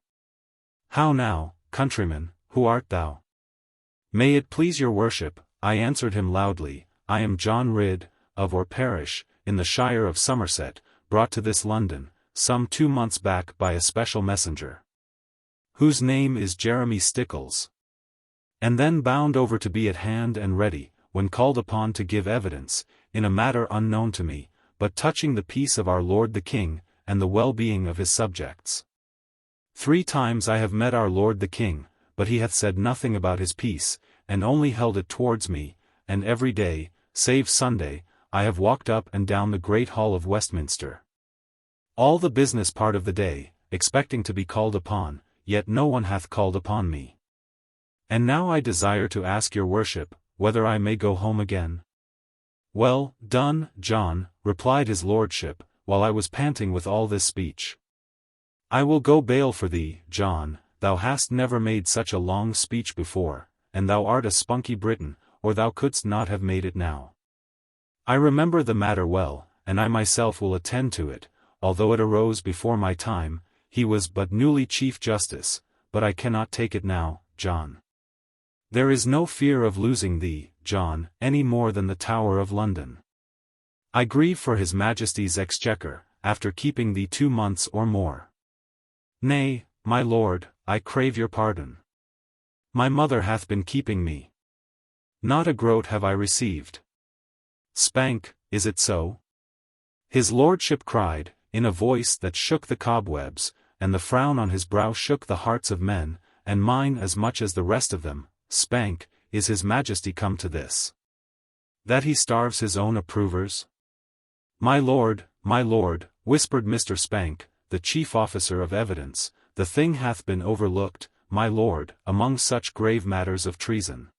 "How now, countryman, who art thou?" "May it please your worship," I answered him loudly, "I am John Ridd, of our parish, in the shire of Somerset, brought to this London, some 2 months back by a special messenger, whose name is Jeremy Stickles, and then bound over to be at hand and ready, when called upon to give evidence, in a matter unknown to me, but touching the peace of our Lord the King, and the well-being of his subjects. 3 times I have met our Lord the King, but he hath said nothing about his peace, and only held it towards me, and every day, save Sunday, I have walked up and down the great hall of Westminster, all the business part of the day, expecting to be called upon, yet no one hath called upon me. And now I desire to ask your worship, whether I may go home again?" "Well done, John," replied his lordship, while I was panting with all this speech. "I will go bail for thee, John, thou hast never made such a long speech before, and thou art a spunky Briton, or thou couldst not have made it now. I remember the matter well, and I myself will attend to it, although it arose before my time, he was but newly Chief Justice, but I cannot take it now, John. There is no fear of losing thee, John, any more than the Tower of London. I grieve for his Majesty's exchequer, after keeping thee 2 months or more. Nay, my lord, I crave your pardon. My mother hath been keeping me. Not a groat have I received." "Spank, is it so?" his lordship cried, in a voice that shook the cobwebs, and the frown on his brow shook the hearts of men, and mine as much as the rest of them. "Spank, is his Majesty come to this, that he starves his own approvers?" My lord," whispered Mr. Spank, the chief officer of evidence, "the thing hath been overlooked, my lord, among such grave matters of treason.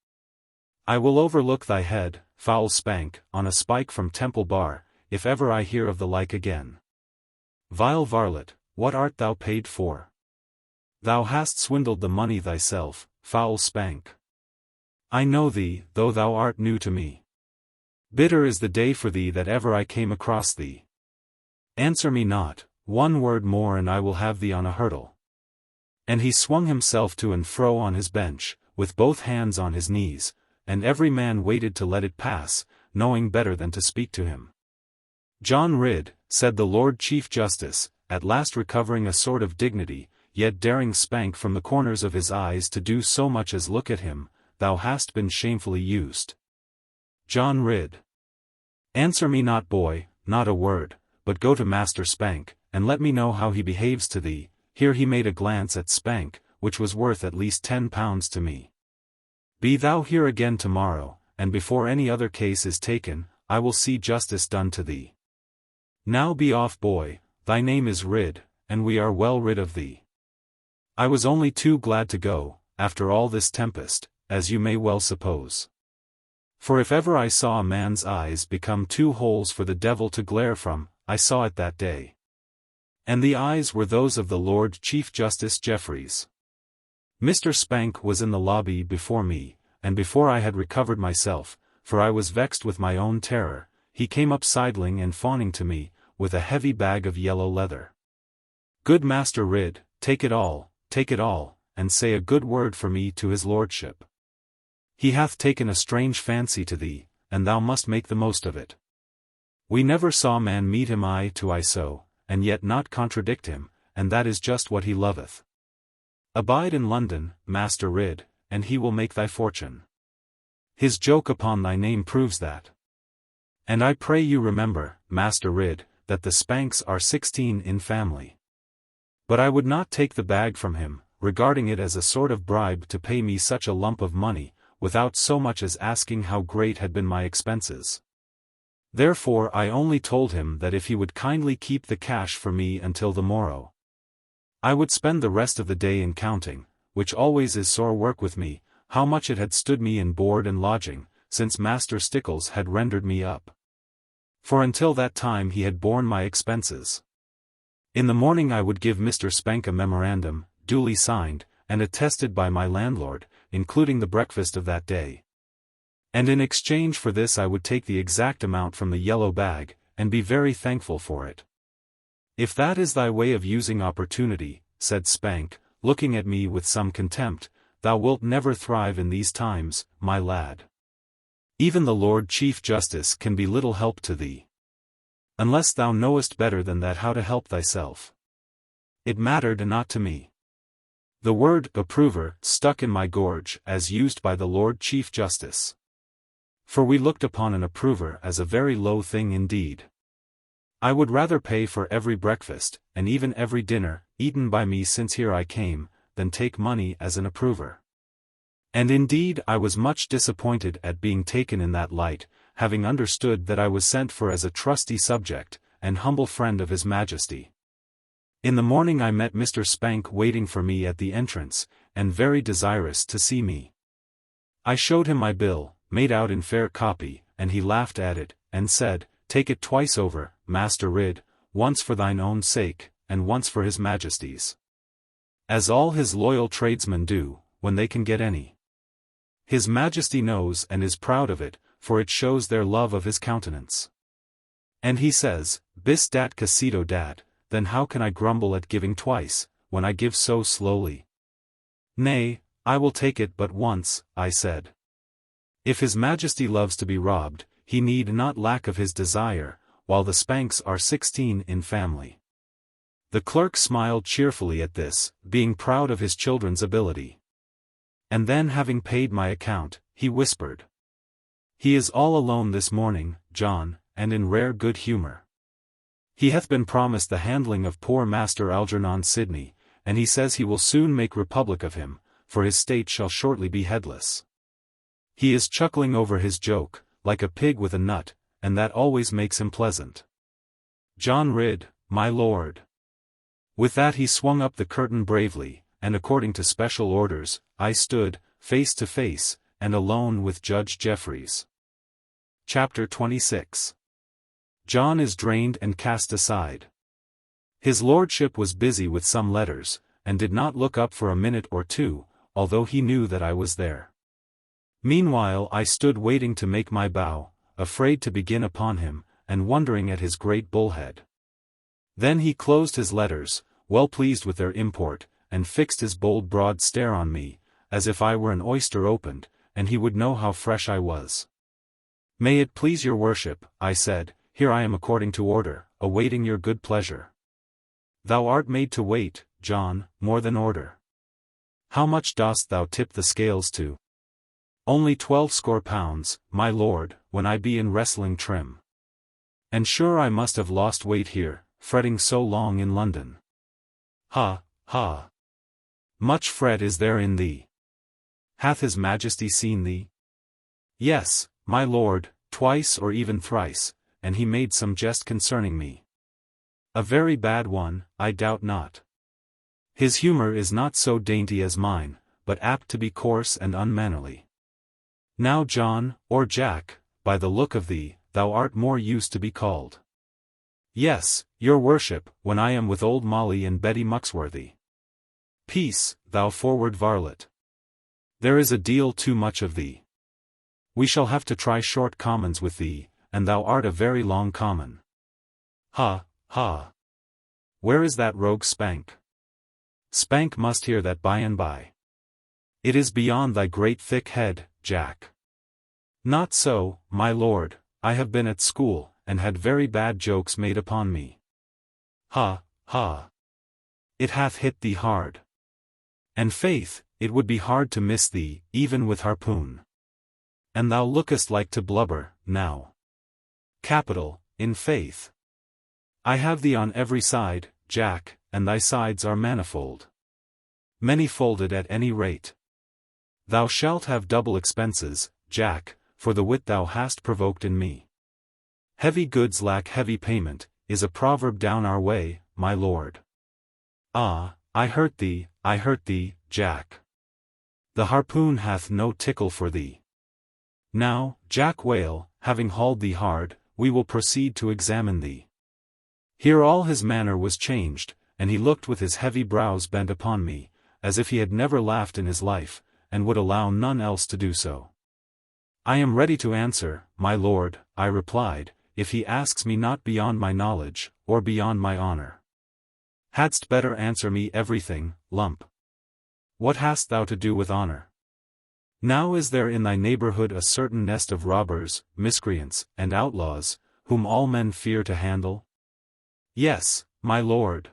I will overlook thy head, foul Spank, on a spike from Temple Bar, if ever I hear of the like again. Vile varlet, what art thou paid for? Thou hast swindled the money thyself, foul Spank. I know thee, though thou art new to me. Bitter is the day for thee that ever I came across thee. Answer me not, 1 word more and I will have thee on a hurdle." And he swung himself to and fro on his bench, with both hands on his knees, and every man waited to let it pass, knowing better than to speak to him. "John Ridd," said the Lord Chief Justice, at last recovering a sort of dignity, yet daring Spank from the corners of his eyes to do so much as look at him, "thou hast been shamefully used. John Ridd. Answer me not, boy, not a word, but go to Master Spank, and let me know how he behaves to thee." Here he made a glance at Spank, which was worth at least £10 to me. "Be thou here again tomorrow, and before any other case is taken, I will see justice done to thee. Now be off, boy, thy name is rid, and we are well rid of thee. I was only too glad to go, after all this tempest, as you may well suppose. For if ever I saw a man's eyes become two holes for the devil to glare from, I saw it that day. And the eyes were those of the Lord Chief Justice Jeffreys. Mr. Spank was in the lobby before me, and before I had recovered myself, for I was vexed with my own terror, he came up sidling and fawning to me, with a heavy bag of yellow leather. Good Master Ridd, take it all, and say a good word for me to his lordship. He hath taken a strange fancy to thee, and thou must make the most of it. We never saw man meet him eye to eye so, and yet not contradict him, and that is just what he loveth. Abide in London, Master Ridd, and he will make thy fortune. His joke upon thy name proves that. And I pray you remember, Master Ridd, that the Spanks are 16 in family. But I would not take the bag from him, regarding it as a sort of bribe to pay me such a lump of money, without so much as asking how great had been my expenses. Therefore I only told him that if he would kindly keep the cash for me until the morrow, I would spend the rest of the day in counting, which always is sore work with me, how much it had stood me in board and lodging, since Master Stickles had rendered me up. For until that time he had borne my expenses. In the morning I would give Mr. Spank a memorandum, duly signed, and attested by my landlord, including the breakfast of that day. And in exchange for this I would take the exact amount from the yellow bag, and be very thankful for it. If that is thy way of using opportunity, said Spank, looking at me with some contempt, thou wilt never thrive in these times, my lad. Even the Lord Chief Justice can be little help to thee. Unless thou knowest better than that how to help thyself. It mattered not to me. The word approver stuck in my gorge as used by the Lord Chief Justice. For we looked upon an approver as a very low thing indeed. I would rather pay for every breakfast, and even every dinner, eaten by me since here I came, than take money as an approver. And indeed I was much disappointed at being taken in that light, having understood that I was sent for as a trusty subject, and humble friend of His Majesty. In the morning I met Mr. Spank waiting for me at the entrance, and very desirous to see me. I showed him my bill, made out in fair copy, and he laughed at it, and said, Take it twice over, Master Ridd, once for thine own sake, and once for His Majesty's. As all his loyal tradesmen do, when they can get any. His Majesty knows and is proud of it, for it shows their love of his countenance. And he says, Bis dat casido dat, then how can I grumble at giving twice, when I give so slowly? Nay, I will take it but once, I said. If His Majesty loves to be robbed, he need not lack of his desire, while the Spanks are 16 in family. The clerk smiled cheerfully at this, being proud of his children's ability. And then having paid my account, he whispered. He is all alone this morning, John, and in rare good humour. He hath been promised the handling of poor Master Algernon Sidney, and he says he will soon make republic of him, for his state shall shortly be headless. He is chuckling over his joke, like a pig with a nut, and that always makes him pleasant. John Ridd, my lord. With that he swung up the curtain bravely, and according to special orders, I stood, face to face, and alone with Judge Jeffreys. Chapter 26. John is drained and cast aside. His lordship was busy with some letters, and did not look up for a minute or two, although he knew that I was there. Meanwhile I stood waiting to make my bow, afraid to begin upon him, and wondering at his great bullhead. Then he closed his letters, well pleased with their import, and fixed his bold broad stare on me, as if I were an oyster opened, and he would know how fresh I was. May it please your worship, I said, here I am according to order, awaiting your good pleasure. Thou art made to wait, John, more than order. How much dost thou tip the scales to? Only 12 pounds, my lord, when I be in wrestling trim. And sure I must have lost weight here, fretting so long in London. Ha, ha. Much fret is there in thee. Hath His Majesty seen thee? Yes, my lord, twice or even thrice, and he made some jest concerning me. A very bad one, I doubt not. His humour is not so dainty as mine, but apt to be coarse and unmannerly. Now John, or Jack, by the look of thee, thou art more used to be called. Yes, your worship, when I am with old Molly and Betty Muxworthy. Peace, thou forward varlet. There is a deal too much of thee. We shall have to try short commons with thee, and thou art a very long common. Ha, ha. Where is that rogue Spank? Spank must hear that by and by. It is beyond thy great thick head, Jack. Not so, my lord, I have been at school, and had very bad jokes made upon me. Ha, ha. It hath hit thee hard. And faith, it would be hard to miss thee, even with harpoon. And thou lookest like to blubber, now. Capital, in faith. I have thee on every side, Jack, and thy sides are manifold. Many-folded at any rate. Thou shalt have double expenses, Jack, for the wit thou hast provoked in me. Heavy goods lack heavy payment, is a proverb down our way, my lord. Ah, I hurt thee, Jack. The harpoon hath no tickle for thee. Now, Jack Whale, having hauled thee hard, we will proceed to examine thee. Here all his manner was changed, and he looked with his heavy brows bent upon me, as if he had never laughed in his life, and would allow none else to do so. I am ready to answer, my lord, I replied, if he asks me not beyond my knowledge, or beyond my honor. Hadst better answer me everything, lump. What hast thou to do with honor? Now is there in thy neighborhood a certain nest of robbers, miscreants, and outlaws, whom all men fear to handle? Yes, my lord.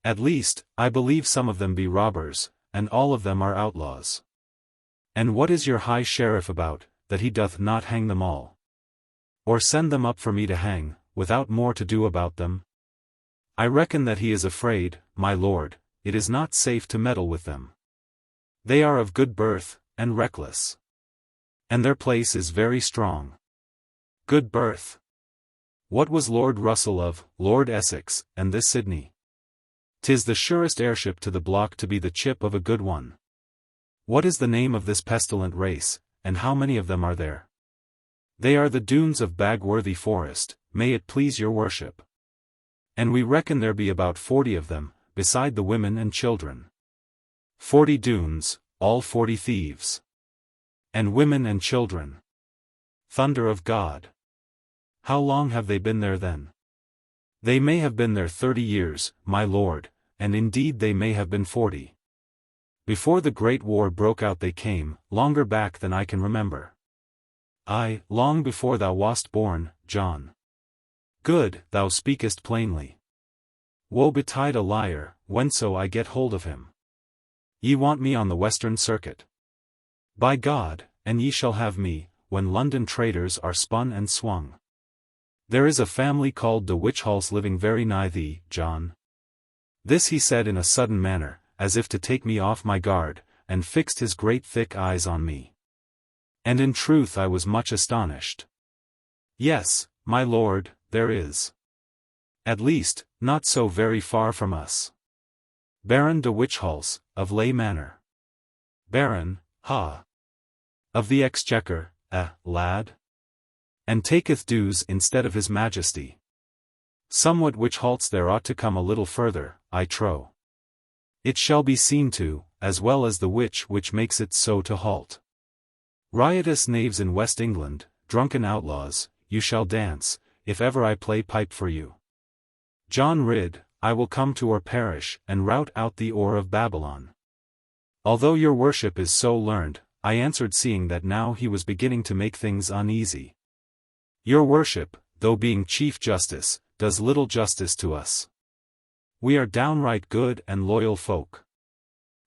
At least, I believe some of them be robbers, and all of them are outlaws. And what is your high sheriff about, that he doth not hang them all? Or send them up for me to hang, without more to do about them? I reckon that he is afraid, my lord, it is not safe to meddle with them. They are of good birth, and reckless. And their place is very strong. Good birth. What was Lord Russell of, Lord Essex, and this Sidney? 'Tis the surest heirship to the block to be the chip of a good one. What is the name of this pestilent race, and how many of them are there? They are the Doones of Bagworthy Forest, may it please your worship. And we reckon there be about 40 of them, beside the women and children. 40 Doones, all 40 thieves. And women and children. Thunder of God! How long have they been there then? They may have been there 30 years, my lord, and indeed they may have been 40. Before the Great War broke out they came, longer back than I can remember. Aye, long before thou wast born, John. Good, thou speakest plainly. Woe betide a liar, whenso I get hold of him. Ye want me on the Western Circuit. By God, and ye shall have me, when London traitors are spun and swung. There is a family called de Witchhalls living very nigh thee, John. This he said in a sudden manner, as if to take me off my guard, and fixed his great thick eyes on me. And in truth I was much astonished. Yes, my lord, there is. At least, not so very far from us. Baron de Witchhalls, of Lay Manor. Baron, ha! Of the Exchequer, lad? And taketh dues instead of his majesty. Somewhat which halts there ought to come a little further, I trow. It shall be seen to, as well as the which makes it so to halt. Riotous knaves in West England, drunken outlaws, you shall dance, if ever I play pipe for you. John Ridd, I will come to our parish, and rout out the ore of Babylon. Although your worship is so learned, I answered seeing that now he was beginning to make things uneasy. Your worship, though being Chief Justice, does little justice to us. We are downright good and loyal folk.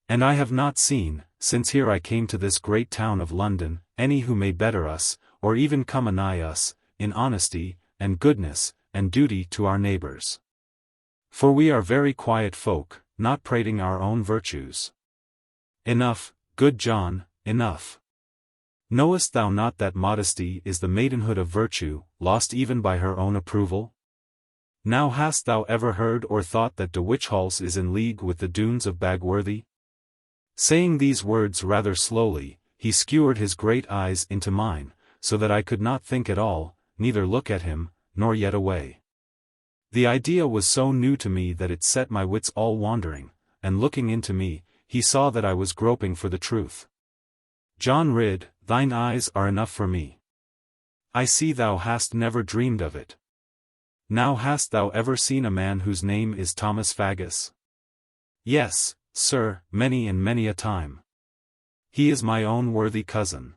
And I have not seen, since here I came to this great town of London, any who may better us, or even come anigh us, in honesty, and goodness, and duty to our neighbors. For we are very quiet folk, not prating our own virtues. Enough, good John, enough. Knowest thou not that modesty is the maidenhood of virtue, lost even by her own approval? Now hast thou ever heard or thought that de Witchhals is in league with the Doones of Bagworthy? Saying these words rather slowly, he skewered his great eyes into mine, so that I could not think at all, neither look at him, nor yet away. The idea was so new to me that it set my wits all wandering, and looking into me, he saw that I was groping for the truth. John Ridd, thine eyes are enough for me. I see thou hast never dreamed of it. Now hast thou ever seen a man whose name is Thomas Faggus? Yes, sir, many and many a time. He is my own worthy cousin.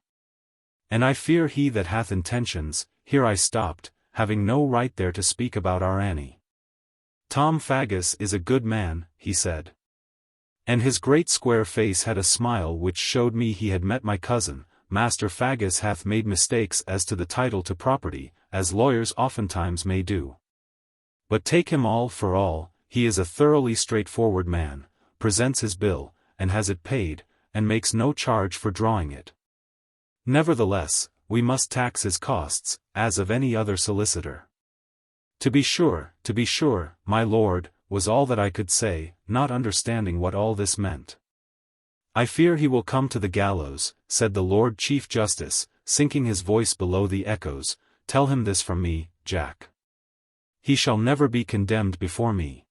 And I fear he that hath intentions, here I stopped, having no right there to speak about our Annie. Tom Faggus is a good man, he said. And his great square face had a smile which showed me he had met my cousin. Master Faggus hath made mistakes as to the title to property, as lawyers oftentimes may do. But take him all for all, he is a thoroughly straightforward man, presents his bill, and has it paid, and makes no charge for drawing it. Nevertheless, we must tax his costs, as of any other solicitor. To be sure, my lord, was all that I could say, not understanding what all this meant. I fear he will come to the gallows, said the Lord Chief Justice, sinking his voice below the echoes. Tell him this from me, Jack. He shall never be condemned before me.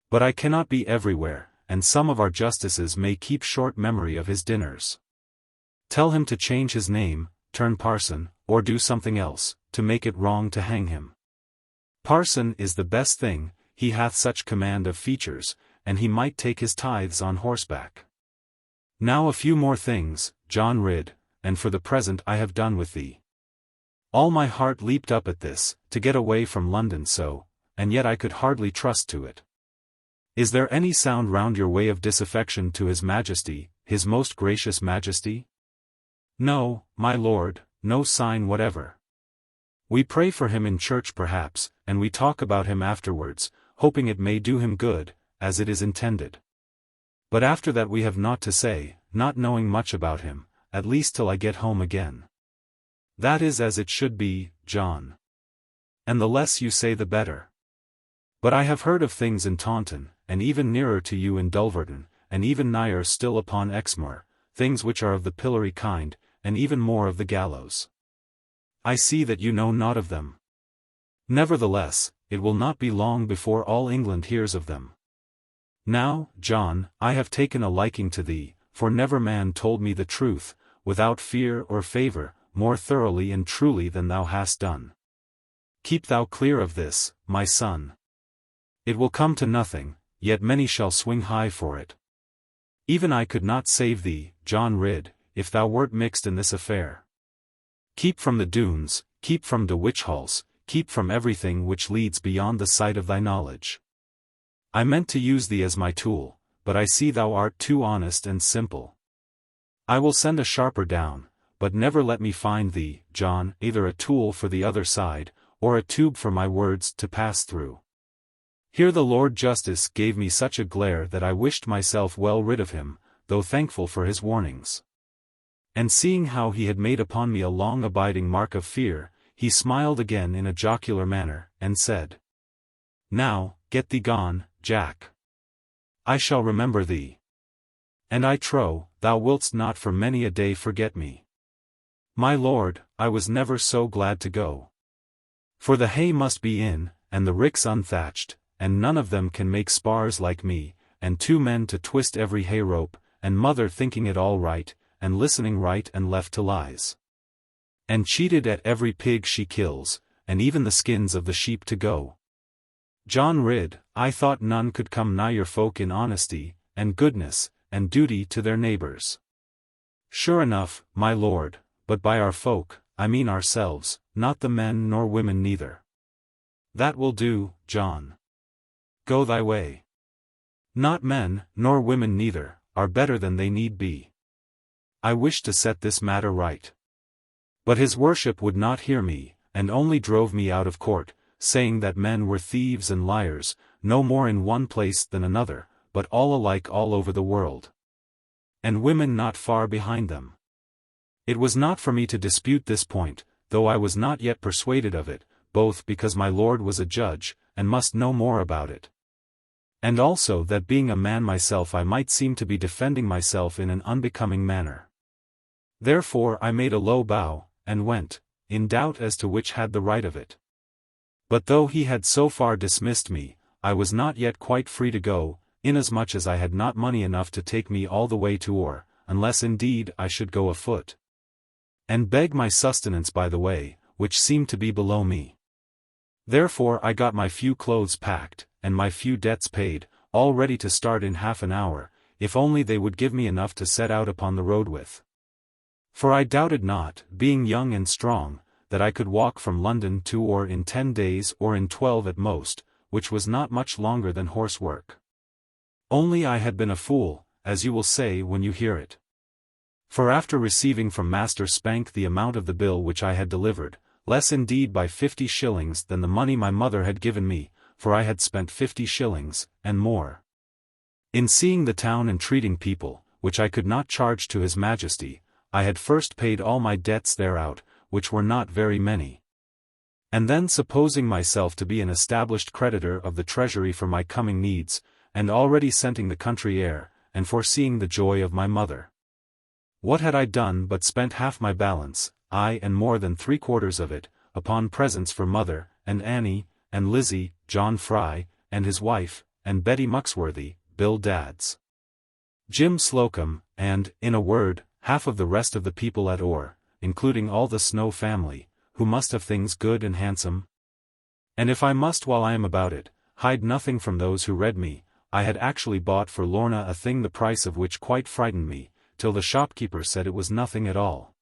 But I cannot be everywhere, and some of our justices may keep short memory of his dinners. Tell him to change his name, turn parson, or do something else, to make it wrong to hang him. Parson is the best thing, he hath such command of features, and he might take his tithes on horseback. Now a few more things, John Ridd, and for the present I have done with thee. All my heart leaped up at this, to get away from London so, and yet I could hardly trust to it. Is there any sound round your way of disaffection to His Majesty, His most gracious Majesty? No, my lord, no sign whatever. We pray for him in church perhaps, and we talk about him afterwards, hoping it may do him good, as it is intended. But after that we have naught to say, not knowing much about him, at least till I get home again. That is as it should be, John. And the less you say the better. But I have heard of things in Taunton, and even nearer to you in Dulverton, and even nigher still upon Exmoor, things which are of the pillory kind, and even more of the gallows. I see that you know naught of them. Nevertheless, it will not be long before all England hears of them. Now, John, I have taken a liking to thee, for never man told me the truth, without fear or favour, more thoroughly and truly than thou hast done. Keep thou clear of this, my son. It will come to nothing, yet many shall swing high for it. Even I could not save thee, John Ridd, if thou wert mixed in this affair. Keep from the Doones, keep from de Witchhals, keep from everything which leads beyond the sight of thy knowledge. I meant to use thee as my tool, but I see thou art too honest and simple. I will send a sharper down, but never let me find thee, John, either a tool for the other side, or a tube for my words to pass through. Here the Lord Justice gave me such a glare that I wished myself well rid of him, though thankful for his warnings. And seeing how he had made upon me a long abiding mark of fear, he smiled again in a jocular manner, and said, Now, get thee gone, Jack. I shall remember thee. And I trow, thou wilt'st not for many a day forget me. My lord, I was never so glad to go. For the hay must be in, and the ricks unthatched, and none of them can make spars like me, and 2 men to twist every hay rope, and mother thinking it all right, and listening right and left to lies. And cheated at every pig she kills, and even the skins of the sheep to go. John Ridd, I thought none could come nigh your folk in honesty, and goodness, and duty to their neighbours. Sure enough, my lord, but by our folk, I mean ourselves, not the men nor women neither. That will do, John. Go thy way. Not men, nor women neither, are better than they need be. I wish to set this matter right. But his worship would not hear me, and only drove me out of court, saying that men were thieves and liars, no more in one place than another, but all alike all over the world. And women not far behind them. It was not for me to dispute this point, though I was not yet persuaded of it, both because my lord was a judge, and must know more about it. And also that being a man myself I might seem to be defending myself in an unbecoming manner. Therefore I made a low bow, and went, in doubt as to which had the right of it. But though he had so far dismissed me, I was not yet quite free to go, inasmuch as I had not money enough to take me all the way to Oare, unless indeed I should go afoot, and beg my sustenance by the way, which seemed to be below me. Therefore I got my few clothes packed, and my few debts paid, all ready to start in half an hour, if only they would give me enough to set out upon the road with. For I doubted not, being young and strong, that I could walk from London to Oare in 10 days or in 12 at most, which was not much longer than horse work. Only I had been a fool, as you will say when you hear it. For after receiving from Master Spank the amount of the bill which I had delivered, less indeed by 50 shillings than the money my mother had given me, for I had spent 50 shillings, and more, in seeing the town and treating people, which I could not charge to His Majesty, I had first paid all my debts thereout, which were not very many. And then supposing myself to be an established creditor of the treasury for my coming needs, and already scenting the country air, and foreseeing the joy of my mother, what had I done but spent half my balance, ay and more than 3/4 of it, upon presents for mother, and Annie, and Lizzie, John Fry, and his wife, and Betty Muxworthy, Bill Dadds, Jim Slocum, and, in a word, half of the rest of the people at Oare, including all the Snow family, who must have things good and handsome? And if I must while I am about it, hide nothing from those who read me, I had actually bought for Lorna a thing the price of which quite frightened me, till the shopkeeper said it was nothing at all,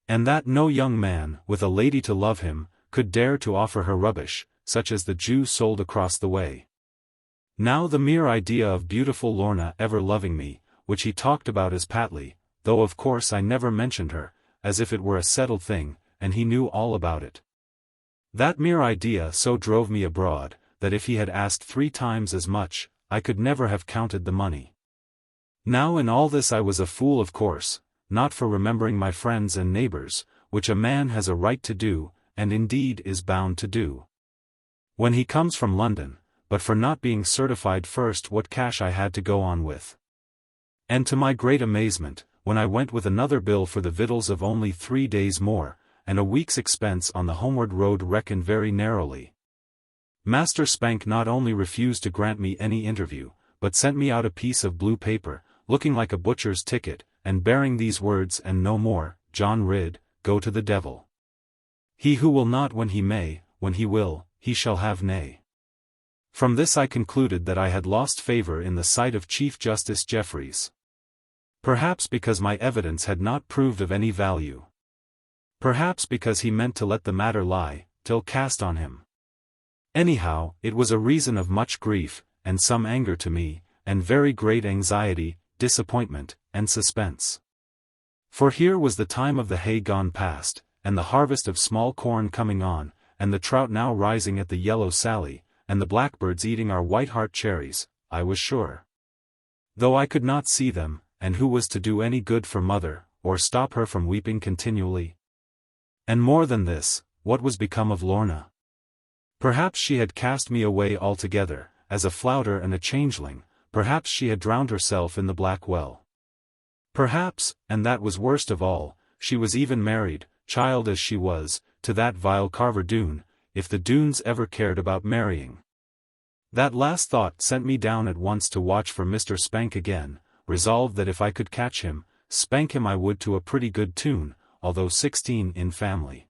and that no young man, with a lady to love him, could dare to offer her rubbish, such as the Jew sold across the way. Now the mere idea of beautiful Lorna ever loving me, which he talked about as Patly, though of course I never mentioned her, as if it were a settled thing, and he knew all about it. That mere idea so drove me abroad, that if he had asked 3 times as much, I could never have counted the money. Now in all this I was a fool of course, not for remembering my friends and neighbors, which a man has a right to do, and indeed is bound to do, when he comes from London, but for not being certified first what cash I had to go on with. And to my great amazement, when I went with another bill for the victuals of only 3 days more, and a week's expense on the homeward road reckoned very narrowly, Master Spank not only refused to grant me any interview, but sent me out a piece of blue paper, looking like a butcher's ticket, and bearing these words and no more: John Ridd, go to the devil. He who will not when he may, when he will, he shall have nay. From this I concluded that I had lost favour in the sight of Chief Justice Jeffreys. Perhaps because my evidence had not proved of any value. Perhaps because he meant to let the matter lie, till cast on him. Anyhow, it was a reason of much grief, and some anger to me, and very great anxiety, disappointment, and suspense. For here was the time of the hay gone past, and the harvest of small corn coming on, and the trout now rising at the Yellow Sally, and the blackbirds eating our white heart cherries, I was sure. Though I could not see them, and who was to do any good for mother, or stop her from weeping continually? And more than this, what was become of Lorna? Perhaps she had cast me away altogether, as a flouter and a changeling. Perhaps she had drowned herself in the Black Well. Perhaps, and that was worst of all, she was even married, child as she was, to that vile Carver Doone, if the Doones ever cared about marrying. That last thought sent me down at once to watch for Mr. Spank again, resolved that if I could catch him, spank him I would to a pretty good tune, although 16 in family.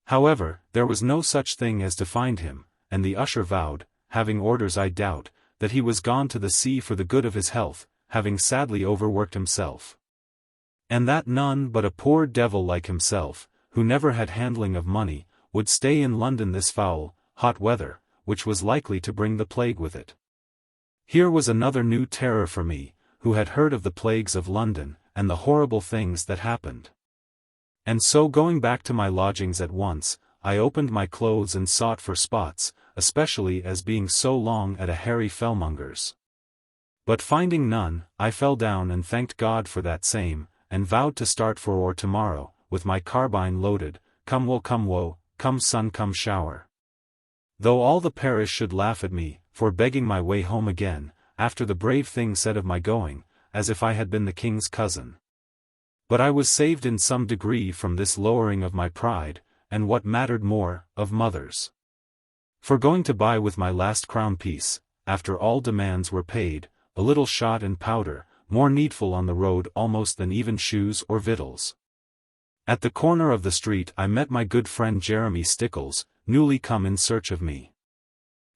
However, there was no such thing as to find him, and the usher vowed, having orders I doubt, that he was gone to the sea for the good of his health, having sadly overworked himself. And that none but a poor devil like himself, who never had handling of money, would stay in London this foul, hot weather, which was likely to bring the plague with it. Here was another new terror for me, who had heard of the plagues of London, and the horrible things that happened. And so going back to my lodgings at once, I opened my clothes and sought for spots, especially as being so long at a Harry Fellmonger's. But finding none, I fell down and thanked God for that same, and vowed to start for Oare tomorrow, with my carbine loaded, come will come woe, come sun come shower. Though all the parish should laugh at me, for begging my way home again, after the brave thing said of my going, as if I had been the king's cousin. But I was saved in some degree from this lowering of my pride, and what mattered more, of mother's. For going to buy with my last crown piece, after all demands were paid, a little shot and powder, more needful on the road almost than even shoes or victuals. At the corner of the street I met my good friend Jeremy Stickles, newly come in search of me.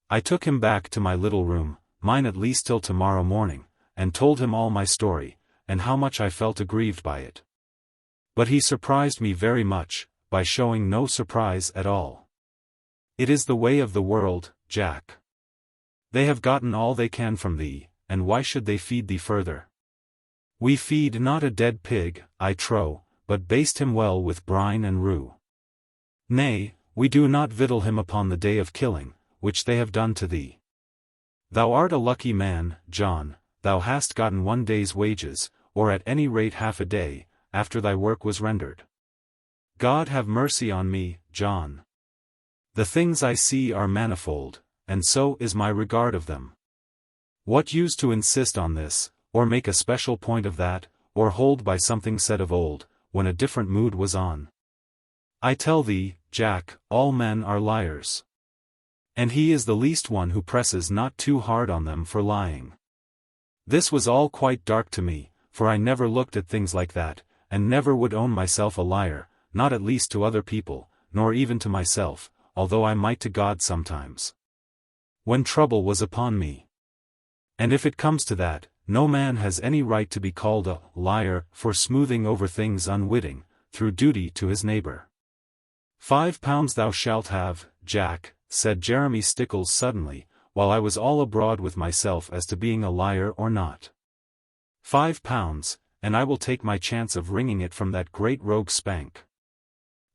I took him back to my little room, mine at least till tomorrow morning, and told him all my story, and how much I felt aggrieved by it. But he surprised me very much, by showing no surprise at all. It is the way of the world, Jack. They have gotten all they can from thee, and why should they feed thee further? We feed not a dead pig, I trow, but baste him well with brine and rue. Nay, we do not victual him upon the day of killing, which they have done to thee. Thou art a lucky man, John, thou hast gotten 1 day's wages, or at any rate half a day, after thy work was rendered. God have mercy on me, John. The things I see are manifold, and so is my regard of them. What use to insist on this, or make a special point of that, or hold by something said of old, when a different mood was on? I tell thee, Jack, all men are liars. And he is the least one who presses not too hard on them for lying. This was all quite dark to me, for I never looked at things like that, and never would own myself a liar, not at least to other people, nor even to myself, although I might to God sometimes. When trouble was upon me. And if it comes to that, no man has any right to be called a liar for smoothing over things unwitting, through duty to his neighbor. £5 thou shalt have, Jack, said Jeremy Stickles suddenly, while I was all abroad with myself as to being a liar or not. £5, and I will take my chance of wringing it from that great rogue Spank.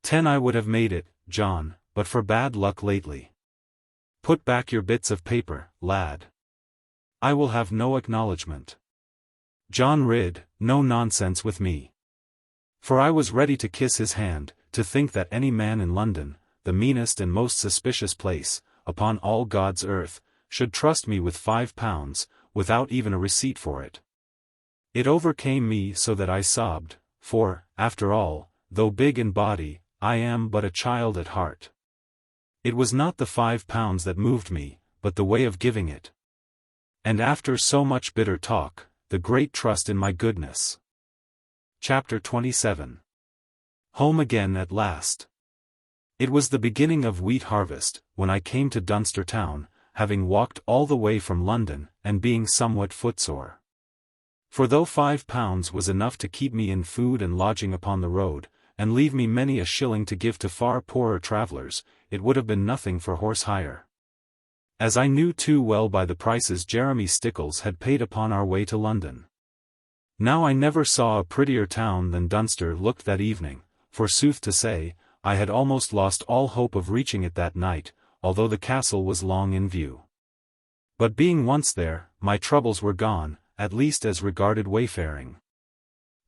10 I would have made it, John, but for bad luck lately. Put back your bits of paper, lad. I will have no acknowledgment. John Ridd, no nonsense with me. For I was ready to kiss his hand, to think that any man in London, the meanest and most suspicious place, upon all God's earth, should trust me with £5, without even a receipt for it. It overcame me so that I sobbed, for, after all, though big in body, I am but a child at heart. It was not the £5 that moved me, but the way of giving it. And after so much bitter talk, the great trust in my goodness. Chapter 27. Home again at last. It was the beginning of wheat harvest, when I came to Dunster town, having walked all the way from London, and being somewhat footsore. For though £5 was enough to keep me in food and lodging upon the road, and leave me many a shilling to give to far poorer travellers, it would have been nothing for horse hire. As I knew too well by the prices Jeremy Stickles had paid upon our way to London. Now I never saw a prettier town than Dunster looked that evening, for sooth to say, I had almost lost all hope of reaching it that night, although the castle was long in view. But being once there, my troubles were gone, at least as regarded wayfaring.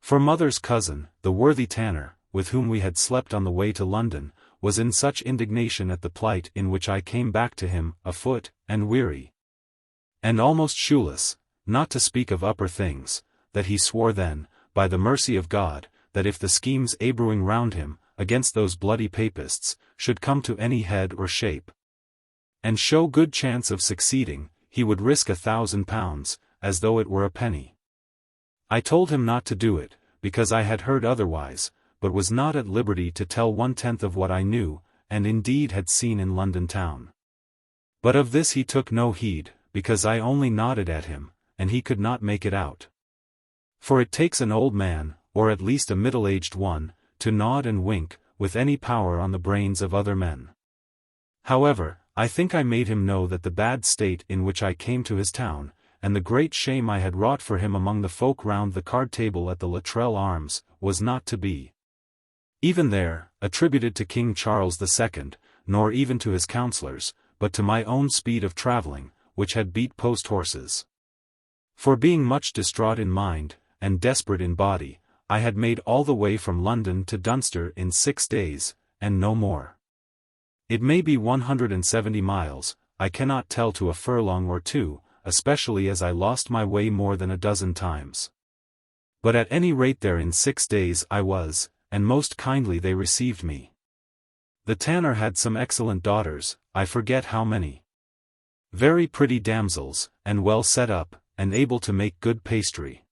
For mother's cousin, the worthy tanner, with whom we had slept on the way to London, was in such indignation at the plight in which I came back to him, afoot, and weary, and almost shoeless, not to speak of upper things, that he swore then, by the mercy of God, that if the schemes a-brewing round him, against those bloody papists, should come to any head or shape, and show good chance of succeeding, he would risk £1,000, as though it were a penny. I told him not to do it, because I had heard otherwise, but was not at liberty to tell 1/10 of what I knew, and indeed had seen in London town. But of this he took no heed, because I only nodded at him, and he could not make it out. For it takes an old man, or at least a middle-aged one, to nod and wink, with any power on the brains of other men. However, I think I made him know that the bad state in which I came to his town, and the great shame I had wrought for him among the folk round the card-table at the Luttrell Arms, was not to be, even there, attributed to King Charles II, nor even to his counsellors, but to my own speed of travelling, which had beat post-horses. For being much distraught in mind, and desperate in body, I had made all the way from London to Dunster in 6 days, and no more. It may be 170 miles, I cannot tell to a furlong or two, especially as I lost my way more than a dozen times. But at any rate there in 6 days I was, and most kindly they received me. The tanner had some excellent daughters, I forget how many. Very pretty damsels, and well set up, and able to make good pastry.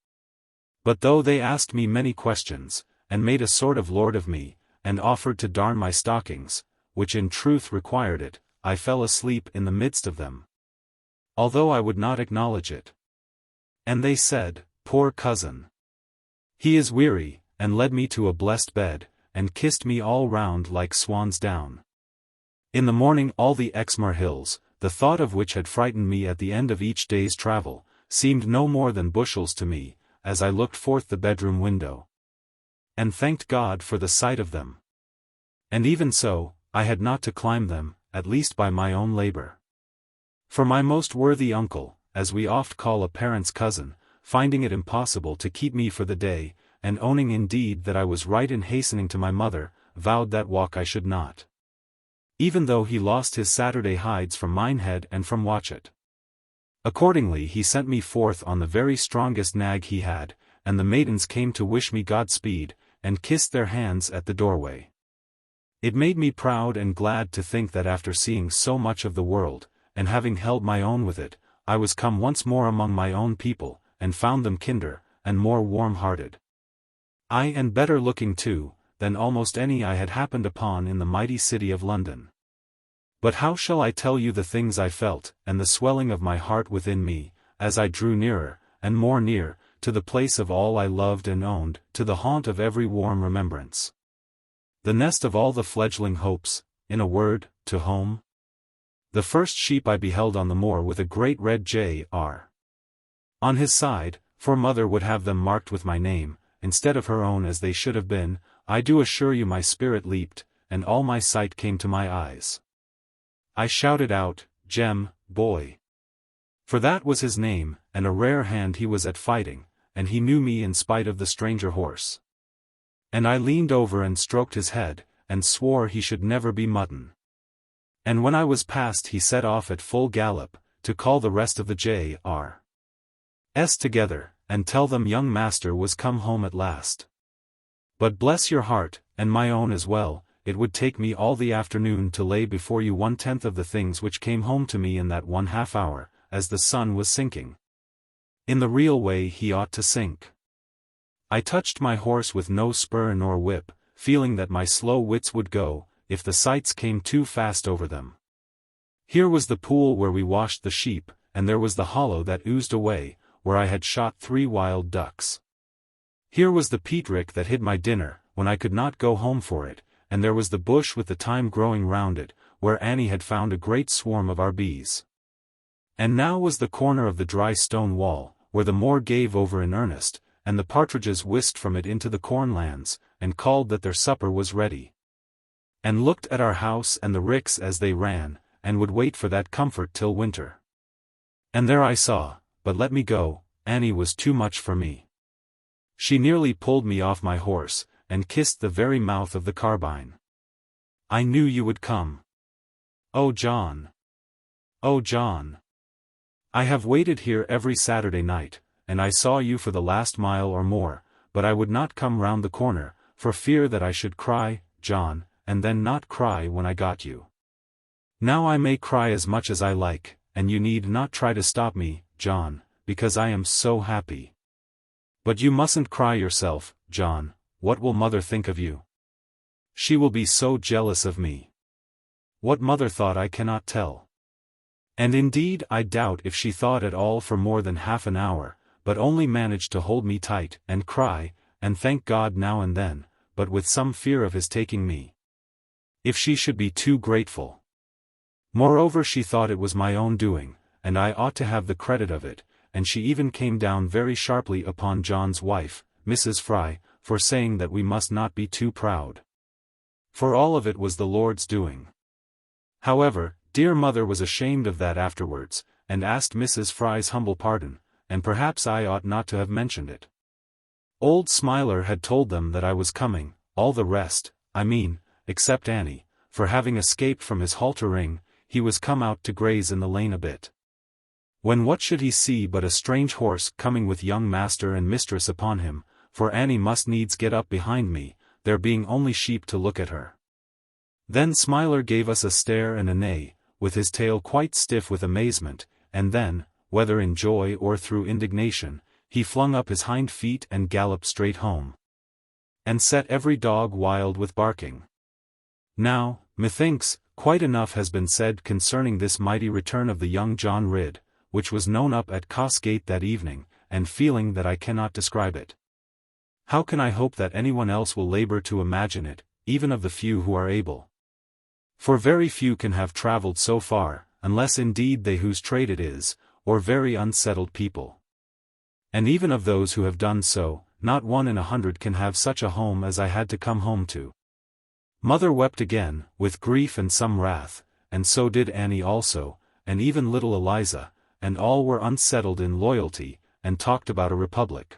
But though they asked me many questions, and made a sort of lord of me, and offered to darn my stockings, which in truth required it, I fell asleep in the midst of them, although I would not acknowledge it. And they said, Poor cousin! He is weary, and led me to a blessed bed, and kissed me all round like swan's down. In the morning all the Exmoor hills, the thought of which had frightened me at the end of each day's travel, seemed no more than bushels to me, as I looked forth the bedroom window, and thanked God for the sight of them. And even so, I had not to climb them, at least by my own labor. For my most worthy uncle, as we oft call a parent's cousin, finding it impossible to keep me for the day, and owning indeed that I was right in hastening to my mother, vowed that walk I should not. Even though he lost his Saturday hides from Minehead and from Watchet. Accordingly he sent me forth on the very strongest nag he had, and the maidens came to wish me Godspeed, and kissed their hands at the doorway. It made me proud and glad to think that after seeing so much of the world, and having held my own with it, I was come once more among my own people, and found them kinder, and more warm-hearted. Ay, and better looking too, than almost any I had happened upon in the mighty city of London. But how shall I tell you the things I felt, and the swelling of my heart within me, as I drew nearer, and more near, to the place of all I loved and owned, to the haunt of every warm remembrance. The nest of all the fledgling hopes, in a word, to home? The first sheep I beheld on the moor with a great red J.R. on his side, for mother would have them marked with my name, instead of her own as they should have been, I do assure you my spirit leaped, and all my sight came to my eyes. I shouted out, Jem, boy! For that was his name, and a rare hand he was at fighting, and he knew me in spite of the stranger horse. And I leaned over and stroked his head, and swore he should never be mutton. And when I was past he set off at full gallop, to call the rest of the J.R.'s together, and tell them young master was come home at last. But bless your heart, and my own as well, it would take me all the afternoon to lay before you 1/10 of the things which came home to me in that 1/2 hour, as the sun was sinking. In the real way he ought to sink. I touched my horse with no spur nor whip, feeling that my slow wits would go, if the sights came too fast over them. Here was the pool where we washed the sheep, and there was the hollow that oozed away, where I had shot 3 wild ducks. Here was the peat-rick that hid my dinner, when I could not go home for it, and there was the bush with the thyme growing round it, where Annie had found a great swarm of our bees. And now was the corner of the dry stone wall, where the moor gave over in earnest, and the partridges whisked from it into the cornlands, and called that their supper was ready. And looked at our house and the ricks as they ran, and would wait for that comfort till winter. And there I saw, but let me go, Annie was too much for me. She nearly pulled me off my horse, and kissed the very mouth of the carbine. I knew you would come. Oh John! Oh John! I have waited here every Saturday night, and I saw you for the last mile or more, but I would not come round the corner, for fear that I should cry, John, and then not cry when I got you. Now I may cry as much as I like, and you need not try to stop me, John, because I am so happy. But you mustn't cry yourself, John. What will mother think of you? She will be so jealous of me. What mother thought I cannot tell. And indeed I doubt if she thought at all for more than half an hour, but only managed to hold me tight, and cry, and thank God now and then, but with some fear of his taking me. If she should be too grateful. Moreover she thought it was my own doing, and I ought to have the credit of it, and she even came down very sharply upon John's wife, Mrs. Fry, for saying that we must not be too proud. For all of it was the Lord's doing. However, dear mother was ashamed of that afterwards, and asked Mrs. Fry's humble pardon, and perhaps I ought not to have mentioned it. Old Smiler had told them that I was coming, all the rest, I mean, except Annie, for having escaped from his halter ring, he was come out to graze in the lane a bit. When what should he see but a strange horse coming with young master and mistress upon him, for Annie must needs get up behind me, there being only sheep to look at her. Then Smiler gave us a stare and a neigh, with his tail quite stiff with amazement, and then, whether in joy or through indignation, he flung up his hind feet and galloped straight home. And set every dog wild with barking. Now, methinks, quite enough has been said concerning this mighty return of the young John Ridd, which was known up at Cosgate that evening, and feeling that I cannot describe it. How can I hope that anyone else will labor to imagine it, even of the few who are able? For very few can have travelled so far, unless indeed they whose trade it is, or very unsettled people. And even of those who have done so, not 1 in 100 can have such a home as I had to come home to. Mother wept again, with grief and some wrath, and so did Annie also, and even little Eliza, and all were unsettled in loyalty, and talked about a republic.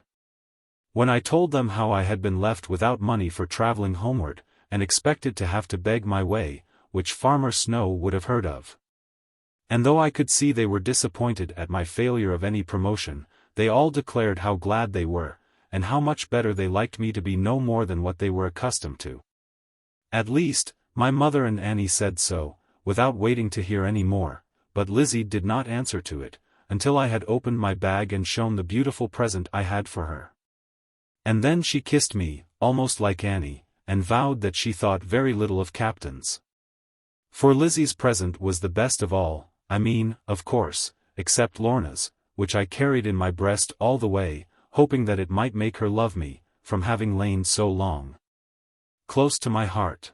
When I told them how I had been left without money for travelling homeward, and expected to have to beg my way, which Farmer Snow would have heard of. And though I could see they were disappointed at my failure of any promotion, they all declared how glad they were, and how much better they liked me to be no more than what they were accustomed to. At least, my mother and Annie said so, without waiting to hear any more, but Lizzie did not answer to it, until I had opened my bag and shown the beautiful present I had for her. And then she kissed me, almost like Annie, and vowed that she thought very little of captains. For Lizzie's present was the best of all, I mean, of course, except Lorna's, which I carried in my breast all the way, hoping that it might make her love me, from having lain so long close to my heart.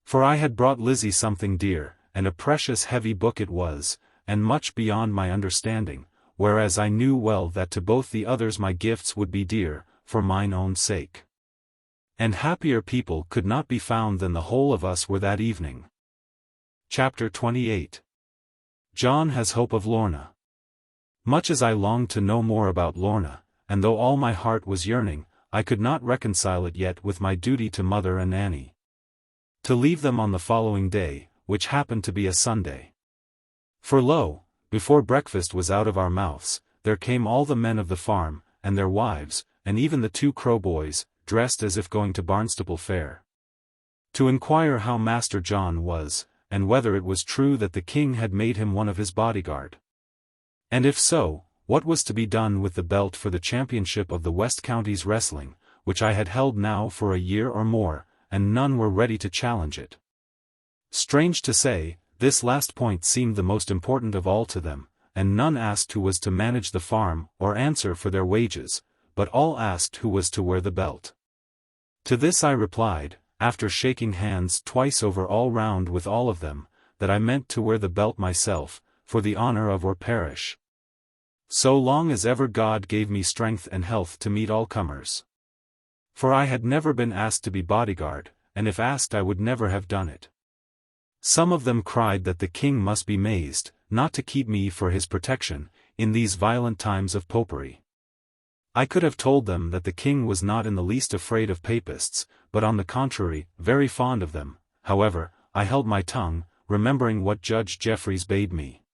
For I had brought Lizzie something dear, and a precious heavy book it was, and much beyond my understanding, whereas I knew well that to both the others my gifts would be dear, for mine own sake. And happier people could not be found than the whole of us were that evening. Chapter 28. John has hope of Lorna. Much as I longed to know more about Lorna, and though all my heart was yearning, I could not reconcile it yet with my duty to Mother and Annie. To leave them on the following day, which happened to be a Sunday. For lo, before breakfast was out of our mouths, there came all the men of the farm, and their wives, and even the 2 crow boys, dressed as if going to Barnstaple Fair, to inquire how Master John was, and whether it was true that the king had made him one of his bodyguard. And if so, what was to be done with the belt for the championship of the West Counties wrestling, which I had held now for a year or more, and none were ready to challenge it. Strange to say, this last point seemed the most important of all to them, and none asked who was to manage the farm or answer for their wages, but all asked who was to wear the belt. To this I replied, after shaking hands twice over all round with all of them, that I meant to wear the belt myself, for the honor of or perish. So long as ever God gave me strength and health to meet all comers. For I had never been asked to be bodyguard, and if asked I would never have done it. Some of them cried that the king must be mazed, not to keep me for his protection, in these violent times of popery. I could have told them that the king was not in the least afraid of papists, but on the contrary, very fond of them. However, I held my tongue, remembering what Judge Jeffreys bade me.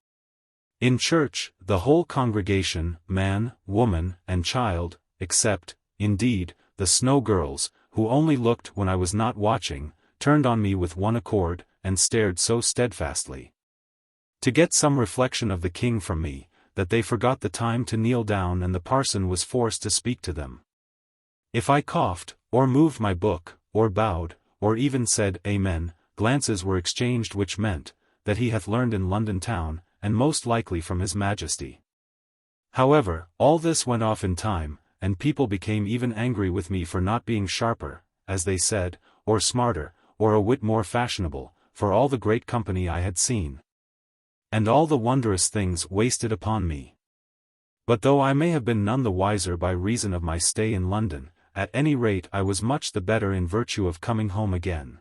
In church, the whole congregation, man, woman, and child, except, indeed, the Snow girls, who only looked when I was not watching, turned on me with one accord, and stared so steadfastly, to get some reflection of the king from me, that they forgot the time to kneel down, and the parson was forced to speak to them. If I coughed, or moved my book, or bowed, or even said Amen, glances were exchanged which meant, that he hath learned in London town, and most likely from his majesty. However, all this went off in time, and people became even angry with me for not being sharper, as they said, or smarter, or a whit more fashionable, for all the great company I had seen, and all the wondrous things wasted upon me. But though I may have been none the wiser by reason of my stay in London, at any rate I was much the better in virtue of coming home again.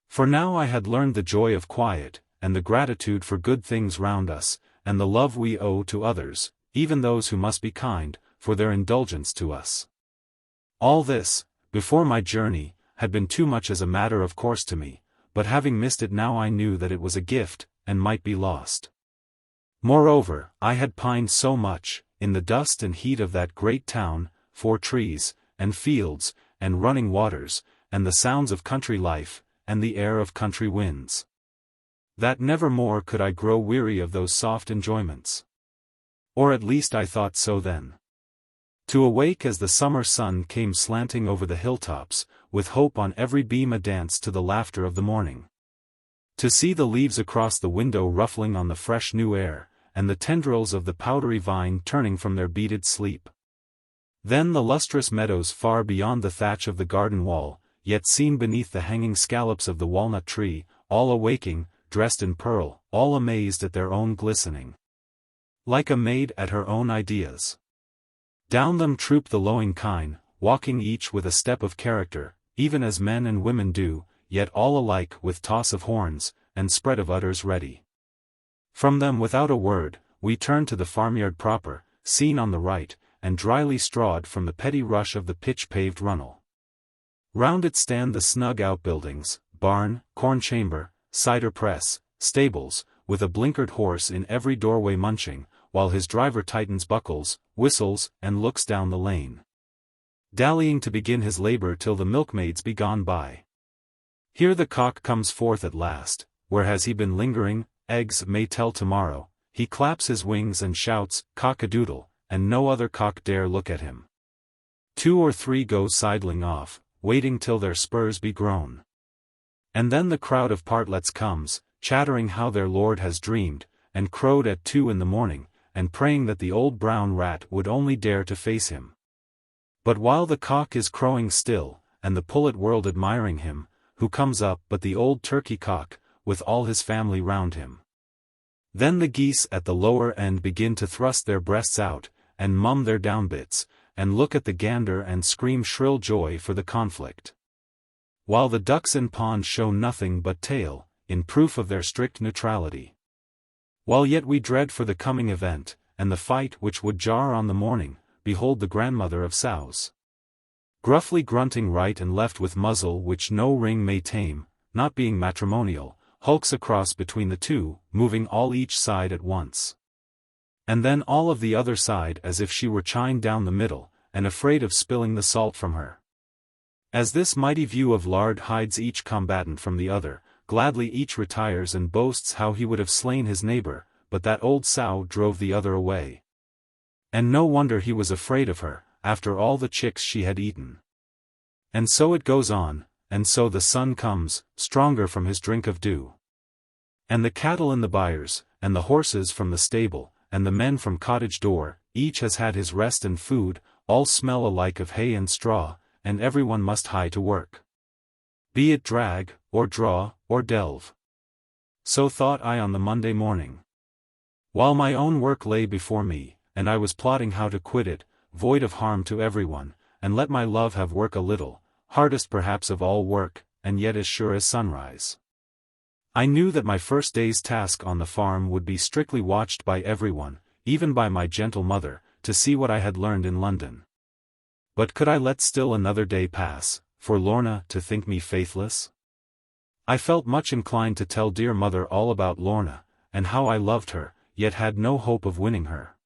For now I had learned the joy of quiet, and the gratitude for good things round us, and the love we owe to others, even those who must be kind, for their indulgence to us. All this, before my journey, had been too much as a matter of course to me, but having missed it now I knew that it was a gift, and might be lost. Moreover, I had pined so much, in the dust and heat of that great town, for trees, and fields, and running waters, and the sounds of country life, and the air of country winds, that never more could I grow weary of those soft enjoyments. Or at least I thought so then. To awake as the summer sun came slanting over the hilltops, with hope on every beam a dance to the laughter of the morning. To see the leaves across the window ruffling on the fresh new air, and the tendrils of the powdery vine turning from their beaded sleep. Then the lustrous meadows far beyond the thatch of the garden wall, yet seen beneath the hanging scallops of the walnut tree, all awaking, dressed in pearl, all amazed at their own glistening. Like a maid at her own ideas. Down them trooped the lowing kine, walking each with a step of character, even as men and women do, yet all alike with toss of horns, and spread of udders ready. From them without a word, we turned to the farmyard proper, seen on the right, and dryly strawed from the petty rush of the pitch-paved runnel. Round it stand the snug outbuildings, barn, corn chamber, cider press, stables, with a blinkered horse in every doorway munching, while his driver tightens buckles, whistles, and looks down the lane, dallying to begin his labor till the milkmaids be gone by. Here the cock comes forth at last. Where has he been lingering? Eggs may tell tomorrow. He claps his wings and shouts, cock-a-doodle, and no other cock dare look at him. 2 or 3 go sidling off, waiting till their spurs be grown. And then the crowd of partlets comes, chattering how their lord has dreamed, and crowed at 2 in the morning, and praying that the old brown rat would only dare to face him. But while the cock is crowing still, and the pullet world admiring him, who comes up but the old turkey cock, with all his family round him? Then the geese at the lower end begin to thrust their breasts out, and mum their downbits, and look at the gander and scream shrill joy for the conflict. While the ducks in pond show nothing but tail, in proof of their strict neutrality. While yet we dread for the coming event, and the fight which would jar on the morning, behold the grandmother of sows, gruffly grunting right and left with muzzle which no ring may tame, not being matrimonial, hulks across between the two, moving all each side at once. And then all of the other side as if she were chained down the middle, and afraid of spilling the salt from her. As this mighty view of lard hides each combatant from the other, gladly each retires and boasts how he would have slain his neighbor, but that old sow drove the other away. And no wonder he was afraid of her, after all the chicks she had eaten. And so it goes on, and so the sun comes, stronger from his drink of dew. And the cattle in the byres, and the horses from the stable, and the men from cottage door, each has had his rest and food, all smell alike of hay and straw, and everyone must hie to work. Be it drag, or draw, or delve. So thought I on the Monday morning. While my own work lay before me, and I was plotting how to quit it, void of harm to everyone, and let my love have work a little, hardest perhaps of all work, and yet as sure as sunrise. I knew that my first day's task on the farm would be strictly watched by everyone, even by my gentle mother, to see what I had learned in London. But could I let still another day pass, for Lorna to think me faithless? I felt much inclined to tell dear mother all about Lorna, and how I loved her, yet had no hope of winning her.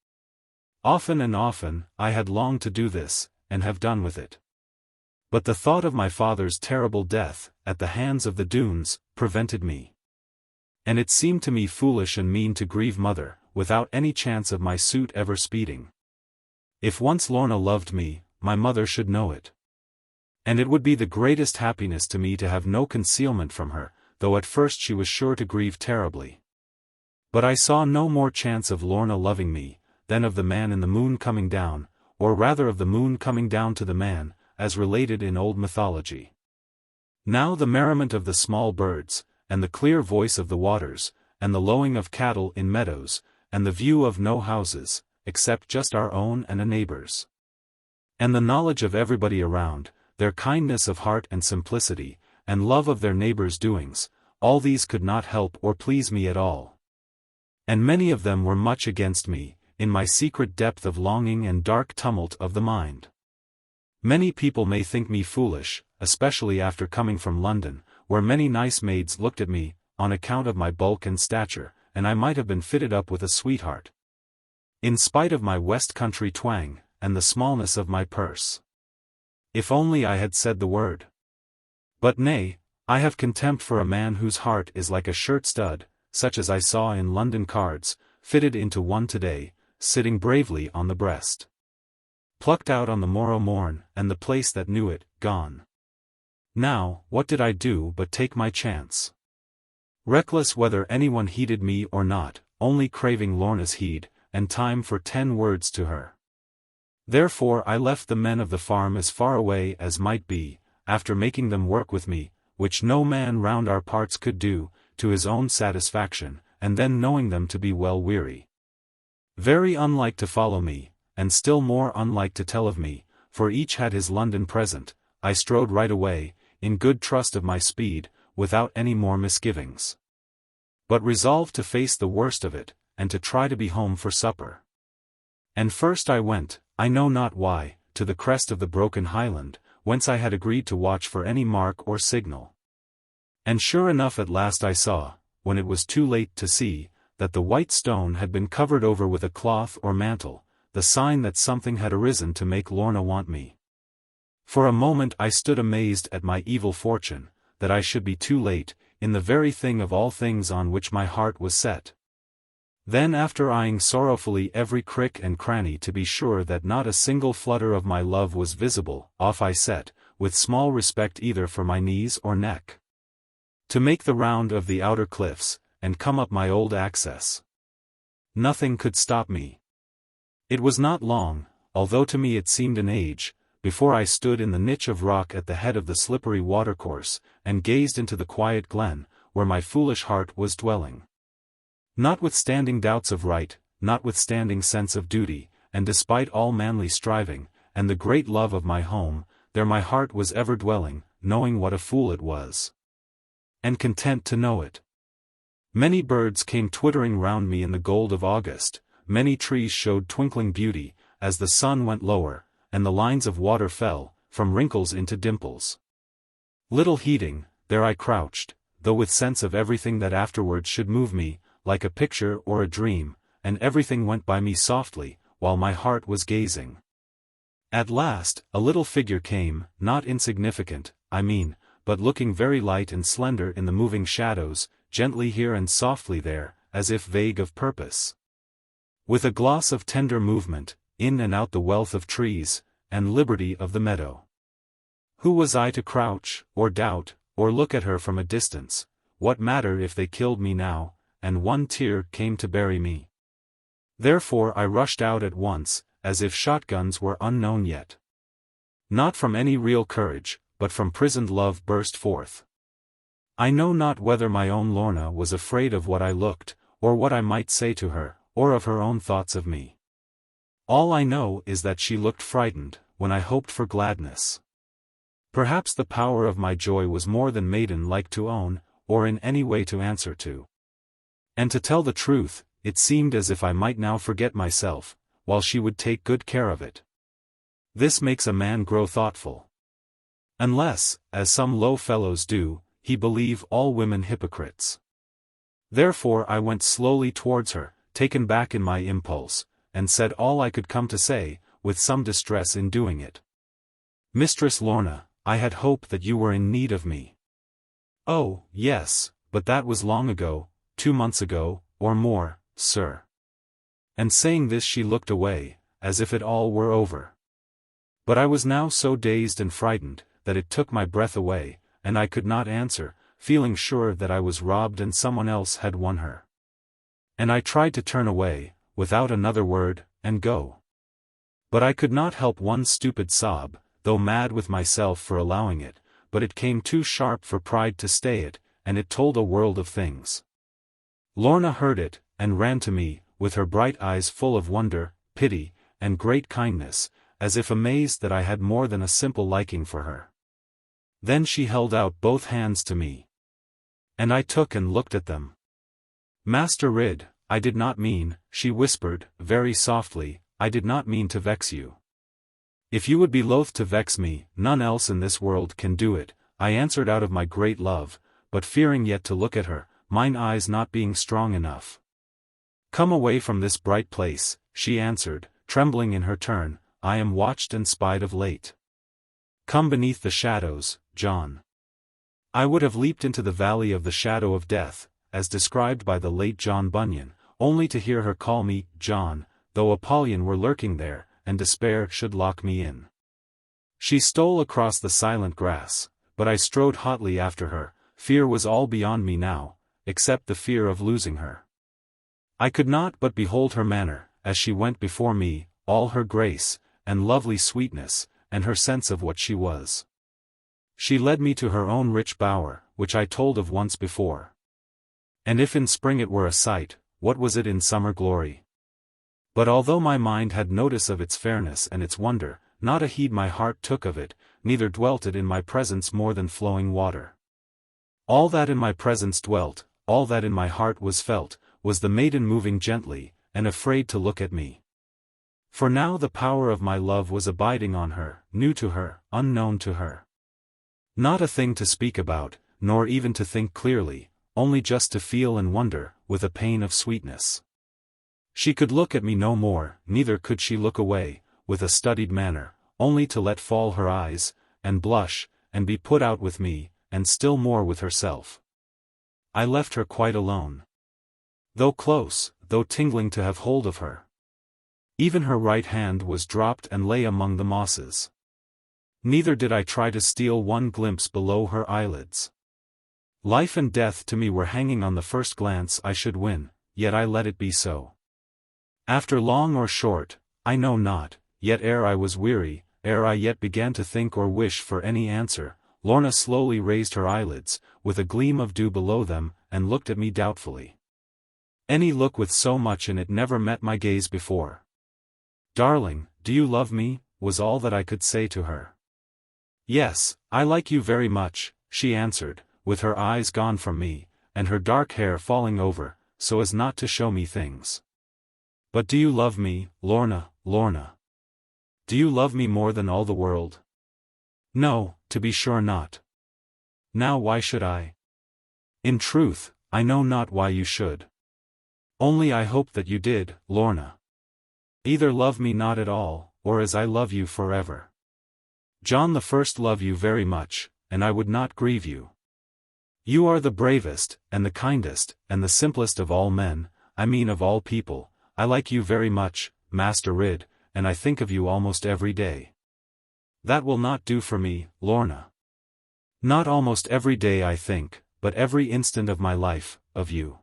Often and often, I had longed to do this, and have done with it. But the thought of my father's terrible death, at the hands of the Doones, prevented me. And it seemed to me foolish and mean to grieve mother, without any chance of my suit ever speeding. If once Lorna loved me, my mother should know it. And it would be the greatest happiness to me to have no concealment from her, though at first she was sure to grieve terribly. But I saw no more chance of Lorna loving me, than of the man in the moon coming down, or rather of the moon coming down to the man, as related in old mythology. Now the merriment of the small birds, and the clear voice of the waters, and the lowing of cattle in meadows, and the view of no houses, except just our own and a neighbor's. And the knowledge of everybody around, their kindness of heart and simplicity, and love of their neighbor's doings, all these could not help or please me at all. And many of them were much against me, in my secret depth of longing and dark tumult of the mind. Many people may think me foolish, especially after coming from London, where many nice maids looked at me, on account of my bulk and stature, and I might have been fitted up with a sweetheart. In spite of my West Country twang, and the smallness of my purse. If only I had said the word. But nay, I have contempt for a man whose heart is like a shirt stud, such as I saw in London cards, fitted into one today, sitting bravely on the breast. Plucked out on the morrow morn, and the place that knew it, gone. Now, what did I do but take my chance? Reckless whether anyone heeded me or not, only craving Lorna's heed, and time for 10 words to her. Therefore I left the men of the farm as far away as might be, after making them work with me, which no man round our parts could do, to his own satisfaction, and then knowing them to be well weary. Very unlike to follow me, and still more unlike to tell of me, for each had his London present, I strode right away, in good trust of my speed, without any more misgivings. But resolved to face the worst of it, and to try to be home for supper. And first I went, I know not why, to the crest of the broken highland, whence I had agreed to watch for any mark or signal. And sure enough at last I saw, when it was too late to see, that the white stone had been covered over with a cloth or mantle, the sign that something had arisen to make Lorna want me. For a moment I stood amazed at my evil fortune, that I should be too late, in the very thing of all things on which my heart was set. Then after eyeing sorrowfully every crick and cranny to be sure that not a single flutter of my love was visible, off I set, with small respect either for my knees or neck. To make the round of the outer cliffs, and come up my old access. Nothing could stop me. It was not long, although to me it seemed an age, before I stood in the niche of rock at the head of the slippery watercourse, and gazed into the quiet glen, where my foolish heart was dwelling. Notwithstanding doubts of right, notwithstanding sense of duty, and despite all manly striving, and the great love of my home, there my heart was ever dwelling, knowing what a fool it was. And content to know it. Many birds came twittering round me in the gold of August, many trees showed twinkling beauty, as the sun went lower, and the lines of water fell, from wrinkles into dimples. Little heeding, there I crouched, though with sense of everything that afterwards should move me, like a picture or a dream, and everything went by me softly, while my heart was gazing. At last, a little figure came, not insignificant, I mean, but looking very light and slender in the moving shadows, gently here and softly there, as if vague of purpose. With a gloss of tender movement, in and out the wealth of trees, and liberty of the meadow. Who was I to crouch, or doubt, or look at her from a distance? What matter if they killed me now, and one tear came to bury me? Therefore I rushed out at once, as if shotguns were unknown yet. Not from any real courage, but from prisoned love burst forth. I know not whether my own Lorna was afraid of what I looked, or what I might say to her, or of her own thoughts of me. All I know is that she looked frightened, when I hoped for gladness. Perhaps the power of my joy was more than maiden-like to own, or in any way to answer to. And to tell the truth, it seemed as if I might now forget myself, while she would take good care of it. This makes a man grow thoughtful. Unless, as some low fellows do, he believe all women hypocrites. Therefore I went slowly towards her, taken back in my impulse, and said all I could come to say, with some distress in doing it. Mistress Lorna, I had hoped that you were in need of me. Oh, yes, but that was long ago, 2 months ago, or more, sir. And saying this she looked away, as if it all were over. But I was now so dazed and frightened, that it took my breath away, and I could not answer, feeling sure that I was robbed and someone else had won her. And I tried to turn away, without another word, and go. But I could not help one stupid sob, though mad with myself for allowing it, but it came too sharp for pride to stay it, and it told a world of things. Lorna heard it, and ran to me, with her bright eyes full of wonder, pity, and great kindness, as if amazed that I had more than a simple liking for her. Then she held out both hands to me. And I took and looked at them. Master Ridd, I did not mean, she whispered, very softly, I did not mean to vex you. If you would be loath to vex me, none else in this world can do it, I answered out of my great love, but fearing yet to look at her, mine eyes not being strong enough. Come away from this bright place, she answered, trembling in her turn, I am watched and spied of late. Come beneath the shadows, John. I would have leaped into the valley of the shadow of death, as described by the late John Bunyan, only to hear her call me, John, though Apollyon were lurking there, and despair should lock me in. She stole across the silent grass, but I strode hotly after her. Fear was all beyond me now, except the fear of losing her. I could not but behold her manner, as she went before me, all her grace, and lovely sweetness, and her sense of what she was. She led me to her own rich bower, which I told of once before. And if in spring it were a sight, what was it in summer glory? But although my mind had notice of its fairness and its wonder, not a heed my heart took of it, neither dwelt it in my presence more than flowing water. All that in my presence dwelt, all that in my heart was felt, was the maiden moving gently, and afraid to look at me. For now the power of my love was abiding on her, new to her, unknown to her. Not a thing to speak about, nor even to think clearly, only just to feel and wonder, with a pain of sweetness. She could look at me no more, neither could she look away, with a studied manner, only to let fall her eyes, and blush, and be put out with me, and still more with herself. I left her quite alone. Though close, though tingling to have hold of her. Even her right hand was dropped and lay among the mosses. Neither did I try to steal one glimpse below her eyelids. Life and death to me were hanging on the first glance I should win, yet I let it be so. After long or short, I know not, yet ere I was weary, ere I yet began to think or wish for any answer, Lorna slowly raised her eyelids, with a gleam of dew below them, and looked at me doubtfully. Any look with so much in it never met my gaze before. Darling, do you love me? Was all that I could say to her. Yes, I like you very much, she answered, with her eyes gone from me, and her dark hair falling over, so as not to show me things. But do you love me, Lorna, Lorna? Do you love me more than all the world? No, to be sure not. Now why should I? In truth, I know not why you should. Only I hope that you did, Lorna. Either love me not at all, or as I love you forever. John the First love you very much, and I would not grieve you. You are the bravest, and the kindest, and the simplest of all men, I mean of all people. I like you very much, Master Ridd, and I think of you almost every day. That will not do for me, Lorna. Not almost every day I think, but every instant of my life, of you.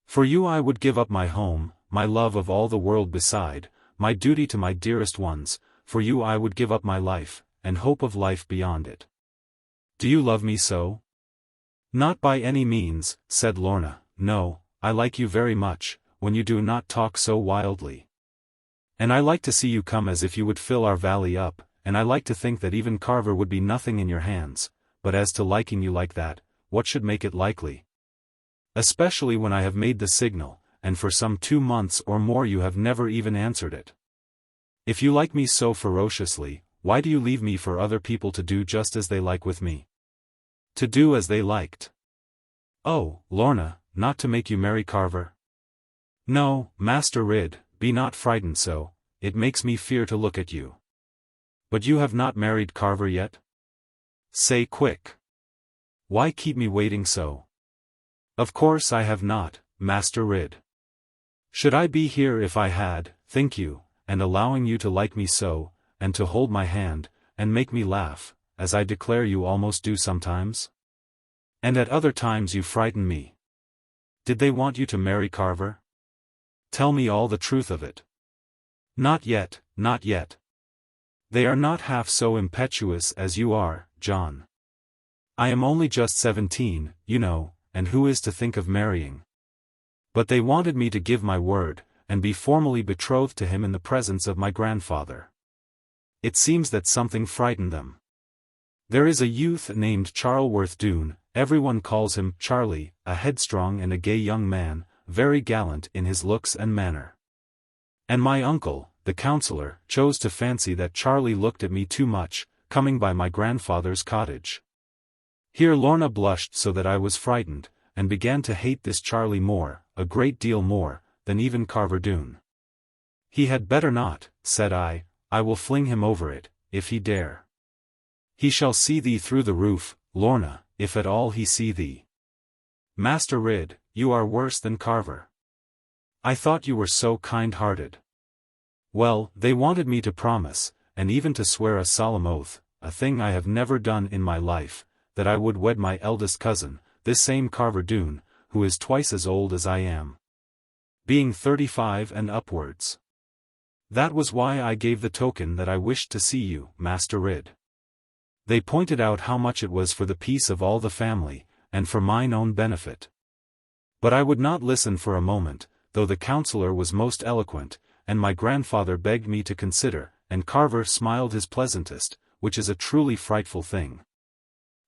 For you I would give up my home, my love of all the world beside, my duty to my dearest ones, for you I would give up my life, and hope of life beyond it. Do you love me so? Not by any means, said Lorna, no, I like you very much, when you do not talk so wildly. And I like to see you come as if you would fill our valley up, and I like to think that even Carver would be nothing in your hands, but as to liking you like that, what should make it likely? Especially when I have made the signal, and for some 2 months or more you have never even answered it. If you like me so ferociously, why do you leave me for other people to do just as they like with me? To do as they liked. Oh, Lorna, not to make you marry Carver? No, Master Ridd, be not frightened so, it makes me fear to look at you. But you have not married Carver yet? Say quick. Why keep me waiting so? Of course I have not, Master Ridd. Should I be here if I had, think you, and allowing you to like me so, and to hold my hand, and make me laugh, as I declare you almost do sometimes? And at other times you frighten me. Did they want you to marry Carver? Tell me all the truth of it. Not yet, not yet. They are not half so impetuous as you are, John. I am only just 17, you know, and who is to think of marrying? But they wanted me to give my word, and be formally betrothed to him in the presence of my grandfather. It seems that something frightened them. There is a youth named Charlworth Doone, everyone calls him Charlie, a headstrong and a gay young man, very gallant in his looks and manner. And my uncle, the counsellor, chose to fancy that Charlie looked at me too much, coming by my grandfather's cottage. Here Lorna blushed so that I was frightened, and began to hate this Charlie more, a great deal more, than even Carver Doone. He had better not, said I will fling him over it, if he dare. He shall see thee through the roof, Lorna, if at all he see thee. Master Ridd, you are worse than Carver. I thought you were so kind-hearted. Well, they wanted me to promise, and even to swear a solemn oath, a thing I have never done in my life, that I would wed my eldest cousin, this same Carver Doone, who is twice as old as I am. Being 35 and upwards. That was why I gave the token that I wished to see you, Master Ridd. They pointed out how much it was for the peace of all the family, and for mine own benefit. But I would not listen for a moment, though the counsellor was most eloquent, and my grandfather begged me to consider, and Carver smiled his pleasantest, which is a truly frightful thing.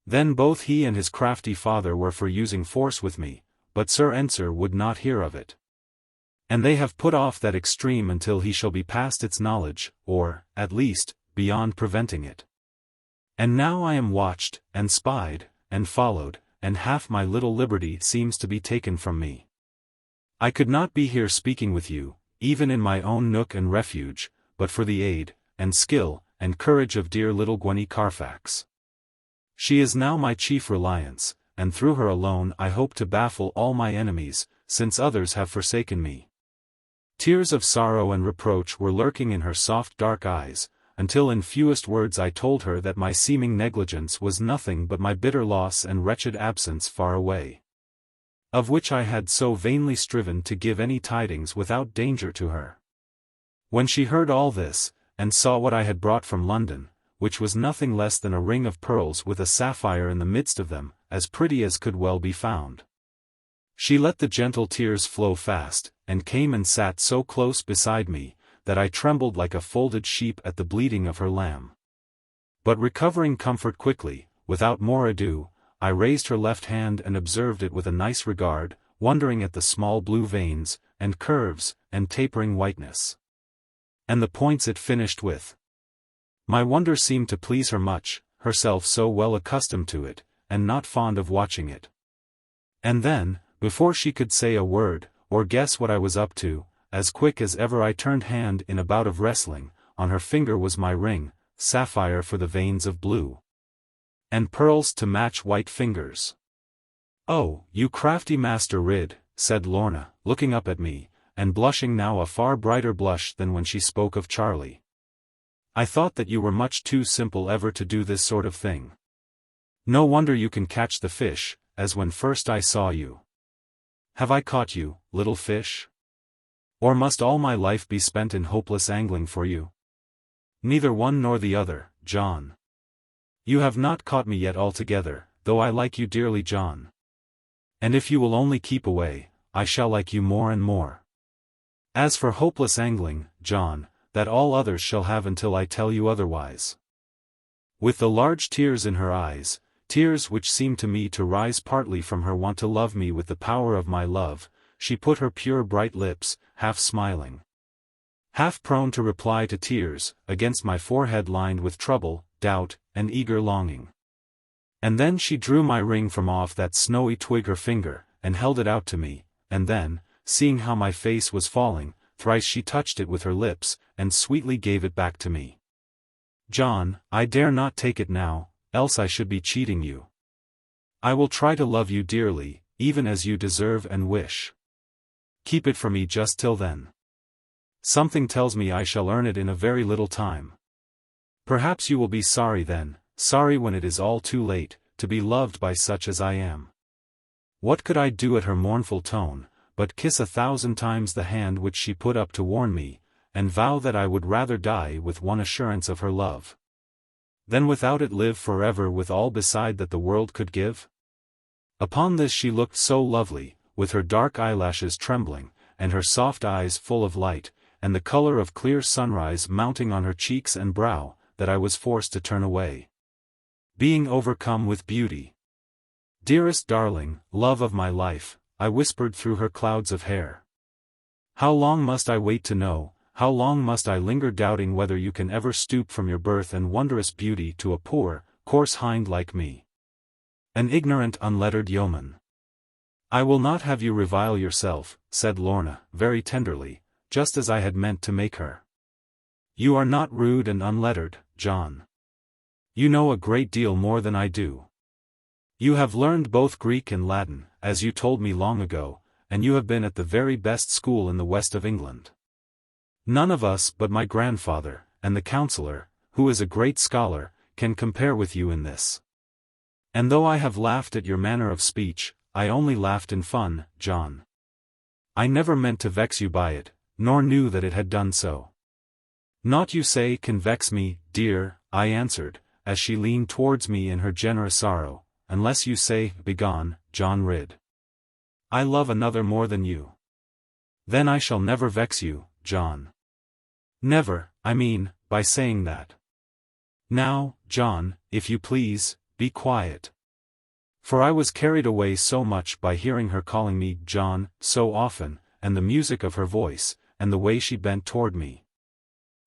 Then both he and his crafty father were for using force with me, but Sir Ensor would not hear of it. And they have put off that extreme until he shall be past its knowledge, or, at least, beyond preventing it. And now I am watched, and spied, and followed, and half my little liberty seems to be taken from me. I could not be here speaking with you, even in my own nook and refuge, but for the aid, and skill, and courage of dear little Gwenny Carfax. She is now my chief reliance, and through her alone I hope to baffle all my enemies, since others have forsaken me. Tears of sorrow and reproach were lurking in her soft dark eyes, until in fewest words I told her that my seeming negligence was nothing but my bitter loss and wretched absence far away, of which I had so vainly striven to give any tidings without danger to her. When she heard all this, and saw what I had brought from London, which was nothing less than a ring of pearls with a sapphire in the midst of them, as pretty as could well be found, she let the gentle tears flow fast, and came and sat so close beside me, that I trembled like a folded sheep at the bleating of her lamb. But recovering comfort quickly, without more ado, I raised her left hand and observed it with a nice regard, wondering at the small blue veins, and curves, and tapering whiteness, and the points it finished with. My wonder seemed to please her much, herself so well accustomed to it, and not fond of watching it. And then, before she could say a word, or guess what I was up to, as quick as ever I turned hand in a bout of wrestling, on her finger was my ring, sapphire for the veins of blue, and pearls to match white fingers. Oh, you crafty Master Ridd, said Lorna, looking up at me, and blushing now a far brighter blush than when she spoke of Charlie. I thought that you were much too simple ever to do this sort of thing. No wonder you can catch the fish, as when first I saw you. Have I caught you, little fish? Or must all my life be spent in hopeless angling for you? Neither one nor the other, John. You have not caught me yet altogether, though I like you dearly, John. And if you will only keep away, I shall like you more and more. As for hopeless angling, John, that all others shall have until I tell you otherwise. With the large tears in her eyes, tears which seemed to me to rise partly from her want to love me with the power of my love, she put her pure bright lips, half smiling, half prone to reply to tears, against my forehead lined with trouble, doubt, and eager longing. And then she drew my ring from off that snowy twig her finger, and held it out to me, and then, seeing how my face was falling, thrice she touched it with her lips, and sweetly gave it back to me. John, I dare not take it now, else I should be cheating you. I will try to love you dearly, even as you deserve and wish. Keep it for me just till then. Something tells me I shall earn it in a very little time. Perhaps you will be sorry then, sorry when it is all too late, to be loved by such as I am. What could I do at her mournful tone, but kiss 1,000 times the hand which she put up to warn me, and vow that I would rather die with one assurance of her love, than without it live forever with all beside that the world could give? Upon this she looked so lovely, with her dark eyelashes trembling, and her soft eyes full of light, and the color of clear sunrise mounting on her cheeks and brow, that I was forced to turn away, being overcome with beauty. Dearest darling, love of my life, I whispered through her clouds of hair. How long must I wait to know, how long must I linger doubting whether you can ever stoop from your birth and wondrous beauty to a poor, coarse hind like me? An ignorant unlettered yeoman. I will not have you revile yourself, said Lorna, very tenderly, just as I had meant to make her. You are not rude and unlettered, John. You know a great deal more than I do. You have learned both Greek and Latin, as you told me long ago, and you have been at the very best school in the west of England. None of us but my grandfather, and the counsellor, who is a great scholar, can compare with you in this. And though I have laughed at your manner of speech, I only laughed in fun, John. I never meant to vex you by it, nor knew that it had done so. Naught you say can vex me, dear, I answered, as she leaned towards me in her generous sorrow, unless you say, begone, John Ridd. I love another more than you. Then I shall never vex you, John. Never, I mean, by saying that. Now, John, if you please, be quiet. For I was carried away so much by hearing her calling me John so often, and the music of her voice, and the way she bent toward me,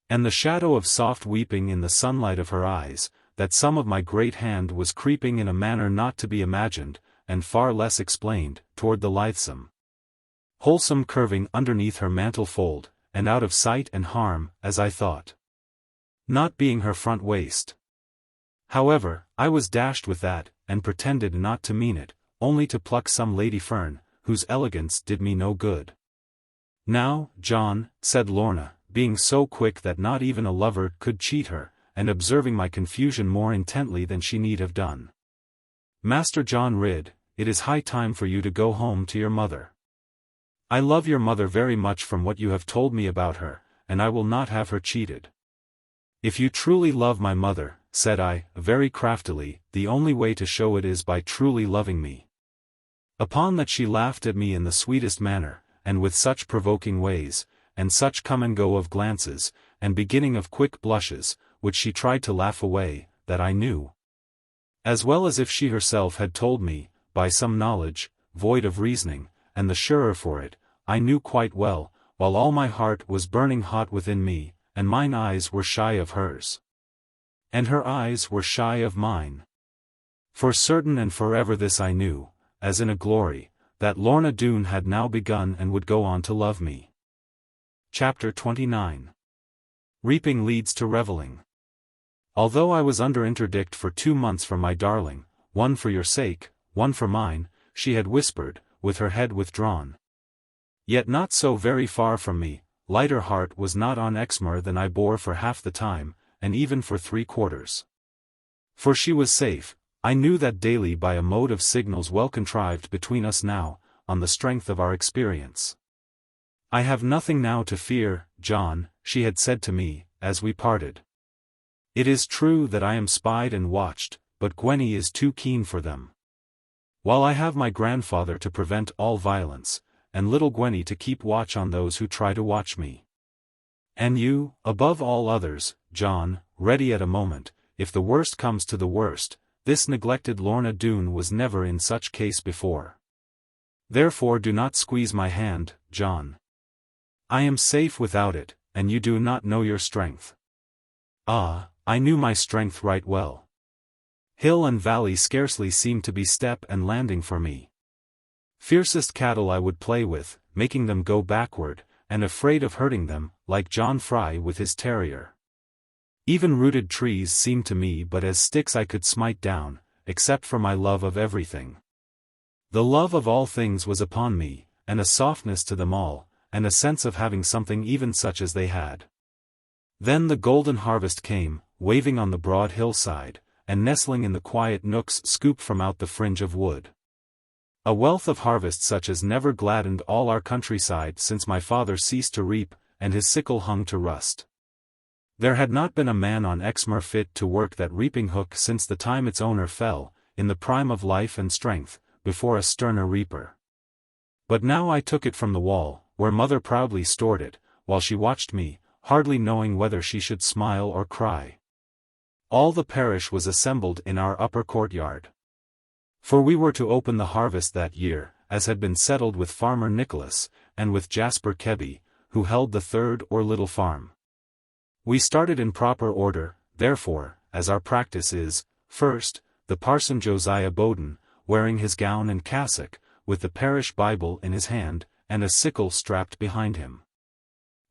and the shadow of soft weeping in the sunlight of her eyes, that some of my great hand was creeping in a manner not to be imagined, and far less explained, toward the lithesome, wholesome curving underneath her mantle fold, and out of sight and harm, as I thought. Not being her front waist. However, I was dashed with that, and pretended not to mean it, only to pluck some lady fern, whose elegance did me no good. Now, John, said Lorna, being so quick that not even a lover could cheat her, and observing my confusion more intently than she need have done. Master John Ridd, it is high time for you to go home to your mother. I love your mother very much from what you have told me about her, and I will not have her cheated. If you truly love my mother, said I, very craftily, the only way to show it is by truly loving me. Upon that she laughed at me in the sweetest manner, and with such provoking ways, and such come and go of glances, and beginning of quick blushes, which she tried to laugh away, that I knew, as well as if she herself had told me, by some knowledge, void of reasoning, and the surer for it, I knew quite well, while all my heart was burning hot within me, and mine eyes were shy of hers. And her eyes were shy of mine. For certain and forever this I knew, as in a glory, that Lorna Doone had now begun and would go on to love me. Chapter 29. Reaping leads to revelling. Although I was under interdict for 2 months from my darling, one for your sake, one for mine, she had whispered, with her head withdrawn. Yet not so very far from me, lighter heart was not on Exmoor than I bore for half the time, and even for 3/4. For she was safe, I knew that daily by a mode of signals well contrived between us now, on the strength of our experience. I have nothing now to fear, John, she had said to me, as we parted. It is true that I am spied and watched, but Gwenny is too keen for them. While I have my grandfather to prevent all violence, and little Gwenny to keep watch on those who try to watch me. And you, above all others, John, ready at a moment, if the worst comes to the worst, this neglected Lorna Doone was never in such case before. Therefore do not squeeze my hand, John. I am safe without it, and you do not know your strength. Ah, I knew my strength right well. Hill and valley scarcely seemed to be step and landing for me. Fiercest cattle I would play with, making them go backward, and afraid of hurting them, like John Fry with his terrier. Even rooted trees seemed to me but as sticks I could smite down, except for my love of everything. The love of all things was upon me, and a softness to them all, and a sense of having something even such as they had. Then the golden harvest came, waving on the broad hillside, and nestling in the quiet nooks scooped from out the fringe of wood. A wealth of harvest such as never gladdened all our countryside since my father ceased to reap, and his sickle hung to rust. There had not been a man on Exmoor fit to work that reaping hook since the time its owner fell, in the prime of life and strength, before a sterner reaper. But now I took it from the wall, where mother proudly stored it, while she watched me, hardly knowing whether she should smile or cry. All the parish was assembled in our upper courtyard. For we were to open the harvest that year, as had been settled with Farmer Nicholas, and with Jasper Kebby, who held the third or little farm. We started in proper order, therefore, as our practice is, first, the parson Josiah Bowden, wearing his gown and cassock, with the parish Bible in his hand, and a sickle strapped behind him.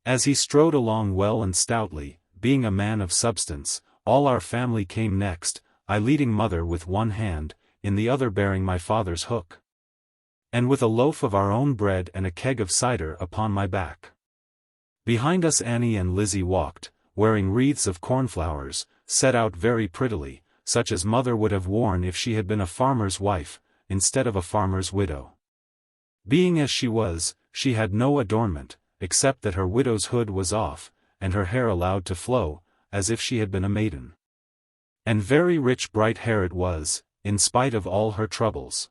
As he strode along well and stoutly, being a man of substance, all our family came next, I leading mother with one hand, in the other bearing my father's hook, and with a loaf of our own bread and a keg of cider upon my back. Behind us Annie and Lizzie walked, wearing wreaths of cornflowers, set out very prettily, such as mother would have worn if she had been a farmer's wife, instead of a farmer's widow. Being as she was, she had no adornment, except that her widow's hood was off, and her hair allowed to flow, as if she had been a maiden. And very rich bright hair it was, in spite of all her troubles.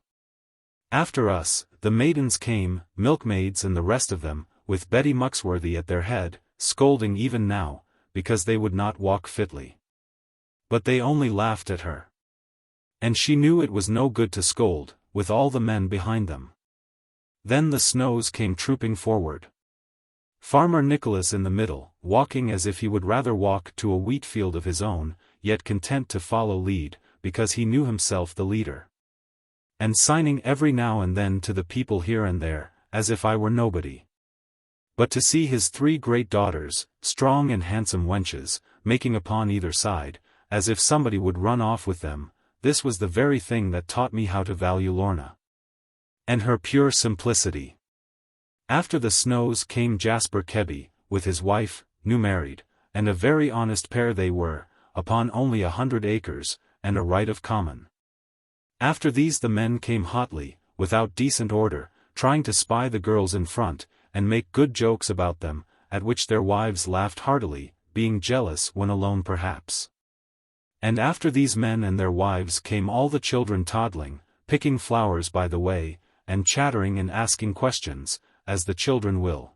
After us, the maidens came, milkmaids and the rest of them, with Betty Muxworthy at their head, scolding even now, because they would not walk fitly. But they only laughed at her. And she knew it was no good to scold, with all the men behind them. Then the Snows came trooping forward. Farmer Nicholas in the middle, walking as if he would rather walk to a wheat field of his own, yet content to follow lead, because he knew himself the leader. And signing every now and then to the people here and there, as if I were nobody. But to see his 3 great daughters, strong and handsome wenches, making upon either side, as if somebody would run off with them, this was the very thing that taught me how to value Lorna. And her pure simplicity. After the Snows came Jasper Kebby, with his wife, new married, and a very honest pair they were, upon only 100 acres, and a right of common. After these the men came hotly, without decent order, trying to spy the girls in front, and make good jokes about them, at which their wives laughed heartily, being jealous when alone perhaps. And after these men and their wives came all the children toddling, picking flowers by the way, and chattering and asking questions, as the children will.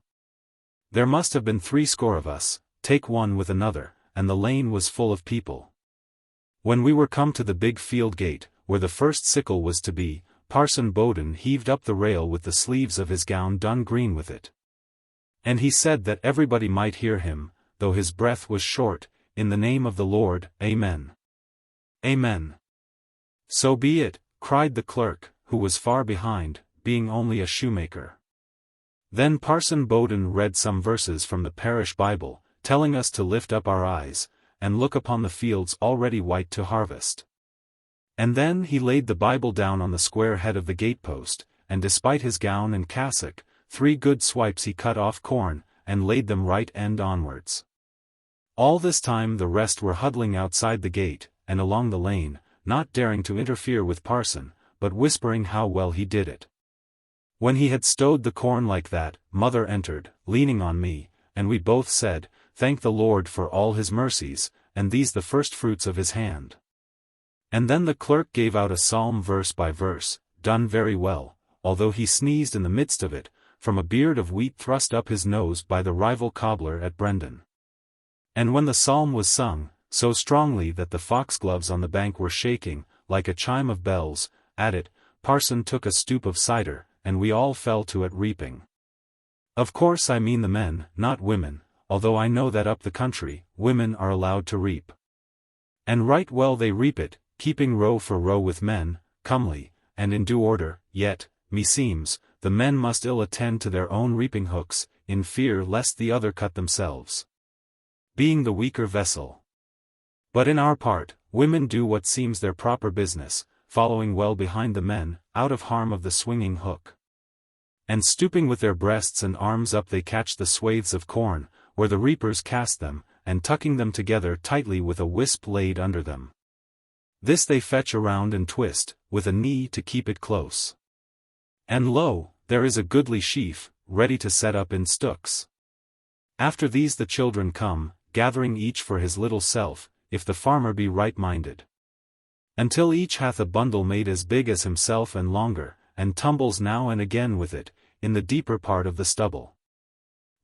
There must have been 60 of us, take one with another, and the lane was full of people. When we were come to the big field gate, where the first sickle was to be, Parson Bowden heaved up the rail with the sleeves of his gown done green with it. And he said that everybody might hear him, though his breath was short, in the name of the Lord, Amen. Amen. So be it, cried the clerk, who was far behind, being only a shoemaker. Then Parson Bowden read some verses from the parish Bible, telling us to lift up our eyes, and look upon the fields already white to harvest. And then he laid the Bible down on the square head of the gatepost, and despite his gown and cassock, 3 good swipes he cut off corn, and laid them right end onwards. All this time the rest were huddling outside the gate, and along the lane, not daring to interfere with Parson, but whispering how well he did it. When he had stowed the corn like that, mother entered, leaning on me, and we both said, Thank the Lord for all his mercies, and these the first fruits of his hand. And then the clerk gave out a psalm verse by verse, done very well, although he sneezed in the midst of it, from a beard of wheat thrust up his nose by the rival cobbler at Brendan. And when the psalm was sung, so strongly that the foxgloves on the bank were shaking, like a chime of bells, at it, Parson took a stoop of cider, and we all fell to it reaping. Of course I mean the men, not women, although I know that up the country, women are allowed to reap. And right well they reap it, keeping row for row with men, comely, and in due order, yet, meseems, the men must ill attend to their own reaping hooks, in fear lest the other cut themselves. Being the weaker vessel. But in our part, women do what seems their proper business, following well behind the men, out of harm of the swinging hook. And stooping with their breasts and arms up they catch the swathes of corn, where the reapers cast them, and tucking them together tightly with a wisp laid under them. This they fetch around and twist, with a knee to keep it close. And lo, there is a goodly sheaf, ready to set up in stooks. After these the children come, gathering each for his little self, if the farmer be right-minded. Until each hath a bundle made as big as himself and longer, and tumbles now and again with it, in the deeper part of the stubble.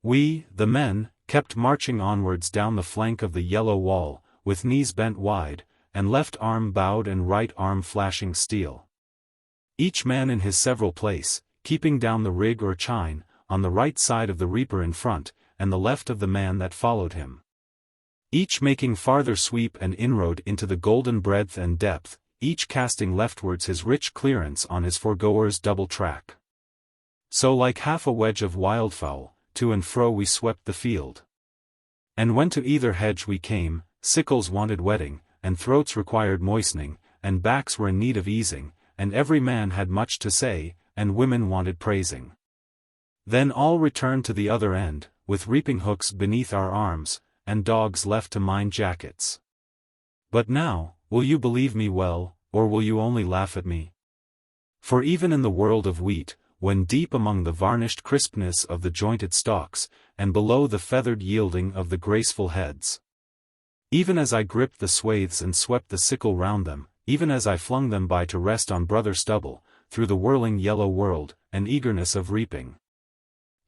We, the men, kept marching onwards down the flank of the yellow wall, with knees bent wide, and left arm bowed and right arm flashing steel. Each man in his several place, keeping down the rig or chine, on the right side of the reaper in front, and the left of the man that followed him. Each making farther sweep and inroad into the golden breadth and depth, each casting leftwards his rich clearance on his foregoer's double track. So like half a wedge of wildfowl, to and fro we swept the field. And when to either hedge we came, sickles wanted wetting, and throats required moistening, and backs were in need of easing, and every man had much to say, and women wanted praising. Then all returned to the other end, with reaping hooks beneath our arms, and dogs left to mind jackets. But now, will you believe me well, or will you only laugh at me? For even in the world of wheat, when deep among the varnished crispness of the jointed stalks, and below the feathered yielding of the graceful heads, even as I gripped the swathes and swept the sickle round them, even as I flung them by to rest on brother stubble, through the whirling yellow world, and eagerness of reaping,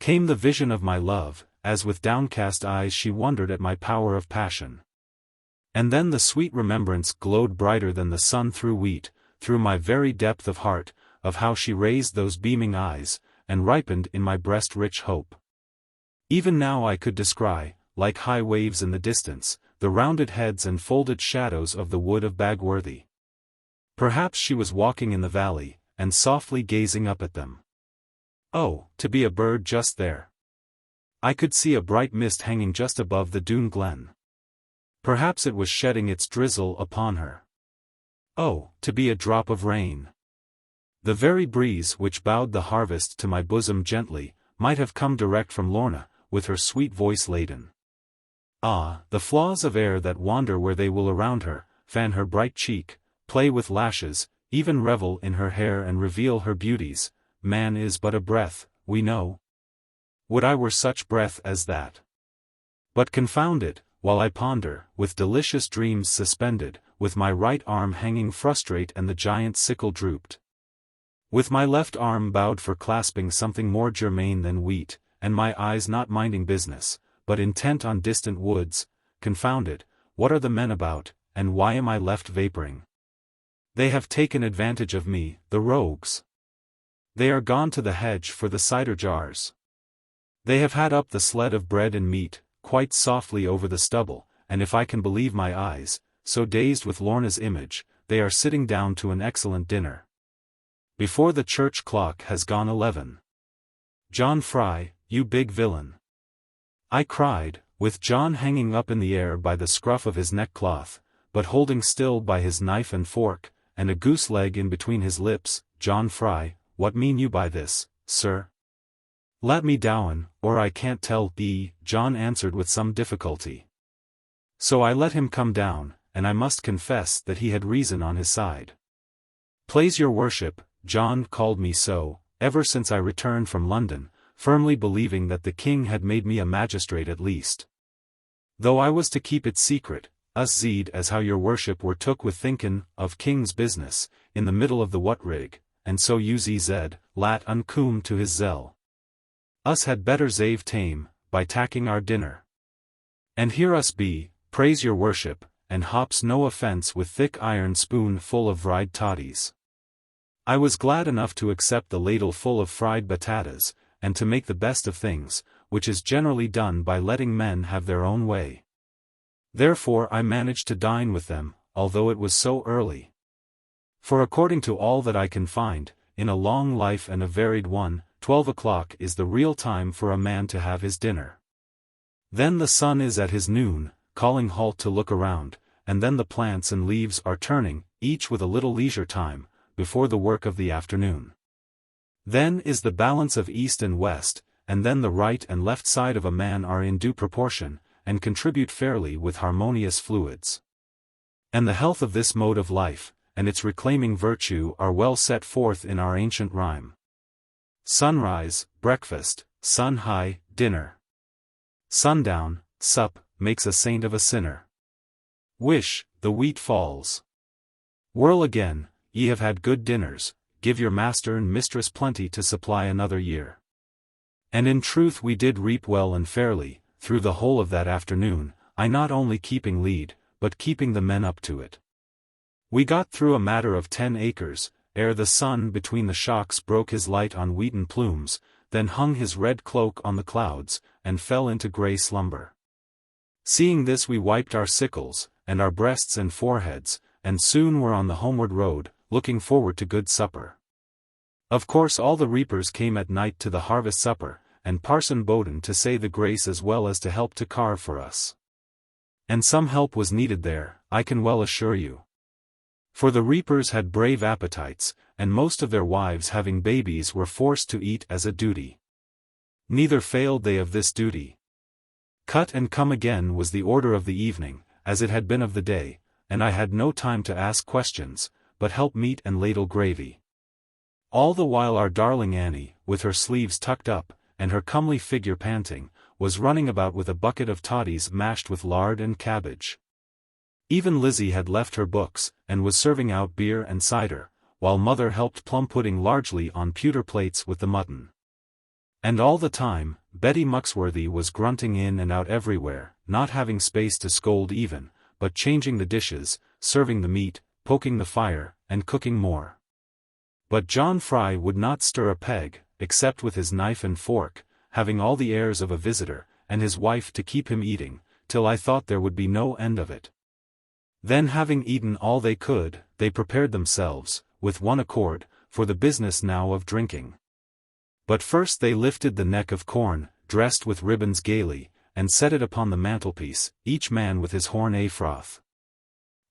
came the vision of my love, as with downcast eyes she wondered at my power of passion. And then the sweet remembrance glowed brighter than the sun through wheat, through my very depth of heart, of how she raised those beaming eyes, and ripened in my breast rich hope. Even now I could descry, like high waves in the distance, the rounded heads and folded shadows of the wood of Bagworthy. Perhaps she was walking in the valley, and softly gazing up at them. Oh, to be a bird just there! I could see a bright mist hanging just above the Doone glen. Perhaps it was shedding its drizzle upon her. Oh, to be a drop of rain! The very breeze which bowed the harvest to my bosom gently, might have come direct from Lorna, with her sweet voice laden. Ah, the flaws of air that wander where they will around her, fan her bright cheek, play with lashes, even revel in her hair and reveal her beauties. Man is but a breath, we know. Would I were such breath as that! But confound it, while I ponder, with delicious dreams suspended, with my right arm hanging frustrate and the giant sickle drooped, with my left arm bowed for clasping something more germane than wheat, and my eyes not minding business, but intent on distant woods, confound it, what are the men about, and why am I left vaporing? They have taken advantage of me, the rogues. They are gone to the hedge for the cider jars. They have had up the sled of bread and meat, quite softly over the stubble, and if I can believe my eyes, so dazed with Lorna's image, they are sitting down to an excellent dinner. Before the church clock has gone 11. John Fry, you big villain! I cried, with John hanging up in the air by the scruff of his neckcloth, but holding still by his knife and fork, and a goose leg in between his lips. John Fry, what mean you by this, sir? Let me down, or I can't tell thee, John answered with some difficulty. So I let him come down, and I must confess that he had reason on his side. Please your worship, John called me so, ever since I returned from London, firmly believing that the king had made me a magistrate at least. Though I was to keep it secret, us zeed as how your worship were took with thinkin' of king's business, in the middle of the what rig, and so you zed, lat uncoom to his zell. Us had better zave tame, by tacking our dinner. And here us be, praise your worship, and hops no offence with thick iron spoon full of fried toddies. I was glad enough to accept the ladle full of fried batatas, and to make the best of things, which is generally done by letting men have their own way. Therefore I managed to dine with them, although it was so early. For according to all that I can find, in a long life and a varied one, 12 o'clock is the real time for a man to have his dinner. Then the sun is at his noon, calling halt to look around, and then the plants and leaves are turning, each with a little leisure time, before the work of the afternoon. Then is the balance of east and west, and then the right and left side of a man are in due proportion, and contribute fairly with harmonious fluids. And the health of this mode of life, and its reclaiming virtue are well set forth in our ancient rhyme. Sunrise, breakfast, sun high, dinner. Sundown, sup, makes a saint of a sinner. Wish, the wheat falls. Whirl again, ye have had good dinners, give your master and mistress plenty to supply another year. And in truth we did reap well and fairly, through the whole of that afternoon, I not only keeping lead, but keeping the men up to it. We got through a matter of 10 acres, ere the sun between the shocks broke his light on wheaten plumes, then hung his red cloak on the clouds, and fell into grey slumber. Seeing this we wiped our sickles, and our breasts and foreheads, and soon were on the homeward road, looking forward to good supper. Of course all the reapers came at night to the harvest supper, and Parson Bowden to say the grace as well as to help to carve for us. And some help was needed there, I can well assure you. For the reapers had brave appetites, and most of their wives having babies were forced to eat as a duty. Neither failed they of this duty. Cut and come again was the order of the evening, as it had been of the day, and I had no time to ask questions, but help meat and ladle gravy. All the while our darling Annie, with her sleeves tucked up, and her comely figure panting, was running about with a bucket of toddies mashed with lard and cabbage. Even Lizzie had left her books, and was serving out beer and cider, while mother helped plum pudding largely on pewter plates with the mutton. And all the time, Betty Muxworthy was grunting in and out everywhere, not having space to scold even, but changing the dishes, serving the meat, poking the fire, and cooking more. But John Fry would not stir a peg, except with his knife and fork, having all the airs of a visitor, and his wife to keep him eating, till I thought there would be no end of it. Then having eaten all they could, they prepared themselves, with one accord, for the business now of drinking. But first they lifted the neck of corn, dressed with ribbons gaily, and set it upon the mantelpiece, each man with his horn a froth.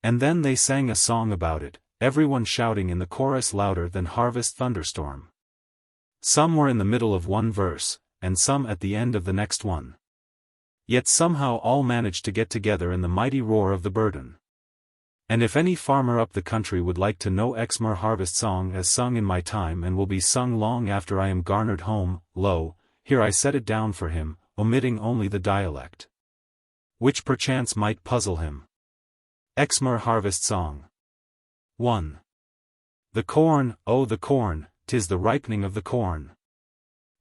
And then they sang a song about it, everyone shouting in the chorus louder than harvest thunderstorm. Some were in the middle of one verse, and some at the end of the next one. Yet somehow all managed to get together in the mighty roar of the burden. And if any farmer up the country would like to know Exmoor harvest song as sung in my time and will be sung long after I am garnered home, lo, here I set it down for him, omitting only the dialect, which perchance might puzzle him. Exmoor harvest song. 1. The corn, oh the corn, 'tis the ripening of the corn.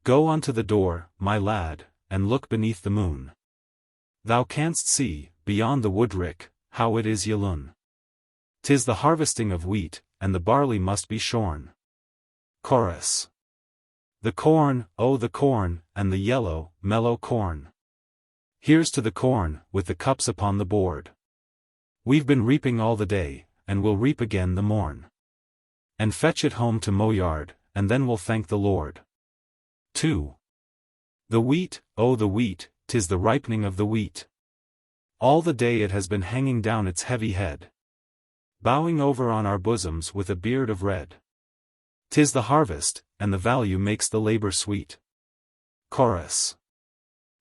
Go unto the door, my lad, and look beneath the moon. Thou canst see, beyond the wood rick, how it is yelloon. 'Tis the harvesting of wheat, and the barley must be shorn. Chorus. The corn, oh the corn, and the yellow, mellow corn. Here's to the corn, with the cups upon the board. We've been reaping all the day, and we'll reap again the morn. And fetch it home to mow yard, and then we'll thank the Lord. 2. The wheat, oh the wheat, 'tis the ripening of the wheat. All the day it has been hanging down its heavy head, bowing over on our bosoms with a beard of red. 'Tis the harvest, and the value makes the labor sweet. Chorus.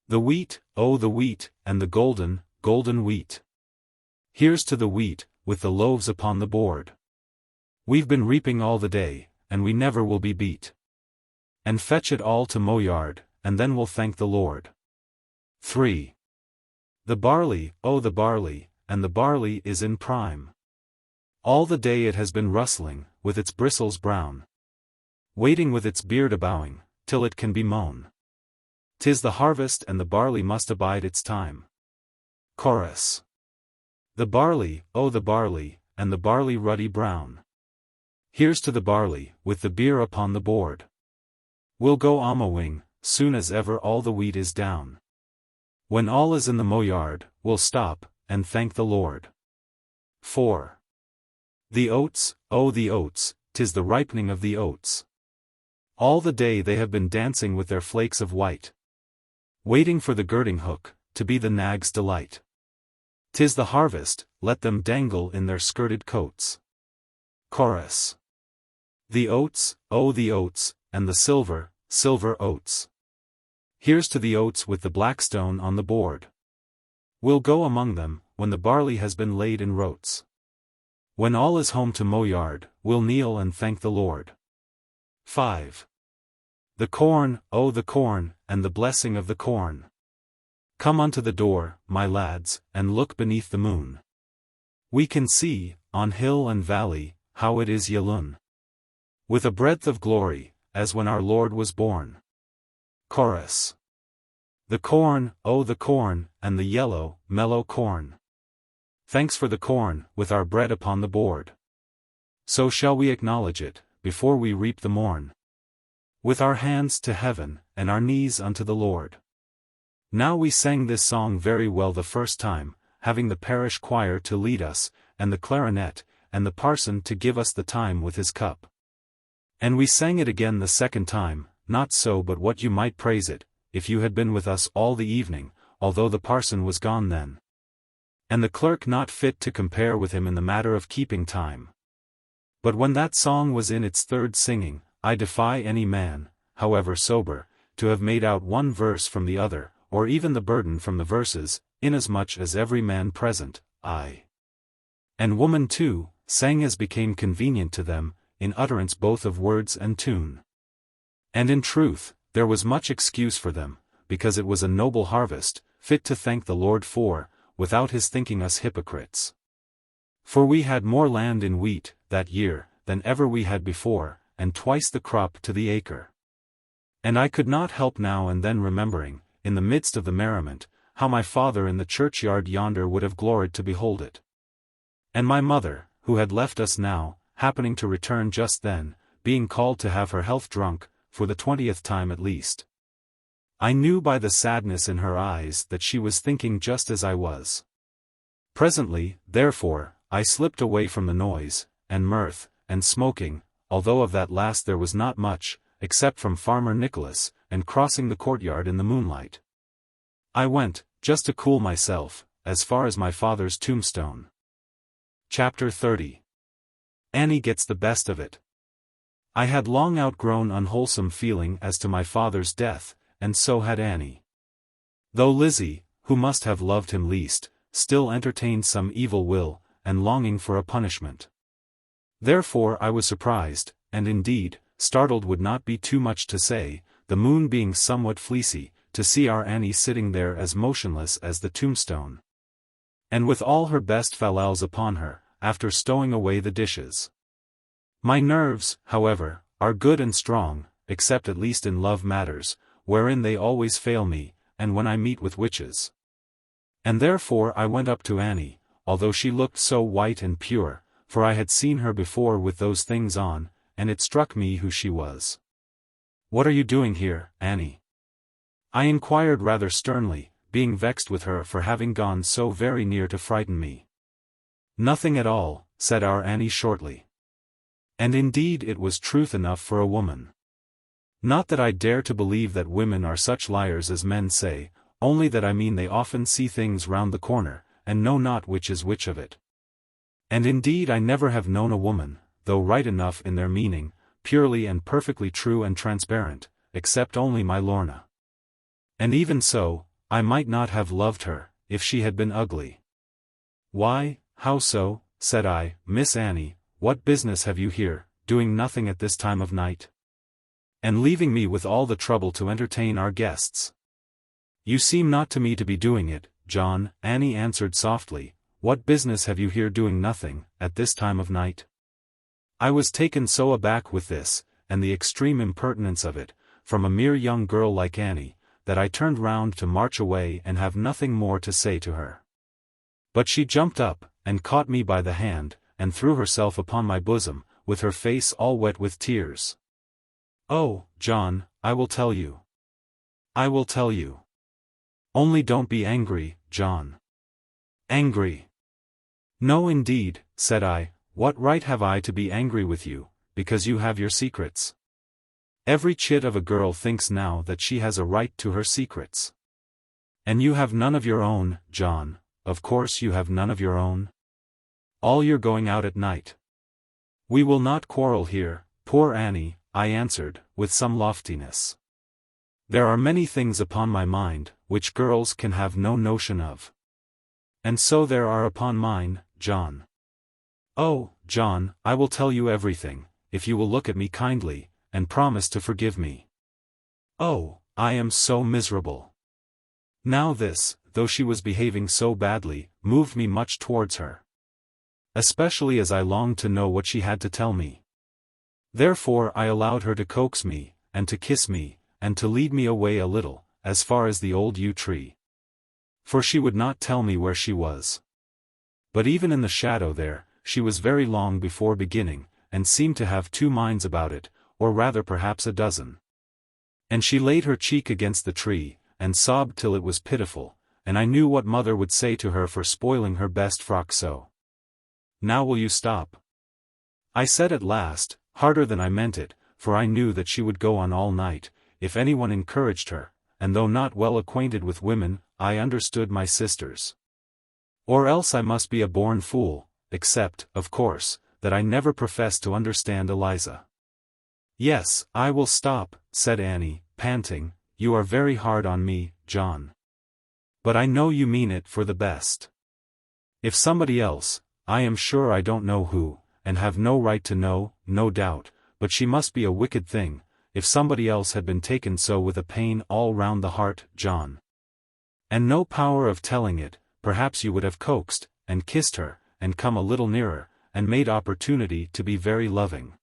The wheat, oh the wheat, and the golden, golden wheat. Here's to the wheat, with the loaves upon the board. We've been reaping all the day, and we never will be beat. And fetch it all to mow yard, and then we'll thank the Lord. 3. The barley, oh the barley, and the barley is in prime. All the day it has been rustling, with its bristles brown, waiting with its beard a-bowing, till it can be mown. 'Tis the harvest and the barley must abide its time. Chorus. The barley, oh the barley, and the barley ruddy brown. Here's to the barley, with the beer upon the board. We'll go a-mowing, soon as ever all the wheat is down. When all is in the mow yard, we'll stop, and thank the Lord. 4. The oats, oh the oats, 'tis the ripening of the oats. All the day they have been dancing with their flakes of white, waiting for the girding hook, to be the nag's delight. 'Tis the harvest, let them dangle in their skirted coats. Chorus. The oats, oh the oats, and the silver, silver oats. Here's to the oats with the blackstone on the board. We'll go among them, when the barley has been laid in rotes. When all is home to mow yard, we'll kneel and thank the Lord. 5. The corn, oh the corn, and the blessing of the corn. Come unto the door, my lads, and look beneath the moon. We can see, on hill and valley, how it is yelloon, with a breadth of glory, as when our Lord was born. Chorus. The corn, oh the corn, and the yellow, mellow corn. Thanks for the corn, with our bread upon the board. So shall we acknowledge it, before we reap the morn. With our hands to heaven, and our knees unto the Lord. Now we sang this song very well the first time, having the parish choir to lead us, and the clarinet, and the parson to give us the time with his cup. And we sang it again the second time, not so but what you might praise it, if you had been with us all the evening, although the parson was gone then. And the clerk not fit to compare with him in the matter of keeping time. But when that song was in its third singing, I defy any man, however sober, to have made out one verse from the other, or even the burden from the verses, inasmuch as every man present, aye, and woman too, sang as became convenient to them, in utterance both of words and tune. And in truth, there was much excuse for them, because it was a noble harvest, fit to thank the Lord for, without his thinking us hypocrites. For we had more land in wheat, that year, than ever we had before, and twice the crop to the acre. And I could not help now and then remembering, in the midst of the merriment, how my father in the churchyard yonder would have gloried to behold it. And my mother, who had left us now, happening to return just then, being called to have her health drunk, for the 20th time at least. I knew by the sadness in her eyes that she was thinking just as I was. Presently, therefore, I slipped away from the noise, and mirth, and smoking, although of that last there was not much, except from Farmer Nicholas, and crossing the courtyard in the moonlight. I went, just to cool myself, as far as my father's tombstone. Chapter 30. Annie gets the best of it. I had long outgrown unwholesome feeling as to my father's death, and so had Annie. Though Lizzie, who must have loved him least, still entertained some evil will, and longing for a punishment. Therefore I was surprised, and indeed, startled would not be too much to say, the moon being somewhat fleecy, to see our Annie sitting there as motionless as the tombstone. And with all her best fallals upon her, after stowing away the dishes. My nerves, however, are good and strong, except at least in love matters, wherein they always fail me, and when I meet with witches. And therefore I went up to Annie, although she looked so white and pure, for I had seen her before with those things on, and it struck me who she was. "What are you doing here, Annie?" I inquired rather sternly, being vexed with her for having gone so very near to frighten me. "Nothing at all," said our Annie shortly. And indeed it was truth enough for a woman. Not that I dare to believe that women are such liars as men say, only that I mean they often see things round the corner, and know not which is which of it. And indeed I never have known a woman, though right enough in their meaning, purely and perfectly true and transparent, except only my Lorna. And even so, I might not have loved her, if she had been ugly. "Why, how so?" said I. "Miss Annie, what business have you here, doing nothing at this time of night? And leaving me with all the trouble to entertain our guests?" "You seem not to me to be doing it, John," Annie answered softly. "What business have you here doing nothing, at this time of night?" I was taken so aback with this, and the extreme impertinence of it, from a mere young girl like Annie, that I turned round to march away and have nothing more to say to her. But she jumped up, and caught me by the hand, and threw herself upon my bosom, with her face all wet with tears. "Oh, John, I will tell you. I will tell you. Only don't be angry, John." "Angry? No indeed," said I. "What right have I to be angry with you, because you have your secrets? Every chit of a girl thinks now that she has a right to her secrets. And you have none of your own, John, of course you have none of your own. All you're going out at night." "We will not quarrel here, poor Annie," I answered, with some loftiness. "There are many things upon my mind, which girls can have no notion of. And so there are upon mine, John. Oh, John, I will tell you everything, if you will look at me kindly, and promise to forgive me. Oh, I am so miserable." Now this, though she was behaving so badly, moved me much towards her. Especially as I longed to know what she had to tell me. Therefore I allowed her to coax me, and to kiss me, and to lead me away a little, as far as the old yew tree. For she would not tell me where she was. But even in the shadow there, she was very long before beginning, and seemed to have two minds about it, or rather perhaps a dozen. And she laid her cheek against the tree, and sobbed till it was pitiful, and I knew what mother would say to her for spoiling her best frock so. Now will you stop? I said at last, harder than I meant it, for I knew that she would go on all night, if anyone encouraged her, and though not well acquainted with women, I understood my sisters. Or else I must be a born fool, except, of course, that I never professed to understand Eliza. Yes, I will stop, said Annie, panting. You are very hard on me, John. But I know you mean it for the best. If somebody else, I am sure I don't know who, and have no right to know, no doubt, but she must be a wicked thing, if somebody else had been taken so with a pain all round the heart, John. And no power of telling it, perhaps you would have coaxed, and kissed her, and come a little nearer, and made opportunity to be very loving.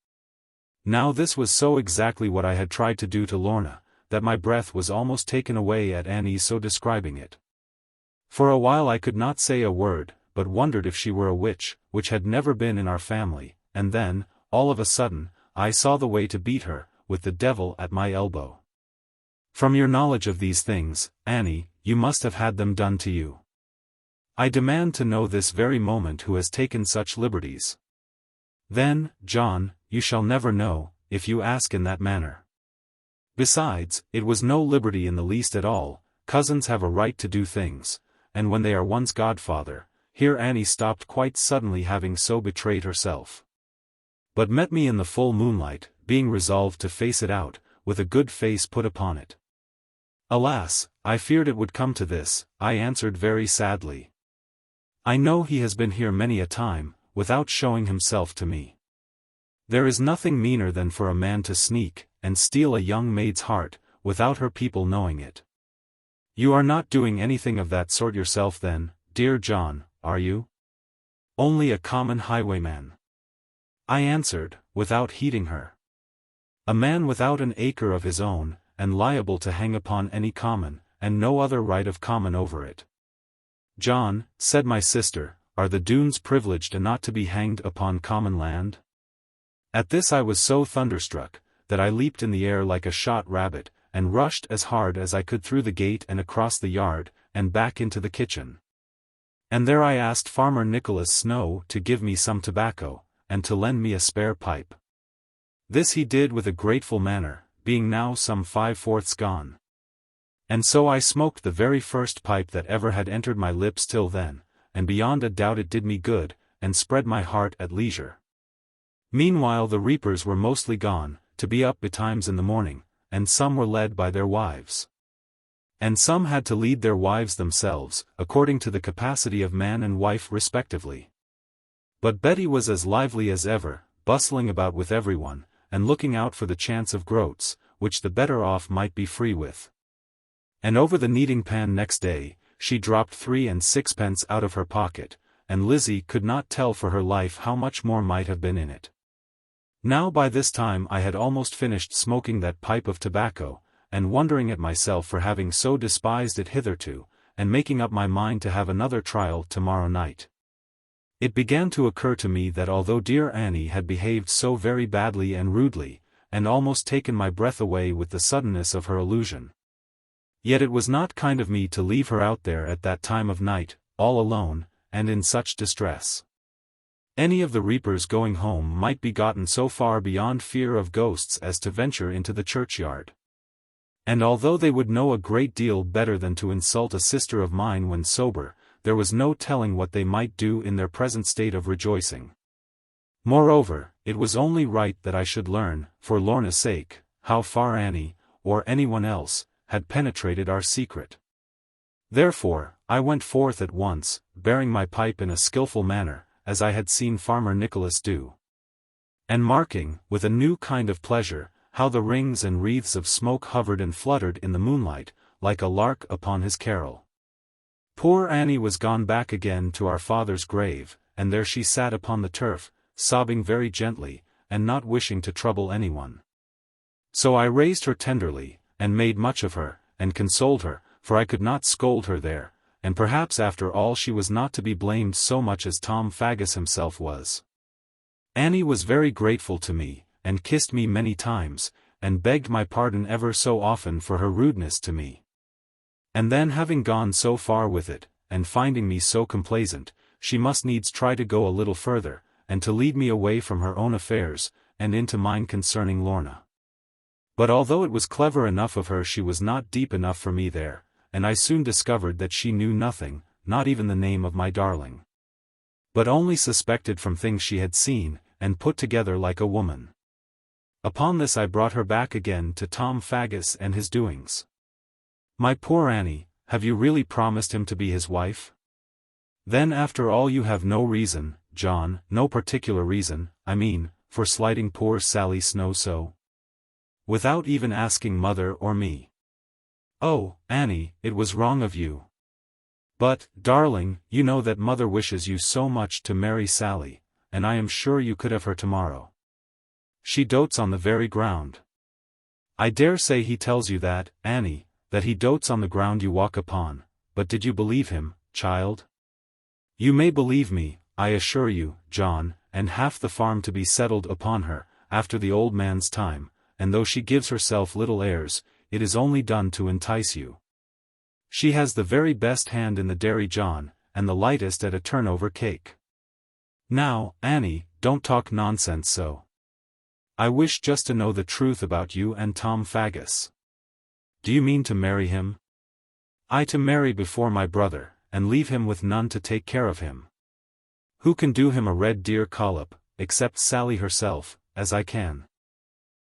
Now this was so exactly what I had tried to do to Lorna, that my breath was almost taken away at Annie's so describing it. For a while I could not say a word, but wondered if she were a witch, which had never been in our family, and then, all of a sudden, I saw the way to beat her, with the devil at my elbow. From your knowledge of these things, Annie, you must have had them done to you. I demand to know this very moment who has taken such liberties. Then, John, you shall never know, if you ask in that manner. Besides, it was no liberty in the least at all. Cousins have a right to do things, and when they are one's godfather. Here Annie stopped quite suddenly, having so betrayed herself. But met me in the full moonlight, being resolved to face it out, with a good face put upon it. Alas, I feared it would come to this, I answered very sadly. I know he has been here many a time, without showing himself to me. There is nothing meaner than for a man to sneak, and steal a young maid's heart, without her people knowing it. You are not doing anything of that sort yourself then, dear John, are you? Only a common highwayman. I answered, without heeding her. A man without an acre of his own, and liable to hang upon any common, and no other right of common over it. John, said my sister, are the Doones privileged and not to be hanged upon common land? At this I was so thunderstruck, that I leaped in the air like a shot rabbit, and rushed as hard as I could through the gate and across the yard, and back into the kitchen. And there I asked Farmer Nicholas Snow to give me some tobacco, and to lend me a spare pipe. This he did with a grateful manner, being now some 5/4 gone. And so I smoked the very first pipe that ever had entered my lips till then, and beyond a doubt it did me good, and spread my heart at leisure. Meanwhile the reapers were mostly gone, to be up betimes in the morning, and some were led by their wives. And some had to lead their wives themselves, according to the capacity of man and wife respectively. But Betty was as lively as ever, bustling about with everyone, and looking out for the chance of groats, which the better off might be free with. And over the kneading pan next day, she dropped 3 and 6pence out of her pocket, and Lizzie could not tell for her life how much more might have been in it. Now by this time I had almost finished smoking that pipe of tobacco, and wondering at myself for having so despised it hitherto, and making up my mind to have another trial tomorrow night. It began to occur to me that although dear Annie had behaved so very badly and rudely, and almost taken my breath away with the suddenness of her allusion, yet it was not kind of me to leave her out there at that time of night, all alone, and in such distress. Any of the reapers going home might be gotten so far beyond fear of ghosts as to venture into the churchyard. And although they would know a great deal better than to insult a sister of mine when sober, there was no telling what they might do in their present state of rejoicing. Moreover, it was only right that I should learn, for Lorna's sake, how far Annie, or anyone else, had penetrated our secret. Therefore, I went forth at once, bearing my pipe in a skilful manner, as I had seen Farmer Nicholas do. And marking, with a new kind of pleasure, how the rings and wreaths of smoke hovered and fluttered in the moonlight, like a lark upon his carol. Poor Annie was gone back again to our father's grave, and there she sat upon the turf, sobbing very gently, and not wishing to trouble anyone. So I raised her tenderly, and made much of her, and consoled her, for I could not scold her there, and perhaps after all she was not to be blamed so much as Tom Faggus himself was. Annie was very grateful to me, and kissed me many times, and begged my pardon ever so often for her rudeness to me. And then having gone so far with it, and finding me so complaisant, she must needs try to go a little further, and to lead me away from her own affairs, and into mine concerning Lorna. But although it was clever enough of her, she was not deep enough for me there, and I soon discovered that she knew nothing, not even the name of my darling. But only suspected from things she had seen, and put together like a woman. Upon this I brought her back again to Tom Faggus and his doings. My poor Annie, have you really promised him to be his wife? Then after all you have no reason, John, no particular reason, I mean, for slighting poor Sally Snow so? Without even asking mother or me. Oh, Annie, it was wrong of you. But, darling, you know that mother wishes you so much to marry Sally, and I am sure you could have her tomorrow. She dotes on the very ground. I dare say he tells you that, Annie, that he dotes on the ground you walk upon, but did you believe him, child? You may believe me, I assure you, John, and half the farm to be settled upon her, after the old man's time, and though she gives herself little airs, it is only done to entice you. She has the very best hand in the dairy, John, and the lightest at a turnover cake. Now, Annie, don't talk nonsense so. I wish just to know the truth about you and Tom Faggus. Do you mean to marry him? I to marry before my brother, and leave him with none to take care of him. Who can do him a red deer collop, except Sally herself, as I can?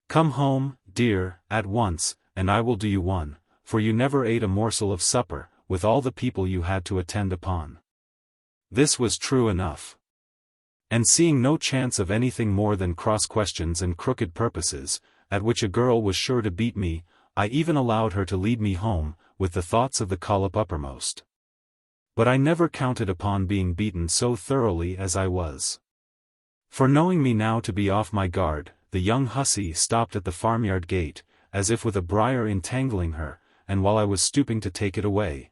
Come home, dear, at once, and I will do you one, for you never ate a morsel of supper, with all the people you had to attend upon. This was true enough. And seeing no chance of anything more than cross questions and crooked purposes, at which a girl was sure to beat me, I even allowed her to lead me home, with the thoughts of the collop uppermost. But I never counted upon being beaten so thoroughly as I was. For knowing me now to be off my guard, the young hussy stopped at the farmyard gate, as if with a briar entangling her, and while I was stooping to take it away,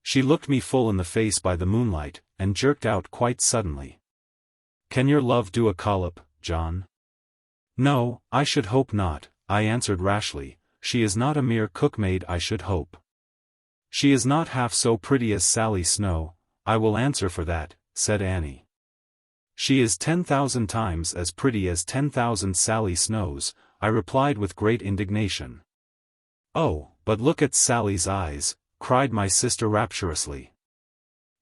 she looked me full in the face by the moonlight, and jerked out quite suddenly. Can your love do a collop, John? No, I should hope not, I answered rashly. She is not a mere cookmaid, I should hope. She is not half so pretty as Sally Snow, I will answer for that, said Annie. She is 10,000 times as pretty as 10,000 Sally Snows, I replied with great indignation. Oh, but look at Sally's eyes, cried my sister rapturously.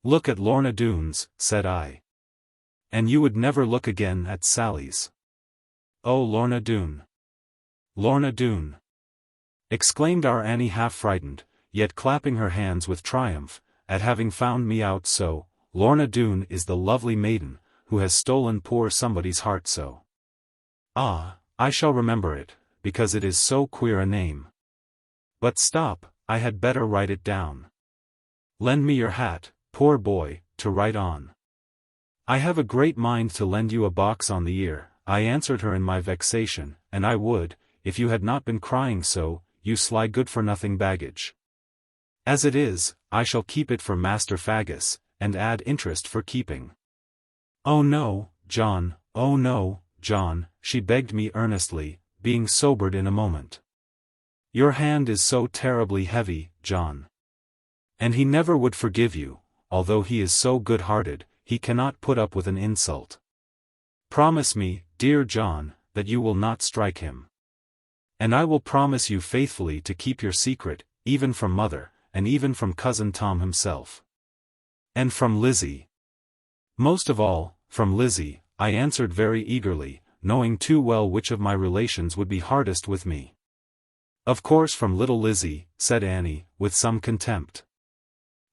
Look at Lorna Doone's, said I. And you would never look again at Sally's. Oh, Lorna Doone! Lorna Doone! Exclaimed our Annie, half frightened, yet clapping her hands with triumph, at having found me out so. Lorna Doone is the lovely maiden, who has stolen poor somebody's heart so. Ah, I shall remember it, because it is so queer a name. But stop, I had better write it down. Lend me your hat, poor boy, to write on. I have a great mind to lend you a box on the ear, I answered her in my vexation, and I would, if you had not been crying so, you sly good-for-nothing baggage. As it is, I shall keep it for Master Faggus, and add interest for keeping. Oh no, John, oh no, John, she begged me earnestly, being sobered in a moment. Your hand is so terribly heavy, John. And he never would forgive you, although he is so good-hearted, he cannot put up with an insult. Promise me, dear John, that you will not strike him. And I will promise you faithfully to keep your secret, even from mother, and even from cousin Tom himself. And from Lizzie. Most of all, from Lizzie, I answered very eagerly, knowing too well which of my relations would be hardest with me. Of course from little Lizzie, said Annie, with some contempt.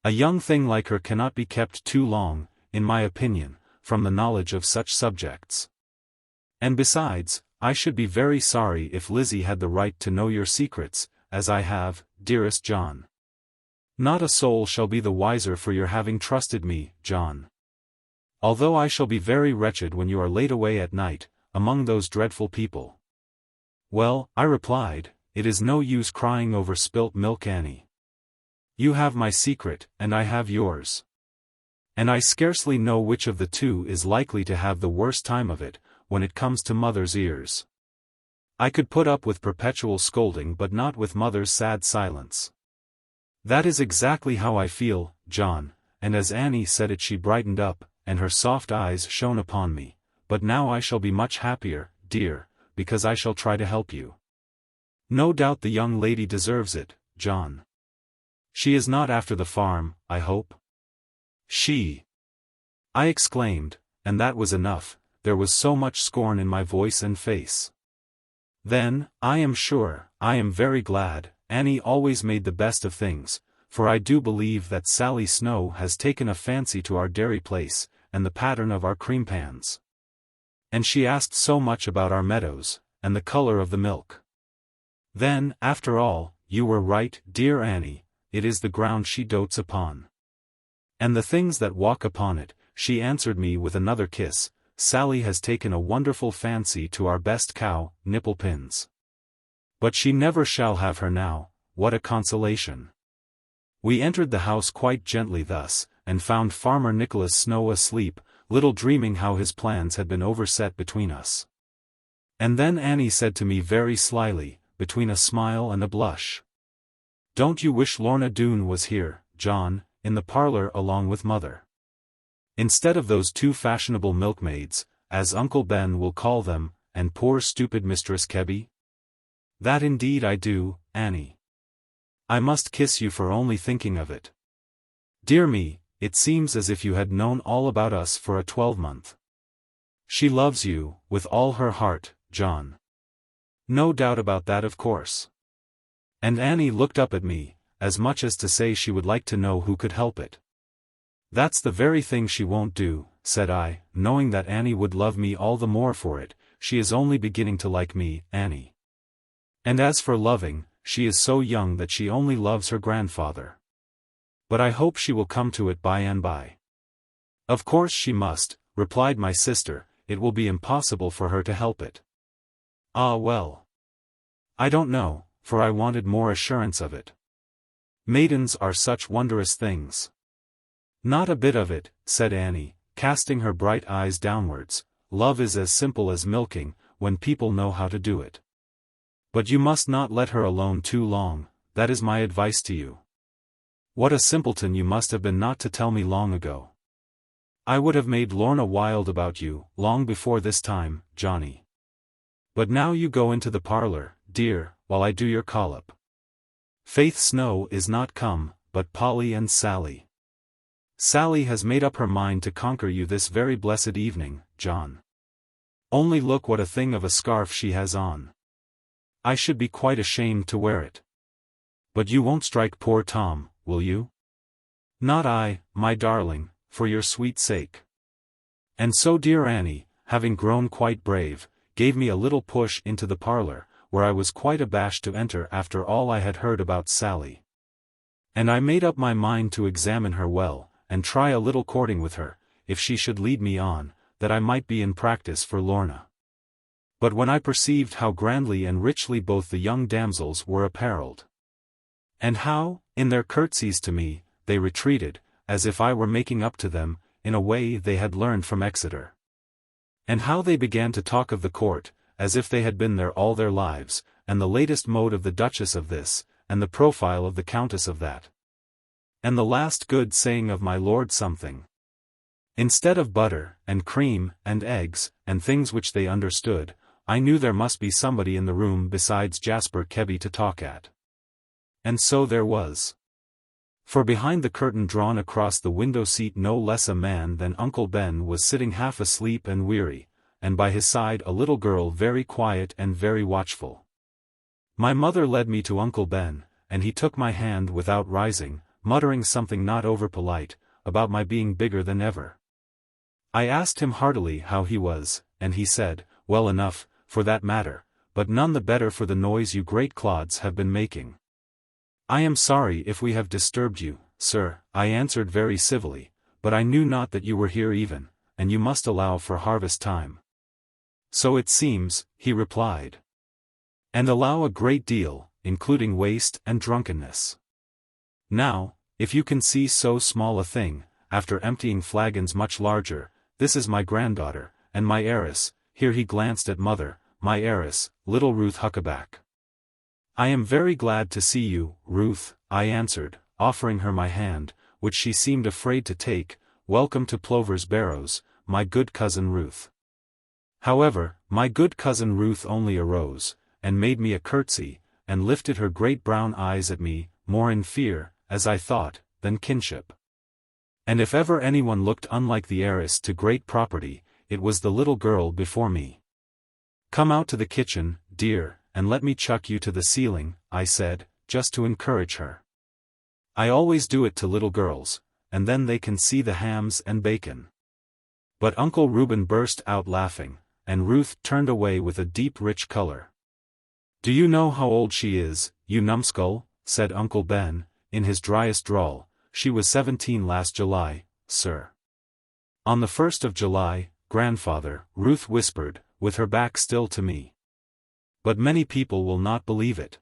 A young thing like her cannot be kept too long, in my opinion, from the knowledge of such subjects. And besides, I should be very sorry if Lizzie had the right to know your secrets, as I have, dearest John. Not a soul shall be the wiser for your having trusted me, John. Although I shall be very wretched when you are laid away at night, among those dreadful people. Well, I replied, it is no use crying over spilt milk, Annie. You have my secret, and I have yours. And I scarcely know which of the two is likely to have the worst time of it, when it comes to mother's ears. I could put up with perpetual scolding, but not with mother's sad silence. That is exactly how I feel, John, and as Annie said it she brightened up, and her soft eyes shone upon me. "But now I shall be much happier, dear, because I shall try to help you." "No doubt the young lady deserves it, John. She is not after the farm, I hope?" "She!" I exclaimed, and that was enough, there was so much scorn in my voice and face. "Then, I am sure, I am very glad, Annie always made the best of things, for I do believe that Sally Snow has taken a fancy to our dairy place, and the pattern of our cream pans. And she asked so much about our meadows, and the color of the milk. Then, after all, you were right, dear Annie, it is the ground she dotes upon. And the things that walk upon it," she answered me with another kiss. "Sally has taken a wonderful fancy to our best cow, Nipplepins. But she never shall have her now, what a consolation." We entered the house quite gently thus, and found Farmer Nicholas Snow asleep, little dreaming how his plans had been overset between us. And then Annie said to me very slyly, between a smile and a blush, "Don't you wish Lorna Doone was here, John, in the parlor along with mother? Instead of those two fashionable milkmaids, as Uncle Ben will call them, and poor stupid Mistress Kebby? That indeed I do, Annie. I must kiss you for only thinking of it. Dear me, it seems as if you had known all about us for a 12-month. She loves you, with all her heart, John. No doubt about that, of course." And Annie looked up at me, as much as to say she would like to know who could help it. "That's the very thing she won't do," said I, knowing that Annie would love me all the more for it. "She is only beginning to like me, Annie. And as for loving, she is so young that she only loves her grandfather. But I hope she will come to it by and by." "Of course she must," replied my sister, "it will be impossible for her to help it." "Ah well. I don't know, for I wanted more assurance of it. Maidens are such wondrous things." "Not a bit of it," said Annie, casting her bright eyes downwards. "Love is as simple as milking, when people know how to do it. But you must not let her alone too long, that is my advice to you. What a simpleton you must have been not to tell me long ago. I would have made Lorna wild about you, long before this time, Johnny. But now you go into the parlor, dear, while I do your collop. Faith Snow is not come, but Polly and Sally. Sally has made up her mind to conquer you this very blessed evening, John. Only look what a thing of a scarf she has on. I should be quite ashamed to wear it. But you won't strike poor Tom, will you?" "Not I, my darling, for your sweet sake." And so dear Annie, having grown quite brave, gave me a little push into the parlor, where I was quite abashed to enter after all I had heard about Sally. And I made up my mind to examine her well, and try a little courting with her, if she should lead me on, that I might be in practice for Lorna. But when I perceived how grandly and richly both the young damsels were apparelled, and how, in their curtsies to me, they retreated, as if I were making up to them, in a way they had learned from Exeter, and how they began to talk of the court, as if they had been there all their lives, and the latest mode of the Duchess of this, and the profile of the Countess of that, and the last good saying of my Lord something, instead of butter, and cream, and eggs, and things which they understood, I knew there must be somebody in the room besides Jasper Kebby to talk at. And so there was. For behind the curtain drawn across the window seat no less a man than Uncle Ben was sitting half asleep and weary, and by his side a little girl very quiet and very watchful. My mother led me to Uncle Ben, and he took my hand without rising, muttering something not over-polite, about my being bigger than ever. I asked him heartily how he was, and he said, "Well enough, for that matter, but none the better for the noise you great clods have been making." "I am sorry if we have disturbed you, sir," I answered very civilly, "but I knew not that you were here even, and you must allow for harvest time." "So it seems," he replied. "And allow a great deal, including waste and drunkenness. Now, if you can see so small a thing, after emptying flagons much larger, this is my granddaughter, and my heiress," here he glanced at mother, "my heiress, little Ruth Huckaback." "I am very glad to see you, Ruth," I answered, offering her my hand, which she seemed afraid to take, "Welcome to Plover's Barrows, my good cousin Ruth." However, my good cousin Ruth only arose, and made me a curtsy, and lifted her great brown eyes at me, more in fear, as I thought, than kinship. And if ever anyone looked unlike the heiress to great property, it was the little girl before me. "Come out to the kitchen, dear, and let me chuck you to the ceiling," I said, just to encourage her. I always do it to little girls, and then they can see the hams and bacon. But Uncle Reuben burst out laughing, and Ruth turned away with a deep rich color. "Do you know how old she is, you numbskull?" said Uncle Ben, in his driest drawl. "She was 17 last July, sir." "On the 1st of July, grandfather," Ruth whispered, with her back still to me. But many people will not believe it.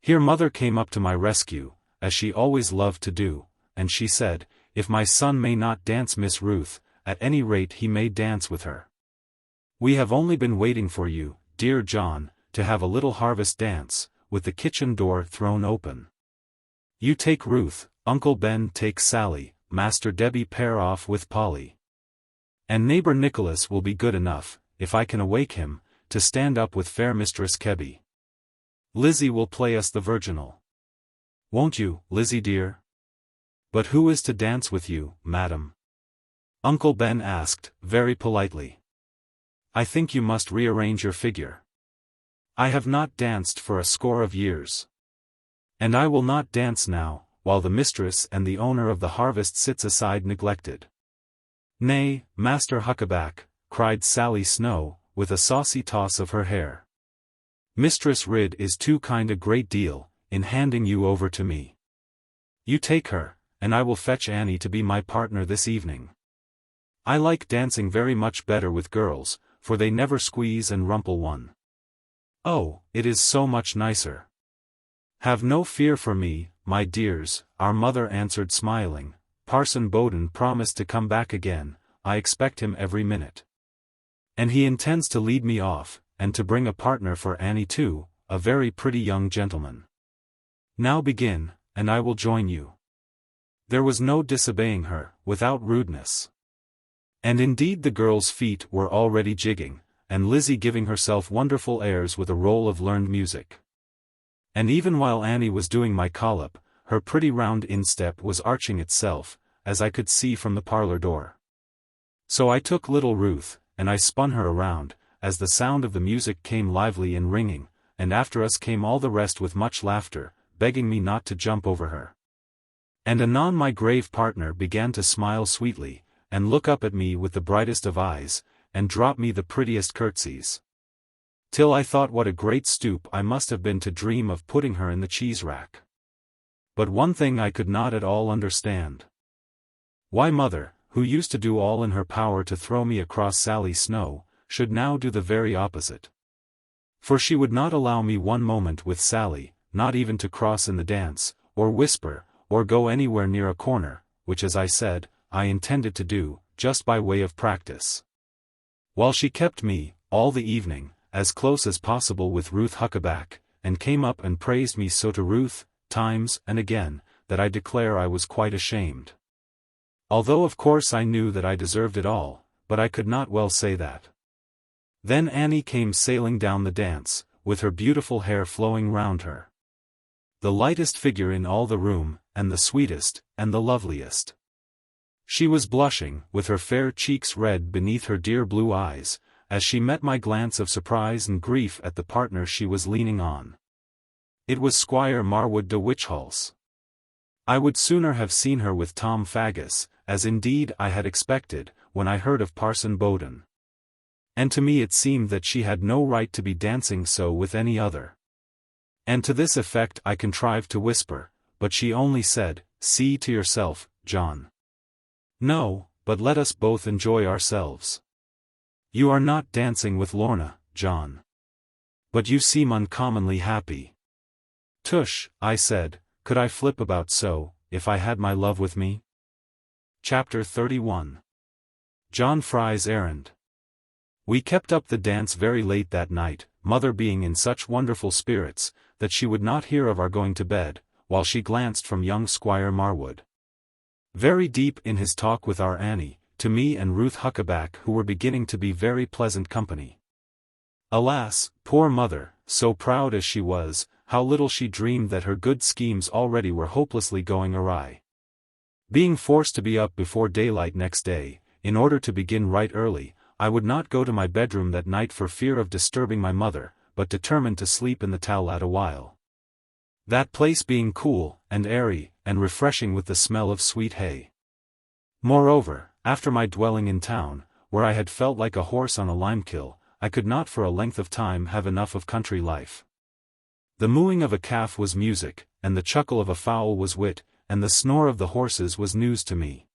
Here Mother came up to my rescue, as she always loved to do, and she said, "If my son may not dance Miss Ruth, at any rate he may dance with her. We have only been waiting for you, dear John, to have a little harvest dance, with the kitchen door thrown open. You take Ruth, Uncle Ben takes Sally, Master Debbie pair off with Polly. And neighbor Nicholas will be good enough, if I can awake him, to stand up with fair Mistress Kebby. Lizzie will play us the virginal. Won't you, Lizzie dear? But who is to dance with you, madam?" Uncle Ben asked, very politely. "I think you must rearrange your figure. I have not danced for a score of years. And I will not dance now, while the mistress and the owner of the harvest sits aside neglected." "Nay, Master Huckaback," cried Sally Snow, with a saucy toss of her hair. "Mistress Ridd is too kind a great deal, in handing you over to me. You take her, and I will fetch Annie to be my partner this evening. I like dancing very much better with girls, for they never squeeze and rumple one. Oh, it is so much nicer." "Have no fear for me, my dears," our mother answered smiling. "Parson Bowden promised to come back again, I expect him every minute. And he intends to lead me off, and to bring a partner for Annie too, a very pretty young gentleman. Now begin, and I will join you." There was no disobeying her, without rudeness. And indeed the girl's feet were already jigging, and Lizzie giving herself wonderful airs with a roll of learned music. And even while Annie was doing my collop, her pretty round instep was arching itself, as I could see from the parlor door. So I took little Ruth, and I spun her around, as the sound of the music came lively and ringing, and after us came all the rest with much laughter, begging me not to jump over her. And anon my grave partner began to smile sweetly, and look up at me with the brightest of eyes, and drop me the prettiest curtsies. Till I thought what a great stoop I must have been to dream of putting her in the cheese-rack. But one thing I could not at all understand. Why Mother, who used to do all in her power to throw me across Sally Snow, should now do the very opposite. For she would not allow me one moment with Sally, not even to cross in the dance, or whisper, or go anywhere near a corner, which as I said, I intended to do, just by way of practice. While she kept me, all the evening, as close as possible with Ruth Huckaback, and came up and praised me so to Ruth, times and again, that I declare I was quite ashamed. Although of course I knew that I deserved it all, but I could not well say that. Then Annie came sailing down the dance, with her beautiful hair flowing round her. The lightest figure in all the room, and the sweetest, and the loveliest. She was blushing, with her fair cheeks red beneath her dear blue eyes, as she met my glance of surprise and grief at the partner she was leaning on. It was Squire Marwood de Witchhulse. I would sooner have seen her with Tom Faggus, as indeed I had expected, when I heard of Parson Bowden. And to me it seemed that she had no right to be dancing so with any other. And to this effect I contrived to whisper, but she only said, "See to yourself, John. No, but let us both enjoy ourselves. You are not dancing with Lorna, John. But you seem uncommonly happy." "Tush," I said, "could I flip about so, if I had my love with me?" Chapter 31. John Fry's Errand. We kept up the dance very late that night, Mother being in such wonderful spirits, that she would not hear of our going to bed, while she glanced from young Squire Marwood. very deep in his talk with our Annie, to me and Ruth Huckaback, who were beginning to be very pleasant company. Alas, poor mother, so proud as she was, how little she dreamed that her good schemes already were hopelessly going awry. Being forced to be up before daylight next day, in order to begin right early, I would not go to my bedroom that night for fear of disturbing my mother, but determined to sleep in the towlet a while. That place being cool, and airy, and refreshing with the smell of sweet hay. Moreover, after my dwelling in town, where I had felt like a horse on a limekill, I could not for a length of time have enough of country life. The mooing of a calf was music, and the chuckle of a fowl was wit, and the snore of the horses was news to me.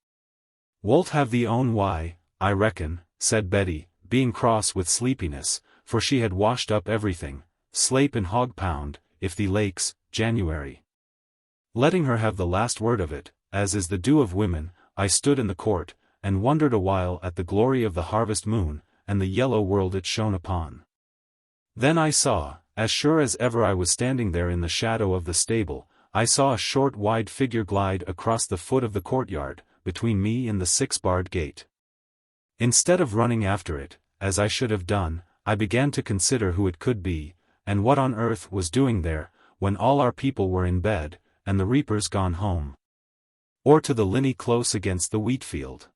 "Wolt have thee own why, I reckon," said Betty, being cross with sleepiness, for she had washed up everything, slape and hog pound, if thee lakes, January. Letting her have the last word of it, as is the due of women, I stood in the court, and wondered a while at the glory of the harvest moon, and the yellow world it shone upon. Then I saw, as sure as ever I was standing there in the shadow of the stable, I saw a short wide figure glide across the foot of the courtyard, between me and the 6-barred gate. Instead of running after it, as I should have done, I began to consider who it could be, and what on earth was doing there, when all our people were in bed, and the reapers gone home. Or to the linney close against the wheat field.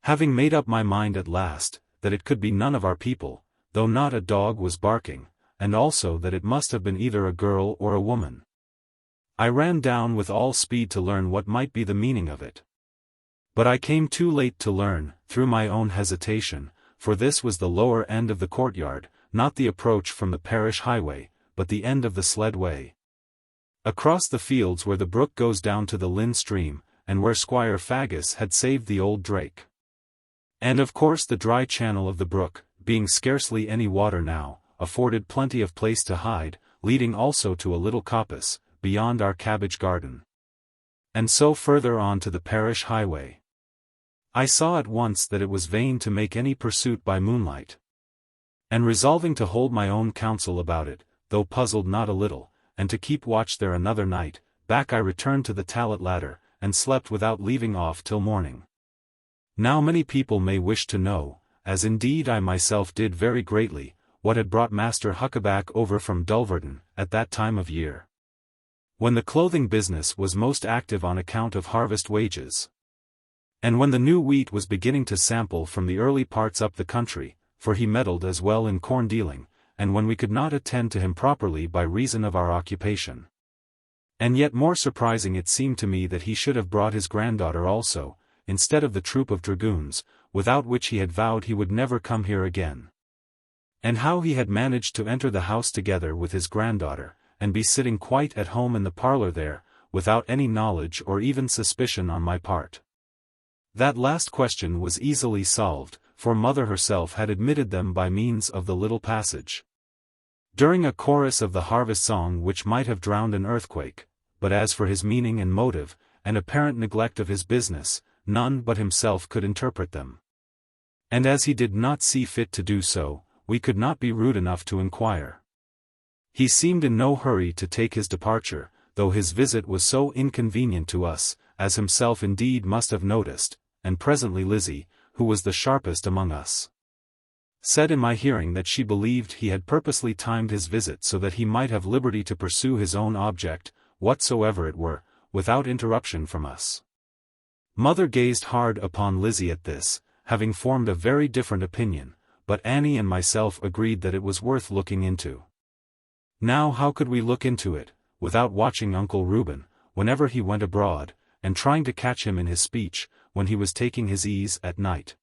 Having made up my mind at last, that it could be none of our people, though not a dog was barking, and also that it must have been either a girl or a woman. I ran down with all speed to learn what might be the meaning of it. But I came too late to learn, through my own hesitation, for this was the lower end of the courtyard, not the approach from the parish highway, but the end of the sled way. Across the fields where the brook goes down to the Lynn stream, and where Squire Faggus had saved the old drake. And of course the dry channel of the brook, being scarcely any water now, afforded plenty of place to hide, leading also to a little coppice, beyond our cabbage garden. And so further on to the parish highway. I saw at once that it was vain to make any pursuit by moonlight. And resolving to hold my own counsel about it, though puzzled not a little, and to keep watch there another night, back I returned to the tallet ladder, and slept without leaving off till morning. Now many people may wish to know, as indeed I myself did very greatly, what had brought Master Huckaback over from Dulverton, at that time of year, when the clothing business was most active on account of harvest wages. And when the new wheat was beginning to sample from the early parts up the country, for he meddled as well in corn dealing, and when we could not attend to him properly by reason of our occupation. And yet more surprising it seemed to me that he should have brought his granddaughter also, instead of the troop of dragoons, without which he had vowed he would never come here again. And how he had managed to enter the house together with his granddaughter, and be sitting quite at home in the parlour there, without any knowledge or even suspicion on my part. That last question was easily solved, for mother herself had admitted them by means of the little passage. During a chorus of the harvest song which might have drowned an earthquake, but as for his meaning and motive, and apparent neglect of his business, none but himself could interpret them. And as he did not see fit to do so, we could not be rude enough to inquire. He seemed in no hurry to take his departure, though his visit was so inconvenient to us, as himself indeed must have noticed, and presently Lizzie, who was the sharpest among us, said in my hearing that she believed he had purposely timed his visit so that he might have liberty to pursue his own object, whatsoever it were, without interruption from us. Mother gazed hard upon Lizzie at this, having formed a very different opinion, but Annie and myself agreed that it was worth looking into. Now how could we look into it, without watching Uncle Reuben, whenever he went abroad, and trying to catch him in his speech, when he was taking his ease at night?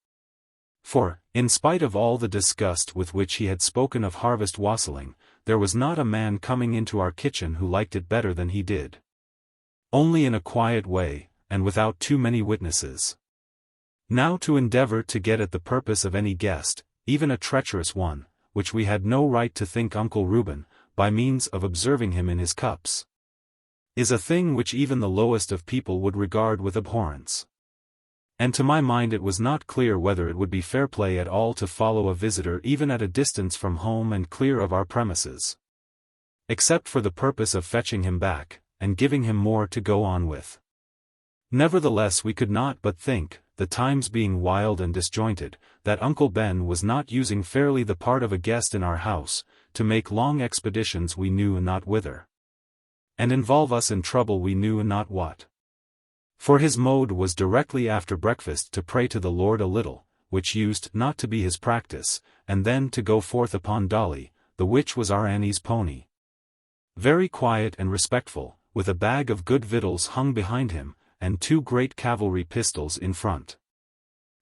For, in spite of all the disgust with which he had spoken of harvest wassailing, there was not a man coming into our kitchen who liked it better than he did. Only in a quiet way, and without too many witnesses. Now to endeavor to get at the purpose of any guest, even a treacherous one, which we had no right to think Uncle Reuben, by means of observing him in his cups, is a thing which even the lowest of people would regard with abhorrence. And to my mind it was not clear whether it would be fair play at all to follow a visitor even at a distance from home and clear of our premises, except for the purpose of fetching him back, and giving him more to go on with. Nevertheless we could not but think, the times being wild and disjointed, that Uncle Ben was not using fairly the part of a guest in our house, to make long expeditions we knew not whither, and involve us in trouble we knew not what. For his mode was directly after breakfast to pray to the Lord a little, which used not to be his practice, and then to go forth upon Dolly, the which was our Annie's pony. Very quiet and respectful, with a bag of good victuals hung behind him, and 2 great cavalry pistols in front.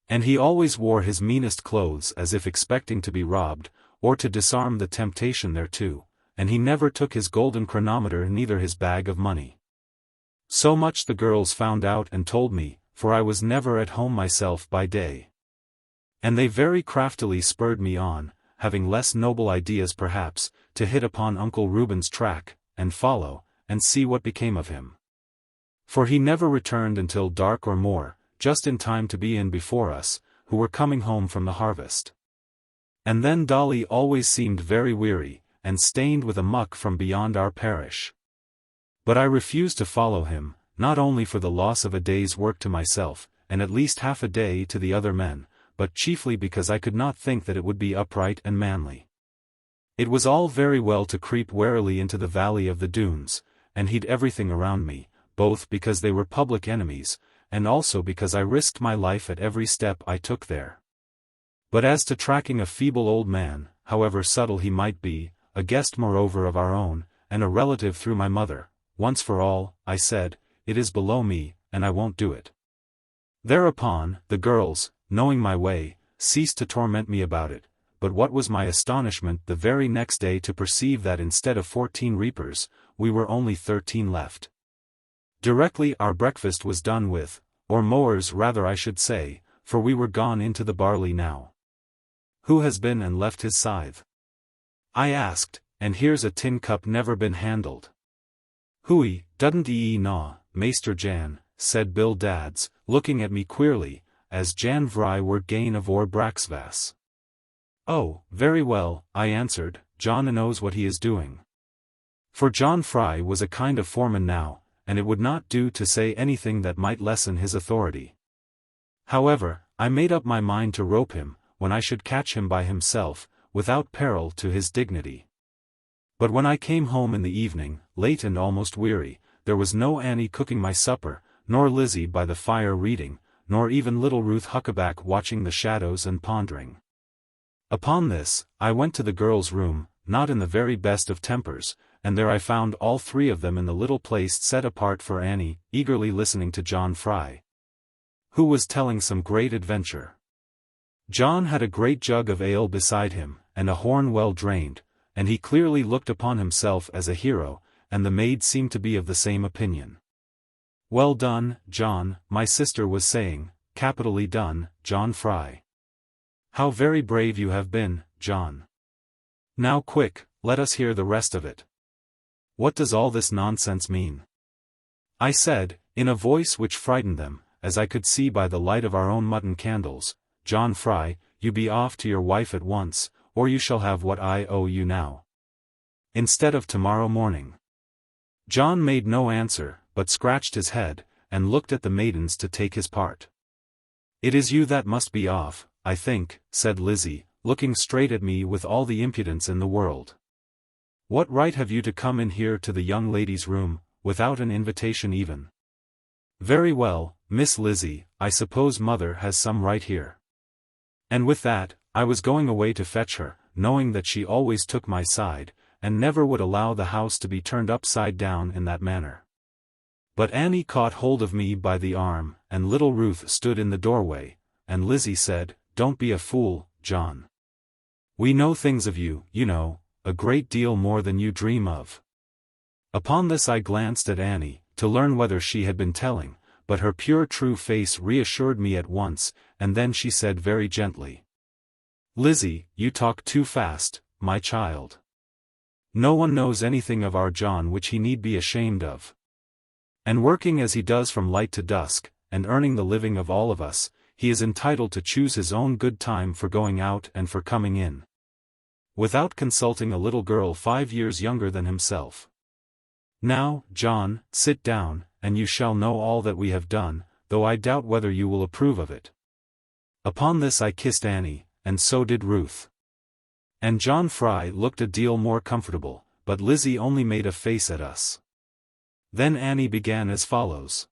And he always wore his meanest clothes as if expecting to be robbed, or to disarm the temptation thereto, and he never took his golden chronometer neither his bag of money. So much the girls found out and told me, for I was never at home myself by day. And they very craftily spurred me on, having less noble ideas perhaps, to hit upon Uncle Reuben's track, and follow, and see what became of him. For he never returned until dark or more, just in time to be in before us, who were coming home from the harvest. And then Dolly always seemed very weary, and stained with a muck from beyond our parish. But I refused to follow him, not only for the loss of a day's work to myself, and at least half a day to the other men, but chiefly because I could not think that it would be upright and manly. It was all very well to creep warily into the valley of the Doones, and heed everything around me, both because they were public enemies, and also because I risked my life at every step I took there. But as to tracking a feeble old man, however subtle he might be, a guest moreover of our own, and a relative through my mother, once for all, I said, it is below me, and I won't do it. Thereupon, the girls, knowing my way, ceased to torment me about it, but what was my astonishment the very next day to perceive that instead of 14 reapers, we were only 13 left. Directly our breakfast was done with, or mowers rather I should say, for we were gone into the barley now. Who has been and left his scythe? I asked, and here's a tin cup never been handled. Hui, dudn't ee gnaw, Maester Jan, said Bill Dadds, looking at me queerly, as Jan Vry were gain of or Braxvass. Oh, very well, I answered, John knows what he is doing. For John Fry was a kind of foreman now, and it would not do to say anything that might lessen his authority. However, I made up my mind to rope him, when I should catch him by himself, without peril to his dignity. But when I came home in the evening, late and almost weary, there was no Annie cooking my supper, nor Lizzie by the fire reading, nor even little Ruth Huckaback watching the shadows and pondering. Upon this, I went to the girls' room, not in the very best of tempers, and there I found all 3 of them in the little place set apart for Annie, eagerly listening to John Fry, who was telling some great adventure. John had a great jug of ale beside him, and a horn well drained, and he clearly looked upon himself as a hero, and the maid seemed to be of the same opinion. Well done, John, my sister was saying, capitally done, John Fry. How very brave you have been, John. Now quick, let us hear the rest of it. What does all this nonsense mean? I said, in a voice which frightened them, as I could see by the light of our own mutton candles, John Fry, you be off to your wife at once, or you shall have what I owe you now, instead of tomorrow morning. John made no answer, but scratched his head, and looked at the maidens to take his part. It is you that must be off, I think, said Lizzie, looking straight at me with all the impudence in the world. What right have you to come in here to the young lady's room, without an invitation even? Very well, Miss Lizzie, I suppose mother has some right here. And with that, I was going away to fetch her, knowing that she always took my side, and never would allow the house to be turned upside down in that manner. But Annie caught hold of me by the arm, and little Ruth stood in the doorway, and Lizzie said, Don't be a fool, John. We know things of you, you know, a great deal more than you dream of. Upon this I glanced at Annie, to learn whether she had been telling, but her pure true face reassured me at once, and then she said very gently, Lizzie, you talk too fast, my child. No one knows anything of our John which he need be ashamed of. And working as he does from light to dusk, and earning the living of all of us, he is entitled to choose his own good time for going out and for coming in, without consulting a little girl 5 years younger than himself. Now, John, sit down, and you shall know all that we have done, though I doubt whether you will approve of it." Upon this I kissed Annie, and so did Ruth. And John Fry looked a deal more comfortable, but Lizzie only made a face at us. Then Annie began as follows.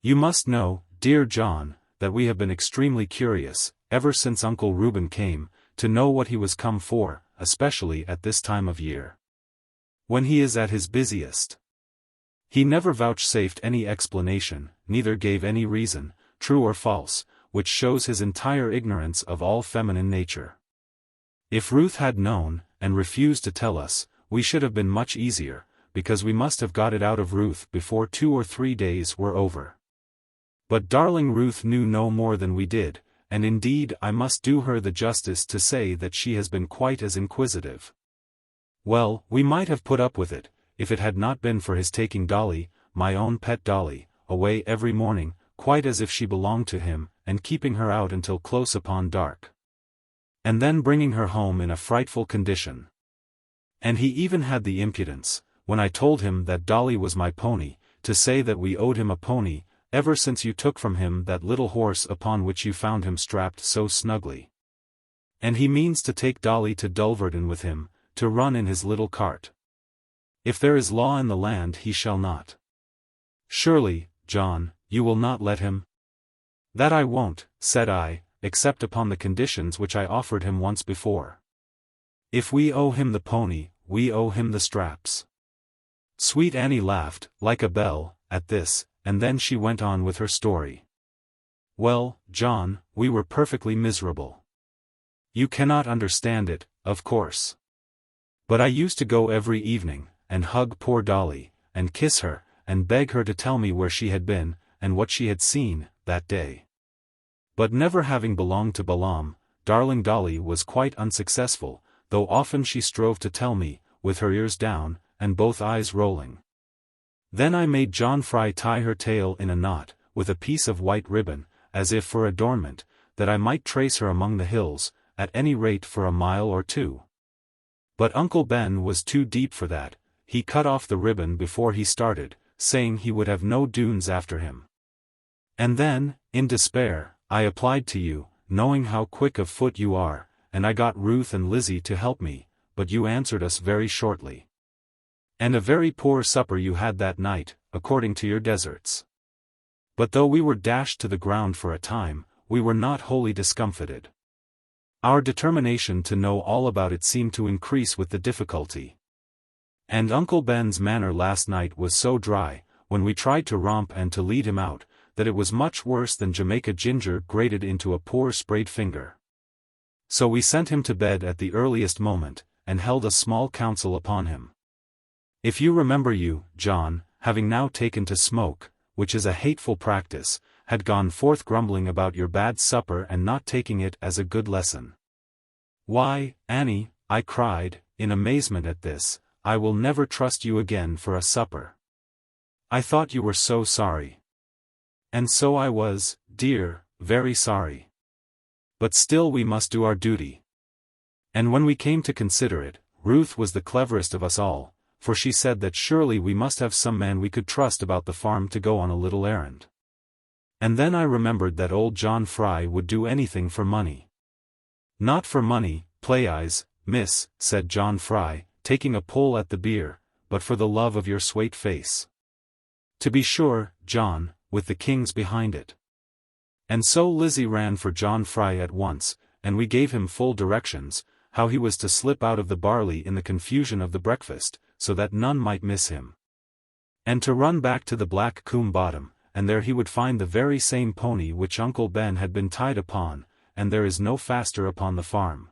"You must know, dear John, that we have been extremely curious, ever since Uncle Reuben came, to know what he was come for, especially at this time of year, when he is at his busiest. He never vouchsafed any explanation, neither gave any reason, true or false, which shows his entire ignorance of all feminine nature. If Ruth had known, and refused to tell us, we should have been much easier, because we must have got it out of Ruth before 2 or 3 days were over. But darling Ruth knew no more than we did, and indeed I must do her the justice to say that she has been quite as inquisitive. Well, we might have put up with it, if it had not been for his taking Dolly, my own pet Dolly, away every morning, quite as if she belonged to him, and keeping her out until close upon dark, and then bringing her home in a frightful condition. And he even had the impudence, when I told him that Dolly was my pony, to say that we owed him a pony, ever since you took from him that little horse upon which you found him strapped so snugly. And he means to take Dolly to Dulverton with him, to run in his little cart. If there is law in the land he shall not. Surely, John, you will not let him?" "That I won't," said I, "except upon the conditions which I offered him once before. If we owe him the pony, we owe him the straps." Sweet Annie laughed, like a bell, at this, and then she went on with her story. "Well, John, we were perfectly miserable. You cannot understand it, of course. But I used to go every evening, and hug poor Dolly, and kiss her, and beg her to tell me where she had been, and what she had seen, that day. But never having belonged to Balaam, darling Dolly was quite unsuccessful, though often she strove to tell me, with her ears down, and both eyes rolling. Then I made John Fry tie her tail in a knot, with a piece of white ribbon, as if for adornment, that I might trace her among the hills, at any rate for a mile or 2. But Uncle Ben was too deep for that. He cut off the ribbon before he started, saying he would have no Doones after him. And then, in despair, I applied to you, knowing how quick of foot you are, and I got Ruth and Lizzie to help me, but you answered us very shortly. And a very poor supper you had that night, according to your deserts. But though we were dashed to the ground for a time, we were not wholly discomfited. Our determination to know all about it seemed to increase with the difficulty. And Uncle Ben's manner last night was so dry, when we tried to romp and to lead him out, that it was much worse than Jamaica ginger grated into a poor sprayed finger. So we sent him to bed at the earliest moment, and held a small council upon him. If you remember you, John, having now taken to smoke, which is a hateful practice, had gone forth grumbling about your bad supper and not taking it as a good lesson. "Why, Annie," I cried, in amazement at this, "I will never trust you again for a supper. I thought you were so sorry." And so I was, dear, very sorry. But still we must do our duty. And when we came to consider it, Ruth was the cleverest of us all, for she said that surely we must have some man we could trust about the farm to go on a little errand. And then I remembered that old John Fry would do anything for money. "Not for money, play eyes, miss," said John Fry, taking a pull at the beer, "but for the love of your swate face. To be sure, John, with the kings behind it." And so Lizzie ran for John Fry at once, and we gave him full directions, how he was to slip out of the barley in the confusion of the breakfast, so that none might miss him. And to run back to the Black Combe Bottom, and there he would find the very same pony which Uncle Ben had been tied upon, and there is no faster upon the farm.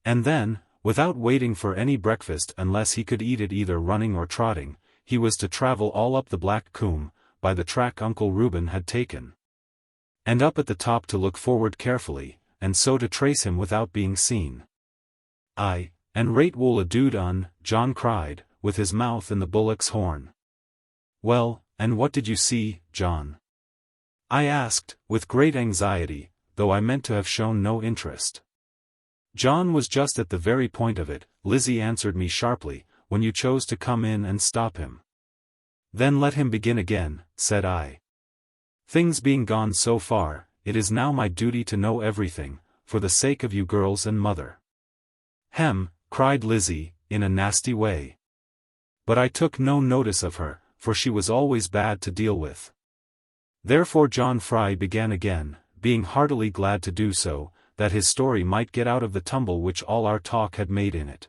And then, without waiting for any breakfast unless he could eat it either running or trotting, he was to travel all up the Black Combe, by the track Uncle Reuben had taken. And up at the top to look forward carefully, and so to trace him without being seen. "Aye, and rate wool a dude on," John cried, with his mouth in the bullock's horn. "Well, and what did you see, John?" I asked, with great anxiety, though I meant to have shown no interest. John was just at the very point of it, Lizzie answered me sharply, "When you chose to come in and stop him. Then let him begin again, said I. Things being gone so far, it is now my duty to know everything, for the sake of you girls and mother. Hem, cried Lizzie, in a nasty way. But I took no notice of her, for she was always bad to deal with. Therefore John Fry began again, being heartily glad to do so, that his story might get out of the tumble which all our talk had made in it.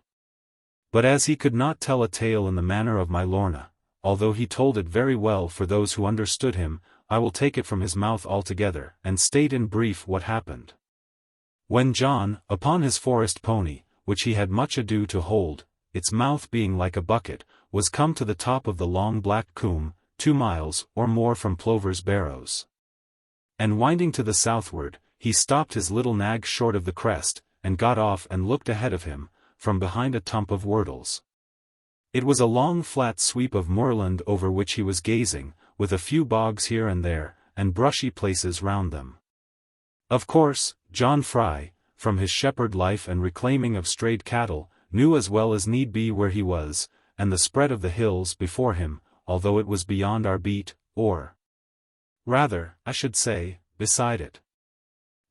But as he could not tell a tale in the manner of my Lorna, although he told it very well for those who understood him, I will take it from his mouth altogether, and state in brief what happened. When John, upon his forest pony, which he had much ado to hold, its mouth being like a bucket, was come to the top of the long black coombe, 2 miles or more from Plover's Barrows, and winding to the southward, he stopped his little nag short of the crest, and got off and looked ahead of him, from behind a tump of whortles. It was a long flat sweep of moorland over which he was gazing, with a few bogs here and there, and brushy places round them. Of course, John Fry, from his shepherd life and reclaiming of strayed cattle, knew as well as need be where he was, and the spread of the hills before him, although it was beyond our beat, or rather, I should say, beside it.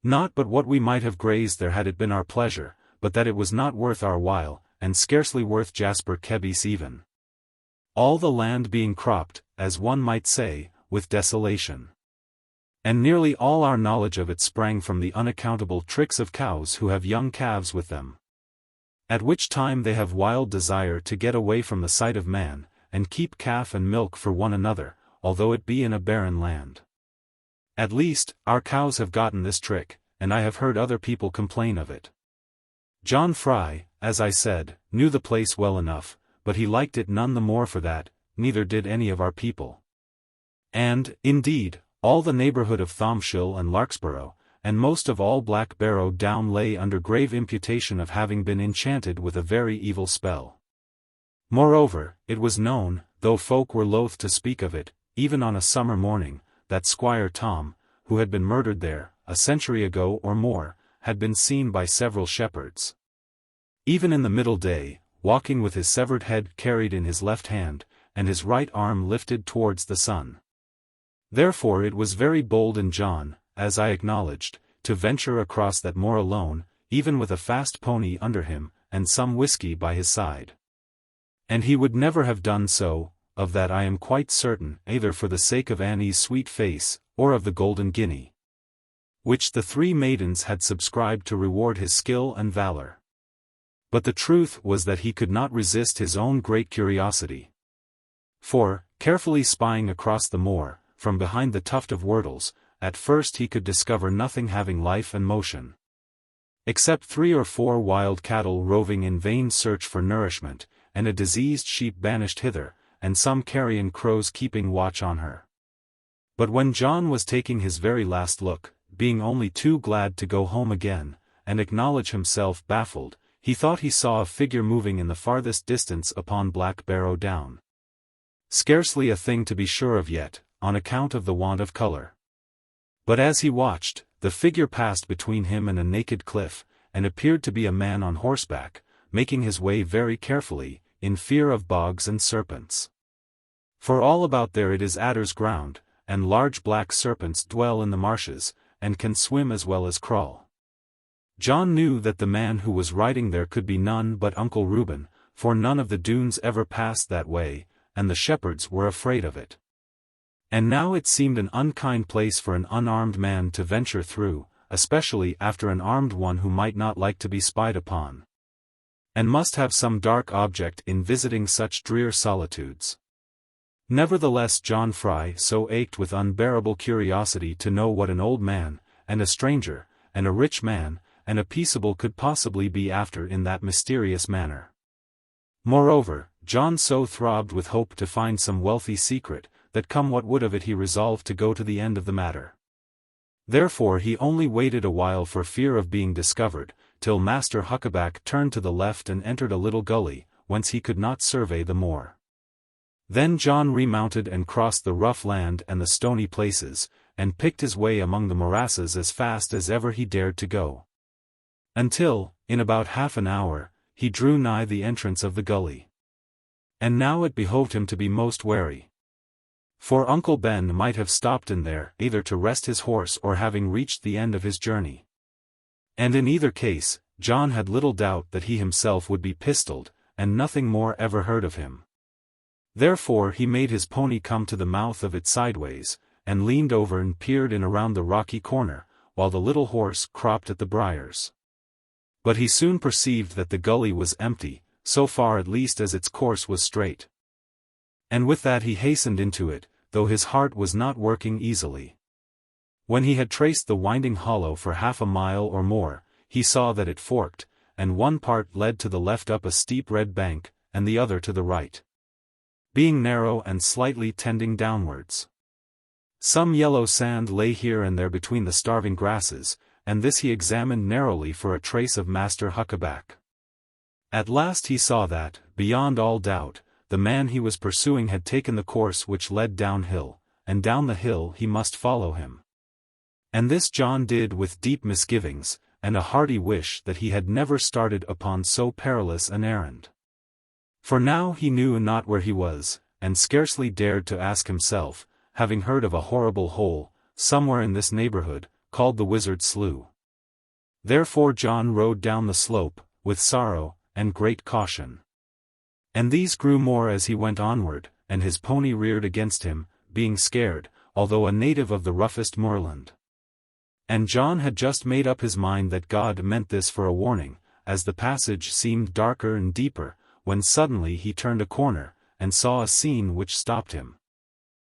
Not but what we might have grazed there had it been our pleasure, but that it was not worth our while, and scarcely worth Jasper Kebby's even. All the land being cropped, as one might say, with desolation. And nearly all our knowledge of it sprang from the unaccountable tricks of cows who have young calves with them, at which time they have wild desire to get away from the sight of man, and keep calf and milk for one another, although it be in a barren land. At least, our cows have gotten this trick, and I have heard other people complain of it. John Fry, as I said, knew the place well enough, but he liked it none the more for that, neither did any of our people. And, indeed, all the neighbourhood of Thomshill and Larkspurrow, and most of all Black Barrow Down lay under grave imputation of having been enchanted with a very evil spell. Moreover, it was known, though folk were loath to speak of it, even on a summer morning, that Squire Tom, who had been murdered there, a century ago or more, had been seen by several shepherds, even in the middle day, walking with his severed head carried in his left hand, and his right arm lifted towards the sun. Therefore it was very bold in John, as I acknowledged, to venture across that moor alone, even with a fast pony under him, and some whiskey by his side. And he would never have done so, of that I am quite certain, either for the sake of Annie's sweet face, or of the golden guinea, which the 3 maidens had subscribed to reward his skill and valor. But the truth was that he could not resist his own great curiosity. For, carefully spying across the moor, from behind the tuft of whortles, at first he could discover nothing having life and motion, except 3 or 4 wild cattle roving in vain search for nourishment, and a diseased sheep banished hither, and some carrion crows keeping watch on her. But when John was taking his very last look, being only too glad to go home again, and acknowledge himself baffled, he thought he saw a figure moving in the farthest distance upon Black Barrow Down. Scarcely a thing to be sure of yet, on account of the want of colour. But as he watched, the figure passed between him and a naked cliff, and appeared to be a man on horseback, making his way very carefully, in fear of bogs and serpents. For all about there it is adder's ground, and large black serpents dwell in the marshes, and can swim as well as crawl. John knew that the man who was riding there could be none but Uncle Reuben, for none of the Doones ever passed that way, and the shepherds were afraid of it. And now it seemed an unkind place for an unarmed man to venture through, especially after an armed one who might not like to be spied upon, and must have some dark object in visiting such drear solitudes. Nevertheless John Fry so ached with unbearable curiosity to know what an old man, and a stranger, and a rich man, and a peaceable could possibly be after in that mysterious manner. Moreover, John so throbbed with hope to find some wealthy secret, that come what would of it he resolved to go to the end of the matter. Therefore he only waited a while for fear of being discovered, till Master Huckaback turned to the left and entered a little gully, whence he could not survey the moor. Then John remounted and crossed the rough land and the stony places, and picked his way among the morasses as fast as ever he dared to go, until, in about half an hour, he drew nigh the entrance of the gully. And now it behoved him to be most wary. For Uncle Ben might have stopped in there either to rest his horse or having reached the end of his journey. And in either case, John had little doubt that he himself would be pistoled, and nothing more ever heard of him. Therefore he made his pony come to the mouth of it sideways, and leaned over and peered in around the rocky corner, while the little horse cropped at the briars. But he soon perceived that the gully was empty, so far at least as its course was straight. And with that he hastened into it, though his heart was not working easily. When he had traced the winding hollow for half a mile or more, he saw that it forked, and one part led to the left up a steep red bank, and the other to the right, being narrow and slightly tending downwards. Some yellow sand lay here and there between the starving grasses, and this he examined narrowly for a trace of Master Huckaback. At last he saw that, beyond all doubt, the man he was pursuing had taken the course which led downhill, and down the hill he must follow him. And this John did with deep misgivings, and a hearty wish that he had never started upon so perilous an errand. For now he knew not where he was, and scarcely dared to ask himself, having heard of a horrible hole, somewhere in this neighborhood, called the Wizard's Slough. Therefore John rode down the slope, with sorrow, and great caution. And these grew more as he went onward, and his pony reared against him, being scared, although a native of the roughest moorland. And John had just made up his mind that God meant this for a warning, as the passage seemed darker and deeper, when suddenly he turned a corner, and saw a scene which stopped him.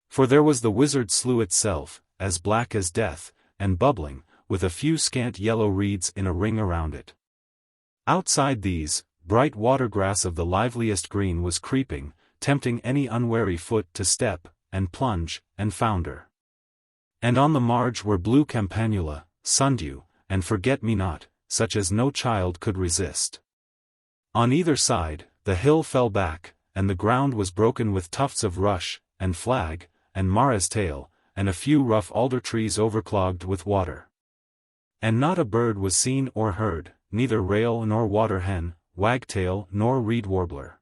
For there was the Wizard's Slough itself, as black as death, and bubbling, with a few scant yellow reeds in a ring around it. Outside these, bright watergrass of the liveliest green was creeping, tempting any unwary foot to step, and plunge, and founder. And on the marge were blue campanula, sundew, and forget-me-not, such as no child could resist. On either side, the hill fell back, and the ground was broken with tufts of rush, and flag, and mare's tail, and a few rough alder trees overclogged with water. And not a bird was seen or heard, neither rail nor water hen, wagtail nor reed warbler.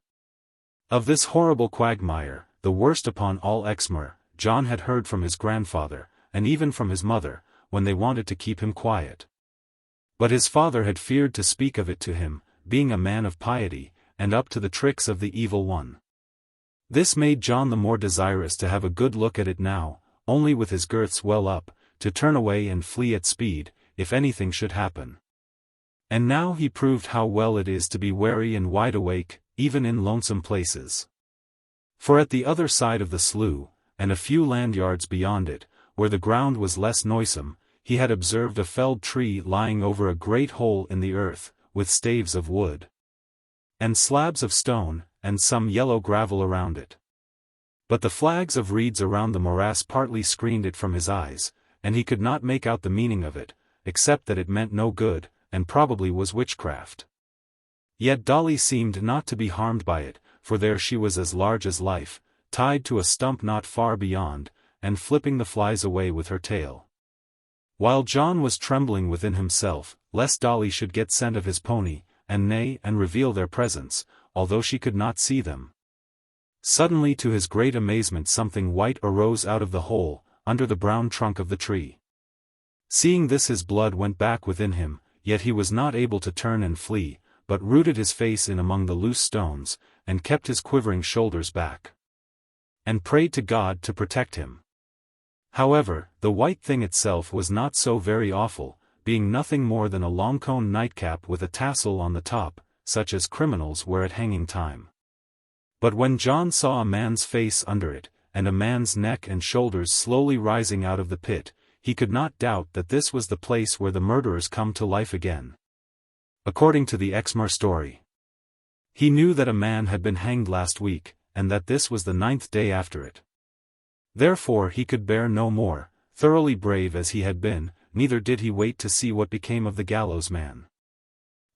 Of this horrible quagmire, the worst upon all Exmoor, John had heard from his grandfather, and even from his mother, when they wanted to keep him quiet. But his father had feared to speak of it to him, being a man of piety, and up to the tricks of the evil one. This made John the more desirous to have a good look at it now, only with his girths well up, to turn away and flee at speed, if anything should happen. And now he proved how well it is to be wary and wide awake, even in lonesome places. For at the other side of the slough, and a few land yards beyond it, where the ground was less noisome, he had observed a felled tree lying over a great hole in the earth, with staves of wood, and slabs of stone, and some yellow gravel around it. But the flags of reeds around the morass partly screened it from his eyes, and he could not make out the meaning of it, except that it meant no good, and probably was witchcraft. Yet Dolly seemed not to be harmed by it, for there she was as large as life, tied to a stump not far beyond, and flipping the flies away with her tail. While John was trembling within himself, lest Dolly should get scent of his pony, and neigh and reveal their presence, although she could not see them. Suddenly to his great amazement something white arose out of the hole, under the brown trunk of the tree. Seeing this his blood went back within him, yet he was not able to turn and flee, but rooted his face in among the loose stones, and kept his quivering shoulders back, and prayed to God to protect him. However, the white thing itself was not so very awful, being nothing more than a long-coned nightcap with a tassel on the top, such as criminals wear at hanging time. But when John saw a man's face under it, and a man's neck and shoulders slowly rising out of the pit, he could not doubt that this was the place where the murderers come to life again. According to the Exmoor story, he knew that a man had been hanged last week, and that this was the 9th day after it. Therefore he could bear no more, thoroughly brave as he had been, neither did he wait to see what became of the gallows man,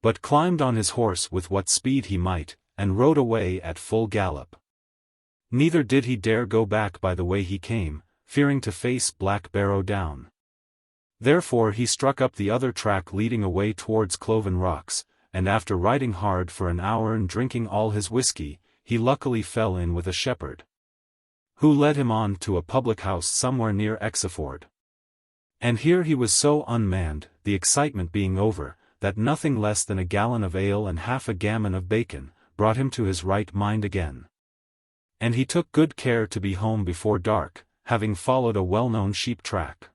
but climbed on his horse with what speed he might, and rode away at full gallop. Neither did he dare go back by the way he came, fearing to face Black Barrow Down. Therefore he struck up the other track leading away towards Cloven Rocks, and after riding hard for an hour and drinking all his whiskey, he luckily fell in with a shepherd. who led him on to a public house somewhere near XXIV. And here he was so unmanned, the excitement being over, that nothing less than a gallon of ale and half a gammon of bacon brought him to his right mind again. And he took good care to be home before dark, having followed a well-known sheep track.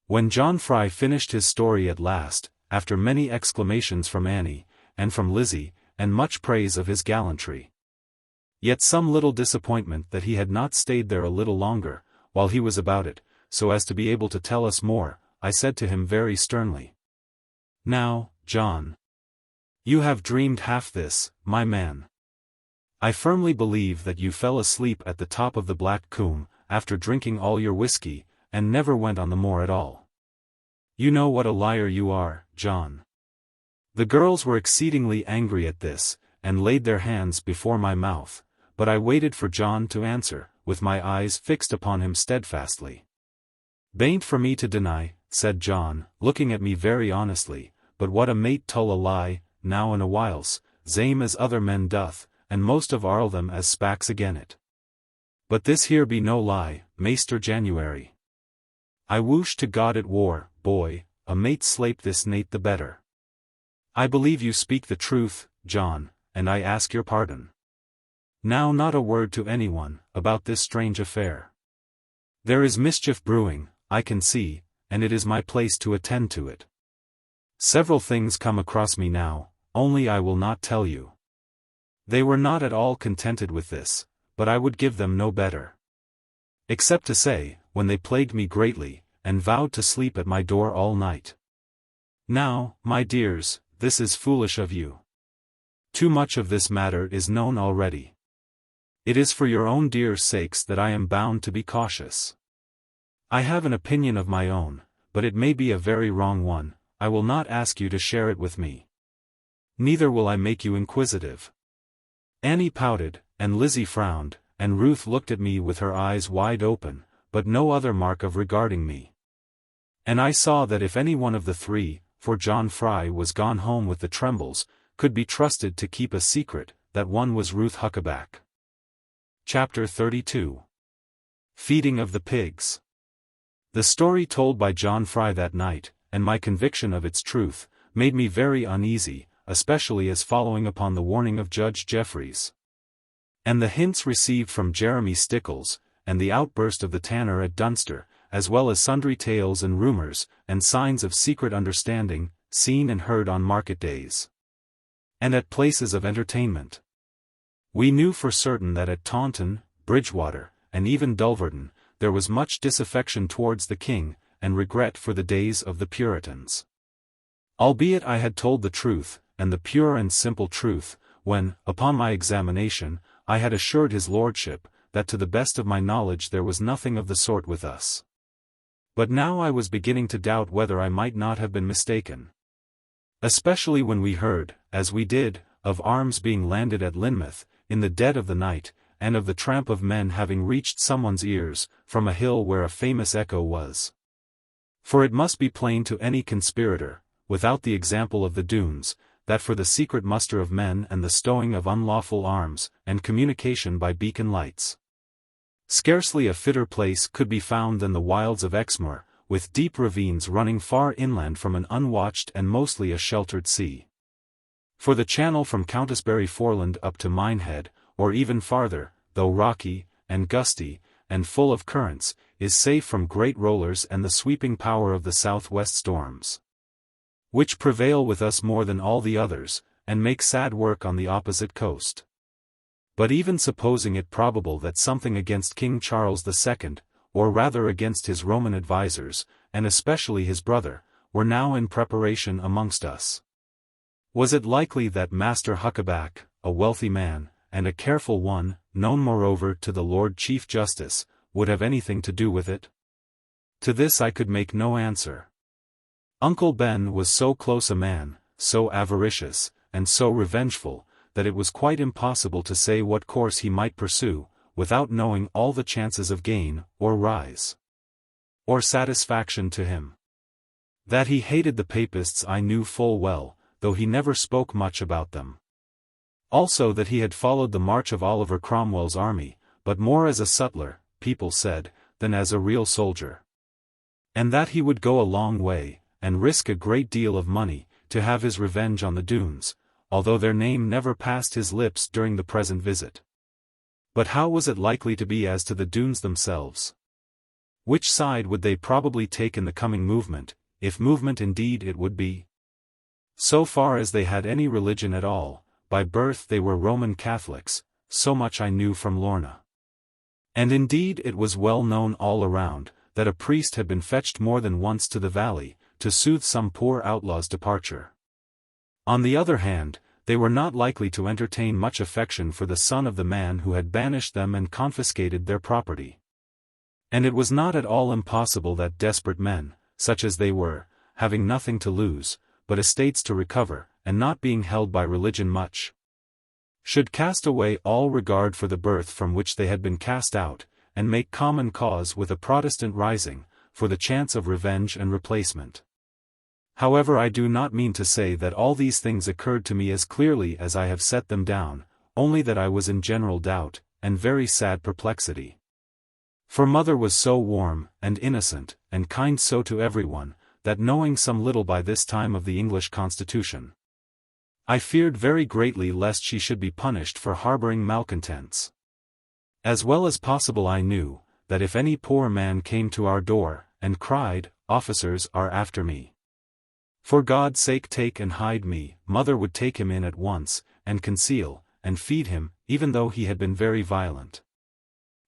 When John Fry finished his story at last, after many exclamations from Annie, and from Lizzie, and much praise of his gallantry, yet some little disappointment that he had not stayed there a little longer, while he was about it, so as to be able to tell us more, I said to him very sternly, "Now, John, you have dreamed half this, my man. I firmly believe that you fell asleep at the top of the Black Combe, after drinking all your whiskey, and never went on the moor at all. You know what a liar you are, John." The girls were exceedingly angry at this, and laid their hands before my mouth, but I waited for John to answer, with my eyes fixed upon him steadfastly. "Bain't for me to deny," said John, looking at me very honestly, "but what a mate tull a lie, now and a whiles, zame as other men doth, and most of arl them as spaks again it. But this here be no lie, Maister January. I woosh to God it war, boy, a mate slape this nate the better. I believe you speak the truth, John, and I ask your pardon. Now not a word to anyone, about this strange affair. There is mischief brewing, I can see, and it is my place to attend to it. Several things come across me now, only I will not tell you." They were not at all contented with this, but I would give them no better. Except to say, when they plagued me greatly, and vowed to sleep at my door all night. "Now, my dears, this is foolish of you. Too much of this matter is known already. It is for your own dear sakes that I am bound to be cautious. I have an opinion of my own, but it may be a very wrong one. I will not ask you to share it with me. Neither will I make you inquisitive." Annie pouted, and Lizzie frowned, and Ruth looked at me with her eyes wide open, but no other mark of regarding me. And I saw that if any one of the three, for John Fry was gone home with the Trembles, could be trusted to keep a secret, that one was Ruth Huckaback. Chapter 32. Feeding of the Pigs. The story told by John Fry that night, and my conviction of its truth, made me very uneasy, especially as following upon the warning of Judge Jeffreys, and the hints received from Jeremy Stickles, and the outburst of the tanner at Dunster, as well as sundry tales and rumours, and signs of secret understanding, seen and heard on market days, and at places of entertainment. We knew for certain that at Taunton, Bridgewater, and even Dulverton, there was much disaffection towards the king, and regret for the days of the Puritans. Albeit I had told the truth, and the pure and simple truth, when, upon my examination, I had assured his lordship, that to the best of my knowledge there was nothing of the sort with us. But now I was beginning to doubt whether I might not have been mistaken. Especially when we heard, as we did, of arms being landed at Lynmouth, in the dead of the night, and of the tramp of men having reached someone's ears, from a hill where a famous echo was. For it must be plain to any conspirator, without the example of the Doones, that for the secret muster of men and the stowing of unlawful arms, and communication by beacon lights, scarcely a fitter place could be found than the wilds of Exmoor, with deep ravines running far inland from an unwatched and mostly a sheltered sea. For the channel from Countisbury Foreland up to Minehead, or even farther, though rocky, and gusty, and full of currents, is safe from great rollers and the sweeping power of the southwest storms, which prevail with us more than all the others, and make sad work on the opposite coast. But even supposing it probable that something against King Charles II, or rather against his Roman advisers, and especially his brother, were now in preparation amongst us, was it likely that Master Huckaback, a wealthy man, and a careful one, known moreover to the Lord Chief Justice, would have anything to do with it? To this I could make no answer. Uncle Ben was so close a man, so avaricious, and so revengeful, that it was quite impossible to say what course he might pursue, without knowing all the chances of gain, or rise, or satisfaction to him. That he hated the Papists I knew full well, though he never spoke much about them. Also that he had followed the march of Oliver Cromwell's army, but more as a sutler, people said, than as a real soldier. And that he would go a long way, and risk a great deal of money, to have his revenge on the Doones, although their name never passed his lips during the present visit. But how was it likely to be as to the Doones themselves? Which side would they probably take in the coming movement, if movement indeed it would be? So far as they had any religion at all, by birth they were Roman Catholics, so much I knew from Lorna. And indeed it was well known all around, that a priest had been fetched more than once to the valley, to soothe some poor outlaw's departure. On the other hand, they were not likely to entertain much affection for the son of the man who had banished them and confiscated their property. And it was not at all impossible that desperate men, such as they were, having nothing to lose, but estates to recover, and not being held by religion much, should cast away all regard for the birth from which they had been cast out, and make common cause with a Protestant rising, for the chance of revenge and replacement. However, I do not mean to say that all these things occurred to me as clearly as I have set them down, only that I was in general doubt, and very sad perplexity. For mother was so warm, and innocent, and kind so to everyone, that knowing some little by this time of the English constitution, I feared very greatly lest she should be punished for harboring malcontents. As well as possible I knew, that if any poor man came to our door, and cried, "Officers are after me. For God's sake take and hide me," mother would take him in at once, and conceal, and feed him, even though he had been very violent.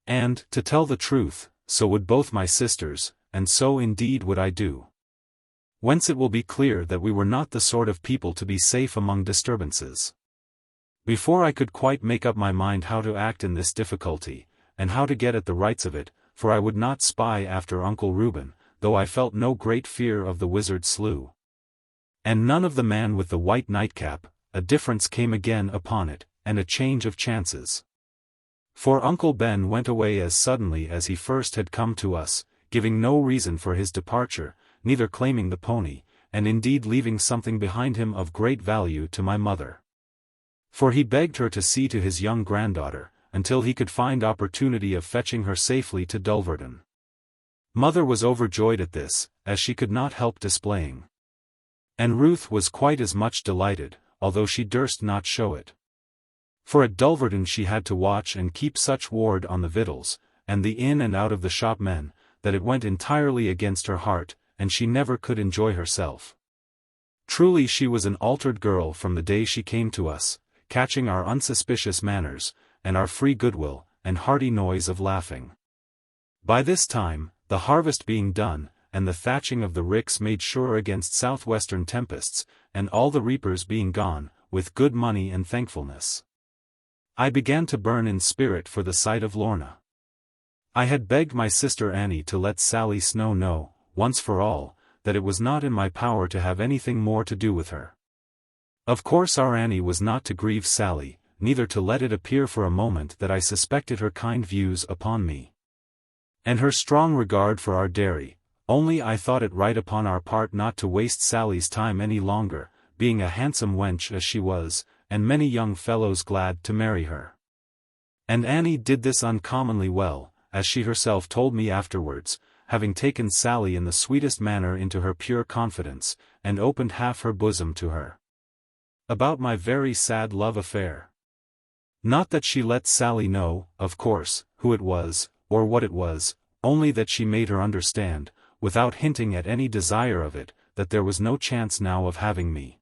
And, to tell the truth, so would both my sisters, and so indeed would I do. Whence it will be clear that we were not the sort of people to be safe among disturbances. Before I could quite make up my mind how to act in this difficulty, and how to get at the rights of it, for I would not spy after Uncle Reuben, though I felt no great fear of the wizard Slew. And none of the man with the white nightcap, a difference came again upon it, and a change of chances. For Uncle Ben went away as suddenly as he first had come to us, giving no reason for his departure, neither claiming the pony, and indeed leaving something behind him of great value to my mother. For he begged her to see to his young granddaughter, until he could find opportunity of fetching her safely to Dulverton. Mother was overjoyed at this, as she could not help displaying. And Ruth was quite as much delighted, although she durst not show it. For at Dulverton she had to watch and keep such ward on the victuals, and the in and out of the shop men, that it went entirely against her heart, and she never could enjoy herself. Truly she was an altered girl from the day she came to us, catching our unsuspicious manners, and our free goodwill, and hearty noise of laughing. By this time, the harvest being done, and the thatching of the ricks made sure against southwestern tempests, and all the reapers being gone, with good money and thankfulness, I began to burn in spirit for the sight of Lorna. I had begged my sister Annie to let Sally Snow know, once for all, that it was not in my power to have anything more to do with her. Of course our Annie was not to grieve Sally, neither to let it appear for a moment that I suspected her kind views upon me, and her strong regard for our dairy, only I thought it right upon our part not to waste Sally's time any longer, being a handsome wench as she was, and many young fellows glad to marry her. And Annie did this uncommonly well, as she herself told me afterwards, having taken Sally in the sweetest manner into her pure confidence, and opened half her bosom to her about my very sad love affair. Not that she let Sally know, of course, who it was, or what it was, only that she made her understand, without hinting at any desire of it, that there was no chance now of having me.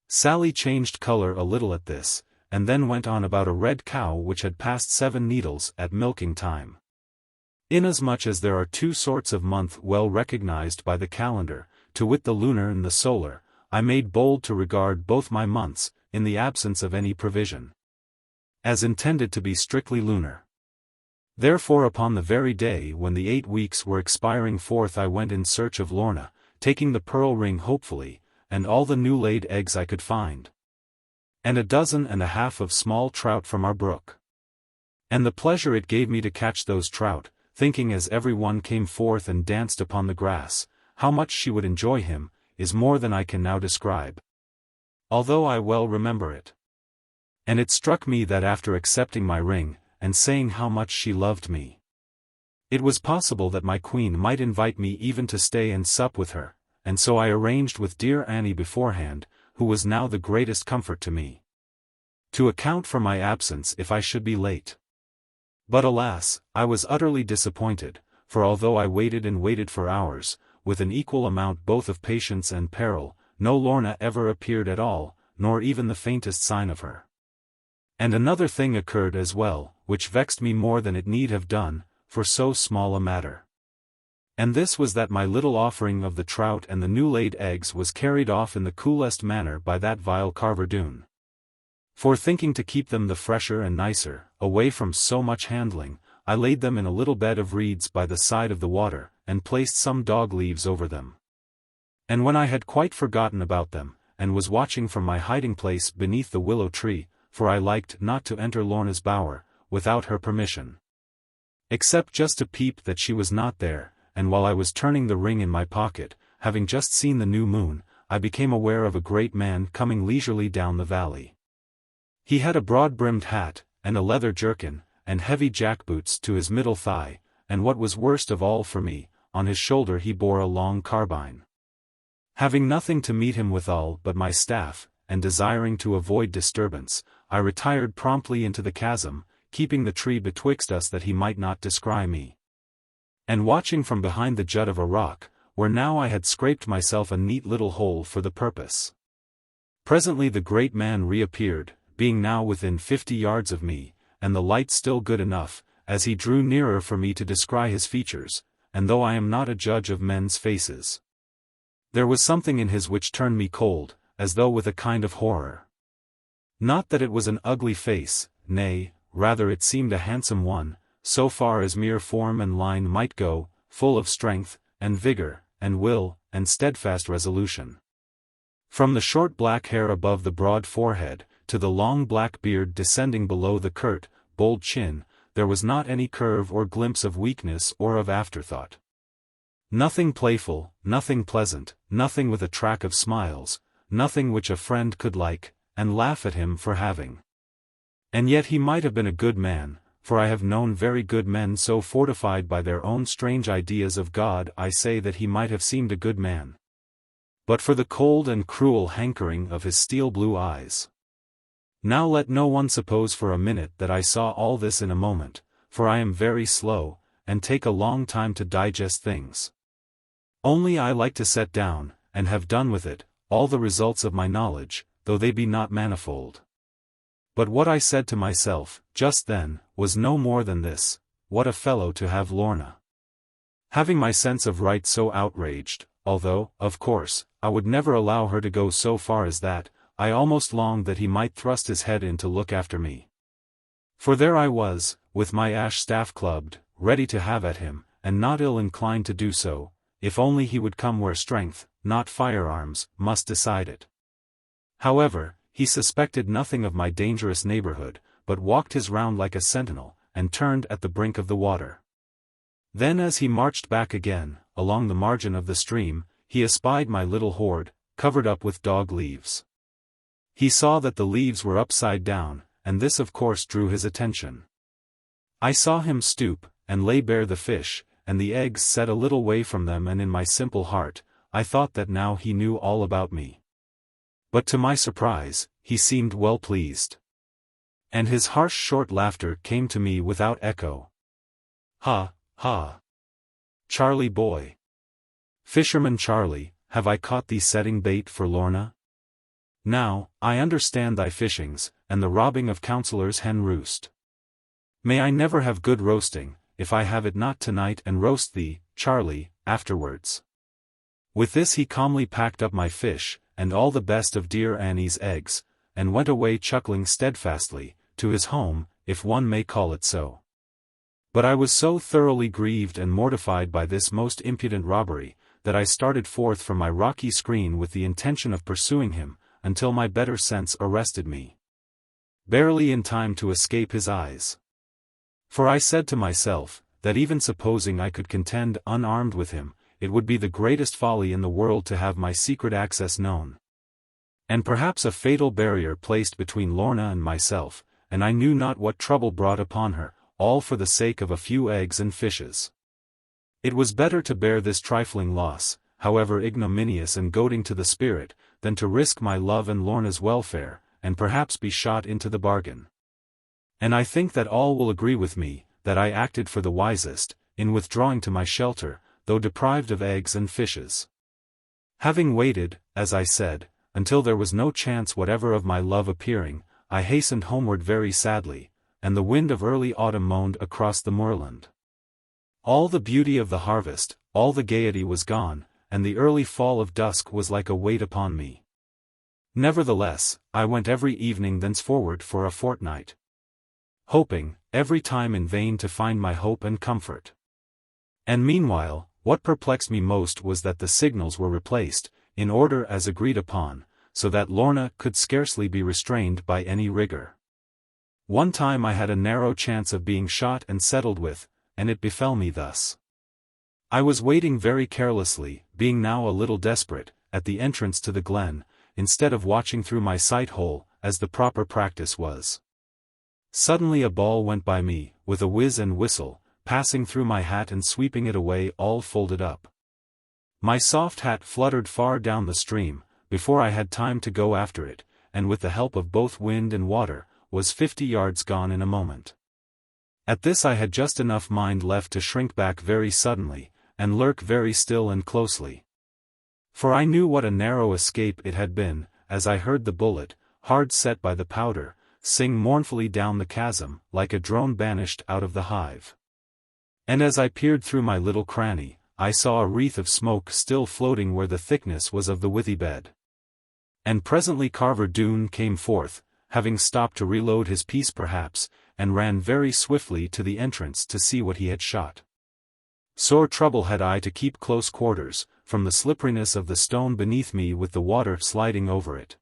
Sally changed color a little at this, and then went on about a red cow which had passed 7 needles at milking time. Inasmuch as there are 2 sorts of month well recognized by the calendar, to wit the lunar and the solar, I made bold to regard both my months, in the absence of any provision, as intended to be strictly lunar. Therefore upon the very day when the 8 weeks were expiring forth I went in search of Lorna, taking the pearl ring hopefully, and all the new-laid eggs I could find, and 12 dozen of small trout from our brook. And the pleasure it gave me to catch those trout, thinking as every one came forth and danced upon the grass, how much she would enjoy him, is more than I can now describe, although I well remember it. And it struck me that after accepting my ring, and saying how much she loved me. It was possible that my queen might invite me even to stay and sup with her, and so I arranged with dear Annie beforehand, who was now the greatest comfort to me, to account for my absence if I should be late. But alas, I was utterly disappointed, for although I waited and waited for hours, with an equal amount both of patience and peril, no Lorna ever appeared at all, nor even the faintest sign of her. And another thing occurred as well, which vexed me more than it need have done, for so small a matter. And this was that my little offering of the trout and the new-laid eggs was carried off in the coolest manner by that vile carver Doone. For thinking to keep them the fresher and nicer, away from so much handling, I laid them in a little bed of reeds by the side of the water, and placed some dog leaves over them. And when I had quite forgotten about them, and was watching from my hiding-place beneath the willow tree, for I liked not to enter Lorna's bower, without her permission, except just to peep that she was not there, and while I was turning the ring in my pocket, having just seen the new moon, I became aware of a great man coming leisurely down the valley. He had a broad-brimmed hat, and a leather jerkin, and heavy jack-boots to his middle thigh, and what was worst of all for me, on his shoulder he bore a long carbine. Having nothing to meet him withal but my staff, and desiring to avoid disturbance, I retired promptly into the chasm, keeping the tree betwixt us that he might not descry me, and watching from behind the jut of a rock, where now I had scraped myself a neat little hole for the purpose. Presently the great man reappeared, being now within 50 yards of me, and the light still good enough, as he drew nearer for me to descry his features, and though I am not a judge of men's faces, there was something in his which turned me cold, as though with a kind of horror. Not that it was an ugly face, nay, rather it seemed a handsome one, so far as mere form and line might go, full of strength, and vigor, and will, and steadfast resolution. From the short black hair above the broad forehead, to the long black beard descending below the curt, bold chin, there was not any curve or glimpse of weakness or of afterthought. Nothing playful, nothing pleasant, nothing with a track of smiles, nothing which a friend could like, and laugh at him for having. And yet he might have been a good man, for I have known very good men so fortified by their own strange ideas of God I say that he might have seemed a good man, but for the cold and cruel hankering of his steel-blue eyes. Now let no one suppose for a minute that I saw all this in a moment, for I am very slow, and take a long time to digest things. Only I like to set down, and have done with it, all the results of my knowledge, though they be not manifold. But what I said to myself, just then, was no more than this: what a fellow to have Lorna. Having my sense of right so outraged, although, of course, I would never allow her to go so far as that, I almost longed that he might thrust his head in to look after me. For there I was, with my ash staff clubbed, ready to have at him, and not ill inclined to do so, if only he would come where strength, not firearms, must decide it. However, he suspected nothing of my dangerous neighborhood, but walked his round like a sentinel, and turned at the brink of the water. Then as he marched back again, along the margin of the stream, he espied my little hoard, covered up with dog leaves. He saw that the leaves were upside down, and this of course drew his attention. I saw him stoop, and lay bare the fish, and the eggs set a little way from them, and in my simple heart, I thought that now he knew all about me. But to my surprise, he seemed well pleased. And his harsh short laughter came to me without echo. Ha, ha! Charlie boy! Fisherman Charlie, have I caught thee setting bait for Lorna? Now, I understand thy fishings, and the robbing of counsellors' hen roost. May I never have good roasting, if I have it not tonight, and roast thee, Charlie, afterwards. With this he calmly packed up my fish, and all the best of dear Annie's eggs, and went away chuckling steadfastly, to his home, if one may call it so. But I was so thoroughly grieved and mortified by this most impudent robbery, that I started forth from my rocky screen with the intention of pursuing him, until my better sense arrested me, barely in time to escape his eyes. For I said to myself, that even supposing I could contend unarmed with him, it would be the greatest folly in the world to have my secret access known, and perhaps a fatal barrier placed between Lorna and myself, and I knew not what trouble brought upon her, all for the sake of a few eggs and fishes. It was better to bear this trifling loss, however ignominious and goading to the spirit, than to risk my love and Lorna's welfare, and perhaps be shot into the bargain. And I think that all will agree with me, that I acted for the wisest, in withdrawing to my shelter, though deprived of eggs and fishes. Having waited, as I said, until there was no chance whatever of my love appearing, I hastened homeward very sadly, and the wind of early autumn moaned across the moorland. All the beauty of the harvest, all the gaiety was gone, and the early fall of dusk was like a weight upon me. Nevertheless, I went every evening thenceforward for a fortnight, hoping, every time in vain, to find my hope and comfort. And meanwhile, what perplexed me most was that the signals were replaced, in order as agreed upon, so that Lorna could scarcely be restrained by any rigor. One time I had a narrow chance of being shot and settled with, and it befell me thus. I was waiting very carelessly, being now a little desperate, at the entrance to the glen, instead of watching through my sight-hole, as the proper practice was. Suddenly a ball went by me, with a whiz and whistle, passing through my hat and sweeping it away all folded up. My soft hat fluttered far down the stream, before I had time to go after it, and with the help of both wind and water, was 50 yards gone in a moment. At this I had just enough mind left to shrink back very suddenly, and lurk very still and closely. For I knew what a narrow escape it had been, as I heard the bullet, hard set by the powder, sing mournfully down the chasm, like a drone banished out of the hive. And as I peered through my little cranny, I saw a wreath of smoke still floating where the thickness was of the withy bed. And presently Carver Doone came forth, having stopped to reload his piece perhaps, and ran very swiftly to the entrance to see what he had shot. Sore trouble had I to keep close quarters, from the slipperiness of the stone beneath me with the water sliding over it.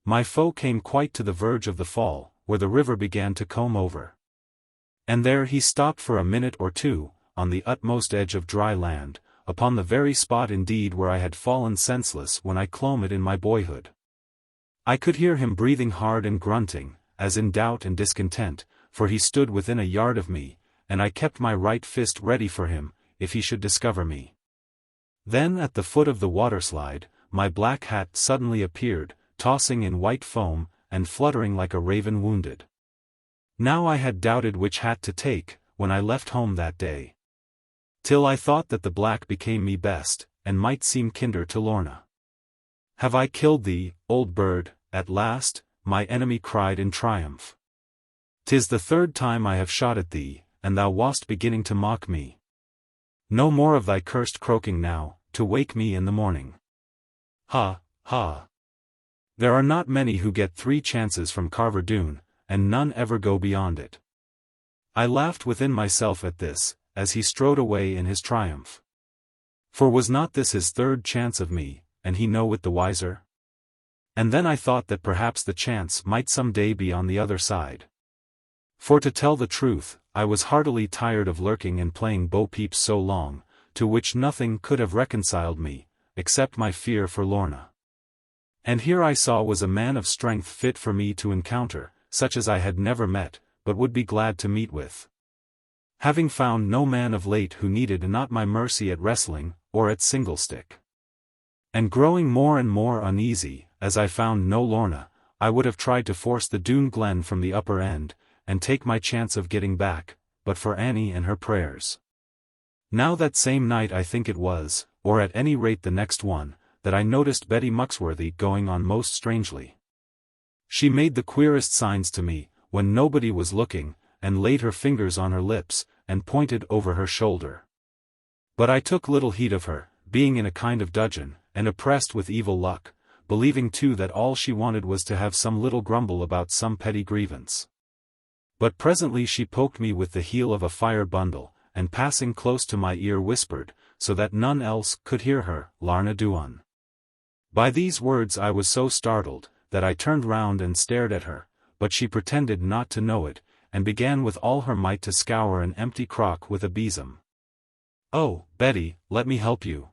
My foe came quite to the verge of the fall, where the river began to comb over. And there he stopped for a minute or two, on the utmost edge of dry land, upon the very spot indeed where I had fallen senseless when I clomb it in my boyhood. I could hear him breathing hard and grunting, as in doubt and discontent, for he stood within a yard of me, and I kept my right fist ready for him, if he should discover me. Then at the foot of the waterslide, my black hat suddenly appeared, tossing in white foam, and fluttering like a raven wounded. Now I had doubted which hat to take, when I left home that day, till I thought that the black became me best, and might seem kinder to Lorna. "Have I killed thee, old bird, at last?" my enemy cried in triumph. "'Tis the third time I have shot at thee, and thou wast beginning to mock me. No more of thy cursed croaking now, to wake me in the morning. Ha, ha! There are not many who get 3 chances from Carver Doone, and none ever go beyond it." I laughed within myself at this, as he strode away in his triumph. For was not this his 3rd chance of me, and he no whit the wiser? And then I thought that perhaps the chance might some day be on the other side. For to tell the truth, I was heartily tired of lurking and playing bo-peep so long, to which nothing could have reconciled me, except my fear for Lorna. And here I saw was a man of strength fit for me to encounter, such as I had never met, but would be glad to meet with. Having found no man of late who needed not my mercy at wrestling, or at singlestick. And growing more and more uneasy, as I found no Lorna, I would have tried to force the Doone Glen from the upper end, and take my chance of getting back, but for Annie and her prayers. Now that same night I think it was, or at any rate the next one, that I noticed Betty Muxworthy going on most strangely. She made the queerest signs to me, when nobody was looking, and laid her fingers on her lips, and pointed over her shoulder. But I took little heed of her, being in a kind of dudgeon, and oppressed with evil luck, believing too that all she wanted was to have some little grumble about some petty grievance. But presently she poked me with the heel of a fire bundle, and passing close to my ear whispered, so that none else could hear her, "Lorna Doone." By these words I was so startled, that I turned round and stared at her, but she pretended not to know it, and began with all her might to scour an empty crock with a besom. "Oh, Betty, let me help you.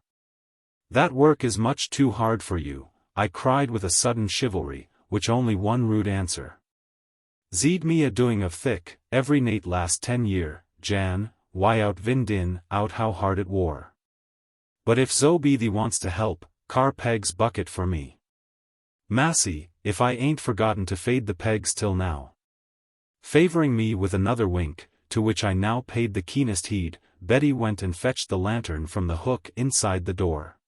That work is much too hard for you," I cried with a sudden chivalry, which only one rude answer Zeed me a doing of thick, every nate last 10 year, Jan, why out vin out how hard it war. But if zo be thee wants to help, car pegs bucket for me. Massey, if I ain't forgotten to fade the pegs till now. Favoring me with another wink, to which I now paid the keenest heed, Betty went and fetched the lantern from the hook inside the door.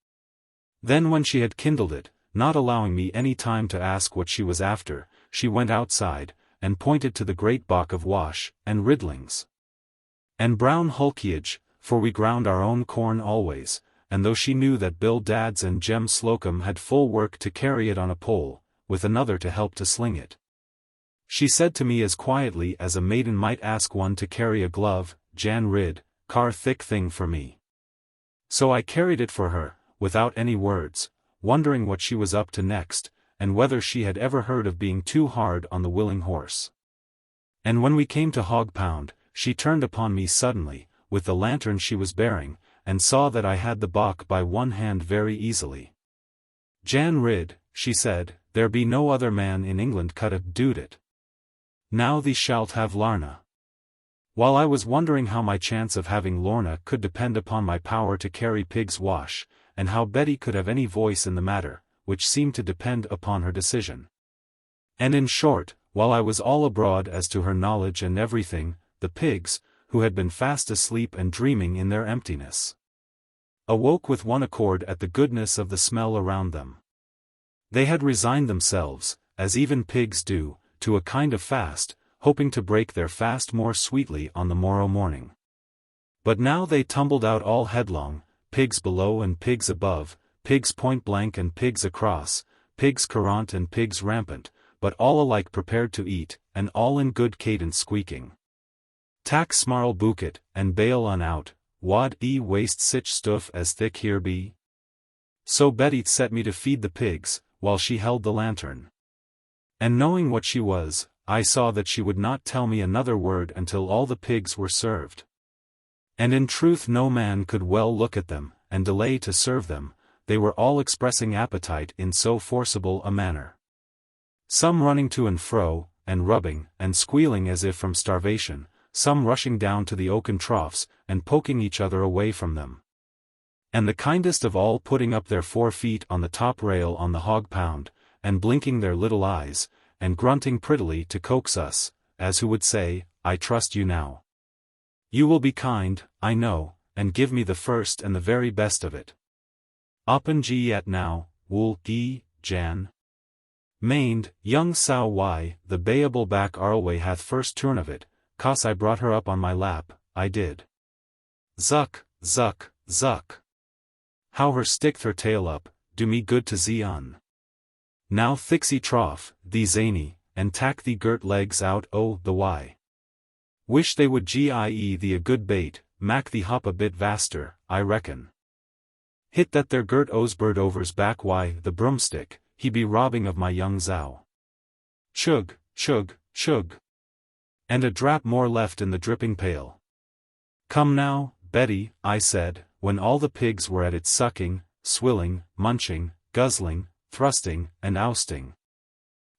Then when she had kindled it, not allowing me any time to ask what she was after, she went outside, and pointed to the great bock of wash, and riddlings. And brown hulkiage, for we ground our own corn always, and though she knew that Bill Dadds and Jem Slocum had full work to carry it on a pole, with another to help to sling it, she said to me as quietly as a maiden might ask one to carry a glove, Jan rid, car thick thing for me. So I carried it for her, without any words, wondering what she was up to next, and whether she had ever heard of being too hard on the willing horse. And when we came to Hog Pound, she turned upon me suddenly, with the lantern she was bearing, and saw that I had the bock by one hand very easily. Jan rid, she said, there be no other man in England could have doed it. Now thee shalt have Lorna. While I was wondering how my chance of having Lorna could depend upon my power to carry pig's wash, and how Betty could have any voice in the matter, which seemed to depend upon her decision. And in short, while I was all abroad as to her knowledge and everything, the pigs, who had been fast asleep and dreaming in their emptiness, awoke with one accord at the goodness of the smell around them. They had resigned themselves, as even pigs do, to a kind of fast, hoping to break their fast more sweetly on the morrow morning. But now they tumbled out all headlong, pigs below and pigs above, pigs point blank and pigs across, pigs courant and pigs rampant, but all alike prepared to eat, and all in good cadence squeaking. Tak smarl buket, and bail on out, wad waste sich stuff as thick here be? So Betty set me to feed the pigs, while she held the lantern. And knowing what she was, I saw that she would not tell me another word until all the pigs were served. And in truth no man could well look at them, and delay to serve them, they were all expressing appetite in so forcible a manner. Some running to and fro, and rubbing, and squealing as if from starvation, some rushing down to the oaken troughs, and poking each other away from them. And the kindest of all putting up their 4 feet on the top rail on the hog pound, and blinking their little eyes, and grunting prettily to coax us, as who would say, I trust you now. You will be kind, I know, and give me the first and the very best of it. Oppen ye yet now, wool ye, Jan. Maind, young sow why, the bayable back Arlway hath first turn of it, 'cause I brought her up on my lap, I did. Zuck, zuck, zuck. How her sticked her tail up, do me good to zee on. Now thixie trough, thee zany, and tack thee girt legs out o' the why. Wish they would gie thee a good bait, mack thee hop a bit vaster, I reckon. Hit that there girt osbird over's back why, the broomstick, he be robbing of my young zow. Chug, chug, chug. And a drap more left in the dripping pail. Come now, Betty, I said, when all the pigs were at it sucking, swilling, munching, guzzling, thrusting, and ousting,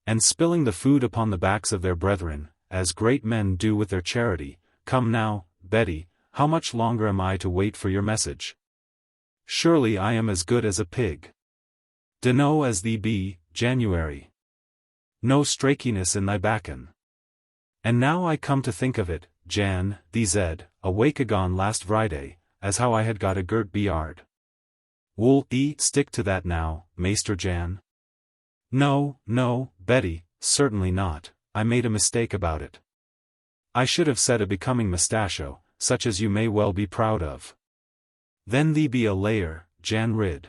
and spilling the food upon the backs of their brethren, as great men do with their charity. Come now, Betty, how much longer am I to wait for your message? Surely I am as good as a pig. Dunno as thee be, January. No strakiness in thy backen. And now I come to think of it, Jan, thee zed, awake agone last Friday, as how I had got a girt beard. Wool stick to that now, Maester Jan? No, no, Betty, certainly not, I made a mistake about it. I should have said a becoming mustachio, such as you may well be proud of. Then thee be a layer, Jan rid.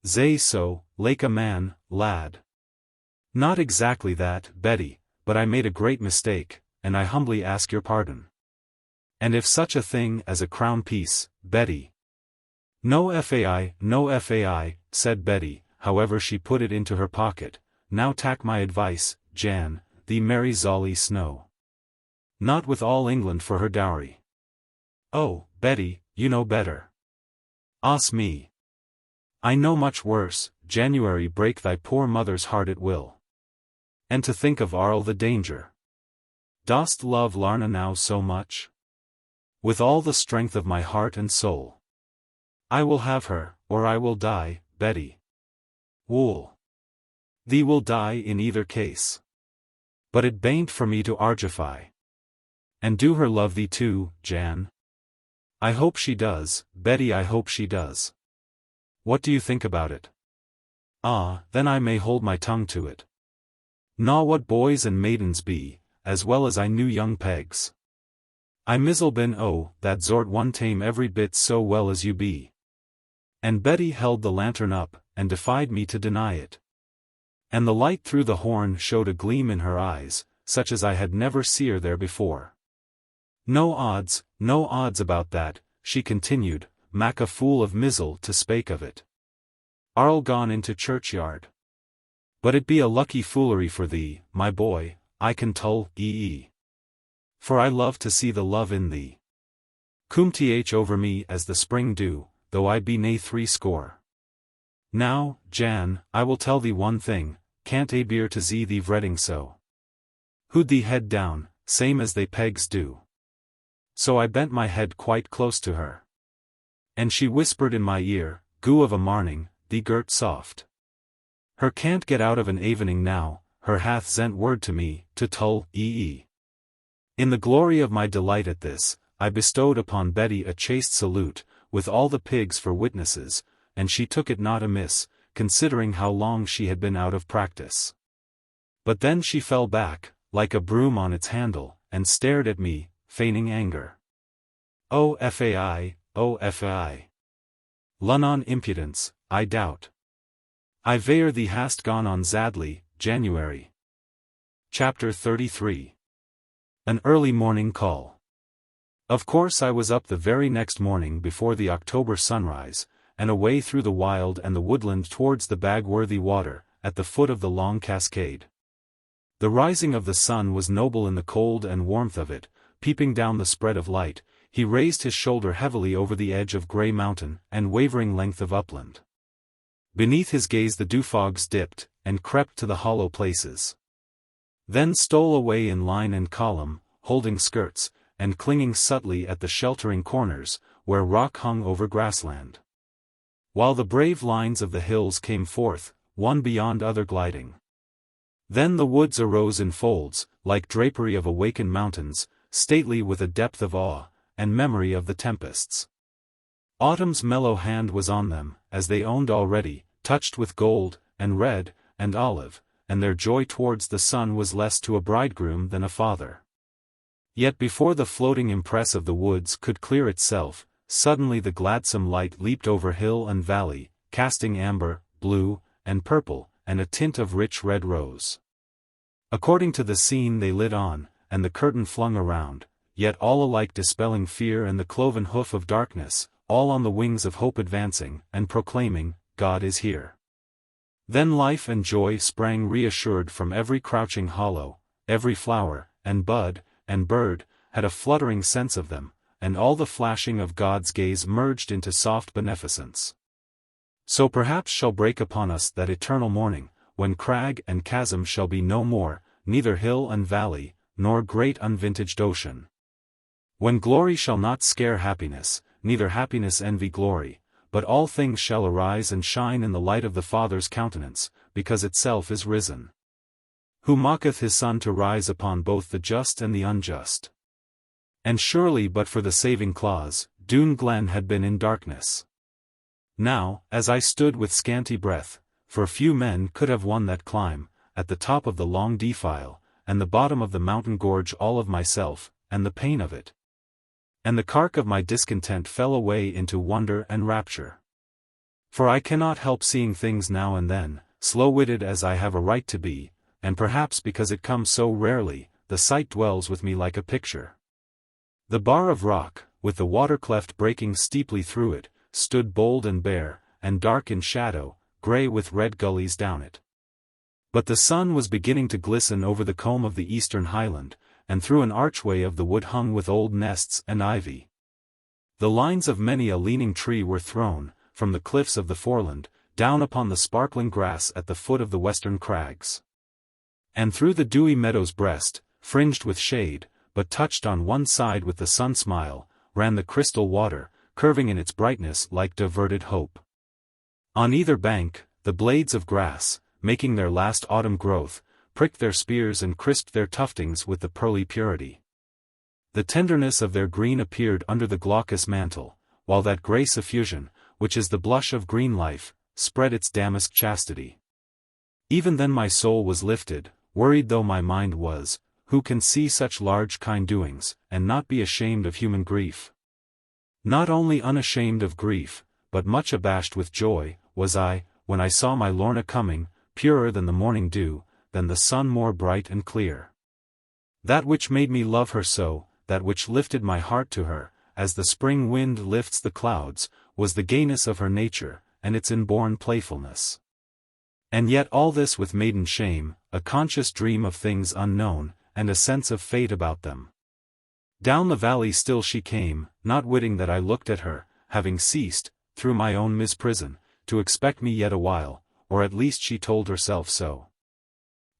Zay so, like a man, lad. Not exactly that, Betty, but I made a great mistake, and I humbly ask your pardon. And if such a thing as a crown piece, Betty. No fai, no fai, said Betty, however she put it into her pocket. Now tak my advice, Jan, thee marry Zolly Snow. Not with all England for her dowry. Oh, Betty, you know better. Os me. I know much worse, January break thy poor mother's heart at will. And to think of Arl the danger. Dost love Lorna now so much? With all the strength of my heart and soul. I will have her, or I will die, Betty. Wool. Thee will die in either case. But it bain't for me to argify. And do her love thee too, Jan? I hope she does, Betty, I hope she does. What do you think about it? Ah, then I may hold my tongue to it. Naw, what boys and maidens be, as well as I knew young pegs. I mizzle been that zort one tame every bit so well as you be. And Betty held the lantern up, and defied me to deny it. And the light through the horn showed a gleam in her eyes, such as I had never see her there before. No odds about that, she continued, mak a fool of mizzle to spake of it. Arl gone into churchyard. But it be a lucky foolery for thee, my boy, I can tull For I love to see the love in thee. Cum th over me as the spring dew, though I be nae 60. Now, Jan, I will tell thee one thing, can't a beer to zee thee vretting so. Hood thee head down, same as they pegs do. So I bent my head quite close to her. And she whispered in my ear, goo of a marning, thee girt soft. Her can't get out of an evening now, her hath sent word to me, to tull In the glory of my delight at this, I bestowed upon Betty a chaste salute, with all the pigs for witnesses, and she took it not amiss, considering how long she had been out of practice. But then she fell back, like a broom on its handle, and stared at me, feigning anger. O fai, Lunnon impudence, I doubt. I veir thee hast gone on zadly, January. Chapter 33. An early morning call. Of course I was up the very next morning before the October sunrise, and away through the wild and the woodland towards the Bagworthy water, at the foot of the long cascade. The rising of the sun was noble in the cold and warmth of it, peeping down the spread of light, he raised his shoulder heavily over the edge of grey mountain and wavering length of upland. Beneath his gaze the dew-fogs dipped, and crept to the hollow places. Then stole away in line and column, holding skirts, and clinging subtly at the sheltering corners, where rock hung over grassland. While the brave lines of the hills came forth, one beyond other gliding. Then the woods arose in folds, like drapery of awakened mountains, stately with a depth of awe, and memory of the tempests. Autumn's mellow hand was on them, as they owned already, touched with gold, and red, and olive, and their joy towards the sun was less to a bridegroom than a father. Yet before the floating impress of the woods could clear itself, suddenly the gladsome light leaped over hill and valley, casting amber, blue, and purple, and a tint of rich red rose. According to the scene they lit on, and the curtain flung around, yet all alike dispelling fear and the cloven hoof of darkness, all on the wings of hope advancing, and proclaiming, God is here. Then life and joy sprang reassured from every crouching hollow, every flower, and bud, and bird, had a fluttering sense of them, and all the flashing of God's gaze merged into soft beneficence. So perhaps shall break upon us that eternal morning, when crag and chasm shall be no more, neither hill and valley, nor great unvintaged ocean. When glory shall not scare happiness, neither happiness envy glory, but all things shall arise and shine in the light of the Father's countenance, because itself is risen. Who maketh his sun to rise upon both the just and the unjust. And surely but for the saving clause, Doone Glen had been in darkness. Now, as I stood with scanty breath, for few men could have won that climb, at the top of the long defile, and the bottom of the mountain gorge all of myself, and the pain of it. And the cark of my discontent fell away into wonder and rapture. For I cannot help seeing things now and then, slow-witted as I have a right to be, and perhaps because it comes so rarely, the sight dwells with me like a picture. The bar of rock, with the water cleft breaking steeply through it, stood bold and bare, and dark in shadow, grey with red gullies down it. But the sun was beginning to glisten over the comb of the eastern highland, and through an archway of the wood hung with old nests and ivy. The lines of many a leaning tree were thrown, from the cliffs of the foreland, down upon the sparkling grass at the foot of the western crags. And through the dewy meadow's breast, fringed with shade, but touched on one side with the sun smile, ran the crystal water, curving in its brightness like diverted hope. On either bank, the blades of grass, making their last autumn growth, pricked their spears and crisped their tuftings with the pearly purity. The tenderness of their green appeared under the glaucous mantle, while that grey suffusion, which is the blush of green life, spread its damask chastity. Even then my soul was lifted, worried though my mind was. Who can see such large kind doings, and not be ashamed of human grief? Not only unashamed of grief, but much abashed with joy, was I, when I saw my Lorna coming, purer than the morning dew, than the sun more bright and clear. That which made me love her so, that which lifted my heart to her, as the spring wind lifts the clouds, was the gayness of her nature, and its inborn playfulness. And yet all this with maiden shame, a conscious dream of things unknown, and a sense of fate about them. Down the valley still she came, not witting that I looked at her, having ceased, through my own misprison, to expect me yet a while, or at least she told herself so.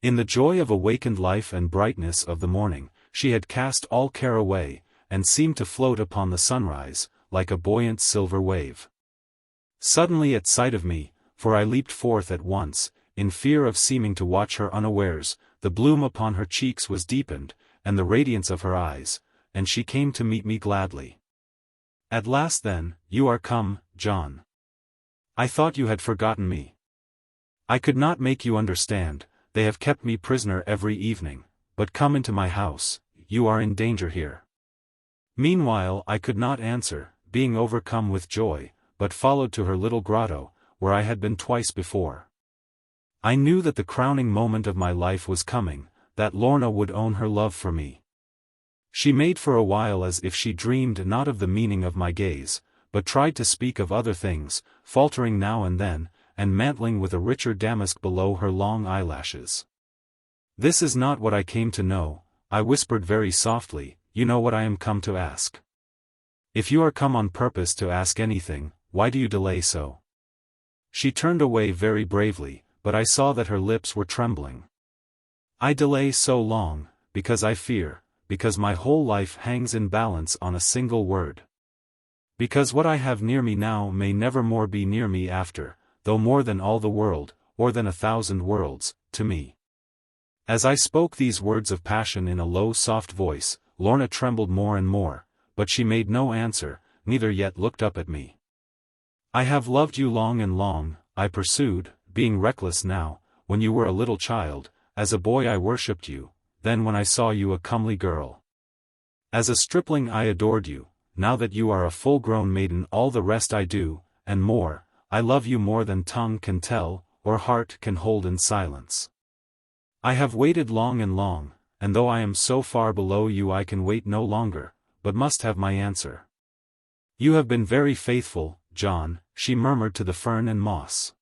In the joy of awakened life and brightness of the morning, she had cast all care away, and seemed to float upon the sunrise, like a buoyant silver wave. Suddenly at sight of me, for I leaped forth at once, in fear of seeming to watch her unawares, the bloom upon her cheeks was deepened, and the radiance of her eyes, and she came to meet me gladly. At last then, you are come, John. I thought you had forgotten me. I could not make you understand, they have kept me prisoner every evening, but come into my house, you are in danger here. Meanwhile I could not answer, being overcome with joy, but followed to her little grotto, where I had been twice before. I knew that the crowning moment of my life was coming, that Lorna would own her love for me. She made for a while as if she dreamed not of the meaning of my gaze, but tried to speak of other things, faltering now and then, and mantling with a richer damask below her long eyelashes. This is not what I came to know, I whispered very softly, you know what I am come to ask. If you are come on purpose to ask anything, why do you delay so? She turned away very bravely, but I saw that her lips were trembling. I delay so long, because I fear, because my whole life hangs in balance on a single word. Because what I have near me now may never more be near me after, though more than all the world, or than 1,000 worlds, to me. As I spoke these words of passion in a low soft voice, Lorna trembled more and more, but she made no answer, neither yet looked up at me. I have loved you long and long, I pursued, being reckless now, when you were a little child, as a boy I worshipped you, then when I saw you a comely girl. As a stripling I adored you, now that you are a full-grown maiden all the rest I do, and more, I love you more than tongue can tell, or heart can hold in silence. I have waited long and long, and though I am so far below you I can wait no longer, but must have my answer. You have been very faithful, John, she murmured to the fern and moss.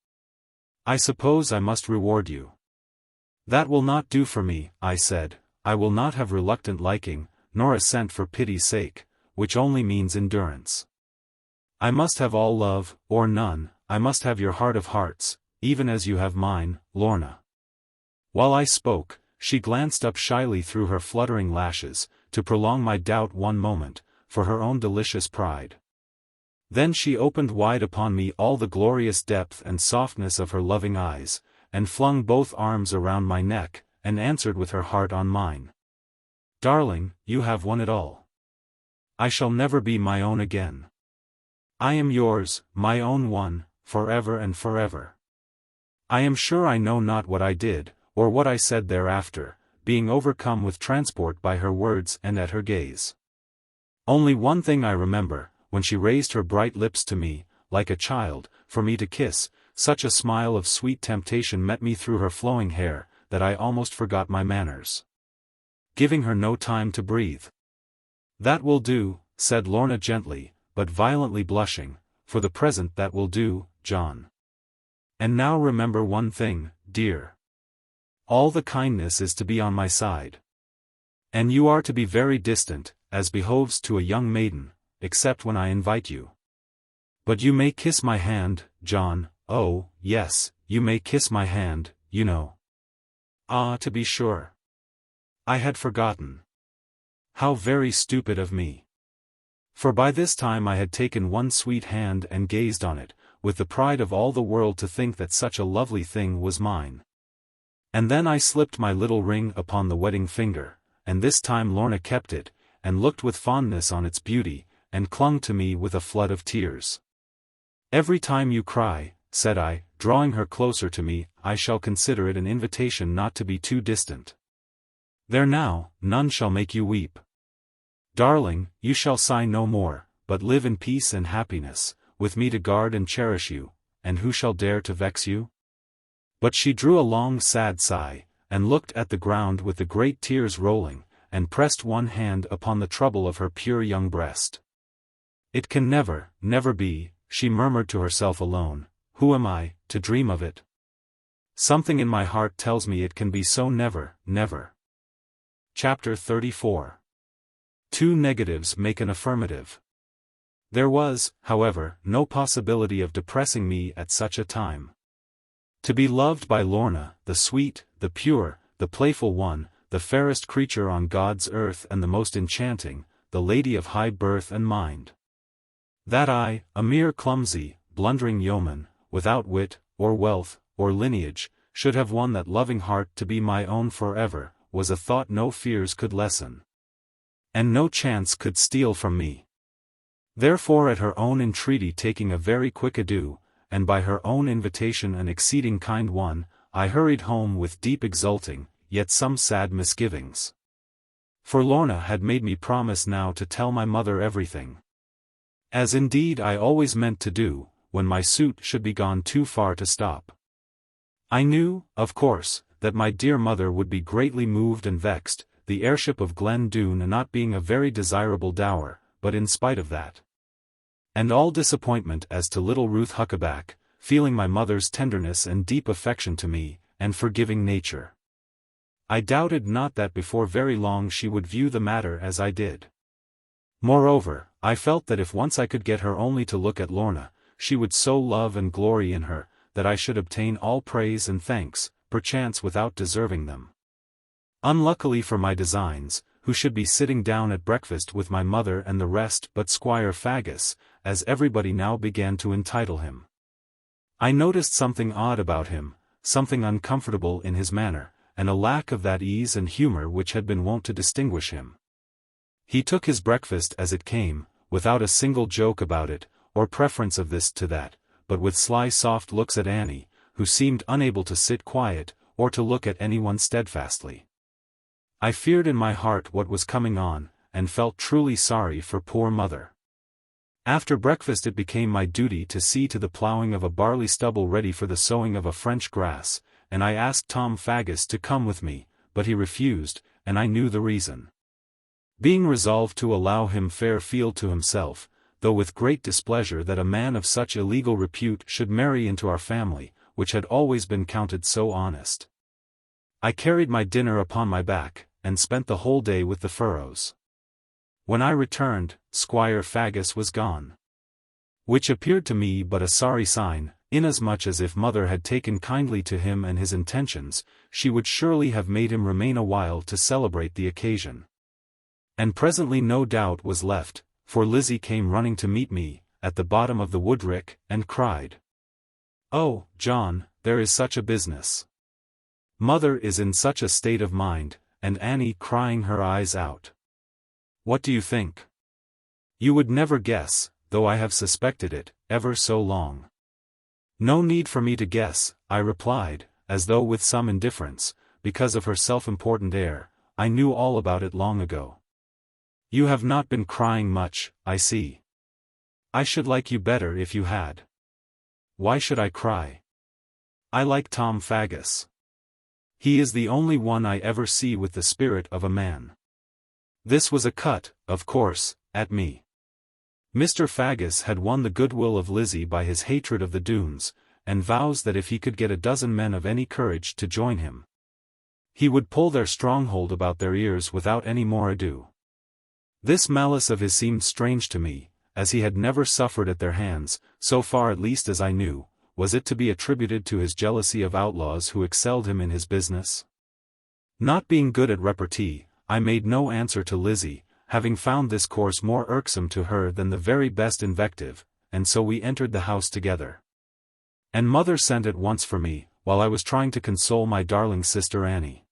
I suppose I must reward you. That will not do for me, I said, I will not have reluctant liking, nor assent for pity's sake, which only means endurance. I must have all love, or none, I must have your heart of hearts, even as you have mine, Lorna. While I spoke, she glanced up shyly through her fluttering lashes, to prolong my doubt one moment, for her own delicious pride. Then she opened wide upon me all the glorious depth and softness of her loving eyes, and flung both arms around my neck, and answered with her heart on mine. Darling, you have won it all. I shall never be my own again. I am yours, my own one, forever and forever. I am sure I know not what I did, or what I said thereafter, being overcome with transport by her words and at her gaze. Only one thing I remember, when she raised her bright lips to me, like a child, for me to kiss, such a smile of sweet temptation met me through her flowing hair, that I almost forgot my manners. Giving her no time to breathe. That will do, said Lorna gently, but violently blushing, for the present that will do, John. And now remember one thing, dear. All the kindness is to be on my side. And you are to be very distant, as behoves to a young maiden, except when I invite you. But you may kiss my hand, John, oh, yes, you may kiss my hand, you know. Ah, to be sure. I had forgotten. How very stupid of me. For by this time I had taken one sweet hand and gazed on it, with the pride of all the world to think that such a lovely thing was mine. And then I slipped my little ring upon the wedding finger, and this time Lorna kept it, and looked with fondness on its beauty, and clung to me with a flood of tears. Every time you cry, said I, drawing her closer to me, I shall consider it an invitation not to be too distant. There now, none shall make you weep. Darling, you shall sigh no more, but live in peace and happiness, with me to guard and cherish you, and who shall dare to vex you? But she drew a long sad sigh, and looked at the ground with the great tears rolling, and pressed one hand upon the trouble of her pure young breast. It can never, never be, she murmured to herself alone. Who am I, to dream of it? Something in my heart tells me it can be so never, never. Chapter 34. Two negatives make an affirmative. There was, however, no possibility of depressing me at such a time. To be loved by Lorna, the sweet, the pure, the playful one, the fairest creature on God's earth and the most enchanting, the lady of high birth and mind. That I, a mere clumsy, blundering yeoman, without wit, or wealth, or lineage, should have won that loving heart to be my own forever, was a thought no fears could lessen. And no chance could steal from me. Therefore at her own entreaty taking a very quick adieu, and by her own invitation an exceeding kind one, I hurried home with deep exulting, yet some sad misgivings. For Lorna had made me promise now to tell my mother everything. As indeed I always meant to do, when my suit should be gone too far to stop. I knew, of course, that my dear mother would be greatly moved and vexed, the heirship of Glen Doone not being a very desirable dower, but in spite of that, and all disappointment as to little Ruth Huckaback, feeling my mother's tenderness and deep affection to me, and forgiving nature, I doubted not that before very long she would view the matter as I did. Moreover, I felt that if once I could get her only to look at Lorna, she would so love and glory in her, that I should obtain all praise and thanks, perchance without deserving them. Unluckily for my designs, who should be sitting down at breakfast with my mother and the rest but Squire Faggus, as everybody now began to entitle him. I noticed something odd about him, something uncomfortable in his manner, and a lack of that ease and humor which had been wont to distinguish him. He took his breakfast as it came, without a single joke about it, or preference of this to that, but with sly soft looks at Annie, who seemed unable to sit quiet, or to look at anyone steadfastly. I feared in my heart what was coming on, and felt truly sorry for poor mother. After breakfast it became my duty to see to the ploughing of a barley stubble ready for the sowing of a French grass, and I asked Tom Faggus to come with me, but he refused, and I knew the reason. Being resolved to allow him fair field to himself, though with great displeasure that a man of such illegal repute should marry into our family, which had always been counted so honest. I carried my dinner upon my back, and spent the whole day with the furrows. When I returned, Squire Faggus was gone. Which appeared to me but a sorry sign, inasmuch as if mother had taken kindly to him and his intentions, she would surely have made him remain a while to celebrate the occasion. And presently no doubt was left, for Lizzie came running to meet me, at the bottom of the woodrick, and cried, "Oh, John, there is such a business. Mother is in such a state of mind," and Annie crying her eyes out. What do you think? You would never guess, though I have suspected it, ever so long. No need for me to guess, I replied, as though with some indifference, because of her self-important air, I knew all about it long ago. You have not been crying much, I see. I should like you better if you had. Why should I cry? I like Tom Faggus. He is the only one I ever see with the spirit of a man. This was a cut, of course, at me. Mr. Faggus had won the goodwill of Lizzie by his hatred of the Doones, and vows that if he could get a dozen men of any courage to join him, he would pull their stronghold about their ears without any more ado. This malice of his seemed strange to me, as he had never suffered at their hands, so far at least as I knew. Was it to be attributed to his jealousy of outlaws who excelled him in his business? Not being good at repartee, I made no answer to Lizzie, having found this course more irksome to her than the very best invective, and so we entered the house together. And mother sent at once for me, while I was trying to console my darling sister Annie.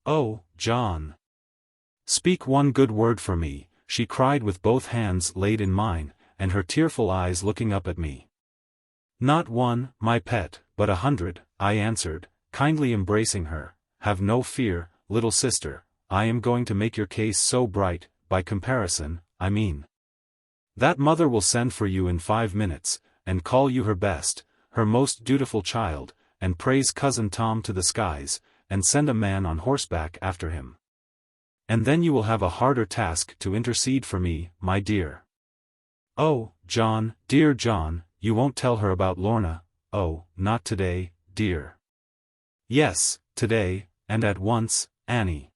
"Oh, John! Speak one good word for me," she cried with both hands laid in mine, and her tearful eyes looking up at me. "Not one, my pet, but 100, I answered, kindly embracing her. "Have no fear, little sister, I am going to make your case so bright, by comparison, I mean, that mother will send for you in 5 minutes, and call you her best, her most dutiful child, and praise cousin Tom to the skies, and send a man on horseback after him. And then you will have a harder task to intercede for me, my dear. Oh, John, dear John, you won't tell her about Lorna? Oh, not today, dear." "Yes, today, and at once, Annie.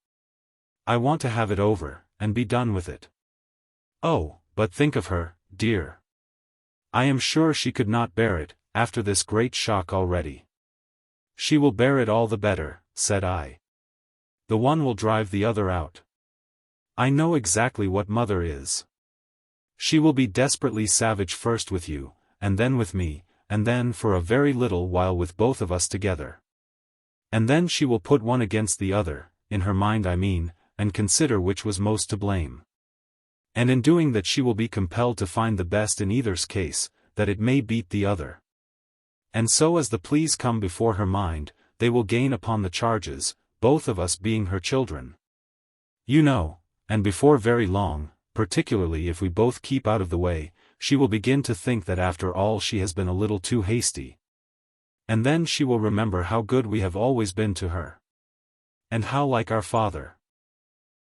I want to have it over, and be done with it." "Oh, but think of her, dear. I am sure she could not bear it, after this great shock already." "She will bear it all the better," said I. "The one will drive the other out. I know exactly what mother is. She will be desperately savage first with you, and then with me, and then for a very little while with both of us together. And then she will put one against the other, in her mind I mean, and consider which was most to blame. And in doing that she will be compelled to find the best in either's case, that it may beat the other. And so as the pleas come before her mind, they will gain upon the charges, both of us being her children. You know, and before very long, particularly if we both keep out of the way, she will begin to think that after all she has been a little too hasty. And then she will remember how good we have always been to her. And how like our father.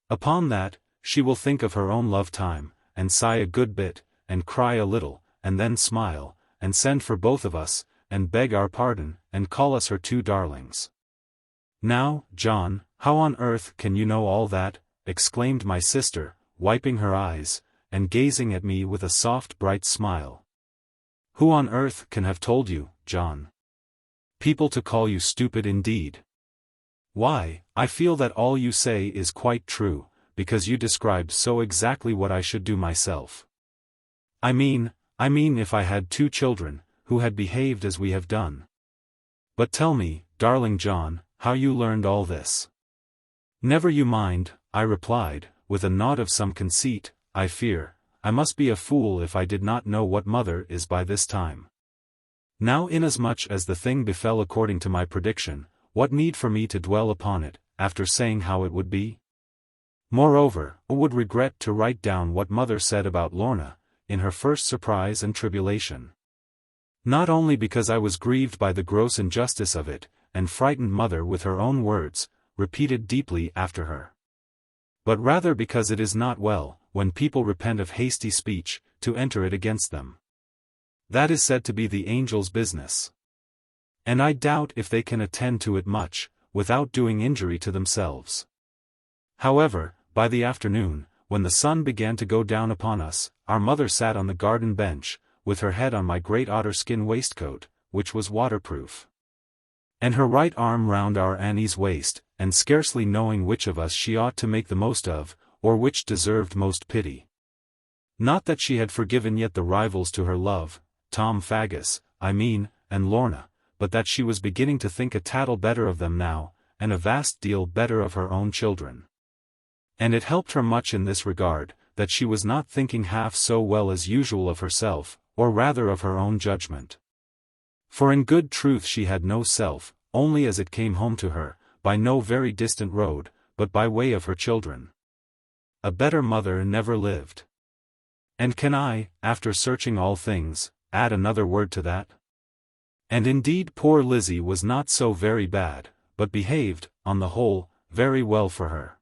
Upon that, she will think of her own love time, and sigh a good bit, and cry a little, and then smile, and send for both of us, and beg our pardon, and call us her two darlings." "Now, John, how on earth can you know all that?" exclaimed my sister, wiping her eyes, and gazing at me with a soft bright smile. "Who on earth can have told you, John? People to call you stupid indeed. Why, I feel that all you say is quite true, because you describe so exactly what I should do myself. I mean if I had 2 children, who had behaved as we have done. But tell me, darling John, how you learned all this." "Never you mind," I replied, with a nod of some conceit. "I fear, I must be a fool if I did not know what mother is by this time. Now inasmuch as the thing befell according to my prediction, what need for me to dwell upon it, after saying how it would be? Moreover, I would regret to write down what mother said about Lorna, in her first surprise and tribulation. Not only because I was grieved by the gross injustice of it, and frightened mother with her own words, repeated deeply after her. But rather because it is not well, when people repent of hasty speech, to enter it against them. That is said to be the angel's business. And I doubt if they can attend to it much, without doing injury to themselves. However, by the afternoon, when the sun began to go down upon us, our mother sat on the garden bench, with her head on my great otter-skin waistcoat, which was waterproof, and her right arm round our Annie's waist, and scarcely knowing which of us she ought to make the most of, or which deserved most pity. Not that she had forgiven yet the rivals to her love, Tom Faggus, I mean, and Lorna, but that she was beginning to think a tattle better of them now, and a vast deal better of her own children. And it helped her much in this regard, that she was not thinking half so well as usual of herself, or rather of her own judgment. For in good truth she had no self, only as it came home to her, by no very distant road, but by way of her children. A better mother never lived. And can I, after searching all things, add another word to that? And indeed poor Lizzie was not so very bad, but behaved, on the whole, very well for her.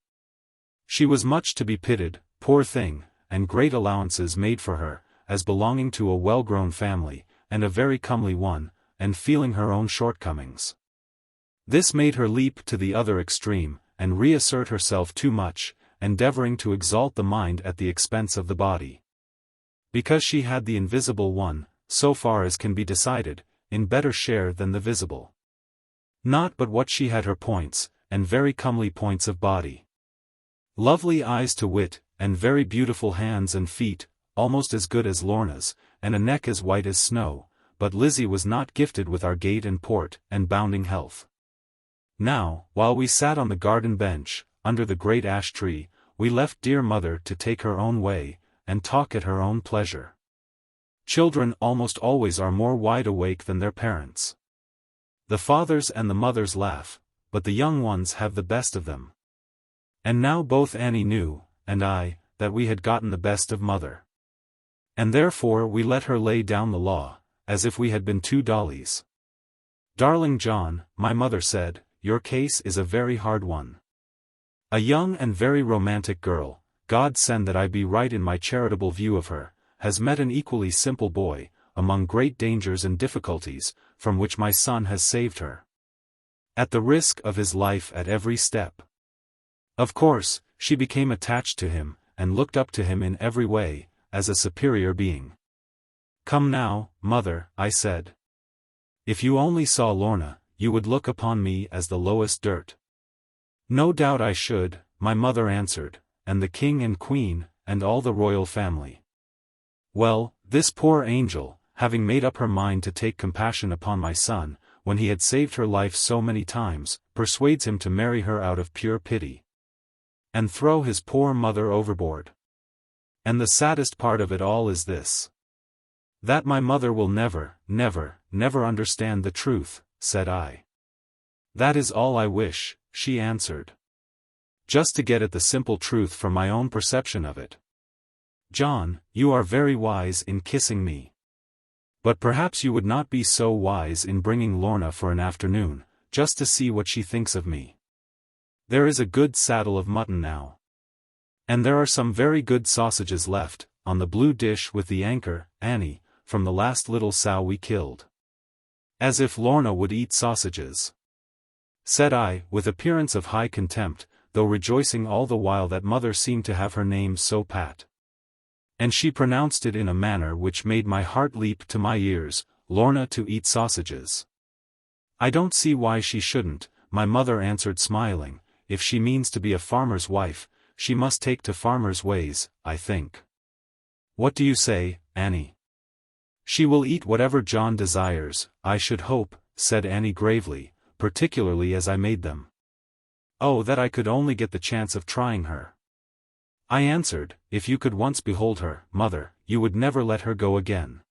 She was much to be pitied, poor thing, and great allowances made for her, as belonging to a well-grown family, and a very comely one, and feeling her own shortcomings. This made her leap to the other extreme, and reassert herself too much, endeavoring to exalt the mind at the expense of the body. Because she had the invisible one, so far as can be decided, in better share than the visible. Not but what she had her points, and very comely points of body. Lovely eyes to wit, and very beautiful hands and feet, almost as good as Lorna's, and a neck as white as snow, but Lizzie was not gifted with our gait and port, and bounding health. Now, while we sat on the garden bench, under the great ash tree, we left dear mother to take her own way, and talk at her own pleasure. Children almost always are more wide awake than their parents. The fathers and the mothers laugh, but the young ones have the best of them. And now both Annie knew, and I, that we had gotten the best of mother. And therefore we let her lay down the law, as if we had been two dollies. "Darling John," my mother said, "your case is a very hard one. A young and very romantic girl, God send that I be right in my charitable view of her, has met an equally simple boy, among great dangers and difficulties, from which my son has saved her. At the risk of his life at every step. Of course, she became attached to him, and looked up to him in every way, as a superior being. Come now, mother," I said. "If you only saw Lorna, you would look upon me as the lowest dirt." "No doubt I should," my mother answered, "and the king and queen, and all the royal family. Well, this poor angel, having made up her mind to take compassion upon my son, when he had saved her life so many times, persuades him to marry her out of pure pity. And throw his poor mother overboard. And the saddest part of it all is this. That my mother will never, never, never understand the truth," said I. "That is all I wish," she answered. "Just to get at the simple truth from my own perception of it. John, you are very wise in kissing me. But perhaps you would not be so wise in bringing Lorna for an afternoon, just to see what she thinks of me. There is a good saddle of mutton now. And there are some very good sausages left, on the blue dish with the anchor, Annie, from the last little sow we killed." "As if Lorna would eat sausages," said I, with appearance of high contempt, though rejoicing all the while that mother seemed to have her name so pat. And she pronounced it in a manner which made my heart leap to my ears, "Lorna to eat sausages. I don't see why she shouldn't," my mother answered smiling. "If she means to be a farmer's wife, she must take to farmer's ways, I think. What do you say, Annie?" "She will eat whatever John desires, I should hope," said Annie gravely, "particularly as I made them. Oh, that I could only get the chance of trying her." I answered, "If you could once behold her, mother, you would never let her go again.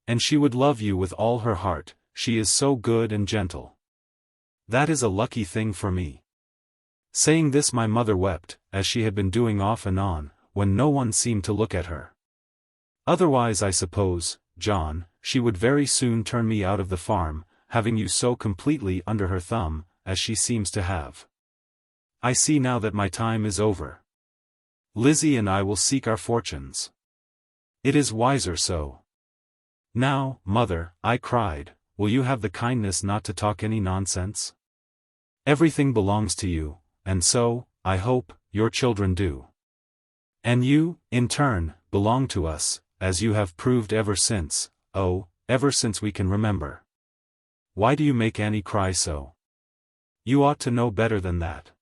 And she would love you with all her heart, she is so good and gentle. That is a lucky thing for me." Saying this my mother wept, as she had been doing off and on, when no one seemed to look at her. "Otherwise I suppose, John, she would very soon turn me out of the farm, having you so completely under her thumb, as she seems to have. I see now that my time is over. Lizzie and I will seek our fortunes. It is wiser so." "Now, mother," I cried, "will you have the kindness not to talk any nonsense? Everything belongs to you, and so, I hope, your children do. And you, in turn, belong to us, as you have proved ever since, oh, ever since we can remember. Why do you make Annie cry so? You ought to know better than that."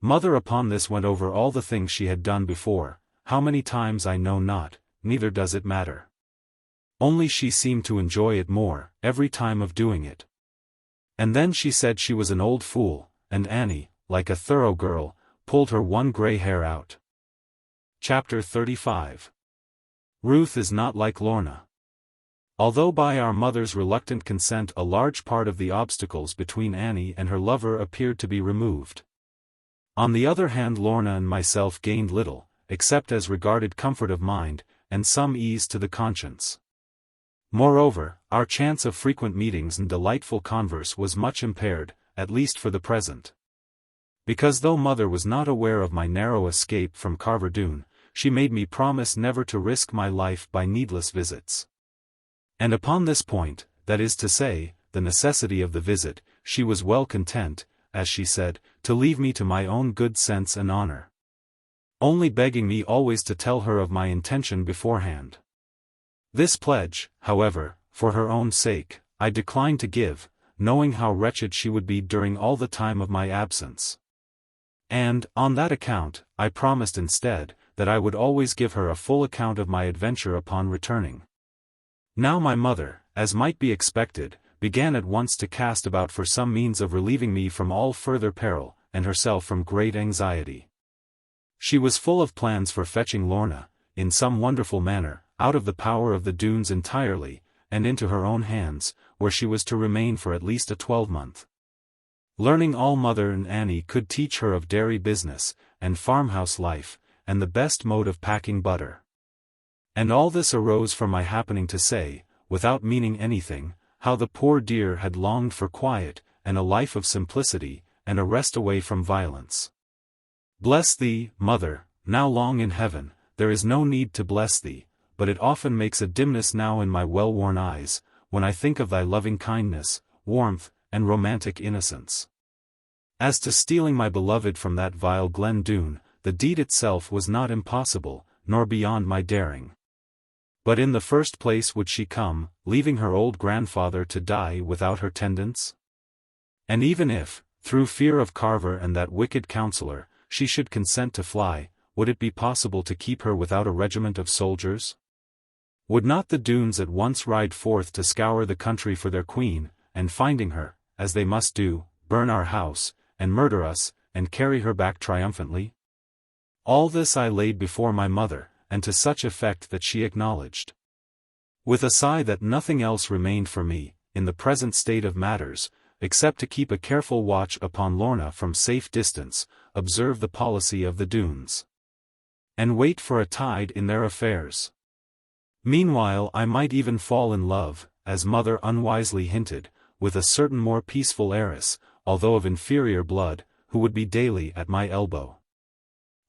Mother upon this went over all the things she had done before, how many times I know not, neither does it matter. Only she seemed to enjoy it more, every time of doing it. And then she said she was an old fool, and Annie, like a thorough girl, pulled her one grey hair out. Chapter 35. Ruth is not like Lorna. Although by our mother's reluctant consent a large part of the obstacles between Annie and her lover appeared to be removed. On the other hand Lorna and myself gained little, except as regarded comfort of mind, and some ease to the conscience. Moreover, our chance of frequent meetings and delightful converse was much impaired, at least for the present. Because though mother was not aware of my narrow escape from Carver Doone, she made me promise never to risk my life by needless visits. And upon this point, that is to say, the necessity of the visit, she was well content, as she said, to leave me to my own good sense and honor. Only begging me always to tell her of my intention beforehand. This pledge, however, for her own sake, I declined to give, knowing how wretched she would be during all the time of my absence. And, on that account, I promised instead, that I would always give her a full account of my adventure upon returning. Now my mother, as might be expected, began at once to cast about for some means of relieving me from all further peril, and herself from great anxiety. She was full of plans for fetching Lorna, in some wonderful manner, out of the power of the Doones entirely, and into her own hands, where she was to remain for at least a 12-month. Learning all Mother and Annie could teach her of dairy business, and farmhouse life, and the best mode of packing butter. And all this arose from my happening to say, without meaning anything, how the poor dear had longed for quiet, and a life of simplicity, and a rest away from violence. Bless thee, Mother, now long in heaven, there is no need to bless thee, but it often makes a dimness now in my well-worn eyes, when I think of thy loving kindness, warmth, and romantic innocence. As to stealing my beloved from that vile Glen Doone, the deed itself was not impossible, nor beyond my daring. But in the first place would she come, leaving her old grandfather to die without her tendance? And even if, through fear of Carver and that wicked counsellor, she should consent to fly, would it be possible to keep her without a regiment of soldiers? Would not the Doones at once ride forth to scour the country for their queen, and finding her, as they must do, burn our house, and murder us, and carry her back triumphantly? All this I laid before my mother, and to such effect that she acknowledged, with a sigh, that nothing else remained for me, in the present state of matters, except to keep a careful watch upon Lorna from safe distance, observe the policy of the Doones, and wait for a tide in their affairs. Meanwhile I might even fall in love, as Mother unwisely hinted, with a certain more peaceful heiress, although of inferior blood, who would be daily at my elbow.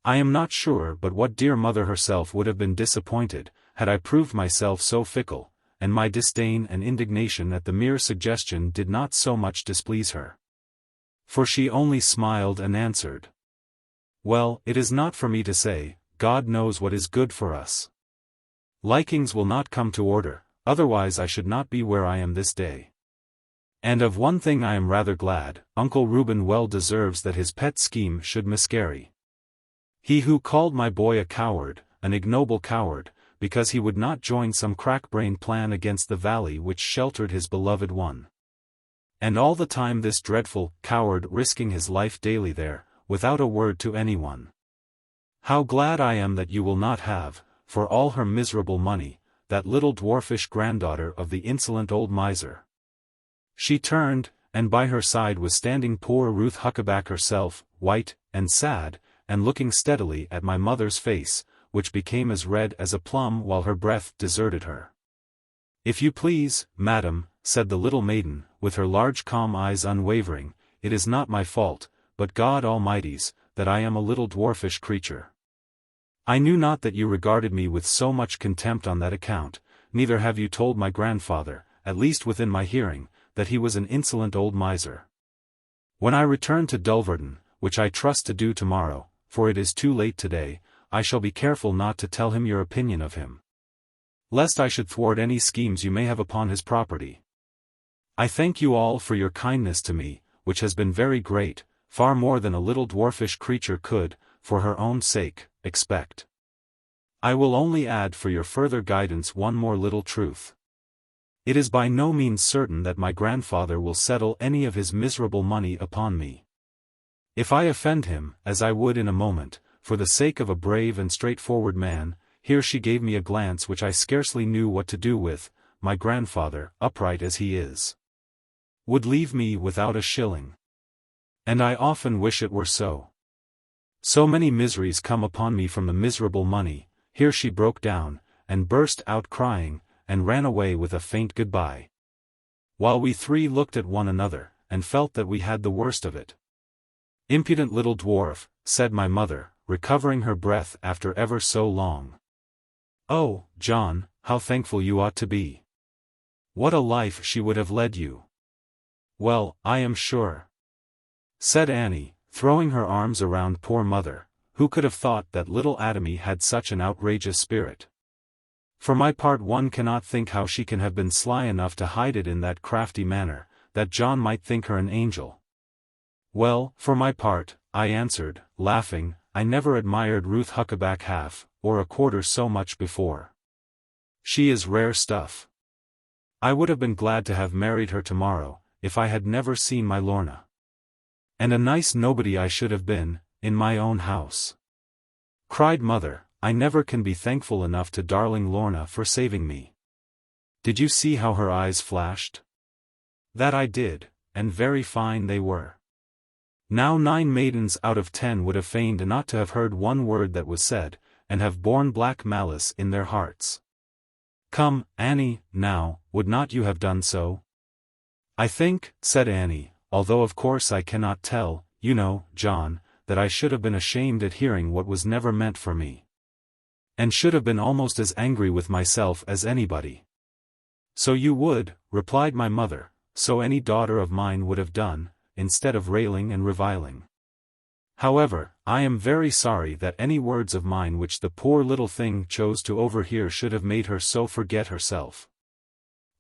I am not sure but what dear Mother herself would have been disappointed, had I proved myself so fickle, and my disdain and indignation at the mere suggestion did not so much displease her. For she only smiled and answered, "Well, it is not for me to say, God knows what is good for us. Likings will not come to order, otherwise I should not be where I am this day. And of one thing I am rather glad, Uncle Reuben well deserves that his pet scheme should miscarry. He who called my boy a coward, an ignoble coward, because he would not join some crack-brained plan against the valley which sheltered his beloved one. And all the time this dreadful coward risking his life daily there, without a word to anyone. How glad I am that you will not have, for all her miserable money, that little dwarfish granddaughter of the insolent old miser." She turned, and by her side was standing poor Ruth Huckaback herself, white, and sad, and looking steadily at my mother's face, which became as red as a plum while her breath deserted her. "If you please, madam," said the little maiden, with her large calm eyes unwavering, "it is not my fault, but God Almighty's, that I am a little dwarfish creature. I knew not that you regarded me with so much contempt on that account, neither have you told my grandfather, at least within my hearing, that he was an insolent old miser. When I return to Dulverton, which I trust to do tomorrow, for it is too late today, I shall be careful not to tell him your opinion of him, lest I should thwart any schemes you may have upon his property. I thank you all for your kindness to me, which has been very great, far more than a little dwarfish creature could, for her own sake, expect. I will only add for your further guidance one more little truth. It is by no means certain that my grandfather will settle any of his miserable money upon me. If I offend him, as I would in a moment, for the sake of a brave and straightforward man," here she gave me a glance which I scarcely knew what to do with, "my grandfather, upright as he is, would leave me without a shilling. And I often wish it were so. So many miseries come upon me from the miserable money." Here she broke down, and burst out crying, and ran away with a faint goodbye. While we three looked at one another, and felt that we had the worst of it. "Impudent little dwarf," said my mother, recovering her breath after ever so long. "Oh, John, how thankful you ought to be. What a life she would have led you." "Well, I am sure," said Annie, throwing her arms around poor mother. "Who could have thought that little Atomy had such an outrageous spirit? For my part, one cannot think how she can have been sly enough to hide it in that crafty manner, that John might think her an angel. Well, for my part, I answered, laughing, I never admired Ruth Huckaback half, or a quarter so much before. She is rare stuff. I would have been glad to have married her tomorrow, if I had never seen my Lorna. And a nice nobody I should have been, in my own house. Cried mother, I never can be thankful enough to darling Lorna for saving me. Did you see how her eyes flashed? That I did, and very fine they were. Now 9 maidens out of 10 would have feigned not to have heard one word that was said, and have borne black malice in their hearts. Come, Annie, now, would not you have done so? I think, said Annie, although of course I cannot tell, you know, John, that I should have been ashamed at hearing what was never meant for me. And should have been almost as angry with myself as anybody. So you would, replied my mother, so any daughter of mine would have done, instead of railing and reviling. However, I am very sorry that any words of mine which the poor little thing chose to overhear should have made her so forget herself.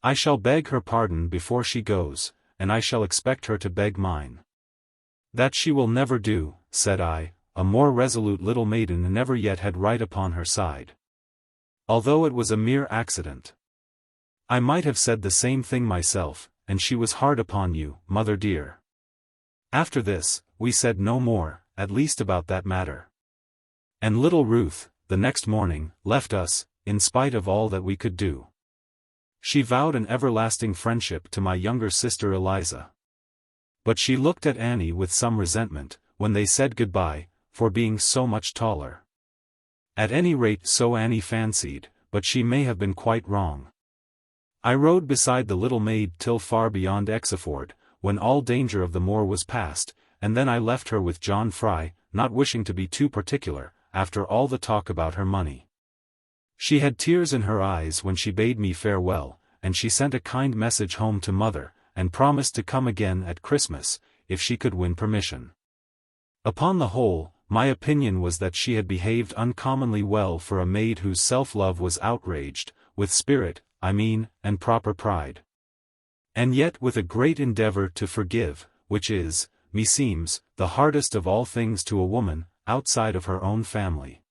I shall beg her pardon before she goes, and I shall expect her to beg mine. That she will never do, said I, a more resolute little maiden never yet had right upon her side. Although it was a mere accident. I might have said the same thing myself, and she was hard upon you, mother dear. After this, we said no more, at least about that matter. And little Ruth, the next morning, left us, in spite of all that we could do. She vowed an everlasting friendship to my younger sister Eliza. But she looked at Annie with some resentment, when they said goodbye, for being so much taller. At any rate so Annie fancied, but she may have been quite wrong. I rode beside the little maid till far beyond Exmoor, when all danger of the moor was past, and then I left her with John Fry, not wishing to be too particular, after all the talk about her money. She had tears in her eyes when she bade me farewell, and she sent a kind message home to mother, and promised to come again at Christmas, if she could win permission. Upon the whole, my opinion was that she had behaved uncommonly well for a maid whose self-love was outraged, with spirit, I mean, and proper pride. And yet with a great endeavor to forgive, which is, meseems, the hardest of all things to a woman, outside of her own family.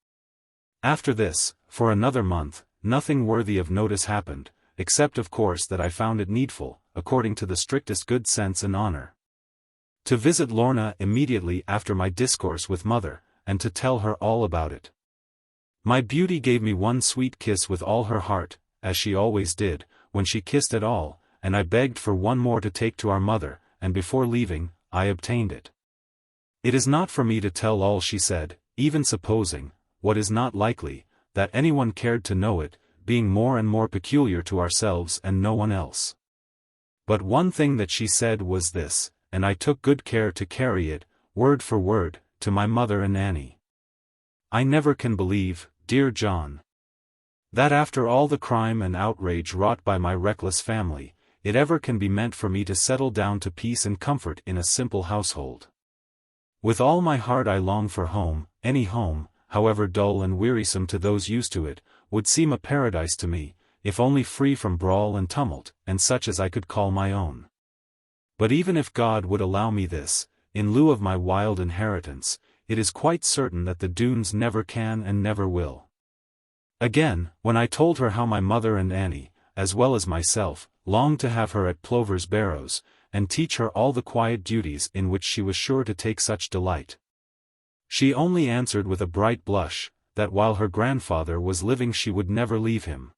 After this, for another month, nothing worthy of notice happened, except of course that I found it needful, according to the strictest good sense and honor, to visit Lorna immediately after my discourse with mother, and to tell her all about it. My beauty gave me one sweet kiss with all her heart, as she always did, when she kissed at all, and I begged for one more to take to our mother, and before leaving, I obtained it. It is not for me to tell all she said, even supposing, what is not likely, that anyone cared to know it, being more and more peculiar to ourselves and no one else. But one thing that she said was this, and I took good care to carry it, word for word, to my mother and Annie. I never can believe, dear John, that after all the crime and outrage wrought by my reckless family, it ever can be meant for me to settle down to peace and comfort in a simple household. With all my heart I long for home, any home, however dull and wearisome to those used to it, would seem a paradise to me, if only free from brawl and tumult, and such as I could call my own. But even if God would allow me this, in lieu of my wild inheritance, it is quite certain that the Doones never can and never will. Again, when I told her how my mother and Annie, as well as myself, longed to have her at Plover's Barrows, and teach her all the quiet duties in which she was sure to take such delight, she only answered with a bright blush, that while her grandfather was living she would never leave him.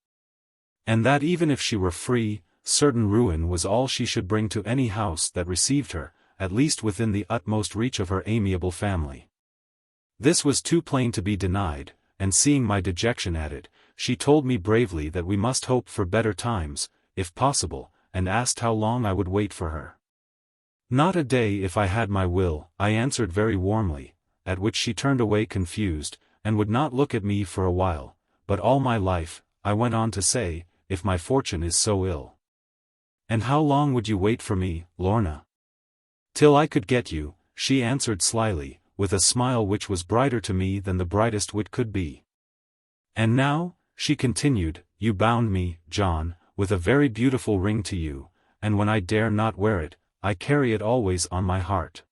And that even if she were free, certain ruin was all she should bring to any house that received her, at least within the utmost reach of her amiable family. This was too plain to be denied, and seeing my dejection at it, she told me bravely that we must hope for better times, if possible, and asked how long I would wait for her. Not a day if I had my will, I answered very warmly, at which she turned away confused, and would not look at me for a while, but all my life, I went on to say, if my fortune is so ill. And how long would you wait for me, Lorna? Till I could get you, she answered slyly, with a smile which was brighter to me than the brightest wit could be. And now, she continued, you bound me, John, with a very beautiful ring to you, and when I dare not wear it, I carry it always on my heart.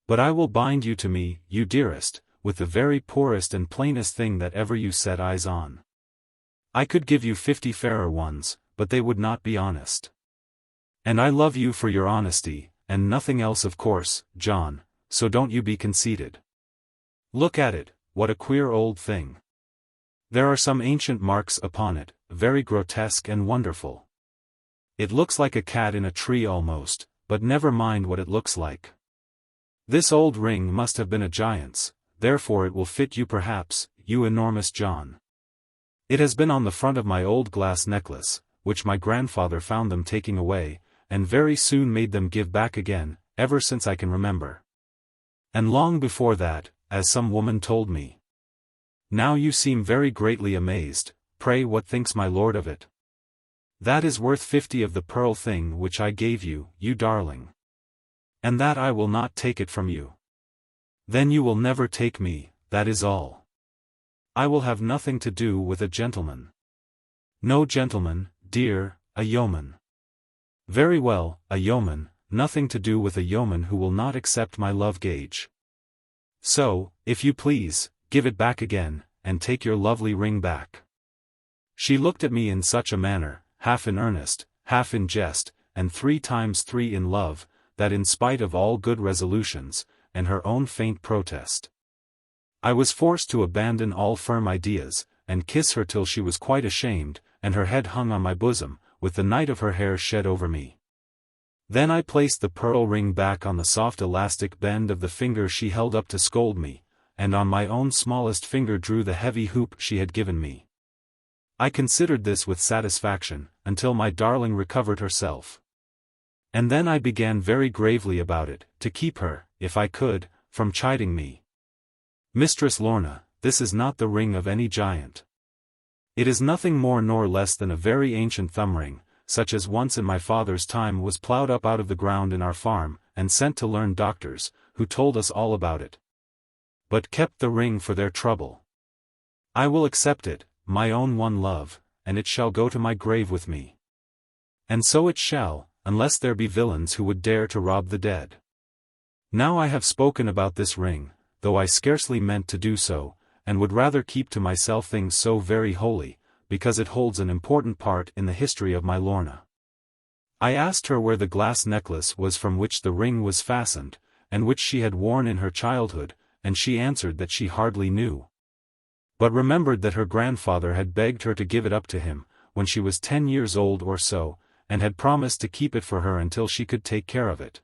But I will bind you to me, you dearest, with the very poorest and plainest thing that ever you set eyes on. I could give you 50 fairer ones, but they would not be honest. And I love you for your honesty, and nothing else of course, John, so don't you be conceited. Look at it, what a queer old thing. There are some ancient marks upon it, very grotesque and wonderful. It looks like a cat in a tree almost, but never mind what it looks like. This old ring must have been a giant's, therefore it will fit you perhaps, you enormous John. It has been on the front of my old glass necklace, which my grandfather found them taking away, and very soon made them give back again, ever since I can remember. And long before that, as some woman told me. Now you seem very greatly amazed, pray what thinks my lord of it? That is worth 50 of the pearl thing which I gave you, you darling. And that I will not take it from you. Then you will never take me, that is all. I will have nothing to do with a gentleman. No gentleman, dear, a yeoman. Very well, a yeoman, nothing to do with a yeoman who will not accept my love gage. So, if you please, give it back again, and take your lovely ring back. She looked at me in such a manner, half in earnest, half in jest, and 3 times 3 in love, that in spite of all good resolutions, and her own faint protest, I was forced to abandon all firm ideas, and kiss her till she was quite ashamed, and her head hung on my bosom, with the night of her hair shed over me. Then I placed the pearl ring back on the soft elastic bend of the finger she held up to scold me, and on my own smallest finger drew the heavy hoop she had given me. I considered this with satisfaction, until my darling recovered herself. And then I began very gravely about it, to keep her, if I could, from chiding me. Mistress Lorna, this is not the ring of any giant. It is nothing more nor less than a very ancient thumb ring, such as once in my father's time was ploughed up out of the ground in our farm, and sent to learned doctors, who told us all about it. But kept the ring for their trouble. I will accept it, my own one love, and it shall go to my grave with me. And so it shall, unless there be villains who would dare to rob the dead. Now I have spoken about this ring, though I scarcely meant to do so, and would rather keep to myself things so very holy, because it holds an important part in the history of my Lorna. I asked her where the glass necklace was from which the ring was fastened, and which she had worn in her childhood, and she answered that she hardly knew, but remembered that her grandfather had begged her to give it up to him, when she was 10 years old or so, and had promised to keep it for her until she could take care of it.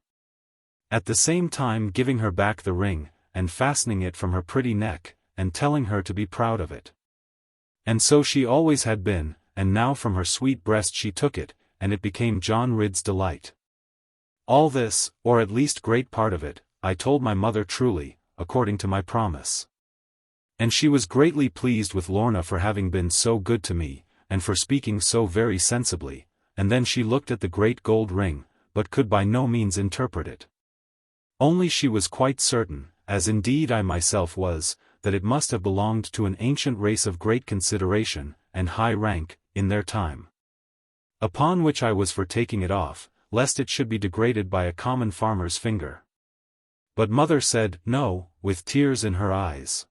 At the same time giving her back the ring, and fastening it from her pretty neck, and telling her to be proud of it. And so she always had been, and now from her sweet breast she took it, and it became John Ridd's delight. All this, or at least great part of it, I told my mother truly, according to my promise. And she was greatly pleased with Lorna for having been so good to me, and for speaking so very sensibly, and then she looked at the great gold ring, but could by no means interpret it. Only she was quite certain, as indeed I myself was, that it must have belonged to an ancient race of great consideration, and high rank, in their time. Upon which I was for taking it off, lest it should be degraded by a common farmer's finger. But mother said, no, with tears in her eyes.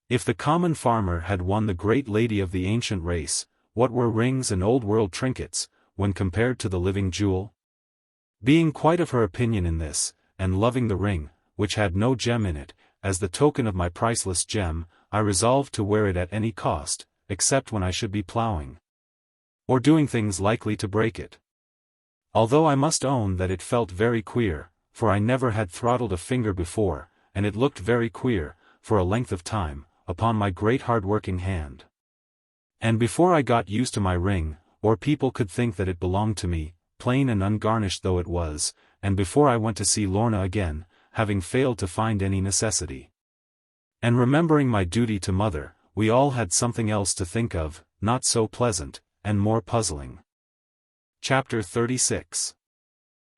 If the common farmer had won the great lady of the ancient race, what were rings and old-world trinkets, when compared to the living jewel? Being quite of her opinion in this, and loving the ring, which had no gem in it, as the token of my priceless gem, I resolved to wear it at any cost, except when I should be ploughing, or doing things likely to break it. Although I must own that it felt very queer, for I never had throttled a finger before, and it looked very queer, for a length of time, upon my great hard-working hand. And before I got used to my ring, or people could think that it belonged to me, plain and ungarnished though it was, and before I went to see Lorna again, having failed to find any necessity. And remembering my duty to mother, we all had something else to think of, not so pleasant, and more puzzling. Chapter 36.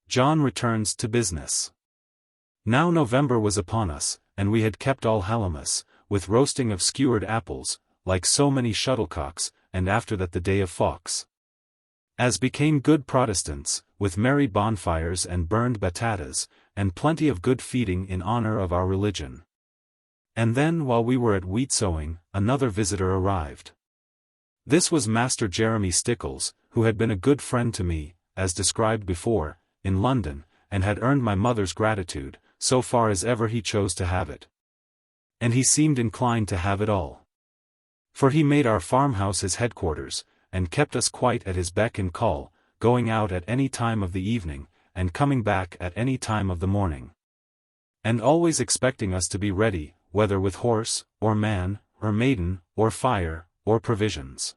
John returns to business. Now November was upon us, and we had kept all Hallowmas, with roasting of skewered apples, like so many shuttlecocks, and after that the day of Fawkes. as became good Protestants, with merry bonfires and burned batatas, and plenty of good feeding in honor of our religion. And then while we were at wheat sowing, another visitor arrived. This was Master Jeremy Stickles, who had been a good friend to me, as described before, in London, and had earned my mother's gratitude, so far as ever he chose to have it. And he seemed inclined to have it all. For he made our farmhouse his headquarters, and kept us quite at his beck and call, going out at any time of the evening, and coming back at any time of the morning. And always expecting us to be ready, whether with horse, or man, or maiden, or fire, or provisions.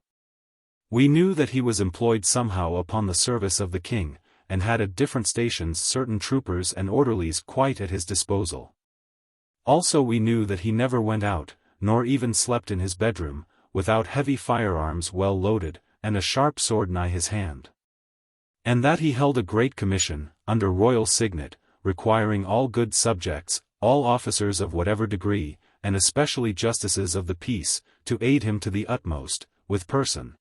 We knew that he was employed somehow upon the service of the king, and had at different stations certain troopers and orderlies quite at his disposal. Also we knew that he never went out, nor even slept in his bedroom, without heavy firearms well loaded, and a sharp sword nigh his hand. And that he held a great commission, under royal signet, requiring all good subjects, all officers of whatever degree, and especially justices of the peace, to aid him to the utmost, with person,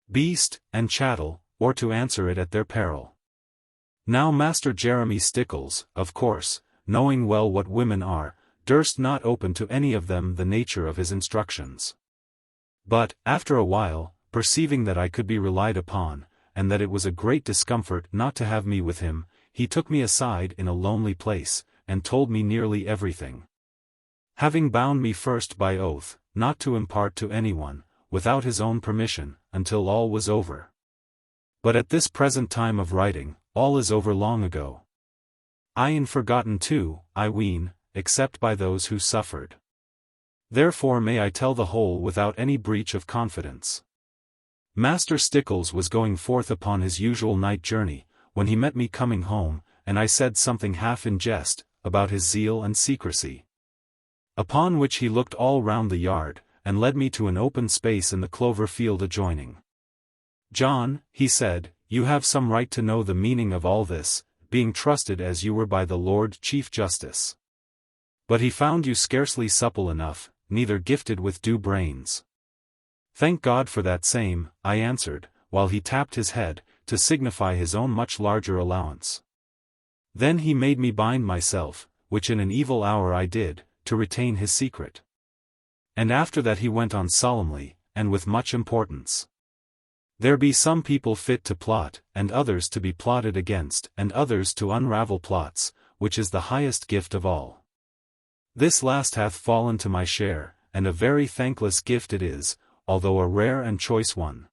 beast, and chattel, or to answer it at their peril. Now Master Jeremy Stickles, of course, knowing well what women are, durst not open to any of them the nature of his instructions. But, after a while, perceiving that I could be relied upon, and that it was a great discomfort not to have me with him, he took me aside in a lonely place, and told me nearly everything. Having bound me first by oath, not to impart to anyone, without his own permission, until all was over. But at this present time of writing, all is over long ago. And forgotten too, I ween, except by those who suffered. Therefore may I tell the whole without any breach of confidence. Master Stickles was going forth upon his usual night journey, when he met me coming home, and I said something half in jest, about his zeal and secrecy. Upon which he looked all round the yard, and led me to an open space in the clover field adjoining. John, he said, you have some right to know the meaning of all this, being trusted as you were by the Lord Chief Justice. But he found you scarcely supple enough, neither gifted with due brains. Thank God for that same, I answered, while he tapped his head, to signify his own much larger allowance. Then he made me bind myself, which in an evil hour I did, to retain his secret. And after that he went on solemnly, and with much importance. There be some people fit to plot, and others to be plotted against, and others to unravel plots, which is the highest gift of all. This last hath fallen to my share, and a very thankless gift it is, although a rare and choice one.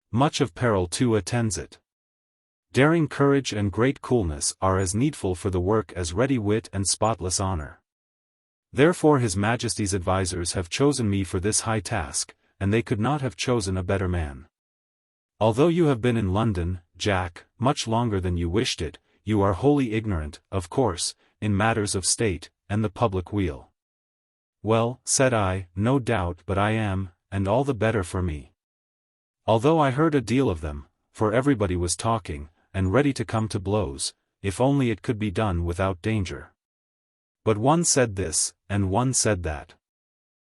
Much of peril too attends it. Daring courage and great coolness are as needful for the work as ready wit and spotless honor. Therefore His Majesty's advisers have chosen me for this high task, and they could not have chosen a better man. Although you have been in London, Jack, much longer than you wished it, you are wholly ignorant, of course, in matters of state, and the public weal. Well, said I, no doubt but I am, and all the better for me. Although I heard a deal of them, for everybody was talking, and ready to come to blows, if only it could be done without danger. But one said this, and one said that.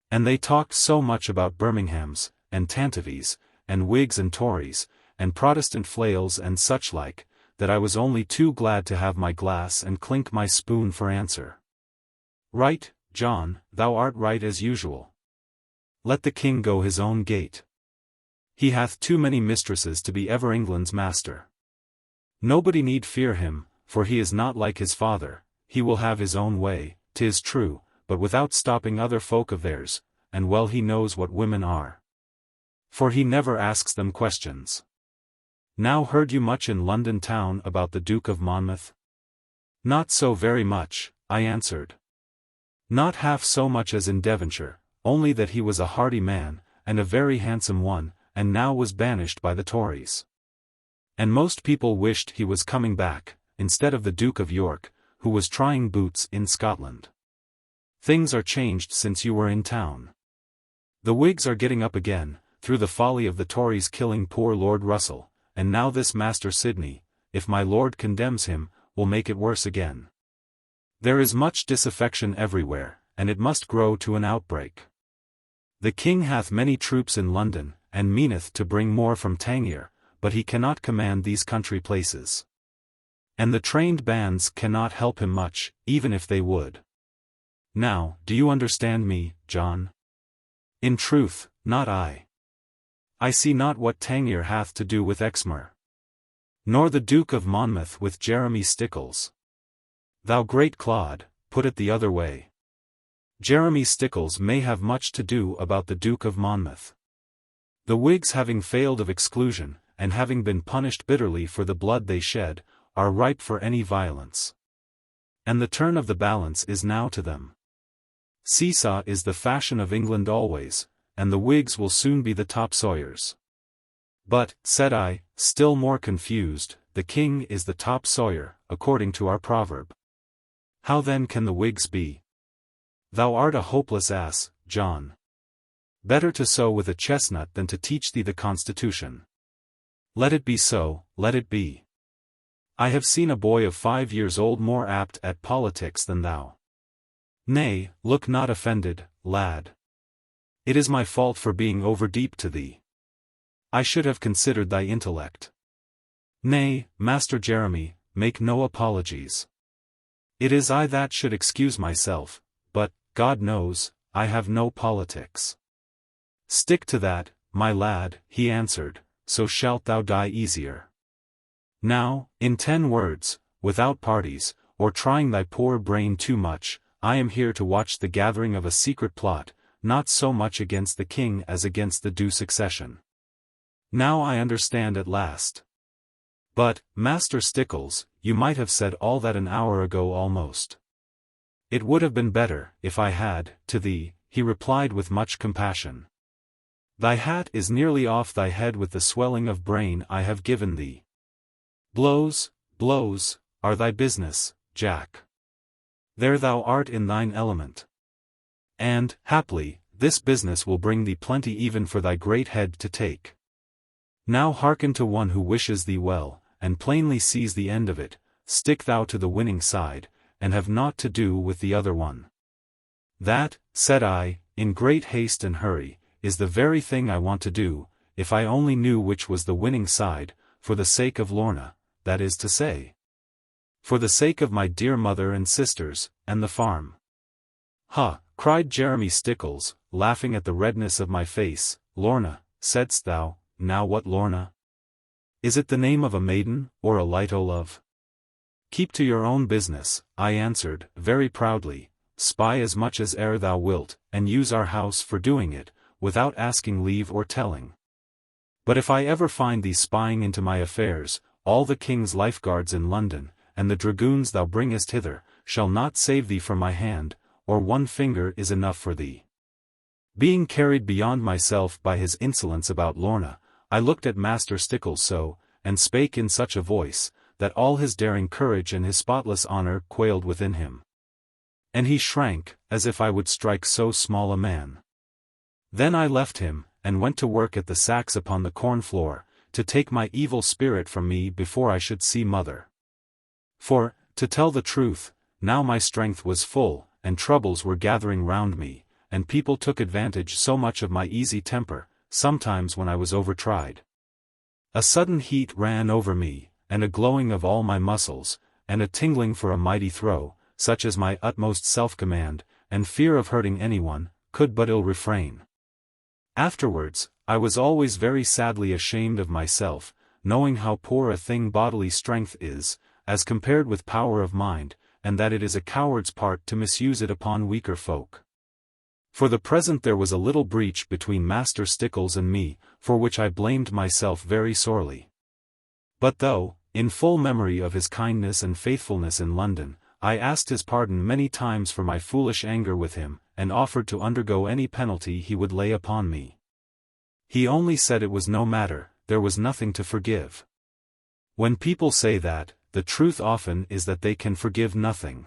And they talked so much about Birmingham's, and Tantivys, and Whigs and Tories, and Protestant flails and such like, that I was only too glad to have my glass and clink my spoon for answer. Right, John, thou art right as usual. Let the king go his own gait. He hath too many mistresses to be ever England's master. Nobody need fear him, for he is not like his father, he will have his own way, 'tis true, but without stopping other folk of theirs, and well he knows what women are. For he never asks them questions. Now heard you much in London town about the Duke of Monmouth? Not so very much, I answered. Not half so much as in Devonshire, only that he was a hardy man, and a very handsome one, and now was banished by the Tories. And most people wished he was coming back, instead of the Duke of York, who was trying boots in Scotland. Things are changed since you were in town. The Whigs are getting up again, through the folly of the Tories killing poor Lord Russell, and now this Master Sidney, if my lord condemns him, will make it worse again. There is much disaffection everywhere, and it must grow to an outbreak. The king hath many troops in London, and meaneth to bring more from Tangier, but he cannot command these country places. And the trained bands cannot help him much, even if they would. Now, do you understand me, John? In truth, not I. I see not what Tangier hath to do with Exmoor. Nor the Duke of Monmouth with Jeremy Stickles. Thou great clod, put it the other way. Jeremy Stickles may have much to do about the Duke of Monmouth. The Whigs having failed of exclusion, and having been punished bitterly for the blood they shed, are ripe for any violence. And the turn of the balance is now to them. Seesaw is the fashion of England always, and the Whigs will soon be the topsawyers. But, said I, still more confused, the king is the topsawyer, according to our proverb. How then can the Whigs be? Thou art a hopeless ass, John. Better to sow with a chestnut than to teach thee the constitution. Let it be so, let it be. I have seen a boy of 5 years old more apt at politics than thou. Nay, look not offended, lad. It is my fault for being overdeep to thee. I should have considered thy intellect. Nay, Master Jeremy, make no apologies. It is I that should excuse myself, but, God knows, I have no politics. Stick to that, my lad, he answered, so shalt thou die easier. Now, in 10 words, without parties, or trying thy poor brain too much, I am here to watch the gathering of a secret plot, not so much against the king as against the due succession. Now I understand at last. But, Master Stickles, you might have said all that an hour ago almost. It would have been better, if I had, to thee, he replied with much compassion. Thy hat is nearly off thy head with the swelling of brain I have given thee. Blows, blows, are thy business, Jack. There thou art in thine element. And, haply, this business will bring thee plenty even for thy great head to take. Now hearken to one who wishes thee well, and plainly sees the end of it, stick thou to the winning side, and have naught to do with the other one. That, said I, in great haste and hurry, is the very thing I want to do, if I only knew which was the winning side, for the sake of Lorna, that is to say. For the sake of my dear mother and sisters, and the farm. Ha, cried Jeremy Stickles, laughing at the redness of my face, Lorna, saidst thou, now what Lorna? Is it the name of a maiden, or a light o' love? Keep to your own business, I answered, very proudly, spy as much as e'er thou wilt, and use our house for doing it, without asking leave or telling. But if I ever find thee spying into my affairs, all the king's lifeguards in London, and the dragoons thou bringest hither, shall not save thee from my hand, or one finger is enough for thee. Being carried beyond myself by his insolence about Lorna, I looked at Master Stickles so, and spake in such a voice, that all his daring courage and his spotless honor quailed within him. And he shrank, as if I would strike so small a man. Then I left him, and went to work at the sacks upon the corn floor, to take my evil spirit from me before I should see mother. For, to tell the truth, now my strength was full, and troubles were gathering round me, and people took advantage so much of my easy temper, sometimes when I was overtried. A sudden heat ran over me, and a glowing of all my muscles, and a tingling for a mighty throw, such as my utmost self-command, and fear of hurting anyone, could but ill refrain. Afterwards, I was always very sadly ashamed of myself, knowing how poor a thing bodily strength is, as compared with power of mind, and that it is a coward's part to misuse it upon weaker folk. For the present there was a little breach between Master Stickles and me, for which I blamed myself very sorely. But though, in full memory of his kindness and faithfulness in London, I asked his pardon many times for my foolish anger with him, and offered to undergo any penalty he would lay upon me. He only said it was no matter, there was nothing to forgive. When people say that, the truth often is that they can forgive nothing.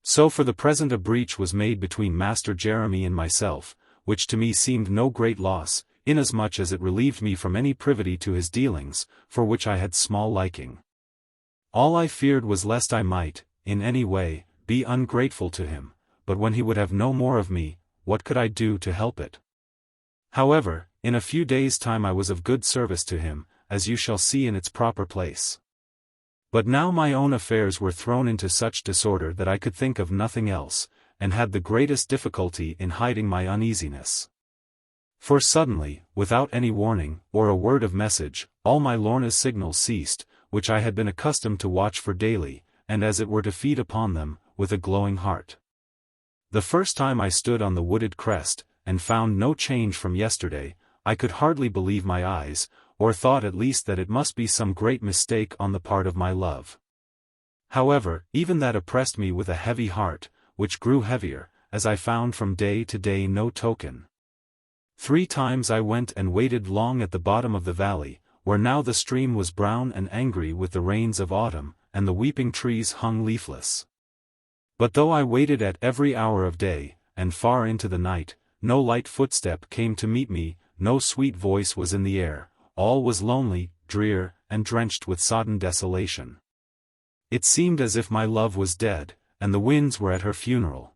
So for the present a breach was made between Master Jeremy and myself, which to me seemed no great loss, inasmuch as it relieved me from any privity to his dealings, for which I had small liking. All I feared was lest I might, in any way, be ungrateful to him, but when he would have no more of me, what could I do to help it? However, in a few days' time I was of good service to him, as you shall see in its proper place. But now my own affairs were thrown into such disorder that I could think of nothing else, and had the greatest difficulty in hiding my uneasiness. For suddenly, without any warning, or a word of message, all my Lorna's signals ceased, which I had been accustomed to watch for daily, and as it were to feed upon them, with a glowing heart. The first time I stood on the wooded crest, and found no change from yesterday, I could hardly believe my eyes, or thought at least that it must be some great mistake on the part of my love. However, even that oppressed me with a heavy heart, which grew heavier, as I found from day to day no token. 3 times I went and waited long at the bottom of the valley, where now the stream was brown and angry with the rains of autumn, and the weeping trees hung leafless. But though I waited at every hour of day, and far into the night, no light footstep came to meet me, no sweet voice was in the air, all was lonely, drear, and drenched with sodden desolation. It seemed as if my love was dead, and the winds were at her funeral.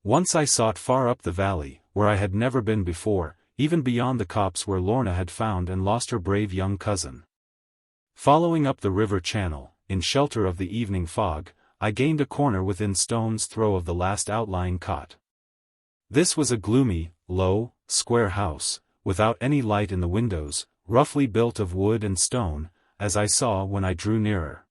Once I sought far up the valley, where I had never been before, even beyond the copse where Lorna had found and lost her brave young cousin. Following up the river channel, in shelter of the evening fog, I gained a corner within stone's throw of the last outlying cot. This was a gloomy, low, square house, without any light in the windows, roughly built of wood and stone, as I saw when I drew nearer.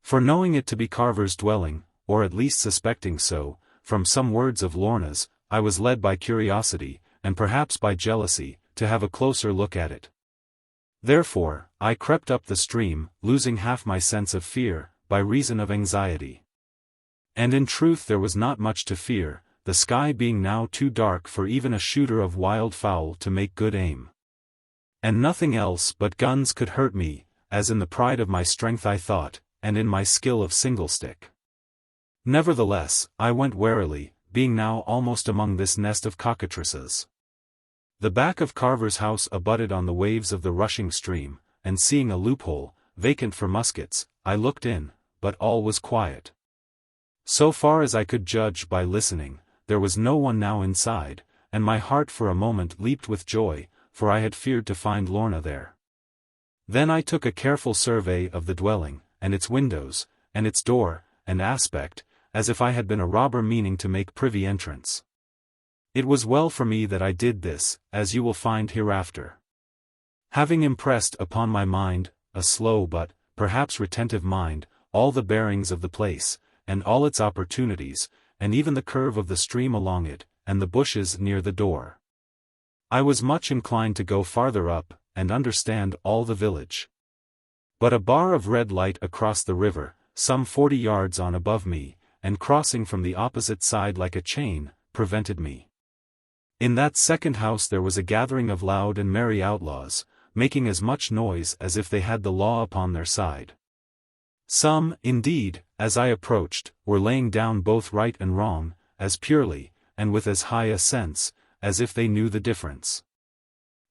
For knowing it to be Carver's dwelling, or at least suspecting so, from some words of Lorna's, I was led by curiosity, and perhaps by jealousy, to have a closer look at it. Therefore, I crept up the stream, losing half my sense of fear, by reason of anxiety. And in truth there was not much to fear, the sky being now too dark for even a shooter of wild fowl to make good aim. And nothing else but guns could hurt me, as in the pride of my strength I thought, and in my skill of single-stick. Nevertheless, I went warily, being now almost among this nest of cockatrices. The back of Carver's house abutted on the waves of the rushing stream, and seeing a loophole, vacant for muskets, I looked in, but all was quiet. So far as I could judge by listening, there was no one now inside, and my heart for a moment leaped with joy, for I had feared to find Lorna there. Then I took a careful survey of the dwelling, and its windows, and its door, and aspect, as if I had been a robber meaning to make privy entrance. It was well for me that I did this, as you will find hereafter. Having impressed upon my mind, a slow but, perhaps retentive mind, all the bearings of the place, and all its opportunities, and even the curve of the stream along it, and the bushes near the door, I was much inclined to go farther up, and understand all the village. But a bar of red light across the river, some 40 yards on above me, and crossing from the opposite side like a chain, prevented me. In that second house there was a gathering of loud and merry outlaws, making as much noise as if they had the law upon their side. Some, indeed, as I approached, were laying down both right and wrong, as purely, and with as high a sense, as if they knew the difference.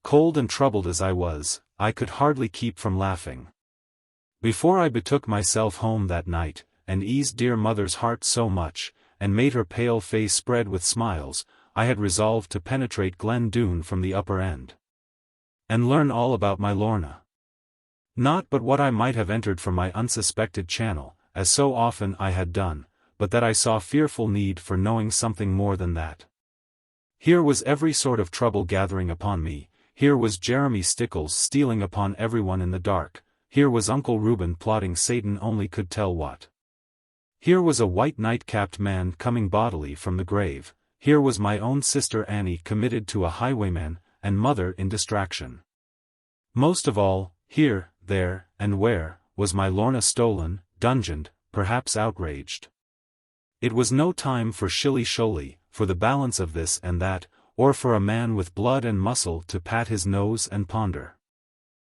Cold and troubled as I was, I could hardly keep from laughing. Before I betook myself home that night, and eased dear mother's heart so much, and made her pale face spread with smiles, I had resolved to penetrate Glen Doone from the upper end, and learn all about my Lorna. Not but what I might have entered from my unsuspected channel, as so often I had done, but that I saw fearful need for knowing something more than that. Here was every sort of trouble gathering upon me, here was Jeremy Stickles stealing upon everyone in the dark, here was Uncle Reuben plotting Satan only could tell what. Here was a white night-capped man coming bodily from the grave, here was my own sister Annie committed to a highwayman, and mother in distraction. Most of all, here, there, and where, was my Lorna stolen, dungeoned, perhaps outraged. It was no time for shilly-sholly, for the balance of this and that, or for a man with blood and muscle to pat his nose and ponder.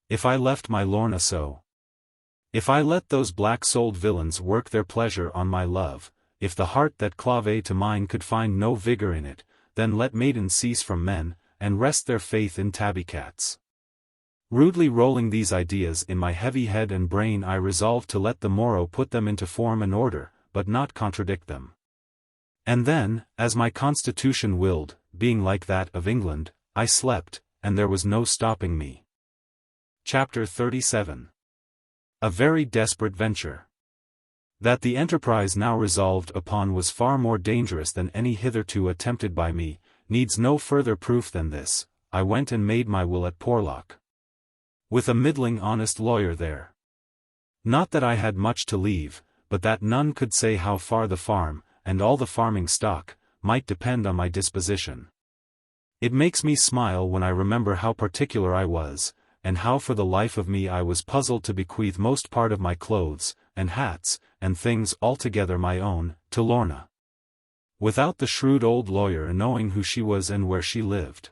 If I left my Lorna so, if I let those black-souled villains work their pleasure on my love, if the heart that clave to mine could find no vigor in it, then let maidens cease from men, and rest their faith in tabby cats. Rudely rolling these ideas in my heavy head and brain, I resolved to let the morrow put them into form and order, but not contradict them. And then, as my constitution willed, being like that of England, I slept, and there was no stopping me. Chapter 37. A very desperate venture. That the enterprise now resolved upon was far more dangerous than any hitherto attempted by me, needs no further proof than this. I went and made my will at Porlock, with a middling honest lawyer there. Not that I had much to leave, but that none could say how far the farm, and all the farming stock, might depend on my disposition. It makes me smile when I remember how particular I was, and how for the life of me I was puzzled to bequeath most part of my clothes, and hats, and things altogether my own, to Lorna, without the shrewd old lawyer knowing who she was and where she lived.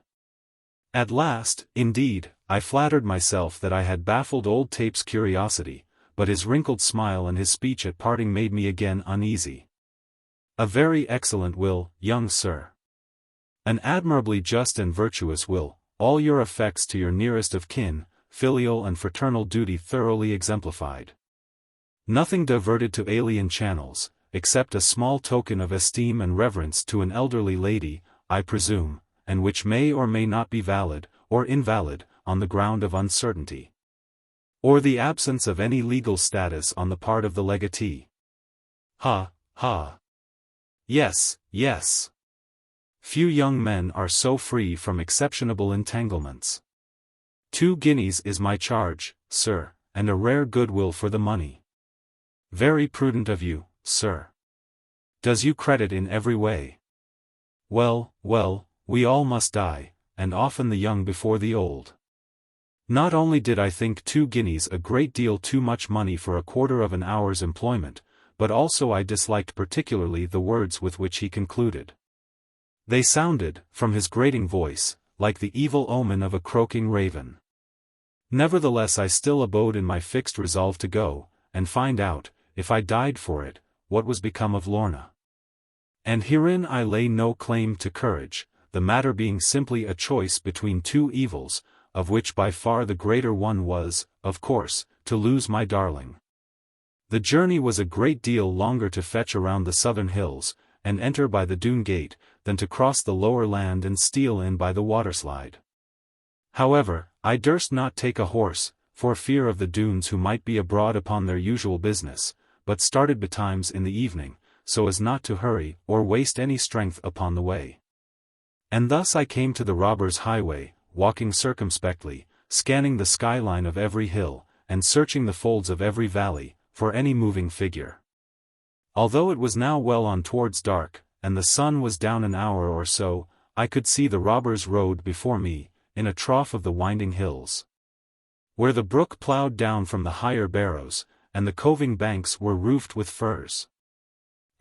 At last, indeed, I flattered myself that I had baffled old Tape's curiosity, but his wrinkled smile and his speech at parting made me again uneasy. A very excellent will, young sir. An admirably just and virtuous will, all your effects to your nearest of kin, filial and fraternal duty thoroughly exemplified. Nothing diverted to alien channels, except a small token of esteem and reverence to an elderly lady, I presume, and which may or may not be valid, or invalid, on the ground of uncertainty, or the absence of any legal status on the part of the legatee. Ha, ha. Yes, yes. Few young men are so free from exceptionable entanglements. 2 guineas is my charge, sir, and a rare goodwill for the money. Very prudent of you, sir. Does you credit in every way. Well, well, we all must die, and often the young before the old. Not only did I think 2 guineas a great deal too much money for a quarter of an hour's employment, but also I disliked particularly the words with which he concluded. They sounded, from his grating voice, like the evil omen of a croaking raven. Nevertheless I still abode in my fixed resolve to go, and find out, if I died for it, what was become of Lorna. And herein I lay no claim to courage, the matter being simply a choice between 2 evils, of which by far the greater one was, of course, to lose my darling. The journey was a great deal longer to fetch around the southern hills, and enter by the Doone gate, than to cross the lower land and steal in by the waterslide. However, I durst not take a horse, for fear of the Doones who might be abroad upon their usual business, but started betimes in the evening, so as not to hurry or waste any strength upon the way. And thus I came to the robbers' highway, walking circumspectly, scanning the skyline of every hill, and searching the folds of every valley, for any moving figure. Although it was now well on towards dark, and the sun was down an hour or so, I could see the robbers' road before me, in a trough of the winding hills, where the brook ploughed down from the higher barrows, and the coving banks were roofed with firs.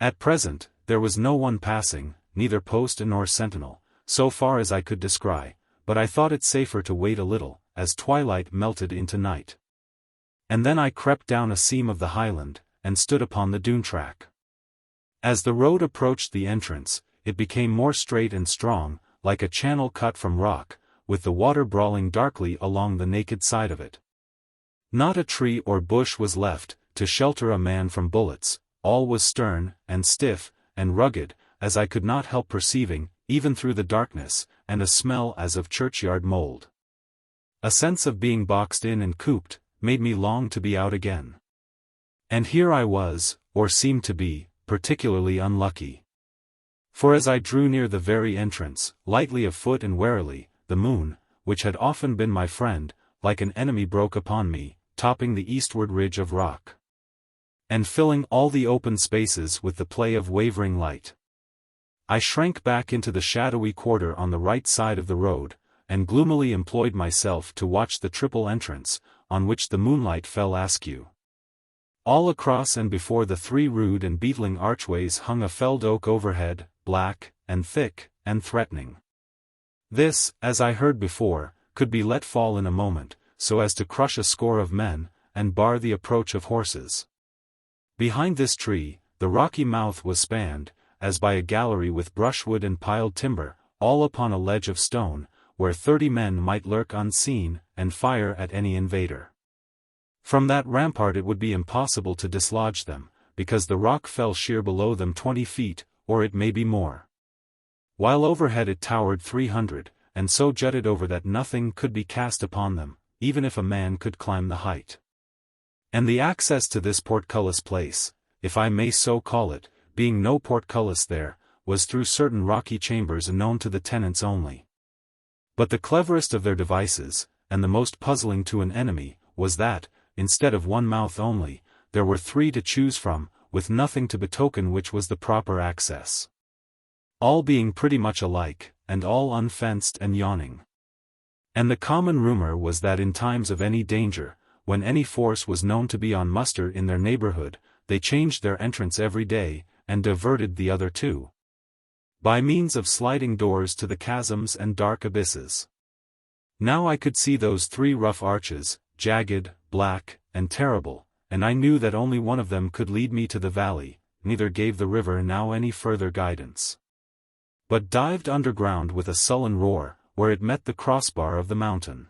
At present, there was no one passing, neither post nor sentinel, so far as I could descry, but I thought it safer to wait a little, as twilight melted into night. And then I crept down a seam of the highland, and stood upon the Doone track. As the road approached the entrance, it became more straight and strong, like a channel cut from rock, with the water brawling darkly along the naked side of it. Not a tree or bush was left, to shelter a man from bullets, all was stern, and stiff, and rugged, as I could not help perceiving, even through the darkness, and a smell as of churchyard mould. A sense of being boxed in and cooped, made me long to be out again. And here I was, or seemed to be, particularly unlucky. For as I drew near the very entrance, lightly of foot and warily, the moon, which had often been my friend, like an enemy broke upon me, topping the eastward ridge of rock, and filling all the open spaces with the play of wavering light. I shrank back into the shadowy quarter on the right side of the road, and gloomily employed myself to watch the triple entrance, on which the moonlight fell askew. All across and before the 3 rude and beetling archways hung a felled oak overhead, black, and thick, and threatening. This, as I heard before, could be let fall in a moment, so as to crush a score of men, and bar the approach of horses. Behind this tree, the rocky mouth was spanned, as by a gallery with brushwood and piled timber, all upon a ledge of stone, where 30 men might lurk unseen, and fire at any invader. From that rampart it would be impossible to dislodge them, because the rock fell sheer below them 20 feet, or it may be more. While overhead it towered 300, and so jutted over that nothing could be cast upon them, even if a man could climb the height. And the access to this portcullis place, if I may so call it, being no portcullis there, was through certain rocky chambers known to the tenants only. But the cleverest of their devices, and the most puzzling to an enemy, was that, instead of one mouth only, there were three to choose from, with nothing to betoken which was the proper access. All being pretty much alike, and all unfenced and yawning. And the common rumor was that in times of any danger, when any force was known to be on muster in their neighborhood, they changed their entrance every day, and diverted the other two, by means of sliding doors to the chasms and dark abysses. Now I could see those three rough arches, jagged, black, and terrible, and I knew that only one of them could lead me to the valley, neither gave the river now any further guidance, but dived underground with a sullen roar, where it met the crossbar of the mountain.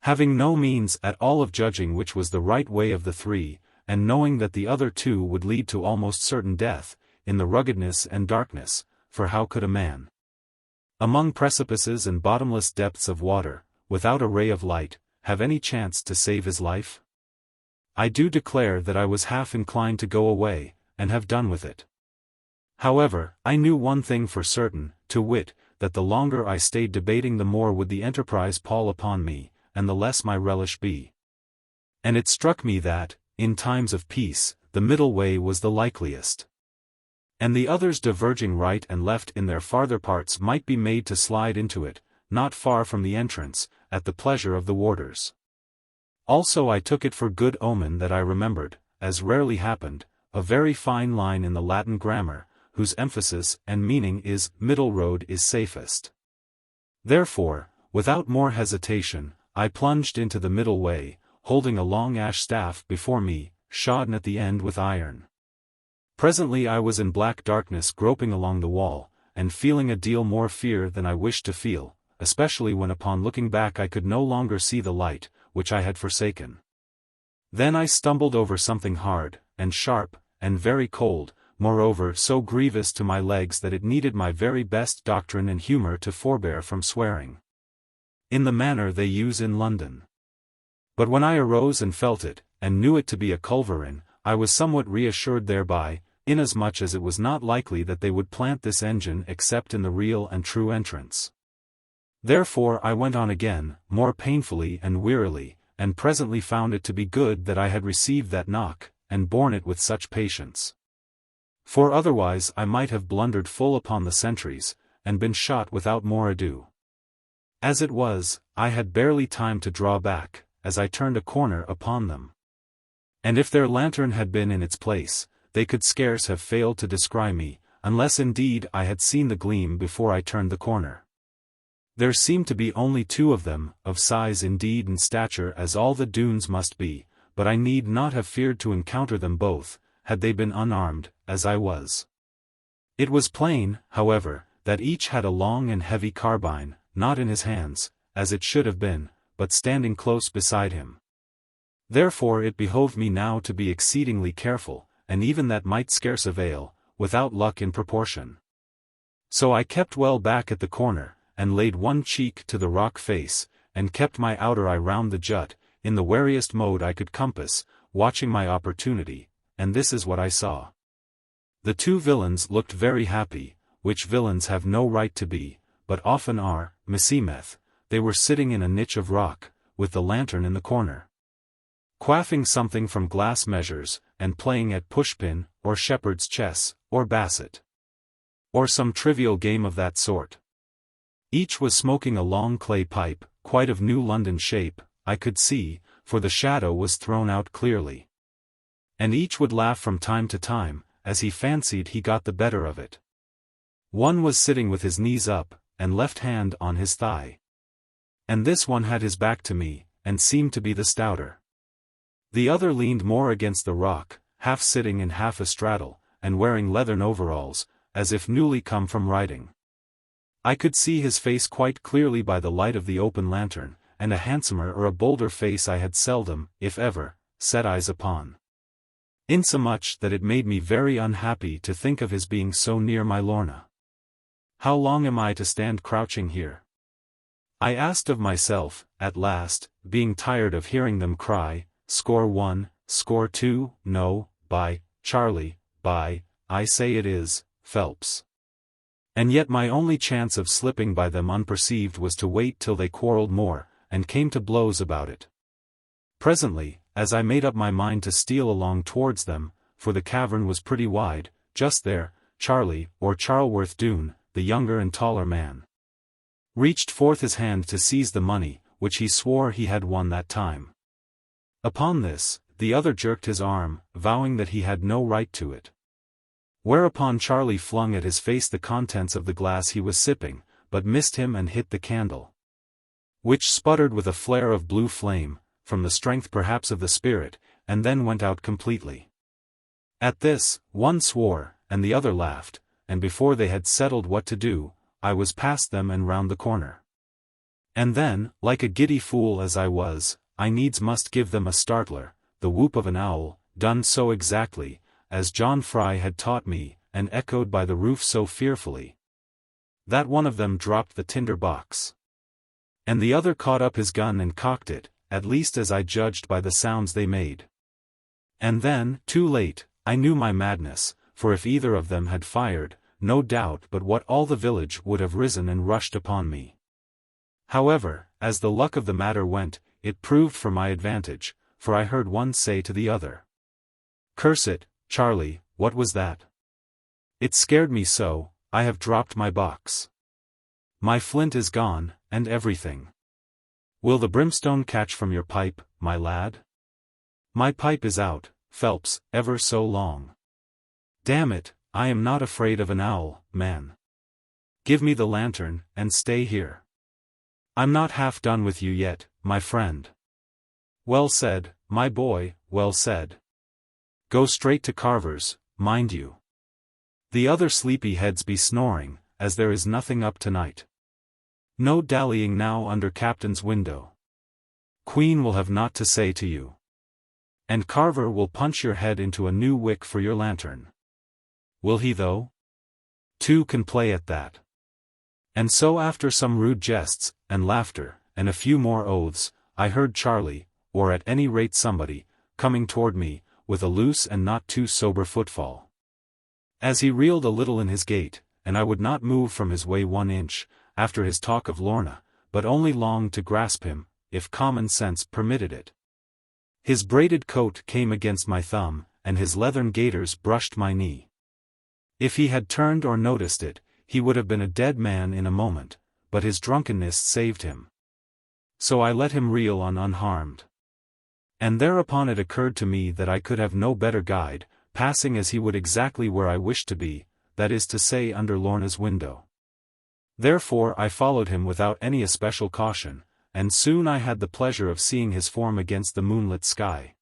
Having no means at all of judging which was the right way of the three, and knowing that the other two would lead to almost certain death, in the ruggedness and darkness, for how could a man, among precipices and bottomless depths of water, without a ray of light, have any chance to save his life? I do declare that I was half inclined to go away, and have done with it. However, I knew one thing for certain, to wit, that the longer I stayed debating the more would the enterprise pall upon me, and the less my relish be. And it struck me that, in times of peace, the middle way was the likeliest. And the others diverging right and left in their farther parts might be made to slide into it, not far from the entrance, at the pleasure of the warders. Also I took it for good omen that I remembered, as rarely happened, a very fine line in the Latin grammar, whose emphasis and meaning is, middle road is safest. Therefore, without more hesitation, I plunged into the middle way, holding a long ash staff before me, shodden at the end with iron. Presently I was in black darkness groping along the wall, and feeling a deal more fear than I wished to feel, especially when upon looking back I could no longer see the light, which I had forsaken. Then I stumbled over something hard, and sharp, and very cold, moreover so grievous to my legs that it needed my very best doctrine and humour to forbear from swearing, in the manner they use in London. But when I arose and felt it, and knew it to be a culverin, I was somewhat reassured thereby, inasmuch as it was not likely that they would plant this engine except in the real and true entrance. Therefore I went on again, more painfully and wearily, and presently found it to be good that I had received that knock, and borne it with such patience. For otherwise I might have blundered full upon the sentries, and been shot without more ado. As it was, I had barely time to draw back, as I turned a corner upon them. And if their lantern had been in its place, they could scarce have failed to descry me, unless indeed I had seen the gleam before I turned the corner. There seemed to be only two of them, of size indeed and stature as all the Doones must be, but I need not have feared to encounter them both, had they been unarmed, as I was. It was plain, however, that each had a long and heavy carbine, not in his hands, as it should have been, but standing close beside him. Therefore it behoved me now to be exceedingly careful, and even that might scarce avail, without luck in proportion. So I kept well back at the corner, and laid one cheek to the rock face, and kept my outer eye round the jut, in the wariest mode I could compass, watching my opportunity, and this is what I saw. The two villains looked very happy, which villains have no right to be, but often are, meseemeth. They were sitting in a niche of rock, with the lantern in the corner, quaffing something from glass measures, and playing at pushpin, or shepherd's chess, or basset, or some trivial game of that sort. Each was smoking a long clay pipe, quite of New London shape, I could see, for the shadow was thrown out clearly. And each would laugh from time to time, as he fancied he got the better of it. One was sitting with his knees up, and left hand on his thigh. And this one had his back to me, and seemed to be the stouter. The other leaned more against the rock, half sitting and half astraddle, and wearing leathern overalls, as if newly come from riding. I could see his face quite clearly by the light of the open lantern, and a handsomer or a bolder face I had seldom, if ever, set eyes upon. Insomuch that it made me very unhappy to think of his being so near my Lorna. How long am I to stand crouching here? I asked of myself, at last, being tired of hearing them cry, score one, score two, no, by, Charlie, by, I say it is, Phelps. And yet my only chance of slipping by them unperceived was to wait till they quarrelled more, and came to blows about it. Presently, as I made up my mind to steal along towards them, for the cavern was pretty wide, just there, Charlie, or Charleworth Doone, the younger and taller man, reached forth his hand to seize the money, which he swore he had won that time. Upon this, the other jerked his arm, vowing that he had no right to it. Whereupon Charlie flung at his face the contents of the glass he was sipping, but missed him and hit the candle, which sputtered with a flare of blue flame, from the strength perhaps of the spirit, and then went out completely. At this, one swore, and the other laughed, and before they had settled what to do, I was past them and round the corner. And then, like a giddy fool as I was, I needs must give them a startler, the whoop of an owl, done so exactly, as John Fry had taught me, and echoed by the roof so fearfully, that one of them dropped the tinder box. And the other caught up his gun and cocked it, at least as I judged by the sounds they made. And then, too late, I knew my madness, for if either of them had fired, no doubt but what all the village would have risen and rushed upon me. However, as the luck of the matter went, it proved for my advantage, for I heard one say to the other, "Curse it, Charlie, what was that? It scared me so, I have dropped my box. My flint is gone, and everything. Will the brimstone catch from your pipe, my lad?" "My pipe is out, Phelps, ever so long. Damn it, I am not afraid of an owl, man. Give me the lantern, and stay here. I'm not half done with you yet, my friend." "Well said, my boy, well said. Go straight to Carver's, mind you. The other sleepy heads be snoring, as there is nothing up tonight. No dallying now under Captain's window. Queen will have naught to say to you. And Carver will punch your head into a new wick for your lantern. Will he though? Two can play at that." And so after some rude jests, and laughter, and a few more oaths, I heard Charlie, or at any rate somebody, coming toward me, with a loose and not too sober footfall. As he reeled a little in his gait, and I would not move from his way 1 inch, after his talk of Lorna, but only longed to grasp him, if common sense permitted it. His braided coat came against my thumb, and his leathern gaiters brushed my knee. If he had turned or noticed it, he would have been a dead man in a moment, but his drunkenness saved him. So I let him reel on unharmed. And thereupon it occurred to me that I could have no better guide, passing as he would exactly where I wished to be, that is to say under Lorna's window. Therefore I followed him without any especial caution, and soon I had the pleasure of seeing his form against the moonlit sky.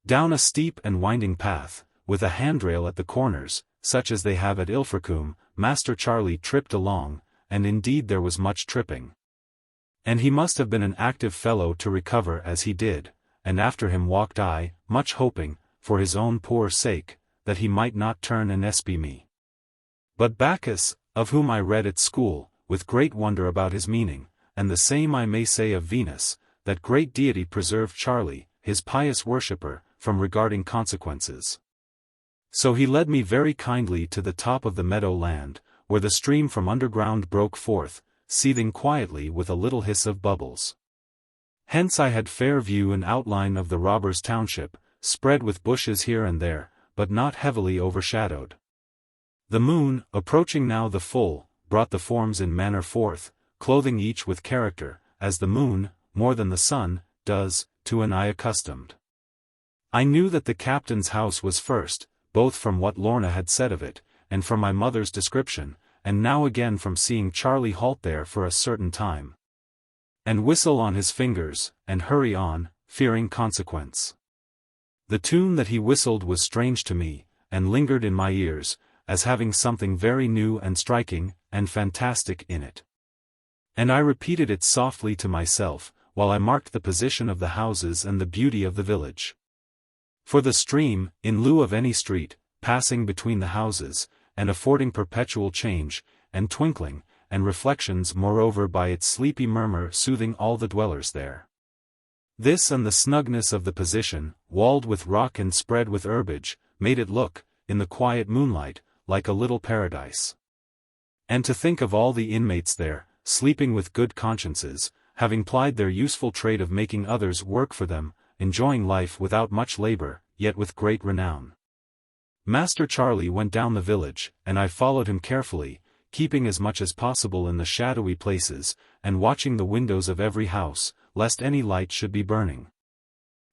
Down a steep and winding path, with a handrail at the corners, such as they have at Ilfracombe, Master Charlie tripped along, and indeed there was much tripping. And he must have been an active fellow to recover as he did, and after him walked I, much hoping, for his own poor sake, that he might not turn and espy me. But Bacchus, of whom I read at school, with great wonder about his meaning, and the same I may say of Venus, that great deity preserved Charlie, his pious worshipper, from regarding consequences. So he led me very kindly to the top of the meadow land, where the stream from underground broke forth, seething quietly with a little hiss of bubbles. Hence I had fair view and outline of the robbers' township, spread with bushes here and there, but not heavily overshadowed. The moon, approaching now the full, brought the forms in manner forth, clothing each with character, as the moon, more than the sun, does, to an eye accustomed. I knew that the captain's house was first, both from what Lorna had said of it, and from my mother's description, and now again from seeing Charlie halt there for a certain time, and whistle on his fingers, and hurry on, fearing consequence. The tune that he whistled was strange to me, and lingered in my ears, as having something very new and striking, and fantastic in it. And I repeated it softly to myself, while I marked the position of the houses and the beauty of the village. For the stream, in lieu of any street, passing between the houses, and affording perpetual change, and twinkling, and reflections moreover by its sleepy murmur soothing all the dwellers there. This and the snugness of the position, walled with rock and spread with herbage, made it look, in the quiet moonlight, like a little paradise. And to think of all the inmates there, sleeping with good consciences, having plied their useful trade of making others work for them, enjoying life without much labor, yet with great renown. Master Charlie went down the village, and I followed him carefully, keeping as much as possible in the shadowy places, and watching the windows of every house, lest any light should be burning.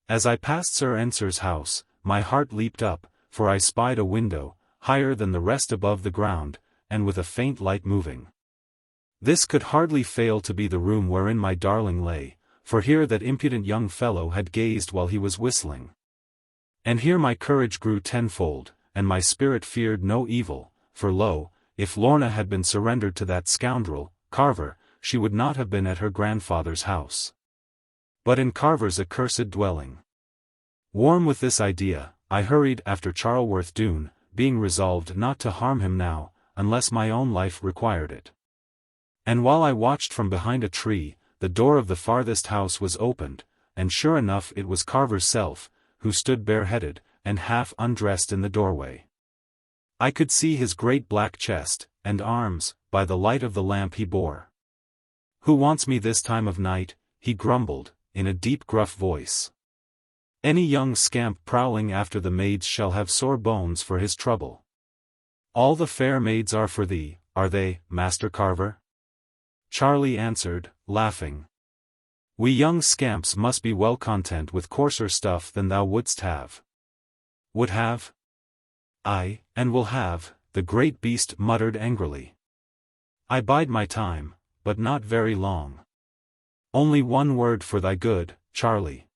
As I passed Sir Ensor's house, my heart leaped up, for I spied a window, higher than the rest above the ground, and with a faint light moving. This could hardly fail to be the room wherein my darling lay, for here that impudent young fellow had gazed while he was whistling. And here my courage grew tenfold, and my spirit feared no evil, for lo, if Lorna had been surrendered to that scoundrel, Carver, she would not have been at her grandfather's house, but in Carver's accursed dwelling. Warm with this idea, I hurried after Charleworth Doone, being resolved not to harm him now, unless my own life required it. And while I watched from behind a tree, the door of the farthest house was opened, and sure enough it was Carver's self, who stood bareheaded, and half undressed in the doorway. I could see his great black chest, and arms, by the light of the lamp he bore. "Who wants me this time of night?" he grumbled, in a deep gruff voice. "Any young scamp prowling after the maids shall have sore bones for his trouble. All the fair maids are for thee, are they, Master Carver?" Charlie answered, laughing. "We young scamps must be well content with coarser stuff than thou wouldst have." "Would have?" "Aye, and will have," the great beast muttered angrily. "I bide my time, but not very long. Only one word for thy good, Charlie.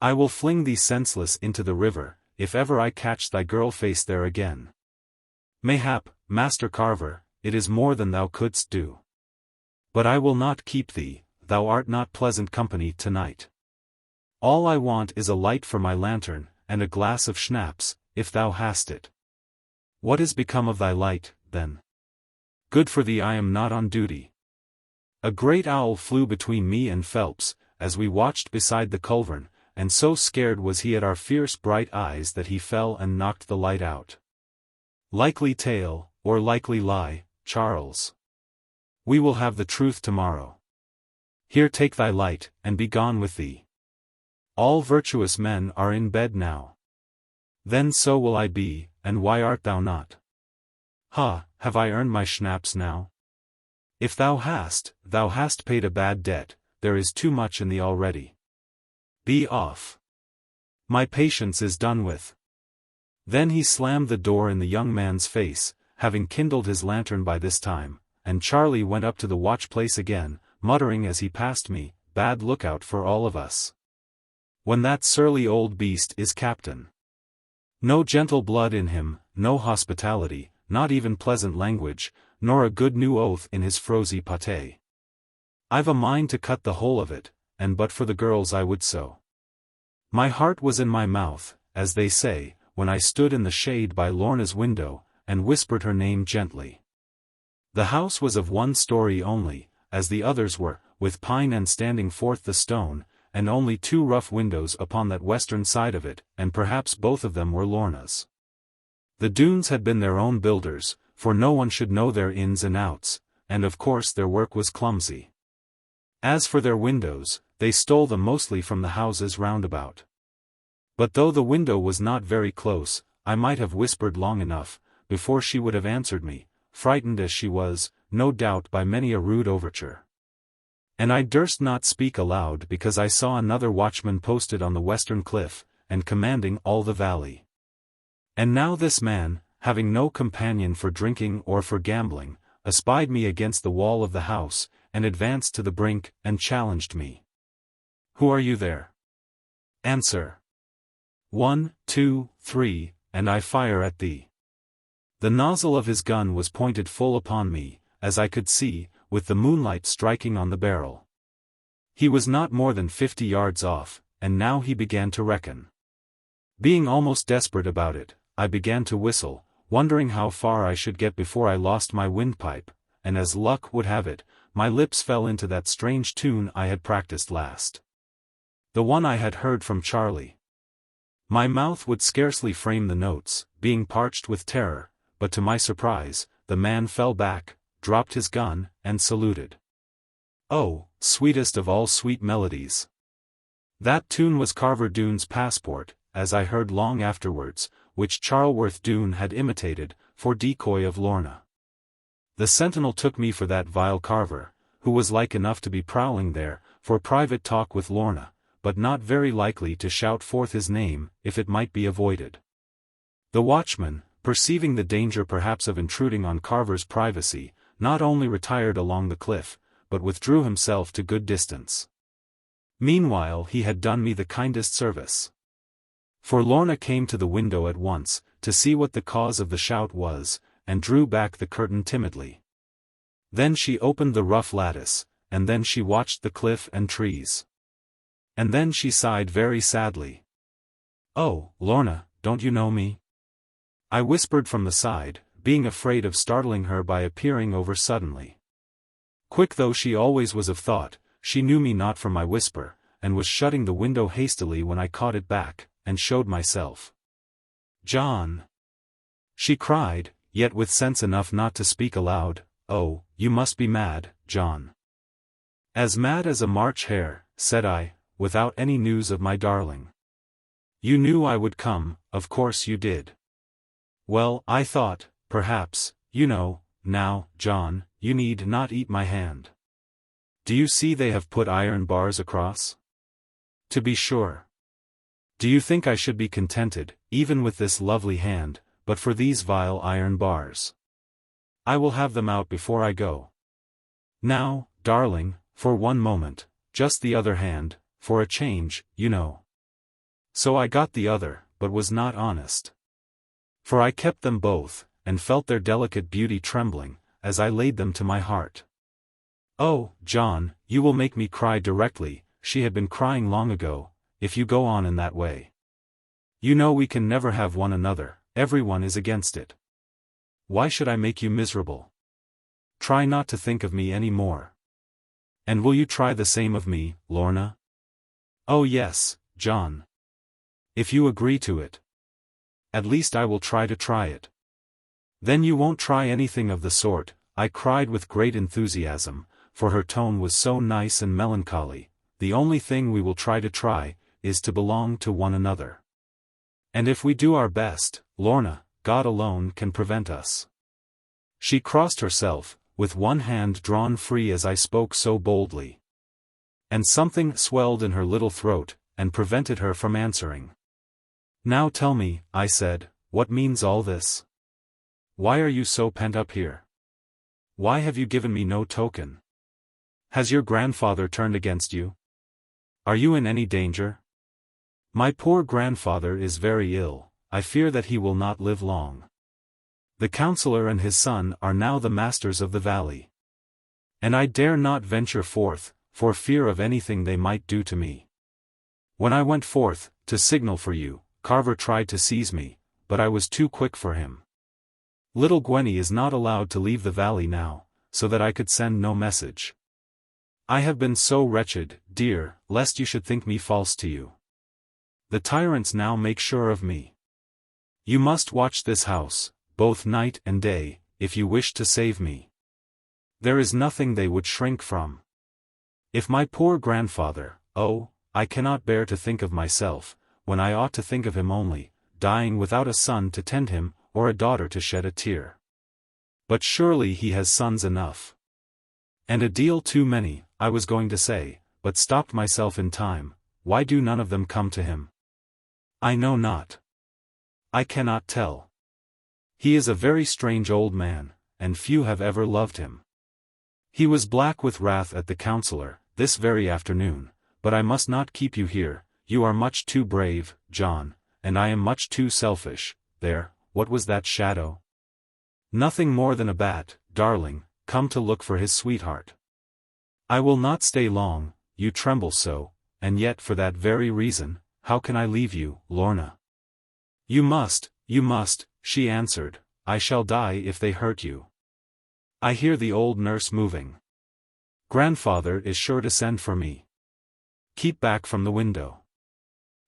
I will fling thee senseless into the river, if ever I catch thy girl face there again. Mayhap, Master Carver, it is more than thou couldst do. But I will not keep thee, thou art not pleasant company tonight. All I want is a light for my lantern, and a glass of schnapps, if thou hast it." "What is become of thy light, then?" "Good for thee, I am not on duty." A great owl flew between me and Phelps, as we watched beside the culverin, and so scared was he at our fierce bright eyes that he fell and knocked the light out. "Likely tale, or likely lie, Charles? We will have the truth tomorrow. Here, take thy light, and be gone with thee. All virtuous men are in bed now." "Then so will I be, and why art thou not?" "Ha, have I earned my schnapps now?" "If thou hast paid a bad debt, there is too much in thee already. Be off. My patience is done with." Then he slammed the door in the young man's face, having kindled his lantern by this time, and Charlie went up to the watch place again, muttering as he passed me, "Bad lookout for all of us. When that surly old beast is captain. No gentle blood in him, no hospitality, not even pleasant language, nor a good new oath in his frosy pate. I've a mind to cut the whole of it, and but for the girls I would so." My heart was in my mouth, as they say, when I stood in the shade by Lorna's window, and whispered her name gently. The house was of one story only, as the others were, with pine and standing forth the stone, and only two rough windows upon that western side of it, and perhaps both of them were Lorna's. The Doones had been their own builders, for no one should know their ins and outs, and of course their work was clumsy. As for their windows, they stole them mostly from the houses round about. But though the window was not very close, I might have whispered long enough, before she would have answered me, frightened as she was, no doubt by many a rude overture. And I durst not speak aloud because I saw another watchman posted on the western cliff, and commanding all the valley. And now this man, having no companion for drinking or for gambling, espied me against the wall of the house, and advanced to the brink, and challenged me. "Who are you there? Answer. 1, 2, 3, and I fire at thee." The nozzle of his gun was pointed full upon me, as I could see, with the moonlight striking on the barrel. He was not more than 50 yards off, and now he began to reckon. Being almost desperate about it, I began to whistle, wondering how far I should get before I lost my windpipe, and as luck would have it, my lips fell into that strange tune I had practiced last. The one I had heard from Charlie. My mouth would scarcely frame the notes, being parched with terror, but to my surprise, the man fell back, dropped his gun, and saluted. Oh, sweetest of all sweet melodies! That tune was Carver Doone's passport, as I heard long afterwards, which Charlworth Doone had imitated, for decoy of Lorna. The sentinel took me for that vile Carver, who was like enough to be prowling there, for private talk with Lorna, but not very likely to shout forth his name, if it might be avoided. The watchman, perceiving the danger perhaps of intruding on Carver's privacy, not only retired along the cliff, but withdrew himself to good distance. Meanwhile he had done me the kindest service. For Lorna came to the window at once, to see what the cause of the shout was, and drew back the curtain timidly. Then she opened the rough lattice, and then she watched the cliff and trees. And then she sighed very sadly. "Oh, Lorna, don't you know me?" I whispered from the side, being afraid of startling her by appearing over suddenly. Quick though she always was of thought, she knew me not from my whisper, and was shutting the window hastily when I caught it back, and showed myself. "John!" she cried, yet with sense enough not to speak aloud. "Oh, you must be mad, John." "As mad as a March hare," said I, "without any news of my darling." "You knew I would come, of course you did." "Well, I thought, perhaps, you know, now, John, you need not eat my hand. Do you see they have put iron bars across?" "To be sure. Do you think I should be contented, even with this lovely hand, but for these vile iron bars? I will have them out before I go. Now, darling, for one moment, just the other hand, for a change, you know." So I got the other, but was not honest. For I kept them both, and felt their delicate beauty trembling, as I laid them to my heart. "Oh, John, you will make me cry directly," she had been crying long ago, "if you go on in that way. You know we can never have one another, everyone is against it. Why should I make you miserable? Try not to think of me any more. And will you try the same of me, Lorna?" "Oh yes, John. If you agree to it. At least I will try it." "Then you won't try anything of the sort," I cried with great enthusiasm, for her tone was so nice and melancholy. "The only thing we will try, is to belong to one another. And if we do our best, Lorna, God alone can prevent us." She crossed herself, with one hand drawn free as I spoke so boldly. And something swelled in her little throat, and prevented her from answering. "Now tell me," I said, "what means all this? Why are you so pent up here? Why have you given me no token? Has your grandfather turned against you? Are you in any danger?" "My poor grandfather is very ill. I fear that he will not live long. The councillor and his son are now the masters of the valley. And I dare not venture forth, for fear of anything they might do to me. When I went forth, to signal for you, Carver tried to seize me, but I was too quick for him. Little Gwenny is not allowed to leave the valley now, so that I could send no message. I have been so wretched, dear, lest you should think me false to you. The tyrants now make sure of me. You must watch this house, both night and day, if you wish to save me. There is nothing they would shrink from. If my poor grandfather, oh, I cannot bear to think of myself, when I ought to think of him only, dying without a son to tend him, or a daughter to shed a tear. But surely he has sons enough. And a deal too many, I was going to say, but stopped myself in time. Why do none of them come to him? I know not. I cannot tell. He is a very strange old man, and few have ever loved him. He was black with wrath at the councillor, this very afternoon, but I must not keep you here. You are much too brave, John, and I am much too selfish. There, what was that shadow? Nothing more than a bat, darling, come to look for his sweetheart. I will not stay long, you tremble so, and yet for that very reason, how can I leave you, Lorna? You must, she answered, I shall die if they hurt you. I hear the old nurse moving. Grandfather is sure to send for me. Keep back from the window.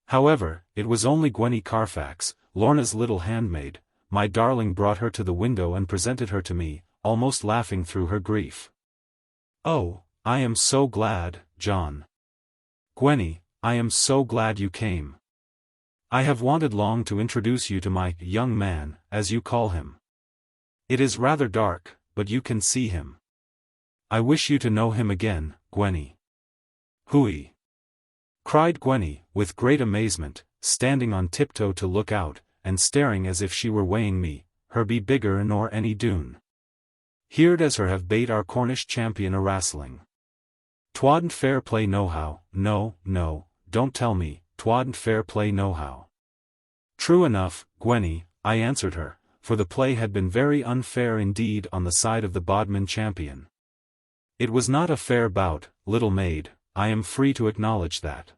However, it was only Gwenny Carfax, Lorna's little handmaid. My darling brought her to the window and presented her to me, almost laughing through her grief. Oh, I am so glad, John. Gwenny, I am so glad you came. I have wanted long to introduce you to my young man, as you call him. It is rather dark, but you can see him. I wish you to know him again, Gwenny. Hooey! Cried Gwenny, with great amazement, standing on tiptoe to look out, and staring as if she were weighing me, her be bigger nor any Doone. Heerd as her have bate our Cornish champion a wrastling. Twadn't fair play nohow, no, don't tell me, twadn't fair play nohow. True enough, Gwenny, I answered her, for the play had been very unfair indeed on the side of the Bodmin champion. It was not a fair bout, little maid, I am free to acknowledge that.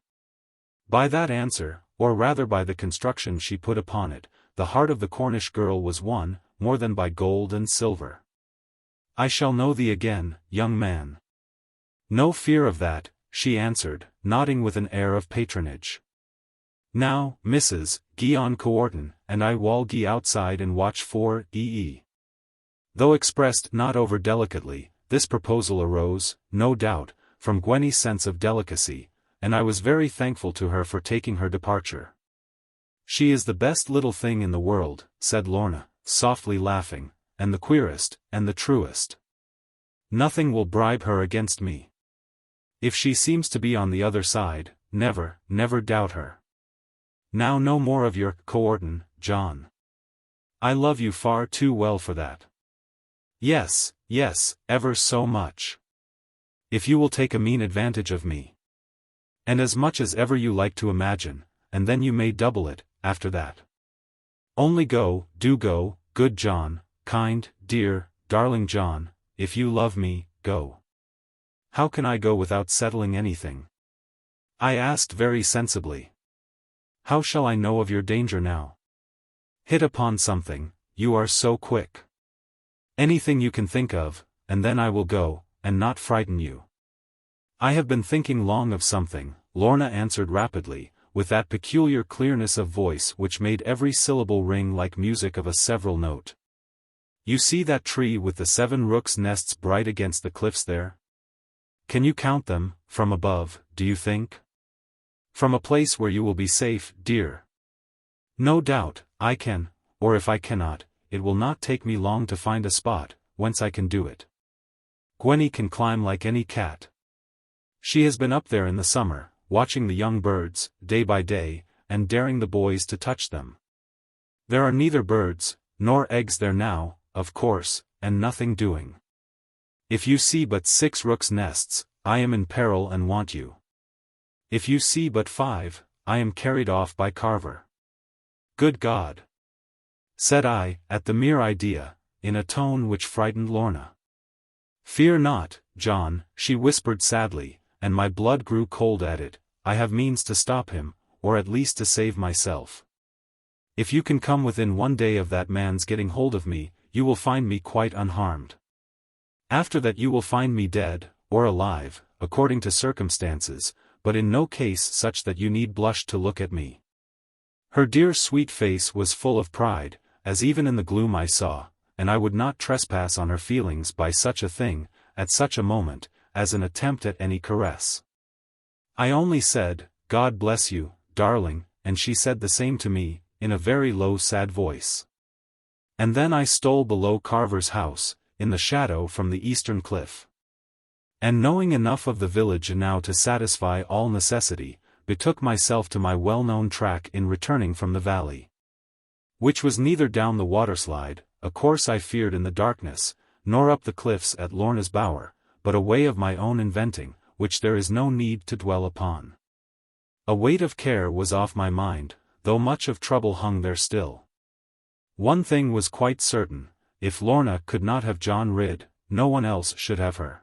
By that answer, or rather by the construction she put upon it, the heart of the Cornish girl was won, more than by gold and silver. I shall know thee again, young man. No fear of that, she answered, nodding with an air of patronage. Now, Mrs. Gie on coortin, and I wall gie outside and watch for ee. Though expressed not over delicately, this proposal arose, no doubt, from Gwenny's sense of delicacy, and I was very thankful to her for taking her departure. She is the best little thing in the world, said Lorna, softly laughing, and the queerest, and the truest. Nothing will bribe her against me. If she seems to be on the other side, never doubt her. Now no more of your coortin, John. I love you far too well for that. Yes, ever so much. If you will take a mean advantage of me. And as much as ever you like to imagine, and then you may double it, after that. Only go, do go, good John, kind, dear, darling John, if you love me, go. How can I go without settling anything? I asked very sensibly. How shall I know of your danger now? Hit upon something, you are so quick. Anything you can think of, and then I will go, and not frighten you. I have been thinking long of something, Lorna answered rapidly, with that peculiar clearness of voice which made every syllable ring like music of a several note. You see that tree with the 7 rooks' nests bright against the cliffs there? Can you count them, from above, do you think? From a place where you will be safe, dear. No doubt, I can, or if I cannot, it will not take me long to find a spot, whence I can do it. Gwenny can climb like any cat. She has been up there in the summer, watching the young birds, day by day, and daring the boys to touch them. There are neither birds, nor eggs there now, of course, and nothing doing. If you see but 6 rooks' nests, I am in peril and want you. If you see but 5, I am carried off by Carver. Good God! Said I, at the mere idea, in a tone which frightened Lorna. Fear not, John, she whispered sadly, and my blood grew cold at it, I have means to stop him, or at least to save myself. If you can come within 1 day of that man's getting hold of me, you will find me quite unharmed. After that you will find me dead, or alive, according to circumstances, but in no case such that you need blush to look at me. Her dear sweet face was full of pride, as even in the gloom I saw, and I would not trespass on her feelings by such a thing, at such a moment, as an attempt at any caress. I only said, God bless you, darling, and she said the same to me, in a very low sad voice. And then I stole below Carver's house, in the shadow from the eastern cliff. And knowing enough of the village now to satisfy all necessity, betook myself to my well-known track in returning from the valley. Which was neither down the waterslide, a course I feared in the darkness, nor up the cliffs at Lorna's bower, but a way of my own inventing, which there is no need to dwell upon. A weight of care was off my mind, though much of trouble hung there still. One thing was quite certain, if Lorna could not have John rid, no one else should have her.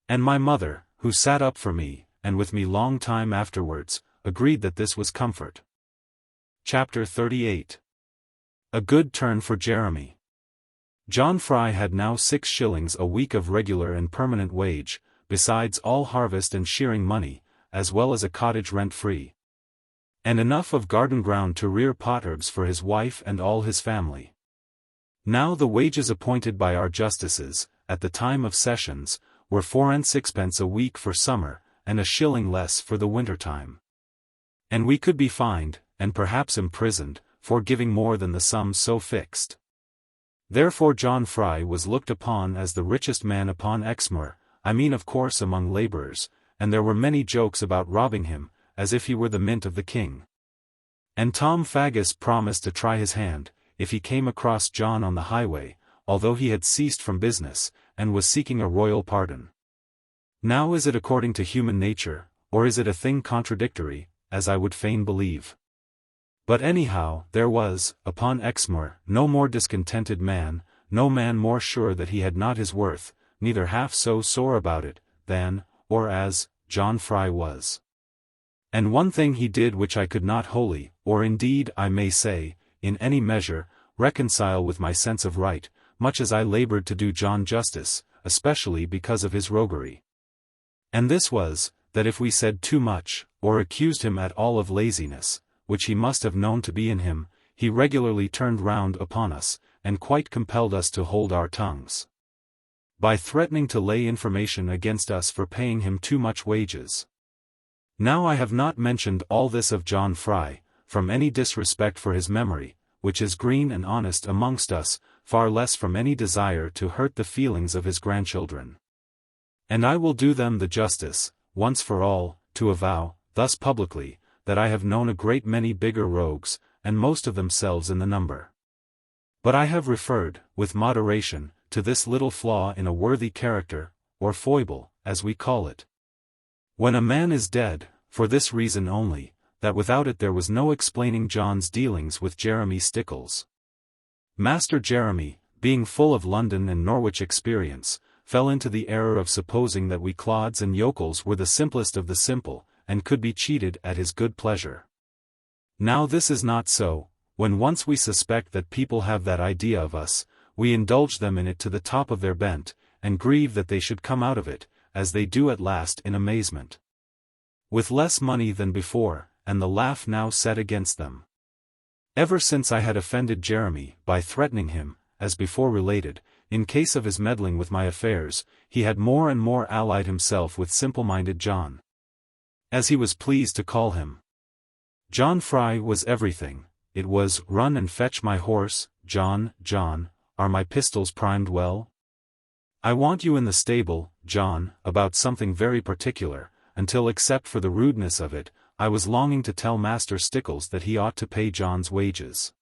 And my mother, who sat up for me, and with me long time afterwards, agreed that this was comfort. Chapter 38. A good turn for Jeremy. John Fry had now 6 shillings a week of regular and permanent wage, besides all harvest and shearing money, as well as a cottage rent-free. And enough of garden ground to rear potherbs for his wife and all his family. Now the wages appointed by our justices, at the time of sessions, were 4 and 6pence a week for summer, and a shilling less for the winter time. And we could be fined, and perhaps imprisoned, for giving more than the sum so fixed. Therefore John Fry was looked upon as the richest man upon Exmoor, I mean of course among labourers, and there were many jokes about robbing him, as if he were the mint of the king. And Tom Faggus promised to try his hand, if he came across John on the highway, although he had ceased from business, and was seeking a royal pardon. Now is it according to human nature, or is it a thing contradictory, as I would fain believe? But anyhow, there was, upon Exmoor, no more discontented man, no man more sure that he had not his worth, neither half so sore about it, than, or as, John Fry was. And one thing he did which I could not wholly, or indeed I may say, in any measure, reconcile with my sense of right, much as I laboured to do John justice, especially because of his roguery. And this was, that if we said too much, or accused him at all of laziness, which he must have known to be in him, he regularly turned round upon us, and quite compelled us to hold our tongues, by threatening to lay information against us for paying him too much wages. Now I have not mentioned all this of John Fry, from any disrespect for his memory, which is green and honest amongst us, far less from any desire to hurt the feelings of his grandchildren. And I will do them the justice, once for all, to avow, thus publicly, that I have known a great many bigger rogues, and most of themselves in the number. But I have referred, with moderation, to this little flaw in a worthy character, or foible, as we call it. When a man is dead, for this reason only, that without it there was no explaining John's dealings with Jeremy Stickles. Master Jeremy, being full of London and Norwich experience, fell into the error of supposing that we clods and yokels were the simplest of the simple, and could be cheated at his good pleasure. Now this is not so. When once we suspect that people have that idea of us, we indulge them in it to the top of their bent, and grieve that they should come out of it, as they do at last in amazement, with less money than before, and the laugh now set against them. Ever since I had offended Jeremy, by threatening him, as before related, in case of his meddling with my affairs, he had more and more allied himself with simple-minded John, as he was pleased to call him. John Fry was everything. It was, run and fetch my horse, John, John, are my pistols primed well? I want you in the stable, John, about something very particular, until except for the rudeness of it, I was longing to tell Master Stickles that he ought to pay John's wages.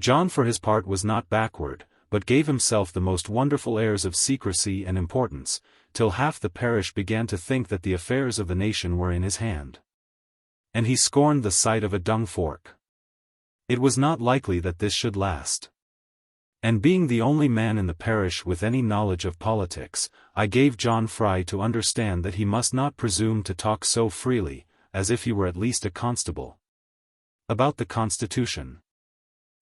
John for his part was not backward, but gave himself the most wonderful airs of secrecy and importance, till half the parish began to think that the affairs of the nation were in his hand. And he scorned the sight of a dung fork. It was not likely that this should last. And being the only man in the parish with any knowledge of politics, I gave John Fry to understand that he must not presume to talk so freely, as if he were at least a constable, about the Constitution,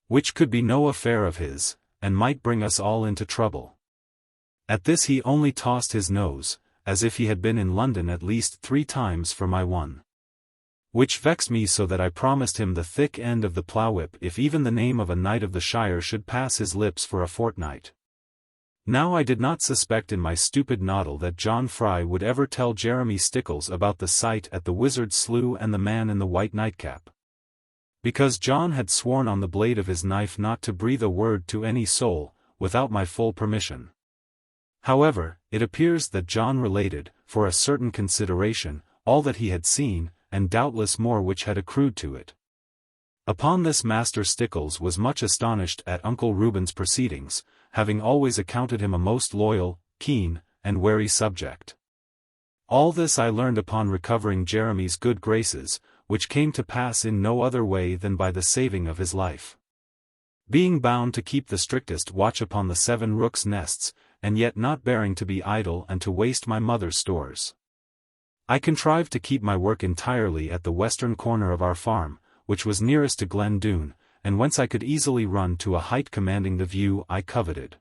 which could be no affair of his, and might bring us all into trouble. At this he only tossed his nose, as if he had been in London at least 3 times for my one. Which vexed me so that I promised him the thick end of the plough-whip if even the name of a knight of the shire should pass his lips for a fortnight. Now I did not suspect in my stupid noddle that John Fry would ever tell Jeremy Stickles about the sight at the Wizard's Slough and the man in the white nightcap, because John had sworn on the blade of his knife not to breathe a word to any soul, without my full permission. However, it appears that John related, for a certain consideration, all that he had seen, and doubtless more which had accrued to it. Upon this Master Stickles was much astonished at Uncle Reuben's proceedings, having always accounted him a most loyal, keen, and wary subject. All this I learned upon recovering Jeremy's good graces, which came to pass in no other way than by the saving of his life. Being bound to keep the strictest watch upon the 7 rooks' nests, and yet not bearing to be idle and to waste my mother's stores, I contrived to keep my work entirely at the western corner of our farm, which was nearest to Glen Doone, and whence I could easily run to a height commanding the view I coveted.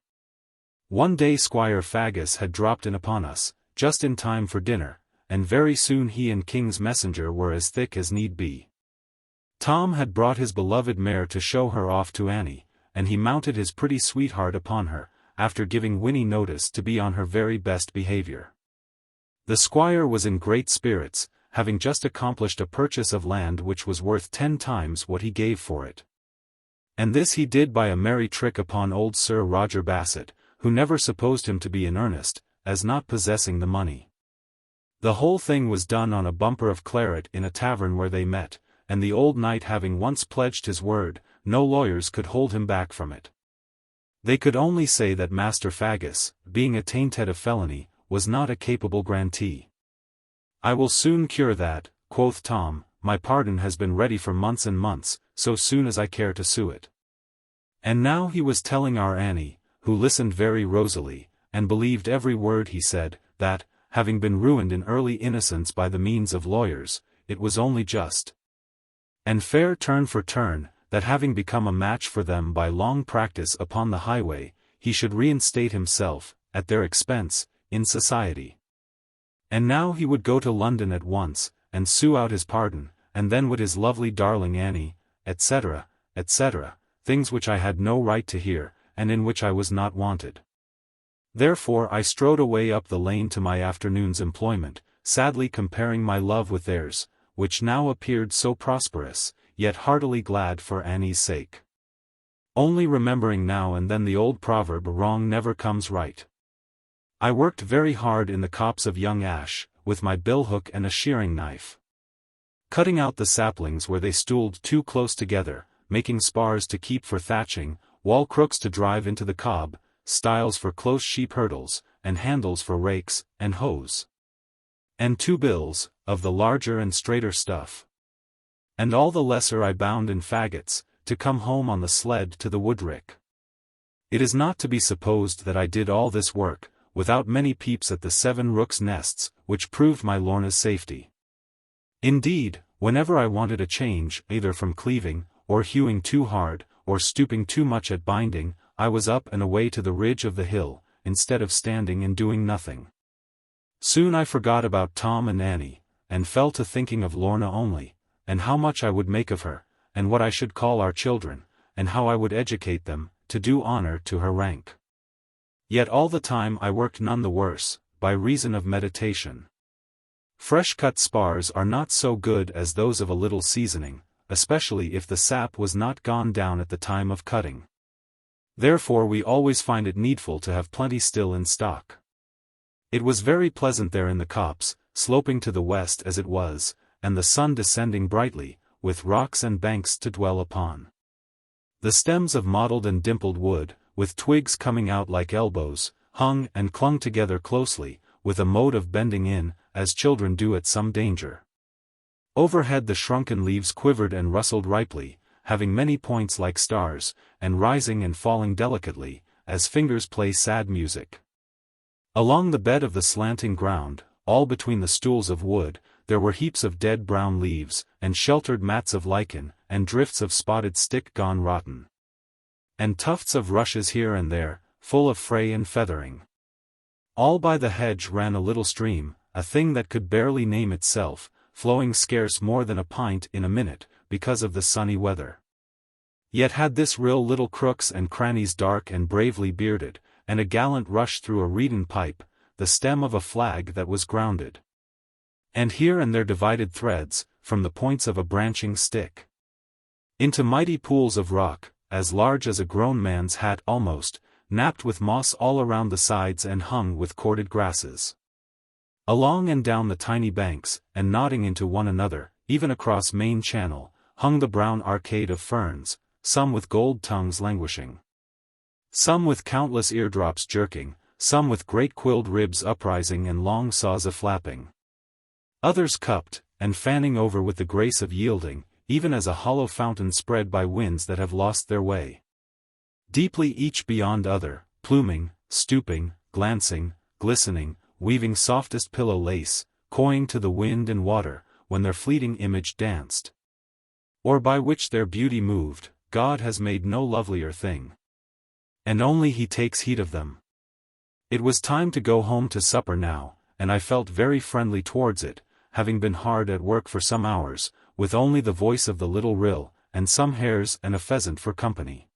One day Squire Faggus had dropped in upon us, just in time for dinner, and very soon he and King's messenger were as thick as need be. Tom had brought his beloved mare to show her off to Annie, and he mounted his pretty sweetheart upon her, after giving Winnie notice to be on her very best behavior. The squire was in great spirits, having just accomplished a purchase of land which was worth 10 times what he gave for it. And this he did by a merry trick upon old Sir Roger Bassett, who never supposed him to be in earnest, as not possessing the money. The whole thing was done on a bumper of claret in a tavern where they met, and the old knight having once pledged his word, no lawyers could hold him back from it. They could only say that Master Faggus, being attainted of felony, was not a capable grantee. "I will soon cure that," quoth Tom, "my pardon has been ready for months and months, so soon as I care to sue it." And now he was telling our Annie, who listened very rosily, and believed every word he said, that, having been ruined in early innocence by the means of lawyers, it was only just and fair turn for turn, that having become a match for them by long practice upon the highway, he should reinstate himself, at their expense, in society. And now he would go to London at once, and sue out his pardon, and then would his lovely darling Annie, etc., etc., things which I had no right to hear, and in which I was not wanted. Therefore I strode away up the lane to my afternoon's employment, sadly comparing my love with theirs, which now appeared so prosperous, yet heartily glad for Annie's sake. Only remembering now and then the old proverb, wrong never comes right. I worked very hard in the copse of young ash, with my billhook and a shearing knife, cutting out the saplings where they stooled too close together, making spars to keep for thatching, wall crooks to drive into the cob, stiles for close sheep hurdles, and handles for rakes and hoes, and 2 bills, of the larger and straighter stuff. And all the lesser I bound in faggots, to come home on the sled to the woodrick. It is not to be supposed that I did all this work, without many peeps at the 7 rooks' nests, which proved my Lorna's safety. Indeed, whenever I wanted a change, either from cleaving, or hewing too hard, or stooping too much at binding, I was up and away to the ridge of the hill, instead of standing and doing nothing. Soon I forgot about Tom and Annie, and fell to thinking of Lorna only, and how much I would make of her, and what I should call our children, and how I would educate them, to do honor to her rank. Yet all the time I worked none the worse, by reason of meditation. Fresh-cut spars are not so good as those of a little seasoning, especially if the sap was not gone down at the time of cutting. Therefore we always find it needful to have plenty still in stock. It was very pleasant there in the copse, sloping to the west as it was, and the sun descending brightly, with rocks and banks to dwell upon. The stems of mottled and dimpled wood, with twigs coming out like elbows, hung and clung together closely, with a mode of bending in, as children do at some danger. Overhead the shrunken leaves quivered and rustled ripely, having many points like stars, and rising and falling delicately, as fingers play sad music. Along the bed of the slanting ground, all between the stools of wood, there were heaps of dead brown leaves, and sheltered mats of lichen, and drifts of spotted stick gone rotten, and tufts of rushes here and there, full of fray and feathering. All by the hedge ran a little stream, a thing that could barely name itself, flowing scarce more than a pint in a minute, because of the sunny weather. Yet had this rill little crooks and crannies dark and bravely bearded, and a gallant rush through a reeden pipe, the stem of a flag that was grounded, and here and there divided threads, from the points of a branching stick, into mighty pools of rock, as large as a grown man's hat almost, napped with moss all around the sides and hung with corded grasses. Along and down the tiny banks, and nodding into one another, even across Main Channel, hung the brown arcade of ferns, some with gold tongues languishing, some with countless eardrops jerking, some with great quilled ribs uprising and long saws a-flapping. Others cupped, and fanning over with the grace of yielding, even as a hollow fountain spread by winds that have lost their way. Deeply each beyond other, pluming, stooping, glancing, glistening, weaving softest pillow lace, coying to the wind and water, when their fleeting image danced, or by which their beauty moved, God has made no lovelier thing. And only He takes heed of them. It was time to go home to supper now, and I felt very friendly towards it, having been hard at work for some hours, with only the voice of the little rill, and some hares and a pheasant for company.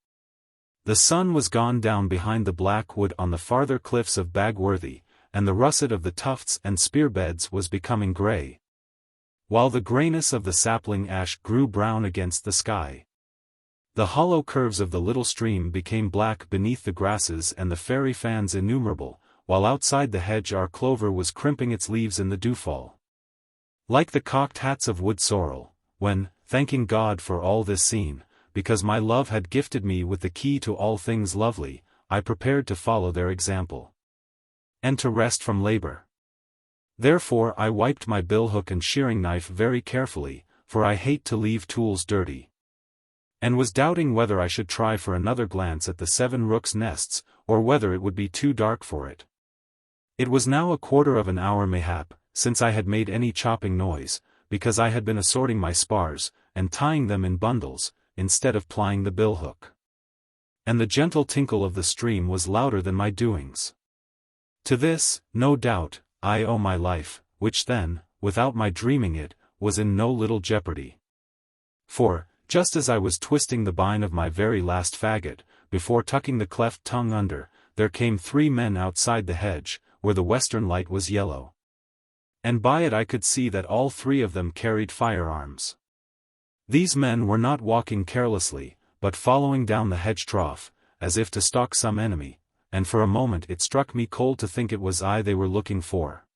The sun was gone down behind the black wood on the farther cliffs of Bagworthy, and the russet of the tufts and spear beds was becoming grey, while the greyness of the sapling ash grew brown against the sky. The hollow curves of the little stream became black beneath the grasses and the fairy fans innumerable, while outside the hedge our clover was crimping its leaves in the dewfall. Like the cocked hats of wood sorrel, when, thanking God for all this scene, because my love had gifted me with the key to all things lovely, I prepared to follow their example, and to rest from labor. Therefore I wiped my billhook and shearing knife very carefully, for I hate to leave tools dirty, and was doubting whether I should try for another glance at the 7 rooks' nests, or whether it would be too dark for it. It was now a quarter of an hour mayhap, since I had made any chopping noise, because I had been assorting my spars, and tying them in bundles, instead of plying the billhook. And the gentle tinkle of the stream was louder than my doings. To this, no doubt, I owe my life, which then, without my dreaming it, was in no little jeopardy. For, just as I was twisting the bine of my very last faggot, before tucking the cleft tongue under, there came 3 men outside the hedge, where the western light was yellow. And by it I could see that all 3 of them carried firearms. These men were not walking carelessly, but following down the hedge trough, as if to stalk some enemy, and for a moment it struck me cold to think it was I they were looking for.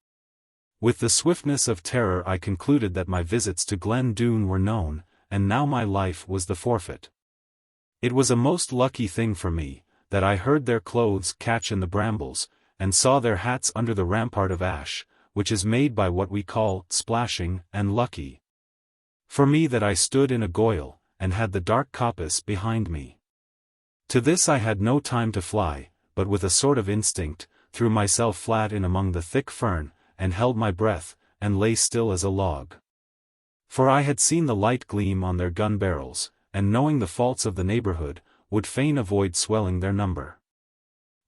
With the swiftness of terror I concluded that my visits to Glen Doone were known, and now my life was the forfeit. It was a most lucky thing for me, that I heard their clothes catch in the brambles, and saw their hats under the rampart of ash, which is made by what we call splashing, and lucky for me that I stood in a goyle, and had the dark coppice behind me. To this I had no time to fly, but with a sort of instinct, threw myself flat in among the thick fern, and held my breath, and lay still as a log. For I had seen the light gleam on their gun barrels, and knowing the faults of the neighborhood, would fain avoid swelling their number.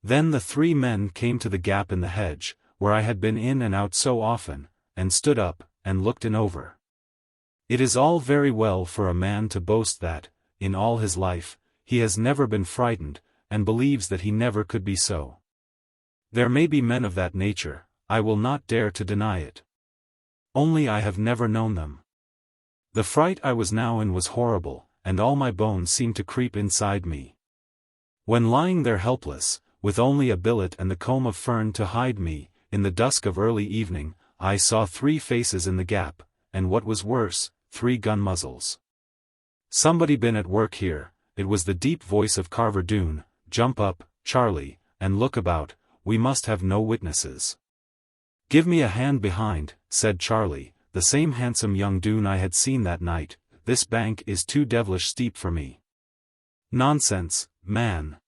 Then the 3 men came to the gap in the hedge, where I had been in and out so often, and stood up, and looked in over. It is all very well for a man to boast that, in all his life, he has never been frightened, and believes that he never could be so. There may be men of that nature, I will not dare to deny it. Only I have never known them. The fright I was now in was horrible, and all my bones seemed to creep inside me. When lying there helpless, with only a billet and the comb of fern to hide me, in the dusk of early evening, I saw 3 faces in the gap, and what was worse, 3 gun muzzles. Somebody been at work here. It was the deep voice of Carver Doone. Jump up, Charlie, and look about, we must have no witnesses. Give me a hand behind, said Charlie, the same handsome young Doone I had seen that night. This bank is too devilish steep for me. Nonsense, man,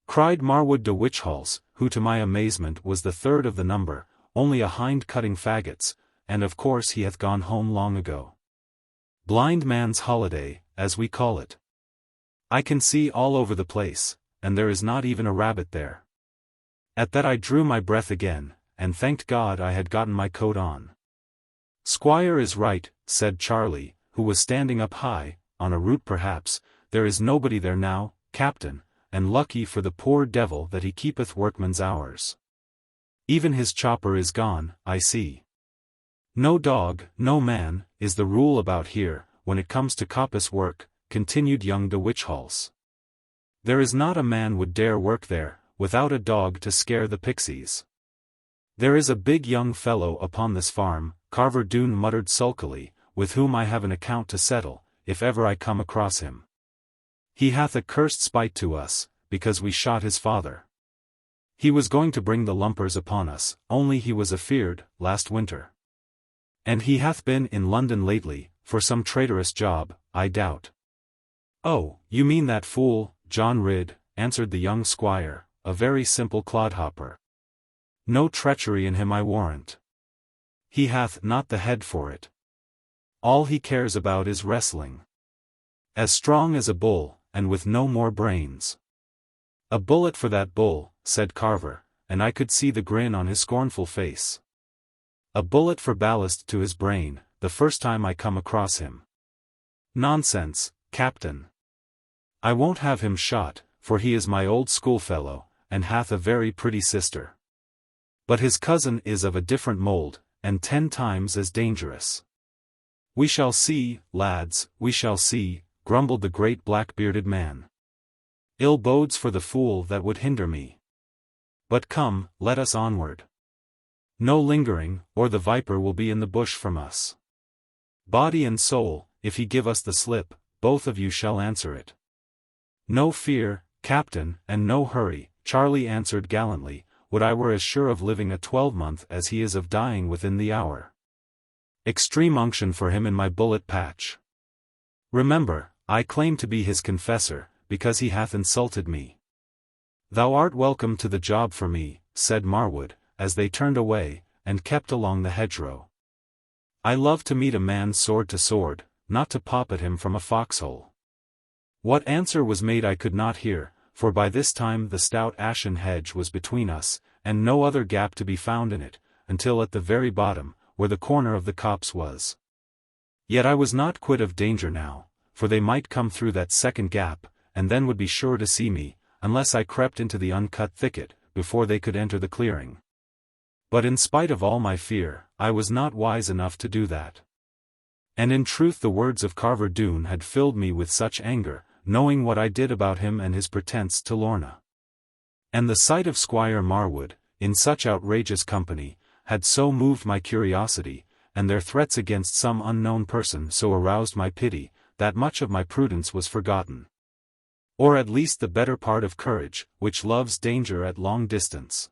cried Marwood de Witchhals, who to my amazement was the 3rd of the number, only a hind cutting faggots, and of course he hath gone home long ago. Blind man's holiday, as we call it. I can see all over the place, and there is not even a rabbit there. At that I drew my breath again, and thanked God I had gotten my coat on. Squire is right, said Charlie, who was standing up high, on a root perhaps. There is nobody there now, Captain, and lucky for the poor devil that he keepeth workman's hours. Even his chopper is gone, I see. No dog, no man, is the rule about here, when it comes to coppice work, continued young de Witchhals. There is not a man would dare work there, without a dog to scare the pixies. There is a big young fellow upon this farm, Carver Doone muttered sulkily, with whom I have an account to settle, if ever I come across him. He hath a cursed spite to us, because we shot his father. He was going to bring the lumpers upon us, only he was afeard, last winter. And he hath been in London lately, for some traitorous job, I doubt. Oh, you mean that fool, John Ridd, answered the young squire, a very simple clodhopper. No treachery in him I warrant. He hath not the head for it. All he cares about is wrestling. As strong as a bull, and with no more brains. A bullet for that bull, said Carver, and I could see the grin on his scornful face. A bullet for ballast to his brain, the first time I come across him. Nonsense, Captain. I won't have him shot, for he is my old schoolfellow, and hath a very pretty sister. But his cousin is of a different mould, and 10 times as dangerous. We shall see, lads, we shall see, grumbled the great black-bearded man. Ill bodes for the fool that would hinder me. But come, let us onward. No lingering, or the viper will be in the bush from us. Body and soul, if he give us the slip, both of you shall answer it. No fear, Captain, and no hurry, Charlie answered gallantly, would I were as sure of living a 12-month as he is of dying within the hour. Extreme unction for him in my bullet patch. Remember, I claim to be his confessor, because he hath insulted me. Thou art welcome to the job for me, said Marwood, as they turned away, and kept along the hedgerow. I love to meet a man sword to sword, not to pop at him from a foxhole. What answer was made I could not hear, for by this time the stout ashen hedge was between us, and no other gap to be found in it, until at the very bottom, where the corner of the copse was. Yet I was not quit of danger now, for they might come through that second gap, and then would be sure to see me, unless I crept into the uncut thicket, before they could enter the clearing. But in spite of all my fear, I was not wise enough to do that. And in truth the words of Carver Doone had filled me with such anger, knowing what I did about him and his pretence to Lorna. And the sight of Squire Marwood, in such outrageous company, had so moved my curiosity, and their threats against some unknown person so aroused my pity, that much of my prudence was forgotten. Or at least the better part of courage, which loves danger at long distance.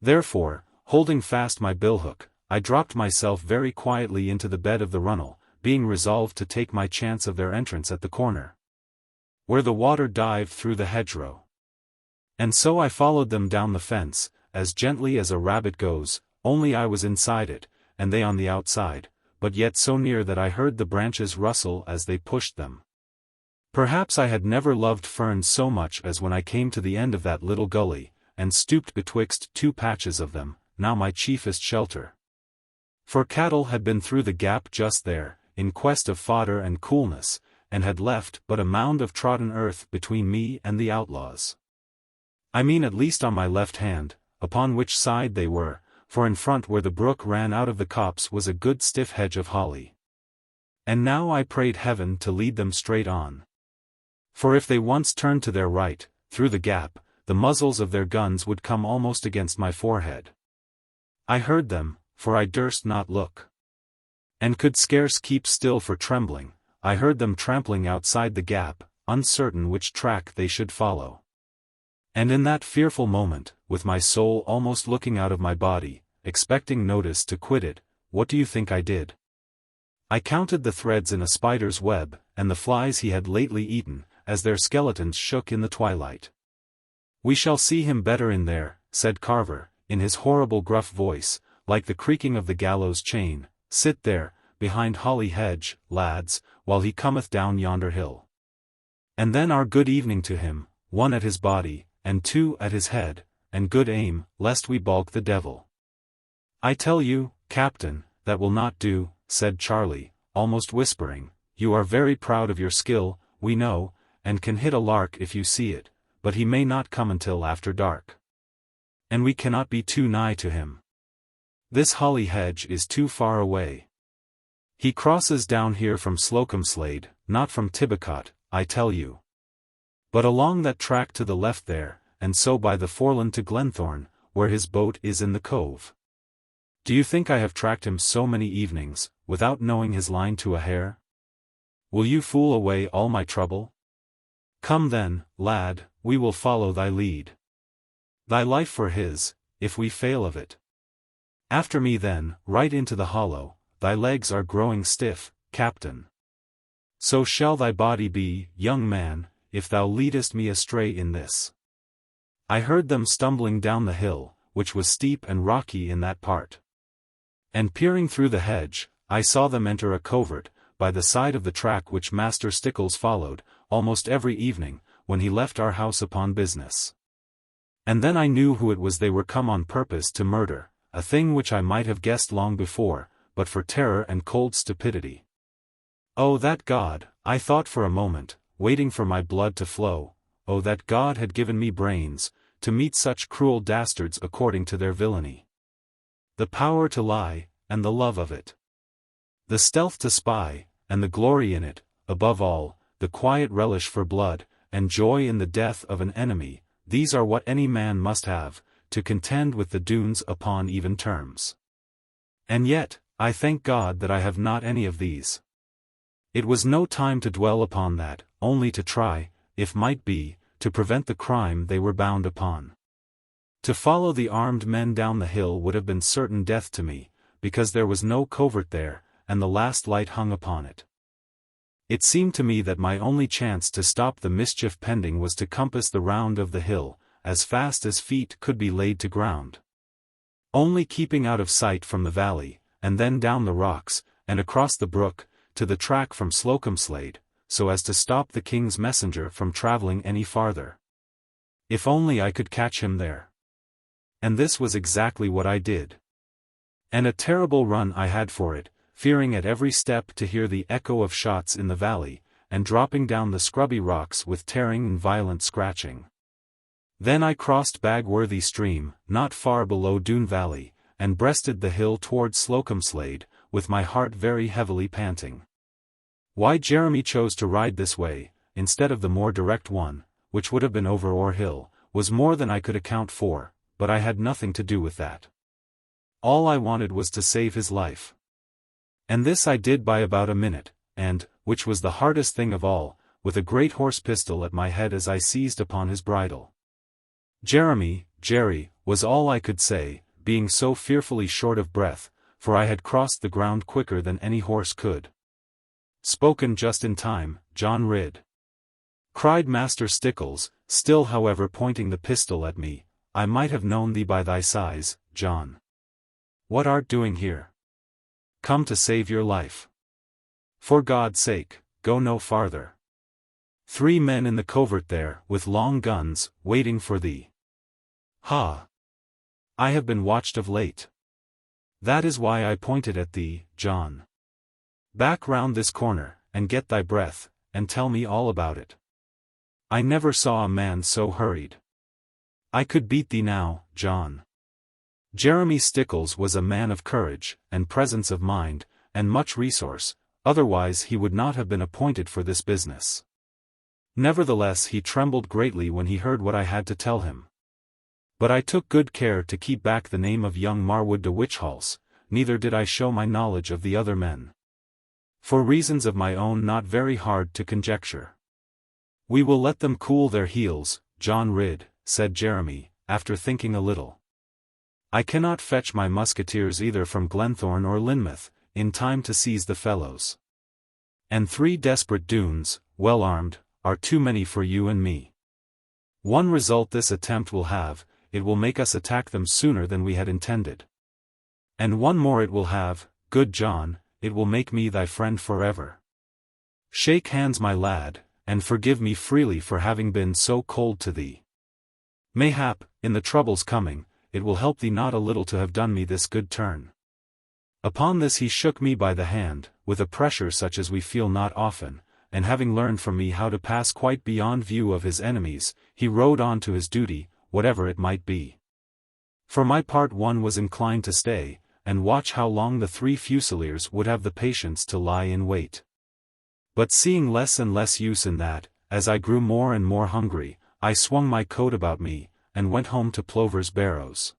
Therefore, holding fast my billhook, I dropped myself very quietly into the bed of the runnel, being resolved to take my chance of their entrance at the corner, where the water dived through the hedgerow. And so I followed them down the fence, as gently as a rabbit goes, only I was inside it, and they on the outside, but yet so near that I heard the branches rustle as they pushed them. Perhaps I had never loved ferns so much as when I came to the end of that little gully, and stooped betwixt 2 patches of them, now my chiefest shelter. For cattle had been through the gap just there, in quest of fodder and coolness, and had left but a mound of trodden earth between me and the outlaws. I mean at least on my left hand, upon which side they were, for in front where the brook ran out of the copse was a good stiff hedge of holly. And now I prayed heaven to lead them straight on. For if they once turned to their right, through the gap, the muzzles of their guns would come almost against my forehead. I heard them, for I durst not look, and could scarce keep still for trembling. I heard them trampling outside the gap, uncertain which track they should follow. And in that fearful moment, with my soul almost looking out of my body, expecting notice to quit it, what do you think I did? I counted the threads in a spider's web, and the flies he had lately eaten, as their skeletons shook in the twilight. We shall see him better in there, said Carver, in his horrible gruff voice, like the creaking of the gallows chain. Sit there, behind holly hedge, lads, while he cometh down yonder hill. And then our good evening to him, 1 at his body, and 2 at his head, and good aim, lest we balk the devil. I tell you, Captain, that will not do, said Charlie, almost whispering. You are very proud of your skill, we know, and can hit a lark if you see it, but he may not come until after dark. And we cannot be too nigh to him. This holly hedge is too far away. He crosses down here from Slocumslade, not from Tibbicott, I tell you. But along that track to the left there, and so by the foreland to Glenthorne, where his boat is in the cove. Do you think I have tracked him so many evenings, without knowing his line to a hair? Will you fool away all my trouble? Come then, lad, we will follow thy lead. Thy life for his, if we fail of it. After me then, right into the hollow. Thy legs are growing stiff, Captain. So shall thy body be, young man, if thou leadest me astray in this. I heard them stumbling down the hill, which was steep and rocky in that part. And peering through the hedge, I saw them enter a covert, by the side of the track which Master Stickles followed, almost every evening, when he left our house upon business. And then I knew who it was they were come on purpose to murder, a thing which I might have guessed long before, but for terror and cold stupidity. Oh that God, I thought for a moment, waiting for my blood to flow, oh that God had given me brains, to meet such cruel dastards according to their villainy. The power to lie, and the love of it. The stealth to spy, and the glory in it, above all, the quiet relish for blood, and joy in the death of an enemy, these are what any man must have, to contend with the Doones upon even terms. And yet, I thank God that I have not any of these. It was no time to dwell upon that, only to try, if might be, to prevent the crime they were bound upon. To follow the armed men down the hill would have been certain death to me, because there was no covert there, and the last light hung upon it. It seemed to me that my only chance to stop the mischief pending was to compass the round of the hill, as fast as feet could be laid to ground. Only keeping out of sight from the valley, and then down the rocks, and across the brook, to the track from Slocombslade, so as to stop the king's messenger from travelling any farther. If only I could catch him there. And this was exactly what I did. And a terrible run I had for it, fearing at every step to hear the echo of shots in the valley, and dropping down the scrubby rocks with tearing and violent scratching. Then I crossed Bagworthy stream, not far below Doone valley, and breasted the hill towards Slocombslade, with my heart very heavily panting. Why Jeremy chose to ride this way, instead of the more direct one, which would have been over Ore Hill, was more than I could account for, but I had nothing to do with that. All I wanted was to save his life. And this I did by about a minute, and, which was the hardest thing of all, with a great horse pistol at my head as I seized upon his bridle. Jerry, was all I could say, being so fearfully short of breath, for I had crossed the ground quicker than any horse could. Spoken just in time, John Ridd, cried Master Stickles, still however pointing the pistol at me. I might have known thee by thy size, John. What art doing here? Come to save your life. For God's sake, go no farther. 3 men in the covert there, with long guns, waiting for thee. Ha! I have been watched of late. That is why I pointed at thee, John. Back round this corner, and get thy breath, and tell me all about it. I never saw a man so hurried. I could beat thee now, John. Jeremy Stickles was a man of courage, and presence of mind, and much resource, otherwise he would not have been appointed for this business. Nevertheless he trembled greatly when he heard what I had to tell him. But I took good care to keep back the name of young Marwood de Witchhals, neither did I show my knowledge of the other men. For reasons of my own not very hard to conjecture. We will let them cool their heels, John Ridd, said Jeremy, after thinking a little. I cannot fetch my musketeers either from Glenthorne or Lynmouth, in time to seize the fellows. And 3 desperate Doones, well armed, are too many for you and me. One result this attempt will have, it will make us attack them sooner than we had intended. And one more it will have, good John, it will make me thy friend forever. Shake hands my lad, and forgive me freely for having been so cold to thee. Mayhap, in the troubles coming, it will help thee not a little to have done me this good turn. Upon this he shook me by the hand, with a pressure such as we feel not often, and having learned from me how to pass quite beyond view of his enemies, he rode on to his duty, whatever it might be. For my part one was inclined to stay, and watch how long the 3 Fusiliers would have the patience to lie in wait. But seeing less and less use in that, as I grew more and more hungry, I swung my coat about me, and went home to Plover's Barrows.